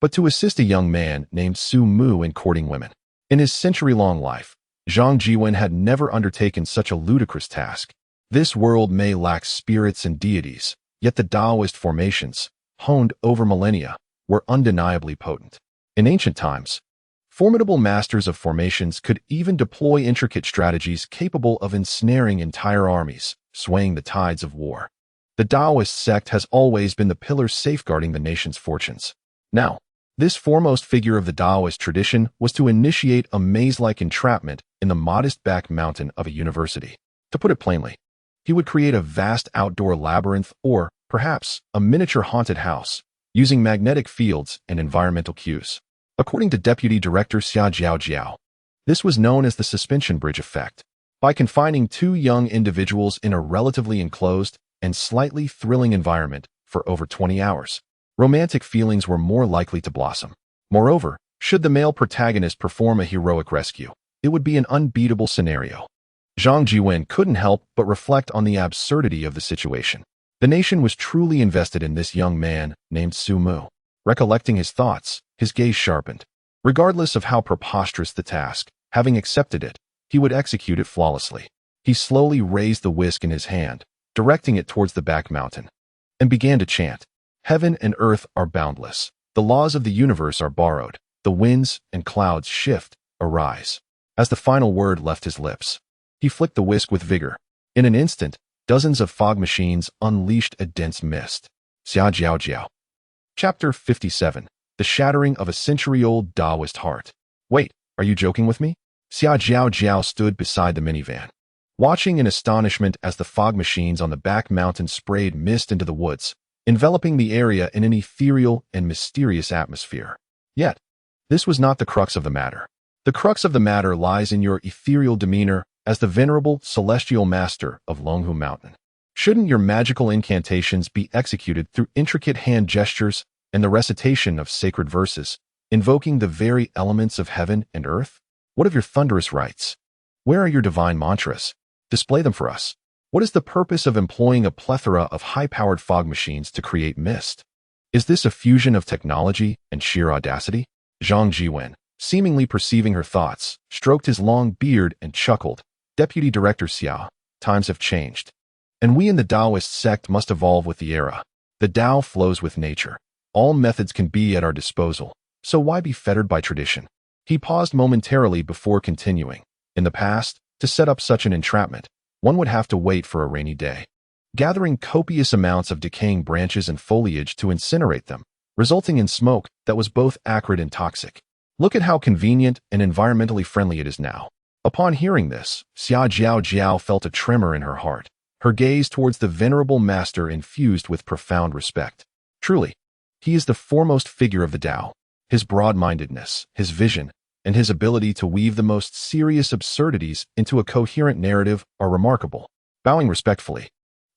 but to assist a young man named Sumu in courting women. In his century-long life, Zhang Jiwen had never undertaken such a ludicrous task. This world may lack spirits and deities, yet the Taoist formations, honed over millennia, were undeniably potent. In ancient times, formidable masters of formations could even deploy intricate strategies capable of ensnaring entire armies, swaying the tides of war. The Taoist sect has always been the pillar safeguarding the nation's fortunes. Now, This foremost figure of the Taoist tradition was to initiate a maze-like entrapment in the modest back mountain of a university. To put it plainly, he would create a vast outdoor labyrinth or, perhaps, a miniature haunted house, using magnetic fields and environmental cues. According to Deputy Director Xia Jiao, this was known as the suspension bridge effect. By confining two young individuals in a relatively enclosed and slightly thrilling environment for over 20 hours, romantic feelings were more likely to blossom. Moreover, should the male protagonist perform a heroic rescue, it would be an unbeatable scenario. Zhang Jiwen couldn't help but reflect on the absurdity of the situation. The nation was truly invested in this young man named Su Mu. Recollecting his thoughts, his gaze sharpened. Regardless of how preposterous the task, having accepted it, he would execute it flawlessly. He slowly raised the whisk in his hand, directing it towards the back mountain, and began to chant, "Heaven and earth are boundless. The laws of the universe are borrowed. The winds and clouds shift, arise." As the final word left his lips, he flicked the whisk with vigor. In an instant, dozens of fog machines unleashed a dense mist. Xia Jiao. Chapter 57. The Shattering of a Century-Old Taoist Heart. Wait, are you joking with me? Xia Jiao stood beside the minivan, watching in astonishment as the fog machines on the back mountain sprayed mist into the woods, enveloping the area in an ethereal and mysterious atmosphere. Yet, this was not the crux of the matter. The crux of the matter lies in your ethereal demeanor as the venerable celestial master of Longhu Mountain. Shouldn't your magical incantations be executed through intricate hand gestures and the recitation of sacred verses, invoking the very elements of heaven and earth? What of your thunderous rites? Where are your divine mantras? Display them for us. What is the purpose of employing a plethora of high-powered fog machines to create mist? Is this a fusion of technology and sheer audacity? Zhang Jiwen, seemingly perceiving her thoughts, stroked his long beard and chuckled. Deputy Director Xia, times have changed, and we in the Taoist sect must evolve with the era. The Tao flows with nature. All methods can be at our disposal, so why be fettered by tradition? He paused momentarily before continuing. In the past, to set up such an entrapment, one would have to wait for a rainy day, gathering copious amounts of decaying branches and foliage to incinerate them, resulting in smoke that was both acrid and toxic. Look at how convenient and environmentally friendly it is now. Upon hearing this, Xia Jiao felt a tremor in her heart, her gaze towards the venerable master infused with profound respect. Truly, he is the foremost figure of the Tao. His broad-mindedness, his vision, and his ability to weave the most serious absurdities into a coherent narrative are remarkable. Bowing respectfully,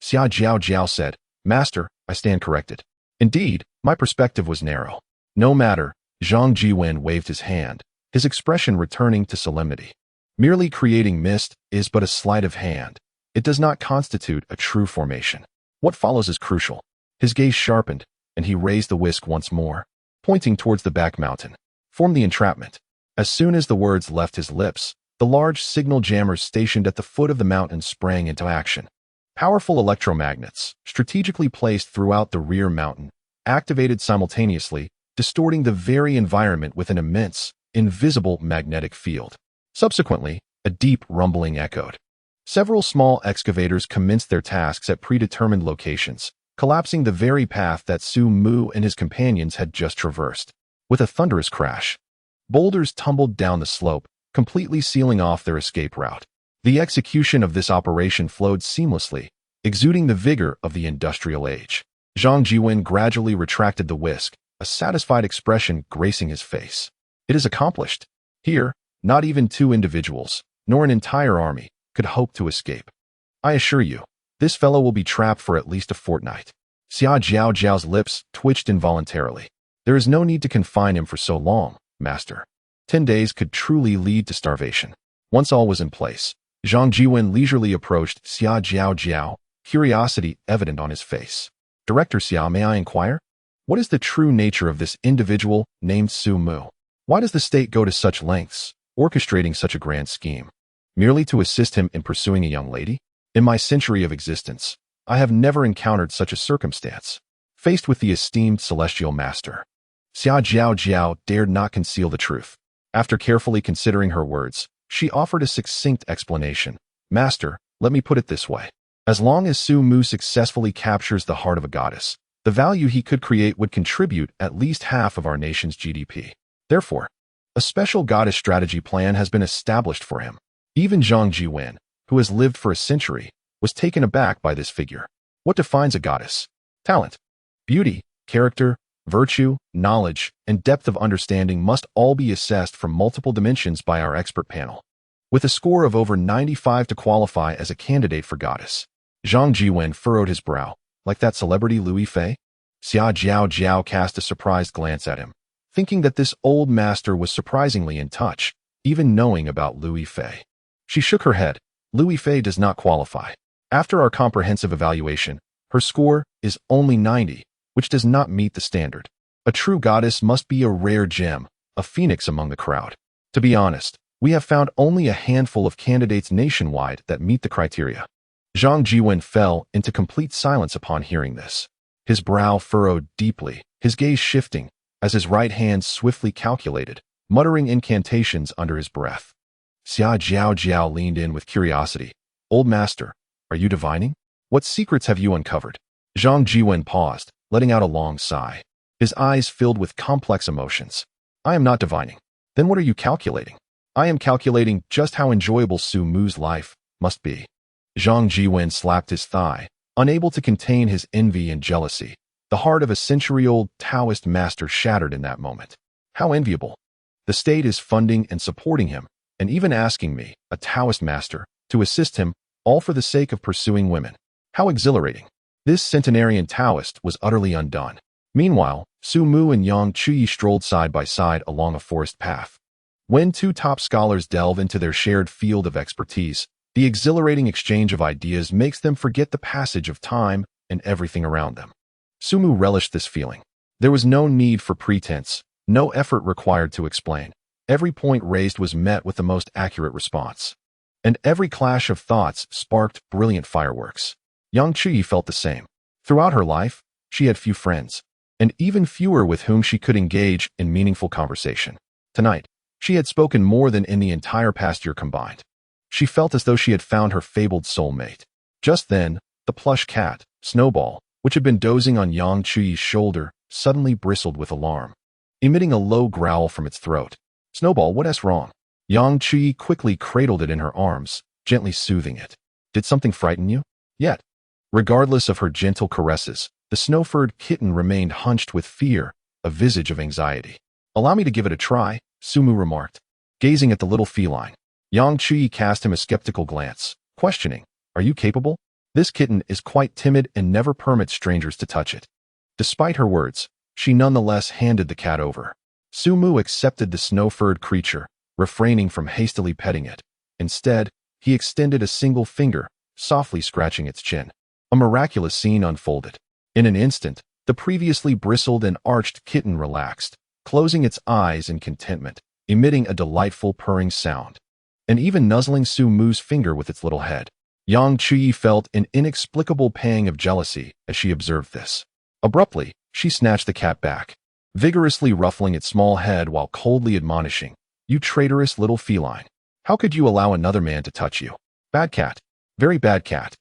Xia Jiao said, "Master, I stand corrected. Indeed, my perspective was narrow." "No matter," Zhang Jiwen waved his hand, his expression returning to solemnity. "Merely creating mist is but a sleight of hand. It does not constitute a true formation. What follows is crucial." His gaze sharpened, and he raised the whisk once more, pointing towards the back mountain. "Form the entrapment." As soon as the words left his lips, the large signal jammers stationed at the foot of the mountain sprang into action. Powerful electromagnets, strategically placed throughout the rear mountain, activated simultaneously, distorting the very environment with an immense, invisible magnetic field. Subsequently, a deep rumbling echoed. Several small excavators commenced their tasks at predetermined locations, collapsing the very path that Su Mu and his companions had just traversed. With a thunderous crash, boulders tumbled down the slope, completely sealing off their escape route. The execution of this operation flowed seamlessly, exuding the vigor of the industrial age. Zhang Jiwen gradually retracted the whisk, a satisfied expression gracing his face. "It is accomplished. Here, not even two individuals, nor an entire army, could hope to escape. I assure you, this fellow will be trapped for at least a fortnight." Xia Jiao's lips twitched involuntarily. "There is no need to confine him for so long, Master. 10 days could truly lead to starvation." Once all was in place, Zhang Jiwen leisurely approached Xia Jiao, curiosity evident on his face. "Director Xia, may I inquire? What is the true nature of this individual named Su Mu? Why does the state go to such lengths, orchestrating such a grand scheme? Merely to assist him in pursuing a young lady? In my century of existence, I have never encountered such a circumstance." Faced with the esteemed celestial master, Xia Jiao dared not conceal the truth. After carefully considering her words, she offered a succinct explanation. "Master, let me put it this way. As long as Su Mu successfully captures the heart of a goddess, The value he could create would contribute at least half of our nation's GDP. Therefore, a special goddess strategy plan has been established for him. Even Zhang Jiwen, who has lived for a century, was taken aback by this figure. What defines a goddess? Talent, beauty, character, virtue, knowledge, and depth of understanding must all be assessed from multiple dimensions by our expert panel. With a score of over 95 to qualify as a candidate for goddess, Zhang Jiwen furrowed his brow. Like that celebrity Louis Fei? Xia Jiao cast a surprised glance at him, thinking that this old master was surprisingly in touch, even knowing about Louis Fei. She shook her head. Louis Fei does not qualify. After our comprehensive evaluation, her score is only 90, which does not meet the standard. A true goddess must be a rare gem, a phoenix among the crowd. To be honest, we have found only a handful of candidates nationwide that meet the criteria. Zhang Jiwen fell into complete silence upon hearing this. His brow furrowed deeply, his gaze shifting, as his right hand swiftly calculated, muttering incantations under his breath. Xia Jiao leaned in with curiosity. Old master, are you divining? What secrets have you uncovered? Zhang Jiwen paused, letting out a long sigh. His eyes filled with complex emotions. I am not divining. Then what are you calculating? I am calculating just how enjoyable Su Mu's life must be. Zhang Jiwen slapped his thigh, unable to contain his envy and jealousy. The heart of a century-old Taoist master shattered in that moment. How enviable. The state is funding and supporting him, and even asking me, a Taoist master, to assist him, all for the sake of pursuing women. How exhilarating. This centenarian Taoist was utterly undone. Meanwhile, Su Mu and Yang Chuyi strolled side by side along a forest path. When two top scholars delve into their shared field of expertise, the exhilarating exchange of ideas makes them forget the passage of time and everything around them. Su Mu relished this feeling. There was no need for pretense, no effort required to explain. Every point raised was met with the most accurate response. And every clash of thoughts sparked brilliant fireworks. Yang Chuyi felt the same. Throughout her life, she had few friends, and even fewer with whom she could engage in meaningful conversation. Tonight, she had spoken more than in the entire past year combined. She felt as though she had found her fabled soulmate. Just then, the plush cat, Snowball, which had been dozing on Yang Chuyi's shoulder, suddenly bristled with alarm, emitting a low growl from its throat. Snowball, what's wrong? Yang Chuyi quickly cradled it in her arms, gently soothing it. Did something frighten you? Yet, regardless of her gentle caresses, the snow-furred kitten remained hunched with fear, a visage of anxiety. Allow me to give it a try, Su Mu remarked, gazing at the little feline. Yang Chuyi cast him a skeptical glance, questioning, are you capable? This kitten is quite timid and never permits strangers to touch it. Despite her words, she nonetheless handed the cat over. Su Mu accepted the snow-furred creature, refraining from hastily petting it. Instead, he extended a single finger, softly scratching its chin. A miraculous scene unfolded. In an instant, the previously bristled and arched kitten relaxed, closing its eyes in contentment, emitting a delightful purring sound, and even nuzzling Su Mu's finger with its little head. Yang Chuyi felt an inexplicable pang of jealousy as she observed this. Abruptly, she snatched the cat back, vigorously ruffling its small head while coldly admonishing, you traitorous little feline. How could you allow another man to touch you? Bad cat. Very bad cat.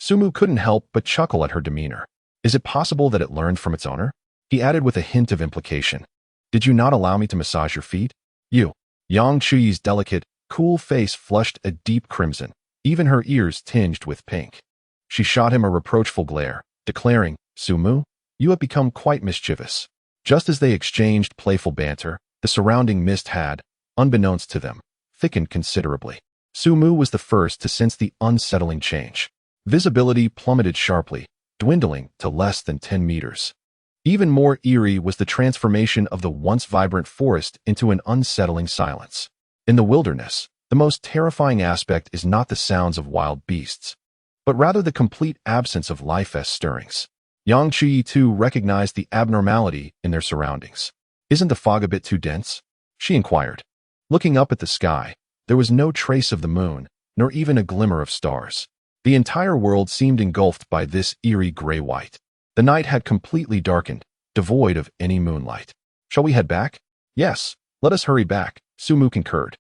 Su Mu couldn't help but chuckle at her demeanor. Is it possible that it learned from its owner? He added with a hint of implication. Did you not allow me to massage your feet? You. Yang Chuyi's delicate, cool face flushed a deep crimson, even her ears tinged with pink. She shot him a reproachful glare, declaring, Su Mu, you have become quite mischievous. Just as they exchanged playful banter, the surrounding mist had, unbeknownst to them, thickened considerably. Su Mu was the first to sense the unsettling change. Visibility plummeted sharply, dwindling to less than 10 meters. Even more eerie was the transformation of the once vibrant forest into an unsettling silence. In the wilderness, the most terrifying aspect is not the sounds of wild beasts, but rather the complete absence of life-s stirrings. Yang Chuyi too recognized the abnormality in their surroundings. Isn't the fog a bit too dense? She inquired. Looking up at the sky, there was no trace of the moon, nor even a glimmer of stars. The entire world seemed engulfed by this eerie gray-white. The night had completely darkened, devoid of any moonlight. Shall we head back? Yes, let us hurry back, Su Mu concurred.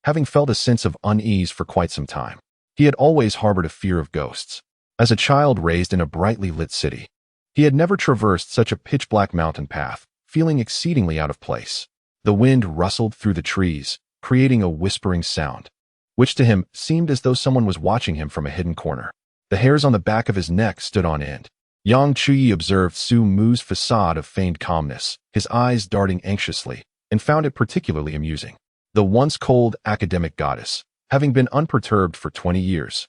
Having felt a sense of unease for quite some time, he had always harbored a fear of ghosts. As a child raised in a brightly lit city, He had never traversed such a pitch-black mountain path, feeling exceedingly out of place. The wind rustled through the trees, creating a whispering sound, which to him seemed as though someone was watching him from a hidden corner. The hairs on the back of his neck stood on end. Yang Chuyi observed Su Mu's facade of feigned calmness, his eyes darting anxiously, and found it particularly amusing. The once cold academic goddess, having been unperturbed for 20 years,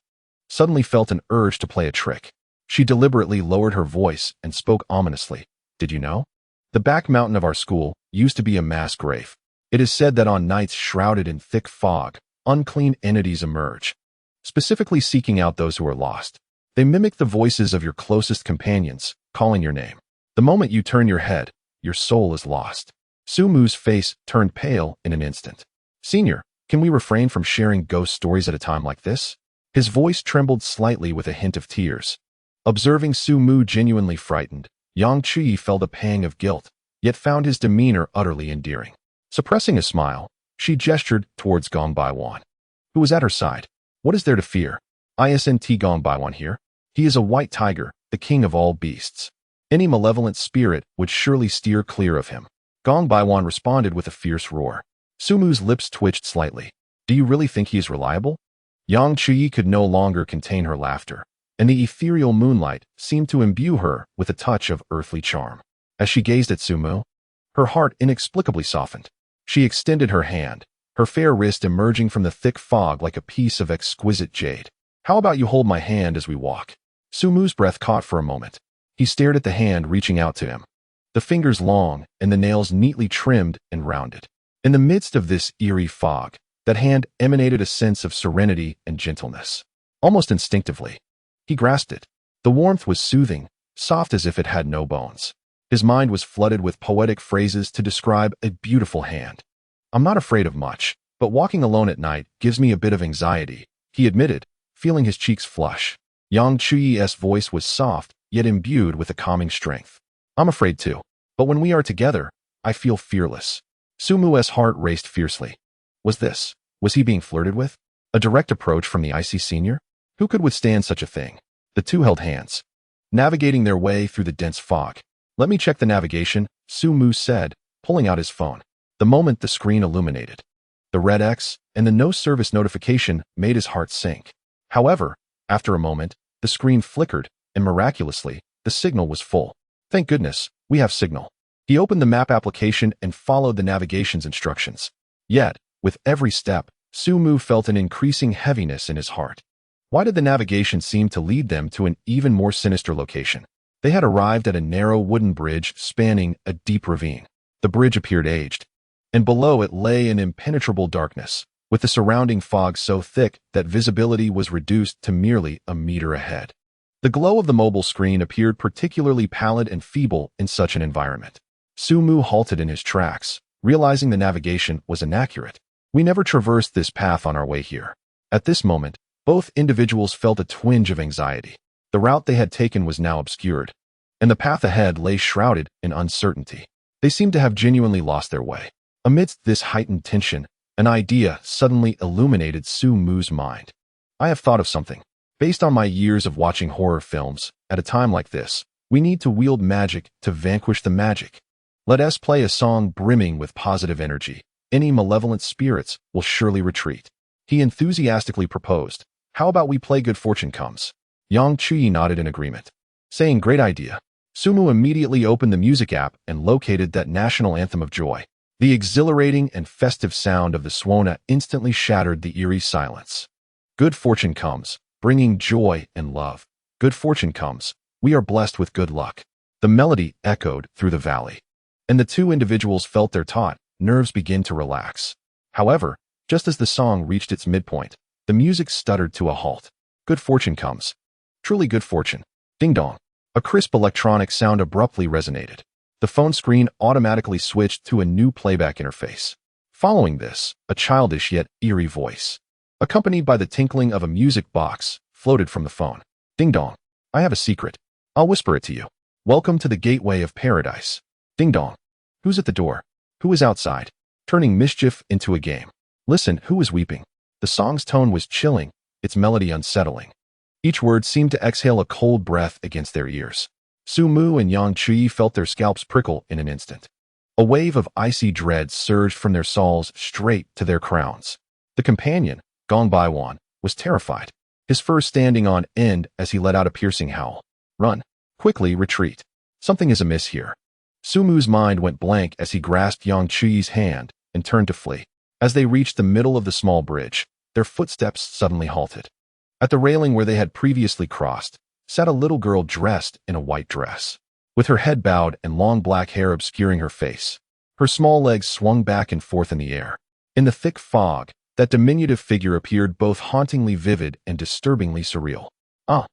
suddenly felt an urge to play a trick. She deliberately lowered her voice and spoke ominously. Did you know? The back mountain of our school used to be a mass grave. It is said that on nights shrouded in thick fog, unclean entities emerge, specifically seeking out those who are lost. They mimic the voices of your closest companions, calling your name. The moment you turn your head, your soul is lost. Su Mu's face turned pale in an instant. Senior, can we refrain from sharing ghost stories at a time like this? His voice trembled slightly with a hint of tears. Observing Su Mu genuinely frightened, Yang Chuyi felt a pang of guilt, yet found his demeanor utterly endearing. Suppressing a smile, she gestured towards Gong Baiwan, who was at her side. What is there to fear? Isn't Gong Baiwan here? He is a white tiger, the king of all beasts. Any malevolent spirit would surely steer clear of him. Gong Baiwan responded with a fierce roar. Su Mu's lips twitched slightly. Do you really think he is reliable? Yang Chuyi could no longer contain her laughter, and the ethereal moonlight seemed to imbue her with a touch of earthly charm. As she gazed at Su Mu, her heart inexplicably softened. She extended her hand, her fair wrist emerging from the thick fog like a piece of exquisite jade. How about you hold my hand as we walk? Su Mu's breath caught for a moment. He stared at the hand reaching out to him, the fingers long and the nails neatly trimmed and rounded. In the midst of this eerie fog, that hand emanated a sense of serenity and gentleness. Almost instinctively, he grasped it. The warmth was soothing, soft as if it had no bones. His mind was flooded with poetic phrases to describe a beautiful hand. I'm not afraid of much, but walking alone at night gives me a bit of anxiety, he admitted, feeling his cheeks flush. Yang Chuyi's voice was soft, yet imbued with a calming strength. I'm afraid too, but when we are together, I feel fearless. Su Mu's heart raced fiercely. Was he being flirted with? A direct approach from the icy senior? Who could withstand such a thing? The two held hands, navigating their way through the dense fog. Let me check the navigation, Su Mu said, pulling out his phone. The moment the screen illuminated, the red X and the no service notification made his heart sink. However, after a moment, the screen flickered, and miraculously, the signal was full. Thank goodness, we have signal. He opened the map application and followed the navigation's instructions. Yet, with every step, Su Mu felt an increasing heaviness in his heart. Why did the navigation seem to lead them to an even more sinister location? They had arrived at a narrow wooden bridge spanning a deep ravine. The bridge appeared aged, and below it lay in impenetrable darkness, with the surrounding fog so thick that visibility was reduced to merely a meter ahead. The glow of the mobile screen appeared particularly pallid and feeble in such an environment. Su Mu halted in his tracks, realizing the navigation was inaccurate. We never traversed this path on our way here. At this moment, both individuals felt a twinge of anxiety. The route they had taken was now obscured, and the path ahead lay shrouded in uncertainty. They seemed to have genuinely lost their way. Amidst this heightened tension, an idea suddenly illuminated Su Mu's mind. I have thought of something. Based on my years of watching horror films, at a time like this, we need to wield magic to vanquish the magic. Let us play a song brimming with positive energy. Any malevolent spirits will surely retreat. He enthusiastically proposed. How about we play Good Fortune Comes? Yang Chuyi nodded in agreement, saying great idea. Su Mu immediately opened the music app and located that national anthem of joy. The exhilarating and festive sound of the Swona instantly shattered the eerie silence. Good fortune comes, bringing joy and love. Good fortune comes. We are blessed with good luck. The melody echoed through the valley, and the two individuals felt their taut nerves begin to relax. However, just as the song reached its midpoint, the music stuttered to a halt. Good fortune comes. Truly good fortune. Ding dong. A crisp electronic sound abruptly resonated. The phone screen automatically switched to a new playback interface. Following this, a childish yet eerie voice, accompanied by the tinkling of a music box, floated from the phone. Ding dong. I have a secret. I'll whisper it to you. Welcome to the gateway of paradise. Ding dong. Who's at the door? Who is outside? Turning mischief into a game. Listen, who is weeping? The song's tone was chilling, its melody unsettling. Each word seemed to exhale a cold breath against their ears. Su Mu and Yang Chui felt their scalps prickle in an instant. A wave of icy dread surged from their souls straight to their crowns. The companion, Gong Baiwan, was terrified, his fur standing on end as he let out a piercing howl. Run. Quickly retreat. Something is amiss here. Su Mu's mind went blank as he grasped Yang Chui's hand and turned to flee. As they reached the middle of the small bridge, their footsteps suddenly halted. At the railing where they had previously crossed, sat a little girl dressed in a white dress, with her head bowed and long black hair obscuring her face. Her small legs swung back and forth in the air. In the thick fog, that diminutive figure appeared both hauntingly vivid and disturbingly surreal. Ah!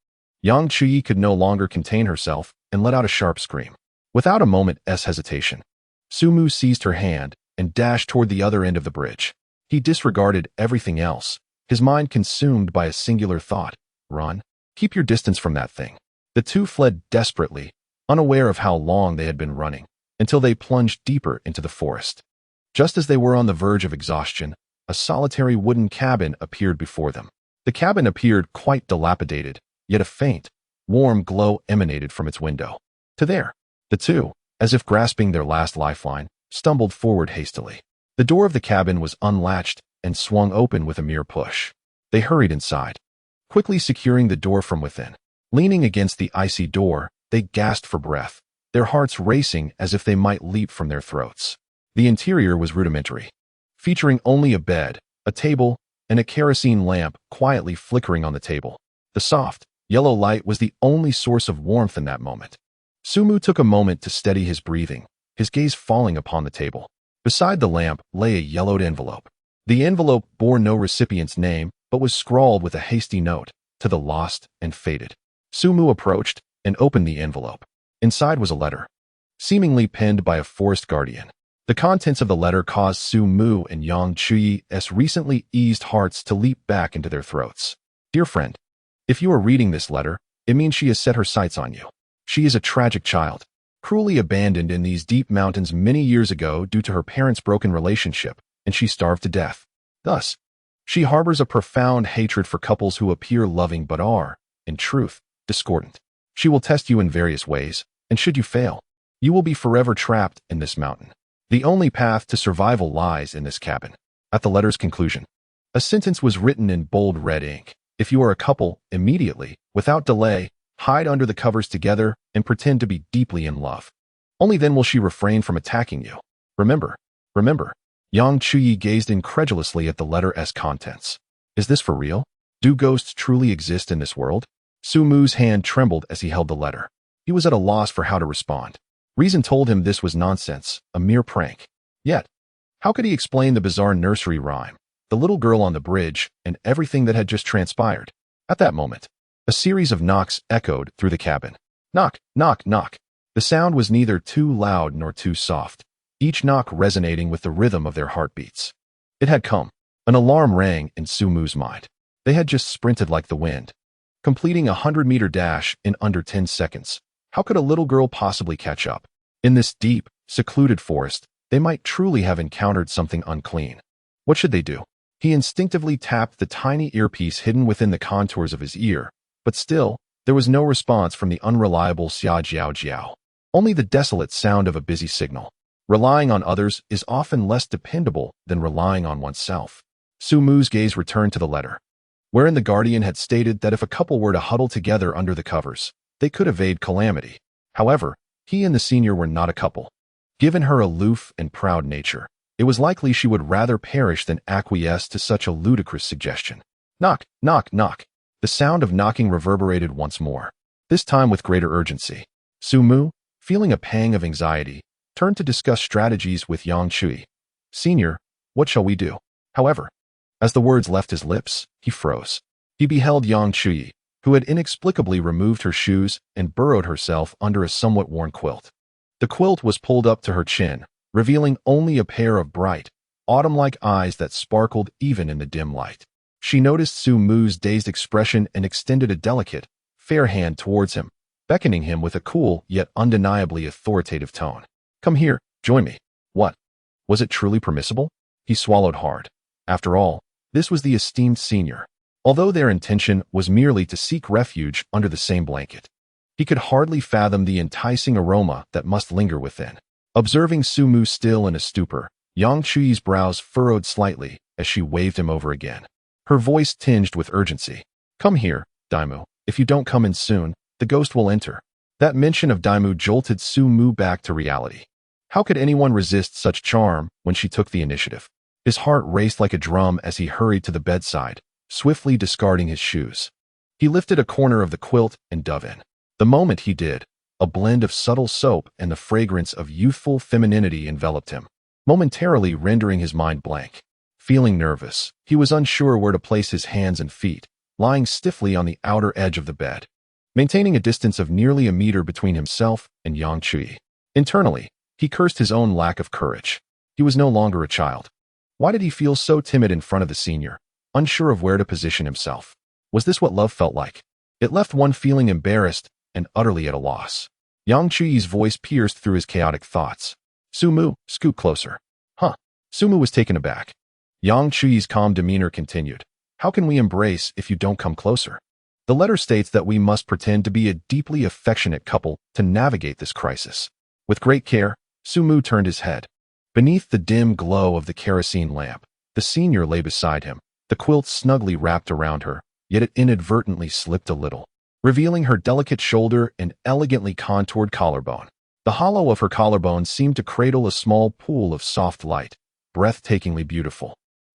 Yang Chui could no longer contain herself and let out a sharp scream. Without a moment's hesitation, Su Mu seized her hand and dashed toward the other end of the bridge. He disregarded everything else, his mind consumed by a singular thought. Run. Keep your distance from that thing. The two fled desperately, unaware of how long they had been running, until they plunged deeper into the forest. Just as they were on the verge of exhaustion, a solitary wooden cabin appeared before them. The cabin appeared quite dilapidated, yet a faint, warm glow emanated from its window. To there, the two, as if grasping their last lifeline, stumbled forward hastily. The door of the cabin was unlatched and swung open with a mere push. They hurried inside, quickly securing the door from within. Leaning against the icy door, they gasped for breath, their hearts racing as if they might leap from their throats. The interior was rudimentary, featuring only a bed, a table, and a kerosene lamp quietly flickering on the table. The soft, yellow light was the only source of warmth in that moment. Su Mu took a moment to steady his breathing, his gaze falling upon the table. Beside the lamp lay a yellowed envelope. The envelope bore no recipient's name, but was scrawled with a hasty note, to the lost and fated. Su Mu approached and opened the envelope. Inside was a letter, seemingly penned by a forest guardian. The contents of the letter caused Su Mu and Yang Chui's recently eased hearts to leap back into their throats. Dear friend, if you are reading this letter, it means she has set her sights on you. She is a tragic child, cruelly abandoned in these deep mountains many years ago due to her parents' broken relationship, and she starved to death. Thus, she harbors a profound hatred for couples who appear loving but are, in truth, discordant. She will test you in various ways, and should you fail, you will be forever trapped in this mountain. The only path to survival lies in this cabin. At the letter's conclusion, a sentence was written in bold red ink. If you are a couple, immediately, without delay, hide under the covers together and pretend to be deeply in love. Only then will she refrain from attacking you. Remember. Yang Chui gazed incredulously at the letter's contents. Is this for real? Do ghosts truly exist in this world? Su Mu's hand trembled as he held the letter. He was at a loss for how to respond. Reason told him this was nonsense, a mere prank. Yet, how could he explain the bizarre nursery rhyme, the little girl on the bridge, and everything that had just transpired? At that moment, a series of knocks echoed through the cabin. Knock, knock, knock. The sound was neither too loud nor too soft, each knock resonating with the rhythm of their heartbeats. It had come. An alarm rang in Su Mu's mind. They had just sprinted like the wind, completing a 100-meter dash in under 10 seconds. How could a little girl possibly catch up? In this deep, secluded forest, they might truly have encountered something unclean. What should they do? He instinctively tapped the tiny earpiece hidden within the contours of his ear, but still, there was no response from the unreliable Xia Jiao Jiao. Only the desolate sound of a busy signal. Relying on others is often less dependable than relying on oneself. Su Mu's gaze returned to the letter, wherein the guardian had stated that if a couple were to huddle together under the covers, they could evade calamity. However, he and the senior were not a couple. Given her aloof and proud nature, it was likely she would rather perish than acquiesce to such a ludicrous suggestion. Knock, knock, knock. The sound of knocking reverberated once more, this time with greater urgency. Su Mu, feeling a pang of anxiety, turned to discuss strategies with Yang Chui. Senior, what shall we do? However, as the words left his lips, he froze. He beheld Yang Chui, who had inexplicably removed her shoes and burrowed herself under a somewhat worn quilt. The quilt was pulled up to her chin, revealing only a pair of bright, autumn-like eyes that sparkled even in the dim light. She noticed Su Mu's dazed expression and extended a delicate, fair hand towards him, beckoning him with a cool yet undeniably authoritative tone. Come here, join me. What? Was it truly permissible? He swallowed hard. After all, this was the esteemed senior, although their intention was merely to seek refuge under the same blanket. He could hardly fathom the enticing aroma that must linger within. Observing Sumu still in a stupor, Yang Chuyi's brows furrowed slightly as she waved him over again. Her voice tinged with urgency. "Come here, Daimu. If you don't come in soon, the ghost will enter." That mention of Daimu jolted Sumu back to reality. How could anyone resist such charm when she took the initiative? His heart raced like a drum as he hurried to the bedside, swiftly discarding his shoes. He lifted a corner of the quilt and dove in. The moment he did, a blend of subtle soap and the fragrance of youthful femininity enveloped him, momentarily rendering his mind blank. Feeling nervous, he was unsure where to place his hands and feet, lying stiffly on the outer edge of the bed, maintaining a distance of nearly a meter between himself and Yang Chuyi. Internally, he cursed his own lack of courage. He was no longer a child. Why did he feel so timid in front of the senior, unsure of where to position himself? Was this what love felt like? It left one feeling embarrassed and utterly at a loss. Yang Chuyi's voice pierced through his chaotic thoughts. "Sumu, scoot closer." Huh. Sumu was taken aback. Yang Chuyi's calm demeanor continued. "How can we embrace if you don't come closer? The letter states that we must pretend to be a deeply affectionate couple to navigate this crisis." With great care, Sumu turned his head. Beneath the dim glow of the kerosene lamp, the senior lay beside him, the quilt snugly wrapped around her, yet it inadvertently slipped a little, revealing her delicate shoulder and elegantly contoured collarbone. The hollow of her collarbone seemed to cradle a small pool of soft light, breathtakingly beautiful.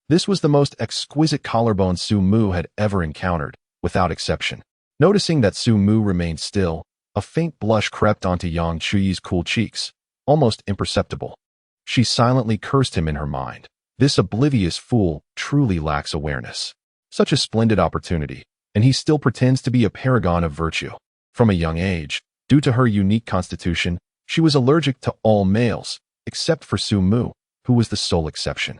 This was the most exquisite collarbone Sumu had ever encountered, without exception. Noticing that Sumu remained still, a faint blush crept onto Yang Chuyi's cool cheeks, almost imperceptible. She silently cursed him in her mind. This oblivious fool truly lacks awareness. Such a splendid opportunity, and he still pretends to be a paragon of virtue. From a young age, due to her unique constitution, she was allergic to all males, except for Sumu, who was the sole exception.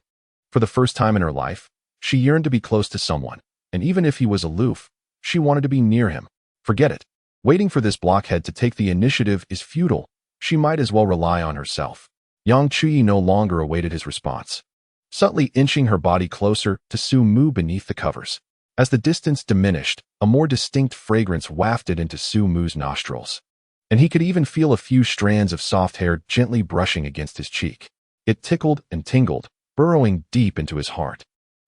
For the first time in her life, she yearned to be close to someone, and even if he was aloof, she wanted to be near him. Forget it. Waiting for this blockhead to take the initiative is futile. She might as well rely on herself. Yang Chuyi no longer awaited his response, subtly inching her body closer to Sumu beneath the covers. As the distance diminished, a more distinct fragrance wafted into Sumu's nostrils, and he could even feel a few strands of soft hair gently brushing against his cheek. It tickled and tingled, burrowing deep into his heart.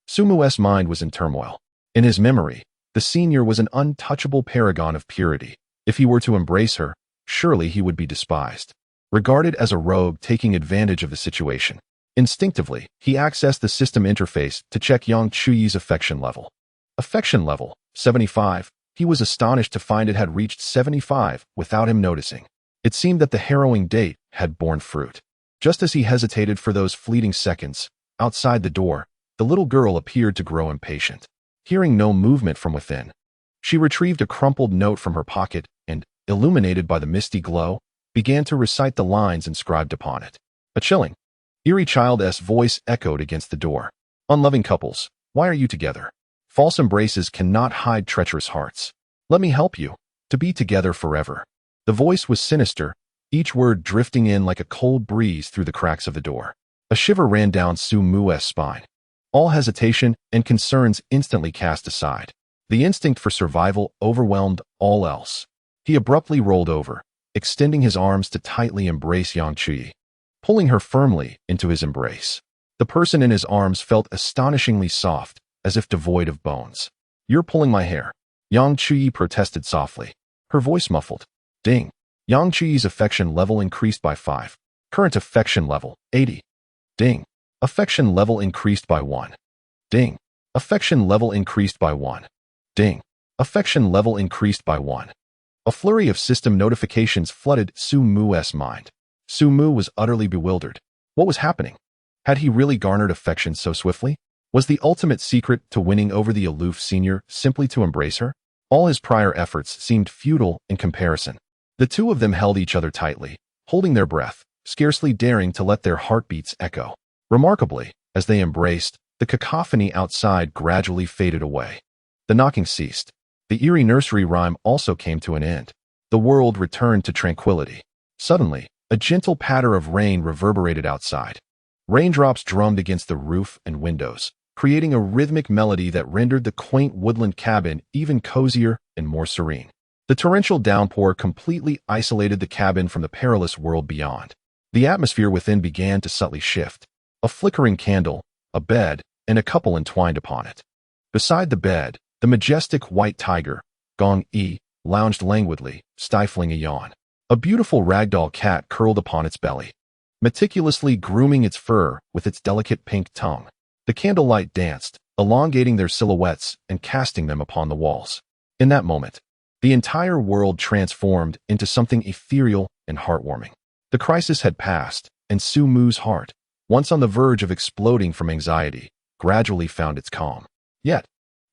Sumu's mind was in turmoil. In his memory, the senior was an untouchable paragon of purity. If he were to embrace her, surely he would be despised, regarded as a rogue taking advantage of the situation. Instinctively, he accessed the system interface to check Yang Chuyi's affection level. Affection level, 75. He was astonished to find it had reached 75 without him noticing. It seemed that the harrowing date had borne fruit. Just as he hesitated for those fleeting seconds, outside the door, the little girl appeared to grow impatient. Hearing no movement from within, she retrieved a crumpled note from her pocket and, illuminated by the misty glow, began to recite the lines inscribed upon it. A chilling, eerie child's voice echoed against the door. "Unloving couples, why are you together? False embraces cannot hide treacherous hearts. Let me help you, to be together forever." The voice was sinister, each word drifting in like a cold breeze through the cracks of the door. A shiver ran down Sumu's spine. All hesitation and concerns instantly cast aside. The instinct for survival overwhelmed all else. He abruptly rolled over, extending his arms to tightly embrace Yang Chuyi, pulling her firmly into his embrace. The person in his arms felt astonishingly soft, as if devoid of bones. "You're pulling my hair," Yang Chuyi protested softly, her voice muffled. Ding. Yang Chuyi's affection level increased by 5. Current affection level, 80. Ding. Affection level increased by 1. Ding. Affection level increased by 1. Ding. Affection level increased by 1. A flurry of system notifications flooded Sumu's mind. Sumu was utterly bewildered. What was happening? Had he really garnered affection so swiftly? Was the ultimate secret to winning over the aloof senior simply to embrace her? All his prior efforts seemed futile in comparison. The two of them held each other tightly, holding their breath, scarcely daring to let their heartbeats echo. Remarkably, as they embraced, the cacophony outside gradually faded away. The knocking ceased. The eerie nursery rhyme also came to an end. The world returned to tranquility. Suddenly, a gentle patter of rain reverberated outside. Raindrops drummed against the roof and windows, creating a rhythmic melody that rendered the quaint woodland cabin even cozier and more serene. The torrential downpour completely isolated the cabin from the perilous world beyond. The atmosphere within began to subtly shift. A flickering candle, a bed, and a couple entwined upon it. Beside the bed, the majestic white tiger, Gong Yi, lounged languidly, stifling a yawn. A beautiful ragdoll cat curled upon its belly, meticulously grooming its fur with its delicate pink tongue. The candlelight danced, elongating their silhouettes and casting them upon the walls. In that moment, the entire world transformed into something ethereal and heartwarming. The crisis had passed, and Su Mu's heart, once on the verge of exploding from anxiety, gradually found its calm. Yet,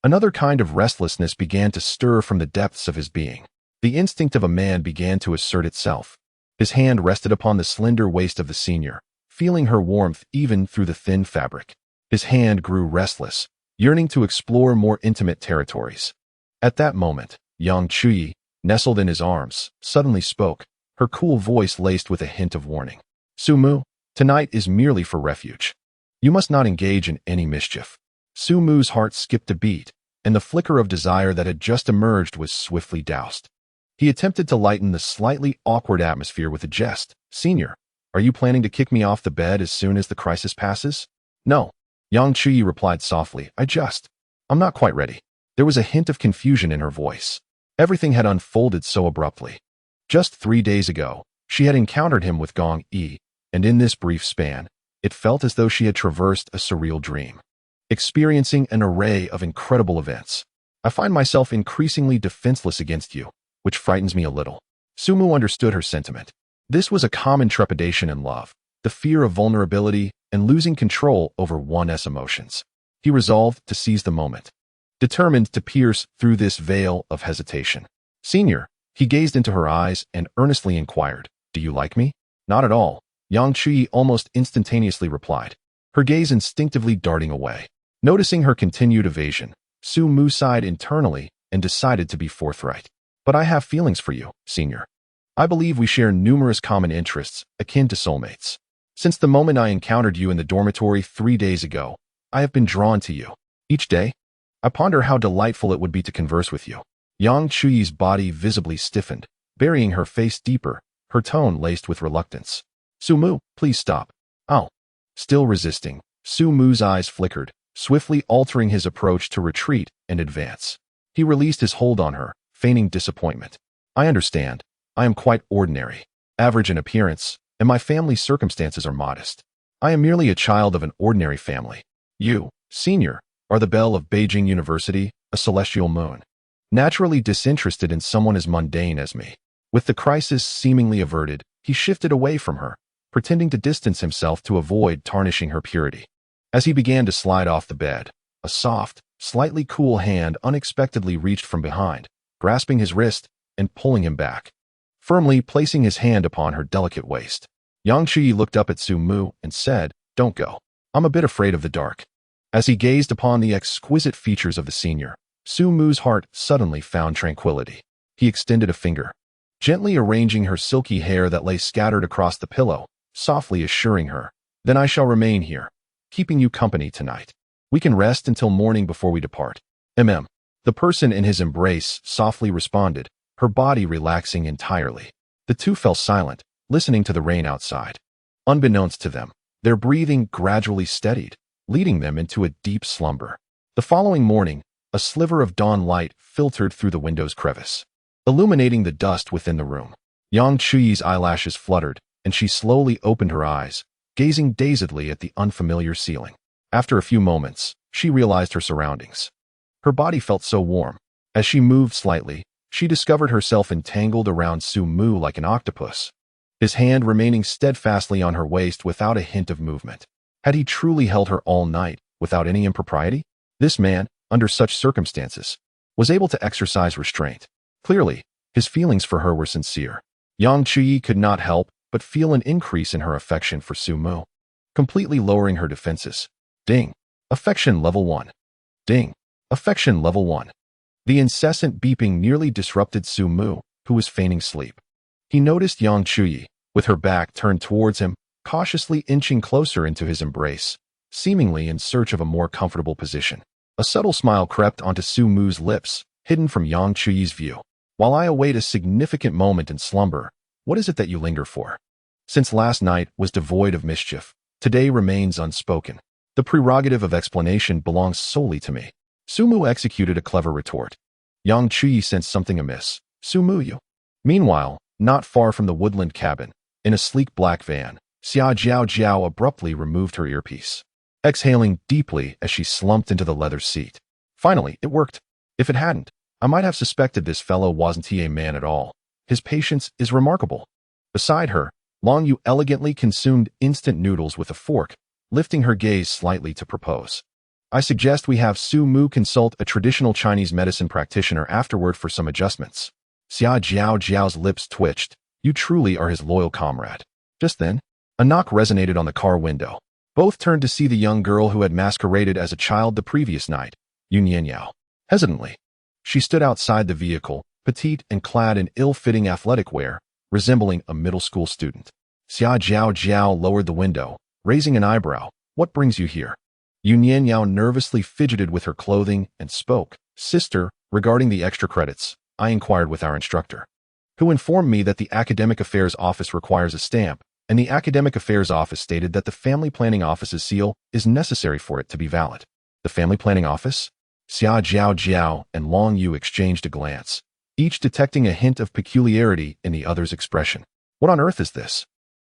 another kind of restlessness began to stir from the depths of his being. The instinct of a man began to assert itself. His hand rested upon the slender waist of the senior, feeling her warmth even through the thin fabric. His hand grew restless, yearning to explore more intimate territories. At that moment, Yang Chuyi, nestled in his arms, suddenly spoke, her cool voice laced with a hint of warning. Su Mu, tonight is merely for refuge. You must not engage in any mischief. Su Mu's heart skipped a beat, and the flicker of desire that had just emerged was swiftly doused. He attempted to lighten the slightly awkward atmosphere with a jest. Senior, are you planning to kick me off the bed as soon as the crisis passes? No, Yang Chuyi replied softly. I'm not quite ready. There was a hint of confusion in her voice. Everything had unfolded so abruptly. Just 3 days ago, she had encountered him with Gong Yi, and in this brief span, it felt as though she had traversed a surreal dream, experiencing an array of incredible events. I find myself increasingly defenseless against you, which frightens me a little. Su Mu understood her sentiment. This was a common trepidation in love, the fear of vulnerability and losing control over one's emotions. He resolved to seize the moment, determined to pierce through this veil of hesitation. Senior, he gazed into her eyes and earnestly inquired, do you like me? Not at all, Yang Chuyi almost instantaneously replied, her gaze instinctively darting away. Noticing her continued evasion, Su Mu sighed internally and decided to be forthright. But I have feelings for you, Senior. I believe we share numerous common interests, akin to soulmates. Since the moment I encountered you in the dormitory 3 days ago, I have been drawn to you. Each day, I ponder how delightful it would be to converse with you. Yang Chuyi's body visibly stiffened, burying her face deeper, her tone laced with reluctance. Su Mu, please stop. Oh. Still resisting, Su Mu's eyes flickered, swiftly altering his approach to retreat and advance. He released his hold on her, feigning disappointment. I understand. I am quite ordinary, average in appearance, and my family's circumstances are modest. I am merely a child of an ordinary family. You, Senior, are the belle of Beijing University, a celestial moon. Naturally disinterested in someone as mundane as me. With the crisis seemingly averted, he shifted away from her, pretending to distance himself to avoid tarnishing her purity. As he began to slide off the bed, a soft, slightly cool hand unexpectedly reached from behind, grasping his wrist and pulling him back, firmly placing his hand upon her delicate waist. Yang Chuyi looked up at Su Mu and said, Don't go. I'm a bit afraid of the dark. As he gazed upon the exquisite features of the senior, Su Mu's heart suddenly found tranquility. He extended a finger, gently arranging her silky hair that lay scattered across the pillow, softly assuring her, Then I shall remain here, keeping you company tonight. We can rest until morning before we depart. The person in his embrace softly responded, her body relaxing entirely. The two fell silent, listening to the rain outside. Unbeknownst to them, their breathing gradually steadied, leading them into a deep slumber. The following morning, a sliver of dawn light filtered through the window's crevice, illuminating the dust within the room. Yang Chuyi's eyelashes fluttered, and she slowly opened her eyes, gazing dazedly at the unfamiliar ceiling. After a few moments, she realized her surroundings. Her body felt so warm. As she moved slightly, she discovered herself entangled around Su Mu like an octopus, his hand remaining steadfastly on her waist without a hint of movement. Had he truly held her all night, without any impropriety? This man, under such circumstances, was able to exercise restraint. Clearly, his feelings for her were sincere. Yang Chuyi could not help but feel an increase in her affection for Su Mu, completely lowering her defenses. Ding. Affection level 1. Ding. Affection level 1. The incessant beeping nearly disrupted Su Mu, who was feigning sleep. He noticed Yang Chuyi, with her back turned towards him, cautiously inching closer into his embrace, seemingly in search of a more comfortable position. A subtle smile crept onto Su Mu's lips, hidden from Yang Chuyi's view. While I await a significant moment in slumber, what is it that you linger for? Since last night was devoid of mischief, today remains unspoken. The prerogative of explanation belongs solely to me. Sumu executed a clever retort. Yang Chuyi sensed something amiss. Sumu. Meanwhile, not far from the woodland cabin, in a sleek black van, Xia Jiao Jiao abruptly removed her earpiece, exhaling deeply as she slumped into the leather seat. Finally, it worked. If it hadn't, I might have suspected this fellow wasn't a man at all. His patience is remarkable. Beside her, Long Yu elegantly consumed instant noodles with a fork, lifting her gaze slightly to propose. I suggest we have Su Mu consult a traditional Chinese medicine practitioner afterward for some adjustments. Xia Jiao Jiao's lips twitched. You truly are his loyal comrade. Just then, a knock resonated on the car window. Both turned to see the young girl who had masqueraded as a child the previous night, Yun Yao. Hesitantly, she stood outside the vehicle, petite and clad in ill-fitting athletic wear, resembling a middle school student. Xia Jiao Jiao lowered the window, raising an eyebrow. What brings you here? Yun Yao nervously fidgeted with her clothing and spoke. Sister, regarding the extra credits, I inquired with our instructor, who informed me that the Academic Affairs Office requires a stamp, and the Academic Affairs Office stated that the Family Planning Office's seal is necessary for it to be valid. The Family Planning Office? Xia Jiao Jiao and Long Yu exchanged a glance, each detecting a hint of peculiarity in the other's expression. What on earth is this?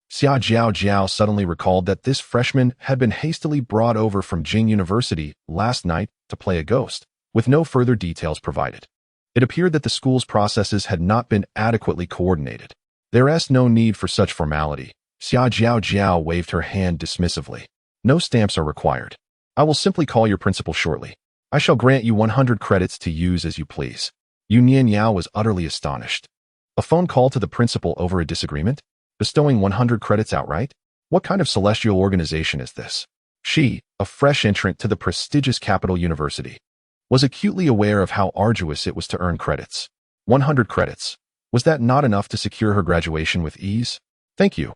Xia Jiao Jiao suddenly recalled that this freshman had been hastily brought over from Jing University last night to play a ghost, with no further details provided. It appeared that the school's processes had not been adequately coordinated. There's no need for such formality. Xia Jiao Jiao waved her hand dismissively. No stamps are required. I will simply call your principal shortly. I shall grant you 100 credits to use as you please. Yun Yao was utterly astonished. A phone call to the principal over a disagreement? Bestowing 100 credits outright? What kind of celestial organization is this? She, a fresh entrant to the prestigious capital university, was acutely aware of how arduous it was to earn credits. 100 credits. Was that not enough to secure her graduation with ease? Thank you,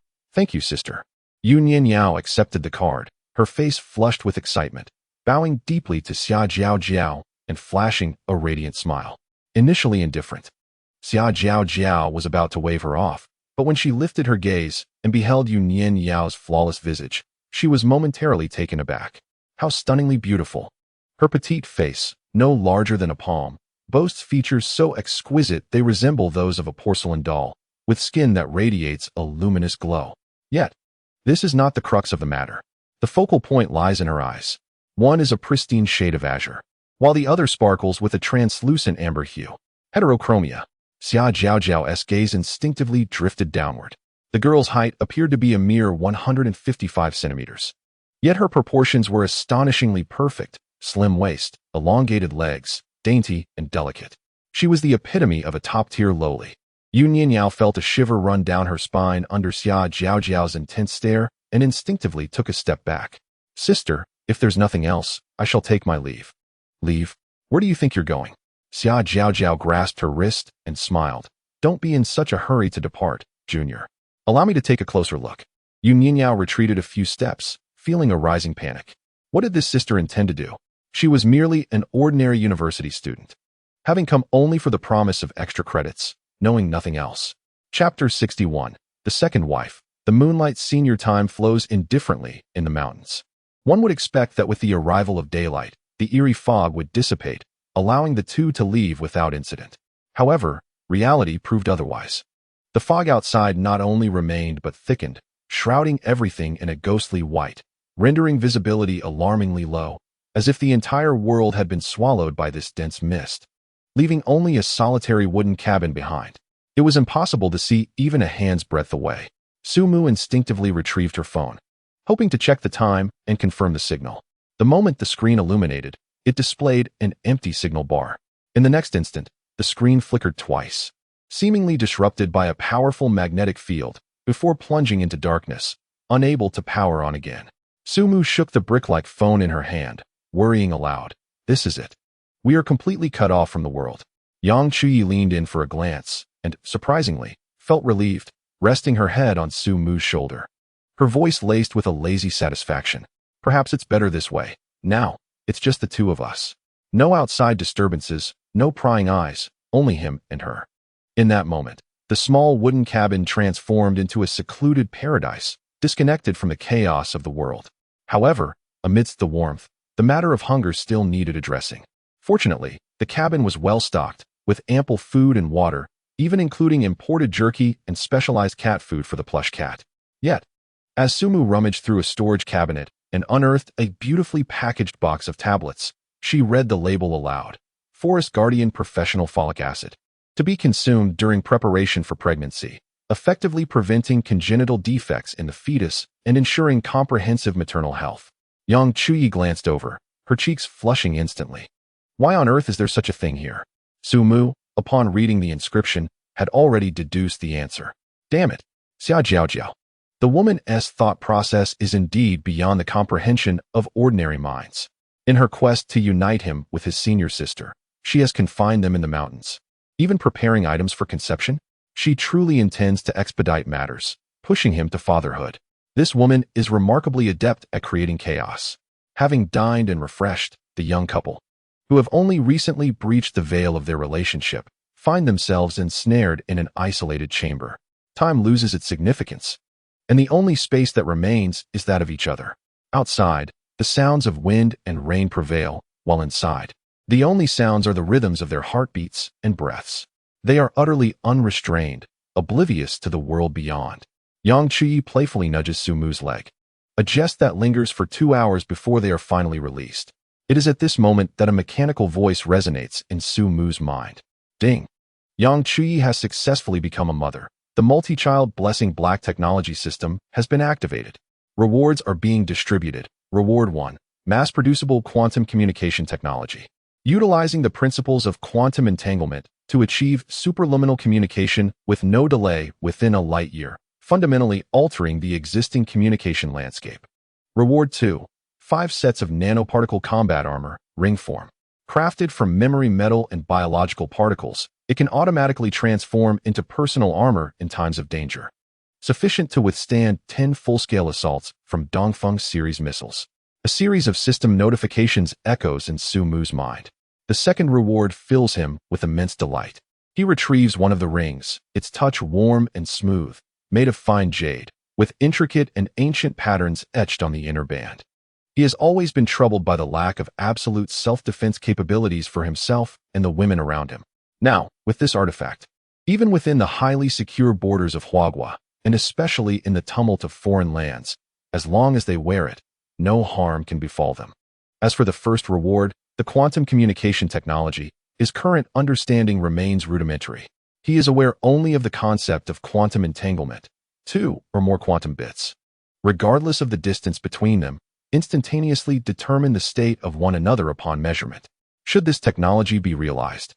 sister. Yun Yao accepted the card, her face flushed with excitement, bowing deeply to Xia Jiao Jiao and flashing a radiant smile. Initially indifferent, Xia Jiao Jiao was about to wave her off, but when she lifted her gaze and beheld Yun Yao's flawless visage, she was momentarily taken aback. How stunningly beautiful. Her petite face, no larger than a palm, boasts features so exquisite they resemble those of a porcelain doll, with skin that radiates a luminous glow. Yet, this is not the crux of the matter. The focal point lies in her eyes. One is a pristine shade of azure, while the other sparkles with a translucent amber hue. Heterochromia. Xia Jiao Jiao's gaze instinctively drifted downward. The girl's height appeared to be a mere 155 centimeters. Yet her proportions were astonishingly perfect, slim waist, elongated legs, dainty and delicate. She was the epitome of a top-tier lowly. Yun Yao felt a shiver run down her spine under Xia Jiao Jiao's intense stare and instinctively took a step back. Sister, if there's nothing else, I shall take my leave. Leave? Where do you think you're going? Xia Jiao Jiao grasped her wrist and smiled. Don't be in such a hurry to depart, Junior. Allow me to take a closer look. Yun Yao retreated a few steps, feeling a rising panic. What did this sister intend to do? She was merely an ordinary university student, having come only for the promise of extra credits, knowing nothing else. Chapter 61. The Second Wife. The moonlight senior time flows indifferently in the mountains. One would expect that with the arrival of daylight, the eerie fog would dissipate, allowing the two to leave without incident. However, reality proved otherwise. The fog outside not only remained but thickened, shrouding everything in a ghostly white, rendering visibility alarmingly low, as if the entire world had been swallowed by this dense mist, leaving only a solitary wooden cabin behind. It was impossible to see even a hand's breadth away. Sumu instinctively retrieved her phone, hoping to check the time and confirm the signal. The moment the screen illuminated, it displayed an empty signal bar. In the next instant, the screen flickered twice, seemingly disrupted by a powerful magnetic field, before plunging into darkness, unable to power on again. Sumu shook the brick-like phone in her hand, worrying aloud. This is it. We are completely cut off from the world. Yang Chuyi leaned in for a glance, and, surprisingly, felt relieved, resting her head on Sumu's shoulder. Her voice laced with a lazy satisfaction. Perhaps it's better this way. Now, it's just the two of us. No outside disturbances, no prying eyes, only him and her. In that moment, the small wooden cabin transformed into a secluded paradise, disconnected from the chaos of the world. However, amidst the warmth, the matter of hunger still needed addressing. Fortunately, the cabin was well stocked, with ample food and water, even including imported jerky and specialized cat food for the plush cat. Yet, as Sumu rummaged through a storage cabinet and unearthed a beautifully packaged box of tablets, she read the label aloud. Forest Guardian Professional Folic Acid. To be consumed during preparation for pregnancy, effectively preventing congenital defects in the fetus and ensuring comprehensive maternal health. Yang Chuyi glanced over, her cheeks flushing instantly. Why on earth is there such a thing here? Sumu, upon reading the inscription, had already deduced the answer. Damn it. Xia Jiao Jiao. The woman's thought process is indeed beyond the comprehension of ordinary minds. In her quest to unite him with his senior sister, she has confined them in the mountains. Even preparing items for conception, she truly intends to expedite matters, pushing him to fatherhood. This woman is remarkably adept at creating chaos. Having dined and refreshed, the young couple, who have only recently breached the veil of their relationship, find themselves ensnared in an isolated chamber. Time loses its significance, and the only space that remains is that of each other. Outside, the sounds of wind and rain prevail, while inside, the only sounds are the rhythms of their heartbeats and breaths. They are utterly unrestrained, oblivious to the world beyond. Yang Chuyi playfully nudges Sumu's leg, a jest that lingers for 2 hours before they are finally released. It is at this moment that a mechanical voice resonates in Sumu's mind. Ding! Yang Chuyi has successfully become a mother. The multi-child blessing black technology system has been activated. Rewards are being distributed. Reward 1. Mass-producible quantum communication technology. Utilizing the principles of quantum entanglement to achieve superluminal communication with no delay within a light year, fundamentally altering the existing communication landscape. Reward 2. 5 sets of nanoparticle combat armor, ring form. Crafted from memory metal and biological particles, it can automatically transform into personal armor in times of danger, sufficient to withstand 10 full-scale assaults from Dongfeng series missiles. A series of system notifications echoes in Sumu's mind. The second reward fills him with immense delight. He retrieves one of the rings, its touch warm and smooth, made of fine jade, with intricate and ancient patterns etched on the inner band. He has always been troubled by the lack of absolute self-defense capabilities for himself and the women around him. Now, with this artifact, even within the highly secure borders of Huagua, and especially in the tumult of foreign lands, as long as they wear it, no harm can befall them. As for the first reward, the quantum communication technology, his current understanding remains rudimentary. He is aware only of the concept of quantum entanglement, 2 or more quantum bits, regardless of the distance between them, instantaneously determine the state of one another upon measurement. Should this technology be realized,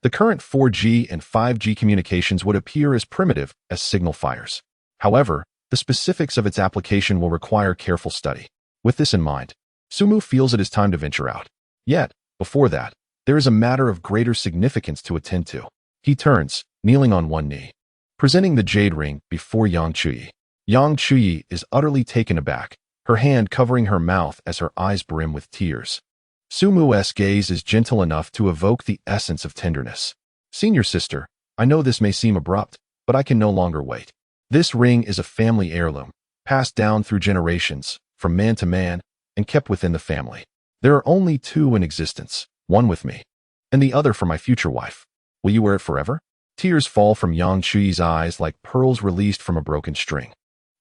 the current 4G and 5G communications would appear as primitive as signal fires. However, the specifics of its application will require careful study. With this in mind, Sumu feels it is time to venture out. Yet, before that, there is a matter of greater significance to attend to. He turns, kneeling on one knee, presenting the jade ring before Yang Chuyi. Yang Chuyi is utterly taken aback, her hand covering her mouth as her eyes brim with tears. Sumu's gaze is gentle enough to evoke the essence of tenderness. Senior sister, I know this may seem abrupt, but I can no longer wait. This ring is a family heirloom, passed down through generations, from man to man, and kept within the family. There are only 2 in existence, one with me, and the other for my future wife. Will you wear it forever? Tears fall from Yang Chuyi's eyes like pearls released from a broken string,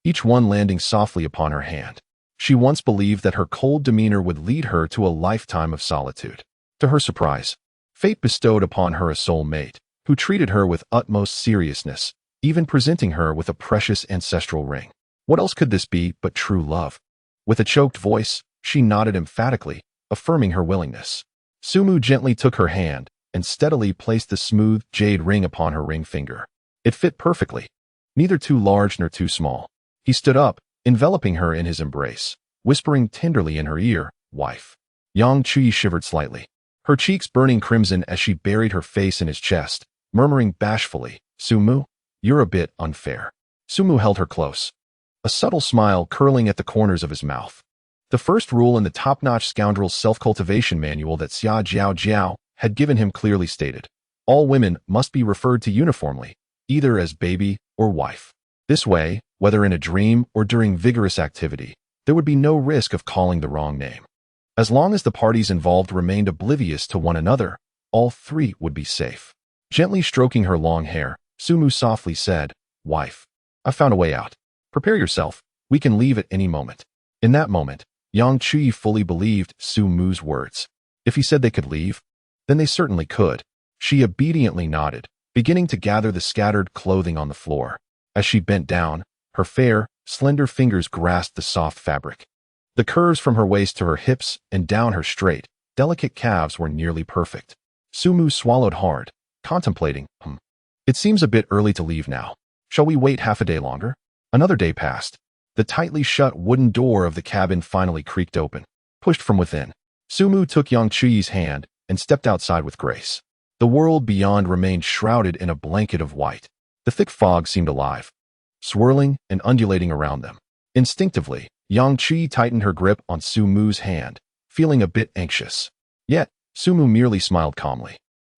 each one landing softly upon her hand. She once believed that her cold demeanor would lead her to a lifetime of solitude. To her surprise, fate bestowed upon her a soul mate, who treated her with utmost seriousness, even presenting her with a precious ancestral ring. What else could this be but true love? With a choked voice, she nodded emphatically, affirming her willingness. Sumu gently took her hand and steadily placed the smooth jade ring upon her ring finger. It fit perfectly, neither too large nor too small. He stood up, enveloping her in his embrace, whispering tenderly in her ear, "Wife." Yang Chuyi shivered slightly, her cheeks burning crimson as she buried her face in his chest, murmuring bashfully, "Sumu, you're a bit unfair." Sumu held her close, a subtle smile curling at the corners of his mouth. The first rule in the top-notch scoundrel's self-cultivation manual that Xia Jiao Jiao had given him clearly stated, All women must be referred to uniformly, either as baby or wife. This way, whether in a dream or during vigorous activity, there would be no risk of calling the wrong name. As long as the parties involved remained oblivious to one another, all three would be safe. Gently stroking her long hair, Sumu softly said, "Wife, I found a way out. Prepare yourself, we can leave at any moment." In that moment, Yang Chui fully believed Sumu's words. If he said they could leave, then they certainly could. She obediently nodded, beginning to gather the scattered clothing on the floor. As she bent down, her fair, slender fingers grasped the soft fabric. The curves from her waist to her hips and down her straight, delicate calves were nearly perfect. Sumu swallowed hard, contemplating, It seems a bit early to leave now. Shall we wait half a day longer? Another day passed. The tightly shut wooden door of the cabin finally creaked open. Pushed from within, Sumu took Yang Chui's hand and stepped outside with grace. The world beyond remained shrouded in a blanket of white. The thick fog seemed alive, swirling and undulating around them. Instinctively, Yang Chui tightened her grip on Sumu's hand, feeling a bit anxious. Yet, Sumu merely smiled calmly.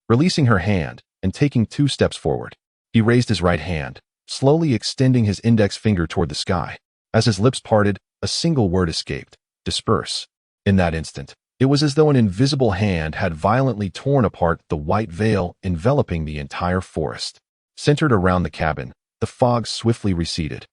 Releasing her hand and taking 2 steps forward, he raised his right hand, slowly extending his index finger toward the sky. As his lips parted, a single word escaped: disperse. In that instant, it was as though an invisible hand had violently torn apart the white veil enveloping the entire forest. Centered around the cabin, the fog swiftly receded,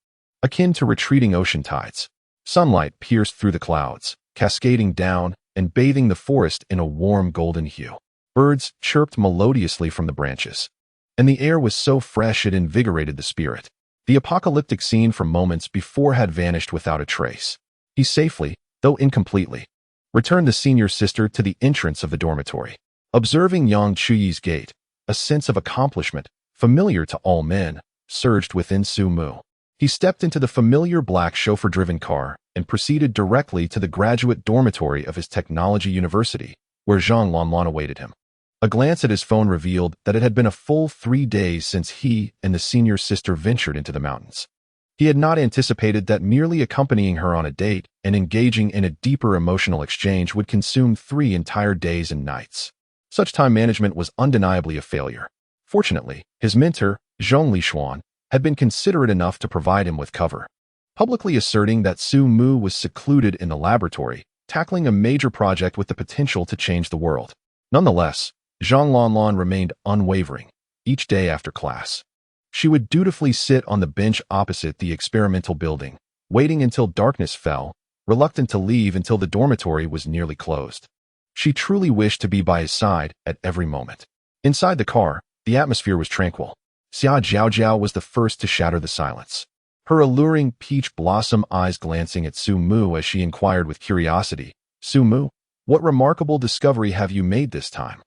akin to retreating ocean tides. Sunlight pierced through the clouds, cascading down and bathing the forest in a warm golden hue. Birds chirped melodiously from the branches, and the air was so fresh it invigorated the spirit. The apocalyptic scene from moments before had vanished without a trace. He safely, though incompletely, returned the senior sister to the entrance of the dormitory. Observing Yang Chui's gait, a sense of accomplishment, familiar to all men, surged within Sumu. He stepped into the familiar black chauffeur-driven car and proceeded directly to the graduate dormitory of his technology university, where Zhang Lanlan awaited him. A glance at his phone revealed that it had been a full 3 days since he and the senior sister ventured into the mountains. He had not anticipated that merely accompanying her on a date and engaging in a deeper emotional exchange would consume 3 entire days and nights. Such time management was undeniably a failure. Fortunately, his mentor, Zhong Lishuan, had been considerate enough to provide him with cover. Publicly asserting that Sumu was secluded in the laboratory, tackling a major project with the potential to change the world. Nonetheless, Zhang Lanlan remained unwavering, each day after class. She would dutifully sit on the bench opposite the experimental building, waiting until darkness fell, reluctant to leave until the dormitory was nearly closed. She truly wished to be by his side at every moment. Inside the car, the atmosphere was tranquil. Xia Jiaojiao was the first to shatter the silence. Her alluring peach blossom eyes glancing at Sumu as she inquired with curiosity, "Sumu, what remarkable discovery have you made this time?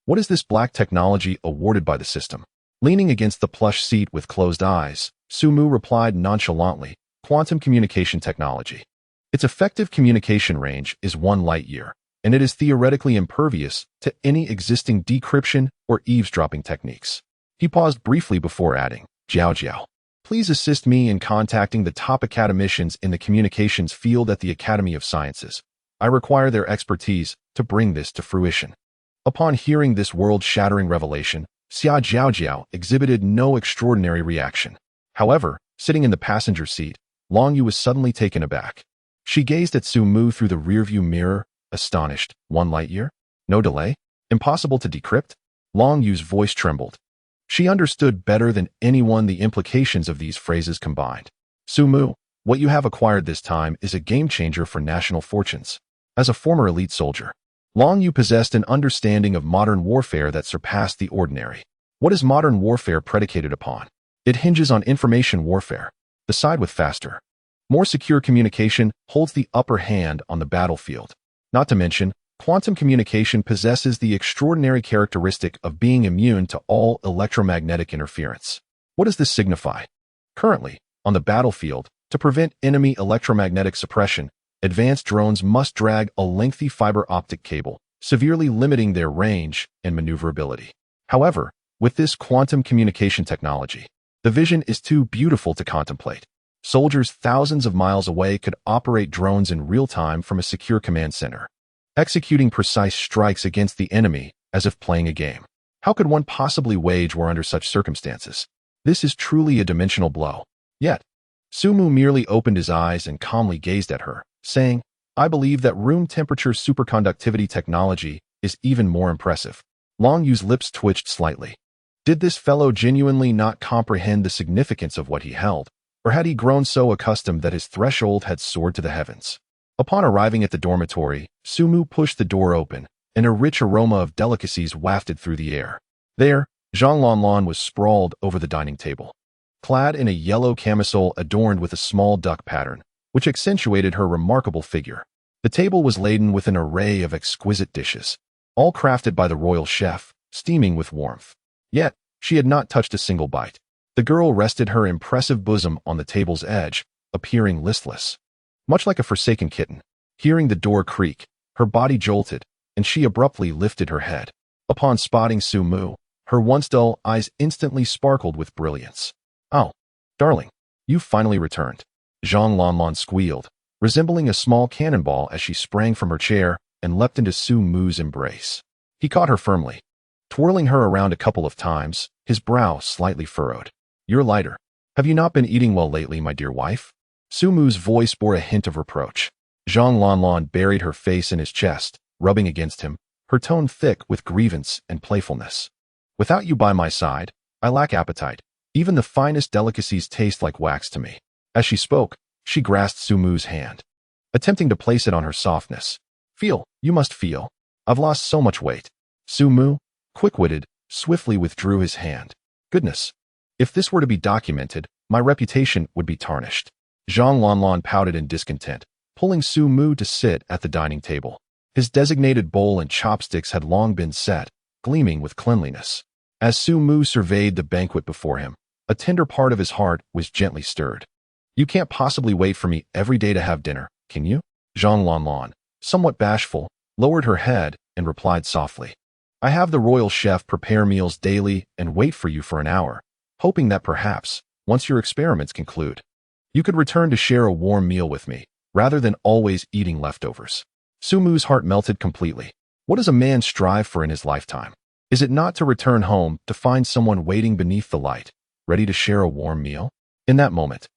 What is this black technology awarded by the system?" Leaning against the plush seat with closed eyes, Sumu replied nonchalantly, "Quantum communication technology. Its effective communication range is 1 light-year, and it is theoretically impervious to any existing decryption or eavesdropping techniques." He paused briefly before adding, "Jiao, please assist me in contacting the top academicians in the communications field at the Academy of Sciences. I require their expertise to bring this to fruition." Upon hearing this world-shattering revelation, Xia Jiaojiao exhibited no extraordinary reaction. However, sitting in the passenger seat, Long Yu was suddenly taken aback. She gazed at Sumu through the rearview mirror, astonished. 1 light-year? No delay? Impossible to decrypt? Long Yu's voice trembled. She understood better than anyone the implications of these phrases combined. "Sumu, what you have acquired this time is a game-changer for national fortunes." As a former elite soldier, Long Yu possessed an understanding of modern warfare that surpassed the ordinary. What is modern warfare predicated upon? It hinges on information warfare. The side with faster, more secure communication holds the upper hand on the battlefield. Not to mention, quantum communication possesses the extraordinary characteristic of being immune to all electromagnetic interference. What does this signify? Currently, on the battlefield, to prevent enemy electromagnetic suppression, advanced drones must drag a lengthy fiber optic cable, severely limiting their range and maneuverability. However, with this quantum communication technology, the vision is too beautiful to contemplate. Soldiers thousands of miles away could operate drones in real time from a secure command center, executing precise strikes against the enemy as if playing a game. How could one possibly wage war under such circumstances? This is truly a dimensional blow. Yet, Sumu merely opened his eyes and calmly gazed at her, saying, I believe that room temperature superconductivity technology is even more impressive. Long Yu's lips twitched slightly. Did this fellow genuinely not comprehend the significance of what he held, or had he grown so accustomed that his threshold had soared to the heavens? Upon arriving at the dormitory, Sumu pushed the door open, and a rich aroma of delicacies wafted through the air. There, Zhang Lanlan was sprawled over the dining table, clad in a yellow camisole adorned with a small duck pattern, which accentuated her remarkable figure. The table was laden with an array of exquisite dishes, all crafted by the royal chef, steaming with warmth. Yet, she had not touched a single bite. The girl rested her impressive bosom on the table's edge, appearing listless. Much like a forsaken kitten, hearing the door creak, her body jolted, and she abruptly lifted her head. Upon spotting Sumu, her once dull eyes instantly sparkled with brilliance. Oh, darling, you've finally returned. Zhang Lanlan squealed, resembling a small cannonball as she sprang from her chair and leapt into Sumu's embrace. He caught her firmly, twirling her around a couple of times, his brow slightly furrowed. You're lighter. Have you not been eating well lately, my dear wife? Sumu's voice bore a hint of reproach. Zhang Lanlan buried her face in his chest, rubbing against him, her tone thick with grievance and playfulness. Without you by my side, I lack appetite. Even the finest delicacies taste like wax to me. As she spoke, she grasped Sumu's hand, attempting to place it on her softness. Feel, you must feel. I've lost so much weight. Sumu, quick-witted, swiftly withdrew his hand. Goodness. If this were to be documented, my reputation would be tarnished. Zhang Lanlan pouted in discontent, pulling Sumu to sit at the dining table. His designated bowl and chopsticks had long been set, gleaming with cleanliness. As Sumu surveyed the banquet before him, a tender part of his heart was gently stirred. You can't possibly wait for me every day to have dinner, can you? Zhang Lanlan, somewhat bashful, lowered her head and replied softly. I have the royal chef prepare meals daily and wait for you for an hour, hoping that perhaps, once your experiments conclude, you could return to share a warm meal with me, rather than always eating leftovers. Sumu's heart melted completely. What does a man strive for in his lifetime? Is it not to return home to find someone waiting beneath the light, ready to share a warm meal? In that moment,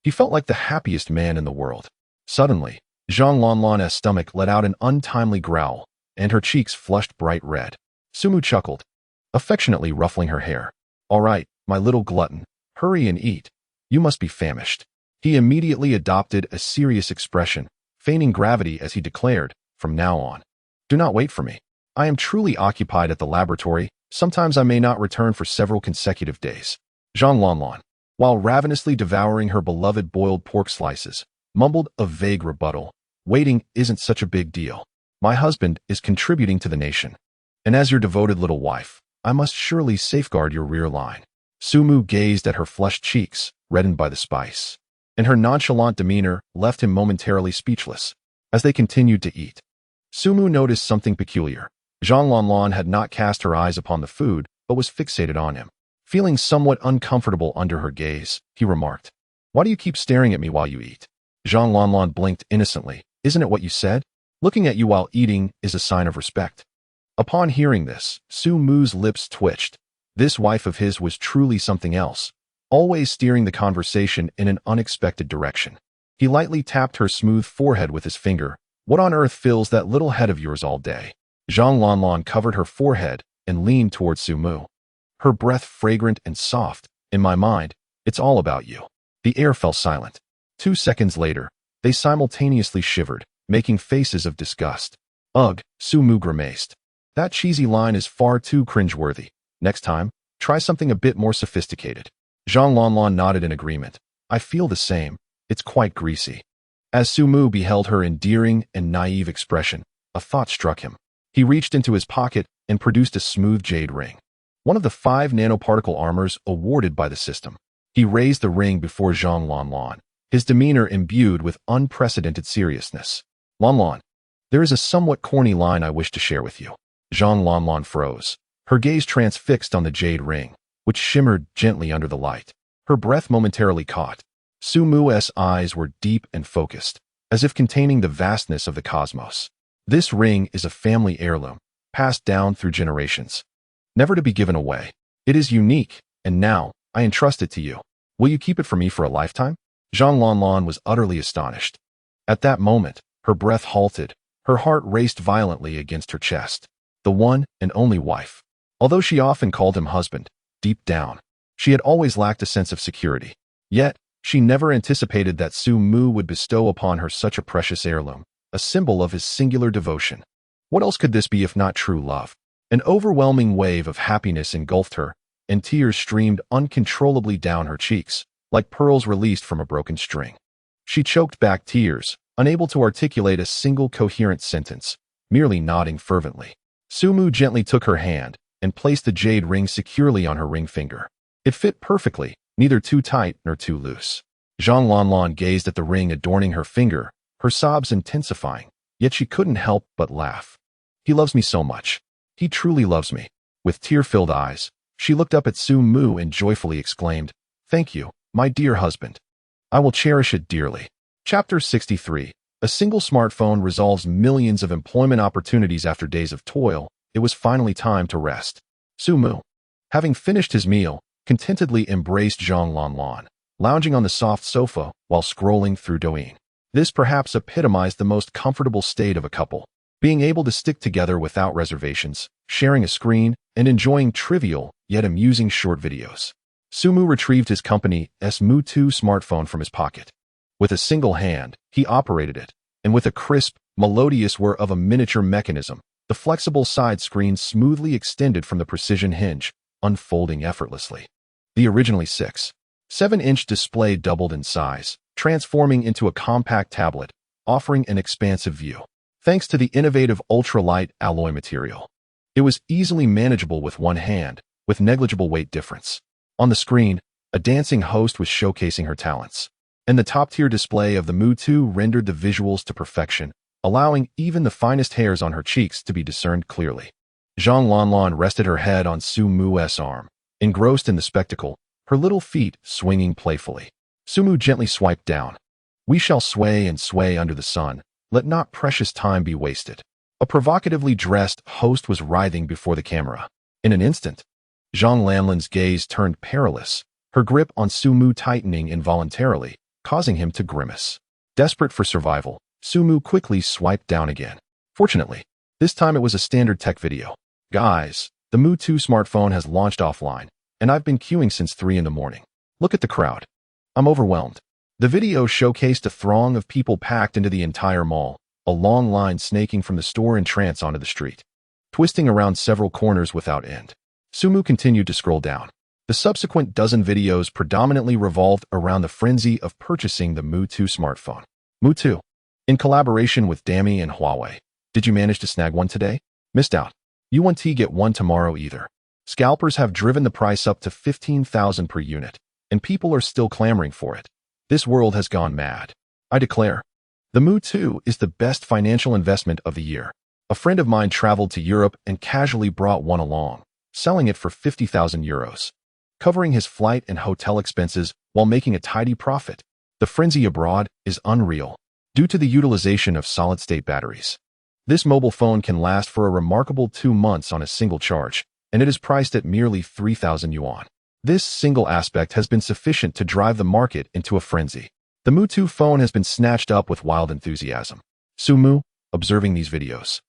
he felt like the happiest man in the world. Suddenly, Zhang Lanlan's stomach let out an untimely growl, and her cheeks flushed bright red. Sumu chuckled, affectionately ruffling her hair. All right, my little glutton, hurry and eat. You must be famished. He immediately adopted a serious expression, feigning gravity as he declared, from now on, do not wait for me. I am truly occupied at the laboratory. Sometimes I may not return for several consecutive days. Zhang Lanlan, while ravenously devouring her beloved boiled pork slices, mumbled a vague rebuttal. Waiting isn't such a big deal. My husband is contributing to the nation. And as your devoted little wife, I must surely safeguard your rear line. Sumu gazed at her flushed cheeks, reddened by the spice, and her nonchalant demeanor left him momentarily speechless. As they continued to eat, Sumu noticed something peculiar. Zhang Lanlan had not cast her eyes upon the food, but was fixated on him. Feeling somewhat uncomfortable under her gaze, he remarked, Why do you keep staring at me while you eat? Zhang Lanlan blinked innocently. Isn't it what you said? Looking at you while eating is a sign of respect. Upon hearing this, Sumu's lips twitched. This wife of his was truly something else, always steering the conversation in an unexpected direction. He lightly tapped her smooth forehead with his finger. What on earth fills that little head of yours all day? Zhang Lanlan covered her forehead and leaned towards Sumu. Her breath fragrant and soft. In my mind, it's all about you. The air fell silent. 2 seconds later, they simultaneously shivered, making faces of disgust. Ugh, Sumu grimaced. That cheesy line is far too cringeworthy. Next time, try something a bit more sophisticated. Zhang Lanlan nodded in agreement. I feel the same. It's quite greasy. As Sumu beheld her endearing and naive expression, a thought struck him. He reached into his pocket and produced a smooth jade ring, one of the 5 nanoparticle armors awarded by the system. He raised the ring before Zhang Lanlan, his demeanor imbued with unprecedented seriousness. Lanlan, there is a somewhat corny line I wish to share with you. Zhang Lanlan froze, her gaze transfixed on the jade ring, which shimmered gently under the light. Her breath momentarily caught. Sumu's eyes were deep and focused, as if containing the vastness of the cosmos. This ring is a family heirloom, passed down through generations. never to be given away. It is unique, and now I entrust it to you. Will you keep it for me for a lifetime? Zhang Lanlan was utterly astonished. At that moment, her breath halted, her heart raced violently against her chest. The one and only wife. Although she often called him husband, deep down, she had always lacked a sense of security. Yet, she never anticipated that Su Mu would bestow upon her such a precious heirloom, a symbol of his singular devotion. What else could this be if not true love? An overwhelming wave of happiness engulfed her, and tears streamed uncontrollably down her cheeks, like pearls released from a broken string. She choked back tears, unable to articulate a single coherent sentence, merely nodding fervently. Su Mu gently took her hand and placed the jade ring securely on her ring finger. It fit perfectly, neither too tight nor too loose. Zhang Lanlan gazed at the ring adorning her finger, her sobs intensifying, yet she couldn't help but laugh. He loves me so much. He truly loves me. With tear-filled eyes, she looked up at Su Mu and joyfully exclaimed, "Thank you, my dear husband. I will cherish it dearly." Chapter 63. A single smartphone resolves millions of employment opportunities after days of toil. It was finally time to rest. Su Mu, having finished his meal, contentedly embraced Zhang Lanlan, lounging on the soft sofa while scrolling through Douyin. This perhaps epitomized the most comfortable state of a couple, being able to stick together without reservations, sharing a screen, and enjoying trivial yet amusing short videos. Su Mu retrieved his company's Mu2 smartphone from his pocket. With a single hand, he operated it, and with a crisp, melodious whir of a miniature mechanism, the flexible side screen smoothly extended from the precision hinge, unfolding effortlessly. The originally 6.7-inch display doubled in size, transforming into a compact tablet, offering an expansive view. Thanks to the innovative ultralight alloy material, it was easily manageable with one hand, with negligible weight difference. On the screen, a dancing host was showcasing her talents, and the top-tier display of the Mu2 rendered the visuals to perfection, allowing even the finest hairs on her cheeks to be discerned clearly. Zhang Lanlan rested her head on Su Mu's arm, engrossed in the spectacle, her little feet swinging playfully. Su Mu gently swiped down. "We shall sway and sway under the sun. Let not precious time be wasted." A provocatively dressed host was writhing before the camera. In an instant, Zhang Lanlan's gaze turned perilous, her grip on Su Mu tightening involuntarily, causing him to grimace. Desperate for survival, Su Mu quickly swiped down again. Fortunately, this time it was a standard tech video. "Guys, the Mu2 smartphone has launched offline, and I've been queuing since 3 in the morning. Look at the crowd. I'm overwhelmed." The video showcased a throng of people packed into the entire mall, a long line snaking from the store entrance onto the street, twisting around several corners without end. Su Mu continued to scroll down. The subsequent dozen videos predominantly revolved around the frenzy of purchasing the Mu2 smartphone. Mu2, in collaboration with Dami and Huawei. Did you manage to snag one today? Missed out. You won't get one tomorrow either. Scalpers have driven the price up to 15,000 per unit, and people are still clamoring for it. This world has gone mad. I declare. The Mu2 is the best financial investment of the year. A friend of mine traveled to Europe and casually brought one along, selling it for 50,000 euros, covering his flight and hotel expenses while making a tidy profit. The frenzy abroad is unreal, due to the utilization of solid-state batteries. This mobile phone can last for a remarkable 2 months on a single charge, and it is priced at merely 3,000 yuan. This single aspect has been sufficient to drive the market into a frenzy. The Mu2 phone has been snatched up with wild enthusiasm. Su Mu, observing these videos,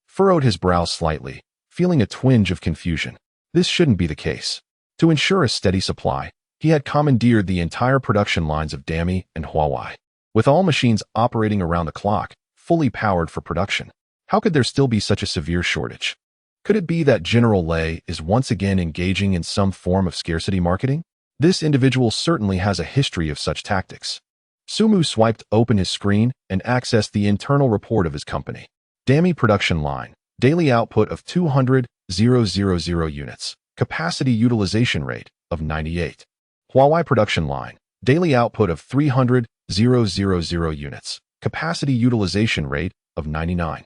furrowed his brow slightly, feeling a twinge of confusion. This shouldn't be the case. To ensure a steady supply, he had commandeered the entire production lines of Dami and Huawei, with all machines operating around the clock, fully powered for production. How could there still be such a severe shortage? Could it be that General Lei is once again engaging in some form of scarcity marketing? This individual certainly has a history of such tactics. Su Mu swiped open his screen and accessed the internal report of his company. Dami production line, daily output of 200,000 units, capacity utilization rate of 98. Huawei production line, daily output of 300,000 units, capacity utilization rate of 99.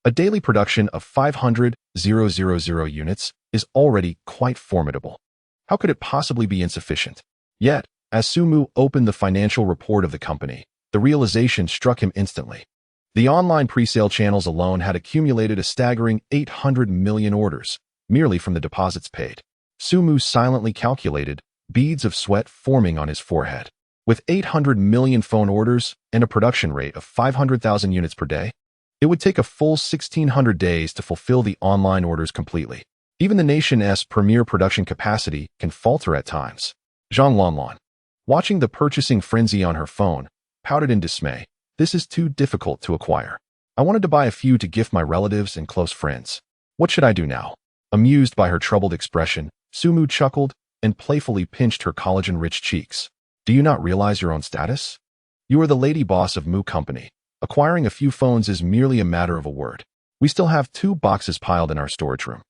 A daily production of 500,000 units is already quite formidable. How could it possibly be insufficient? Yet, as Su Mu opened the financial report of the company, the realization struck him instantly. The online presale channels alone had accumulated a staggering 800 million orders, merely from the deposits paid. Sumu silently calculated, beads of sweat forming on his forehead. With 800 million phone orders and a production rate of 500,000 units per day, it would take a full 1,600 days to fulfill the online orders completely. Even the nation's premier production capacity can falter at times. Zhang Lanlan, watching the purchasing frenzy on her phone, pouted in dismay. This is too difficult to acquire. I wanted to buy a few to gift my relatives and close friends. What should I do now? Amused by her troubled expression, Sumu chuckled and playfully pinched her collagen-rich cheeks. Do you not realize your own status? You are the lady boss of Mu Company. Acquiring a few phones is merely a matter of a word. We still have 2 boxes piled in our storage room.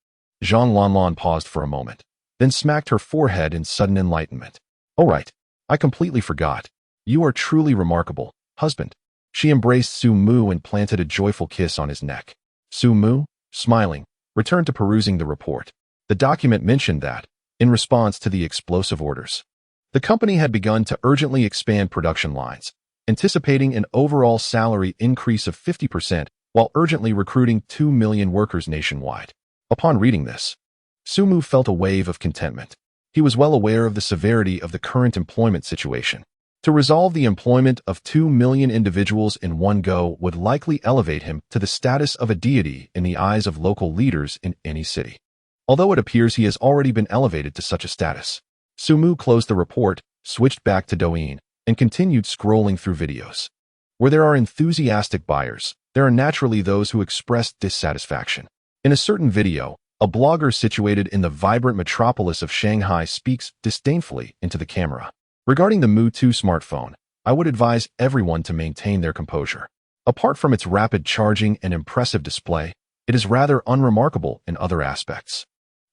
Zhang Lanlan paused for a moment, then smacked her forehead in sudden enlightenment. Oh right, I completely forgot. You are truly remarkable, husband. She embraced Su Mu and planted a joyful kiss on his neck. Su Mu, smiling, returned to perusing the report. The document mentioned that, in response to the explosive orders, the company had begun to urgently expand production lines, anticipating an overall salary increase of 50% while urgently recruiting 2 million workers nationwide. Upon reading this, Sumu felt a wave of contentment. He was well aware of the severity of the current employment situation. To resolve the employment of 2 million individuals in one go would likely elevate him to the status of a deity in the eyes of local leaders in any city. Although it appears he has already been elevated to such a status. Sumu closed the report, switched back to Douyin, and continued scrolling through videos. Where there are enthusiastic buyers, there are naturally those who express dissatisfaction. In a certain video, a blogger situated in the vibrant metropolis of Shanghai speaks disdainfully into the camera. Regarding the Mu 2 smartphone, I would advise everyone to maintain their composure. Apart from its rapid charging and impressive display, it is rather unremarkable in other aspects.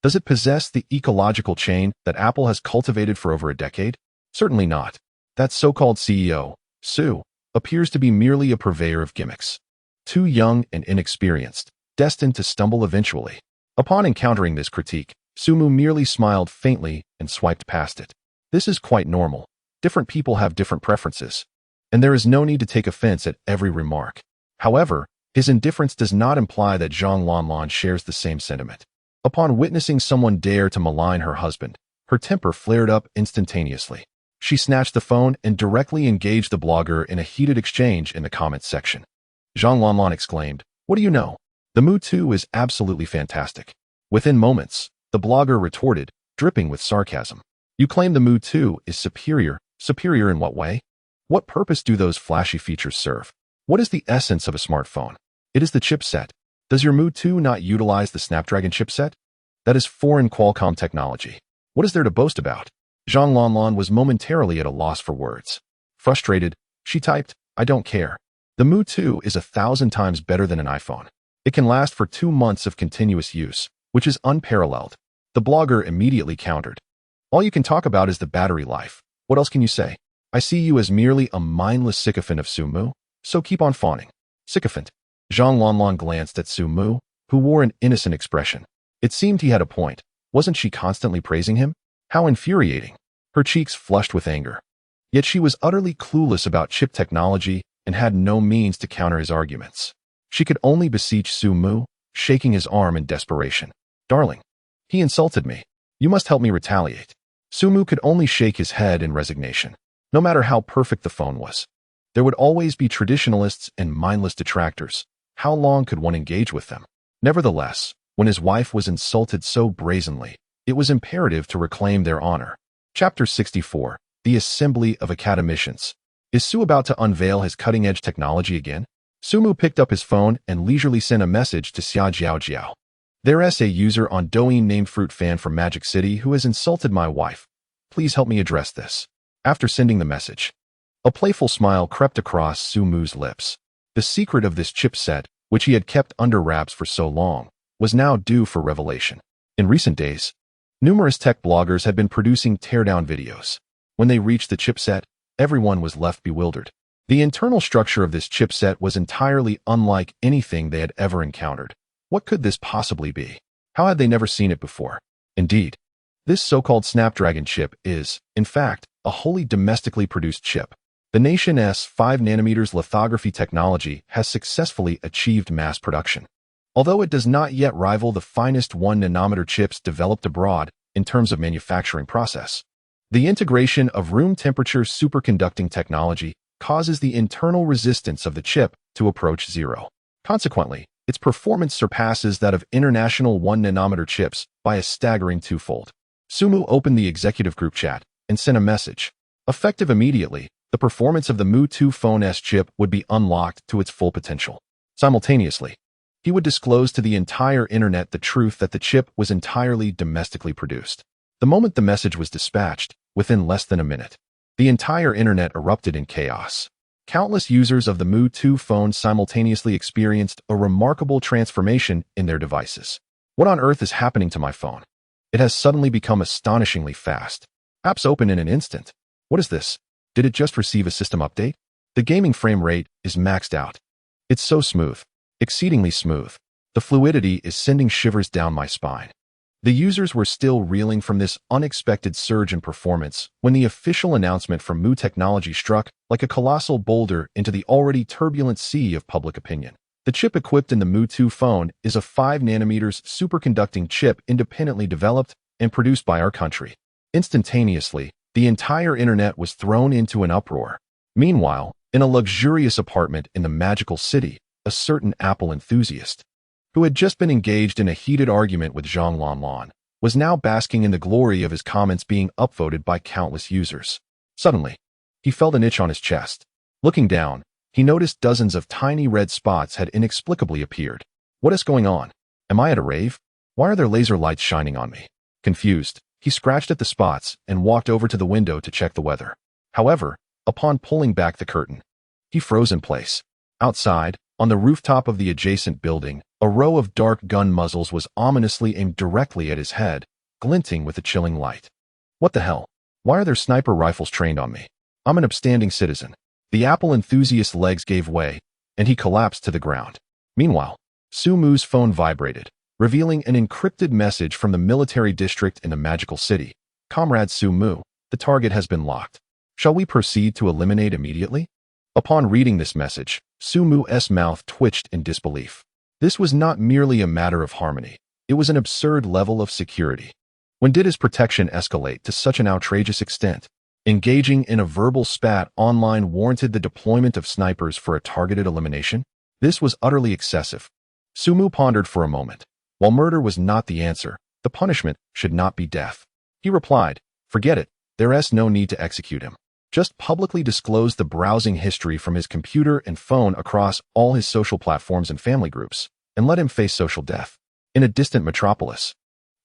Does it possess the ecological chain that Apple has cultivated for over a decade? Certainly not. That so-called CEO, Su, appears to be merely a purveyor of gimmicks. Too young and inexperienced, destined to stumble eventually. Upon encountering this critique, Sumu merely smiled faintly and swiped past it. This is quite normal. Different people have different preferences, and there is no need to take offense at every remark. However, his indifference does not imply that Zhang Lanlan shares the same sentiment. Upon witnessing someone dare to malign her husband, her temper flared up instantaneously. She snatched the phone and directly engaged the blogger in a heated exchange in the comments section. Zhang Lanlan exclaimed, "What do you know? The Mu 2 is absolutely fantastic." Within moments, the blogger retorted, dripping with sarcasm. You claim the Mu 2 is superior. Superior in what way? What purpose do those flashy features serve? What is the essence of a smartphone? It is the chipset. Does your Mu 2 not utilize the Snapdragon chipset? That is foreign Qualcomm technology. What is there to boast about? Zhang Lanlan was momentarily at a loss for words. Frustrated, she typed, I don't care. The Mu 2 is 1,000 times better than an iPhone. It can last for 2 months of continuous use, which is unparalleled. The blogger immediately countered. All you can talk about is the battery life. What else can you say? I see you as merely a mindless sycophant of Sumu, so keep on fawning. Sycophant. Zhang Lanlan glanced at Sumu, who wore an innocent expression. It seemed he had a point. Wasn't she constantly praising him? How infuriating. Her cheeks flushed with anger. Yet she was utterly clueless about chip technology and had no means to counter his arguments. She could only beseech Sumu, shaking his arm in desperation. Darling, he insulted me. You must help me retaliate. Sumu could only shake his head in resignation. No matter how perfect the phone was, there would always be traditionalists and mindless detractors. How long could one engage with them? Nevertheless, when his wife was insulted so brazenly, it was imperative to reclaim their honor. Chapter 64, The Assembly of Academicians. Is Su about to unveil his cutting-edge technology again? Sumu picked up his phone and leisurely sent a message to Xia Jiao. There's a user on Douyin named Fruit Fan from Magic City who has insulted my wife. Please help me address this. After sending the message, a playful smile crept across Sumu's lips. The secret of this chipset, which he had kept under wraps for so long, was now due for revelation. In recent days, numerous tech bloggers had been producing teardown videos. When they reached the chipset, everyone was left bewildered. The internal structure of this chipset was entirely unlike anything they had ever encountered. What could this possibly be? How had they never seen it before? Indeed, this so-called Snapdragon chip is, in fact, a wholly domestically produced chip. The nation's 5 nanometers lithography technology has successfully achieved mass production. Although it does not yet rival the finest 1 nanometer chips developed abroad in terms of manufacturing process. The integration of room temperature superconducting technology causes the internal resistance of the chip to approach zero. Consequently, its performance surpasses that of international 1 nanometer chips by a staggering twofold. Sumu opened the executive group chat and sent a message. Effective immediately, the performance of the Mu 2 Phone S chip would be unlocked to its full potential. Simultaneously, he would disclose to the entire internet the truth that the chip was entirely domestically produced. The moment the message was dispatched, within less than a minute, the entire internet erupted in chaos. Countless users of the Mu 2 phone simultaneously experienced a remarkable transformation in their devices. What on earth is happening to my phone? It has suddenly become astonishingly fast. Apps open in an instant. What is this? Did it just receive a system update? The gaming frame rate is maxed out. It's so smooth. Exceedingly smooth. The fluidity is sending shivers down my spine. The users were still reeling from this unexpected surge in performance when the official announcement from Mu Technology struck like a colossal boulder into the already turbulent sea of public opinion. The chip equipped in the Mu 2 phone is a 5 nanometers superconducting chip independently developed and produced by our country. Instantaneously, the entire internet was thrown into an uproar. Meanwhile, in a luxurious apartment in the magical city, a certain Apple enthusiast, who had just been engaged in a heated argument with Zhang Lanlan, was now basking in the glory of his comments being upvoted by countless users. Suddenly, he felt an itch on his chest. Looking down, he noticed dozens of tiny red spots had inexplicably appeared. What is going on? Am I at a rave? Why are there laser lights shining on me? Confused, he scratched at the spots and walked over to the window to check the weather. However, upon pulling back the curtain, he froze in place. Outside, on the rooftop of the adjacent building, a row of dark gun muzzles was ominously aimed directly at his head, glinting with a chilling light. What the hell? Why are there sniper rifles trained on me? I'm an upstanding citizen. The Apple enthusiast's legs gave way, and he collapsed to the ground. Meanwhile, Sumu's phone vibrated, revealing an encrypted message from the military district in the magical city. Comrade Sumu, the target has been locked. Shall we proceed to eliminate immediately? Upon reading this message, Sumu's mouth twitched in disbelief. This was not merely a matter of harmony. It was an absurd level of security. When did his protection escalate to such an outrageous extent? Engaging in a verbal spat online warranted the deployment of snipers for a targeted elimination? This was utterly excessive. Sumu pondered for a moment. While murder was not the answer, the punishment should not be death. He replied, "Forget it, there's no need to execute him. Just publicly disclose the browsing history from his computer and phone across all his social platforms and family groups, and let him face social death." In a distant metropolis,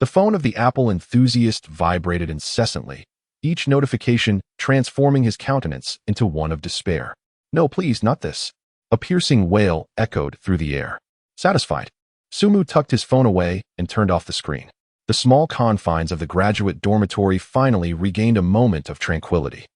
the phone of the Apple enthusiast vibrated incessantly, each notification transforming his countenance into one of despair. "No, please, not this." A piercing wail echoed through the air. Satisfied, Sumu tucked his phone away and turned off the screen. The small confines of the graduate dormitory finally regained a moment of tranquility.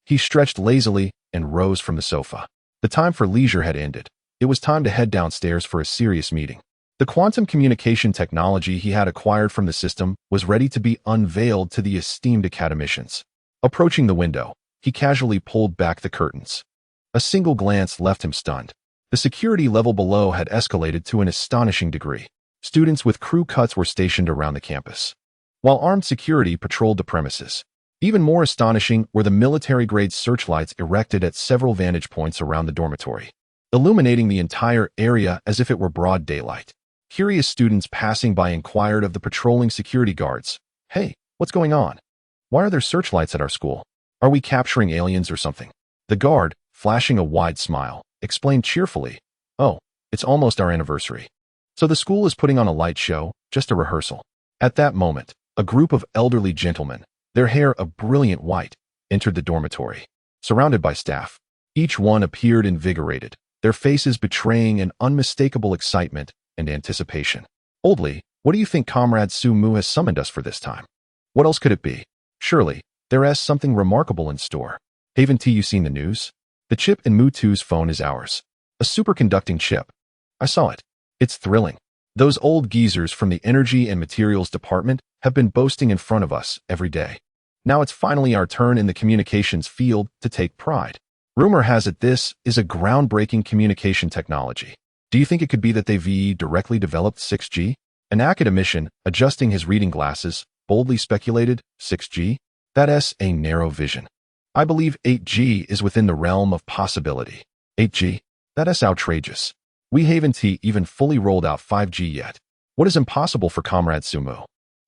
He stretched lazily and rose from the sofa. The time for leisure had ended. It was time to head downstairs for a serious meeting. The quantum communication technology he had acquired from the system was ready to be unveiled to the esteemed academicians. Approaching the window, he casually pulled back the curtains. A single glance left him stunned. The security level below had escalated to an astonishing degree. Students with crew cuts were stationed around the campus, while armed security patrolled the premises. Even more astonishing were the military-grade searchlights erected at several vantage points around the dormitory, illuminating the entire area as if it were broad daylight. Curious students passing by inquired of the patrolling security guards, "Hey, what's going on? Why are there searchlights at our school? Are we capturing aliens or something?" The guard, flashing a wide smile, explained cheerfully, "Oh, it's almost our anniversary. So the school is putting on a light show, just a rehearsal." At that moment, a group of elderly gentlemen, their hair a brilliant white, entered the dormitory, surrounded by staff. Each one appeared invigorated, their faces betraying an unmistakable excitement and anticipation. "Oldly, what do you think Comrade Sumu has summoned us for this time? What else could it be? Surely, there is something remarkable in store. Haven't you seen the news? The chip in Mu 2's phone is ours. A superconducting chip. I saw it. It's thrilling. Those old geezers from the Energy and Materials Department have been boasting in front of us every day. Now it's finally our turn in the communications field to take pride. Rumor has it this is a groundbreaking communication technology. Do you think it could be that they've directly developed 6G? An academician, adjusting his reading glasses, boldly speculated, 6G? That's a narrow vision. I believe 8G is within the realm of possibility. 8G? That's outrageous. We haven't even fully rolled out 5G yet. What is impossible for Comrade Sumu?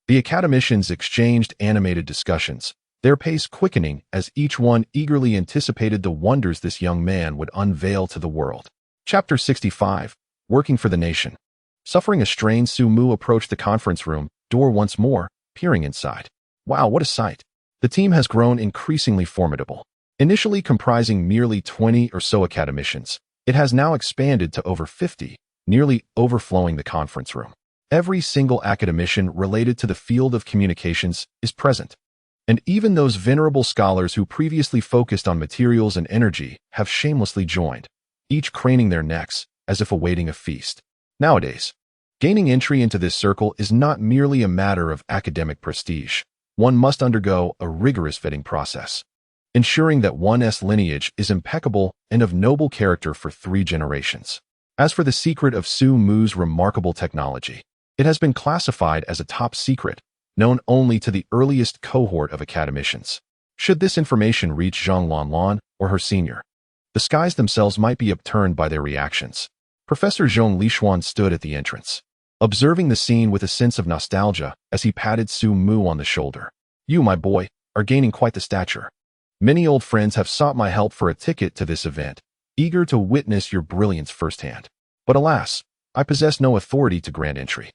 The academicians exchanged animated discussions, their pace quickening as each one eagerly anticipated the wonders this young man would unveil to the world. Chapter 65. Working for the Nation. Suffering a strain, Sumu approached the conference room door once more, peering inside. Wow, what a sight. The team has grown increasingly formidable. Initially comprising merely 20 or so academicians, it has now expanded to over 50, nearly overflowing the conference room. Every single academician related to the field of communications is present. And even those venerable scholars who previously focused on materials and energy have shamelessly joined, each craning their necks as if awaiting a feast. Nowadays, gaining entry into this circle is not merely a matter of academic prestige. One must undergo a rigorous vetting process, ensuring that one's lineage is impeccable and of noble character for 3 generations. As for the secret of Sumu's remarkable technology, it has been classified as a top secret, known only to the earliest cohort of academicians. Should this information reach Zhang Lanlan or her senior, the skies themselves might be upturned by their reactions. Professor Zhong Lishuan stood at the entrance, observing the scene with a sense of nostalgia as he patted Sumu on the shoulder. You, my boy, are gaining quite the stature. Many old friends have sought my help for a ticket to this event, eager to witness your brilliance firsthand. But alas, I possess no authority to grant entry.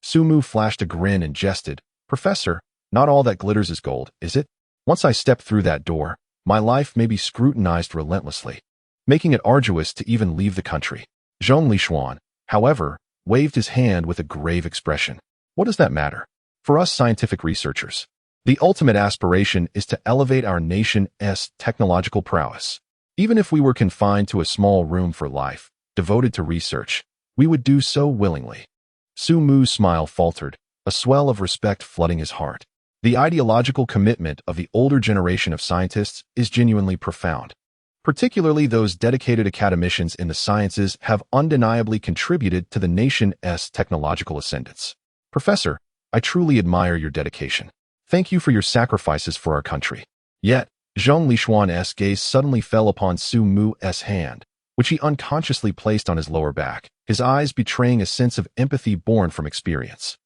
Sumu flashed a grin and jested, Professor, not all that glitters is gold, is it? Once I step through that door, my life may be scrutinized relentlessly, making it arduous to even leave the country. Zhong Lishuan, however, waved his hand with a grave expression. What does that matter? For us scientific researchers, the ultimate aspiration is to elevate our nation's technological prowess. Even if we were confined to a small room for life, devoted to research, we would do so willingly. Sumu's smile faltered, a swell of respect flooding his heart. The ideological commitment of the older generation of scientists is genuinely profound. Particularly those dedicated academicians in the sciences have undeniably contributed to the nation's technological ascendance. Professor, I truly admire your dedication. Thank you for your sacrifices for our country. Yet, Zhong Lishuan's gaze suddenly fell upon Sumu's hand, which he unconsciously placed on his lower back, his eyes betraying a sense of empathy born from experience.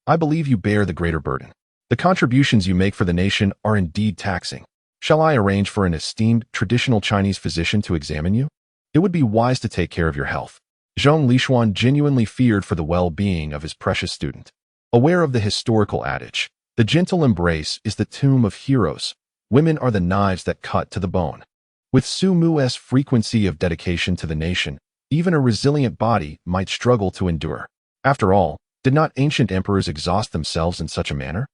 I believe you bear the greater burden. The contributions you make for the nation are indeed taxing. Shall I arrange for an esteemed traditional Chinese physician to examine you? It would be wise to take care of your health. Zhong Lishuan genuinely feared for the well-being of his precious student. Aware of the historical adage, the gentle embrace is the tomb of heroes, women are the knives that cut to the bone. With Sumu's frequency of dedication to the nation, even a resilient body might struggle to endure. After all, did not ancient emperors exhaust themselves in such a manner?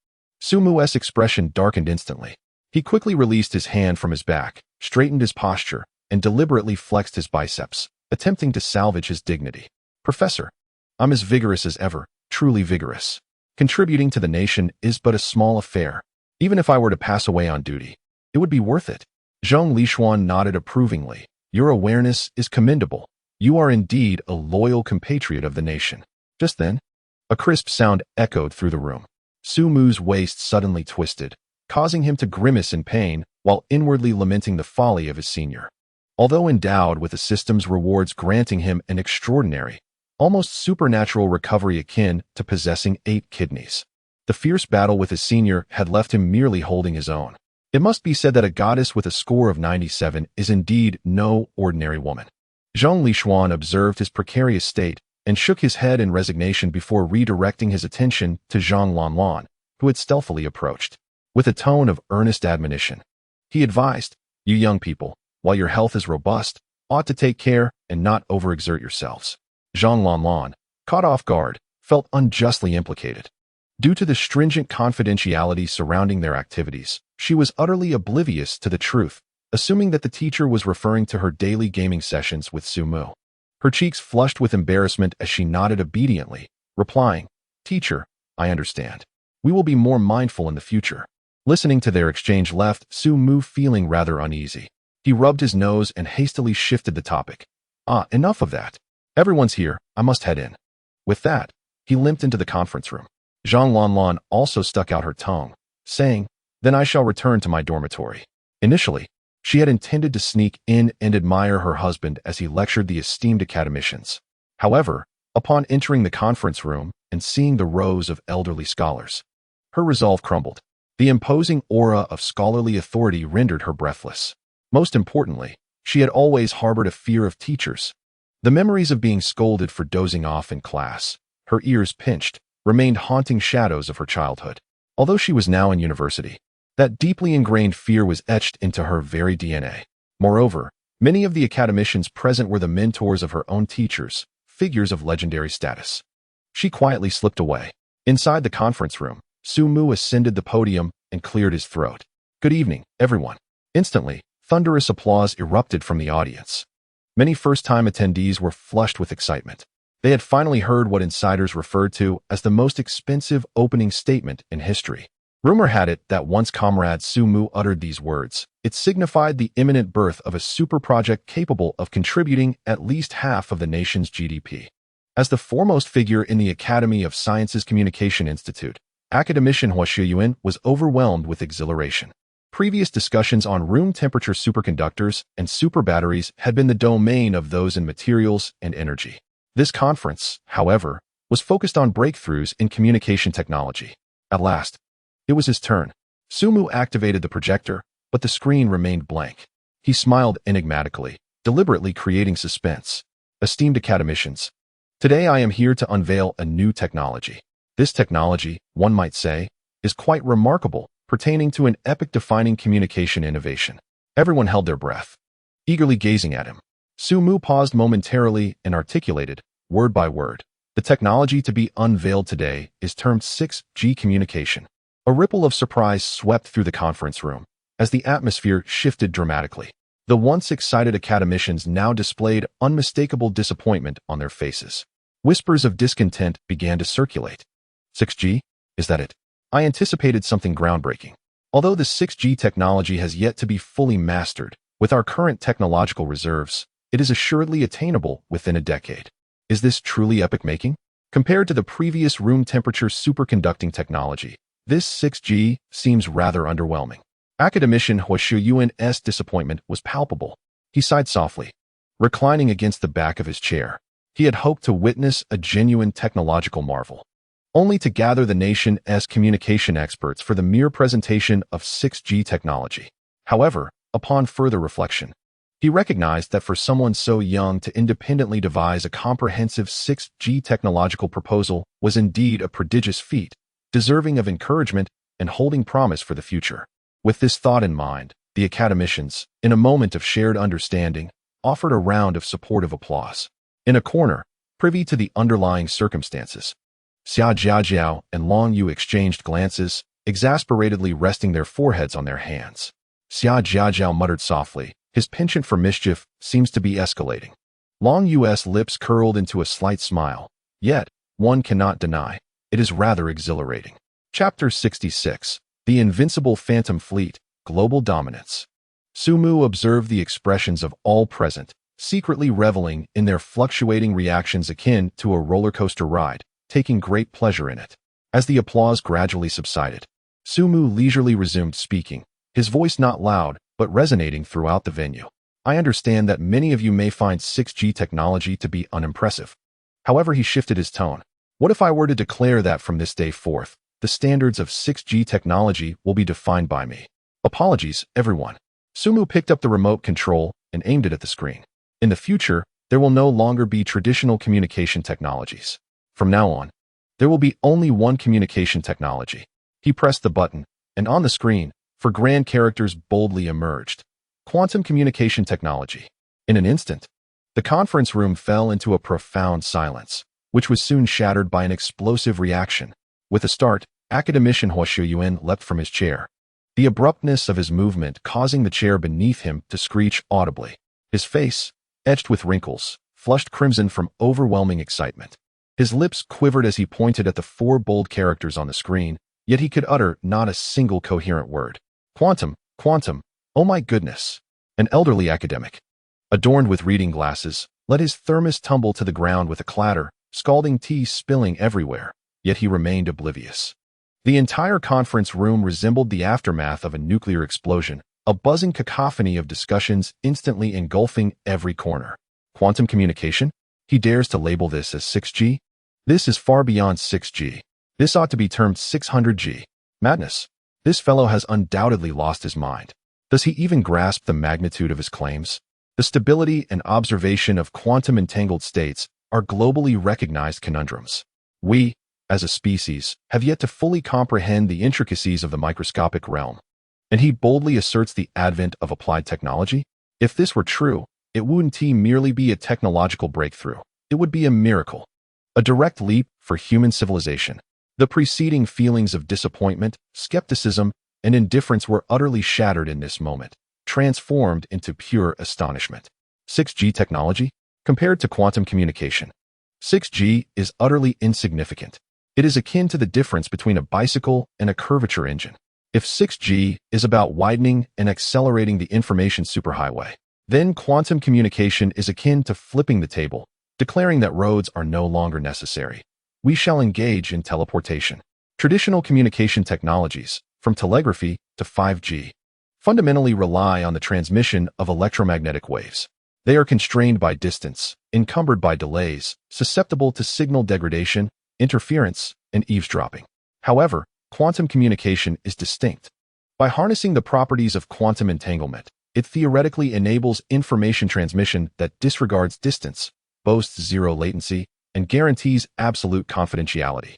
Sumu's expression darkened instantly. He quickly released his hand from his back, straightened his posture, and deliberately flexed his biceps, attempting to salvage his dignity. Professor, I'm as vigorous as ever, truly vigorous. Contributing to the nation is but a small affair. Even if I were to pass away on duty, it would be worth it. Zhong Lishuan nodded approvingly. Your awareness is commendable. You are indeed a loyal compatriot of the nation. Just then, a crisp sound echoed through the room. Sumu's waist suddenly twisted, causing him to grimace in pain while inwardly lamenting the folly of his senior. Although endowed with the system's rewards granting him an extraordinary, almost supernatural recovery akin to possessing 8 kidneys, the fierce battle with his senior had left him merely holding his own. It must be said that a goddess with a score of 97 is indeed no ordinary woman. Zhong Lishuan observed his precarious state and shook his head in resignation before redirecting his attention to Zhang Lanlan, who had stealthily approached. With a tone of earnest admonition, he advised, you young people, while your health is robust, ought to take care and not overexert yourselves. Zhang Lanlan, caught off guard, felt unjustly implicated. Due to the stringent confidentiality surrounding their activities, she was utterly oblivious to the truth, assuming that the teacher was referring to her daily gaming sessions with Sumu. Her cheeks flushed with embarrassment as she nodded obediently, replying, Teacher, I understand. We will be more mindful in the future. Listening to their exchange left Sumu feeling rather uneasy. He rubbed his nose and hastily shifted the topic. Enough of that. Everyone's here, I must head in. With that, he limped into the conference room. Zhang Lanlan also stuck out her tongue, saying, "Then I shall return to my dormitory." Initially, she had intended to sneak in and admire her husband as he lectured the esteemed academicians. However, upon entering the conference room and seeing the rows of elderly scholars, her resolve crumbled. The imposing aura of scholarly authority rendered her breathless. Most importantly, she had always harbored a fear of teachers. The memories of being scolded for dozing off in class, her ears pinched, remained haunting shadows of her childhood. Although she was now in university, that deeply ingrained fear was etched into her very DNA. Moreover, many of the academicians present were the mentors of her own teachers, figures of legendary status. She quietly slipped away. Inside the conference room, Su Mu ascended the podium and cleared his throat. "Good evening, everyone." Instantly, thunderous applause erupted from the audience. Many first-time attendees were flushed with excitement. They had finally heard what insiders referred to as the most expensive opening statement in history. Rumor had it that once Comrade Su Mu uttered these words, it signified the imminent birth of a super project capable of contributing at least half of the nation's GDP. As the foremost figure in the Academy of Sciences Communication Institute, academician Hua Shiyuan was overwhelmed with exhilaration. Previous discussions on room-temperature superconductors and superbatteries had been the domain of those in materials and energy. This conference, however, was focused on breakthroughs in communication technology. At last, it was his turn. Su Mu activated the projector, but the screen remained blank. He smiled enigmatically, deliberately creating suspense. "Esteemed academicians, today I am here to unveil a new technology. This technology, one might say, is quite remarkable, pertaining to an epoch-defining communication innovation." Everyone held their breath, eagerly gazing at him. Su Mu paused momentarily and articulated, word by word, "The technology to be unveiled today is termed 6G communication." A ripple of surprise swept through the conference room as the atmosphere shifted dramatically. The once excited academicians now displayed unmistakable disappointment on their faces. Whispers of discontent began to circulate. 6G? Is that it? I anticipated something groundbreaking. Although the 6G technology has yet to be fully mastered, with our current technological reserves, it is assuredly attainable within a decade. Is this truly epoch-making? Compared to the previous room-temperature superconducting technology, this 6G seems rather underwhelming. Academician Hua Shiyuan's disappointment was palpable. He sighed softly, reclining against the back of his chair. He had hoped to witness a genuine technological marvel, only to gather the nation as communication experts for the mere presentation of 6G technology. However, upon further reflection, he recognized that for someone so young to independently devise a comprehensive 6G technological proposal was indeed a prodigious feat, deserving of encouragement and holding promise for the future. With this thought in mind, the academicians, in a moment of shared understanding, offered a round of supportive applause. In a corner, privy to the underlying circumstances, Xia Jiajiao and Long Yu exchanged glances, exasperatedly resting their foreheads on their hands. Xia Jiajiao muttered softly, "His penchant for mischief seems to be escalating." Long Yu's lips curled into a slight smile. Yet, one cannot deny, it is rather exhilarating. Chapter 66. The Invincible Phantom Fleet, Global Dominance. Su Mu observed the expressions of all present, secretly reveling in their fluctuating reactions akin to a roller coaster ride, taking great pleasure in it. As the applause gradually subsided, Su Mu leisurely resumed speaking, his voice not loud, but resonating throughout the venue. "I understand that many of you may find 6G technology to be unimpressive." However, he shifted his tone. "What if I were to declare that from this day forth, the standards of 6G technology will be defined by me?" Apologies, everyone. Su Mu picked up the remote control and aimed it at the screen. "In the future, there will no longer be traditional communication technologies. From now on, there will be only one communication technology." He pressed the button, and on the screen, for grand characters boldly emerged, "Quantum communication technology." In an instant, the conference room fell into a profound silence, which was soon shattered by an explosive reaction. With a start, academician Hua Shiyuan leapt from his chair, the abruptness of his movement causing the chair beneath him to screech audibly. His face, etched with wrinkles, flushed crimson from overwhelming excitement. His lips quivered as he pointed at the four bold characters on the screen, yet he could utter not a single coherent word. "Quantum, quantum, oh my goodness." An elderly academic, adorned with reading glasses, let his thermos tumble to the ground with a clatter, scalding tea spilling everywhere, yet he remained oblivious. The entire conference room resembled the aftermath of a nuclear explosion, a buzzing cacophony of discussions instantly engulfing every corner. Quantum communication? He dares to label this as 6G? This is far beyond 6G. This ought to be termed 600G. Madness. This fellow has undoubtedly lost his mind. Does he even grasp the magnitude of his claims? The stability and observation of quantum entangled states are globally recognized conundrums. We, as a species, have yet to fully comprehend the intricacies of the microscopic realm. And he boldly asserts the advent of applied technology? If this were true, it wouldn't merely be a technological breakthrough. It would be a miracle. A direct leap for human civilization. The preceding feelings of disappointment, skepticism, and indifference were utterly shattered in this moment, transformed into pure astonishment. 6G technology? Compared to quantum communication, 6G is utterly insignificant. It is akin to the difference between a bicycle and a curvature engine. If 6G is about widening and accelerating the information superhighway, then quantum communication is akin to flipping the table, declaring that roads are no longer necessary. We shall engage in teleportation. Traditional communication technologies, from telegraphy to 5G, fundamentally rely on the transmission of electromagnetic waves. They are constrained by distance, encumbered by delays, susceptible to signal degradation, interference, and eavesdropping. However, quantum communication is distinct. By harnessing the properties of quantum entanglement, it theoretically enables information transmission that disregards distance, boasts zero latency, and guarantees absolute confidentiality.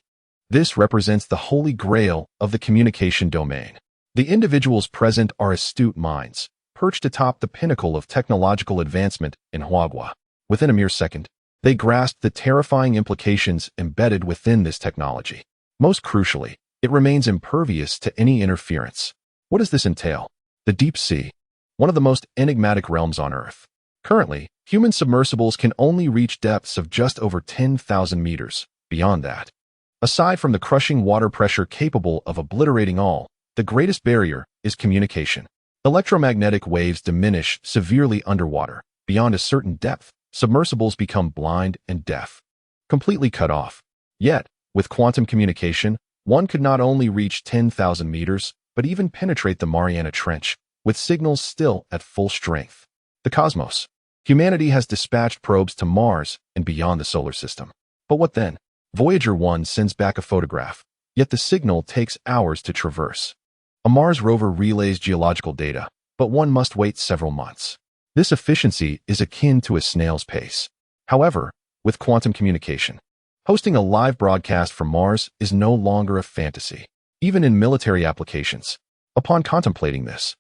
This represents the holy grail of the communication domain. The individuals present are astute minds, perched atop the pinnacle of technological advancement in Huagua. Within a mere second, they grasped the terrifying implications embedded within this technology. Most crucially, it remains impervious to any interference. What does this entail? The deep sea, one of the most enigmatic realms on Earth. Currently, human submersibles can only reach depths of just over 10,000 meters. Beyond that, aside from the crushing water pressure capable of obliterating all, the greatest barrier is communication. Electromagnetic waves diminish severely underwater. Beyond a certain depth, submersibles become blind and deaf, completely cut off. Yet, with quantum communication, one could not only reach 10,000 meters, but even penetrate the Mariana Trench, with signals still at full strength. The cosmos. Humanity has dispatched probes to Mars and beyond the solar system. But what then? Voyager 1 sends back a photograph, yet the signal takes hours to traverse. A Mars rover relays geological data, but one must wait several months. This efficiency is akin to a snail's pace. However, with quantum communication, hosting a live broadcast from Mars is no longer a fantasy, even in military applications. Upon contemplating this,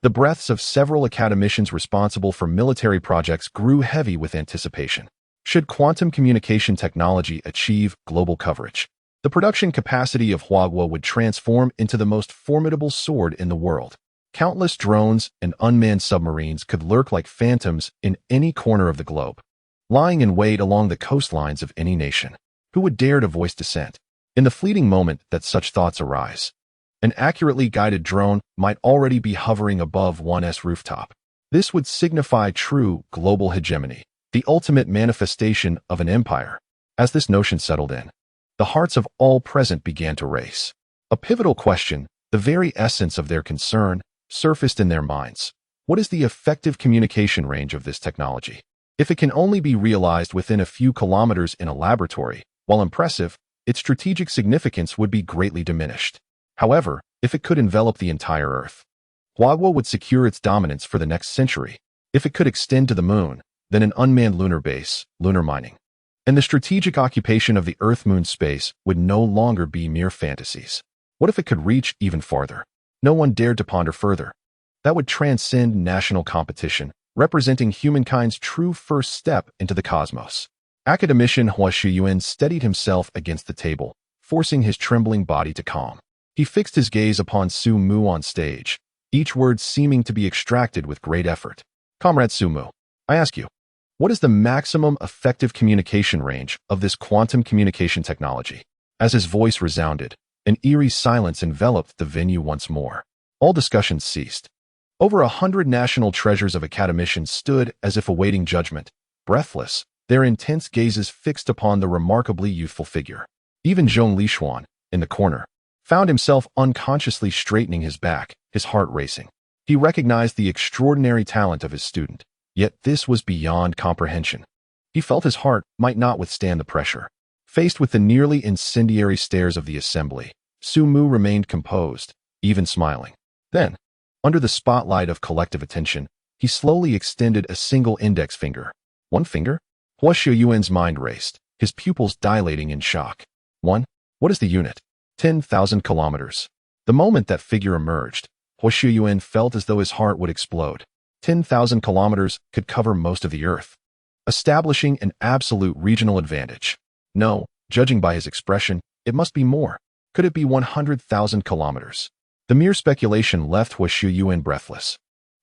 the breaths of several academicians responsible for military projects grew heavy with anticipation. Should quantum communication technology achieve global coverage, the production capacity of Huagua would transform into the most formidable sword in the world. Countless drones and unmanned submarines could lurk like phantoms in any corner of the globe, lying in wait along the coastlines of any nation. Who would dare to voice dissent? In the fleeting moment that such thoughts arise, an accurately guided drone might already be hovering above one's rooftop. This would signify true global hegemony, the ultimate manifestation of an empire. As this notion settled in, the hearts of all present began to race. A pivotal question, the very essence of their concern, surfaced in their minds. What is the effective communication range of this technology? If it can only be realized within a few kilometers in a laboratory, while impressive, its strategic significance would be greatly diminished. However, if it could envelop the entire Earth, Huagua would secure its dominance for the next century. If it could extend to the moon, then an unmanned lunar base, lunar mining, and the strategic occupation of the Earth-Moon space would no longer be mere fantasies. What if it could reach even farther? No one dared to ponder further. That would transcend national competition, representing humankind's true first step into the cosmos. Academician Hua Shiyuan steadied himself against the table, forcing his trembling body to calm. He fixed his gaze upon Su Mu on stage, each word seeming to be extracted with great effort. Comrade Su Mu, I ask you, what is the maximum effective communication range of this quantum communication technology? As his voice resounded, an eerie silence enveloped the venue once more. All discussions ceased. Over 100 national treasures of academicians stood as if awaiting judgment, breathless, their intense gazes fixed upon the remarkably youthful figure. Even Zhong Lishuan, in the corner, found himself unconsciously straightening his back, his heart racing. He recognized the extraordinary talent of his student, yet this was beyond comprehension. He felt his heart might not withstand the pressure. Faced with the nearly incendiary stares of the assembly, Su Mu remained composed, even smiling. Then, under the spotlight of collective attention, he slowly extended a single index finger. One finger? Hua Xiuyuan's mind raced, his pupils dilating in shock. One? What is the unit? 10,000 kilometers. The moment that figure emerged, Hua Xiuyuan felt as though his heart would explode. 10,000 kilometers could cover most of the Earth, establishing an absolute regional advantage. No, judging by his expression, it must be more. Could it be 100,000 kilometers? The mere speculation left Hua Xiuyuan breathless.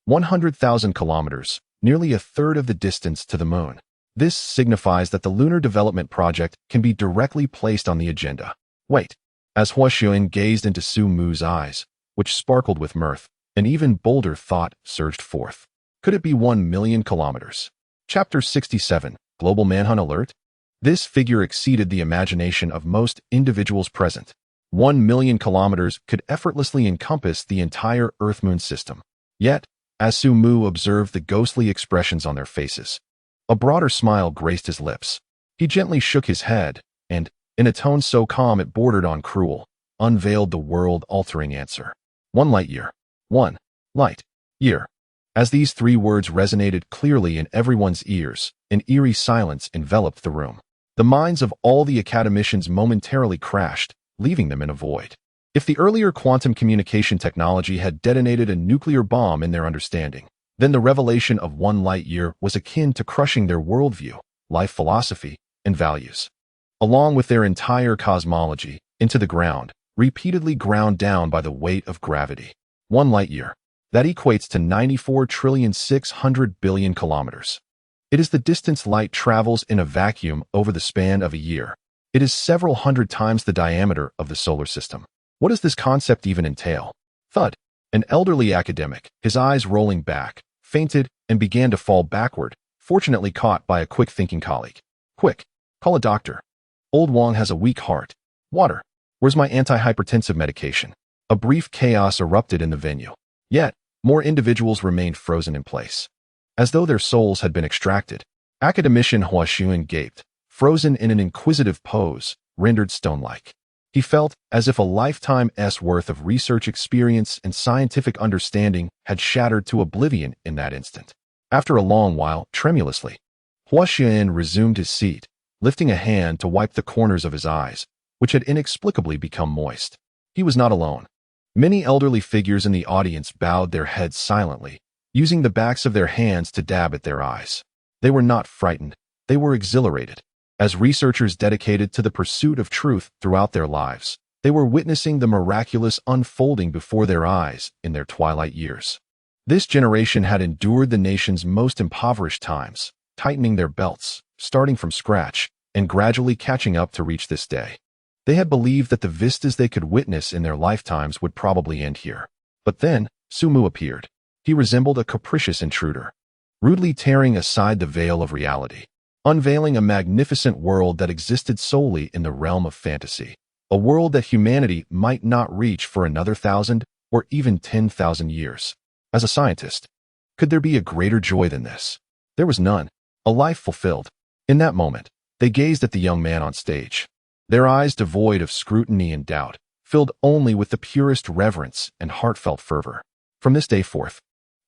100,000 kilometers, nearly a third of the distance to the moon. This signifies that the Lunar Development Project can be directly placed on the agenda. Wait. As Hua Xiuyuan gazed into Su Mu's eyes, which sparkled with mirth, an even bolder thought surged forth. Could it be 1,000,000 kilometers? Chapter 67, Global Manhunt Alert? This figure exceeded the imagination of most individuals present. 1,000,000 kilometers could effortlessly encompass the entire Earth-Moon system. Yet, as Su Mu observed the ghostly expressions on their faces, a broader smile graced his lips. He gently shook his head, and, in a tone so calm it bordered on cruel, unveiled the world-altering answer. 1 light year. 1 light year. As these 3 words resonated clearly in everyone's ears, an eerie silence enveloped the room. The minds of all the academicians momentarily crashed, leaving them in a void. If the earlier quantum communication technology had detonated a nuclear bomb in their understanding, then the revelation of 1 light year was akin to crushing their worldview, life philosophy, and values, along with their entire cosmology, into the ground, repeatedly ground down by the weight of gravity. 1 light year. That equates to 94,600,000,000,000 kilometers. It is the distance light travels in a vacuum over the span of a year. It is several hundred times the diameter of the solar system. What does this concept even entail? Thud. An elderly academic, his eyes rolling back, fainted and began to fall backward, fortunately caught by a quick-thinking colleague. Quick, call a doctor. Old Wang has a weak heart. Water. Where's my antihypertensive medication? A brief chaos erupted in the venue. Yet, more individuals remained frozen in place, as though their souls had been extracted. Academician Hua Xiuyuan gaped, frozen in an inquisitive pose, rendered stone-like. He felt as if a lifetime's worth of research experience and scientific understanding had shattered to oblivion in that instant. After a long while, tremulously, Hua Xiuyuan resumed his seat, lifting a hand to wipe the corners of his eyes, which had inexplicably become moist. He was not alone. Many elderly figures in the audience bowed their heads silently, using the backs of their hands to dab at their eyes. They were not frightened, they were exhilarated. As researchers dedicated to the pursuit of truth throughout their lives, they were witnessing the miraculous unfolding before their eyes in their twilight years. This generation had endured the nation's most impoverished times, tightening their belts, starting from scratch, and gradually catching up to reach this day. They had believed that the vistas they could witness in their lifetimes would probably end here. But then, Su Mu appeared. He resembled a capricious intruder, rudely tearing aside the veil of reality, unveiling a magnificent world that existed solely in the realm of fantasy, a world that humanity might not reach for another 1,000 or even 10,000 years. As a scientist, could there be a greater joy than this? There was none. A life fulfilled. In that moment, they gazed at the young man on stage, their eyes devoid of scrutiny and doubt, filled only with the purest reverence and heartfelt fervor. From this day forth,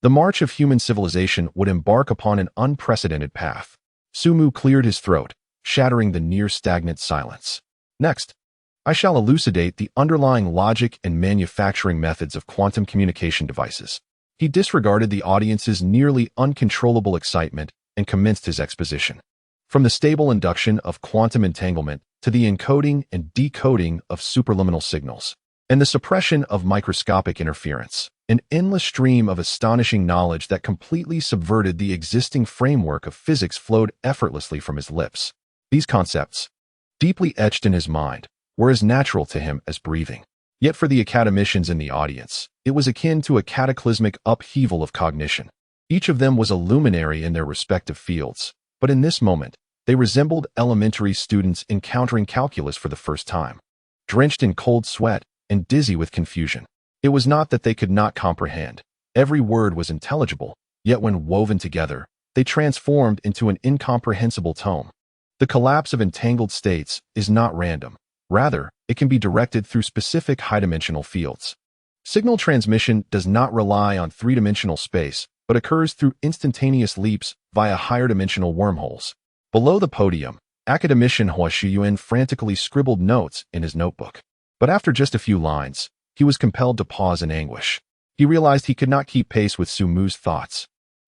the march of human civilization would embark upon an unprecedented path. Su Mu cleared his throat, shattering the near-stagnant silence. Next, I shall elucidate the underlying logic and manufacturing methods of quantum communication devices. He disregarded the audience's nearly uncontrollable excitement and commenced his exposition. From the stable induction of quantum entanglement to the encoding and decoding of superluminal signals, and the suppression of microscopic interference, an endless stream of astonishing knowledge that completely subverted the existing framework of physics flowed effortlessly from his lips. These concepts, deeply etched in his mind, were as natural to him as breathing. Yet for the academicians in the audience, it was akin to a cataclysmic upheaval of cognition. Each of them was a luminary in their respective fields, But in this moment, they resembled elementary students encountering calculus for the first time. Drenched in cold sweat and dizzy with confusion. It was not that they could not comprehend. Every word was intelligible, yet when woven together, they transformed into an incomprehensible tome. The collapse of entangled states is not random. Rather, it can be directed through specific high-dimensional fields. Signal transmission does not rely on three-dimensional space, but occurs through instantaneous leaps via higher-dimensional wormholes. Below the podium, academician Hua Shiyuan frantically scribbled notes in his notebook. But after just a few lines, he was compelled to pause in anguish. He realized he could not keep pace with Su Mu's thoughts.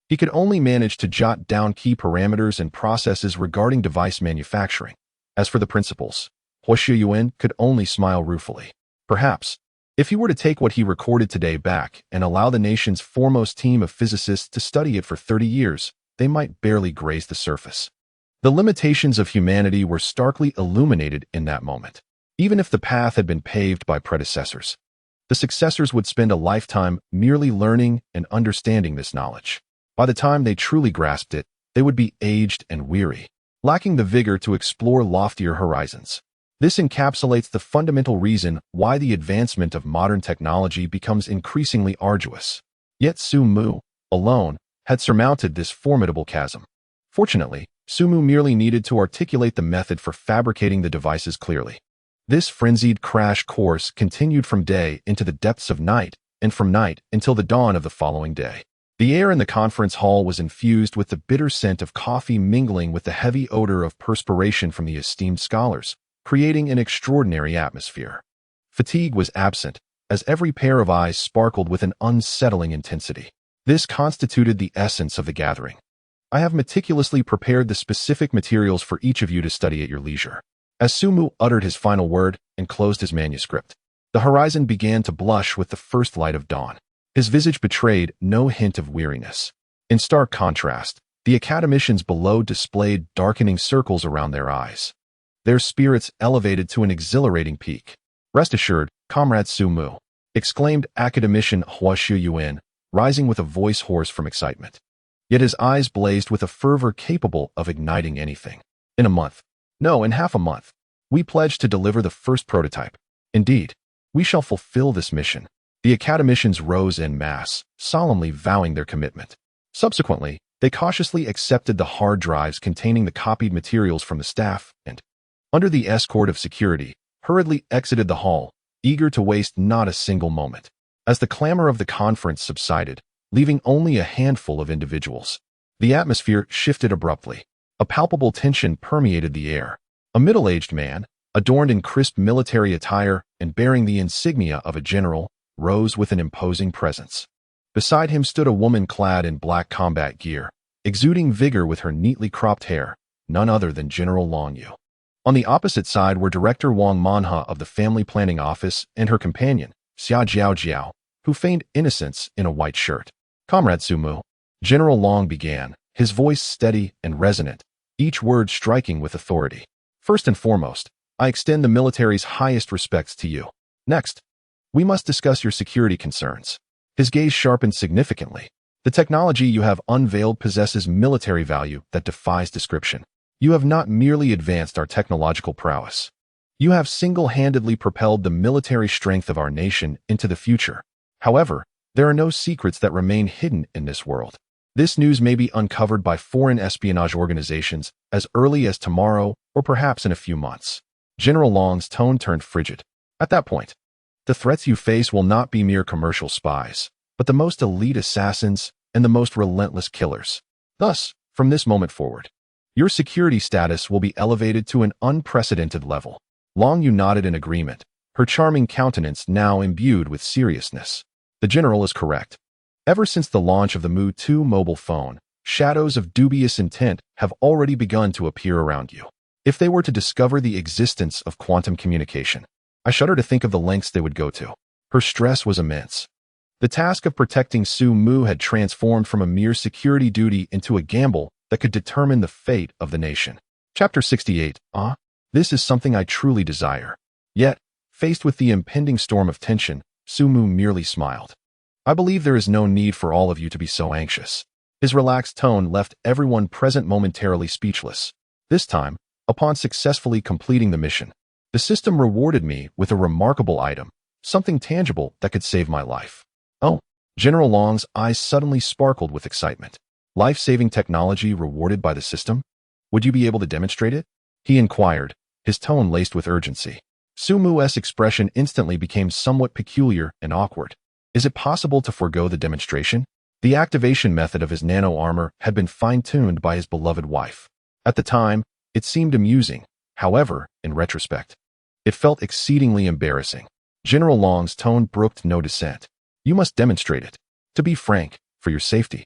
He could only manage to jot down key parameters and processes regarding device manufacturing. As for the principles, Hua Shiyuan could only smile ruefully. Perhaps, if he were to take what he recorded today back and allow the nation's foremost team of physicists to study it for 30 years, they might barely graze the surface. The limitations of humanity were starkly illuminated in that moment. Even if the path had been paved by predecessors, the successors would spend a lifetime merely learning and understanding this knowledge. By the time they truly grasped it, they would be aged and weary, lacking the vigor to explore loftier horizons. This encapsulates the fundamental reason why the advancement of modern technology becomes increasingly arduous. Yet Su Mu, alone, had surmounted this formidable chasm. Fortunately, Su Mu merely needed to articulate the method for fabricating the devices clearly. This frenzied crash course continued from day into the depths of night, and from night until the dawn of the following day. The air in the conference hall was infused with the bitter scent of coffee mingling with the heavy odor of perspiration from the esteemed scholars, creating an extraordinary atmosphere. Fatigue was absent, as every pair of eyes sparkled with an unsettling intensity. This constituted the essence of the gathering. I have meticulously prepared the specific materials for each of you to study at your leisure. As Su Mu uttered his final word and closed his manuscript, the horizon began to blush with the first light of dawn. His visage betrayed no hint of weariness. In stark contrast, the academicians below displayed darkening circles around their eyes. Their spirits elevated to an exhilarating peak. "Rest assured, Comrade Su Mu," exclaimed academician Hua Shiyuan, rising with a voice hoarse from excitement. Yet his eyes blazed with a fervor capable of igniting anything. "In a month, no, in half a month, we pledge to deliver the first prototype. Indeed, we shall fulfill this mission." The academicians rose en masse, solemnly vowing their commitment. Subsequently, they cautiously accepted the hard drives containing the copied materials from the staff and, under the escort of security, hurriedly exited the hall, eager to waste not a single moment. As the clamor of the conference subsided, leaving only a handful of individuals, the atmosphere shifted abruptly. A palpable tension permeated the air. A middle-aged man, adorned in crisp military attire and bearing the insignia of a general, rose with an imposing presence. Beside him stood a woman clad in black combat gear, exuding vigor with her neatly cropped hair, none other than General Long Yu. On the opposite side were Director Wang Manha of the Family Planning Office and her companion, Xia Jiao, who feigned innocence in a white shirt. "Comrade Su Mu," General Long began, his voice steady and resonant, each word striking with authority. "First and foremost, I extend the military's highest respects to you. Next, we must discuss your security concerns." His gaze sharpened significantly. "The technology you have unveiled possesses military value that defies description. You have not merely advanced our technological prowess. You have single-handedly propelled the military strength of our nation into the future. However, there are no secrets that remain hidden in this world. This news may be uncovered by foreign espionage organizations as early as tomorrow or perhaps in a few months." General Long's tone turned frigid. "At that point, the threats you face will not be mere commercial spies, but the most elite assassins and the most relentless killers. Thus, from this moment forward, your security status will be elevated to an unprecedented level." Long Yu nodded in agreement, her charming countenance now imbued with seriousness. The general is correct. Ever since the launch of the Mu 2 mobile phone, shadows of dubious intent have already begun to appear around you. If they were to discover the existence of quantum communication, I shudder to think of the lengths they would go to. Her stress was immense. The task of protecting Su Mu had transformed from a mere security duty into a gamble that could determine the fate of the nation. Chapter 68. This is something I truly desire. Yet, faced with the impending storm of tension, Su Mu merely smiled. "I believe there is no need for all of you to be so anxious. His relaxed tone left everyone present momentarily speechless. This time, upon successfully completing the mission, the system rewarded me with a remarkable item, something tangible that could save my life. Oh, General Long's eyes suddenly sparkled with excitement. Life-saving technology rewarded by the system? Would you be able to demonstrate it? He inquired, his tone laced with urgency. Su Mu's expression instantly became somewhat peculiar and awkward. Is it possible to forego the demonstration? The activation method of his nano-armor had been fine-tuned by his beloved wife. At the time, it seemed amusing. However, in retrospect, it felt exceedingly embarrassing. General Long's tone brooked no dissent. You must demonstrate it. To be frank, for your safety.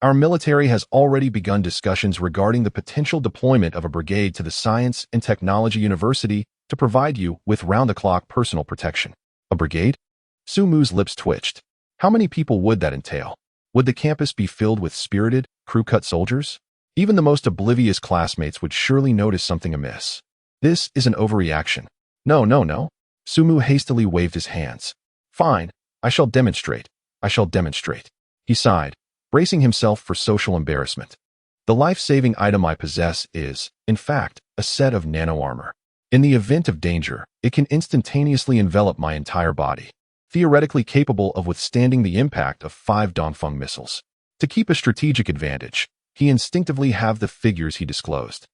Our military has already begun discussions regarding the potential deployment of a brigade to the Science and Technology University to provide you with round-the-clock personal protection. A brigade? Su Mu's lips twitched. How many people would that entail? Would the campus be filled with spirited, crew-cut soldiers? Even the most oblivious classmates would surely notice something amiss. This is an overreaction. No, no, no. Su Mu hastily waved his hands. Fine, I shall demonstrate. I shall demonstrate. He sighed, bracing himself for social embarrassment. The life-saving item I possess is, in fact, a set of nano-armor. In the event of danger, it can instantaneously envelop my entire body, theoretically capable of withstanding the impact of 5 Dongfeng missiles. To keep a strategic advantage, he instinctively halved the figures he disclosed.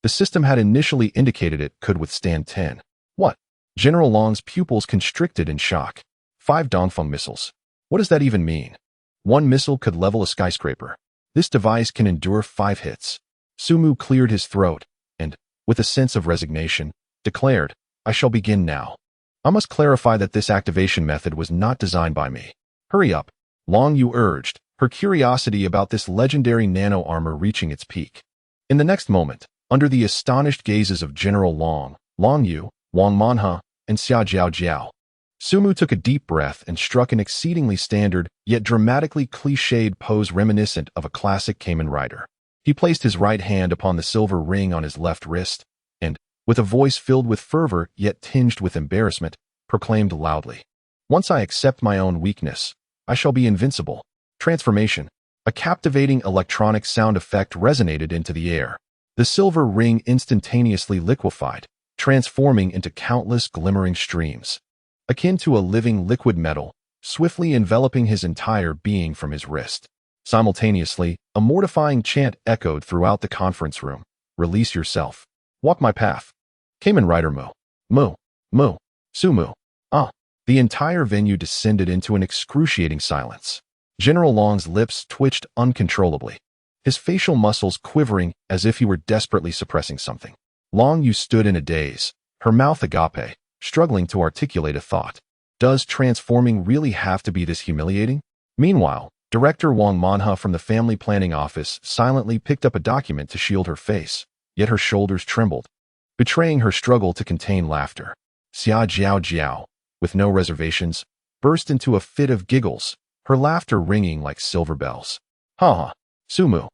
The system had initially indicated it could withstand 10. What? General Long's pupils constricted in shock. 5 Dongfeng missiles. What does that even mean? 1 missile could level a skyscraper. This device can endure 5 hits. Su Mu cleared his throat and, with a sense of resignation, declared, I shall begin now. I must clarify that this activation method was not designed by me. Hurry up, Long Yu urged, her curiosity about this legendary nano-armor reaching its peak. In the next moment, under the astonished gazes of General Long, Long Yu, Wang Manhe, and Xia Jiao Jiao, Su Mu took a deep breath and struck an exceedingly standard, yet dramatically cliched pose reminiscent of a classic Kamen Rider. He placed his right hand upon the silver ring on his left wrist, and, with a voice filled with fervor yet tinged with embarrassment, proclaimed loudly, Once I accept my own weakness, I shall be invincible. Transformation. A captivating electronic sound effect resonated into the air. The silver ring instantaneously liquefied, transforming into countless glimmering streams, akin to a living liquid metal, swiftly enveloping his entire being from his wrist. Simultaneously, a mortifying chant echoed throughout the conference room. Release yourself. Walk my path. Kamen Rider Mu. Mu. Mu. Su Mu. Ah. The entire venue descended into an excruciating silence. General Long's lips twitched uncontrollably, his facial muscles quivering as if he were desperately suppressing something. Long Yu stood in a daze, her mouth agape, struggling to articulate a thought. Does transforming really have to be this humiliating? Meanwhile, Director Wang Manhe from the Family Planning Office silently picked up a document to shield her face, yet her shoulders trembled, betraying her struggle to contain laughter. Xia Jiao Jiao, with no reservations, burst into a fit of giggles, her laughter ringing like silver bells. Ha ha, Su Mu,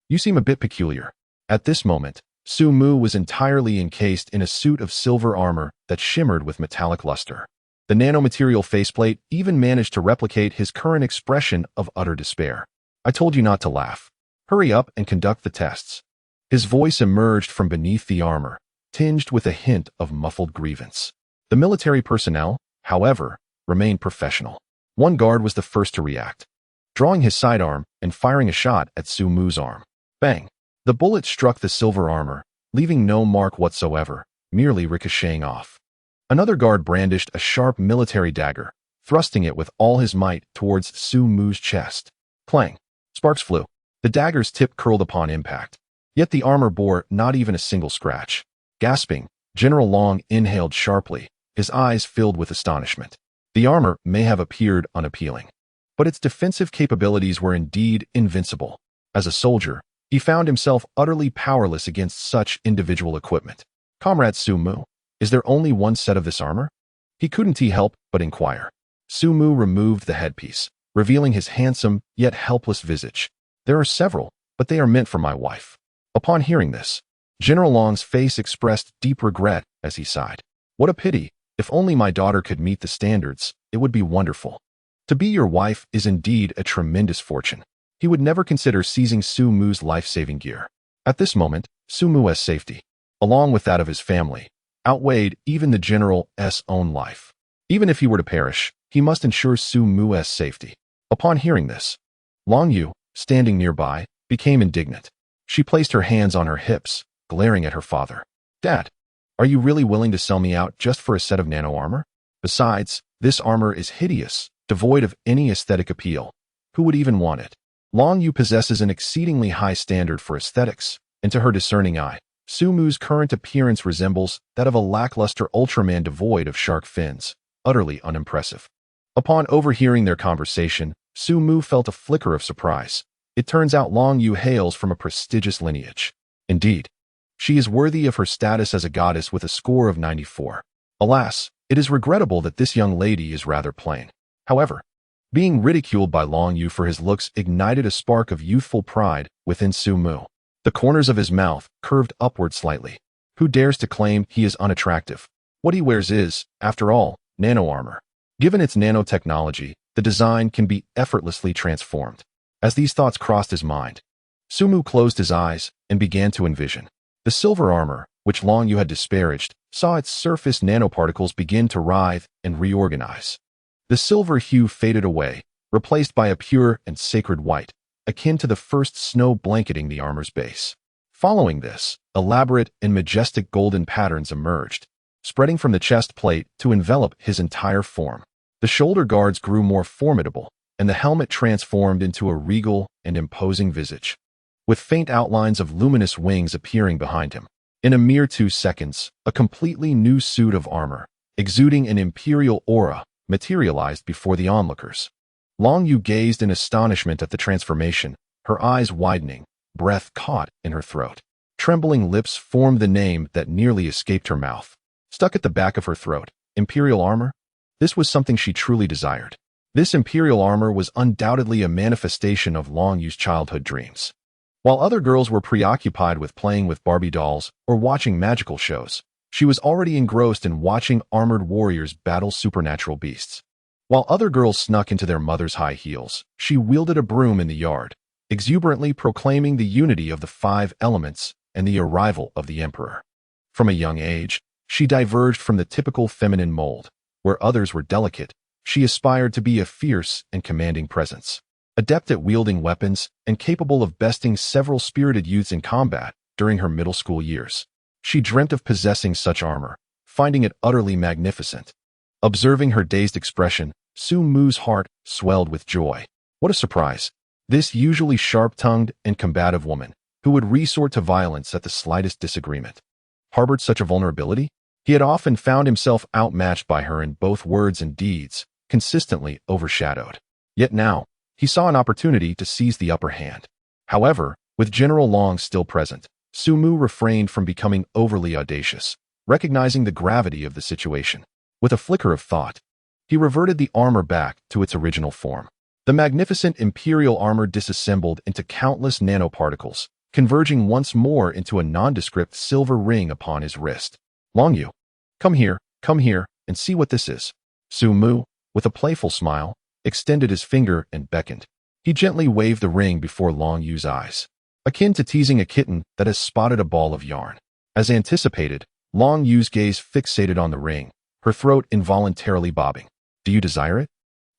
you seem a bit peculiar. At this moment, Su Mu was entirely encased in a suit of silver armor that shimmered with metallic luster. The nanomaterial faceplate even managed to replicate his current expression of utter despair. I told you not to laugh. Hurry up and conduct the tests. His voice emerged from beneath the armor, tinged with a hint of muffled grievance. The military personnel, however, remained professional. One guard was the first to react, drawing his sidearm and firing a shot at Su Mu's arm. Bang! The bullet struck the silver armor, leaving no mark whatsoever, merely ricocheting off. Another guard brandished a sharp military dagger, thrusting it with all his might towards Su Mu's chest. Clang! Sparks flew. The dagger's tip curled upon impact. Yet the armor bore not even a single scratch. Gasping, General Long inhaled sharply, his eyes filled with astonishment. The armor may have appeared unappealing, but its defensive capabilities were indeed invincible. As a soldier, he found himself utterly powerless against such individual equipment. Comrade Su Mu, is there only one set of this armor? He couldn't help but inquire. Su Mu removed the headpiece, revealing his handsome yet helpless visage. There are several, but they are meant for my wife. Upon hearing this, General Long's face expressed deep regret as he sighed. What a pity. If only my daughter could meet the standards, it would be wonderful. To be your wife is indeed a tremendous fortune. He would never consider seizing Su Mu's life-saving gear. At this moment, Su Mu's safety, along with that of his family, outweighed even the general's own life. Even if he were to perish, he must ensure Su Mu's safety. Upon hearing this, Long Yu, standing nearby, became indignant. She placed her hands on her hips, glaring at her father. "Dad, are you really willing to sell me out just for a set of nano armor? Besides, this armor is hideous, devoid of any aesthetic appeal. Who would even want it?" Long Yu possesses an exceedingly high standard for aesthetics, and to her discerning eye, Su Mu's current appearance resembles that of a lackluster Ultraman devoid of shark fins, utterly unimpressive. Upon overhearing their conversation, Su Mu felt a flicker of surprise. It turns out Long Yu hails from a prestigious lineage. Indeed, she is worthy of her status as a goddess with a score of 94. Alas, it is regrettable that this young lady is rather plain. However, being ridiculed by Long Yu for his looks ignited a spark of youthful pride within Su Mu. The corners of his mouth curved upward slightly. Who dares to claim he is unattractive? What he wears is, after all, nano armor. Given its nanotechnology, the design can be effortlessly transformed. As these thoughts crossed his mind, Su Mu closed his eyes and began to envision. The silver armor, which Long Yu had disparaged, saw its surface nanoparticles begin to writhe and reorganize. The silver hue faded away, replaced by a pure and sacred white, akin to the first snow blanketing the armor's base. Following this, elaborate and majestic golden patterns emerged, spreading from the chest plate to envelop his entire form. The shoulder guards grew more formidable, and the helmet transformed into a regal and imposing visage, with faint outlines of luminous wings appearing behind him. In a mere 2 seconds, a completely new suit of armor, exuding an imperial aura, materialized before the onlookers. Long Yu gazed in astonishment at the transformation, her eyes widening, breath caught in her throat. Trembling lips formed the name that nearly escaped her mouth. Stuck at the back of her throat, imperial armor? This was something she truly desired. This imperial armor was undoubtedly a manifestation of Long Yu's childhood dreams. While other girls were preoccupied with playing with Barbie dolls or watching magical shows, she was already engrossed in watching armored warriors battle supernatural beasts. While other girls snuck into their mother's high heels, she wielded a broom in the yard, exuberantly proclaiming the unity of the 5 elements and the arrival of the emperor. From a young age, she diverged from the typical feminine mold. Where others were delicate, she aspired to be a fierce and commanding presence. Adept at wielding weapons and capable of besting several spirited youths in combat during her middle school years, she dreamt of possessing such armor, finding it utterly magnificent. Observing her dazed expression, Su Mu's heart swelled with joy. What a surprise! This usually sharp-tongued and combative woman, who would resort to violence at the slightest disagreement, harbored such a vulnerability? He had often found himself outmatched by her in both words and deeds, consistently overshadowed. Yet now, he saw an opportunity to seize the upper hand. However, with General Long still present, Su Mu refrained from becoming overly audacious, recognizing the gravity of the situation. With a flicker of thought, he reverted the armor back to its original form. The magnificent imperial armor disassembled into countless nanoparticles, converging once more into a nondescript silver ring upon his wrist. Long Yu, come here, and see what this is. Su Mu, with a playful smile, extended his finger and beckoned. He gently waved the ring before Long Yu's eyes, akin to teasing a kitten that has spotted a ball of yarn. As anticipated, Long Yu's gaze fixated on the ring, her throat involuntarily bobbing. Do you desire it?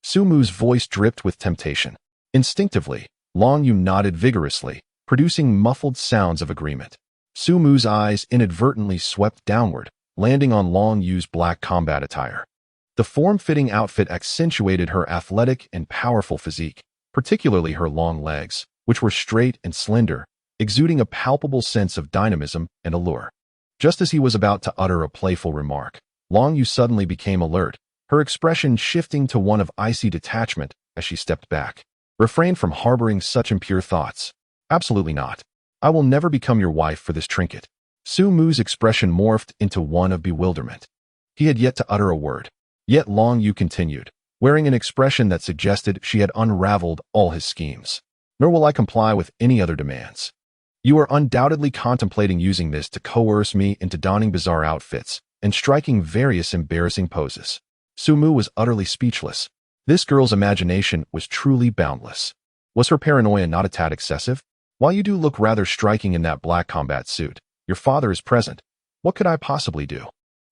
Su Mu's voice dripped with temptation. Instinctively, Long Yu nodded vigorously, producing muffled sounds of agreement. Su Mu's eyes inadvertently swept downward, landing on Long Yu's black combat attire. The form-fitting outfit accentuated her athletic and powerful physique, particularly her long legs, which were straight and slender, exuding a palpable sense of dynamism and allure. Just as he was about to utter a playful remark, Long Yu suddenly became alert, her expression shifting to one of icy detachment as she stepped back. Refrain from harboring such impure thoughts. Absolutely not. I will never become your wife for this trinket. Su Mu's expression morphed into one of bewilderment. He had yet to utter a word. Yet Long Yu continued, wearing an expression that suggested she had unraveled all his schemes. Nor will I comply with any other demands. You are undoubtedly contemplating using this to coerce me into donning bizarre outfits and striking various embarrassing poses. Su Mu was utterly speechless. This girl's imagination was truly boundless. Was her paranoia not a tad excessive? While you do look rather striking in that black combat suit, your father is present. What could I possibly do?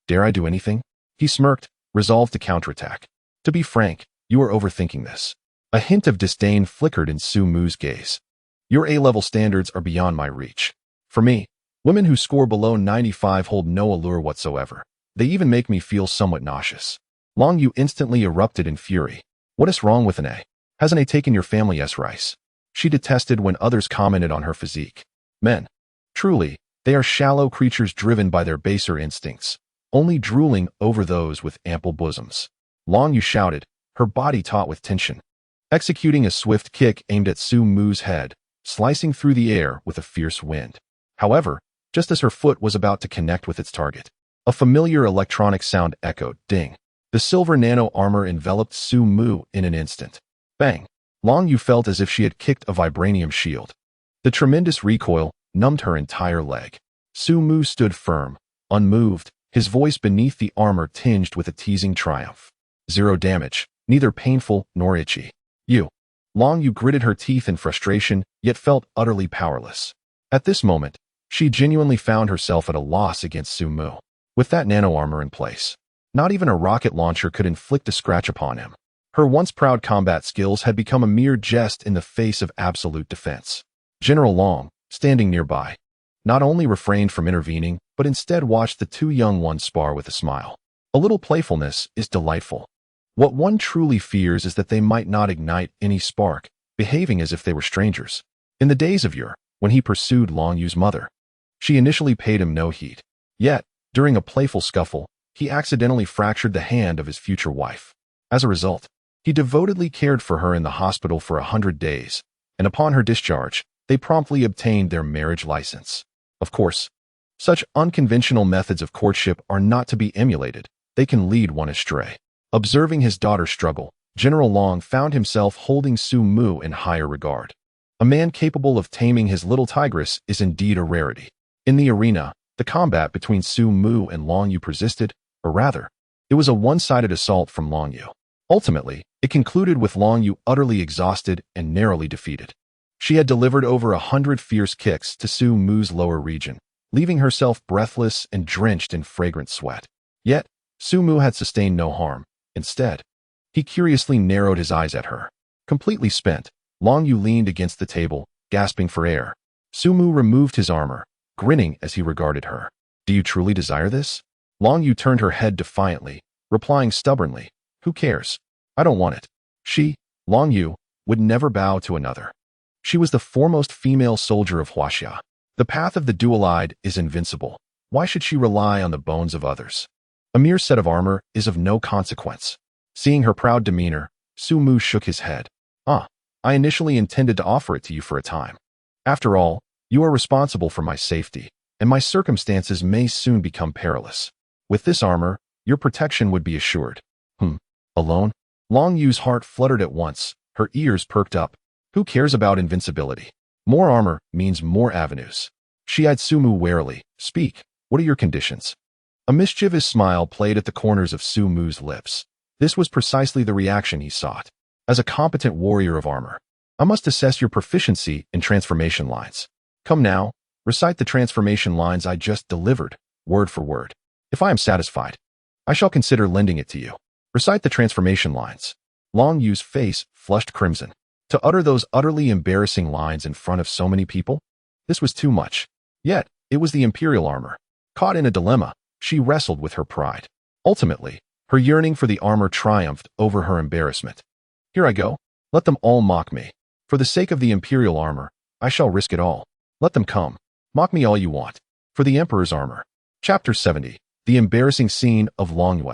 Dare I do anything? He smirked, resolved to counterattack. To be frank, you are overthinking this. A hint of disdain flickered in Su Mu's gaze. Your A-level standards are beyond my reach. For me, women who score below 95 hold no allure whatsoever. They even make me feel somewhat nauseous. Long Yu instantly erupted in fury. What is wrong with an A? Hasn't A taken your family as rice? She detested when others commented on her physique. Men. Truly, they are shallow creatures driven by their baser instincts, only drooling over those with ample bosoms. Long Yu shouted, her body taut with tension, executing a swift kick aimed at Su Mu's head, slicing through the air with a fierce wind. However, just as her foot was about to connect with its target, a familiar electronic sound echoed, ding. The silver nano armor enveloped Su Mu in an instant. Bang! Long Yu felt as if she had kicked a vibranium shield. The tremendous recoil numbed her entire leg. Su Mu stood firm, unmoved, his voice beneath the armor tinged with a teasing triumph. 0 damage, neither painful nor itchy. You. Long Yu gritted her teeth in frustration, yet felt utterly powerless. At this moment, she genuinely found herself at a loss against Su Mu. With that nano armor in place, not even a rocket launcher could inflict a scratch upon him. Her once proud combat skills had become a mere jest in the face of absolute defense. General Long, standing nearby, not only refrained from intervening, but instead watched the two young ones spar with a smile. A little playfulness is delightful. What one truly fears is that they might not ignite any spark, behaving as if they were strangers. In the days of yore, when he pursued Long Yu's mother, she initially paid him no heed. Yet, during a playful scuffle, he accidentally fractured the hand of his future wife. As a result, he devotedly cared for her in the hospital for 100 days, and upon her discharge, they promptly obtained their marriage license. Of course, such unconventional methods of courtship are not to be emulated. They can lead one astray. Observing his daughter struggle, General Long found himself holding Su Mu in higher regard. A man capable of taming his little tigress is indeed a rarity. In the arena, the combat between Su Mu and Long Yu persisted, or rather, it was a one-sided assault from Long Yu. Ultimately, it concluded with Long Yu utterly exhausted and narrowly defeated. She had delivered over 100 fierce kicks to Su Mu's lower region, leaving herself breathless and drenched in fragrant sweat. Yet, Su Mu had sustained no harm. Instead, he curiously narrowed his eyes at her. Completely spent, Long Yu leaned against the table, gasping for air. Su Mu removed his armor, grinning as he regarded her. Do you truly desire this? Long Yu turned her head defiantly, replying stubbornly, who cares? I don't want it. She, Long Yu, would never bow to another. She was the foremost female soldier of Huaxia. The path of the dual-eyed is invincible. Why should she rely on the bones of others? A mere set of armor is of no consequence. Seeing her proud demeanor, Su Mu shook his head. I initially intended to offer it to you for a time. After all, you are responsible for my safety, and my circumstances may soon become perilous. With this armor, your protection would be assured. Alone? Long Yu's heart fluttered at once, her ears perked up. Who cares about invincibility? More armor means more avenues. She eyed Su Mu warily. Speak, what are your conditions? A mischievous smile played at the corners of Su Mu's lips. This was precisely the reaction he sought. As a competent warrior of armor, I must assess your proficiency in transformation lines. Come now, recite the transformation lines I just delivered, word for word. If I am satisfied, I shall consider lending it to you. Recite the transformation lines. Long Yu's face flushed crimson. To utter those utterly embarrassing lines in front of so many people? This was too much. Yet, it was the Imperial armor. Caught in a dilemma, she wrestled with her pride. Ultimately, her yearning for the armor triumphed over her embarrassment. Here I go. Let them all mock me. For the sake of the Imperial armor, I shall risk it all. Let them come. Mock me all you want. For the Emperor's armor. Chapter 70. The embarrassing scene of Long Yue.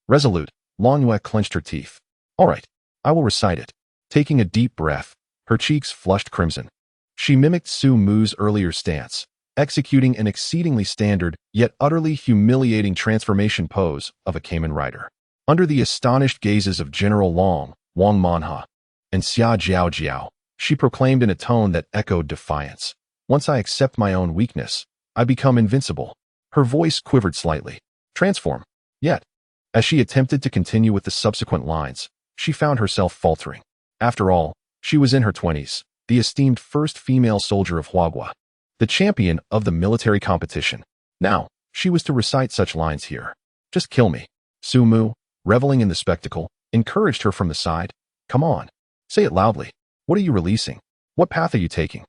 Resolute, Long Yue clenched her teeth. All right, I will recite it. Taking a deep breath, her cheeks flushed crimson. She mimicked Su Mu's earlier stance, executing an exceedingly standard yet utterly humiliating transformation pose of a Cayman rider. Under the astonished gazes of General Long, Wang Manha, and Xia Jiao Jiao, she proclaimed in a tone that echoed defiance. Once I accept my own weakness, I become invincible. Her voice quivered slightly. Transform. Yet, as she attempted to continue with the subsequent lines, she found herself faltering. After all, She was in her 20s, the esteemed first female soldier of Huagua, the champion of the military competition. Now, she was to recite such lines here. Just kill me. Su Mu, reveling in the spectacle, encouraged her from the side. Come on. Say it loudly. What are you releasing? What path are you taking?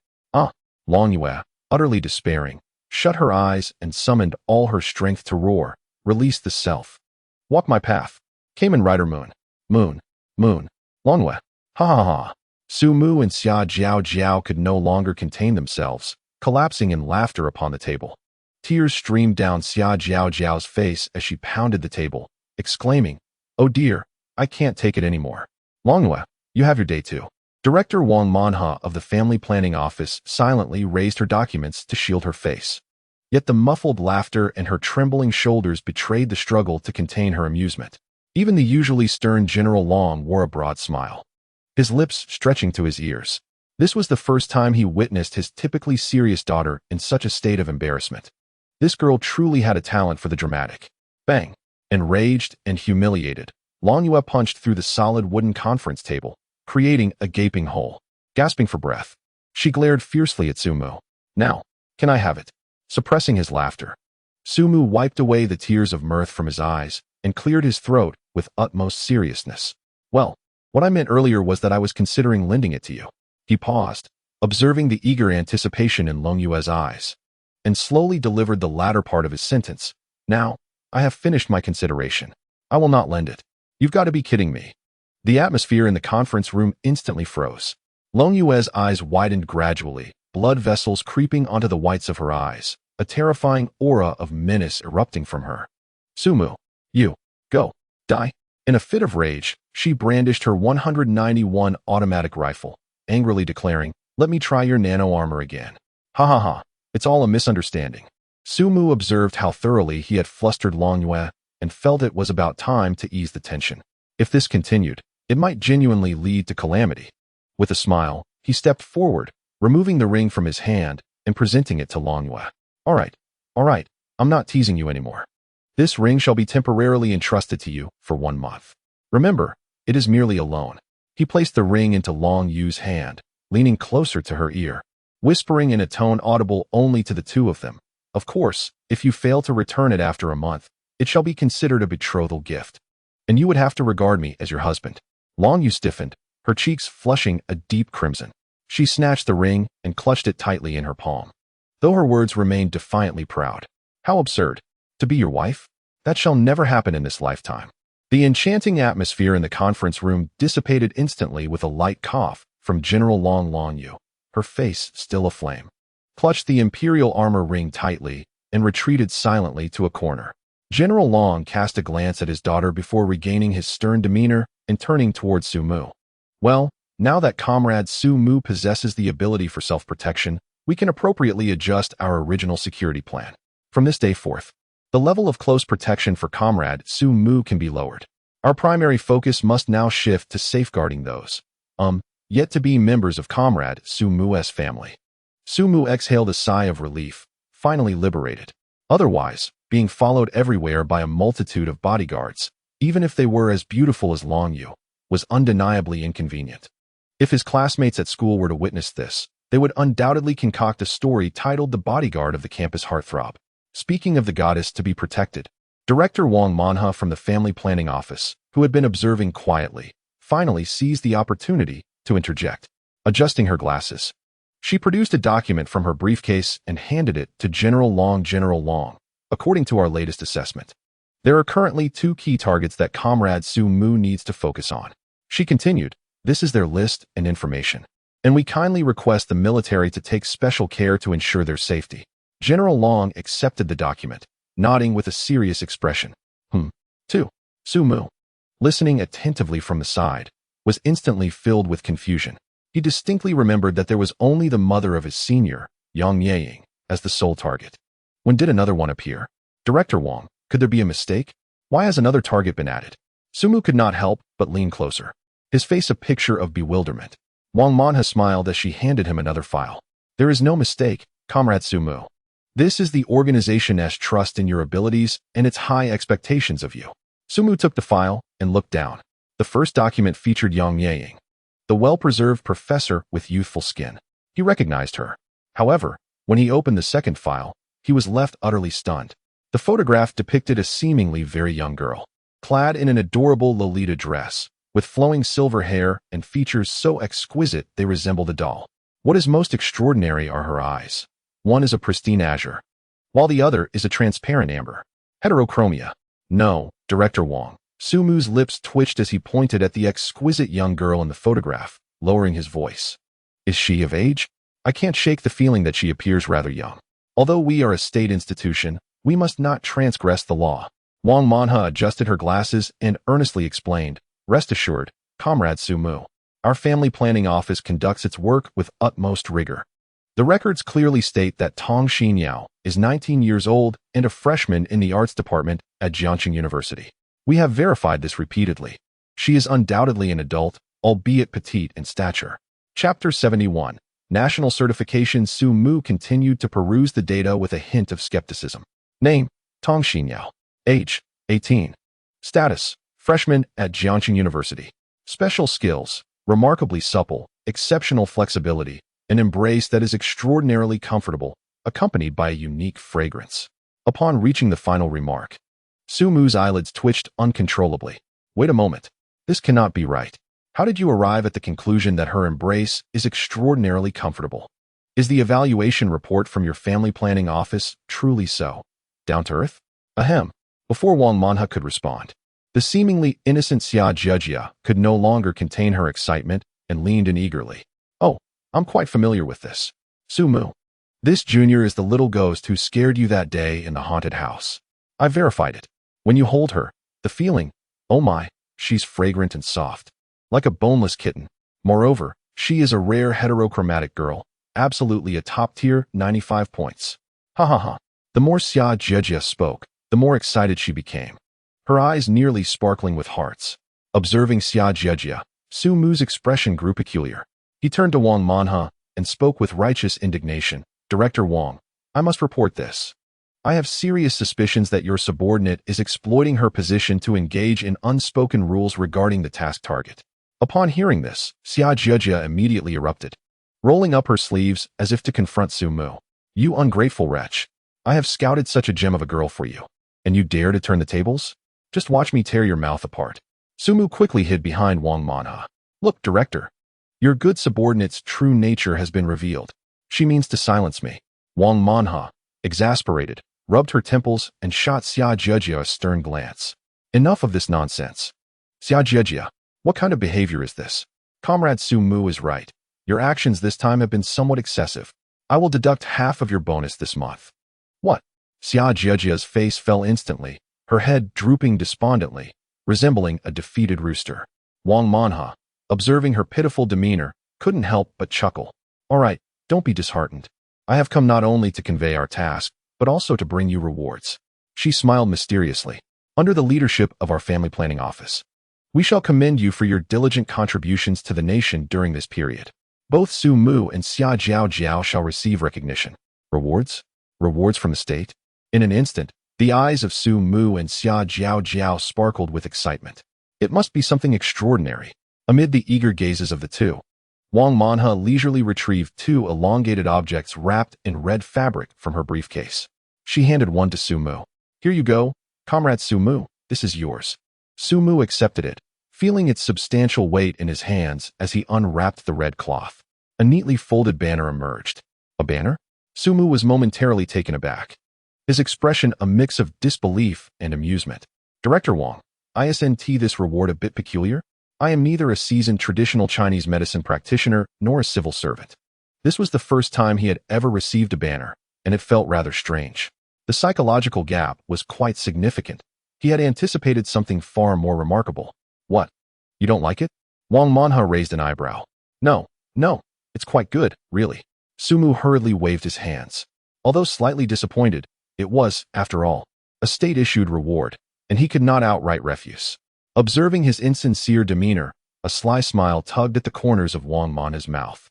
Long Yue, utterly despairing, shut her eyes and summoned all her strength to roar, release the self. Walk my path. Kamen Rider Moon. Moon. Moon. Long Yue. Ha ha ha. Su Mu and Xia Jiao Jiao could no longer contain themselves, collapsing in laughter upon the table. Tears streamed down Xia Jiao Jiao's face as she pounded the table, exclaiming, "Oh dear, I can't take it anymore." Long Yue, you have your day too. Director Wang Manha of the Family Planning Office silently raised her documents to shield her face. Yet the muffled laughter and her trembling shoulders betrayed the struggle to contain her amusement. Even the usually stern General Long wore a broad smile, his lips stretching to his ears. This was the first time he witnessed his typically serious daughter in such a state of embarrassment. This girl truly had a talent for the dramatic. Bang! Enraged and humiliated, Long Yue punched through the solid wooden conference table, creating a gaping hole. Gasping for breath, she glared fiercely at Su Mu. Now, can I have it? Suppressing his laughter, Su Mu wiped away the tears of mirth from his eyes and cleared his throat with utmost seriousness. Well, what I meant earlier was that I was considering lending it to you. He paused, observing the eager anticipation in Long Yue's eyes, and slowly delivered the latter part of his sentence. Now, I have finished my consideration. I will not lend it. You've got to be kidding me. The atmosphere in the conference room instantly froze. Long Yue's eyes widened gradually, blood vessels creeping onto the whites of her eyes, a terrifying aura of menace erupting from her. Su Mu, you, go, die. In a fit of rage, she brandished her 191 automatic rifle, angrily declaring, "Let me try your nano armor again." Ha ha ha, it's all a misunderstanding. Su Mu observed how thoroughly he had flustered Long Yue and felt it was about time to ease the tension. If this continued, it might genuinely lead to calamity. With a smile, he stepped forward, removing the ring from his hand and presenting it to Long Yue. All right, I'm not teasing you anymore. This ring shall be temporarily entrusted to you for 1 month. Remember, it is merely a loan. He placed the ring into Long Yu's hand, leaning closer to her ear, whispering in a tone audible only to the two of them. Of course, if you fail to return it after a month, it shall be considered a betrothal gift, and you would have to regard me as your husband. Long Yu stiffened, her cheeks flushing a deep crimson. She snatched the ring and clutched it tightly in her palm, though her words remained defiantly proud. How absurd. To be your wife? That shall never happen in this lifetime. The enchanting atmosphere in the conference room dissipated instantly with a light cough from General Long Yu, her face still aflame, clutched the imperial armor ring tightly and retreated silently to a corner. General Long cast a glance at his daughter before regaining his stern demeanor and turning towards Su Mu. Well, now that Comrade Su Mu possesses the ability for self-protection, we can appropriately adjust our original security plan. From this day forth, the level of close protection for Comrade Su Mu can be lowered. Our primary focus must now shift to safeguarding those, yet to be members of Comrade Su Mu's family. Su Mu exhaled a sigh of relief, finally liberated. Otherwise, being followed everywhere by a multitude of bodyguards, even if they were as beautiful as Long Yu, was undeniably inconvenient. If his classmates at school were to witness this, they would undoubtedly concoct a story titled The Bodyguard of the Campus Heartthrob. Speaking of the goddess to be protected, Director Wang Manha from the Family Planning Office, who had been observing quietly, finally seized the opportunity to interject. Adjusting her glasses, she produced a document from her briefcase and handed it to General Long. General Long, according to our latest assessment, there are currently 2 key targets that Comrade Su Mu needs to focus on. She continued, this is their list and information, and we kindly request the military to take special care to ensure their safety. General Long accepted the document, nodding with a serious expression. 2. Su Mu, listening attentively from the side, was instantly filled with confusion. He distinctly remembered that there was only the mother of his senior, Yang Yeying, as the sole target. When did another one appear? Director Wang, could there be a mistake? Why has another target been added? Su Mu could not help but lean closer, his face a picture of bewilderment. Wang Manha smiled as she handed him another file. There is no mistake, Comrade Su Mu. This is the organization's trust in your abilities and its high expectations of you. Su Mu took the file and looked down. The first document featured Yang Yeying. the well-preserved professor with youthful skin. He recognized her. However, when he opened the second file, he was left utterly stunned. The photograph depicted a seemingly very young girl, clad in an adorable Lolita dress, with flowing silver hair and features so exquisite they resembled a doll. What is most extraordinary are her eyes. One is a pristine azure, while the other is a transparent amber. Heterochromia. No, Director Wong. Sumu's lips twitched as he pointed at the exquisite young girl in the photograph, lowering his voice. Is she of age? I can't shake the feeling that she appears rather young. Although we are a state institution, we must not transgress the law. Wang Manha adjusted her glasses and earnestly explained, Rest assured, Comrade Sumu. Our family planning office conducts its work with utmost rigor. The records clearly state that Tong Xinyao is 19 years old and a freshman in the arts department at Jiangxing University. We have verified this repeatedly. She is undoubtedly an adult, albeit petite in stature. Chapter 71. National Certification. Sumu continued to peruse the data with a hint of skepticism. Name, Tong Xinyao. Age, 18. Status, freshman at Jiangxing University. Special skills, remarkably supple, exceptional flexibility, an embrace that is extraordinarily comfortable, accompanied by a unique fragrance. Upon reaching the final remark, Sumu's eyelids twitched uncontrollably. Wait a moment. This cannot be right. How did you arrive at the conclusion that her embrace is extraordinarily comfortable? Is the evaluation report from your family planning office truly so? Down to earth? Ahem. Before Wang Manha could respond, the seemingly innocent Xia Jejia could no longer contain her excitement and leaned in eagerly. Oh, I'm quite familiar with this. Sumu. This junior is the little ghost who scared you that day in the haunted house. I verified it. When you hold her, the feeling, oh my, she's fragrant and soft, like a boneless kitten. Moreover, she is a rare heterochromatic girl, absolutely a top-tier 95 points. Ha ha ha. The more Xia Jejia spoke, the more excited she became, her eyes nearly sparkling with hearts. Observing Xia Jejia, Sumu's expression grew peculiar. He turned to Wang Manha and spoke with righteous indignation. Director Wang, I must report this. I have serious suspicions that your subordinate is exploiting her position to engage in unspoken rules regarding the task target. Upon hearing this, Xia Jejia immediately erupted, rolling up her sleeves as if to confront Sumu. You ungrateful wretch. I have scouted such a gem of a girl for you, and you dare to turn the tables? Just watch me tear your mouth apart. Sumu quickly hid behind Wang Manha. Look, Director. Your good subordinate's true nature has been revealed. She means to silence me. Wang Manha, exasperated, rubbed her temples and shot Xia Jejia a stern glance. Enough of this nonsense. Xia Jejia, what kind of behavior is this? Comrade Sumu is right. Your actions this time have been somewhat excessive. I will deduct half of your bonus this month. What? Xia Jejia's face fell instantly, her head drooping despondently, resembling a defeated rooster. Wang Manha, observing her pitiful demeanor, couldn't help but chuckle. All right, don't be disheartened. I have come not only to convey our task, but also to bring you rewards. She smiled mysteriously. Under the leadership of our family planning office, we shall commend you for your diligent contributions to the nation during this period. Both Sumu and Xia Jiao shall receive recognition. Rewards? Rewards from the state? In an instant, the eyes of Sumu and Xia Jiao sparkled with excitement. It must be something extraordinary. Amid the eager gazes of the two, Wang Manha leisurely retrieved two elongated objects wrapped in red fabric from her briefcase. She handed one to Sumu. Here you go, Comrade Sumu, this is yours. Sumu accepted it, feeling its substantial weight in his hands as he unwrapped the red cloth. A neatly folded banner emerged. A banner? Sumu was momentarily taken aback, his expression a mix of disbelief and amusement. Director Wang, isn't this reward a bit peculiar? I am neither a seasoned traditional Chinese medicine practitioner nor a civil servant. This was the first time he had ever received a banner, and it felt rather strange. The psychological gap was quite significant. He had anticipated something far more remarkable. What? You don't like it? Wang Manha raised an eyebrow. No, it's quite good, really. Sumu hurriedly waved his hands. Although slightly disappointed, it was, after all, a state-issued reward, and he could not outright refuse. Observing his insincere demeanor, a sly smile tugged at the corners of Wang Manha's mouth.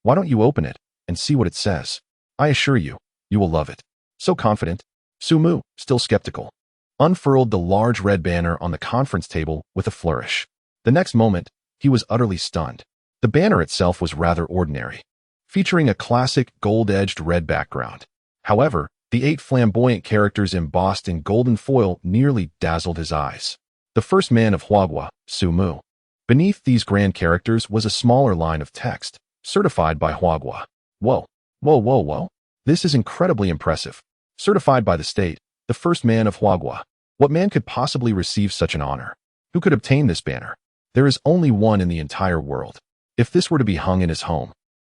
Why don't you open it and see what it says? I assure you, you will love it. So confident, Sumu, still skeptical, unfurled the large red banner on the conference table with a flourish. The next moment, he was utterly stunned. The banner itself was rather ordinary, featuring a classic gold-edged red background. However, the 8 flamboyant characters embossed in golden foil nearly dazzled his eyes. The first man of Huagua, Sumu. Beneath these grand characters was a smaller line of text, certified by Huagua. Whoa, whoa, whoa, whoa. This is incredibly impressive. Certified by the state, the first man of Huagua. What man could possibly receive such an honor? Who could obtain this banner? There is only one in the entire world. If this were to be hung in his home,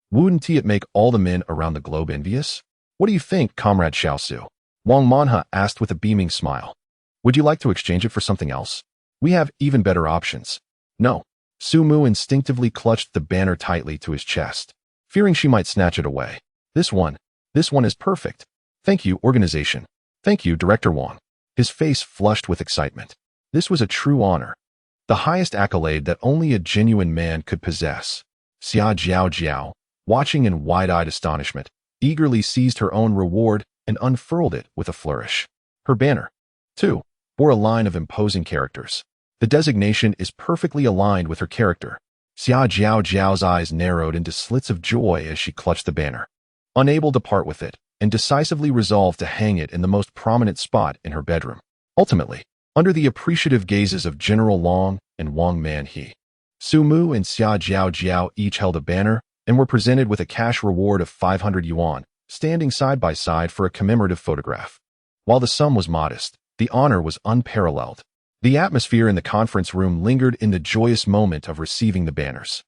wouldn't it make all the men around the globe envious? What do you think, Comrade Xiaosu? Wang Manha asked with a beaming smile. Would you like to exchange it for something else? We have even better options. No. Sumu instinctively clutched the banner tightly to his chest, fearing she might snatch it away. This one is perfect. Thank you, organization. Thank you, Director Wang. His face flushed with excitement. This was a true honor. The highest accolade that only a genuine man could possess. Xia Jiao Jiao, watching in wide-eyed astonishment, eagerly seized her own reward and unfurled it with a flourish. Her banner, too, bore a line of imposing characters. The designation is perfectly aligned with her character. Xia Jiao Jiao's eyes narrowed into slits of joy as she clutched the banner, unable to part with it, and decisively resolved to hang it in the most prominent spot in her bedroom. Ultimately, under the appreciative gazes of General Long and Wang Manhe, Sumu and Xia Jiao Jiao each held a banner and were presented with a cash reward of 500 yuan, standing side by side for a commemorative photograph. While the sum was modest, the honor was unparalleled. The atmosphere in the conference room lingered in the joyous moment of receiving the banners.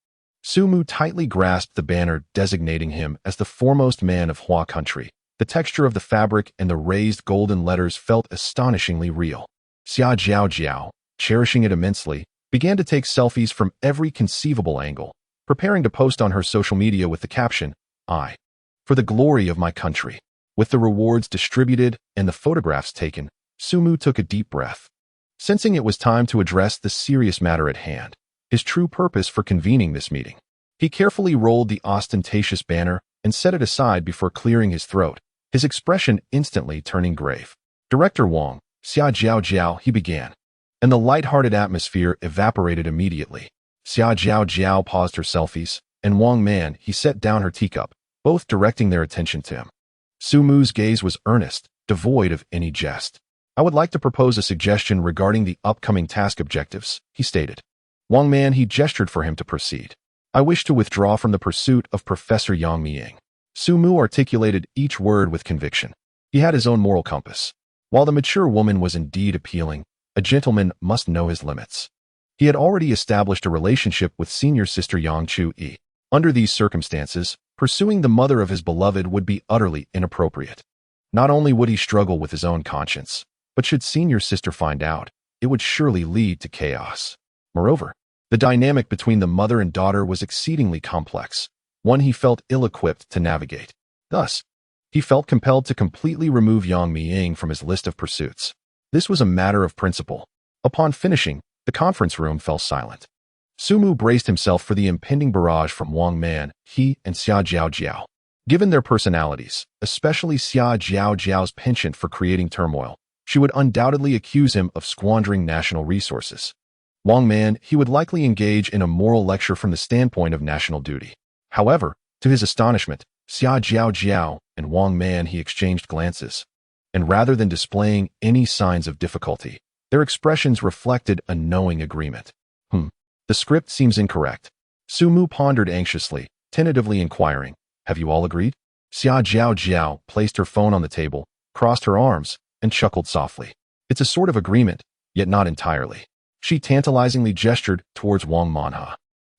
Sumu tightly grasped the banner designating him as the foremost man of Hua country. The texture of the fabric and the raised golden letters felt astonishingly real. Xia Jiao Jiao, cherishing it immensely, began to take selfies from every conceivable angle, preparing to post on her social media with the caption, "I, for the glory of my country." With the rewards distributed and the photographs taken, Sumu took a deep breath, sensing it was time to address the serious matter at hand, his true purpose for convening this meeting. He carefully rolled the ostentatious banner and set it aside before clearing his throat, his expression instantly turning grave. Director Wang, Xia Jiao Jiao, he began, and the light-hearted atmosphere evaporated immediately. Xia Jiao Jiao paused her selfies, and Wang Man, he set down her teacup, both directing their attention to him. Sumu's gaze was earnest, devoid of any jest. I would like to propose a suggestion regarding the upcoming task objectives, he stated. Wang Man, he gestured for him to proceed. I wish to withdraw from the pursuit of Professor Yang Miying. Sumu articulated each word with conviction. He had his own moral compass. While the mature woman was indeed appealing, a gentleman must know his limits. He had already established a relationship with senior sister Yang Chu-yi. Under these circumstances, pursuing the mother of his beloved would be utterly inappropriate. Not only would he struggle with his own conscience, but should senior sister find out, it would surely lead to chaos. Moreover, the dynamic between the mother and daughter was exceedingly complex, one he felt ill-equipped to navigate. Thus, he felt compelled to completely remove Yang Miying from his list of pursuits. This was a matter of principle. Upon finishing, the conference room fell silent. Sumu braced himself for the impending barrage from Wang Man, he, and Xia Jiao Jiao. Given their personalities, especially Xia Jiao Jiao's penchant for creating turmoil, she would undoubtedly accuse him of squandering national resources. Wang Man, he would likely engage in a moral lecture from the standpoint of national duty. However, to his astonishment, Xia Jiao Jiao and Wang Man, he exchanged glances, and rather than displaying any signs of difficulty, their expressions reflected a knowing agreement. The script seems incorrect. Sumu pondered anxiously, tentatively inquiring, have you all agreed? Xia Jiao Jiao placed her phone on the table, crossed her arms, and chuckled softly. It's a sort of agreement, yet not entirely. She tantalizingly gestured towards Wang Manha.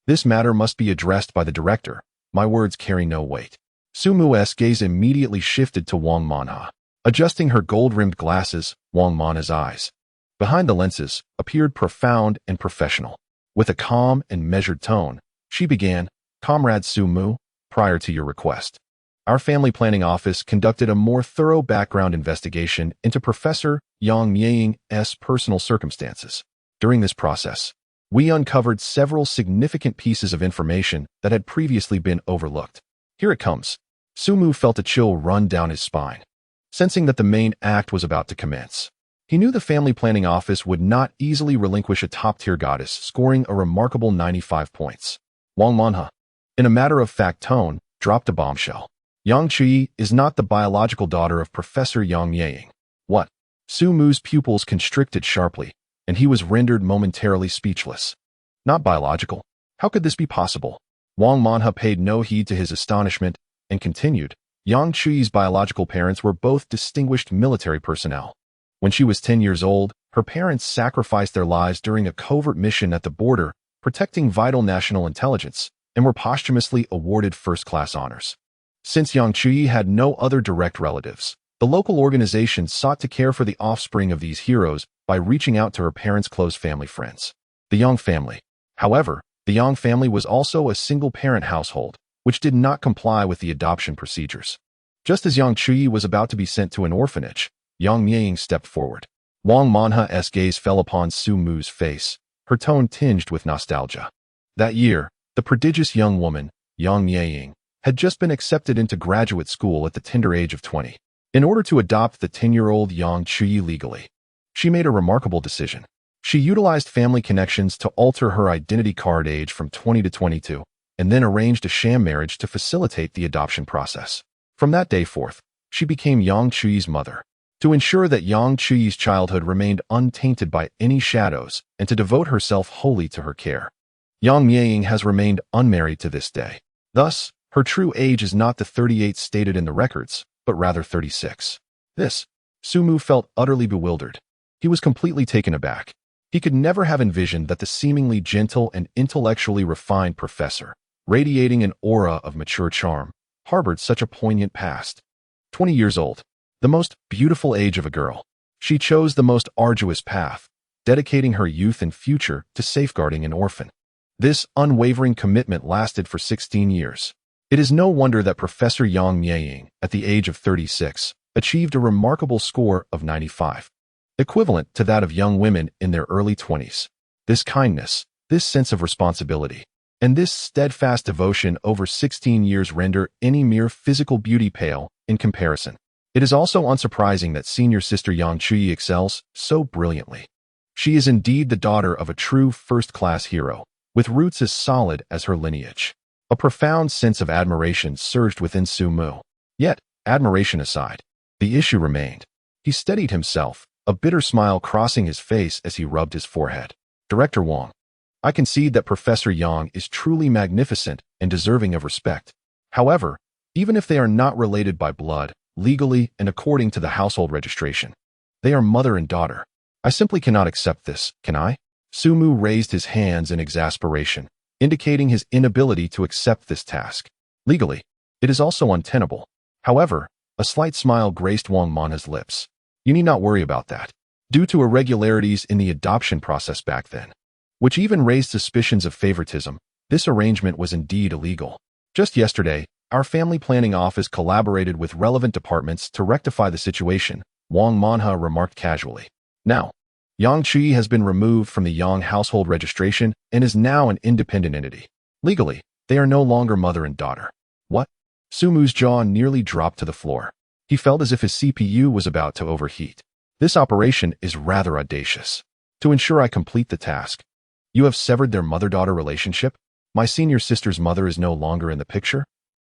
This matter must be addressed by the director. My words carry no weight. Sumu's gaze immediately shifted to Wang Manha. Adjusting her gold-rimmed glasses, Wang Manha's eyes, behind the lenses, appeared profound and professional. With a calm and measured tone, she began, Comrade Sumu, prior to your request, our family planning office conducted a more thorough background investigation into Professor Yang Miying's personal circumstances. During this process, we uncovered several significant pieces of information that had previously been overlooked. Here it comes. Sumu felt a chill run down his spine, sensing that the main act was about to commence. He knew the family planning office would not easily relinquish a top-tier goddess, scoring a remarkable 95 points. Wang Manha, in a matter-of-fact tone, dropped a bombshell. Yang Chuyi is not the biological daughter of Professor Yang Mieying. What? Su Mu's pupils constricted sharply, and he was rendered momentarily speechless. Not biological? How could this be possible? Wang Manha paid no heed to his astonishment and continued. Yang Chuyi's biological parents were both distinguished military personnel. When she was 10 years old, her parents sacrificed their lives during a covert mission at the border, protecting vital national intelligence, and were posthumously awarded first-class honors. Since Yang Chuyi had no other direct relatives, the local organization sought to care for the offspring of these heroes by reaching out to her parents' close family friends. The Yang family. However, the Yang family was also a single-parent household, which did not comply with the adoption procedures. Just as Yang Chuyi was about to be sent to an orphanage, Yang Mieying stepped forward. Wang Manha's gaze fell upon Su Mu's face, her tone tinged with nostalgia. That year, the prodigious young woman, Yang Mieying, had just been accepted into graduate school at the tender age of 20. In order to adopt the 10-year-old Yang Chuyi legally, she made a remarkable decision. She utilized family connections to alter her identity card age from 20 to 22, and then arranged a sham marriage to facilitate the adoption process. From that day forth, she became Yang Chuyi's mother. To ensure that Yang Chuyi's childhood remained untainted by any shadows and to devote herself wholly to her care. Yang Mieying has remained unmarried to this day. Thus, her true age is not the 38 stated in the records, but rather 36. Su Mu felt utterly bewildered. He was completely taken aback. He could never have envisioned that the seemingly gentle and intellectually refined professor, radiating an aura of mature charm, harbored such a poignant past. 20 years old. The most beautiful age of a girl. She chose the most arduous path, dedicating her youth and future to safeguarding an orphan. This unwavering commitment lasted for 16 years. It is no wonder that Professor Yang Mieying, at the age of 36, achieved a remarkable score of 95, equivalent to that of young women in their early 20s. This kindness, this sense of responsibility, and this steadfast devotion over 16 years render any mere physical beauty pale in comparison. It is also unsurprising that senior sister Yang Chuyi excels so brilliantly. She is indeed the daughter of a true first-class hero, with roots as solid as her lineage. A profound sense of admiration surged within Su Mu. Yet, admiration aside, the issue remained. He steadied himself, a bitter smile crossing his face as he rubbed his forehead. Director Wang, I concede that Professor Yang is truly magnificent and deserving of respect. However, even if they are not related by blood, legally and according to the household registration, they are mother and daughter. I simply cannot accept this, can I? Su Mu raised his hands in exasperation, indicating his inability to accept this task. Legally, it is also untenable. However, a slight smile graced Wang Manha's lips. You need not worry about that. Due to irregularities in the adoption process back then, which even raised suspicions of favoritism, this arrangement was indeed illegal. Just yesterday, our family planning office collaborated with relevant departments to rectify the situation, Wang Manha remarked casually. Now, Yang Chuyi has been removed from the Yang household registration and is now an independent entity. Legally, they are no longer mother and daughter. What? Su Mu's jaw nearly dropped to the floor. He felt as if his CPU was about to overheat. This operation is rather audacious. To ensure I complete the task, you have severed their mother-daughter relationship? My senior sister's mother is no longer in the picture?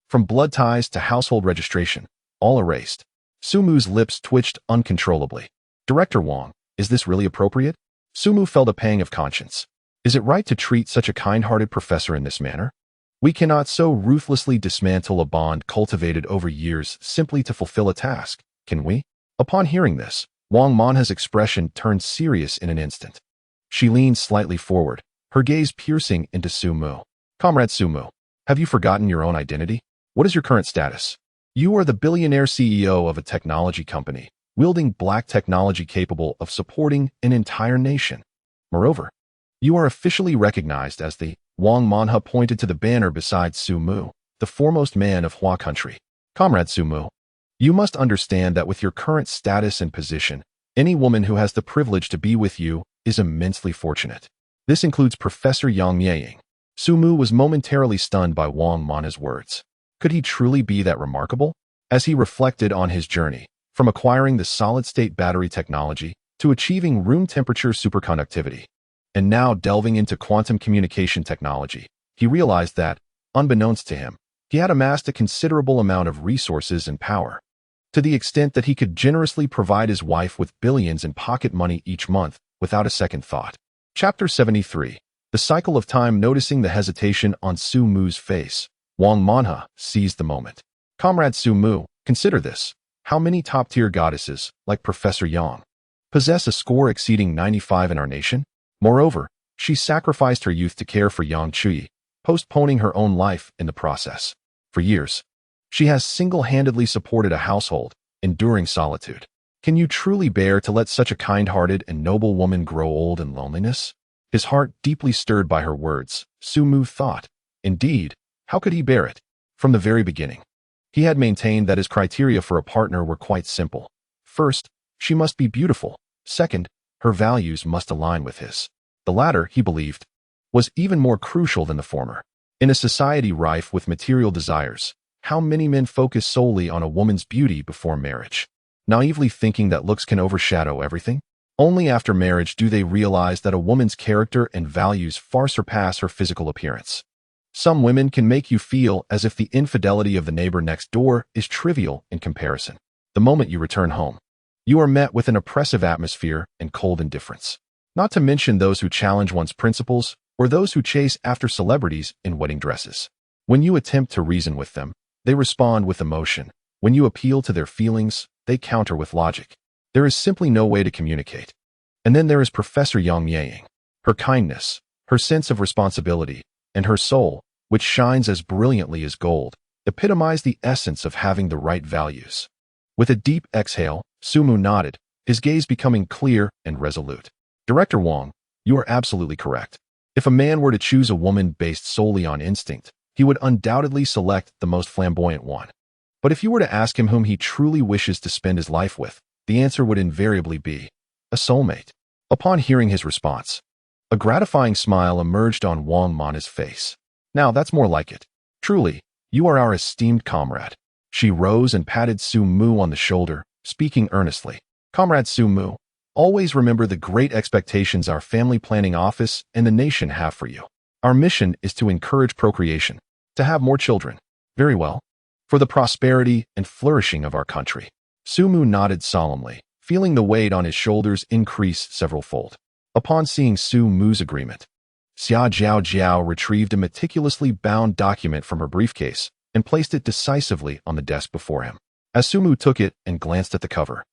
From blood ties to household registration, all erased. Su Mu's lips twitched uncontrollably. Director Wang, is this really appropriate? Su Mu felt a pang of conscience. Is it right to treat such a kind-hearted professor in this manner? We cannot so ruthlessly dismantle a bond cultivated over years simply to fulfill a task, can we? Upon hearing this, Wang Manha's expression turned serious in an instant. She leaned slightly forward, her gaze piercing into Su Mu. Comrade Su Mu, have you forgotten your own identity? What is your current status? You are the billionaire CEO of a technology company, wielding black technology capable of supporting an entire nation. Moreover, you are officially recognized as the Wang Manha pointed to the banner beside Su Mu, the foremost man of Hua country. Comrade Su Mu, you must understand that with your current status and position, any woman who has the privilege to be with you is immensely fortunate. This includes Professor Yang Mieying. Su Mu was momentarily stunned by Wang Manha's words. Could he truly be that remarkable? As he reflected on his journey, from acquiring the solid-state battery technology to achieving room-temperature superconductivity, and now delving into quantum communication technology, he realized that, unbeknownst to him, he had amassed a considerable amount of resources and power, to the extent that he could generously provide his wife with billions in pocket money each month without a second thought. Chapter 73. The Cycle of Time. Noticing the hesitation on Su Mu's face, Wang Manha seized the moment. Comrade Su Mu, consider this. How many top-tier goddesses, like Professor Yang, possess a score exceeding 95 in our nation? Moreover, she sacrificed her youth to care for Yang Chui, postponing her own life in the process. For years, she has single-handedly supported a household, enduring solitude. Can you truly bear to let such a kind-hearted and noble woman grow old in loneliness? His heart deeply stirred by her words, Su Mu thought. Indeed, how could he bear it? From the very beginning, he had maintained that his criteria for a partner were quite simple. First, she must be beautiful. Second, her values must align with his. The latter, he believed, was even more crucial than the former. In a society rife with material desires, how many men focus solely on a woman's beauty before marriage, naively thinking that looks can overshadow everything? Only after marriage do they realize that a woman's character and values far surpass her physical appearance. Some women can make you feel as if the infidelity of the neighbor next door is trivial in comparison. The moment you return home, you are met with an oppressive atmosphere and cold indifference. Not to mention those who challenge one's principles or those who chase after celebrities in wedding dresses. When you attempt to reason with them, they respond with emotion. When you appeal to their feelings, they counter with logic. There is simply no way to communicate. And then there is Professor Yang Yang. Her kindness, her sense of responsibility, and her soul, which shines as brilliantly as gold, epitomize the essence of having the right values. With a deep exhale, Su Mu nodded, his gaze becoming clear and resolute. Director Wang, you are absolutely correct. If a man were to choose a woman based solely on instinct, he would undoubtedly select the most flamboyant one. But if you were to ask him whom he truly wishes to spend his life with, the answer would invariably be a soulmate. Upon hearing his response, a gratifying smile emerged on Wang Manha's face. Now that's more like it. Truly, you are our esteemed comrade. She rose and patted Su Mu on the shoulder, speaking earnestly. Comrade Su Mu, always remember the great expectations our family planning office and the nation have for you. Our mission is to encourage procreation, to have more children. Very well. For the prosperity and flourishing of our country. Su Mu nodded solemnly, feeling the weight on his shoulders increase several-fold. Upon seeing Su Mu's agreement, Xia Jiao retrieved a meticulously bound document from her briefcase and placed it decisively on the desk before him. As Su Mu took it and glanced at the cover,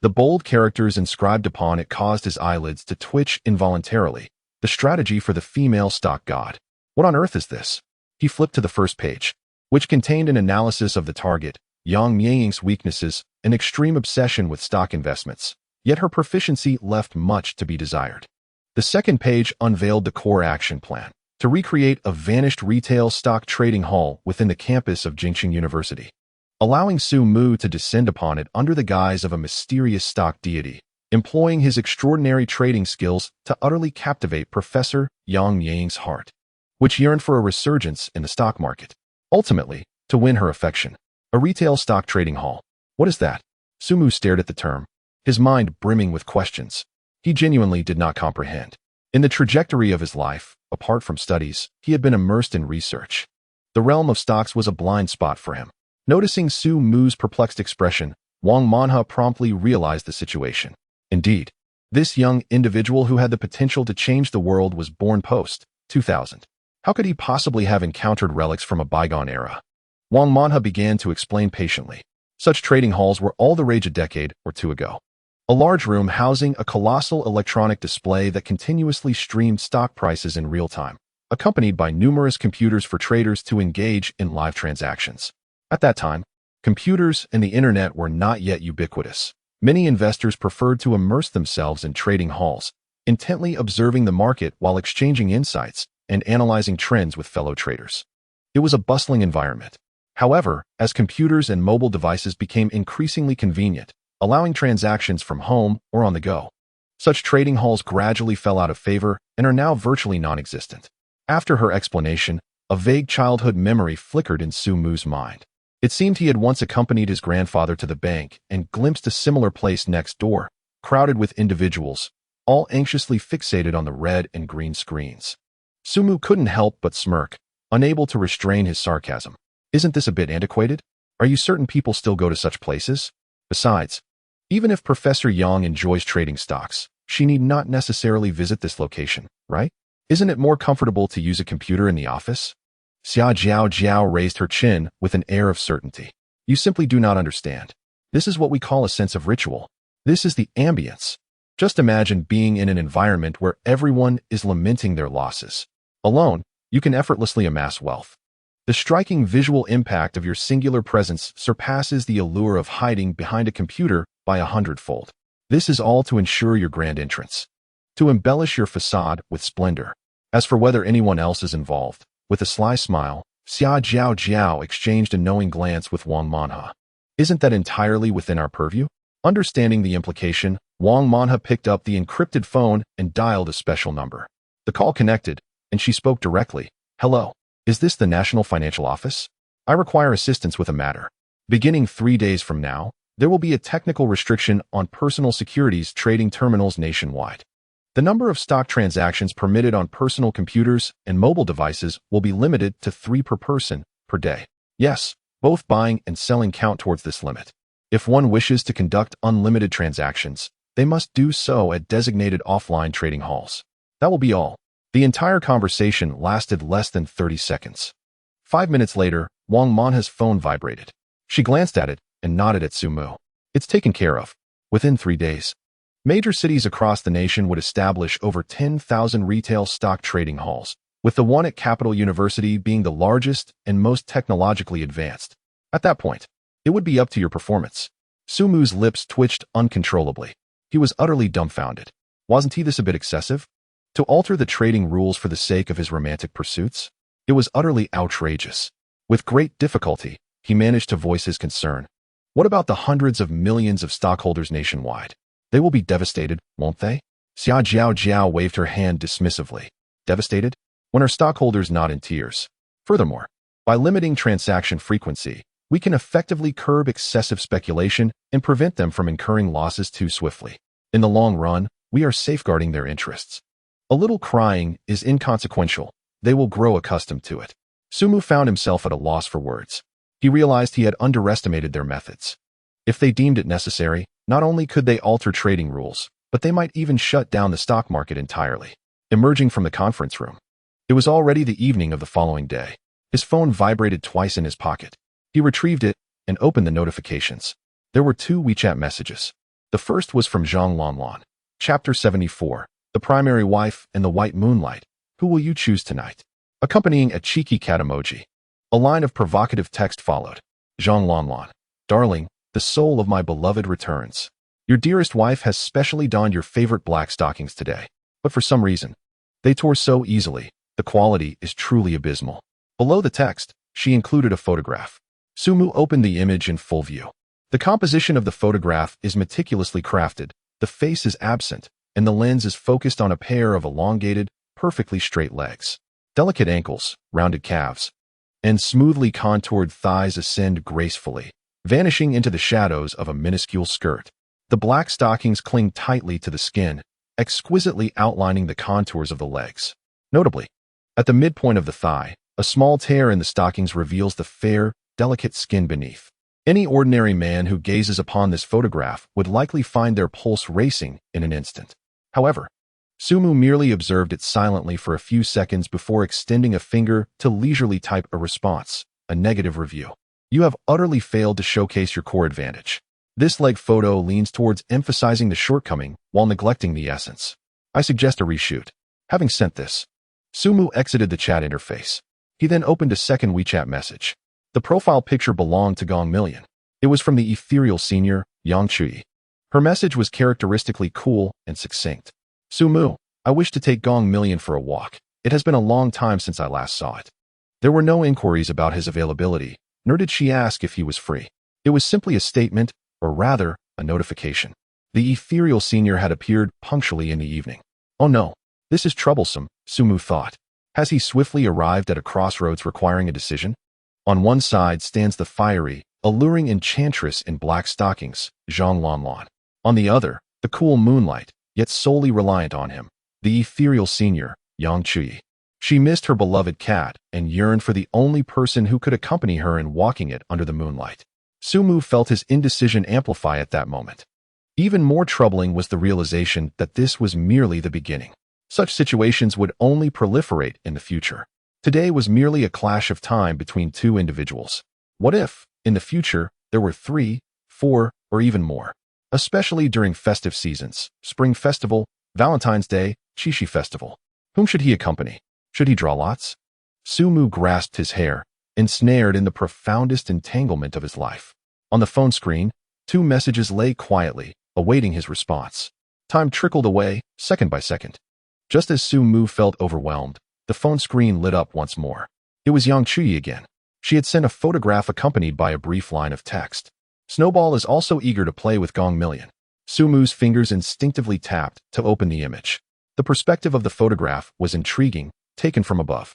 the bold characters inscribed upon it caused his eyelids to twitch involuntarily. The strategy for the female stock god. What on earth is this? He flipped to the first page, which contained an analysis of the target, Yang Yang's weaknesses, an extreme obsession with stock investments, yet her proficiency left much to be desired. The second page unveiled the core action plan, to recreate a vanished retail stock trading hall within the campus of Jingxing University, allowing Su Mu to descend upon it under the guise of a mysterious stock deity, employing his extraordinary trading skills to utterly captivate Professor Yang Yang's heart, which yearned for a resurgence in the stock market. Ultimately, to win her affection. A retail stock trading hall. What is that? Su Mu stared at the term, his mind brimming with questions. He genuinely did not comprehend. In the trajectory of his life, apart from studies, he had been immersed in research. The realm of stocks was a blind spot for him. Noticing Su Mu's perplexed expression, Wang Manha promptly realized the situation. Indeed, this young individual who had the potential to change the world was born post-2000. How could he possibly have encountered relics from a bygone era? Wang Manha began to explain patiently. Such trading halls were all the rage a decade or two ago. A large room housing a colossal electronic display that continuously streamed stock prices in real time, accompanied by numerous computers for traders to engage in live transactions. At that time, computers and the internet were not yet ubiquitous. Many investors preferred to immerse themselves in trading halls, intently observing the market while exchanging insights and analyzing trends with fellow traders. It was a bustling environment. However, as computers and mobile devices became increasingly convenient, allowing transactions from home or on the go, such trading halls gradually fell out of favor and are now virtually non-existent. After her explanation, a vague childhood memory flickered in Su Mu's mind. It seemed he had once accompanied his grandfather to the bank and glimpsed a similar place next door, crowded with individuals, all anxiously fixated on the red and green screens. Su Mu couldn't help but smirk, unable to restrain his sarcasm. Isn't this a bit antiquated? Are you certain people still go to such places? Besides, even if Professor Yang enjoys trading stocks, she need not necessarily visit this location, right? Isn't it more comfortable to use a computer in the office? Xia Jiao raised her chin with an air of certainty. You simply do not understand. This is what we call a sense of ritual. This is the ambience. Just imagine being in an environment where everyone is lamenting their losses. Alone, you can effortlessly amass wealth. The striking visual impact of your singular presence surpasses the allure of hiding behind a computer by 100-fold. This is all to ensure your grand entrance, to embellish your facade with splendor. As for whether anyone else is involved, with a sly smile, Xia Jiao exchanged a knowing glance with Wang Manha. Isn't that entirely within our purview? Understanding the implication, Wang Manha picked up the encrypted phone and dialed a special number. The call connected, and she spoke directly. Hello, is this the National Financial Office? I require assistance with a matter. Beginning 3 days from now, there will be a technical restriction on personal securities trading terminals nationwide. The number of stock transactions permitted on personal computers and mobile devices will be limited to 3 per person per day. Yes, both buying and selling count towards this limit. If one wishes to conduct unlimited transactions, they must do so at designated offline trading halls. That will be all. The entire conversation lasted less than 30 seconds. 5 minutes later, Wang Manha's phone vibrated. She glanced at it and nodded at Sumu. It's taken care of. Within 3 days. Major cities across the nation would establish over 10,000 retail stock trading halls, with the one at Capital University being the largest and most technologically advanced. At that point, it would be up to your performance. Sumu's lips twitched uncontrollably. He was utterly dumbfounded. Wasn't this a bit excessive? To alter the trading rules for the sake of his romantic pursuits? It was utterly outrageous. With great difficulty, he managed to voice his concern. What about the hundreds of millions of stockholders nationwide? They will be devastated, won't they? Xia Jiao waved her hand dismissively. Devastated? When are stockholders not in tears? Furthermore, by limiting transaction frequency, we can effectively curb excessive speculation and prevent them from incurring losses too swiftly. In the long run, we are safeguarding their interests. A little crying is inconsequential. They will grow accustomed to it. Sumu found himself at a loss for words. He realized he had underestimated their methods. If they deemed it necessary, not only could they alter trading rules, but they might even shut down the stock market entirely. Emerging from the conference room, it was already the evening of the following day. His phone vibrated twice in his pocket. He retrieved it and opened the notifications. There were 2 WeChat messages. The first was from Zhang Lanlan. Chapter 74, The Primary Wife and the White Moonlight. Who will you choose tonight? Accompanying a cheeky cat emoji. A line of provocative text followed. Zhang Lanlan. Darling, the soul of my beloved returns. Your dearest wife has specially donned your favorite black stockings today. But for some reason, they tore so easily. The quality is truly abysmal. Below the text, she included a photograph. Sumu opened the image in full view. The composition of the photograph is meticulously crafted. The face is absent, and the lens is focused on a pair of elongated, perfectly straight legs. Delicate ankles, rounded calves, and smoothly contoured thighs ascend gracefully, vanishing into the shadows of a minuscule skirt. The black stockings cling tightly to the skin, exquisitely outlining the contours of the legs. Notably, at the midpoint of the thigh, a small tear in the stockings reveals the fair, delicate skin beneath. Any ordinary man who gazes upon this photograph would likely find their pulse racing in an instant. However, Sumu merely observed it silently for a few seconds before extending a finger to leisurely type a response, a negative review. You have utterly failed to showcase your core advantage. This leg photo leans towards emphasizing the shortcoming while neglecting the essence. I suggest a reshoot. Having sent this, Sumu exited the chat interface. He then opened a second WeChat message. The profile picture belonged to Gong Million. It was from the ethereal senior, Yang Chui. Her message was characteristically cool and succinct. Sumu, I wish to take Gong Million for a walk. It has been a long time since I last saw it. There were no inquiries about his availability, nor did she ask if he was free. It was simply a statement, or rather, a notification. The ethereal senior had appeared punctually in the evening. Oh no, this is troublesome, Sumu thought. Has he swiftly arrived at a crossroads requiring a decision? On one side stands the fiery, alluring enchantress in black stockings, Zhang Lanlan. On the other, the cool moonlight, yet solely reliant on him, the ethereal senior, Yang Chui. She missed her beloved cat and yearned for the only person who could accompany her in walking it under the moonlight. Sumu felt his indecision amplify at that moment. Even more troubling was the realization that this was merely the beginning. Such situations would only proliferate in the future. Today was merely a clash of time between two individuals. What if, in the future, there were 3, 4, or even more? Especially during festive seasons, Spring Festival, Valentine's Day, Qixi Festival. Whom should he accompany? Should he draw lots? Sumu grasped his hair, ensnared in the profoundest entanglement of his life. On the phone screen, 2 messages lay quietly, awaiting his response. Time trickled away, second by second. Just as Sumu felt overwhelmed, the phone screen lit up once more. It was Yang Chuyi again. She had sent a photograph accompanied by a brief line of text. Snowball is also eager to play with Gong Million. Sumu's fingers instinctively tapped to open the image. The perspective of the photograph was intriguing, taken from above.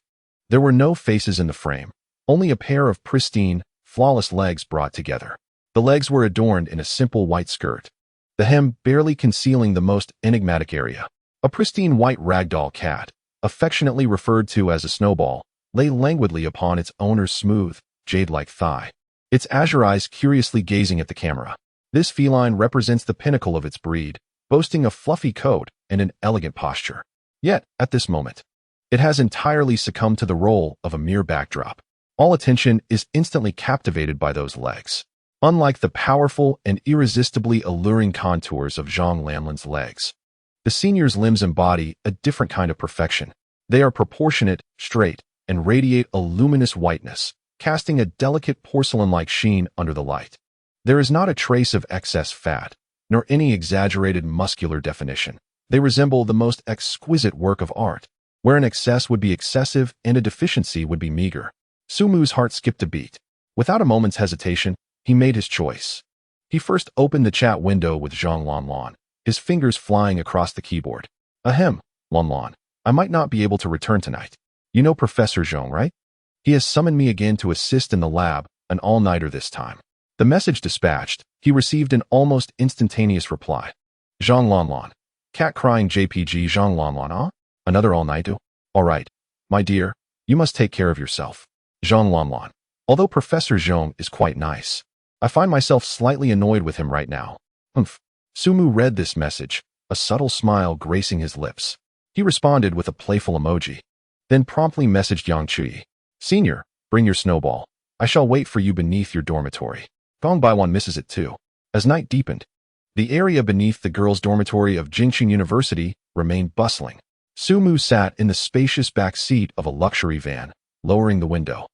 There were no faces in the frame, only a pair of pristine, flawless legs brought together. The legs were adorned in a simple white skirt, the hem barely concealing the most enigmatic area. A pristine white ragdoll cat, affectionately referred to as a snowball, lay languidly upon its owner's smooth, jade-like thigh, its azure eyes curiously gazing at the camera. This feline represents the pinnacle of its breed, boasting a fluffy coat and an elegant posture. Yet, at this moment, it has entirely succumbed to the role of a mere backdrop. All attention is instantly captivated by those legs. Unlike the powerful and irresistibly alluring contours of Zhang Lamlin's legs, the senior's limbs embody a different kind of perfection. They are proportionate, straight, and radiate a luminous whiteness, casting a delicate porcelain-like sheen under the light. There is not a trace of excess fat, nor any exaggerated muscular definition. They resemble the most exquisite work of art, where an excess would be excessive and a deficiency would be meager. Sumu's heart skipped a beat. Without a moment's hesitation, he made his choice. He first opened the chat window with Zhang Lanlan, his fingers flying across the keyboard. Ahem, Lanlan, I might not be able to return tonight. You know Professor Zhang, right? He has summoned me again to assist in the lab, an all-nighter this time. The message dispatched, he received an almost instantaneous reply. Zhang Lanlan. Cat crying JPG Zhang Lanlan, huh? Another all-nighter? All right, my dear, you must take care of yourself. Zhang Lanlan. Although Professor Zhang is quite nice, I find myself slightly annoyed with him right now. Humph. Sumu read this message, a subtle smile gracing his lips. He responded with a playful emoji, then promptly messaged Yang Chuyi. Senior, bring your snowball. I shall wait for you beneath your dormitory. Gong Baiwan misses it too. As night deepened, the area beneath the girls' dormitory of Jingqing University remained bustling. Sumu sat in the spacious back seat of a luxury van, lowering the window,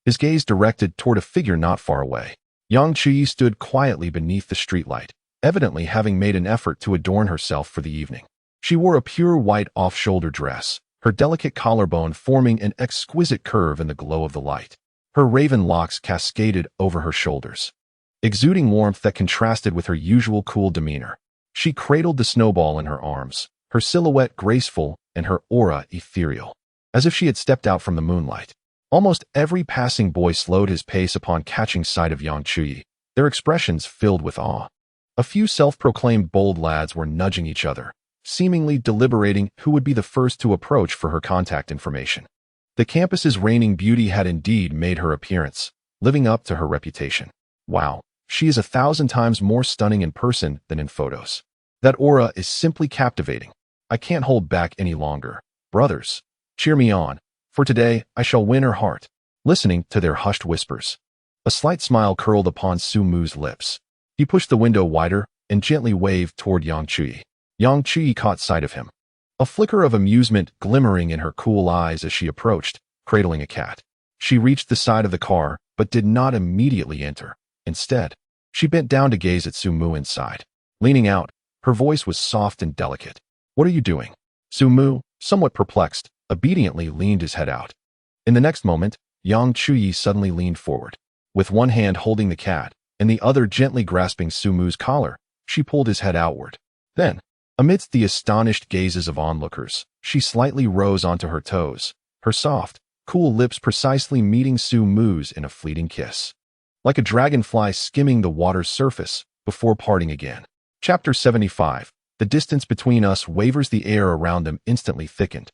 his gaze directed toward a figure not far away. Yang Chuyi stood quietly beneath the streetlight, evidently having made an effort to adorn herself for the evening. She wore a pure white off-shoulder dress, her delicate collarbone forming an exquisite curve in the glow of the light. Her raven locks cascaded over her shoulders, exuding warmth that contrasted with her usual cool demeanor. She cradled the snowball in her arms, her silhouette graceful and her aura ethereal, as if she had stepped out from the moonlight. Almost every passing boy slowed his pace upon catching sight of Yang Chuyi, their expressions filled with awe. A few self-proclaimed bold lads were nudging each other, seemingly deliberating who would be the first to approach for her contact information. The campus's reigning beauty had indeed made her appearance, living up to her reputation. Wow, she is 1,000 times more stunning in person than in photos. That aura is simply captivating. I can't hold back any longer. Brothers, cheer me on, for today I shall win her heart. Listening to their hushed whispers, a slight smile curled upon Sumu's lips. He pushed the window wider and gently waved toward Yang Chuyi. Yang Chuyi caught sight of him, a flicker of amusement glimmering in her cool eyes as she approached, cradling a cat. She reached the side of the car, but did not immediately enter. Instead, she bent down to gaze at Sumu inside. Leaning out, her voice was soft and delicate. What are you doing? Sumu, somewhat perplexed, obediently leaned his head out. In the next moment, Yang Chuyi suddenly leaned forward. With one hand holding the cat, and the other gently grasping Sumu's collar, she pulled his head outward. Then, amidst the astonished gazes of onlookers, she slightly rose onto her toes, her soft, cool lips precisely meeting Sumu's in a fleeting kiss, like a dragonfly skimming the water's surface before parting again. Chapter 75. The distance between us wavers. The air around them instantly thickened.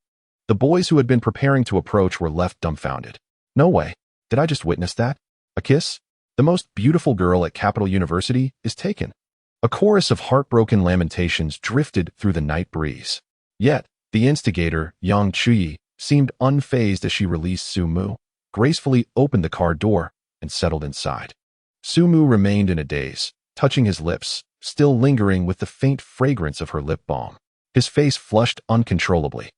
The boys who had been preparing to approach were left dumbfounded. No way. Did I just witness that? A kiss? The most beautiful girl at Capital University is taken. A chorus of heartbroken lamentations drifted through the night breeze. Yet, the instigator, Yang Chuyi, seemed unfazed as she released Su Mu, gracefully opened the car door, and settled inside. Su Mu remained in a daze, touching his lips, still lingering with the faint fragrance of her lip balm. His face flushed uncontrollably.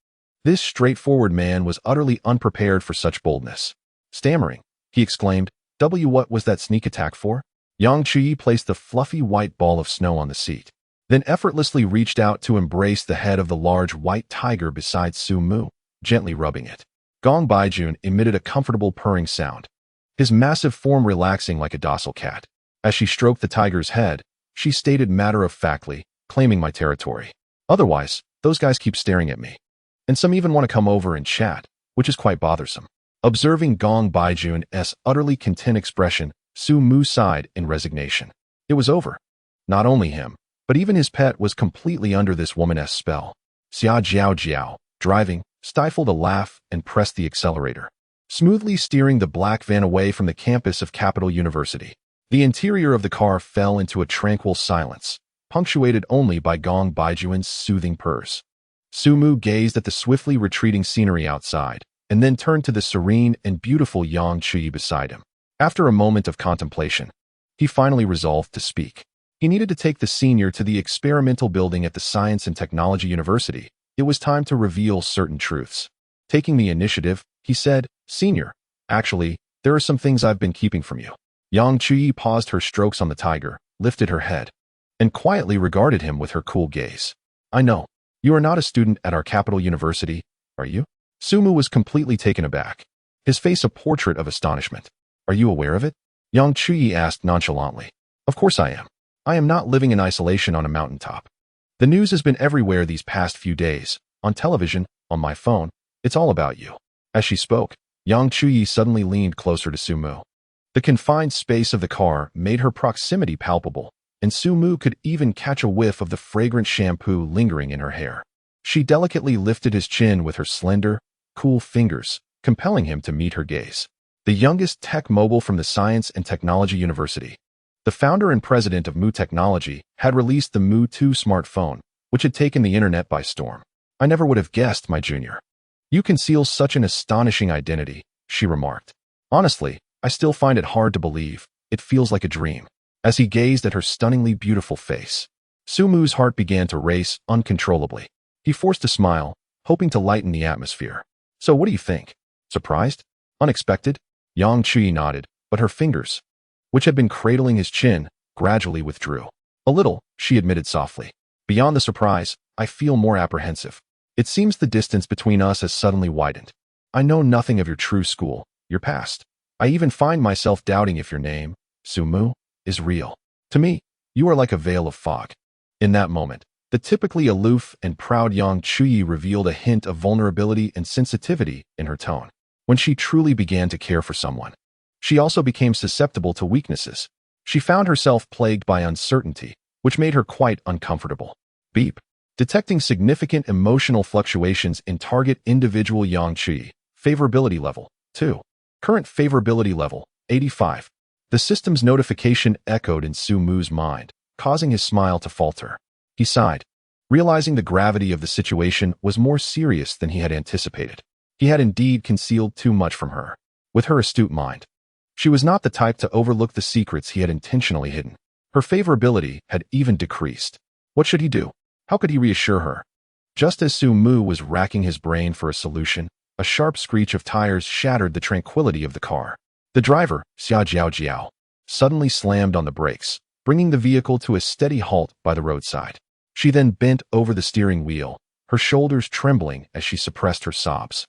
This straightforward man was utterly unprepared for such boldness. Stammering, he exclaimed, What was that sneak attack for?" Yang Chuyi placed the fluffy white ball of snow on the seat, then effortlessly reached out to embrace the head of the large white tiger beside Su Mu, gently rubbing it. Gong Baijun emitted a comfortable purring sound, his massive form relaxing like a docile cat. As she stroked the tiger's head, she stated matter-of-factly, claiming my territory. Otherwise, those guys keep staring at me. And some even want to come over and chat, which is quite bothersome. Observing Gong Baijun's utterly content expression, Su Mu sighed in resignation. It was over. Not only him, but even his pet was completely under this woman's spell. Xia Jiao Jiao, driving, stifled a laugh and pressed the accelerator, smoothly steering the black van away from the campus of Capital University. The interior of the car fell into a tranquil silence, punctuated only by Gong Baijun's soothing purrs. Su Mu gazed at the swiftly retreating scenery outside, and then turned to the serene and beautiful Yang Chuyi beside him. After a moment of contemplation, he finally resolved to speak. He needed to take the senior to the experimental building at the Science and Technology University. It was time to reveal certain truths. Taking the initiative, he said, "Senior, actually, there are some things I've been keeping from you." Yang Chuyi paused her strokes on the tiger, lifted her head, and quietly regarded him with her cool gaze. "I know. You are not a student at our Capital University, are you?" Su Mu was completely taken aback, his face a portrait of astonishment. "Are you aware of it?" Yang Chuyi asked nonchalantly. "Of course I am. I am not living in isolation on a mountaintop. The news has been everywhere these past few days, on television, on my phone. It's all about you." As she spoke, Yang Chuyi suddenly leaned closer to Su Mu. The confined space of the car made her proximity palpable, and Su Mu could even catch a whiff of the fragrant shampoo lingering in her hair. She delicately lifted his chin with her slender, cool fingers, compelling him to meet her gaze. The youngest tech mobile from the Science and Technology University, the founder and president of Mu Technology, had released the Mu 2 smartphone, which had taken the internet by storm. "I never would have guessed, my junior. You conceal such an astonishing identity," she remarked. "Honestly, I still find it hard to believe. It feels like a dream." As he gazed at her stunningly beautiful face, Su Mu's heart began to race uncontrollably. He forced a smile, hoping to lighten the atmosphere. "So what do you think? Surprised? Unexpected?" Yang Chuyi nodded, but her fingers, which had been cradling his chin, gradually withdrew. "A little," she admitted softly. "Beyond the surprise, I feel more apprehensive. It seems the distance between us has suddenly widened. I know nothing of your true school, your past. I even find myself doubting if your name, Su Mu, is real. To me, you are like a veil of fog." In that moment, the typically aloof and proud Yang Chuyi revealed a hint of vulnerability and sensitivity in her tone. When she truly began to care for someone, she also became susceptible to weaknesses. She found herself plagued by uncertainty, which made her quite uncomfortable. Beep. Detecting significant emotional fluctuations in target individual Yang Chuyi. Favorability level, 2. Current favorability level, 85. The system's notification echoed in Su Mu's mind, causing his smile to falter. He sighed, realizing the gravity of the situation was more serious than he had anticipated. He had indeed concealed too much from her. With her astute mind, she was not the type to overlook the secrets he had intentionally hidden. Her favorability had even decreased. What should he do? How could he reassure her? Just as Su Mu was racking his brain for a solution, a sharp screech of tires shattered the tranquility of the car. The driver, Xia Jiao Jiao, suddenly slammed on the brakes, bringing the vehicle to a steady halt by the roadside. She then bent over the steering wheel, her shoulders trembling as she suppressed her sobs.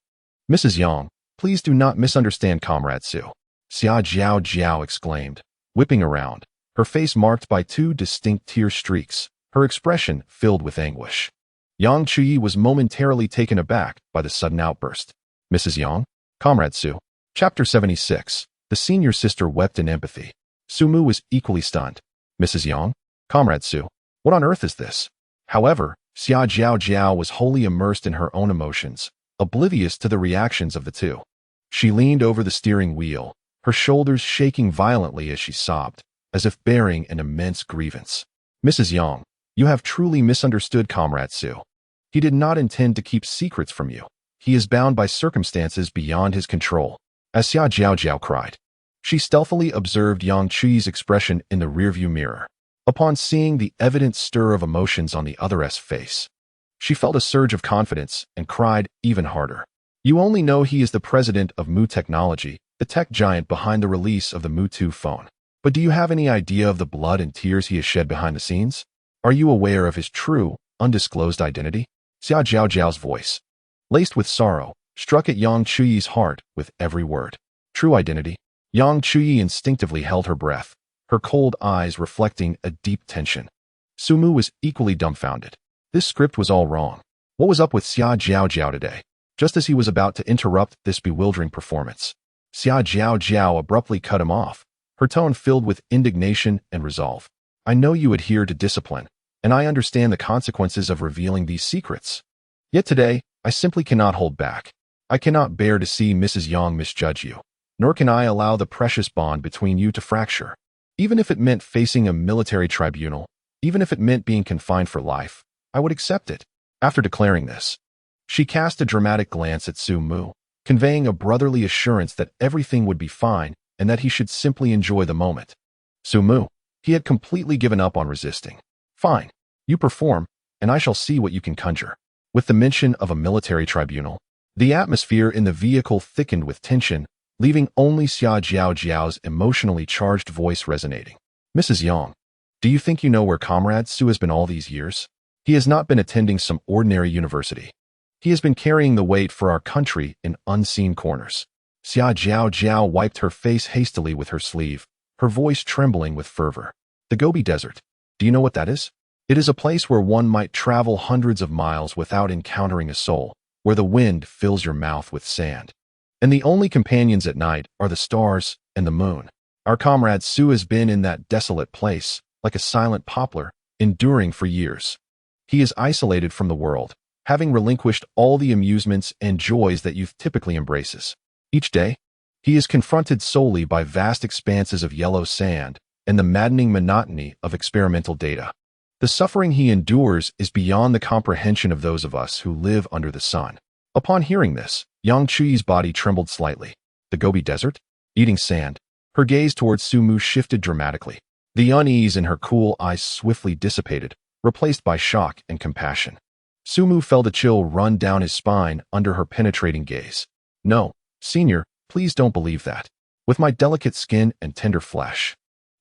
"Mrs. Yang, please do not misunderstand Comrade Su," Xia Jiao Jiao exclaimed, whipping around, her face marked by 2 distinct tear streaks, her expression filled with anguish. Yang Chuyi was momentarily taken aback by the sudden outburst. "Mrs. Yang? Comrade Su." Chapter 76. The senior sister wept in empathy. Su Mu was equally stunned. "Mrs. Yang? Comrade Su? What on earth is this?" However, Xia Jiao Jiao was wholly immersed in her own emotions, oblivious to the reactions of the two. She leaned over the steering wheel, her shoulders shaking violently as she sobbed, as if bearing an immense grievance. Mrs. Yang, you have truly misunderstood Comrade Su. He did not intend to keep secrets from you. He is bound by circumstances beyond his control. As Xia Jiaojiao cried, she stealthily observed Yang Chuyi's expression in the rearview mirror. Upon seeing the evident stir of emotions on the other's face, she felt a surge of confidence and cried even harder. You only know he is the president of Mu Technology, the tech giant behind the release of the Mu 2 phone. But do you have any idea of the blood and tears he has shed behind the scenes? Are you aware of his true, undisclosed identity? Xia Jiaojiao's voice, laced with sorrow, struck at Yang Chuyi's heart with every word. True identity? Yang Chuyi instinctively held her breath, her cold eyes reflecting a deep tension. Sumu was equally dumbfounded. This script was all wrong. What was up with Xia Jiaojiao today? Just as he was about to interrupt this bewildering performance, Xia Jiaojiao abruptly cut him off, her tone filled with indignation and resolve. I know you adhere to discipline, and I understand the consequences of revealing these secrets. Yet today, I simply cannot hold back. I cannot bear to see Mrs. Yang misjudge you, nor can I allow the precious bond between you to fracture. Even if it meant facing a military tribunal, even if it meant being confined for life, I would accept it. After declaring this, she cast a dramatic glance at Su Mu, conveying a brotherly assurance that everything would be fine and that he should simply enjoy the moment. Su Mu, he had completely given up on resisting. Fine, you perform, and I shall see what you can conjure. With the mention of a military tribunal, the atmosphere in the vehicle thickened with tension, leaving only Xia Jiaojiao's emotionally charged voice resonating. Mrs. Yang, do you think you know where Comrade Su has been all these years? He has not been attending some ordinary university. He has been carrying the weight for our country in unseen corners. Xia Jiaojiao wiped her face hastily with her sleeve, her voice trembling with fervor. The Gobi Desert. Do you know what that is? It is a place where one might travel hundreds of miles without encountering a soul, where the wind fills your mouth with sand. And the only companions at night are the stars and the moon. Our comrade Su has been in that desolate place, like a silent poplar, enduring for years. He is isolated from the world, having relinquished all the amusements and joys that youth typically embraces. Each day, he is confronted solely by vast expanses of yellow sand and the maddening monotony of experimental data. The suffering he endures is beyond the comprehension of those of us who live under the sun. Upon hearing this, Yang Chuyi's body trembled slightly. The Gobi Desert? Eating sand? Her gaze towards Sumu shifted dramatically. The unease in her cool eyes swiftly dissipated, replaced by shock and compassion. Sumu felt a chill run down his spine under her penetrating gaze. No, Senior, please don't believe that. With my delicate skin and tender flesh,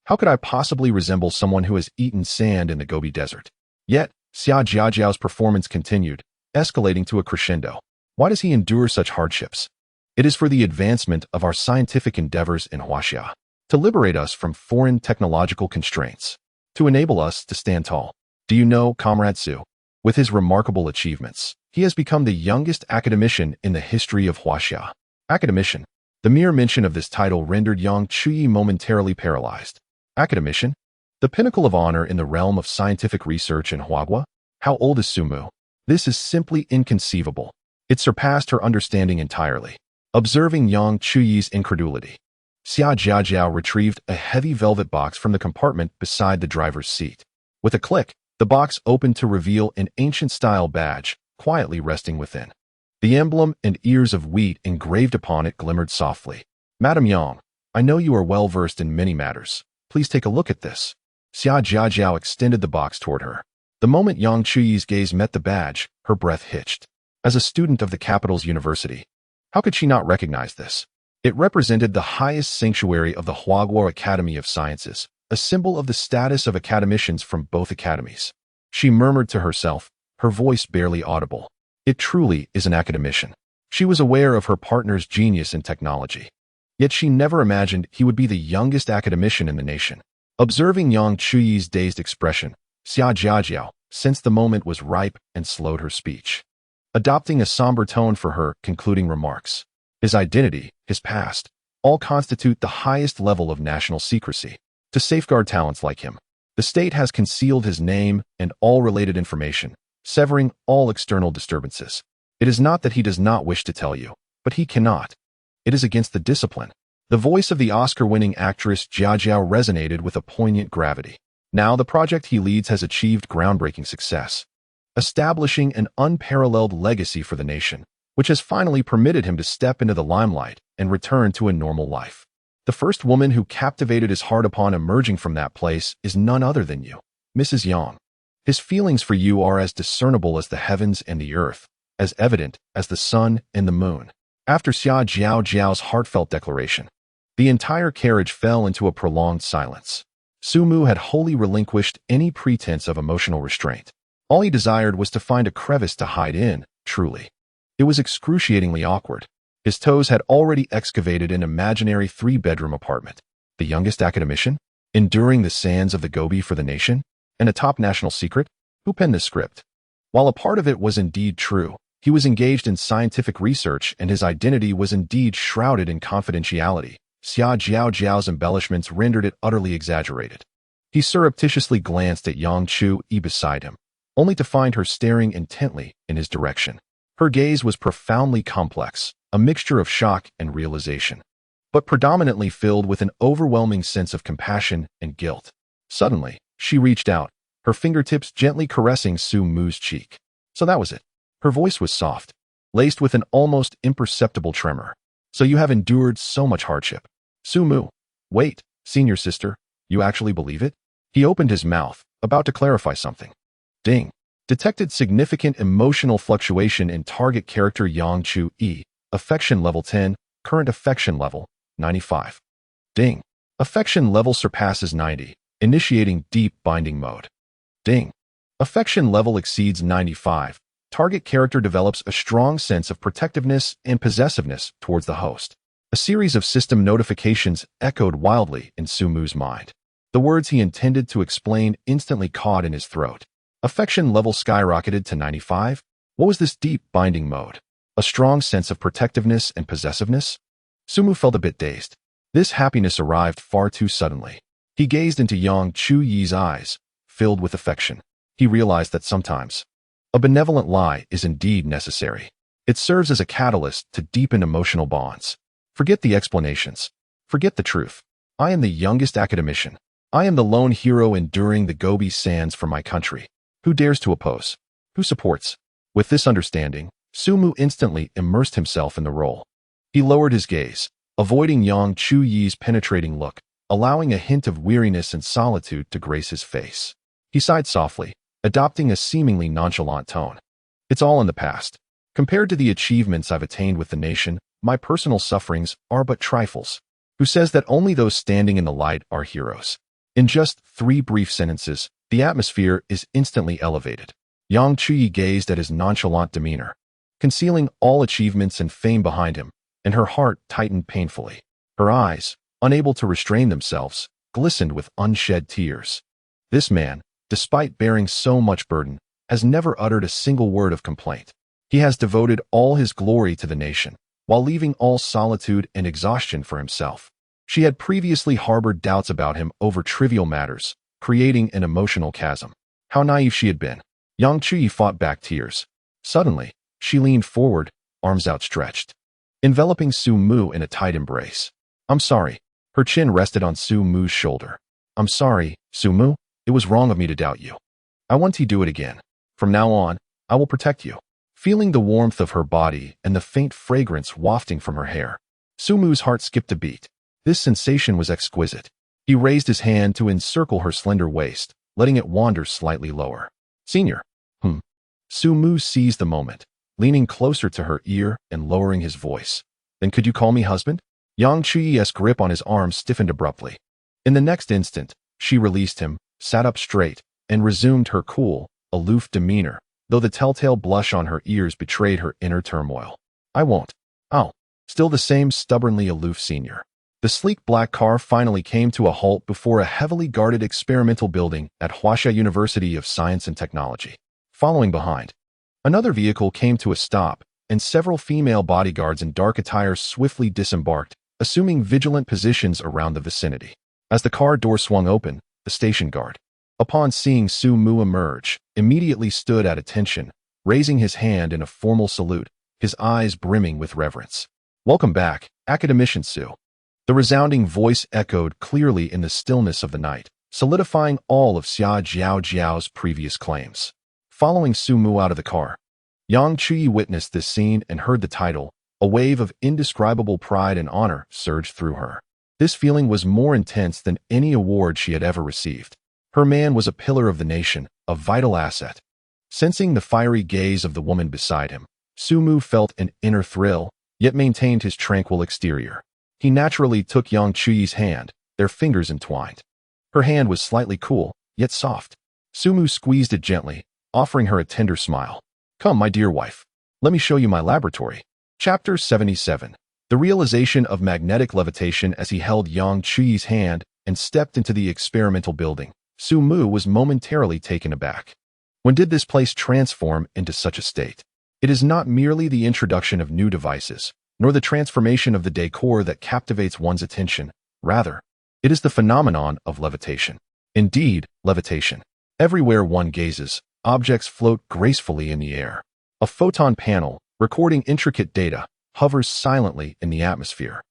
how could I possibly resemble someone who has eaten sand in the Gobi Desert? Yet, Xia Jiajiao's performance continued, escalating to a crescendo. Why does he endure such hardships? It is for the advancement of our scientific endeavors in Huaxia, to liberate us from foreign technological constraints, to enable us to stand tall. Do you know, Comrade Su? With his remarkable achievements, he has become the youngest academician in the history of Huaxia. Academician. The mere mention of this title rendered Yang Chuyi momentarily paralyzed. Academician? The pinnacle of honor in the realm of scientific research in Huagua? How old is Sumu? This is simply inconceivable. It surpassed her understanding entirely. Observing Yang Chuyi's incredulity, Xia Jiajiao retrieved a heavy velvet box from the compartment beside the driver's seat. With a click, the box opened to reveal an ancient-style badge, quietly resting within. The emblem and ears of wheat engraved upon it glimmered softly. Madam Yang, I know you are well versed in many matters. Please take a look at this. Xia Jiajiao extended the box toward her. The moment Yang Chuyi's gaze met the badge, her breath hitched. As a student of the capital's university, how could she not recognize this? It represented the highest sanctuary of the Huagua Academy of Sciences, a symbol of the status of academicians from both academies. She murmured to herself, her voice barely audible. It truly is an academician. She was aware of her partner's genius in technology. Yet she never imagined he would be the youngest academician in the nation. Observing Yang Chuyi's dazed expression, Xia Jiajiao sensed the moment was ripe and slowed her speech, adopting a somber tone for her concluding remarks. His identity, his past, all constitute the highest level of national secrecy. To safeguard talents like him, the state has concealed his name and all related information, severing all external disturbances. It is not that he does not wish to tell you, but he cannot. It is against the discipline. The voice of the Oscar-winning actress Jia Jiao resonated with a poignant gravity. Now the project he leads has achieved groundbreaking success, establishing an unparalleled legacy for the nation, which has finally permitted him to step into the limelight and return to a normal life. The first woman who captivated his heart upon emerging from that place is none other than you, Mrs. Yang. His feelings for you are as discernible as the heavens and the earth, as evident as the sun and the moon. After Xia Jiao's heartfelt declaration, the entire carriage fell into a prolonged silence. Su Mu had wholly relinquished any pretense of emotional restraint. All he desired was to find a crevice to hide in, truly. It was excruciatingly awkward. His toes had already excavated an imaginary 3-bedroom apartment. The youngest academician? Enduring the sands of the Gobi for the nation? And a top national secret? Who penned this script? While a part of it was indeed true, he was engaged in scientific research and his identity was indeed shrouded in confidentiality. Xia Jiao's embellishments rendered it utterly exaggerated. He surreptitiously glanced at Yang Chu-yi beside him, only to find her staring intently in his direction. Her gaze was profoundly complex, a mixture of shock and realization, but predominantly filled with an overwhelming sense of compassion and guilt. Suddenly, she reached out, her fingertips gently caressing Su Mu's cheek. So that was it. Her voice was soft, laced with an almost imperceptible tremor. So you have endured so much hardship. Su Mu. Wait, senior sister, you actually believe it? He opened his mouth, about to clarify something. Ding. Detected significant emotional fluctuation in target character Yang Chu-yi. Affection level 10, current affection level, 95. Ding. Affection level surpasses 90, initiating deep binding mode. Ding. Affection level exceeds 95. Target character develops a strong sense of protectiveness and possessiveness towards the host. A series of system notifications echoed wildly in Su Mu's mind. The words he intended to explain instantly caught in his throat. Affection level skyrocketed to 95? What was this deep binding mode? A strong sense of protectiveness and possessiveness? Su Mu felt a bit dazed. This happiness arrived far too suddenly. He gazed into Yang Chu-yi's eyes, filled with affection. He realized that sometimes a benevolent lie is indeed necessary. It serves as a catalyst to deepen emotional bonds. Forget the explanations. Forget the truth. I am the youngest academician. I am the lone hero enduring the Gobi sands for my country. Who dares to oppose? Who supports? With this understanding, Su Mu instantly immersed himself in the role. He lowered his gaze, avoiding Yang Chu-yi's penetrating look, allowing a hint of weariness and solitude to grace his face. He sighed softly, adopting a seemingly nonchalant tone. It's all in the past. Compared to the achievements I've attained with the nation, my personal sufferings are but trifles. Who says that only those standing in the light are heroes? In just 3 brief sentences, the atmosphere is instantly elevated. Yang Chu-yi gazed at his nonchalant demeanor, concealing all achievements and fame behind him, and her heart tightened painfully. Her eyes, unable to restrain themselves, glistened with unshed tears. This man, despite bearing so much burden, has never uttered a single word of complaint. He has devoted all his glory to the nation, while leaving all solitude and exhaustion for himself. She had previously harbored doubts about him over trivial matters, creating an emotional chasm. How naive she had been. Yang Chu-yi fought back tears. Suddenly, she leaned forward, arms outstretched, enveloping Su Mu in a tight embrace. I'm sorry. Her chin rested on Su Mu's shoulder. I'm sorry, Su Mu. It was wrong of me to doubt you. I want to do it again. From now on, I will protect you. Feeling the warmth of her body and the faint fragrance wafting from her hair, Su Mu's heart skipped a beat. This sensation was exquisite. He raised his hand to encircle her slender waist, letting it wander slightly lower. Senior. Su Mu seized the moment, leaning closer to her ear and lowering his voice. Then could you call me husband? Yang Chu-yi's grip on his arm stiffened abruptly. In the next instant, she released him, sat up straight, and resumed her cool, aloof demeanor, though the telltale blush on her ears betrayed her inner turmoil. I won't. Oh. Still the same stubbornly aloof senior. The sleek black car finally came to a halt before a heavily guarded experimental building at Huaxia University of Science and Technology. Following behind, another vehicle came to a stop, and several female bodyguards in dark attire swiftly disembarked, assuming vigilant positions around the vicinity. As the car door swung open, the station guard, upon seeing Su Mu emerge, immediately stood at attention, raising his hand in a formal salute, his eyes brimming with reverence. "Welcome back, Academician Su." The resounding voice echoed clearly in the stillness of the night, solidifying all of Xia Jiao's previous claims. Following Su Mu out of the car, Yang Chuyi witnessed this scene and heard the title. A wave of indescribable pride and honor surged through her. This feeling was more intense than any award she had ever received. Her man was a pillar of the nation, a vital asset. Sensing the fiery gaze of the woman beside him, Su Mu felt an inner thrill, yet maintained his tranquil exterior. He naturally took Yang Chuyi's hand, their fingers entwined. Her hand was slightly cool, yet soft. Su Mu squeezed it gently, offering her a tender smile. "Come, my dear wife. Let me show you my laboratory." Chapter 77. The realization of magnetic levitation. As he held Yang Chuyi's hand and stepped into the experimental building, Su Mu was momentarily taken aback. When did this place transform into such a state? It is not merely the introduction of new devices, nor the transformation of the decor that captivates one's attention. Rather, it is the phenomenon of levitation. Indeed, levitation. Everywhere one gazes, objects float gracefully in the air. A photon panel, recording intricate data, hovers silently in the atmosphere,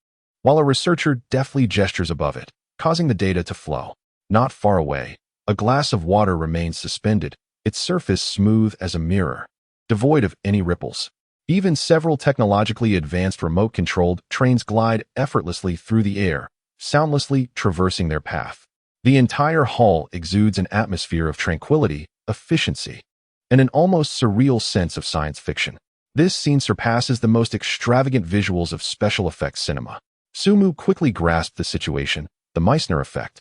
while a researcher deftly gestures above it, causing the data to flow. Not far away, a glass of water remains suspended, its surface smooth as a mirror, devoid of any ripples. Even several technologically advanced remote-controlled trains glide effortlessly through the air, soundlessly traversing their path. The entire hall exudes an atmosphere of tranquility, efficiency, and an almost surreal sense of science fiction. This scene surpasses the most extravagant visuals of special effects cinema. Su Mu quickly grasped the situation, the Meissner effect,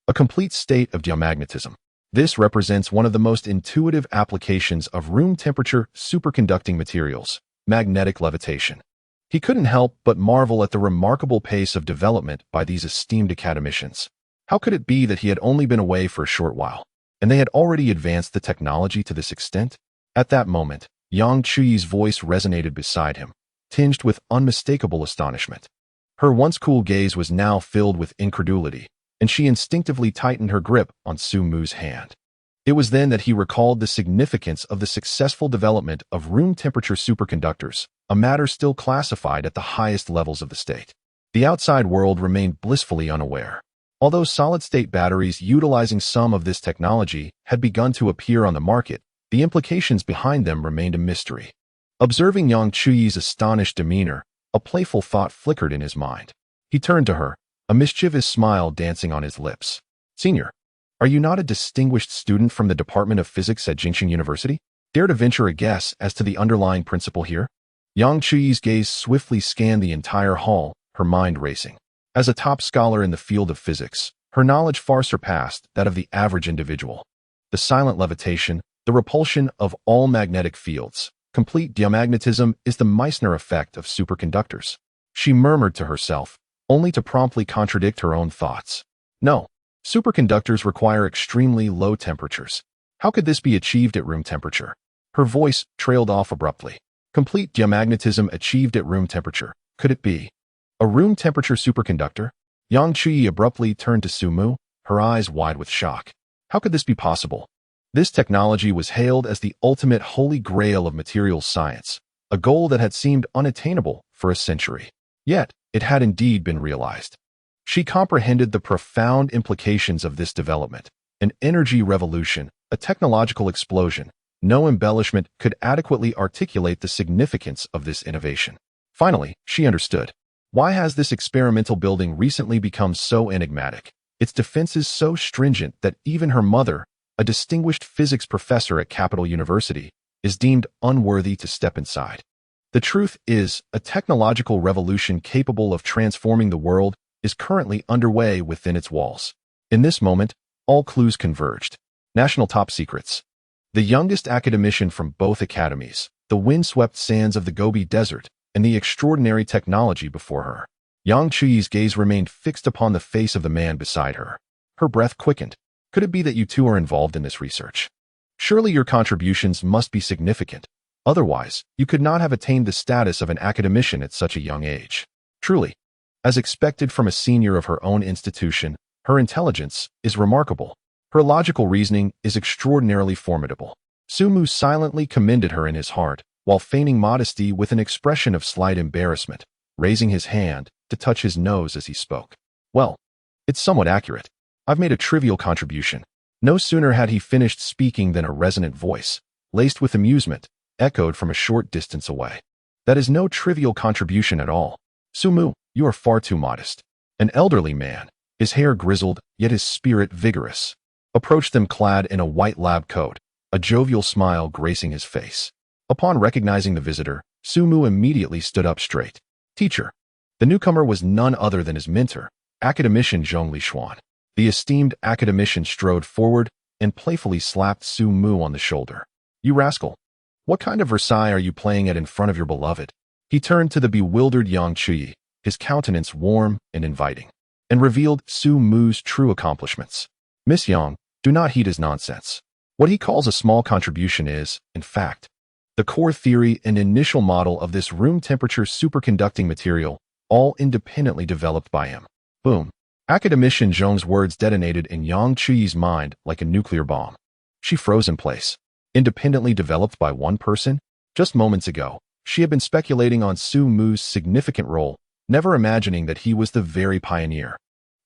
a complete state of diamagnetism. This represents one of the most intuitive applications of room-temperature superconducting materials, magnetic levitation. He couldn't help but marvel at the remarkable pace of development by these esteemed academicians. How could it be that he had only been away for a short while, and they had already advanced the technology to this extent? At that moment, Yang Chuyi's voice resonated beside him, tinged with unmistakable astonishment. Her once cool gaze was now filled with incredulity, and she instinctively tightened her grip on Su Mu's hand. It was then that he recalled the significance of the successful development of room-temperature superconductors, a matter still classified at the highest levels of the state. The outside world remained blissfully unaware. Although solid-state batteries utilizing some of this technology had begun to appear on the market, the implications behind them remained a mystery. Observing Yang Chuyi's astonished demeanor, a playful thought flickered in his mind. He turned to her, a mischievous smile dancing on his lips. "Senior, are you not a distinguished student from the Department of Physics at Jingxing University? Dare to venture a guess as to the underlying principle here?" Yang Chuyi's gaze swiftly scanned the entire hall, her mind racing. As a top scholar in the field of physics, her knowledge far surpassed that of the average individual. The silent levitation, the repulsion of all magnetic fields, complete diamagnetism is the Meissner effect of superconductors. She murmured to herself, only to promptly contradict her own thoughts. No, superconductors require extremely low temperatures. How could this be achieved at room temperature? Her voice trailed off abruptly. Complete diamagnetism achieved at room temperature. Could it be a room temperature superconductor? Yang Chuyi abruptly turned to Su Mu, her eyes wide with shock. How could this be possible? This technology was hailed as the ultimate holy grail of materials science, a goal that had seemed unattainable for a century. Yet, it had indeed been realized. She comprehended the profound implications of this development, an energy revolution, a technological explosion. No embellishment could adequately articulate the significance of this innovation. Finally, she understood. Why has this experimental building recently become so enigmatic? Its defenses so stringent that even her mother, a distinguished physics professor at Capital University, is deemed unworthy to step inside. The truth is, a technological revolution capable of transforming the world is currently underway within its walls. In this moment, all clues converged. National top secrets. The youngest academician from both academies, the windswept sands of the Gobi Desert, and the extraordinary technology before her. Yang Chuyi's gaze remained fixed upon the face of the man beside her. Her breath quickened. Could it be that you two are involved in this research? Surely your contributions must be significant. Otherwise, you could not have attained the status of an academician at such a young age. Truly, as expected from a senior of her own institution, her intelligence is remarkable. Her logical reasoning is extraordinarily formidable. Sumu silently commended her in his heart, while feigning modesty with an expression of slight embarrassment, raising his hand to touch his nose as he spoke. Well, it's somewhat accurate. I've made a trivial contribution. No sooner had he finished speaking than a resonant voice, laced with amusement, echoed from a short distance away. That is no trivial contribution at all. Sumu, you are far too modest. An elderly man, his hair grizzled, yet his spirit vigorous, approached them clad in a white lab coat, a jovial smile gracing his face. Upon recognizing the visitor, Sumu immediately stood up straight. Teacher. The newcomer was none other than his mentor, academician Zhong Lishuan. The esteemed academician strode forward and playfully slapped Sumu on the shoulder. You rascal. What kind of Versailles are you playing at in front of your beloved? He turned to the bewildered Yang Chui, his countenance warm and inviting, and revealed Sumu's true accomplishments. Miss Yang, do not heed his nonsense. What he calls a small contribution is, in fact, the core theory and initial model of this room temperature superconducting material, all independently developed by him. Boom. Academician Zhong's words detonated in Yang Chuyi's mind like a nuclear bomb. She froze in place. Independently developed by one person? Just moments ago, she had been speculating on Sumu's significant role, never imagining that he was the very pioneer.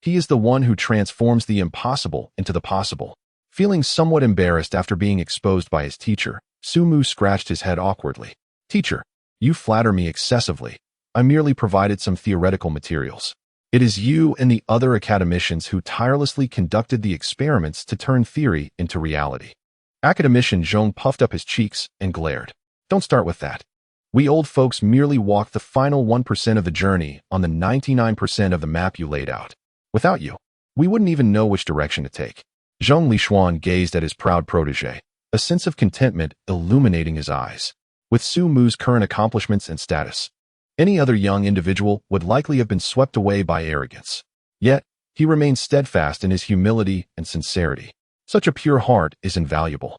He is the one who transforms the impossible into the possible. Feeling somewhat embarrassed after being exposed by his teacher, Sumu scratched his head awkwardly. Teacher, you flatter me excessively. I merely provided some theoretical materials. It is you and the other academicians who tirelessly conducted the experiments to turn theory into reality. Academician Zhong puffed up his cheeks and glared. Don't start with that. We old folks merely walked the final 1% of the journey on the 99% of the map you laid out. Without you, we wouldn't even know which direction to take. Zhong Lishuan gazed at his proud protege, a sense of contentment illuminating his eyes. With Sumu's current accomplishments and status, any other young individual would likely have been swept away by arrogance. Yet, he remained steadfast in his humility and sincerity. Such a pure heart is invaluable.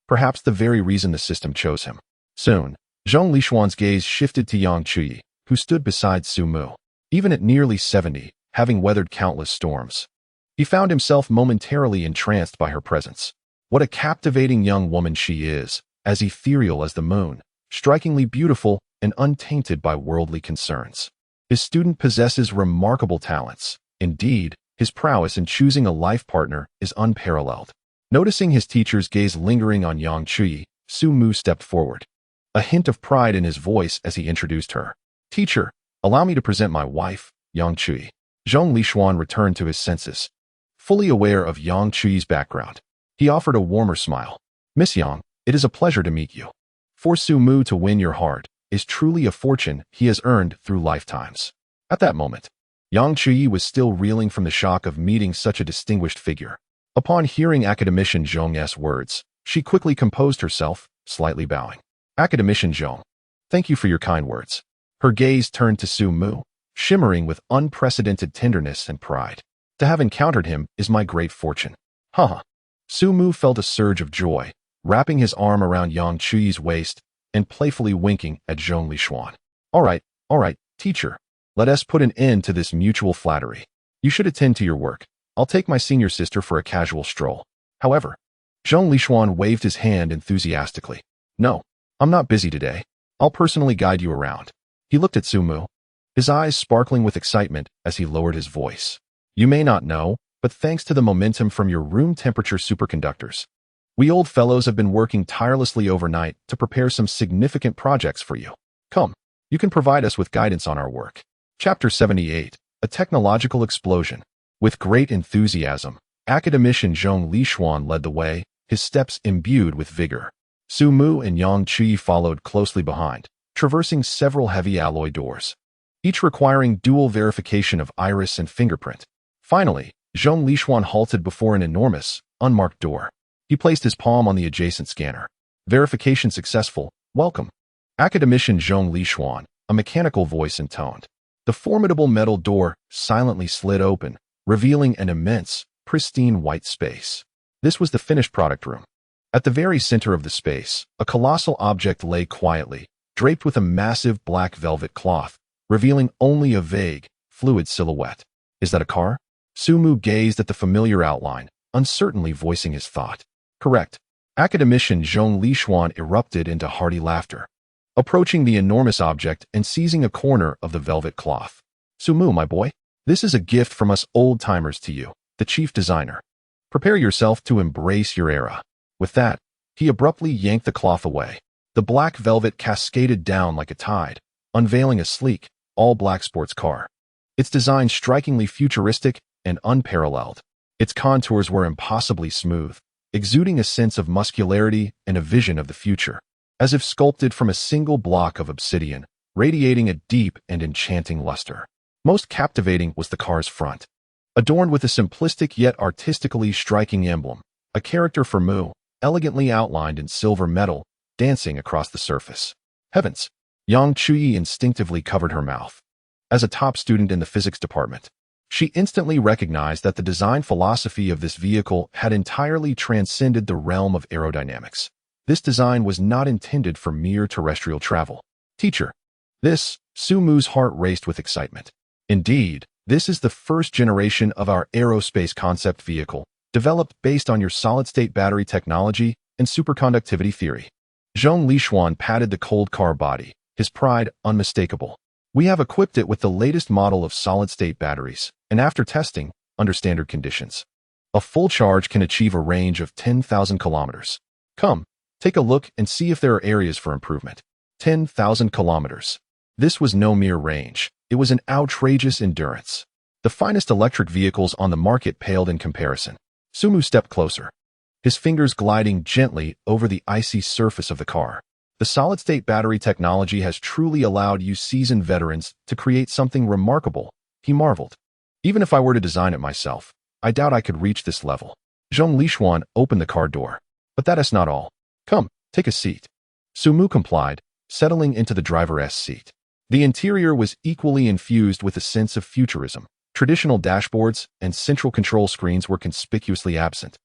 Perhaps the very reason the system chose him. Soon, Zhong Lishuan's gaze shifted to Yang Chuyi, who stood beside Sumu. Even at nearly 70, having weathered countless storms, he found himself momentarily entranced by her presence. What a captivating young woman she is, as ethereal as the moon, strikingly beautiful and untainted by worldly concerns. His student possesses remarkable talents. Indeed, his prowess in choosing a life partner is unparalleled. Noticing his teacher's gaze lingering on Yang Chuyi, Sumu stepped forward, a hint of pride in his voice as he introduced her. Teacher, allow me to present my wife, Yang Chuyi. Zhong Lishuan returned to his senses. Fully aware of Yang Chuyi's background, he offered a warmer smile. Miss Yang, it is a pleasure to meet you. For Sumu to win your heart is truly a fortune he has earned through lifetimes. At that moment, Yang Chuyi was still reeling from the shock of meeting such a distinguished figure. Upon hearing academician Zhong's words, she quickly composed herself, slightly bowing. Academician Zhong, thank you for your kind words. Her gaze turned to Sumu, shimmering with unprecedented tenderness and pride. To have encountered him is my great fortune. Haha. Sumu felt a surge of joy, wrapping his arm around Yang Chuyi's waist and playfully winking at Zhong Lishuan. All right, teacher. Let us put an end to this mutual flattery. You should attend to your work. I'll take my senior sister for a casual stroll. However, Zhong Lishuan waved his hand enthusiastically. No, I'm not busy today. I'll personally guide you around. He looked at Sumu, his eyes sparkling with excitement as he lowered his voice. You may not know, but thanks to the momentum from your room temperature superconductors, we old fellows have been working tirelessly overnight to prepare some significant projects for you. Come, you can provide us with guidance on our work. Chapter 78, A Technological Explosion. With great enthusiasm, academician Zhong Lishuan led the way, his steps imbued with vigor. Sumu and Yang Chuyi followed closely behind, traversing several heavy alloy doors, each requiring dual verification of iris and fingerprint. Finally, Zhong Lishuan halted before an enormous, unmarked door. He placed his palm on the adjacent scanner. Verification successful. Welcome. Academician Zhong Lishuan, a mechanical voice intoned. The formidable metal door silently slid open, revealing an immense, pristine white space. This was the finished product room. At the very center of the space, a colossal object lay quietly, draped with a massive black velvet cloth, revealing only a vague, fluid silhouette. Is that a car? Sumu gazed at the familiar outline, uncertainly voicing his thought. Correct. Academician Zhong Lishuan erupted into hearty laughter, approaching the enormous object and seizing a corner of the velvet cloth. Sumu, my boy, this is a gift from us old-timers to you, the chief designer. Prepare yourself to embrace your era. With that, he abruptly yanked the cloth away. The black velvet cascaded down like a tide, unveiling a sleek, all-black sports car. Its design strikingly futuristic and unparalleled. Its contours were impossibly smooth, exuding a sense of muscularity and a vision of the future, as if sculpted from a single block of obsidian, radiating a deep and enchanting luster. Most captivating was the car's front, adorned with a simplistic yet artistically striking emblem, a character for Mu, elegantly outlined in silver metal, dancing across the surface. Heavens! Yang Chuyi instinctively covered her mouth. As a top student in the physics department, she instantly recognized that the design philosophy of this vehicle had entirely transcended the realm of aerodynamics. This design was not intended for mere terrestrial travel. Teacher, Sumu's heart raced with excitement. Indeed, this is the first generation of our aerospace concept vehicle, developed based on your solid-state battery technology and superconductivity theory. Zhong Lishuan patted the cold car body, his pride unmistakable. We have equipped it with the latest model of solid-state batteries, and after testing, under standard conditions, a full charge can achieve a range of 10,000 kilometers. Come, take a look and see if there are areas for improvement. 10,000 kilometers. This was no mere range. It was an outrageous endurance. The finest electric vehicles on the market paled in comparison. Sumu stepped closer, his fingers gliding gently over the icy surface of the car. The solid-state battery technology has truly allowed you seasoned veterans to create something remarkable, he marveled. Even if I were to design it myself, I doubt I could reach this level. Zhong Lishuan opened the car door. But that is not all. Come, take a seat. Sumu complied, settling into the driver's seat. The interior was equally infused with a sense of futurism. Traditional dashboards and central control screens were conspicuously absent,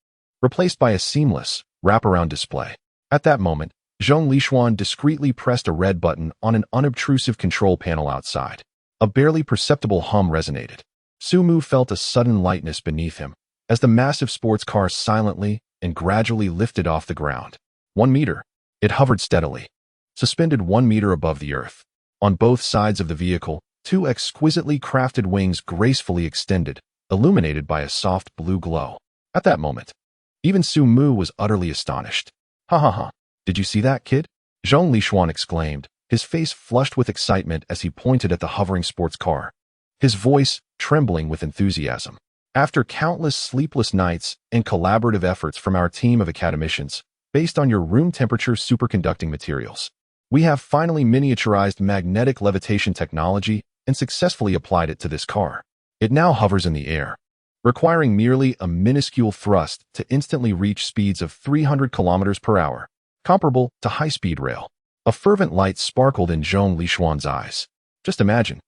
replaced by a seamless, wraparound display. At that moment, Zhong Lishuan discreetly pressed a red button on an unobtrusive control panel outside. A barely perceptible hum resonated. Sumu felt a sudden lightness beneath him, as the massive sports car silently and gradually lifted off the ground. 1 meter. It hovered steadily, suspended 1 meter above the earth. On both sides of the vehicle, 2 exquisitely crafted wings gracefully extended, illuminated by a soft blue glow. At that moment, even Sumu was utterly astonished. Ha ha ha. Did you see that, kid? Zhong Lishuan exclaimed, his face flushed with excitement as he pointed at the hovering sports car, his voice trembling with enthusiasm. After countless sleepless nights and collaborative efforts from our team of academicians, based on your room temperature superconducting materials, we have finally miniaturized magnetic levitation technology and successfully applied it to this car. It now hovers in the air, requiring merely a minuscule thrust to instantly reach speeds of 300 kilometers per hour, comparable to high-speed rail. A fervent light sparkled in Zhong Lishuan's eyes. Just imagine.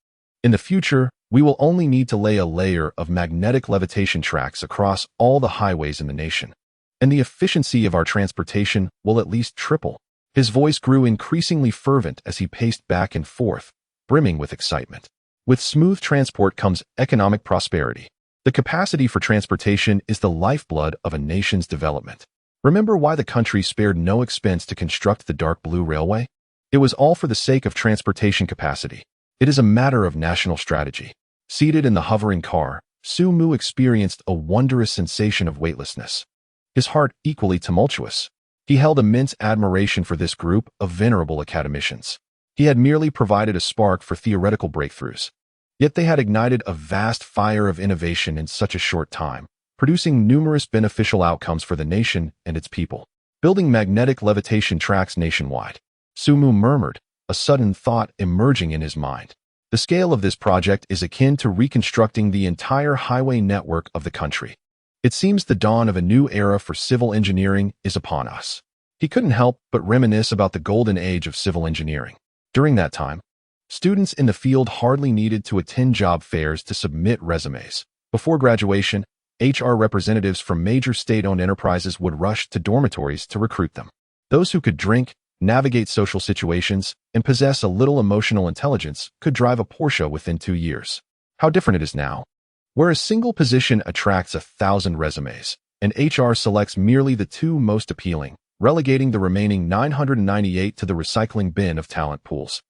In the future, we will only need to lay a layer of magnetic levitation tracks across all the highways in the nation, and the efficiency of our transportation will at least triple. His voice grew increasingly fervent as he paced back and forth, brimming with excitement. With smooth transport comes economic prosperity. The capacity for transportation is the lifeblood of a nation's development. Remember why the country spared no expense to construct the dark blue railway? It was all for the sake of transportation capacity. It is a matter of national strategy. Seated in the hovering car, Sumu experienced a wondrous sensation of weightlessness. His heart equally tumultuous. He held immense admiration for this group of venerable academicians. He had merely provided a spark for theoretical breakthroughs. Yet they had ignited a vast fire of innovation in such a short time, producing numerous beneficial outcomes for the nation and its people. Building magnetic levitation tracks nationwide. Sumu murmured, a sudden thought emerging in his mind. The scale of this project is akin to reconstructing the entire highway network of the country. It seems the dawn of a new era for civil engineering is upon us. He couldn't help but reminisce about the golden age of civil engineering. During that time, students in the field hardly needed to attend job fairs to submit resumes. Before graduation, HR representatives from major state-owned enterprises would rush to dormitories to recruit them. Those who could drink, navigate social situations, and possess a little emotional intelligence could drive a Porsche within 2 years. How different it is now, where a single position attracts 1,000 resumes, and HR selects merely the 2 most appealing, relegating the remaining 998 to the recycling bin of talent pools,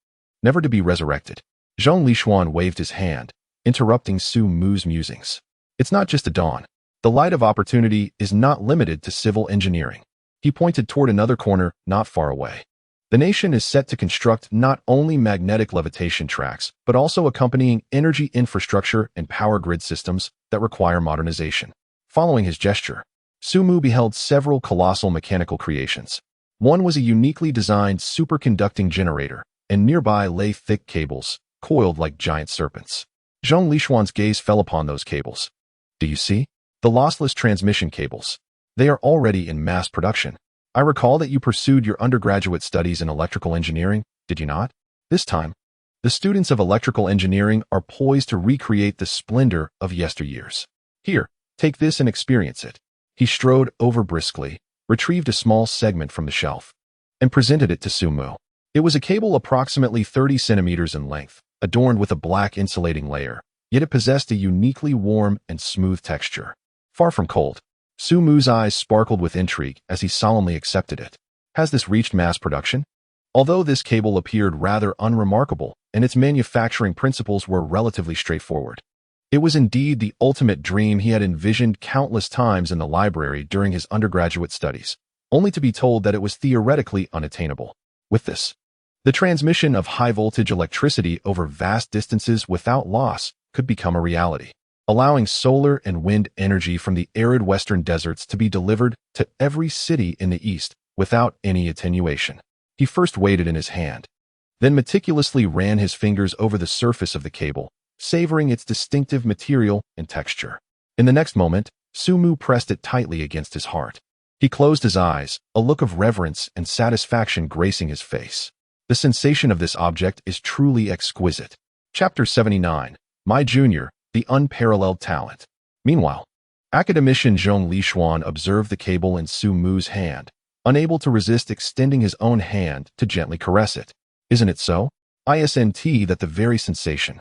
never to be resurrected. Zhong Lishuan waved his hand, interrupting Su Mu's musings. It's not just a dawn. The light of opportunity is not limited to civil engineering. He pointed toward another corner not far away. The nation is set to construct not only magnetic levitation tracks, but also accompanying energy infrastructure and power grid systems that require modernization. Following his gesture, Su Mu beheld several colossal mechanical creations. One was a uniquely designed superconducting generator, and nearby lay thick cables, coiled like giant serpents. Zhong Lishuan's gaze fell upon those cables. Do you see? The lossless transmission cables. They are already in mass production. I recall that you pursued your undergraduate studies in electrical engineering, did you not? This time, the students of electrical engineering are poised to recreate the splendor of yesteryears. Here, take this and experience it. He strode over briskly, retrieved a small segment from the shelf, and presented it to Su Mu. It was a cable approximately 30 centimeters in length, adorned with a black insulating layer, yet it possessed a uniquely warm and smooth texture. Far from cold, Su Mu's eyes sparkled with intrigue as he solemnly accepted it. Has this reached mass production? Although this cable appeared rather unremarkable, and its manufacturing principles were relatively straightforward, it was indeed the ultimate dream he had envisioned countless times in the library during his undergraduate studies, only to be told that it was theoretically unattainable. With this, the transmission of high-voltage electricity over vast distances without loss could become a reality, allowing solar and wind energy from the arid western deserts to be delivered to every city in the east without any attenuation. He first weighed it in his hand, then meticulously ran his fingers over the surface of the cable, savoring its distinctive material and texture. In the next moment, Su Mu pressed it tightly against his heart. He closed his eyes, a look of reverence and satisfaction gracing his face. The sensation of this object is truly exquisite. Chapter 79. My Junior, the Unparalleled Talent. Meanwhile, academician Zhong Lishuan observed the cable in Su Mu's hand, unable to resist extending his own hand to gently caress it. Isn't it so? Isn't that the very sensation?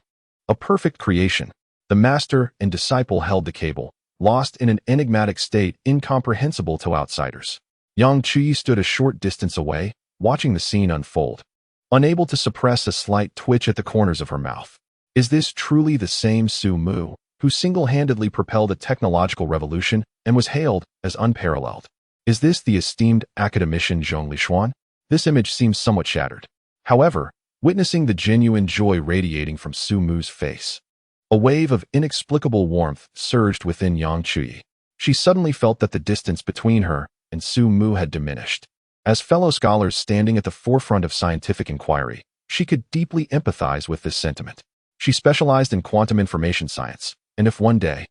A perfect creation. The master and disciple held the cable, lost in an enigmatic state incomprehensible to outsiders. Yang Qi stood a short distance away, watching the scene unfold, unable to suppress a slight twitch at the corners of her mouth. Is this truly the same Su Mu, who single-handedly propelled a technological revolution and was hailed as unparalleled? Is this the esteemed academician Zhong Lishuan? This image seems somewhat shattered. However, witnessing the genuine joy radiating from Su Mu's face, a wave of inexplicable warmth surged within Yang Qi. She suddenly felt that the distance between her and Su Mu had diminished. As fellow scholars standing at the forefront of scientific inquiry, she could deeply empathize with this sentiment. She specialized in quantum information science, and if one day,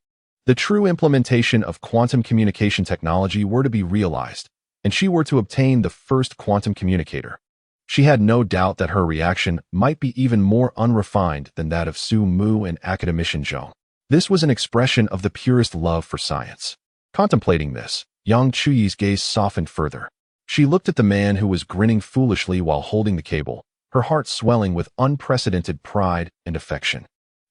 the true implementation of quantum communication technology were to be realized, and she were to obtain the first quantum communicator, she had no doubt that her reaction might be even more unrefined than that of Su Mu and academician Zhong. This was an expression of the purest love for science. Contemplating this, Yang Qi's gaze softened further. She looked at the man who was grinning foolishly while holding the cable, her heart swelling with unprecedented pride and affection.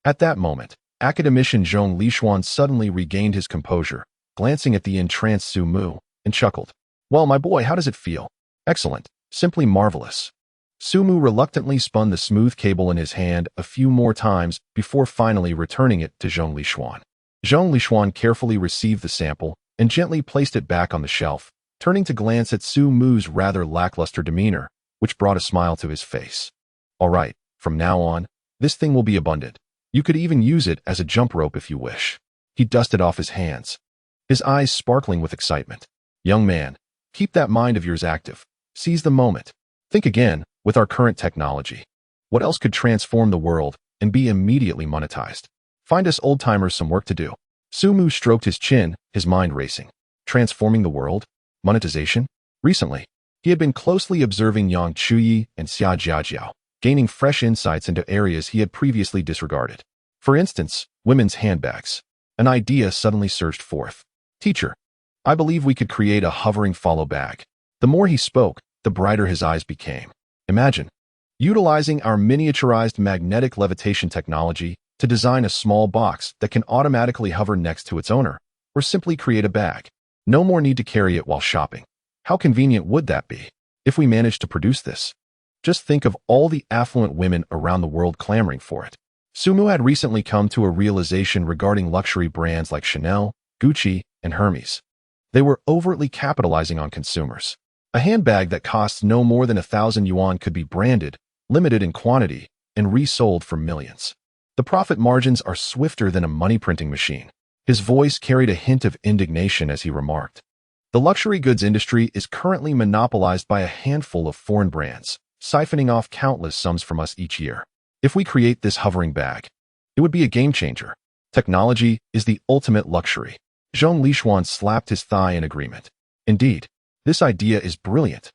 At that moment, academician Zhong Lishuan suddenly regained his composure, glancing at the entranced Su Mu, and chuckled. Well, my boy, how does it feel? Excellent. Simply marvelous. Su Mu reluctantly spun the smooth cable in his hand a few more times before finally returning it to Zhong Lishuan. Zhong Lishuan carefully received the sample and gently placed it back on the shelf, turning to glance at Su Mu's rather lackluster demeanor, which brought a smile to his face. All right, from now on, this thing will be abundant. You could even use it as a jump rope if you wish. He dusted off his hands, his eyes sparkling with excitement. Young man, keep that mind of yours active. Seize the moment. Think again, with our current technology, what else could transform the world and be immediately monetized? Find us old-timers some work to do. Su Mu stroked his chin, his mind racing. Transforming the world? Monetization? Recently, he had been closely observing Yang Chuyi and Xia Jiajiao, gaining fresh insights into areas he had previously disregarded. For instance, women's handbags. An idea suddenly surged forth. Teacher, I believe we could create a hovering follow bag. The more he spoke, the brighter his eyes became. Imagine utilizing our miniaturized magnetic levitation technology to design a small box that can automatically hover next to its owner, or simply create a bag. No more need to carry it while shopping. How convenient would that be if we managed to produce this? Just think of all the affluent women around the world clamoring for it. Sumu had recently come to a realization regarding luxury brands like Chanel, Gucci, and Hermes. They were overtly capitalizing on consumers. A handbag that costs no more than 1,000 yuan could be branded, limited in quantity, and resold for millions. The profit margins are swifter than a money-printing machine. His voice carried a hint of indignation as he remarked. The luxury goods industry is currently monopolized by a handful of foreign brands, siphoning off countless sums from us each year. If we create this hovering bag, it would be a game changer. Technology is the ultimate luxury. Zhong Lishuan slapped his thigh in agreement. Indeed, this idea is brilliant.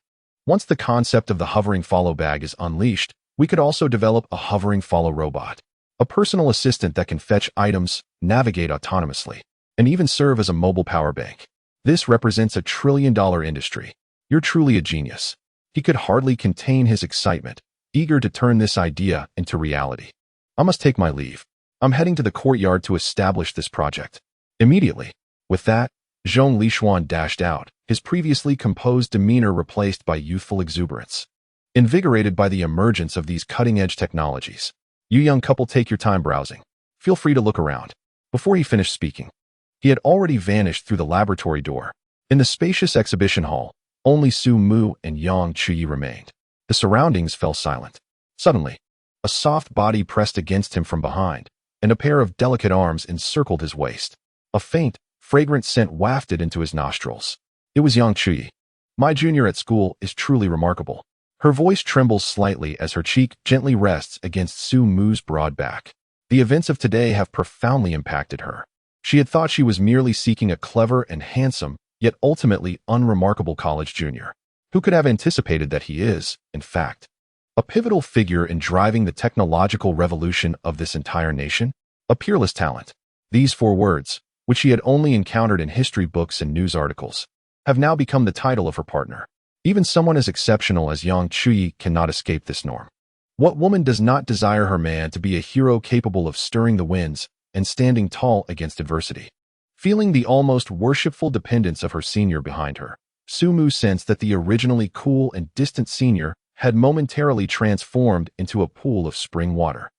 Once the concept of the hovering follow bag is unleashed, we could also develop a hovering follow robot, a personal assistant that can fetch items, navigate autonomously, and even serve as a mobile power bank. This represents a trillion-dollar industry. You're truly a genius. He could hardly contain his excitement, eager to turn this idea into reality. I must take my leave. I'm heading to the courtyard to establish this project. Immediately. With that, Zhong Lishuan dashed out, his previously composed demeanor replaced by youthful exuberance. Invigorated by the emergence of these cutting-edge technologies, you young couple take your time browsing. Feel free to look around. Before he finished speaking, he had already vanished through the laboratory door. In the spacious exhibition hall, only Su Mu and Yang Chuyi remained. The surroundings fell silent. Suddenly, a soft body pressed against him from behind, and a pair of delicate arms encircled his waist. A faint, fragrant scent wafted into his nostrils. It was Yang Chuyi. My junior at school is truly remarkable. Her voice trembles slightly as her cheek gently rests against Su Mu's broad back. The events of today have profoundly impacted her. She had thought she was merely seeking a clever and handsome, yet ultimately unremarkable college junior. Who could have anticipated that he is, in fact, a pivotal figure in driving the technological revolution of this entire nation? A peerless talent. These 4 words, which she had only encountered in history books and news articles, have now become the title of her partner. Even someone as exceptional as Yang Chuyi cannot escape this norm. What woman does not desire her man to be a hero capable of stirring the winds and standing tall against adversity? Feeling the almost worshipful dependence of her senior behind her, Su Mu sensed that the originally cool and distant senior had momentarily transformed into a pool of spring water.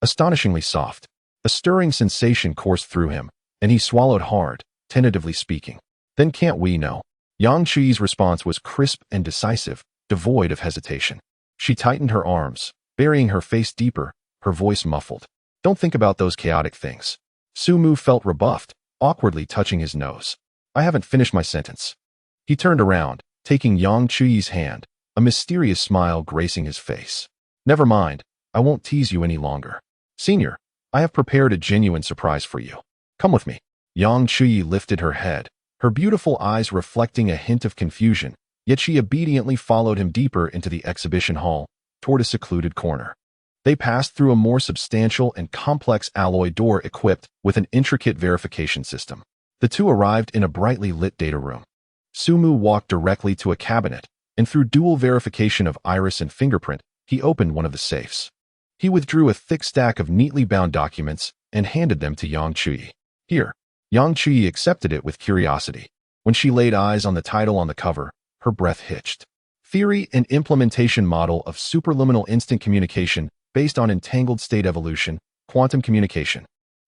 Astonishingly soft, a stirring sensation coursed through him, and he swallowed hard, tentatively speaking. Then can't we know? Yang Chuyi's response was crisp and decisive, devoid of hesitation. She tightened her arms, burying her face deeper, her voice muffled. Don't think about those chaotic things. Su Mu felt rebuffed, awkwardly touching his nose. I haven't finished my sentence. He turned around, taking Yang Chuyi's hand, a mysterious smile gracing his face. Never mind, I won't tease you any longer. Senior, I have prepared a genuine surprise for you. Come with me. Yang Chuyi lifted her head, her beautiful eyes reflecting a hint of confusion, yet she obediently followed him deeper into the exhibition hall, toward a secluded corner. They passed through a more substantial and complex alloy door equipped with an intricate verification system. The two arrived in a brightly lit data room. Su Mu walked directly to a cabinet, and through dual verification of iris and fingerprint, he opened one of the safes. He withdrew a thick stack of neatly bound documents and handed them to Yang Chuyi. Here. Yang Chuyi accepted it with curiosity. When she laid eyes on the title on the cover, her breath hitched. Theory and Implementation Model of Superluminal Instant Communication based on Entangled State Evolution, Quantum Communication.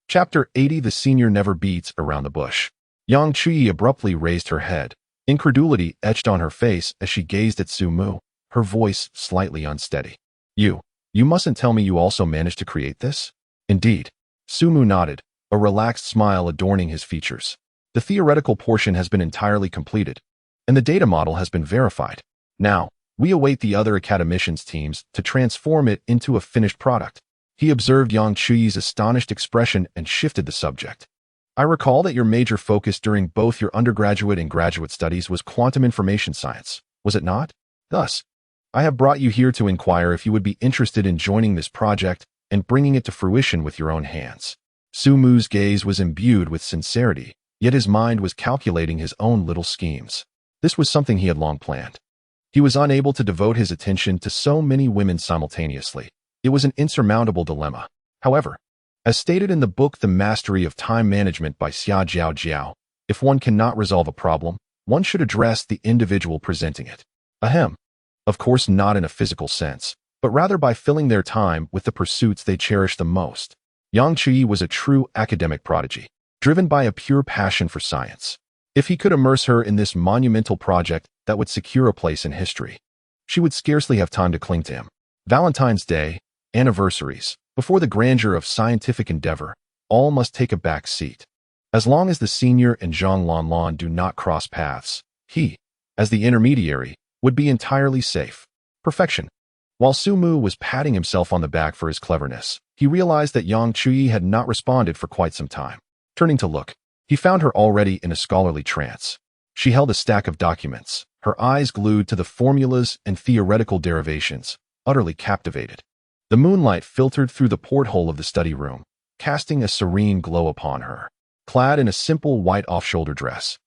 Chapter 80. The Senior Never Beats Around the Bush. Yang Chuyi abruptly raised her head. Incredulity etched on her face as she gazed at Su Mu, her voice slightly unsteady. You mustn't tell me you also managed to create this? Indeed. Su Mu nodded, a relaxed smile adorning his features. The theoretical portion has been entirely completed, and the data model has been verified. Now, we await the other academicians' teams to transform it into a finished product. He observed Yang Chuyi's astonished expression and shifted the subject. I recall that your major focus during both your undergraduate and graduate studies was quantum information science, was it not? Thus, I have brought you here to inquire if you would be interested in joining this project and bringing it to fruition with your own hands. Su Mu's gaze was imbued with sincerity, yet his mind was calculating his own little schemes. This was something he had long planned. He was unable to devote his attention to so many women simultaneously. It was an insurmountable dilemma. However, as stated in the book The Mastery of Time Management by Xia Jiao Jiao, if one cannot resolve a problem, one should address the individual presenting it. Ahem. Of course, not in a physical sense, but rather by filling their time with the pursuits they cherish the most. Yang Qi was a true academic prodigy, driven by a pure passion for science. If he could immerse her in this monumental project that would secure a place in history, she would scarcely have time to cling to him. Valentine's Day, anniversaries, before the grandeur of scientific endeavor, all must take a back seat. As long as the senior and Zhang Lanlan do not cross paths, he, as the intermediary, would be entirely safe. Perfection. While Su Mu was patting himself on the back for his cleverness, he realized that Yang Qi had not responded for quite some time. Turning to look, he found her already in a scholarly trance. She held a stack of documents, her eyes glued to the formulas and theoretical derivations, utterly captivated. The moonlight filtered through the porthole of the study room, casting a serene glow upon her. Clad in a simple white off-shoulder dress,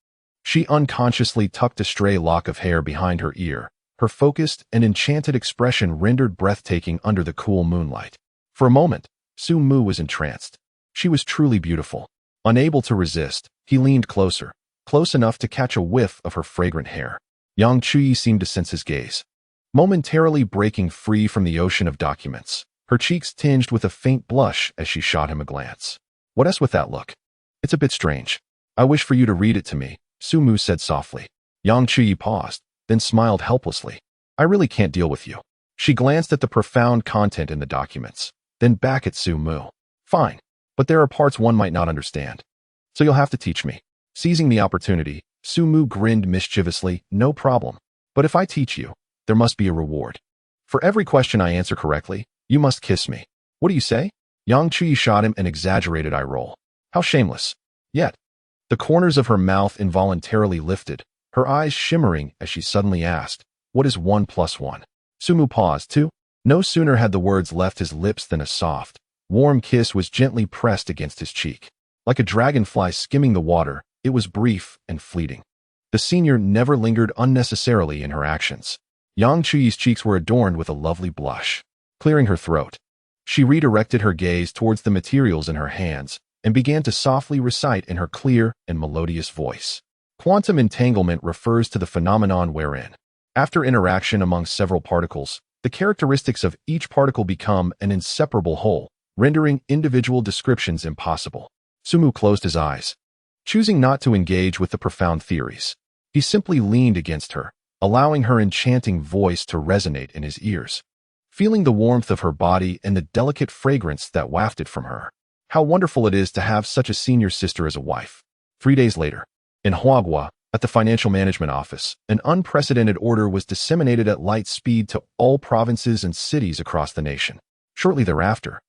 she unconsciously tucked a stray lock of hair behind her ear. Her focused and enchanted expression rendered breathtaking under the cool moonlight. For a moment, Su Mu was entranced. She was truly beautiful. Unable to resist, he leaned closer, close enough to catch a whiff of her fragrant hair. Yang Qi seemed to sense his gaze. Momentarily breaking free from the ocean of documents, her cheeks tinged with a faint blush as she shot him a glance. What else with that look? It's a bit strange. I wish for you to read it to me, Su Mu said softly. Yang Qi paused, then smiled helplessly. I really can't deal with you. She glanced at the profound content in the documents, then back at Su Mu. Fine, but there are parts one might not understand. So you'll have to teach me. Seizing the opportunity, Su Mu grinned mischievously. No problem. But if I teach you, there must be a reward. For every question I answer correctly, you must kiss me. What do you say? Yang Qi shot him an exaggerated eye roll. How shameless. Yet, the corners of her mouth involuntarily lifted, her eyes shimmering as she suddenly asked, what is 1 + 1? Su Mu paused, too. No sooner had the words left his lips than a soft, warm kiss was gently pressed against his cheek. Like a dragonfly skimming the water, it was brief and fleeting. The senior never lingered unnecessarily in her actions. Yang Qi's cheeks were adorned with a lovely blush. Clearing her throat, she redirected her gaze towards the materials in her hands and began to softly recite in her clear and melodious voice. Quantum entanglement refers to the phenomenon wherein, after interaction among several particles, the characteristics of each particle become an inseparable whole, rendering individual descriptions impossible. Su Mu closed his eyes, choosing not to engage with the profound theories. He simply leaned against her, allowing her enchanting voice to resonate in his ears. Feeling the warmth of her body and the delicate fragrance that wafted from her. How wonderful it is to have such a senior sister as a wife. 3 days later, in Huagua, at the Financial Management Office, an unprecedented order was disseminated at light speed to all provinces and cities across the nation. Shortly thereafter,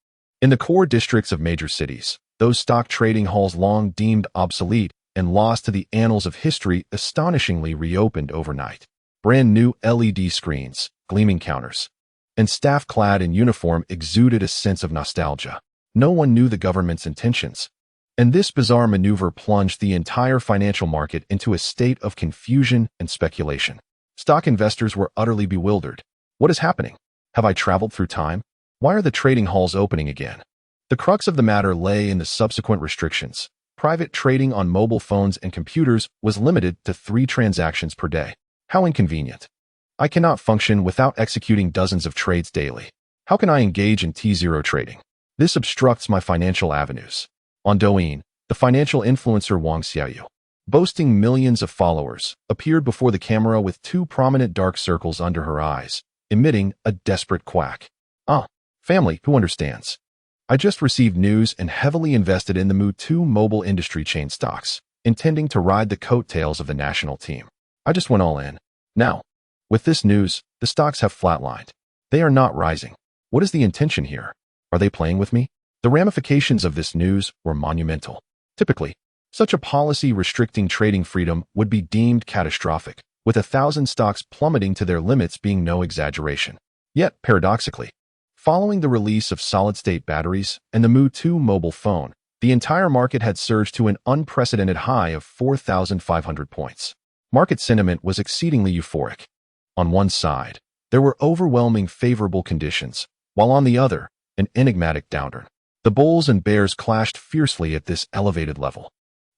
in the core districts of major cities, those stock trading halls long deemed obsolete and lost to the annals of history astonishingly reopened overnight. Brand new LED screens, gleaming counters, and staff clad in uniform exuded a sense of nostalgia. No one knew the government's intentions, and this bizarre maneuver plunged the entire financial market into a state of confusion and speculation. Stock investors were utterly bewildered. What is happening? Have I traveled through time? Why are the trading halls opening again? The crux of the matter lay in the subsequent restrictions. Private trading on mobile phones and computers was limited to 3 transactions per day. How inconvenient. I cannot function without executing dozens of trades daily. How can I engage in T0 trading? This obstructs my financial avenues. On Douyin, the financial influencer Wang Xiaoyu, boasting millions of followers, appeared before the camera with 2 prominent dark circles under her eyes, emitting a desperate quack. Family, who understands? I just received news and heavily invested in the Mu2 mobile industry chain stocks, intending to ride the coattails of the national team. I just went all in. Now, with this news, the stocks have flatlined. They are not rising. What is the intention here? Are they playing with me? The ramifications of this news were monumental. Typically, such a policy restricting trading freedom would be deemed catastrophic, with 1,000 stocks plummeting to their limits being no exaggeration. Yet, paradoxically, following the release of solid-state batteries and the Mu2 mobile phone, the entire market had surged to an unprecedented high of 4,500 points. Market sentiment was exceedingly euphoric. On one side, there were overwhelming favorable conditions, while on the other, an enigmatic downturn. The bulls and bears clashed fiercely at this elevated level,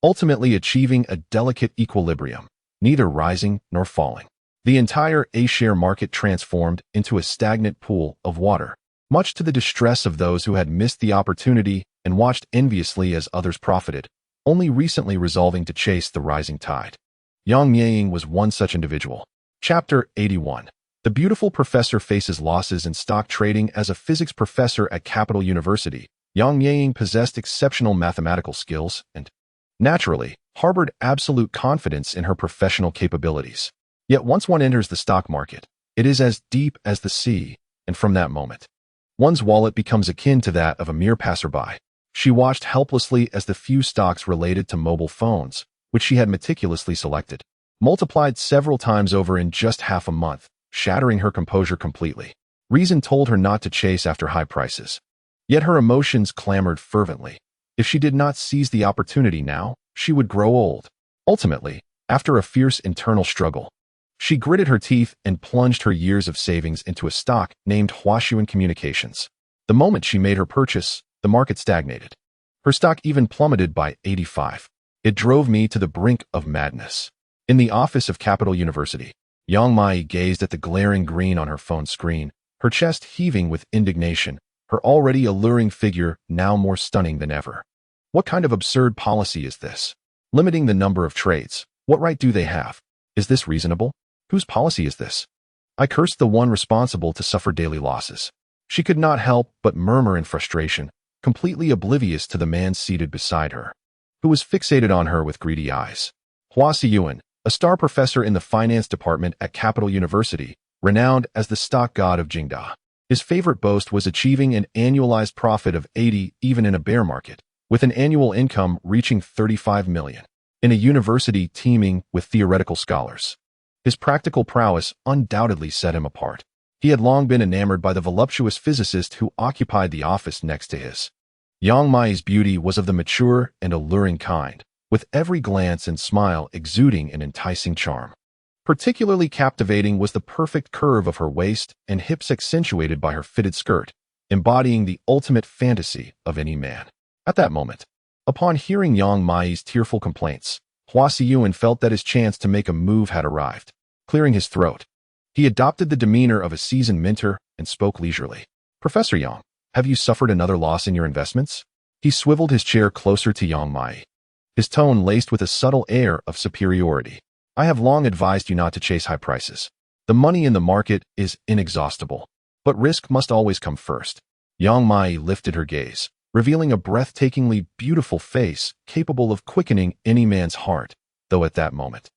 ultimately achieving a delicate equilibrium. neither rising nor falling. The entire A-share market transformed into a stagnant pool of water, much to the distress of those who had missed the opportunity and watched enviously as others profited, only recently resolving to chase the rising tide. Yang Mieying was one such individual. Chapter 81. The beautiful professor faces losses in stock trading. As a physics professor at Capital University, Yang Mieying possessed exceptional mathematical skills and, naturally, harbored absolute confidence in her professional capabilities. Yet once one enters the stock market, it is as deep as the sea, and from that moment, one's wallet becomes akin to that of a mere passerby. She watched helplessly as the few stocks related to mobile phones, which she had meticulously selected, multiplied several times over in just half a month, shattering her composure completely. Reason told her not to chase after high prices. Yet her emotions clamored fervently. If she did not seize the opportunity now, she would grow old. Ultimately, after a fierce internal struggle, she gritted her teeth and plunged her years of savings into a stock named Huaxuan Communications. The moment she made her purchase, the market stagnated. Her stock even plummeted by 85. It drove me to the brink of madness. In the office of Capital University, Yang Mai gazed at the glaring green on her phone screen, her chest heaving with indignation, her already alluring figure now more stunning than ever. What kind of absurd policy is this? Limiting the number of trades. What right do they have? Is this reasonable? Whose policy is this? I cursed the one responsible to suffer daily losses. She could not help but murmur in frustration, completely oblivious to the man seated beside her, who was fixated on her with greedy eyes. Hua Siyuan, a star professor in the finance department at Capital University, renowned as the stock god of Jingda. His favorite boast was achieving an annualized profit of 80 even in a bear market, with an annual income reaching 35 million, in a university teeming with theoretical scholars. His practical prowess undoubtedly set him apart. He had long been enamored by the voluptuous physicist who occupied the office next to his. Yang Mai's beauty was of the mature and alluring kind, with every glance and smile exuding an enticing charm. Particularly captivating was the perfect curve of her waist and hips accentuated by her fitted skirt, embodying the ultimate fantasy of any man. At that moment, upon hearing Yang Mai's tearful complaints, Hua Siyuan felt that his chance to make a move had arrived. Clearing his throat, he adopted the demeanor of a seasoned minter and spoke leisurely. Professor Yang, have you suffered another loss in your investments? He swiveled his chair closer to Yang Mai, his tone laced with a subtle air of superiority. I have long advised you not to chase high prices. The money in the market is inexhaustible, but risk must always come first. Yang Mai lifted her gaze, revealing a breathtakingly beautiful face capable of quickening any man's heart, though at that moment,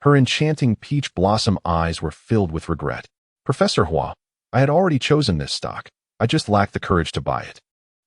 her enchanting peach blossom eyes were filled with regret. Professor Hua, I had already chosen this stock. I just lacked the courage to buy it.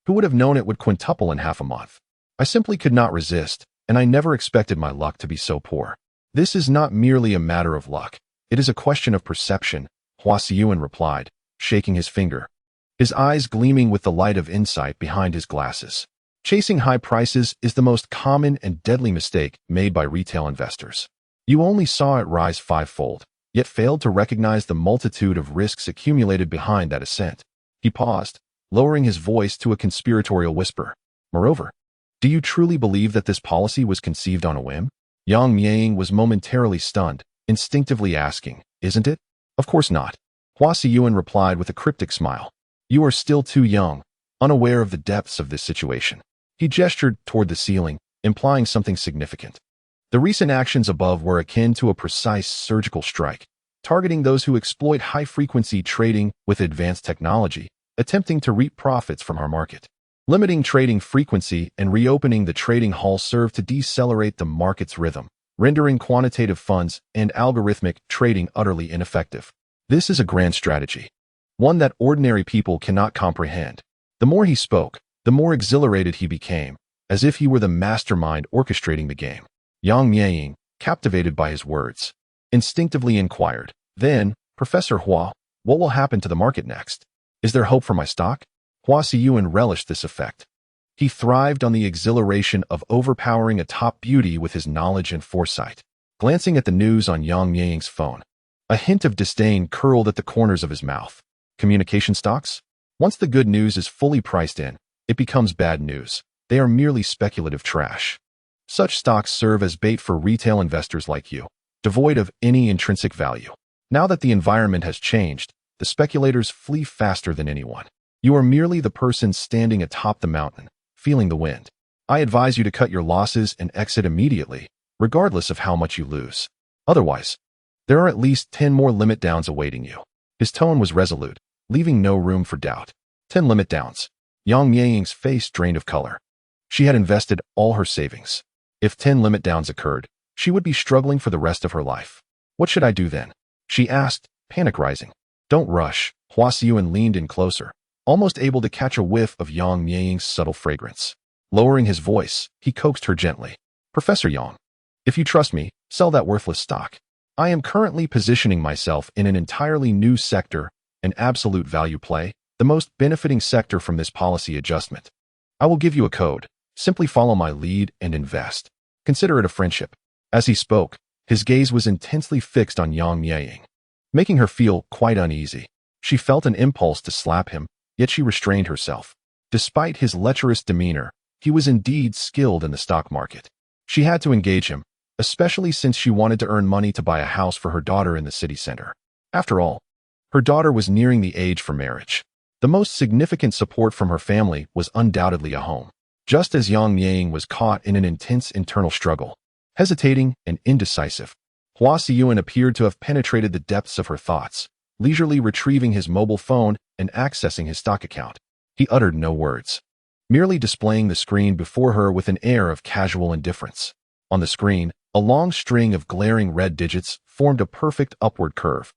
Who would have known it would quintuple in half a month? I simply could not resist, and I never expected my luck to be so poor. This is not merely a matter of luck. It is a question of perception, Hua Siyuan replied, shaking his finger, his eyes gleaming with the light of insight behind his glasses. Chasing high prices is the most common and deadly mistake made by retail investors. You only saw it rise fivefold, yet failed to recognize the multitude of risks accumulated behind that ascent. He paused, lowering his voice to a conspiratorial whisper. Moreover, do you truly believe that this policy was conceived on a whim? Yang Mieying was momentarily stunned, instinctively asking, isn't it? Of course not. Hua Siyuan replied with a cryptic smile. You are still too young, unaware of the depths of this situation. He gestured toward the ceiling, implying something significant. The recent actions above were akin to a precise surgical strike, targeting those who exploit high-frequency trading with advanced technology, attempting to reap profits from our market. Limiting trading frequency and reopening the trading hall serve to decelerate the market's rhythm, rendering quantitative funds and algorithmic trading utterly ineffective. This is a grand strategy, one that ordinary people cannot comprehend. The more he spoke, the more exhilarated he became, as if he were the mastermind orchestrating the game. Yang Mieying, captivated by his words, instinctively inquired, then, Professor Hua, what will happen to the market next? Is there hope for my stock? Hua Siyuan relished this effect. He thrived on the exhilaration of overpowering a top beauty with his knowledge and foresight. Glancing at the news on Yang Mieying's phone, a hint of disdain curled at the corners of his mouth. Communication stocks? Once the good news is fully priced in, it becomes bad news. They are merely speculative trash. Such stocks serve as bait for retail investors like you. devoid of any intrinsic value. Now that the environment has changed, the speculators flee faster than anyone. You are merely the person standing atop the mountain, feeling the wind. I advise you to cut your losses and exit immediately, regardless of how much you lose. Otherwise, there are at least 10 more limit downs awaiting you. His tone was resolute, leaving no room for doubt. 10 limit downs. Yang Mianying's face drained of color. She had invested all her savings. If 10 limit downs occurred, she would be struggling for the rest of her life. What should I do then? She asked, panic rising. Don't rush. Hua Siyuan leaned in closer, almost able to catch a whiff of Yang Mianying's subtle fragrance. Lowering his voice, he coaxed her gently. Professor Yang, if you trust me, sell that worthless stock. I am currently positioning myself in an entirely new sector, an absolute value play, the most benefiting sector from this policy adjustment. I will give you a code. Simply follow my lead and invest. Consider it a friendship. As he spoke, his gaze was intensely fixed on Yang Mianying, making her feel quite uneasy. She felt an impulse to slap him, yet she restrained herself. Despite his lecherous demeanor, he was indeed skilled in the stock market. She had to engage him, especially since she wanted to earn money to buy a house for her daughter in the city center. After all, her daughter was nearing the age for marriage. The most significant support from her family was undoubtedly a home. Just as Yang Mianying was caught in an intense internal struggle, hesitating and indecisive, Hua Siyuan appeared to have penetrated the depths of her thoughts, leisurely retrieving his mobile phone and accessing his stock account. He uttered no words, merely displaying the screen before her with an air of casual indifference. On the screen, a long string of glaring red digits formed a perfect upward curve.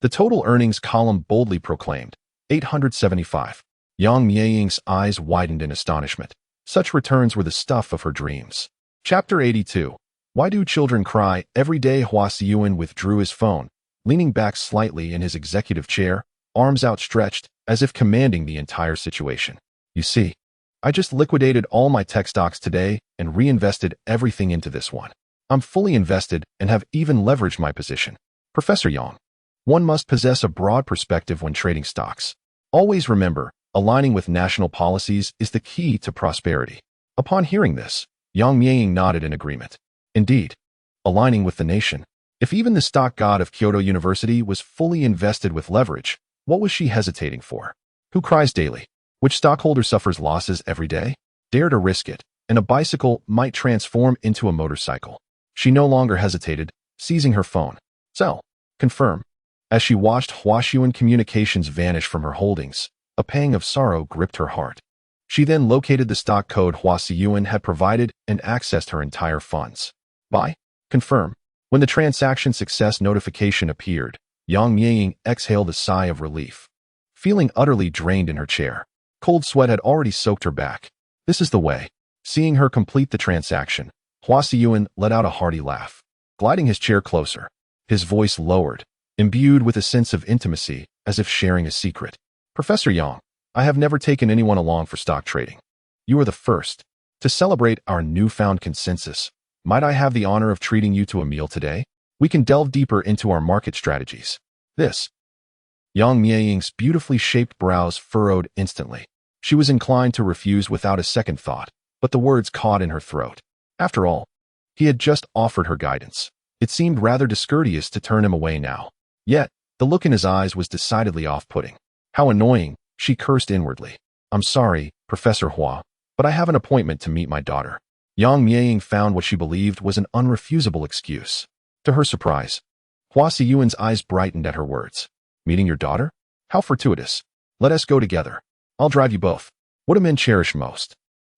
The total earnings column boldly proclaimed, 875. Yang Mianying's eyes widened in astonishment. Such returns were the stuff of her dreams. Chapter 82. Why do children cry? Every day Hua Siyuan withdrew his phone, leaning back slightly in his executive chair, arms outstretched, as if commanding the entire situation. You see, I just liquidated all my tech stocks today and reinvested everything into this one. I'm fully invested and have even leveraged my position. Professor Yang, one must possess a broad perspective when trading stocks. Always remember, aligning with national policies is the key to prosperity. Upon hearing this, Yang Mianying nodded in agreement. Indeed, aligning with the nation. If even the stock god of Kyoto University was fully invested with leverage, what was she hesitating for? Who cries daily? Which stockholder suffers losses every day? Dare to risk it, and a bicycle might transform into a motorcycle. She no longer hesitated, seizing her phone. Sell. Confirm. As she watched Huashuan Communications vanish from her holdings, a pang of sorrow gripped her heart. She then located the stock code Hua Siyuan had provided and accessed her entire funds. Buy. Confirm. When the transaction success notification appeared, Yang Mianying exhaled a sigh of relief. Feeling utterly drained in her chair, cold sweat had already soaked her back. This is the way. Seeing her complete the transaction, Hua Siyuan let out a hearty laugh, gliding his chair closer. His voice lowered, imbued with a sense of intimacy, as if sharing a secret. Professor Yang, I have never taken anyone along for stock trading. You are the first. To celebrate our newfound consensus, might I have the honor of treating you to a meal today? We can delve deeper into our market strategies. This. Yang Mianying's beautifully shaped brows furrowed instantly. She was inclined to refuse without a second thought, but the words caught in her throat. After all, he had just offered her guidance. It seemed rather discourteous to turn him away now. Yet, the look in his eyes was decidedly off-putting. How annoying, she cursed inwardly. I'm sorry, Professor Hua, but I have an appointment to meet my daughter. Yang Mianying found what she believed was an unrefusable excuse. To her surprise, Hua Siyuan's eyes brightened at her words. Meeting your daughter? How fortuitous. Let us go together. I'll drive you both. What do men cherish most?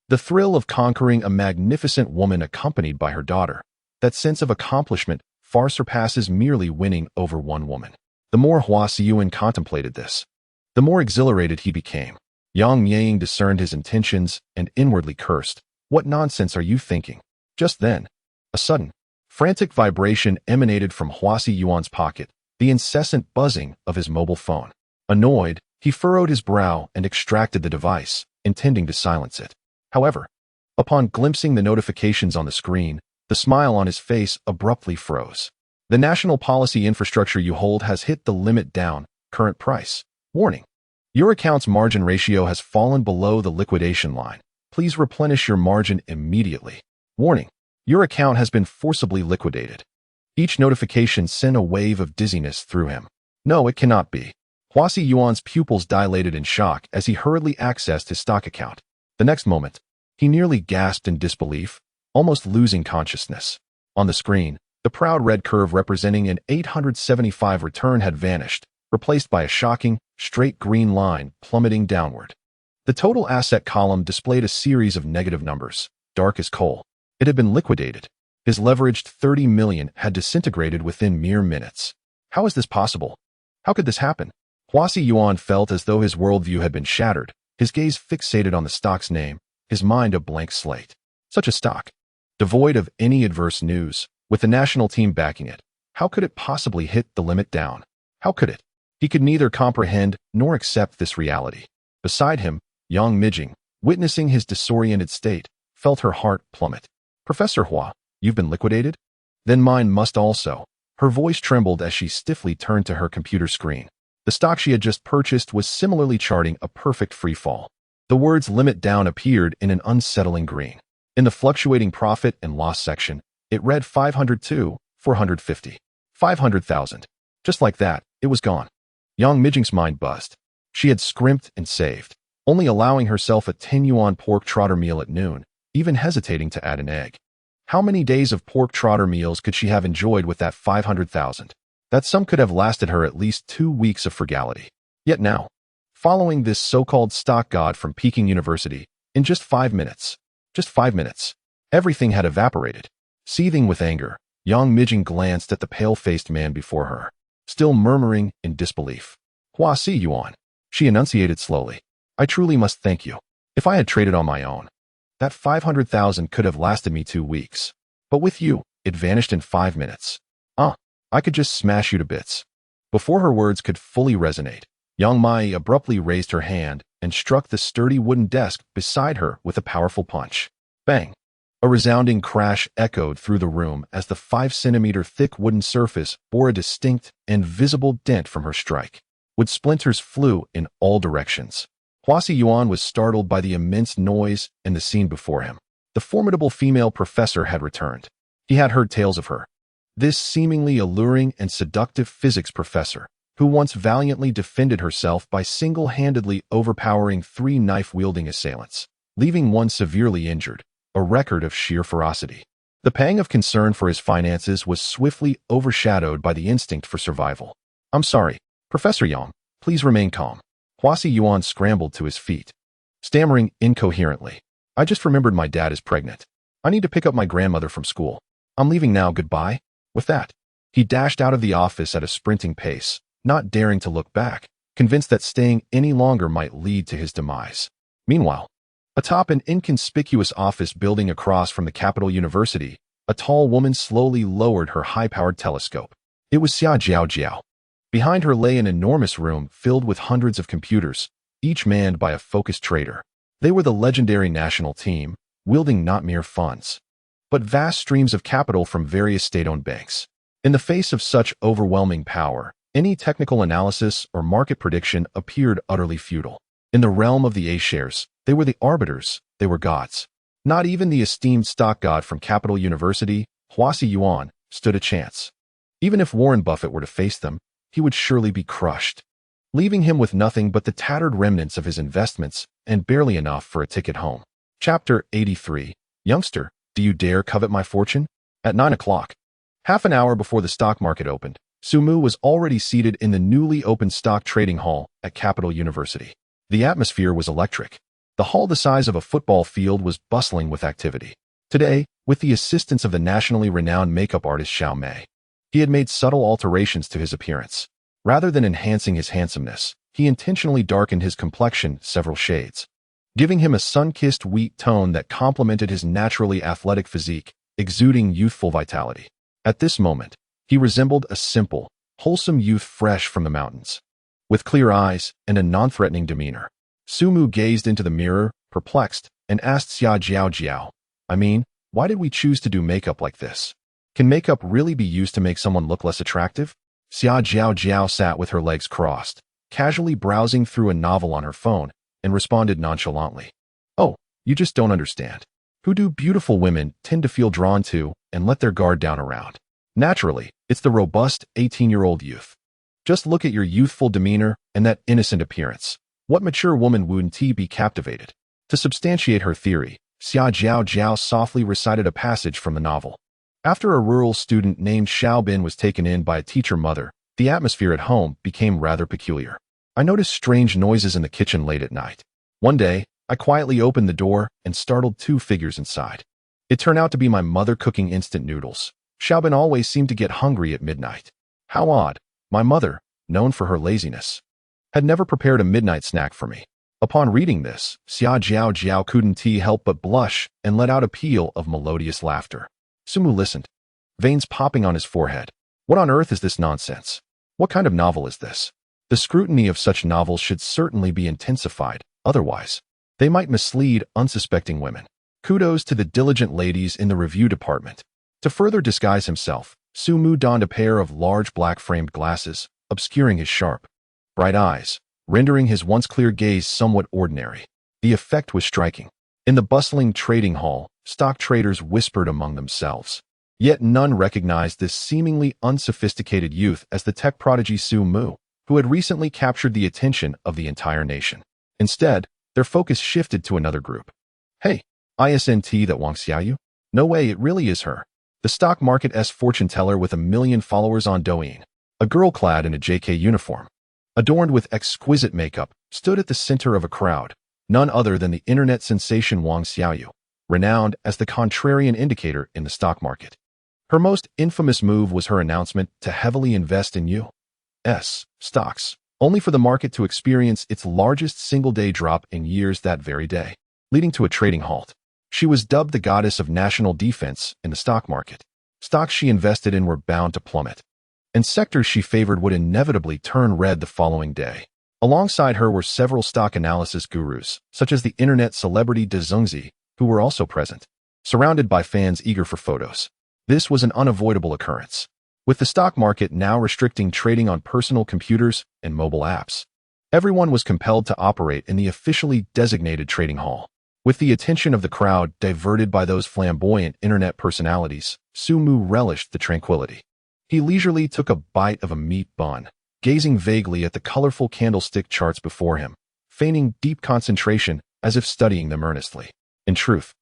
The thrill of conquering a magnificent woman accompanied by her daughter. That sense of accomplishment far surpasses merely winning over one woman. The more Hua Siyuan contemplated this, the more exhilarated he became. Yang Mianying discerned his intentions and inwardly cursed. What nonsense are you thinking? Just then, a sudden, frantic vibration emanated from Hua Siyuan's pocket, the incessant buzzing of his mobile phone. Annoyed, he furrowed his brow and extracted the device, intending to silence it. However, upon glimpsing the notifications on the screen, the smile on his face abruptly froze. The national policy infrastructure you hold has hit the limit down, current price. Warning. Your account's margin ratio has fallen below the liquidation line. Please replenish your margin immediately. Warning. Your account has been forcibly liquidated. Each notification sent a wave of dizziness through him. No, it cannot be. Huasi Yuan's pupils dilated in shock as he hurriedly accessed his stock account. The next moment, he nearly gasped in disbelief, almost losing consciousness. On the screen, the proud red curve representing an 875 return had vanished, replaced by a shocking, straight green line plummeting downward. The total asset column displayed a series of negative numbers, dark as coal. It had been liquidated. His leveraged 30 million had disintegrated within mere minutes. How is this possible? How could this happen? Huasi Yuan felt as though his worldview had been shattered, his gaze fixated on the stock's name, his mind a blank slate. Such a stock, devoid of any adverse news, with the national team backing it. How could it possibly hit the limit down? How could it? He could neither comprehend nor accept this reality. Beside him, Yang Mijing, witnessing his disoriented state, felt her heart plummet. Professor Hua, you've been liquidated? Then mine must also. Her voice trembled as she stiffly turned to her computer screen. The stock she had just purchased was similarly charting a perfect free fall. The words limit down appeared in an unsettling green. In the fluctuating profit and loss section, it read 502, 450, 500,000. Just like that, it was gone. Yang Mijing's mind buzzed. She had scrimped and saved, only allowing herself a 10-yuan pork trotter meal at noon, even hesitating to add an egg. How many days of pork trotter meals could she have enjoyed with that 500,000? That sum could have lasted her at least 2 weeks of frugality. Yet now, following this so-called stock god from Peking University, in just 5 minutes, everything had evaporated. Seething with anger, Yang Mijing glanced at the pale-faced man before her, still murmuring in disbelief. Huasi Yuan, she enunciated slowly. I truly must thank you. If I had traded on my own, that 500,000 could have lasted me 2 weeks. But with you, it vanished in 5 minutes. I could just smash you to bits. Before her words could fully resonate, Yang Mai abruptly raised her hand and struck the sturdy wooden desk beside her with a powerful punch. Bang! A resounding crash echoed through the room as the 5-centimeter thick wooden surface bore a distinct and visible dent from her strike. Wood splinters flew in all directions. Huasi Yuan was startled by the immense noise and the scene before him. The formidable female professor had returned. He had heard tales of her. This seemingly alluring and seductive physics professor, who once valiantly defended herself by single-handedly overpowering 3 knife-wielding assailants, leaving one severely injured, a record of sheer ferocity. The pang of concern for his finances was swiftly overshadowed by the instinct for survival. I'm sorry, Professor Yang, please remain calm. Huasi Yuan scrambled to his feet, stammering incoherently. I just remembered my dad is pregnant. I need to pick up my grandmother from school. I'm leaving now, goodbye. With that, he dashed out of the office at a sprinting pace, not daring to look back, convinced that staying any longer might lead to his demise. Meanwhile, atop an inconspicuous office building across from the Capital University, a tall woman slowly lowered her high-powered telescope. It was Xia Jiao. Behind her lay an enormous room filled with hundreds of computers, each manned by a focused trader. They were the legendary national team, wielding not mere funds, but vast streams of capital from various state-owned banks. In the face of such overwhelming power, any technical analysis or market prediction appeared utterly futile. In the realm of the A-shares, they were the arbiters, they were gods. Not even the esteemed stock god from Capital University, Huasi Yuan, stood a chance. Even if Warren Buffett were to face them, he would surely be crushed, leaving him with nothing but the tattered remnants of his investments and barely enough for a ticket home. Chapter 83. Youngster, do you dare covet my fortune? At 9 o'clock, half an hour before the stock market opened, Sumu was already seated in the newly opened stock trading hall at Capital University. The atmosphere was electric. The hall the size of a football field was bustling with activity. Today, with the assistance of the nationally renowned makeup artist Xiao Mei, he had made subtle alterations to his appearance. Rather than enhancing his handsomeness, he intentionally darkened his complexion several shades, giving him a sun-kissed wheat tone that complemented his naturally athletic physique, exuding youthful vitality. At this moment, he resembled a simple, wholesome youth fresh from the mountains. With clear eyes and a non-threatening demeanor, Sumu gazed into the mirror, perplexed, and asked Xia Jiao, I mean, why did we choose to do makeup like this? Can makeup really be used to make someone look less attractive? Xia Jiao sat with her legs crossed, casually browsing through a novel on her phone, and responded nonchalantly. Oh, you just don't understand. Who do beautiful women tend to feel drawn to and let their guard down around? Naturally, it's the robust 18-year-old youth. Just look at your youthful demeanor and that innocent appearance. What mature woman wouldn't be captivated? To substantiate her theory, Xia Jiao Jiao softly recited a passage from the novel. After a rural student named Xiao Bin was taken in by a teacher mother, the atmosphere at home became rather peculiar. I noticed strange noises in the kitchen late at night. One day, I quietly opened the door and startled two figures inside. It turned out to be my mother cooking instant noodles. Xiaobin always seemed to get hungry at midnight. How odd. My mother, known for her laziness, had never prepared a midnight snack for me. Upon reading this, Xia Jiao Jiao couldn't help but blush and let out a peal of melodious laughter. Sumu listened, veins popping on his forehead. What on earth is this nonsense? What kind of novel is this? The scrutiny of such novels should certainly be intensified, otherwise, they might mislead unsuspecting women. Kudos to the diligent ladies in the review department. To further disguise himself, Sumu donned a pair of large black-framed glasses, obscuring his sharp, bright eyes, rendering his once clear gaze somewhat ordinary. The effect was striking. In the bustling trading hall, stock traders whispered among themselves. Yet none recognized this seemingly unsophisticated youth as the tech prodigy Sumu, who had recently captured the attention of the entire nation. Instead, their focus shifted to another group. Hey, ISNT that Wang Xiaoyu? No way, it really is her. The stock market's fortune teller with 1 million followers on Douyin. A girl clad in a JK uniform, adorned with exquisite makeup, stood at the center of a crowd, none other than the internet sensation Wang Xiaoyu, renowned as the contrarian indicator in the stock market. Her most infamous move was her announcement to heavily invest in U.S. stocks, only for the market to experience its largest single-day drop in years that very day, leading to a trading halt. She was dubbed the goddess of national defense in the stock market. Stocks she invested in were bound to plummet, and sectors she favored would inevitably turn red the following day. Alongside her were several stock analysis gurus, such as the internet celebrity De Zhengzi, who were also present, surrounded by fans eager for photos. This was an unavoidable occurrence, with the stock market now restricting trading on personal computers and mobile apps. Everyone was compelled to operate in the officially designated trading hall. With the attention of the crowd diverted by those flamboyant internet personalities, Sumu relished the tranquility. He leisurely took a bite of a meat bun, gazing vaguely at the colorful candlestick charts before him, feigning deep concentration as if studying them earnestly. In truth,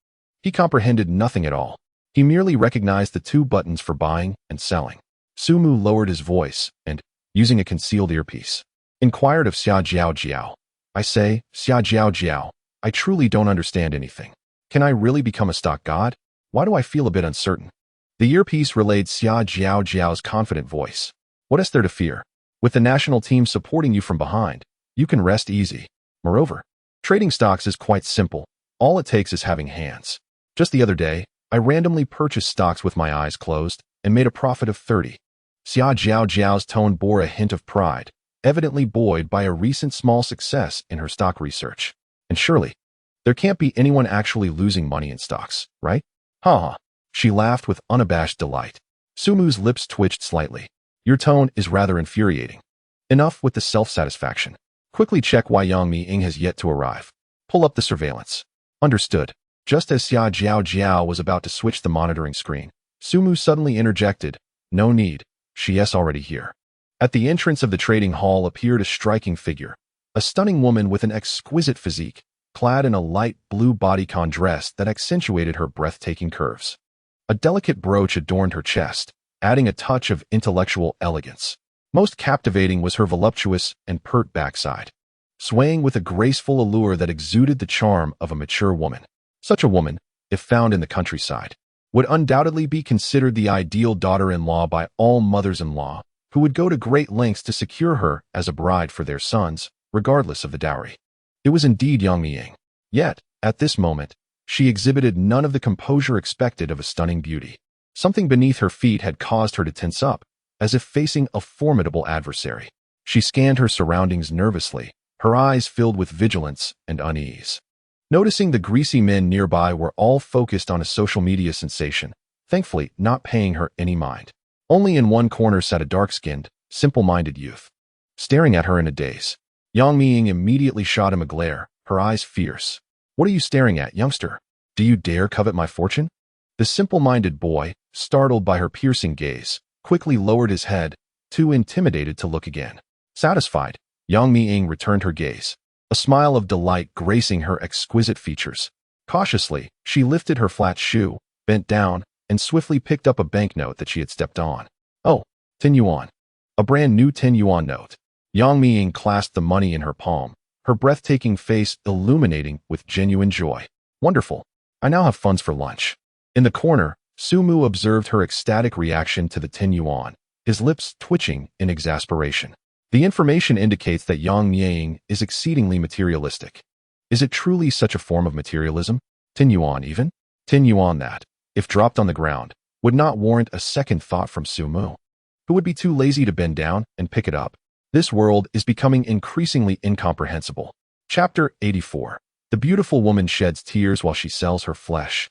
he comprehended nothing at all. He merely recognized the two buttons for buying and selling. Sumu lowered his voice and, using a concealed earpiece, inquired of Xia Jiao Jiao. I say, Xia Jiao Jiao, I truly don't understand anything. Can I really become a stock god? Why do I feel a bit uncertain? The earpiece relayed Xia Jiao Jiao's confident voice. What is there to fear? With the national team supporting you from behind, you can rest easy. Moreover, trading stocks is quite simple. All it takes is having hands. Just the other day, I randomly purchased stocks with my eyes closed and made a profit of 30. Xia Jiao Jiao's tone bore a hint of pride, evidently buoyed by a recent small success in her stock research. And surely, there can't be anyone actually losing money in stocks, right? Ha! She laughed with unabashed delight. Sumu's lips twitched slightly. Your tone is rather infuriating. Enough with the self-satisfaction. Quickly check why Yang Mi-ing has yet to arrive. Pull up the surveillance. Understood. Just as Xia Jiao Jiao was about to switch the monitoring screen, Sumu suddenly interjected, No need, she is already here. At the entrance of the trading hall appeared a striking figure, a stunning woman with an exquisite physique, clad in a light blue bodycon dress that accentuated her breathtaking curves. A delicate brooch adorned her chest, adding a touch of intellectual elegance. Most captivating was her voluptuous and pert backside, swaying with a graceful allure that exuded the charm of a mature woman. Such a woman, if found in the countryside, would undoubtedly be considered the ideal daughter-in-law by all mothers-in-law, who would go to great lengths to secure her as a bride for their sons, regardless of the dowry. It was indeed Yang Mi-ing. Yet, at this moment, she exhibited none of the composure expected of a stunning beauty. Something beneath her feet had caused her to tense up, as if facing a formidable adversary. She scanned her surroundings nervously, her eyes filled with vigilance and unease. Noticing the greasy men nearby were all focused on a social media sensation, thankfully not paying her any mind. Only in one corner sat a dark-skinned, simple-minded youth, staring at her in a daze. Yang Mi-ing immediately shot him a glare, her eyes fierce. What are you staring at, youngster? Do you dare covet my fortune? The simple-minded boy, startled by her piercing gaze, quickly lowered his head, too intimidated to look again. Satisfied, Yang Miying returned her gaze, a smile of delight gracing her exquisite features. Cautiously, she lifted her flat shoe, bent down, and swiftly picked up a banknote that she had stepped on. Oh, 10 yuan. A brand new 10 yuan note. Yang Miying clasped the money in her palm, her breathtaking face illuminating with genuine joy. Wonderful. I now have funds for lunch. In the corner, Sumu observed her ecstatic reaction to the 10 yuan, his lips twitching in exasperation. The information indicates that Yang Miying is exceedingly materialistic. Is it truly such a form of materialism? 10 yuan even? 10 yuan that, if dropped on the ground, would not warrant a second thought from Sumu, who would be too lazy to bend down and pick it up. This world is becoming increasingly incomprehensible. Chapter 84. The beautiful woman sheds tears while she sells her flesh,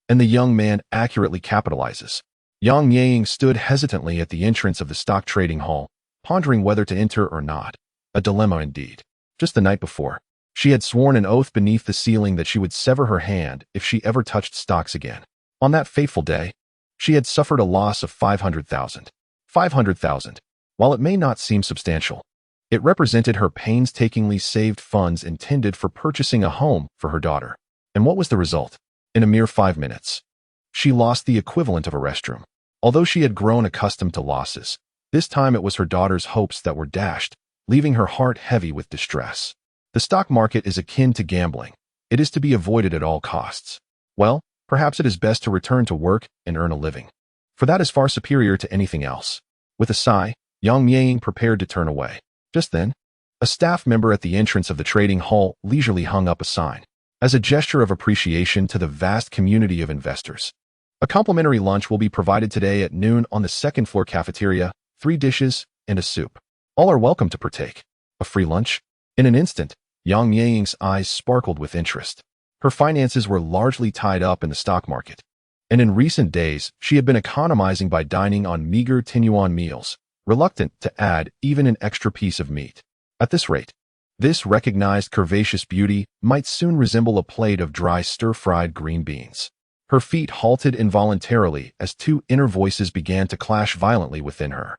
and the young man accurately capitalizes. Yang Miying stood hesitantly at the entrance of the stock trading hall, pondering whether to enter or not. A dilemma indeed. Just the night before, she had sworn an oath beneath the ceiling that she would sever her hand if she ever touched stocks again. On that fateful day, she had suffered a loss of 500,000. 500,000. While it may not seem substantial, it represented her painstakingly saved funds intended for purchasing a home for her daughter. And what was the result? In a mere 5 minutes, she lost the equivalent of a restroom. Although she had grown accustomed to losses, this time it was her daughter's hopes that were dashed, leaving her heart heavy with distress. The stock market is akin to gambling. It is to be avoided at all costs. Well, perhaps it is best to return to work and earn a living, for that is far superior to anything else. With a sigh, Yang Miying prepared to turn away. Just then, a staff member at the entrance of the trading hall leisurely hung up a sign, as a gesture of appreciation to the vast community of investors. A complimentary lunch will be provided today at noon on the second-floor cafeteria, 3 dishes and a soup. All are welcome to partake. A free lunch? In an instant, Yang Miying's eyes sparkled with interest. Her finances were largely tied up in the stock market, and in recent days she had been economizing by dining on meager 10 yuan meals, reluctant to add even an extra piece of meat. At this rate, this recognized curvaceous beauty might soon resemble a plate of dry stir-fried green beans. Her feet halted involuntarily as 2 inner voices began to clash violently within her.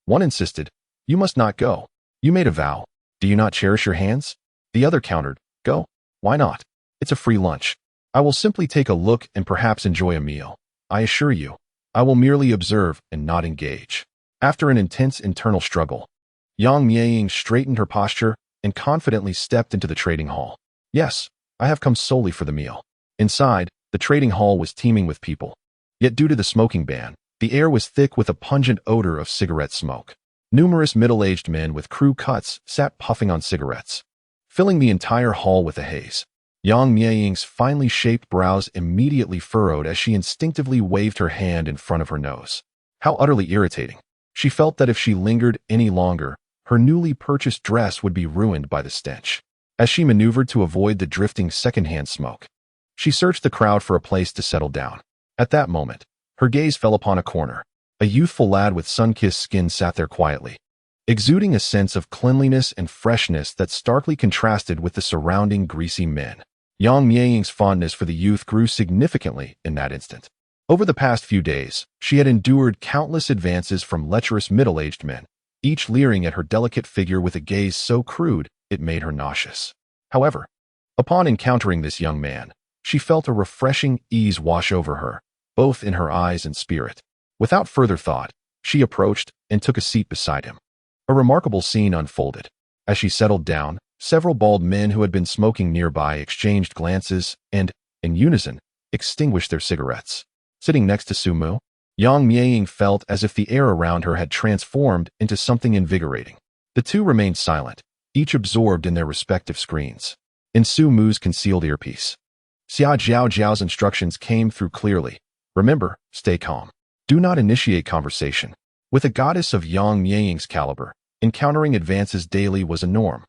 One insisted, "You must not go. You made a vow. Do you not cherish your hands?" The other countered, "Go. Why not? It's a free lunch. I will simply take a look and perhaps enjoy a meal. I assure you, I will merely observe and not engage." After an intense internal struggle, Yang Miying straightened her posture and confidently stepped into the trading hall. "Yes, I have come solely for the meal." Inside, the trading hall was teeming with people. Yet due to the smoking ban, the air was thick with a pungent odor of cigarette smoke. Numerous middle-aged men with crew cuts sat puffing on cigarettes, filling the entire hall with a haze. Yang Miying's finely shaped brows immediately furrowed as she instinctively waved her hand in front of her nose. How utterly irritating. She felt that if she lingered any longer, her newly purchased dress would be ruined by the stench. As she maneuvered to avoid the drifting secondhand smoke, she searched the crowd for a place to settle down. At that moment, her gaze fell upon a corner. A youthful lad with sun-kissed skin sat there quietly, exuding a sense of cleanliness and freshness that starkly contrasted with the surrounding greasy men. Yang Miying's fondness for the youth grew significantly in that instant. Over the past few days, she had endured countless advances from lecherous middle-aged men, each leering at her delicate figure with a gaze so crude it made her nauseous. However, upon encountering this young man, she felt a refreshing ease wash over her, both in her eyes and spirit. Without further thought, she approached and took a seat beside him. A remarkable scene unfolded. As she settled down, several bald men who had been smoking nearby exchanged glances and, in unison, extinguished their cigarettes. Sitting next to Sumu, Yang Miying felt as if the air around her had transformed into something invigorating. The two remained silent, each absorbed in their respective screens. In Sumu's concealed earpiece, Xia Zhao's instructions came through clearly. "Remember, stay calm. Do not initiate conversation." With a goddess of Yang Miying's caliber, encountering advances daily was a norm,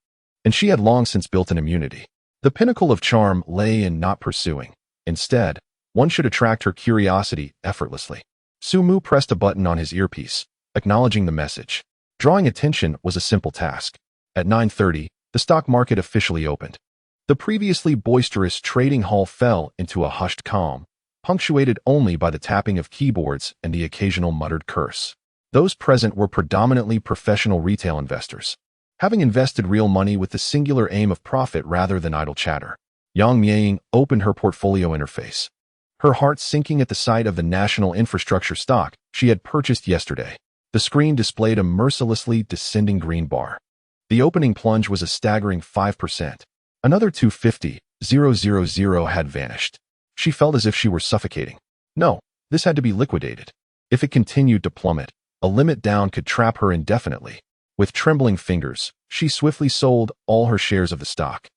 and she had long since built an immunity. The pinnacle of charm lay in not pursuing. Instead, one should attract her curiosity effortlessly. Sumu pressed a button on his earpiece, acknowledging the message. Drawing attention was a simple task. At 9:30, the stock market officially opened. The previously boisterous trading hall fell into a hushed calm, punctuated only by the tapping of keyboards and the occasional muttered curse. Those present were predominantly professional retail investors, having invested real money with the singular aim of profit rather than idle chatter. Yang Miaying opened her portfolio interface, her heart sinking at the sight of the national infrastructure stock she had purchased yesterday. The screen displayed a mercilessly descending green bar. The opening plunge was a staggering 5%. Another 250,000 had vanished. She felt as if she were suffocating. No, this had to be liquidated. If it continued to plummet, a limit down could trap her indefinitely. With trembling fingers, she swiftly sold all her shares of the stock.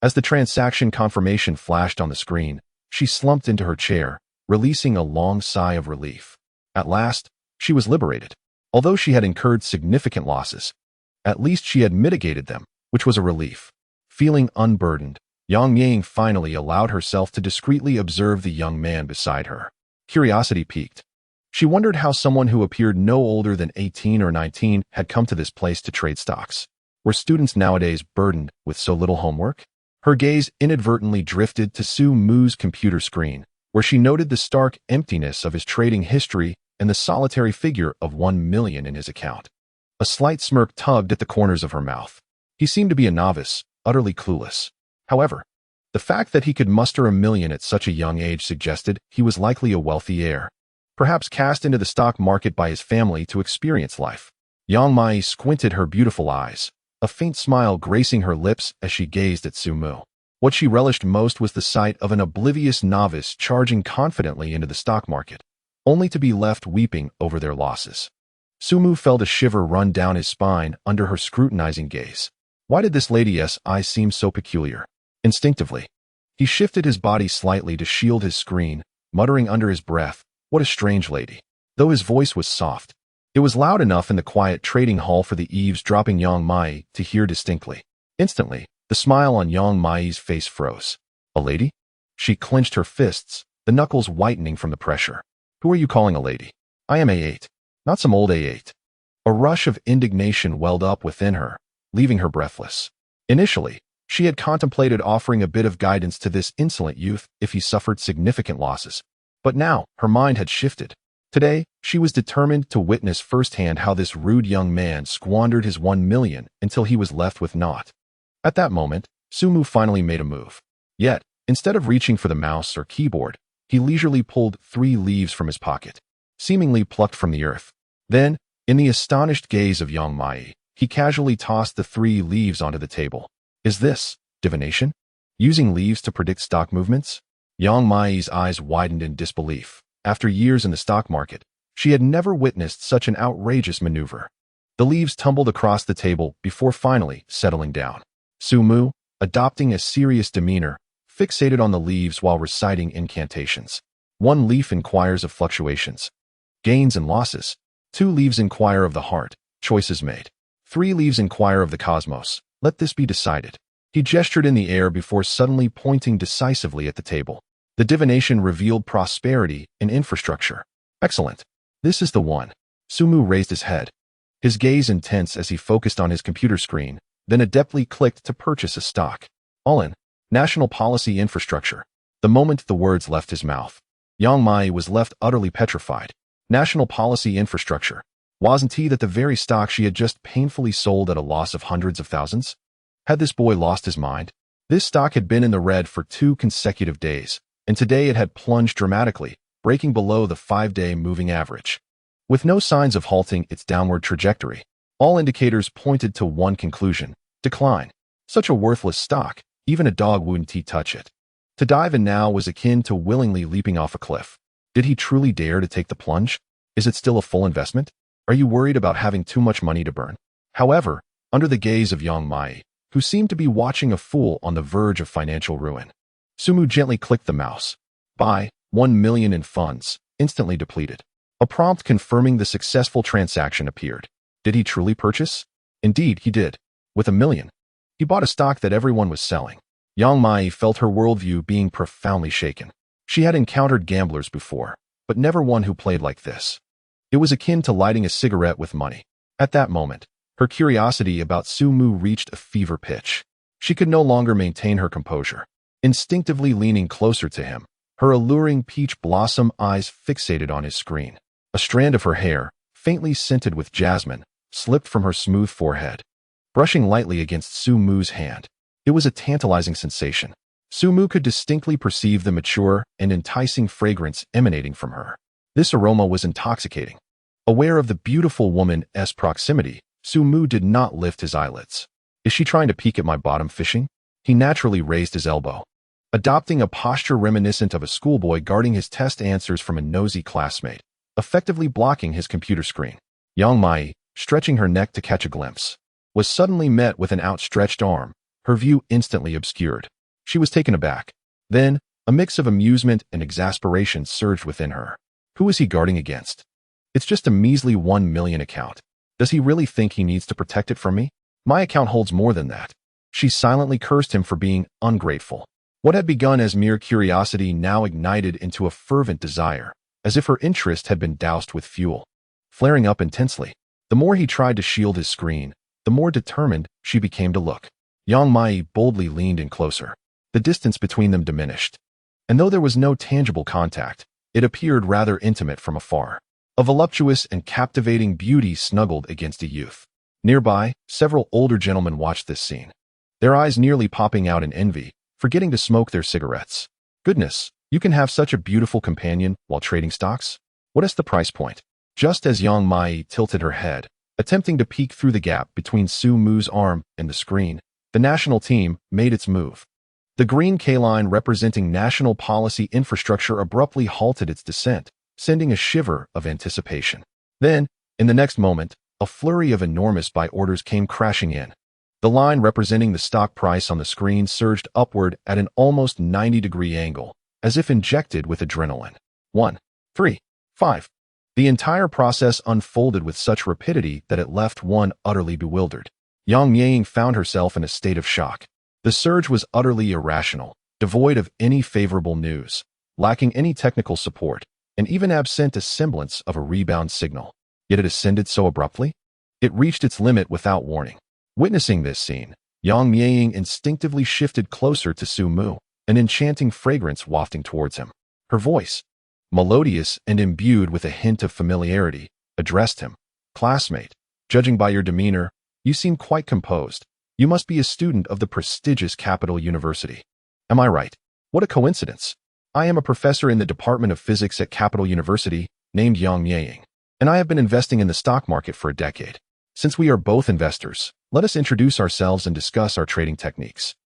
As the transaction confirmation flashed on the screen, she slumped into her chair, releasing a long sigh of relief. At last, she was liberated. Although she had incurred significant losses, at least she had mitigated them, which was a relief. Feeling unburdened, Yang Yang finally allowed herself to discreetly observe the young man beside her. Curiosity piqued. She wondered how someone who appeared no older than 18 or 19 had come to this place to trade stocks. Were students nowadays burdened with so little homework? Her gaze inadvertently drifted to Su Mu's computer screen, where she noted the stark emptiness of his trading history and the solitary figure of 1 million in his account. A slight smirk tugged at the corners of her mouth. He seemed to be a novice, utterly clueless. However, the fact that he could muster 1 million at such a young age suggested he was likely a wealthy heir, perhaps cast into the stock market by his family to experience life. Yang Mai squinted her beautiful eyes, a faint smile gracing her lips as she gazed at Su Mu. What she relished most was the sight of an oblivious novice charging confidently into the stock market, only to be left weeping over their losses. Su Mu felt a shiver run down his spine under her scrutinizing gaze. Why did this lady's eyes seem so peculiar? Instinctively, he shifted his body slightly to shield his screen, muttering under his breath, "What a strange lady." Though his voice was soft, it was loud enough in the quiet trading hall for the eavesdropping Yang Mai to hear distinctly. Instantly, the smile on Yang Mai's face froze. A lady? She clenched her fists, the knuckles whitening from the pressure. Who are you calling a lady? I am A8, not some old A8. A rush of indignation welled up within her, leaving her breathless. Initially, she had contemplated offering a bit of guidance to this insolent youth if he suffered significant losses. But now, her mind had shifted. Today, she was determined to witness firsthand how this rude young man squandered his 1 million until he was left with naught. At that moment, Su Mu finally made a move. Yet, instead of reaching for the mouse or keyboard, he leisurely pulled 3 leaves from his pocket, seemingly plucked from the earth. Then, in the astonished gaze of Yang Mai, he casually tossed the 3 leaves onto the table. Is this divination? Using leaves to predict stock movements? Yang Mai's eyes widened in disbelief. After years in the stock market, she had never witnessed such an outrageous maneuver. The leaves tumbled across the table before finally settling down. Su Mu, adopting a serious demeanor, fixated on the leaves while reciting incantations. 1 leaf inquires of fluctuations, gains and losses. 2 leaves inquire of the heart, choices made. 3 leaves inquire of the cosmos, let this be decided. He gestured in the air before suddenly pointing decisively at the table. The divination revealed prosperity and infrastructure. Excellent. This is the one. Su Mu raised his head, his gaze intense as he focused on his computer screen, then adeptly clicked to purchase a stock. All in. National policy infrastructure. The moment the words left his mouth, Yang Mai was left utterly petrified. National policy infrastructure. Wasn't he that the very stock she had just painfully sold at a loss of hundreds of thousands? Had this boy lost his mind? This stock had been in the red for 2 consecutive days, and today it had plunged dramatically, breaking below the 5-day moving average. With no signs of halting its downward trajectory, all indicators pointed to one conclusion: decline. Such a worthless stock, even a dog wouldn't touch it. To dive in now was akin to willingly leaping off a cliff. Did he truly dare to take the plunge? Is it still a full investment? Are you worried about having too much money to burn? However, under the gaze of Yang Mai, who seemed to be watching a fool on the verge of financial ruin, Su Mu gently clicked the mouse. Buy 1 million in funds, instantly depleted. A prompt confirming the successful transaction appeared. Did he truly purchase? Indeed, he did. With 1 million. He bought a stock that everyone was selling. Yang Mai felt her worldview being profoundly shaken. She had encountered gamblers before, but never one who played like this. It was akin to lighting a cigarette with money. At that moment, her curiosity about Su Mu reached a fever pitch. She could no longer maintain her composure. Instinctively leaning closer to him, her alluring peach blossom eyes fixated on his screen. A strand of her hair, faintly scented with jasmine, slipped from her smooth forehead, brushing lightly against Su Mu's hand. It was a tantalizing sensation. Su Mu could distinctly perceive the mature and enticing fragrance emanating from her. This aroma was intoxicating. Aware of the beautiful woman's proximity, Su Mu did not lift his eyelids. Is she trying to peek at my bottom fishing? He naturally raised his elbow, adopting a posture reminiscent of a schoolboy guarding his test answers from a nosy classmate, effectively blocking his computer screen. Yang Mai, stretching her neck to catch a glimpse, was suddenly met with an outstretched arm, her view instantly obscured. She was taken aback. Then, a mix of amusement and exasperation surged within her. Who is he guarding against? It's just a measly 1 million account. Does he really think he needs to protect it from me? My account holds more than that. She silently cursed him for being ungrateful. What had begun as mere curiosity now ignited into a fervent desire, as if her interest had been doused with fuel. Flaring up intensely, the more he tried to shield his screen, the more determined she became to look. Yang Mai boldly leaned in closer. The distance between them diminished, and though there was no tangible contact, it appeared rather intimate from afar. A voluptuous and captivating beauty snuggled against a youth. Nearby, several older gentlemen watched this scene, their eyes nearly popping out in envy, forgetting to smoke their cigarettes. Goodness, you can have such a beautiful companion while trading stocks? What is the price point? Just as Yang Mai tilted her head, attempting to peek through the gap between Su Mu's arm and the screen, the national team made its move. The green K-line representing national policy infrastructure abruptly halted its descent, sending a shiver of anticipation. Then, in the next moment, a flurry of enormous buy orders came crashing in. The line representing the stock price on the screen surged upward at an almost 90-degree angle, as if injected with adrenaline. 1, 3, 5. The entire process unfolded with such rapidity that it left one utterly bewildered. Yang Yang found herself in a state of shock. The surge was utterly irrational, devoid of any favorable news, lacking any technical support, and even absent a semblance of a rebound signal. Yet it ascended so abruptly? It reached its limit without warning. Witnessing this scene, Yang Yang instinctively shifted closer to Su Mu, an enchanting fragrance wafting towards him. Her voice, melodious and imbued with a hint of familiarity, addressed him. Classmate, judging by your demeanor, you seem quite composed. You must be a student of the prestigious Capital University. Am I right? What a coincidence. I am a professor in the Department of Physics at Capital University, named Yang Yang, and I have been investing in the stock market for a decade. Since we are both investors, let us introduce ourselves and discuss our trading techniques.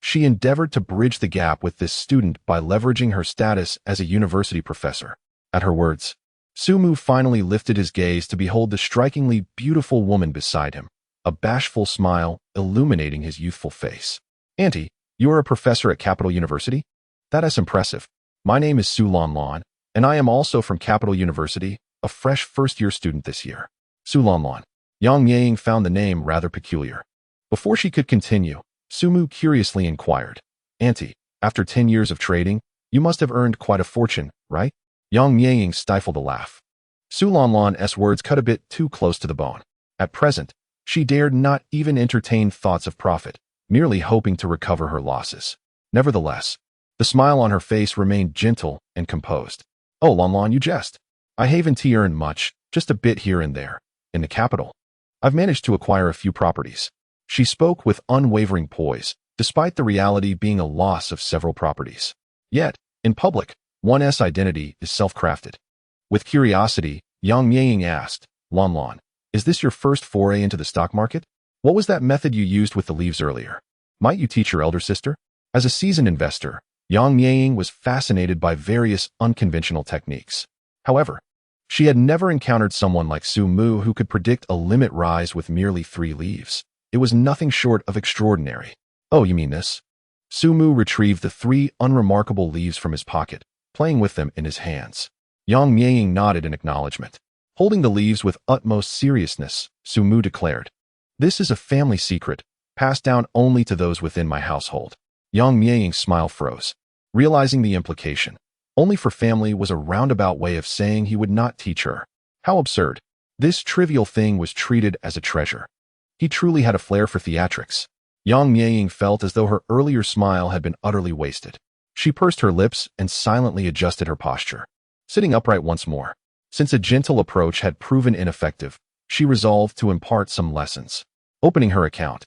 She endeavored to bridge the gap with this student by leveraging her status as a university professor. At her words, Su Mu finally lifted his gaze to behold the strikingly beautiful woman beside him, a bashful smile illuminating his youthful face. Auntie, you are a professor at Capital University? That is impressive. My name is Su Lanlan, and I am also from Capital University, a fresh first-year student this year. Su Lanlan. Yang Yang found the name rather peculiar. Before she could continue, Su Mu curiously inquired, Auntie, after 10 years of trading, you must have earned quite a fortune, right? Yang Yang stifled a laugh. Su Lanlan's words cut a bit too close to the bone. At present, she dared not even entertain thoughts of profit, merely hoping to recover her losses. Nevertheless, the smile on her face remained gentle and composed. Oh, Lanlan, you jest. I haven't earned much, just a bit here and there. In the capital, I've managed to acquire a few properties. She spoke with unwavering poise, despite the reality being a loss of several properties. Yet, in public, one's identity is self-crafted. With curiosity, Yang Yang asked, Lanlan, is this your first foray into the stock market? What was that method you used with the leaves earlier? Might you teach your elder sister? As a seasoned investor, Yang Yang was fascinated by various unconventional techniques. However, she had never encountered someone like Su Mu who could predict a limit rise with merely 3 leaves. It was nothing short of extraordinary. Oh, you mean this? Su Mu retrieved the 3 unremarkable leaves from his pocket, playing with them in his hands. Yang Yang nodded in acknowledgement. Holding the leaves with utmost seriousness, Su Mu declared, This is a family secret, passed down only to those within my household. Yang Yang's smile froze, realizing the implication. Only for family was a roundabout way of saying he would not teach her. How absurd. This trivial thing was treated as a treasure. He truly had a flair for theatrics. Yang Yang felt as though her earlier smile had been utterly wasted. She pursed her lips and silently adjusted her posture, sitting upright once more. Since a gentle approach had proven ineffective, she resolved to impart some lessons. Opening her account,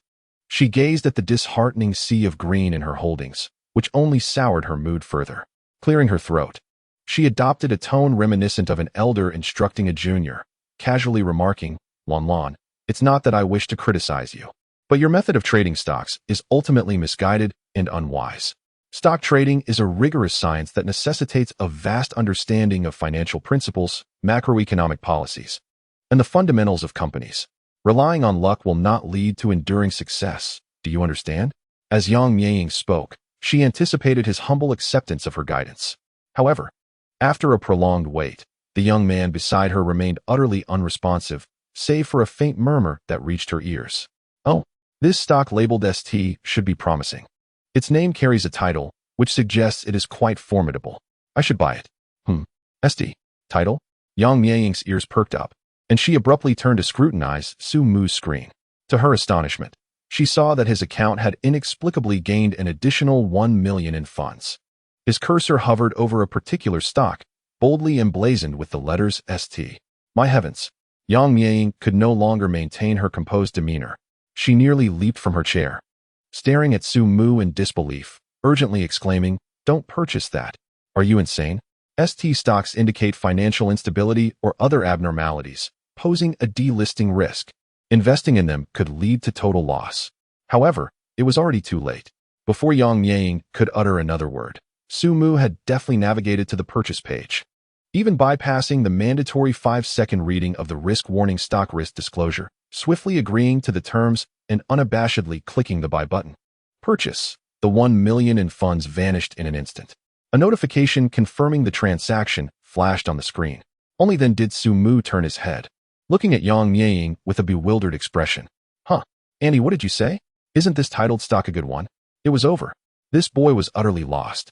she gazed at the disheartening sea of green in her holdings, which only soured her mood further. Clearing her throat, she adopted a tone reminiscent of an elder instructing a junior, casually remarking, "Lon, it's not that I wish to criticize you, but your method of trading stocks is ultimately misguided and unwise. Stock trading is a rigorous science that necessitates a vast understanding of financial principles, macroeconomic policies, and the fundamentals of companies. Relying on luck will not lead to enduring success. Do you understand?" As Yang Miaying spoke, she anticipated his humble acceptance of her guidance. However, after a prolonged wait, the young man beside her remained utterly unresponsive, save for a faint murmur that reached her ears. "Oh, this stock labeled ST should be promising. Its name carries a title, which suggests it is quite formidable. I should buy it." ST. Title? Yang Miaying's ears perked up, and she abruptly turned to scrutinize Su Mu's screen. To her astonishment, she saw that his account had inexplicably gained an additional 1 million in funds. His cursor hovered over a particular stock, boldly emblazoned with the letters ST. My heavens! Yang Miaying could no longer maintain her composed demeanor. She nearly leaped from her chair, staring at Su Mu in disbelief, urgently exclaiming, "Don't purchase that. Are you insane? ST stocks indicate financial instability or other abnormalities, posing a delisting risk. Investing in them could lead to total loss." However, it was already too late. Before Yang Miaying could utter another word, Su Mu had deftly navigated to the purchase page. Even bypassing the mandatory 5-second reading of the risk warning stock risk disclosure, swiftly agreeing to the terms and unabashedly clicking the buy button. Purchase. The 1 million in funds vanished in an instant. A notification confirming the transaction flashed on the screen. Only then did Su Mu turn his head, looking at Yang Miaying with a bewildered expression. Andy, what did you say? Isn't this titled stock a good one?" It was over. This boy was utterly lost.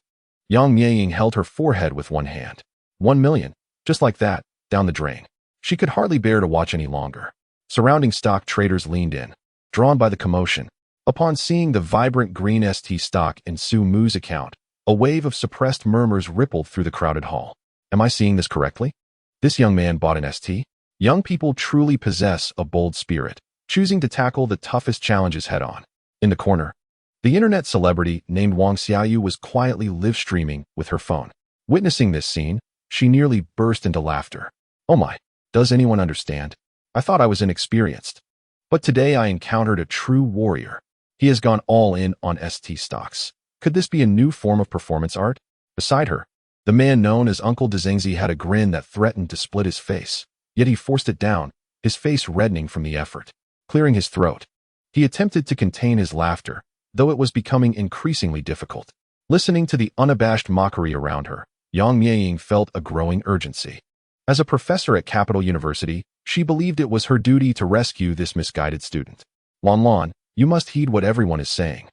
Yang Miaying held her forehead with one hand. 1 million, just like that, down the drain. She could hardly bear to watch any longer. Surrounding stock traders leaned in, drawn by the commotion. Upon seeing the vibrant green ST stock in Su Mu's account, a wave of suppressed murmurs rippled through the crowded hall. Am I seeing this correctly? This young man bought an ST? Young people truly possess a bold spirit, choosing to tackle the toughest challenges head-on. In the corner, the internet celebrity named Wang Xiaoyu was quietly live-streaming with her phone. Witnessing this scene, she nearly burst into laughter. "Oh my, does anyone understand? I thought I was inexperienced. But today I encountered a true warrior. He has gone all in on ST stocks. Could this be a new form of performance art?" Beside her, the man known as Uncle Dzengzi had a grin that threatened to split his face, yet he forced it down, his face reddening from the effort. Clearing his throat, he attempted to contain his laughter, though it was becoming increasingly difficult. Listening to the unabashed mockery around her, Yang Miaying felt a growing urgency. As a professor at Capital University, she believed it was her duty to rescue this misguided student. Lon, you must heed what everyone is saying."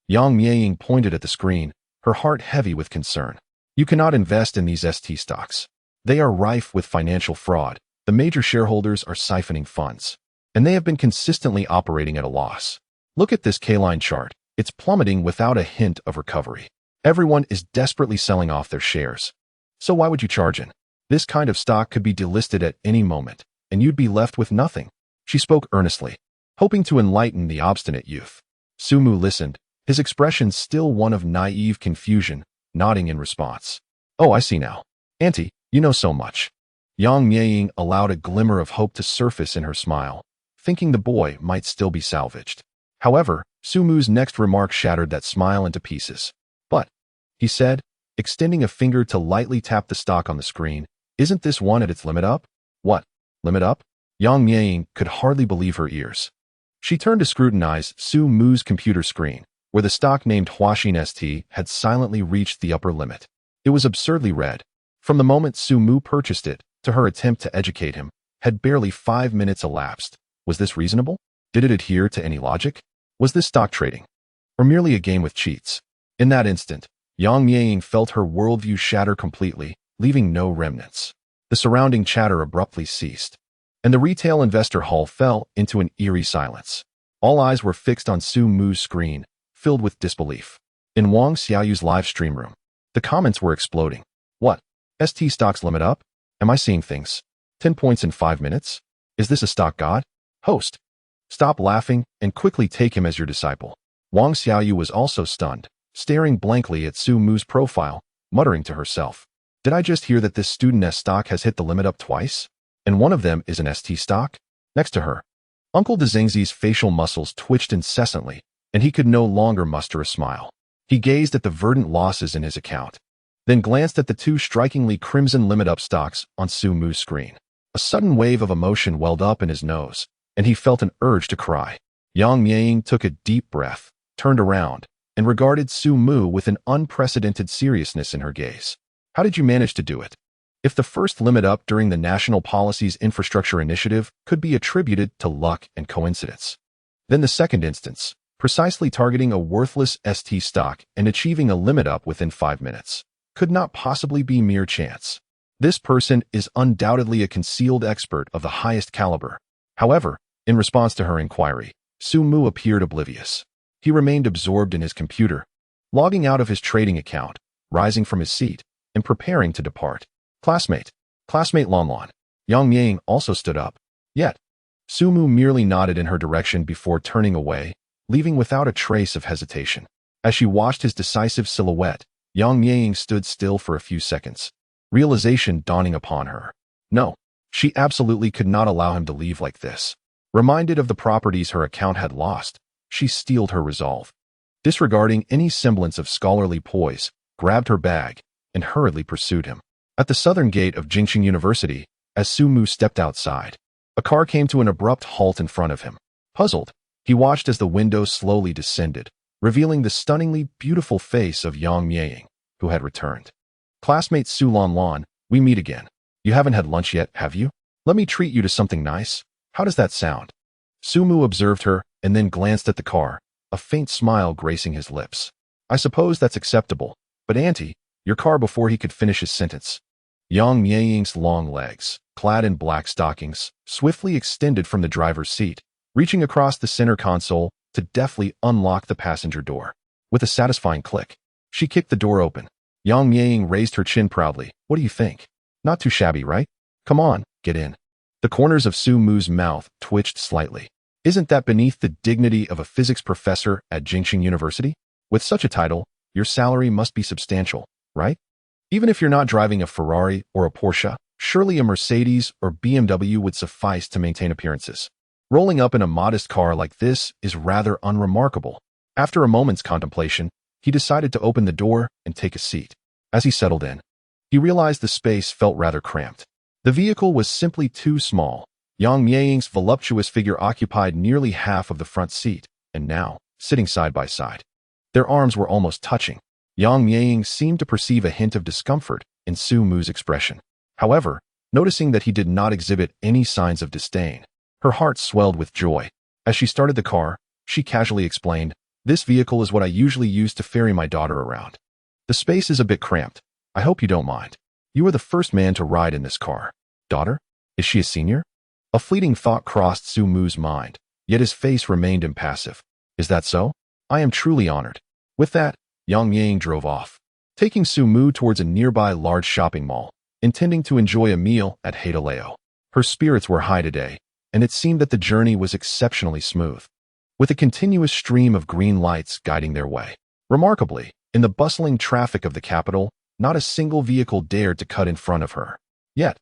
Yang Miaying pointed at the screen, her heart heavy with concern. "You cannot invest in these ST stocks. They are rife with financial fraud. The major shareholders are siphoning funds, and they have been consistently operating at a loss. Look at this K-line chart. It's plummeting without a hint of recovery. Everyone is desperately selling off their shares. So why would you charge in? This kind of stock could be delisted at any moment, and you'd be left with nothing." She spoke earnestly, hoping to enlighten the obstinate youth. Su Mu listened, his expression still one of naive confusion, nodding in response. "Oh, I see now. Auntie, you know so much." Yang Miaying allowed a glimmer of hope to surface in her smile, thinking the boy might still be salvaged. However, Su Mu's next remark shattered that smile into pieces. "But," he said, extending a finger to lightly tap the stock on the screen, "isn't this one at its limit up?" "What? Limit up?" Yang Miaying could hardly believe her ears. She turned to scrutinize Su Mu's computer screen, where the stock named Huaxin ST had silently reached the upper limit. It was absurdly red. From the moment Su Mu purchased it, to her attempt to educate him, had barely 5 minutes elapsed. Was this reasonable? Did it adhere to any logic? Was this stock trading? Or merely a game with cheats? In that instant, Yang Miaying felt her worldview shatter completely, leaving no remnants. The surrounding chatter abruptly ceased, and the retail investor hall fell into an eerie silence. All eyes were fixed on Su Mu's screen, filled with disbelief. In Wang Xiaoyu's live stream room, The comments were exploding. What? ST stocks limit up? Am I seeing things? 10 points in 5 minutes? Is this a stock god? Host. Stop laughing and quickly take him as your disciple. Wang Xiaoyu was also stunned, staring blankly at Su Mu's profile, muttering to herself. Did I just hear that this student stock has hit the limit up twice? And one of them is an ST stock? Next to her, Uncle Dzengzi's facial muscles twitched incessantly, and he could no longer muster a smile. He gazed at the verdant losses in his account, then glanced at the two strikingly crimson limit up stocks on Su Mu's screen. A sudden wave of emotion welled up in his nose, and he felt an urge to cry. Yang Miaying took a deep breath, turned around, and regarded Su Mu with an unprecedented seriousness in her gaze. How did you manage to do it? If the first limit up during the National Policies Infrastructure Initiative could be attributed to luck and coincidence, then the second instance, precisely targeting a worthless ST stock and achieving a limit up within 5 minutes, could not possibly be mere chance. This person is undoubtedly a concealed expert of the highest caliber. However, in response to her inquiry, Su Mu appeared oblivious. He remained absorbed in his computer, logging out of his trading account, rising from his seat, and preparing to depart. Classmate Lanlan. Yang Miaying also stood up. Yet, Su Mu merely nodded in her direction before turning away, leaving without a trace of hesitation. As she watched his decisive silhouette, Yang Miaying stood still for a few seconds, realization dawning upon her. No, she absolutely could not allow him to leave like this. Reminded of the properties her account had lost, she steeled her resolve. Disregarding any semblance of scholarly poise, grabbed her bag, and hurriedly pursued him. At the southern gate of Jingxing University, as Su Mu stepped outside, a car came to an abrupt halt in front of him. Puzzled, he watched as the window slowly descended, revealing the stunningly beautiful face of Yang Miaying, who had returned. Classmate Su Lanlan, we meet again. You haven't had lunch yet, have you? Let me treat you to something nice. How does that sound? Su Mu observed her and then glanced at the car, a faint smile gracing his lips. I suppose that's acceptable, but Auntie, your car before he could finish his sentence. Yang Miaying's long legs, clad in black stockings, swiftly extended from the driver's seat, reaching across the center console to deftly unlock the passenger door. With a satisfying click, she kicked the door open. Yang Miaying raised her chin proudly. What do you think? Not too shabby, right? Come on, get in. The corners of Su Mu's mouth twitched slightly. Isn't that beneath the dignity of a physics professor at Jingxing University? With such a title, your salary must be substantial, right? Even if you're not driving a Ferrari or a Porsche, surely a Mercedes or BMW would suffice to maintain appearances. Rolling up in a modest car like this is rather unremarkable. After a moment's contemplation, he decided to open the door and take a seat. As he settled in, he realized the space felt rather cramped. The vehicle was simply too small. Yang Miaying's voluptuous figure occupied nearly half of the front seat, and now, sitting side by side, their arms were almost touching. Yang Miaying seemed to perceive a hint of discomfort in Su Mu's expression. However, noticing that he did not exhibit any signs of disdain, her heart swelled with joy. As she started the car, she casually explained, "This vehicle is what I usually use to ferry my daughter around. The space is a bit cramped. I hope you don't mind. You are the first man to ride in this car. Daughter? Is she a senior?" A fleeting thought crossed Su Mu's mind, yet his face remained impassive. "Is that so? I am truly honored." With that, Yang Miaying drove off, taking Su Mu towards a nearby large shopping mall, intending to enjoy a meal at Haidaleo. Her spirits were high today, and it seemed that the journey was exceptionally smooth, with a continuous stream of green lights guiding their way. Remarkably, in the bustling traffic of the capital, not a single vehicle dared to cut in front of her. Yet,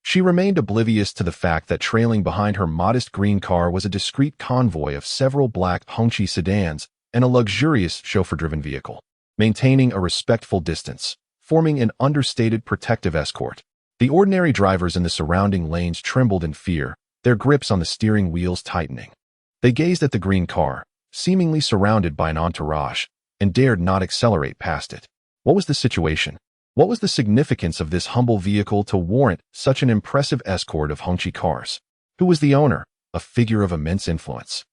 she remained oblivious to the fact that trailing behind her modest green car was a discreet convoy of several black Hongqi sedans and a luxurious chauffeur-driven vehicle, maintaining a respectful distance, forming an understated protective escort. The ordinary drivers in the surrounding lanes trembled in fear, their grips on the steering wheels tightening. They gazed at the green car, seemingly surrounded by an entourage, and dared not accelerate past it. What was the situation? What was the significance of this humble vehicle to warrant such an impressive escort of Hongqi cars? Who was the owner? A figure of immense influence.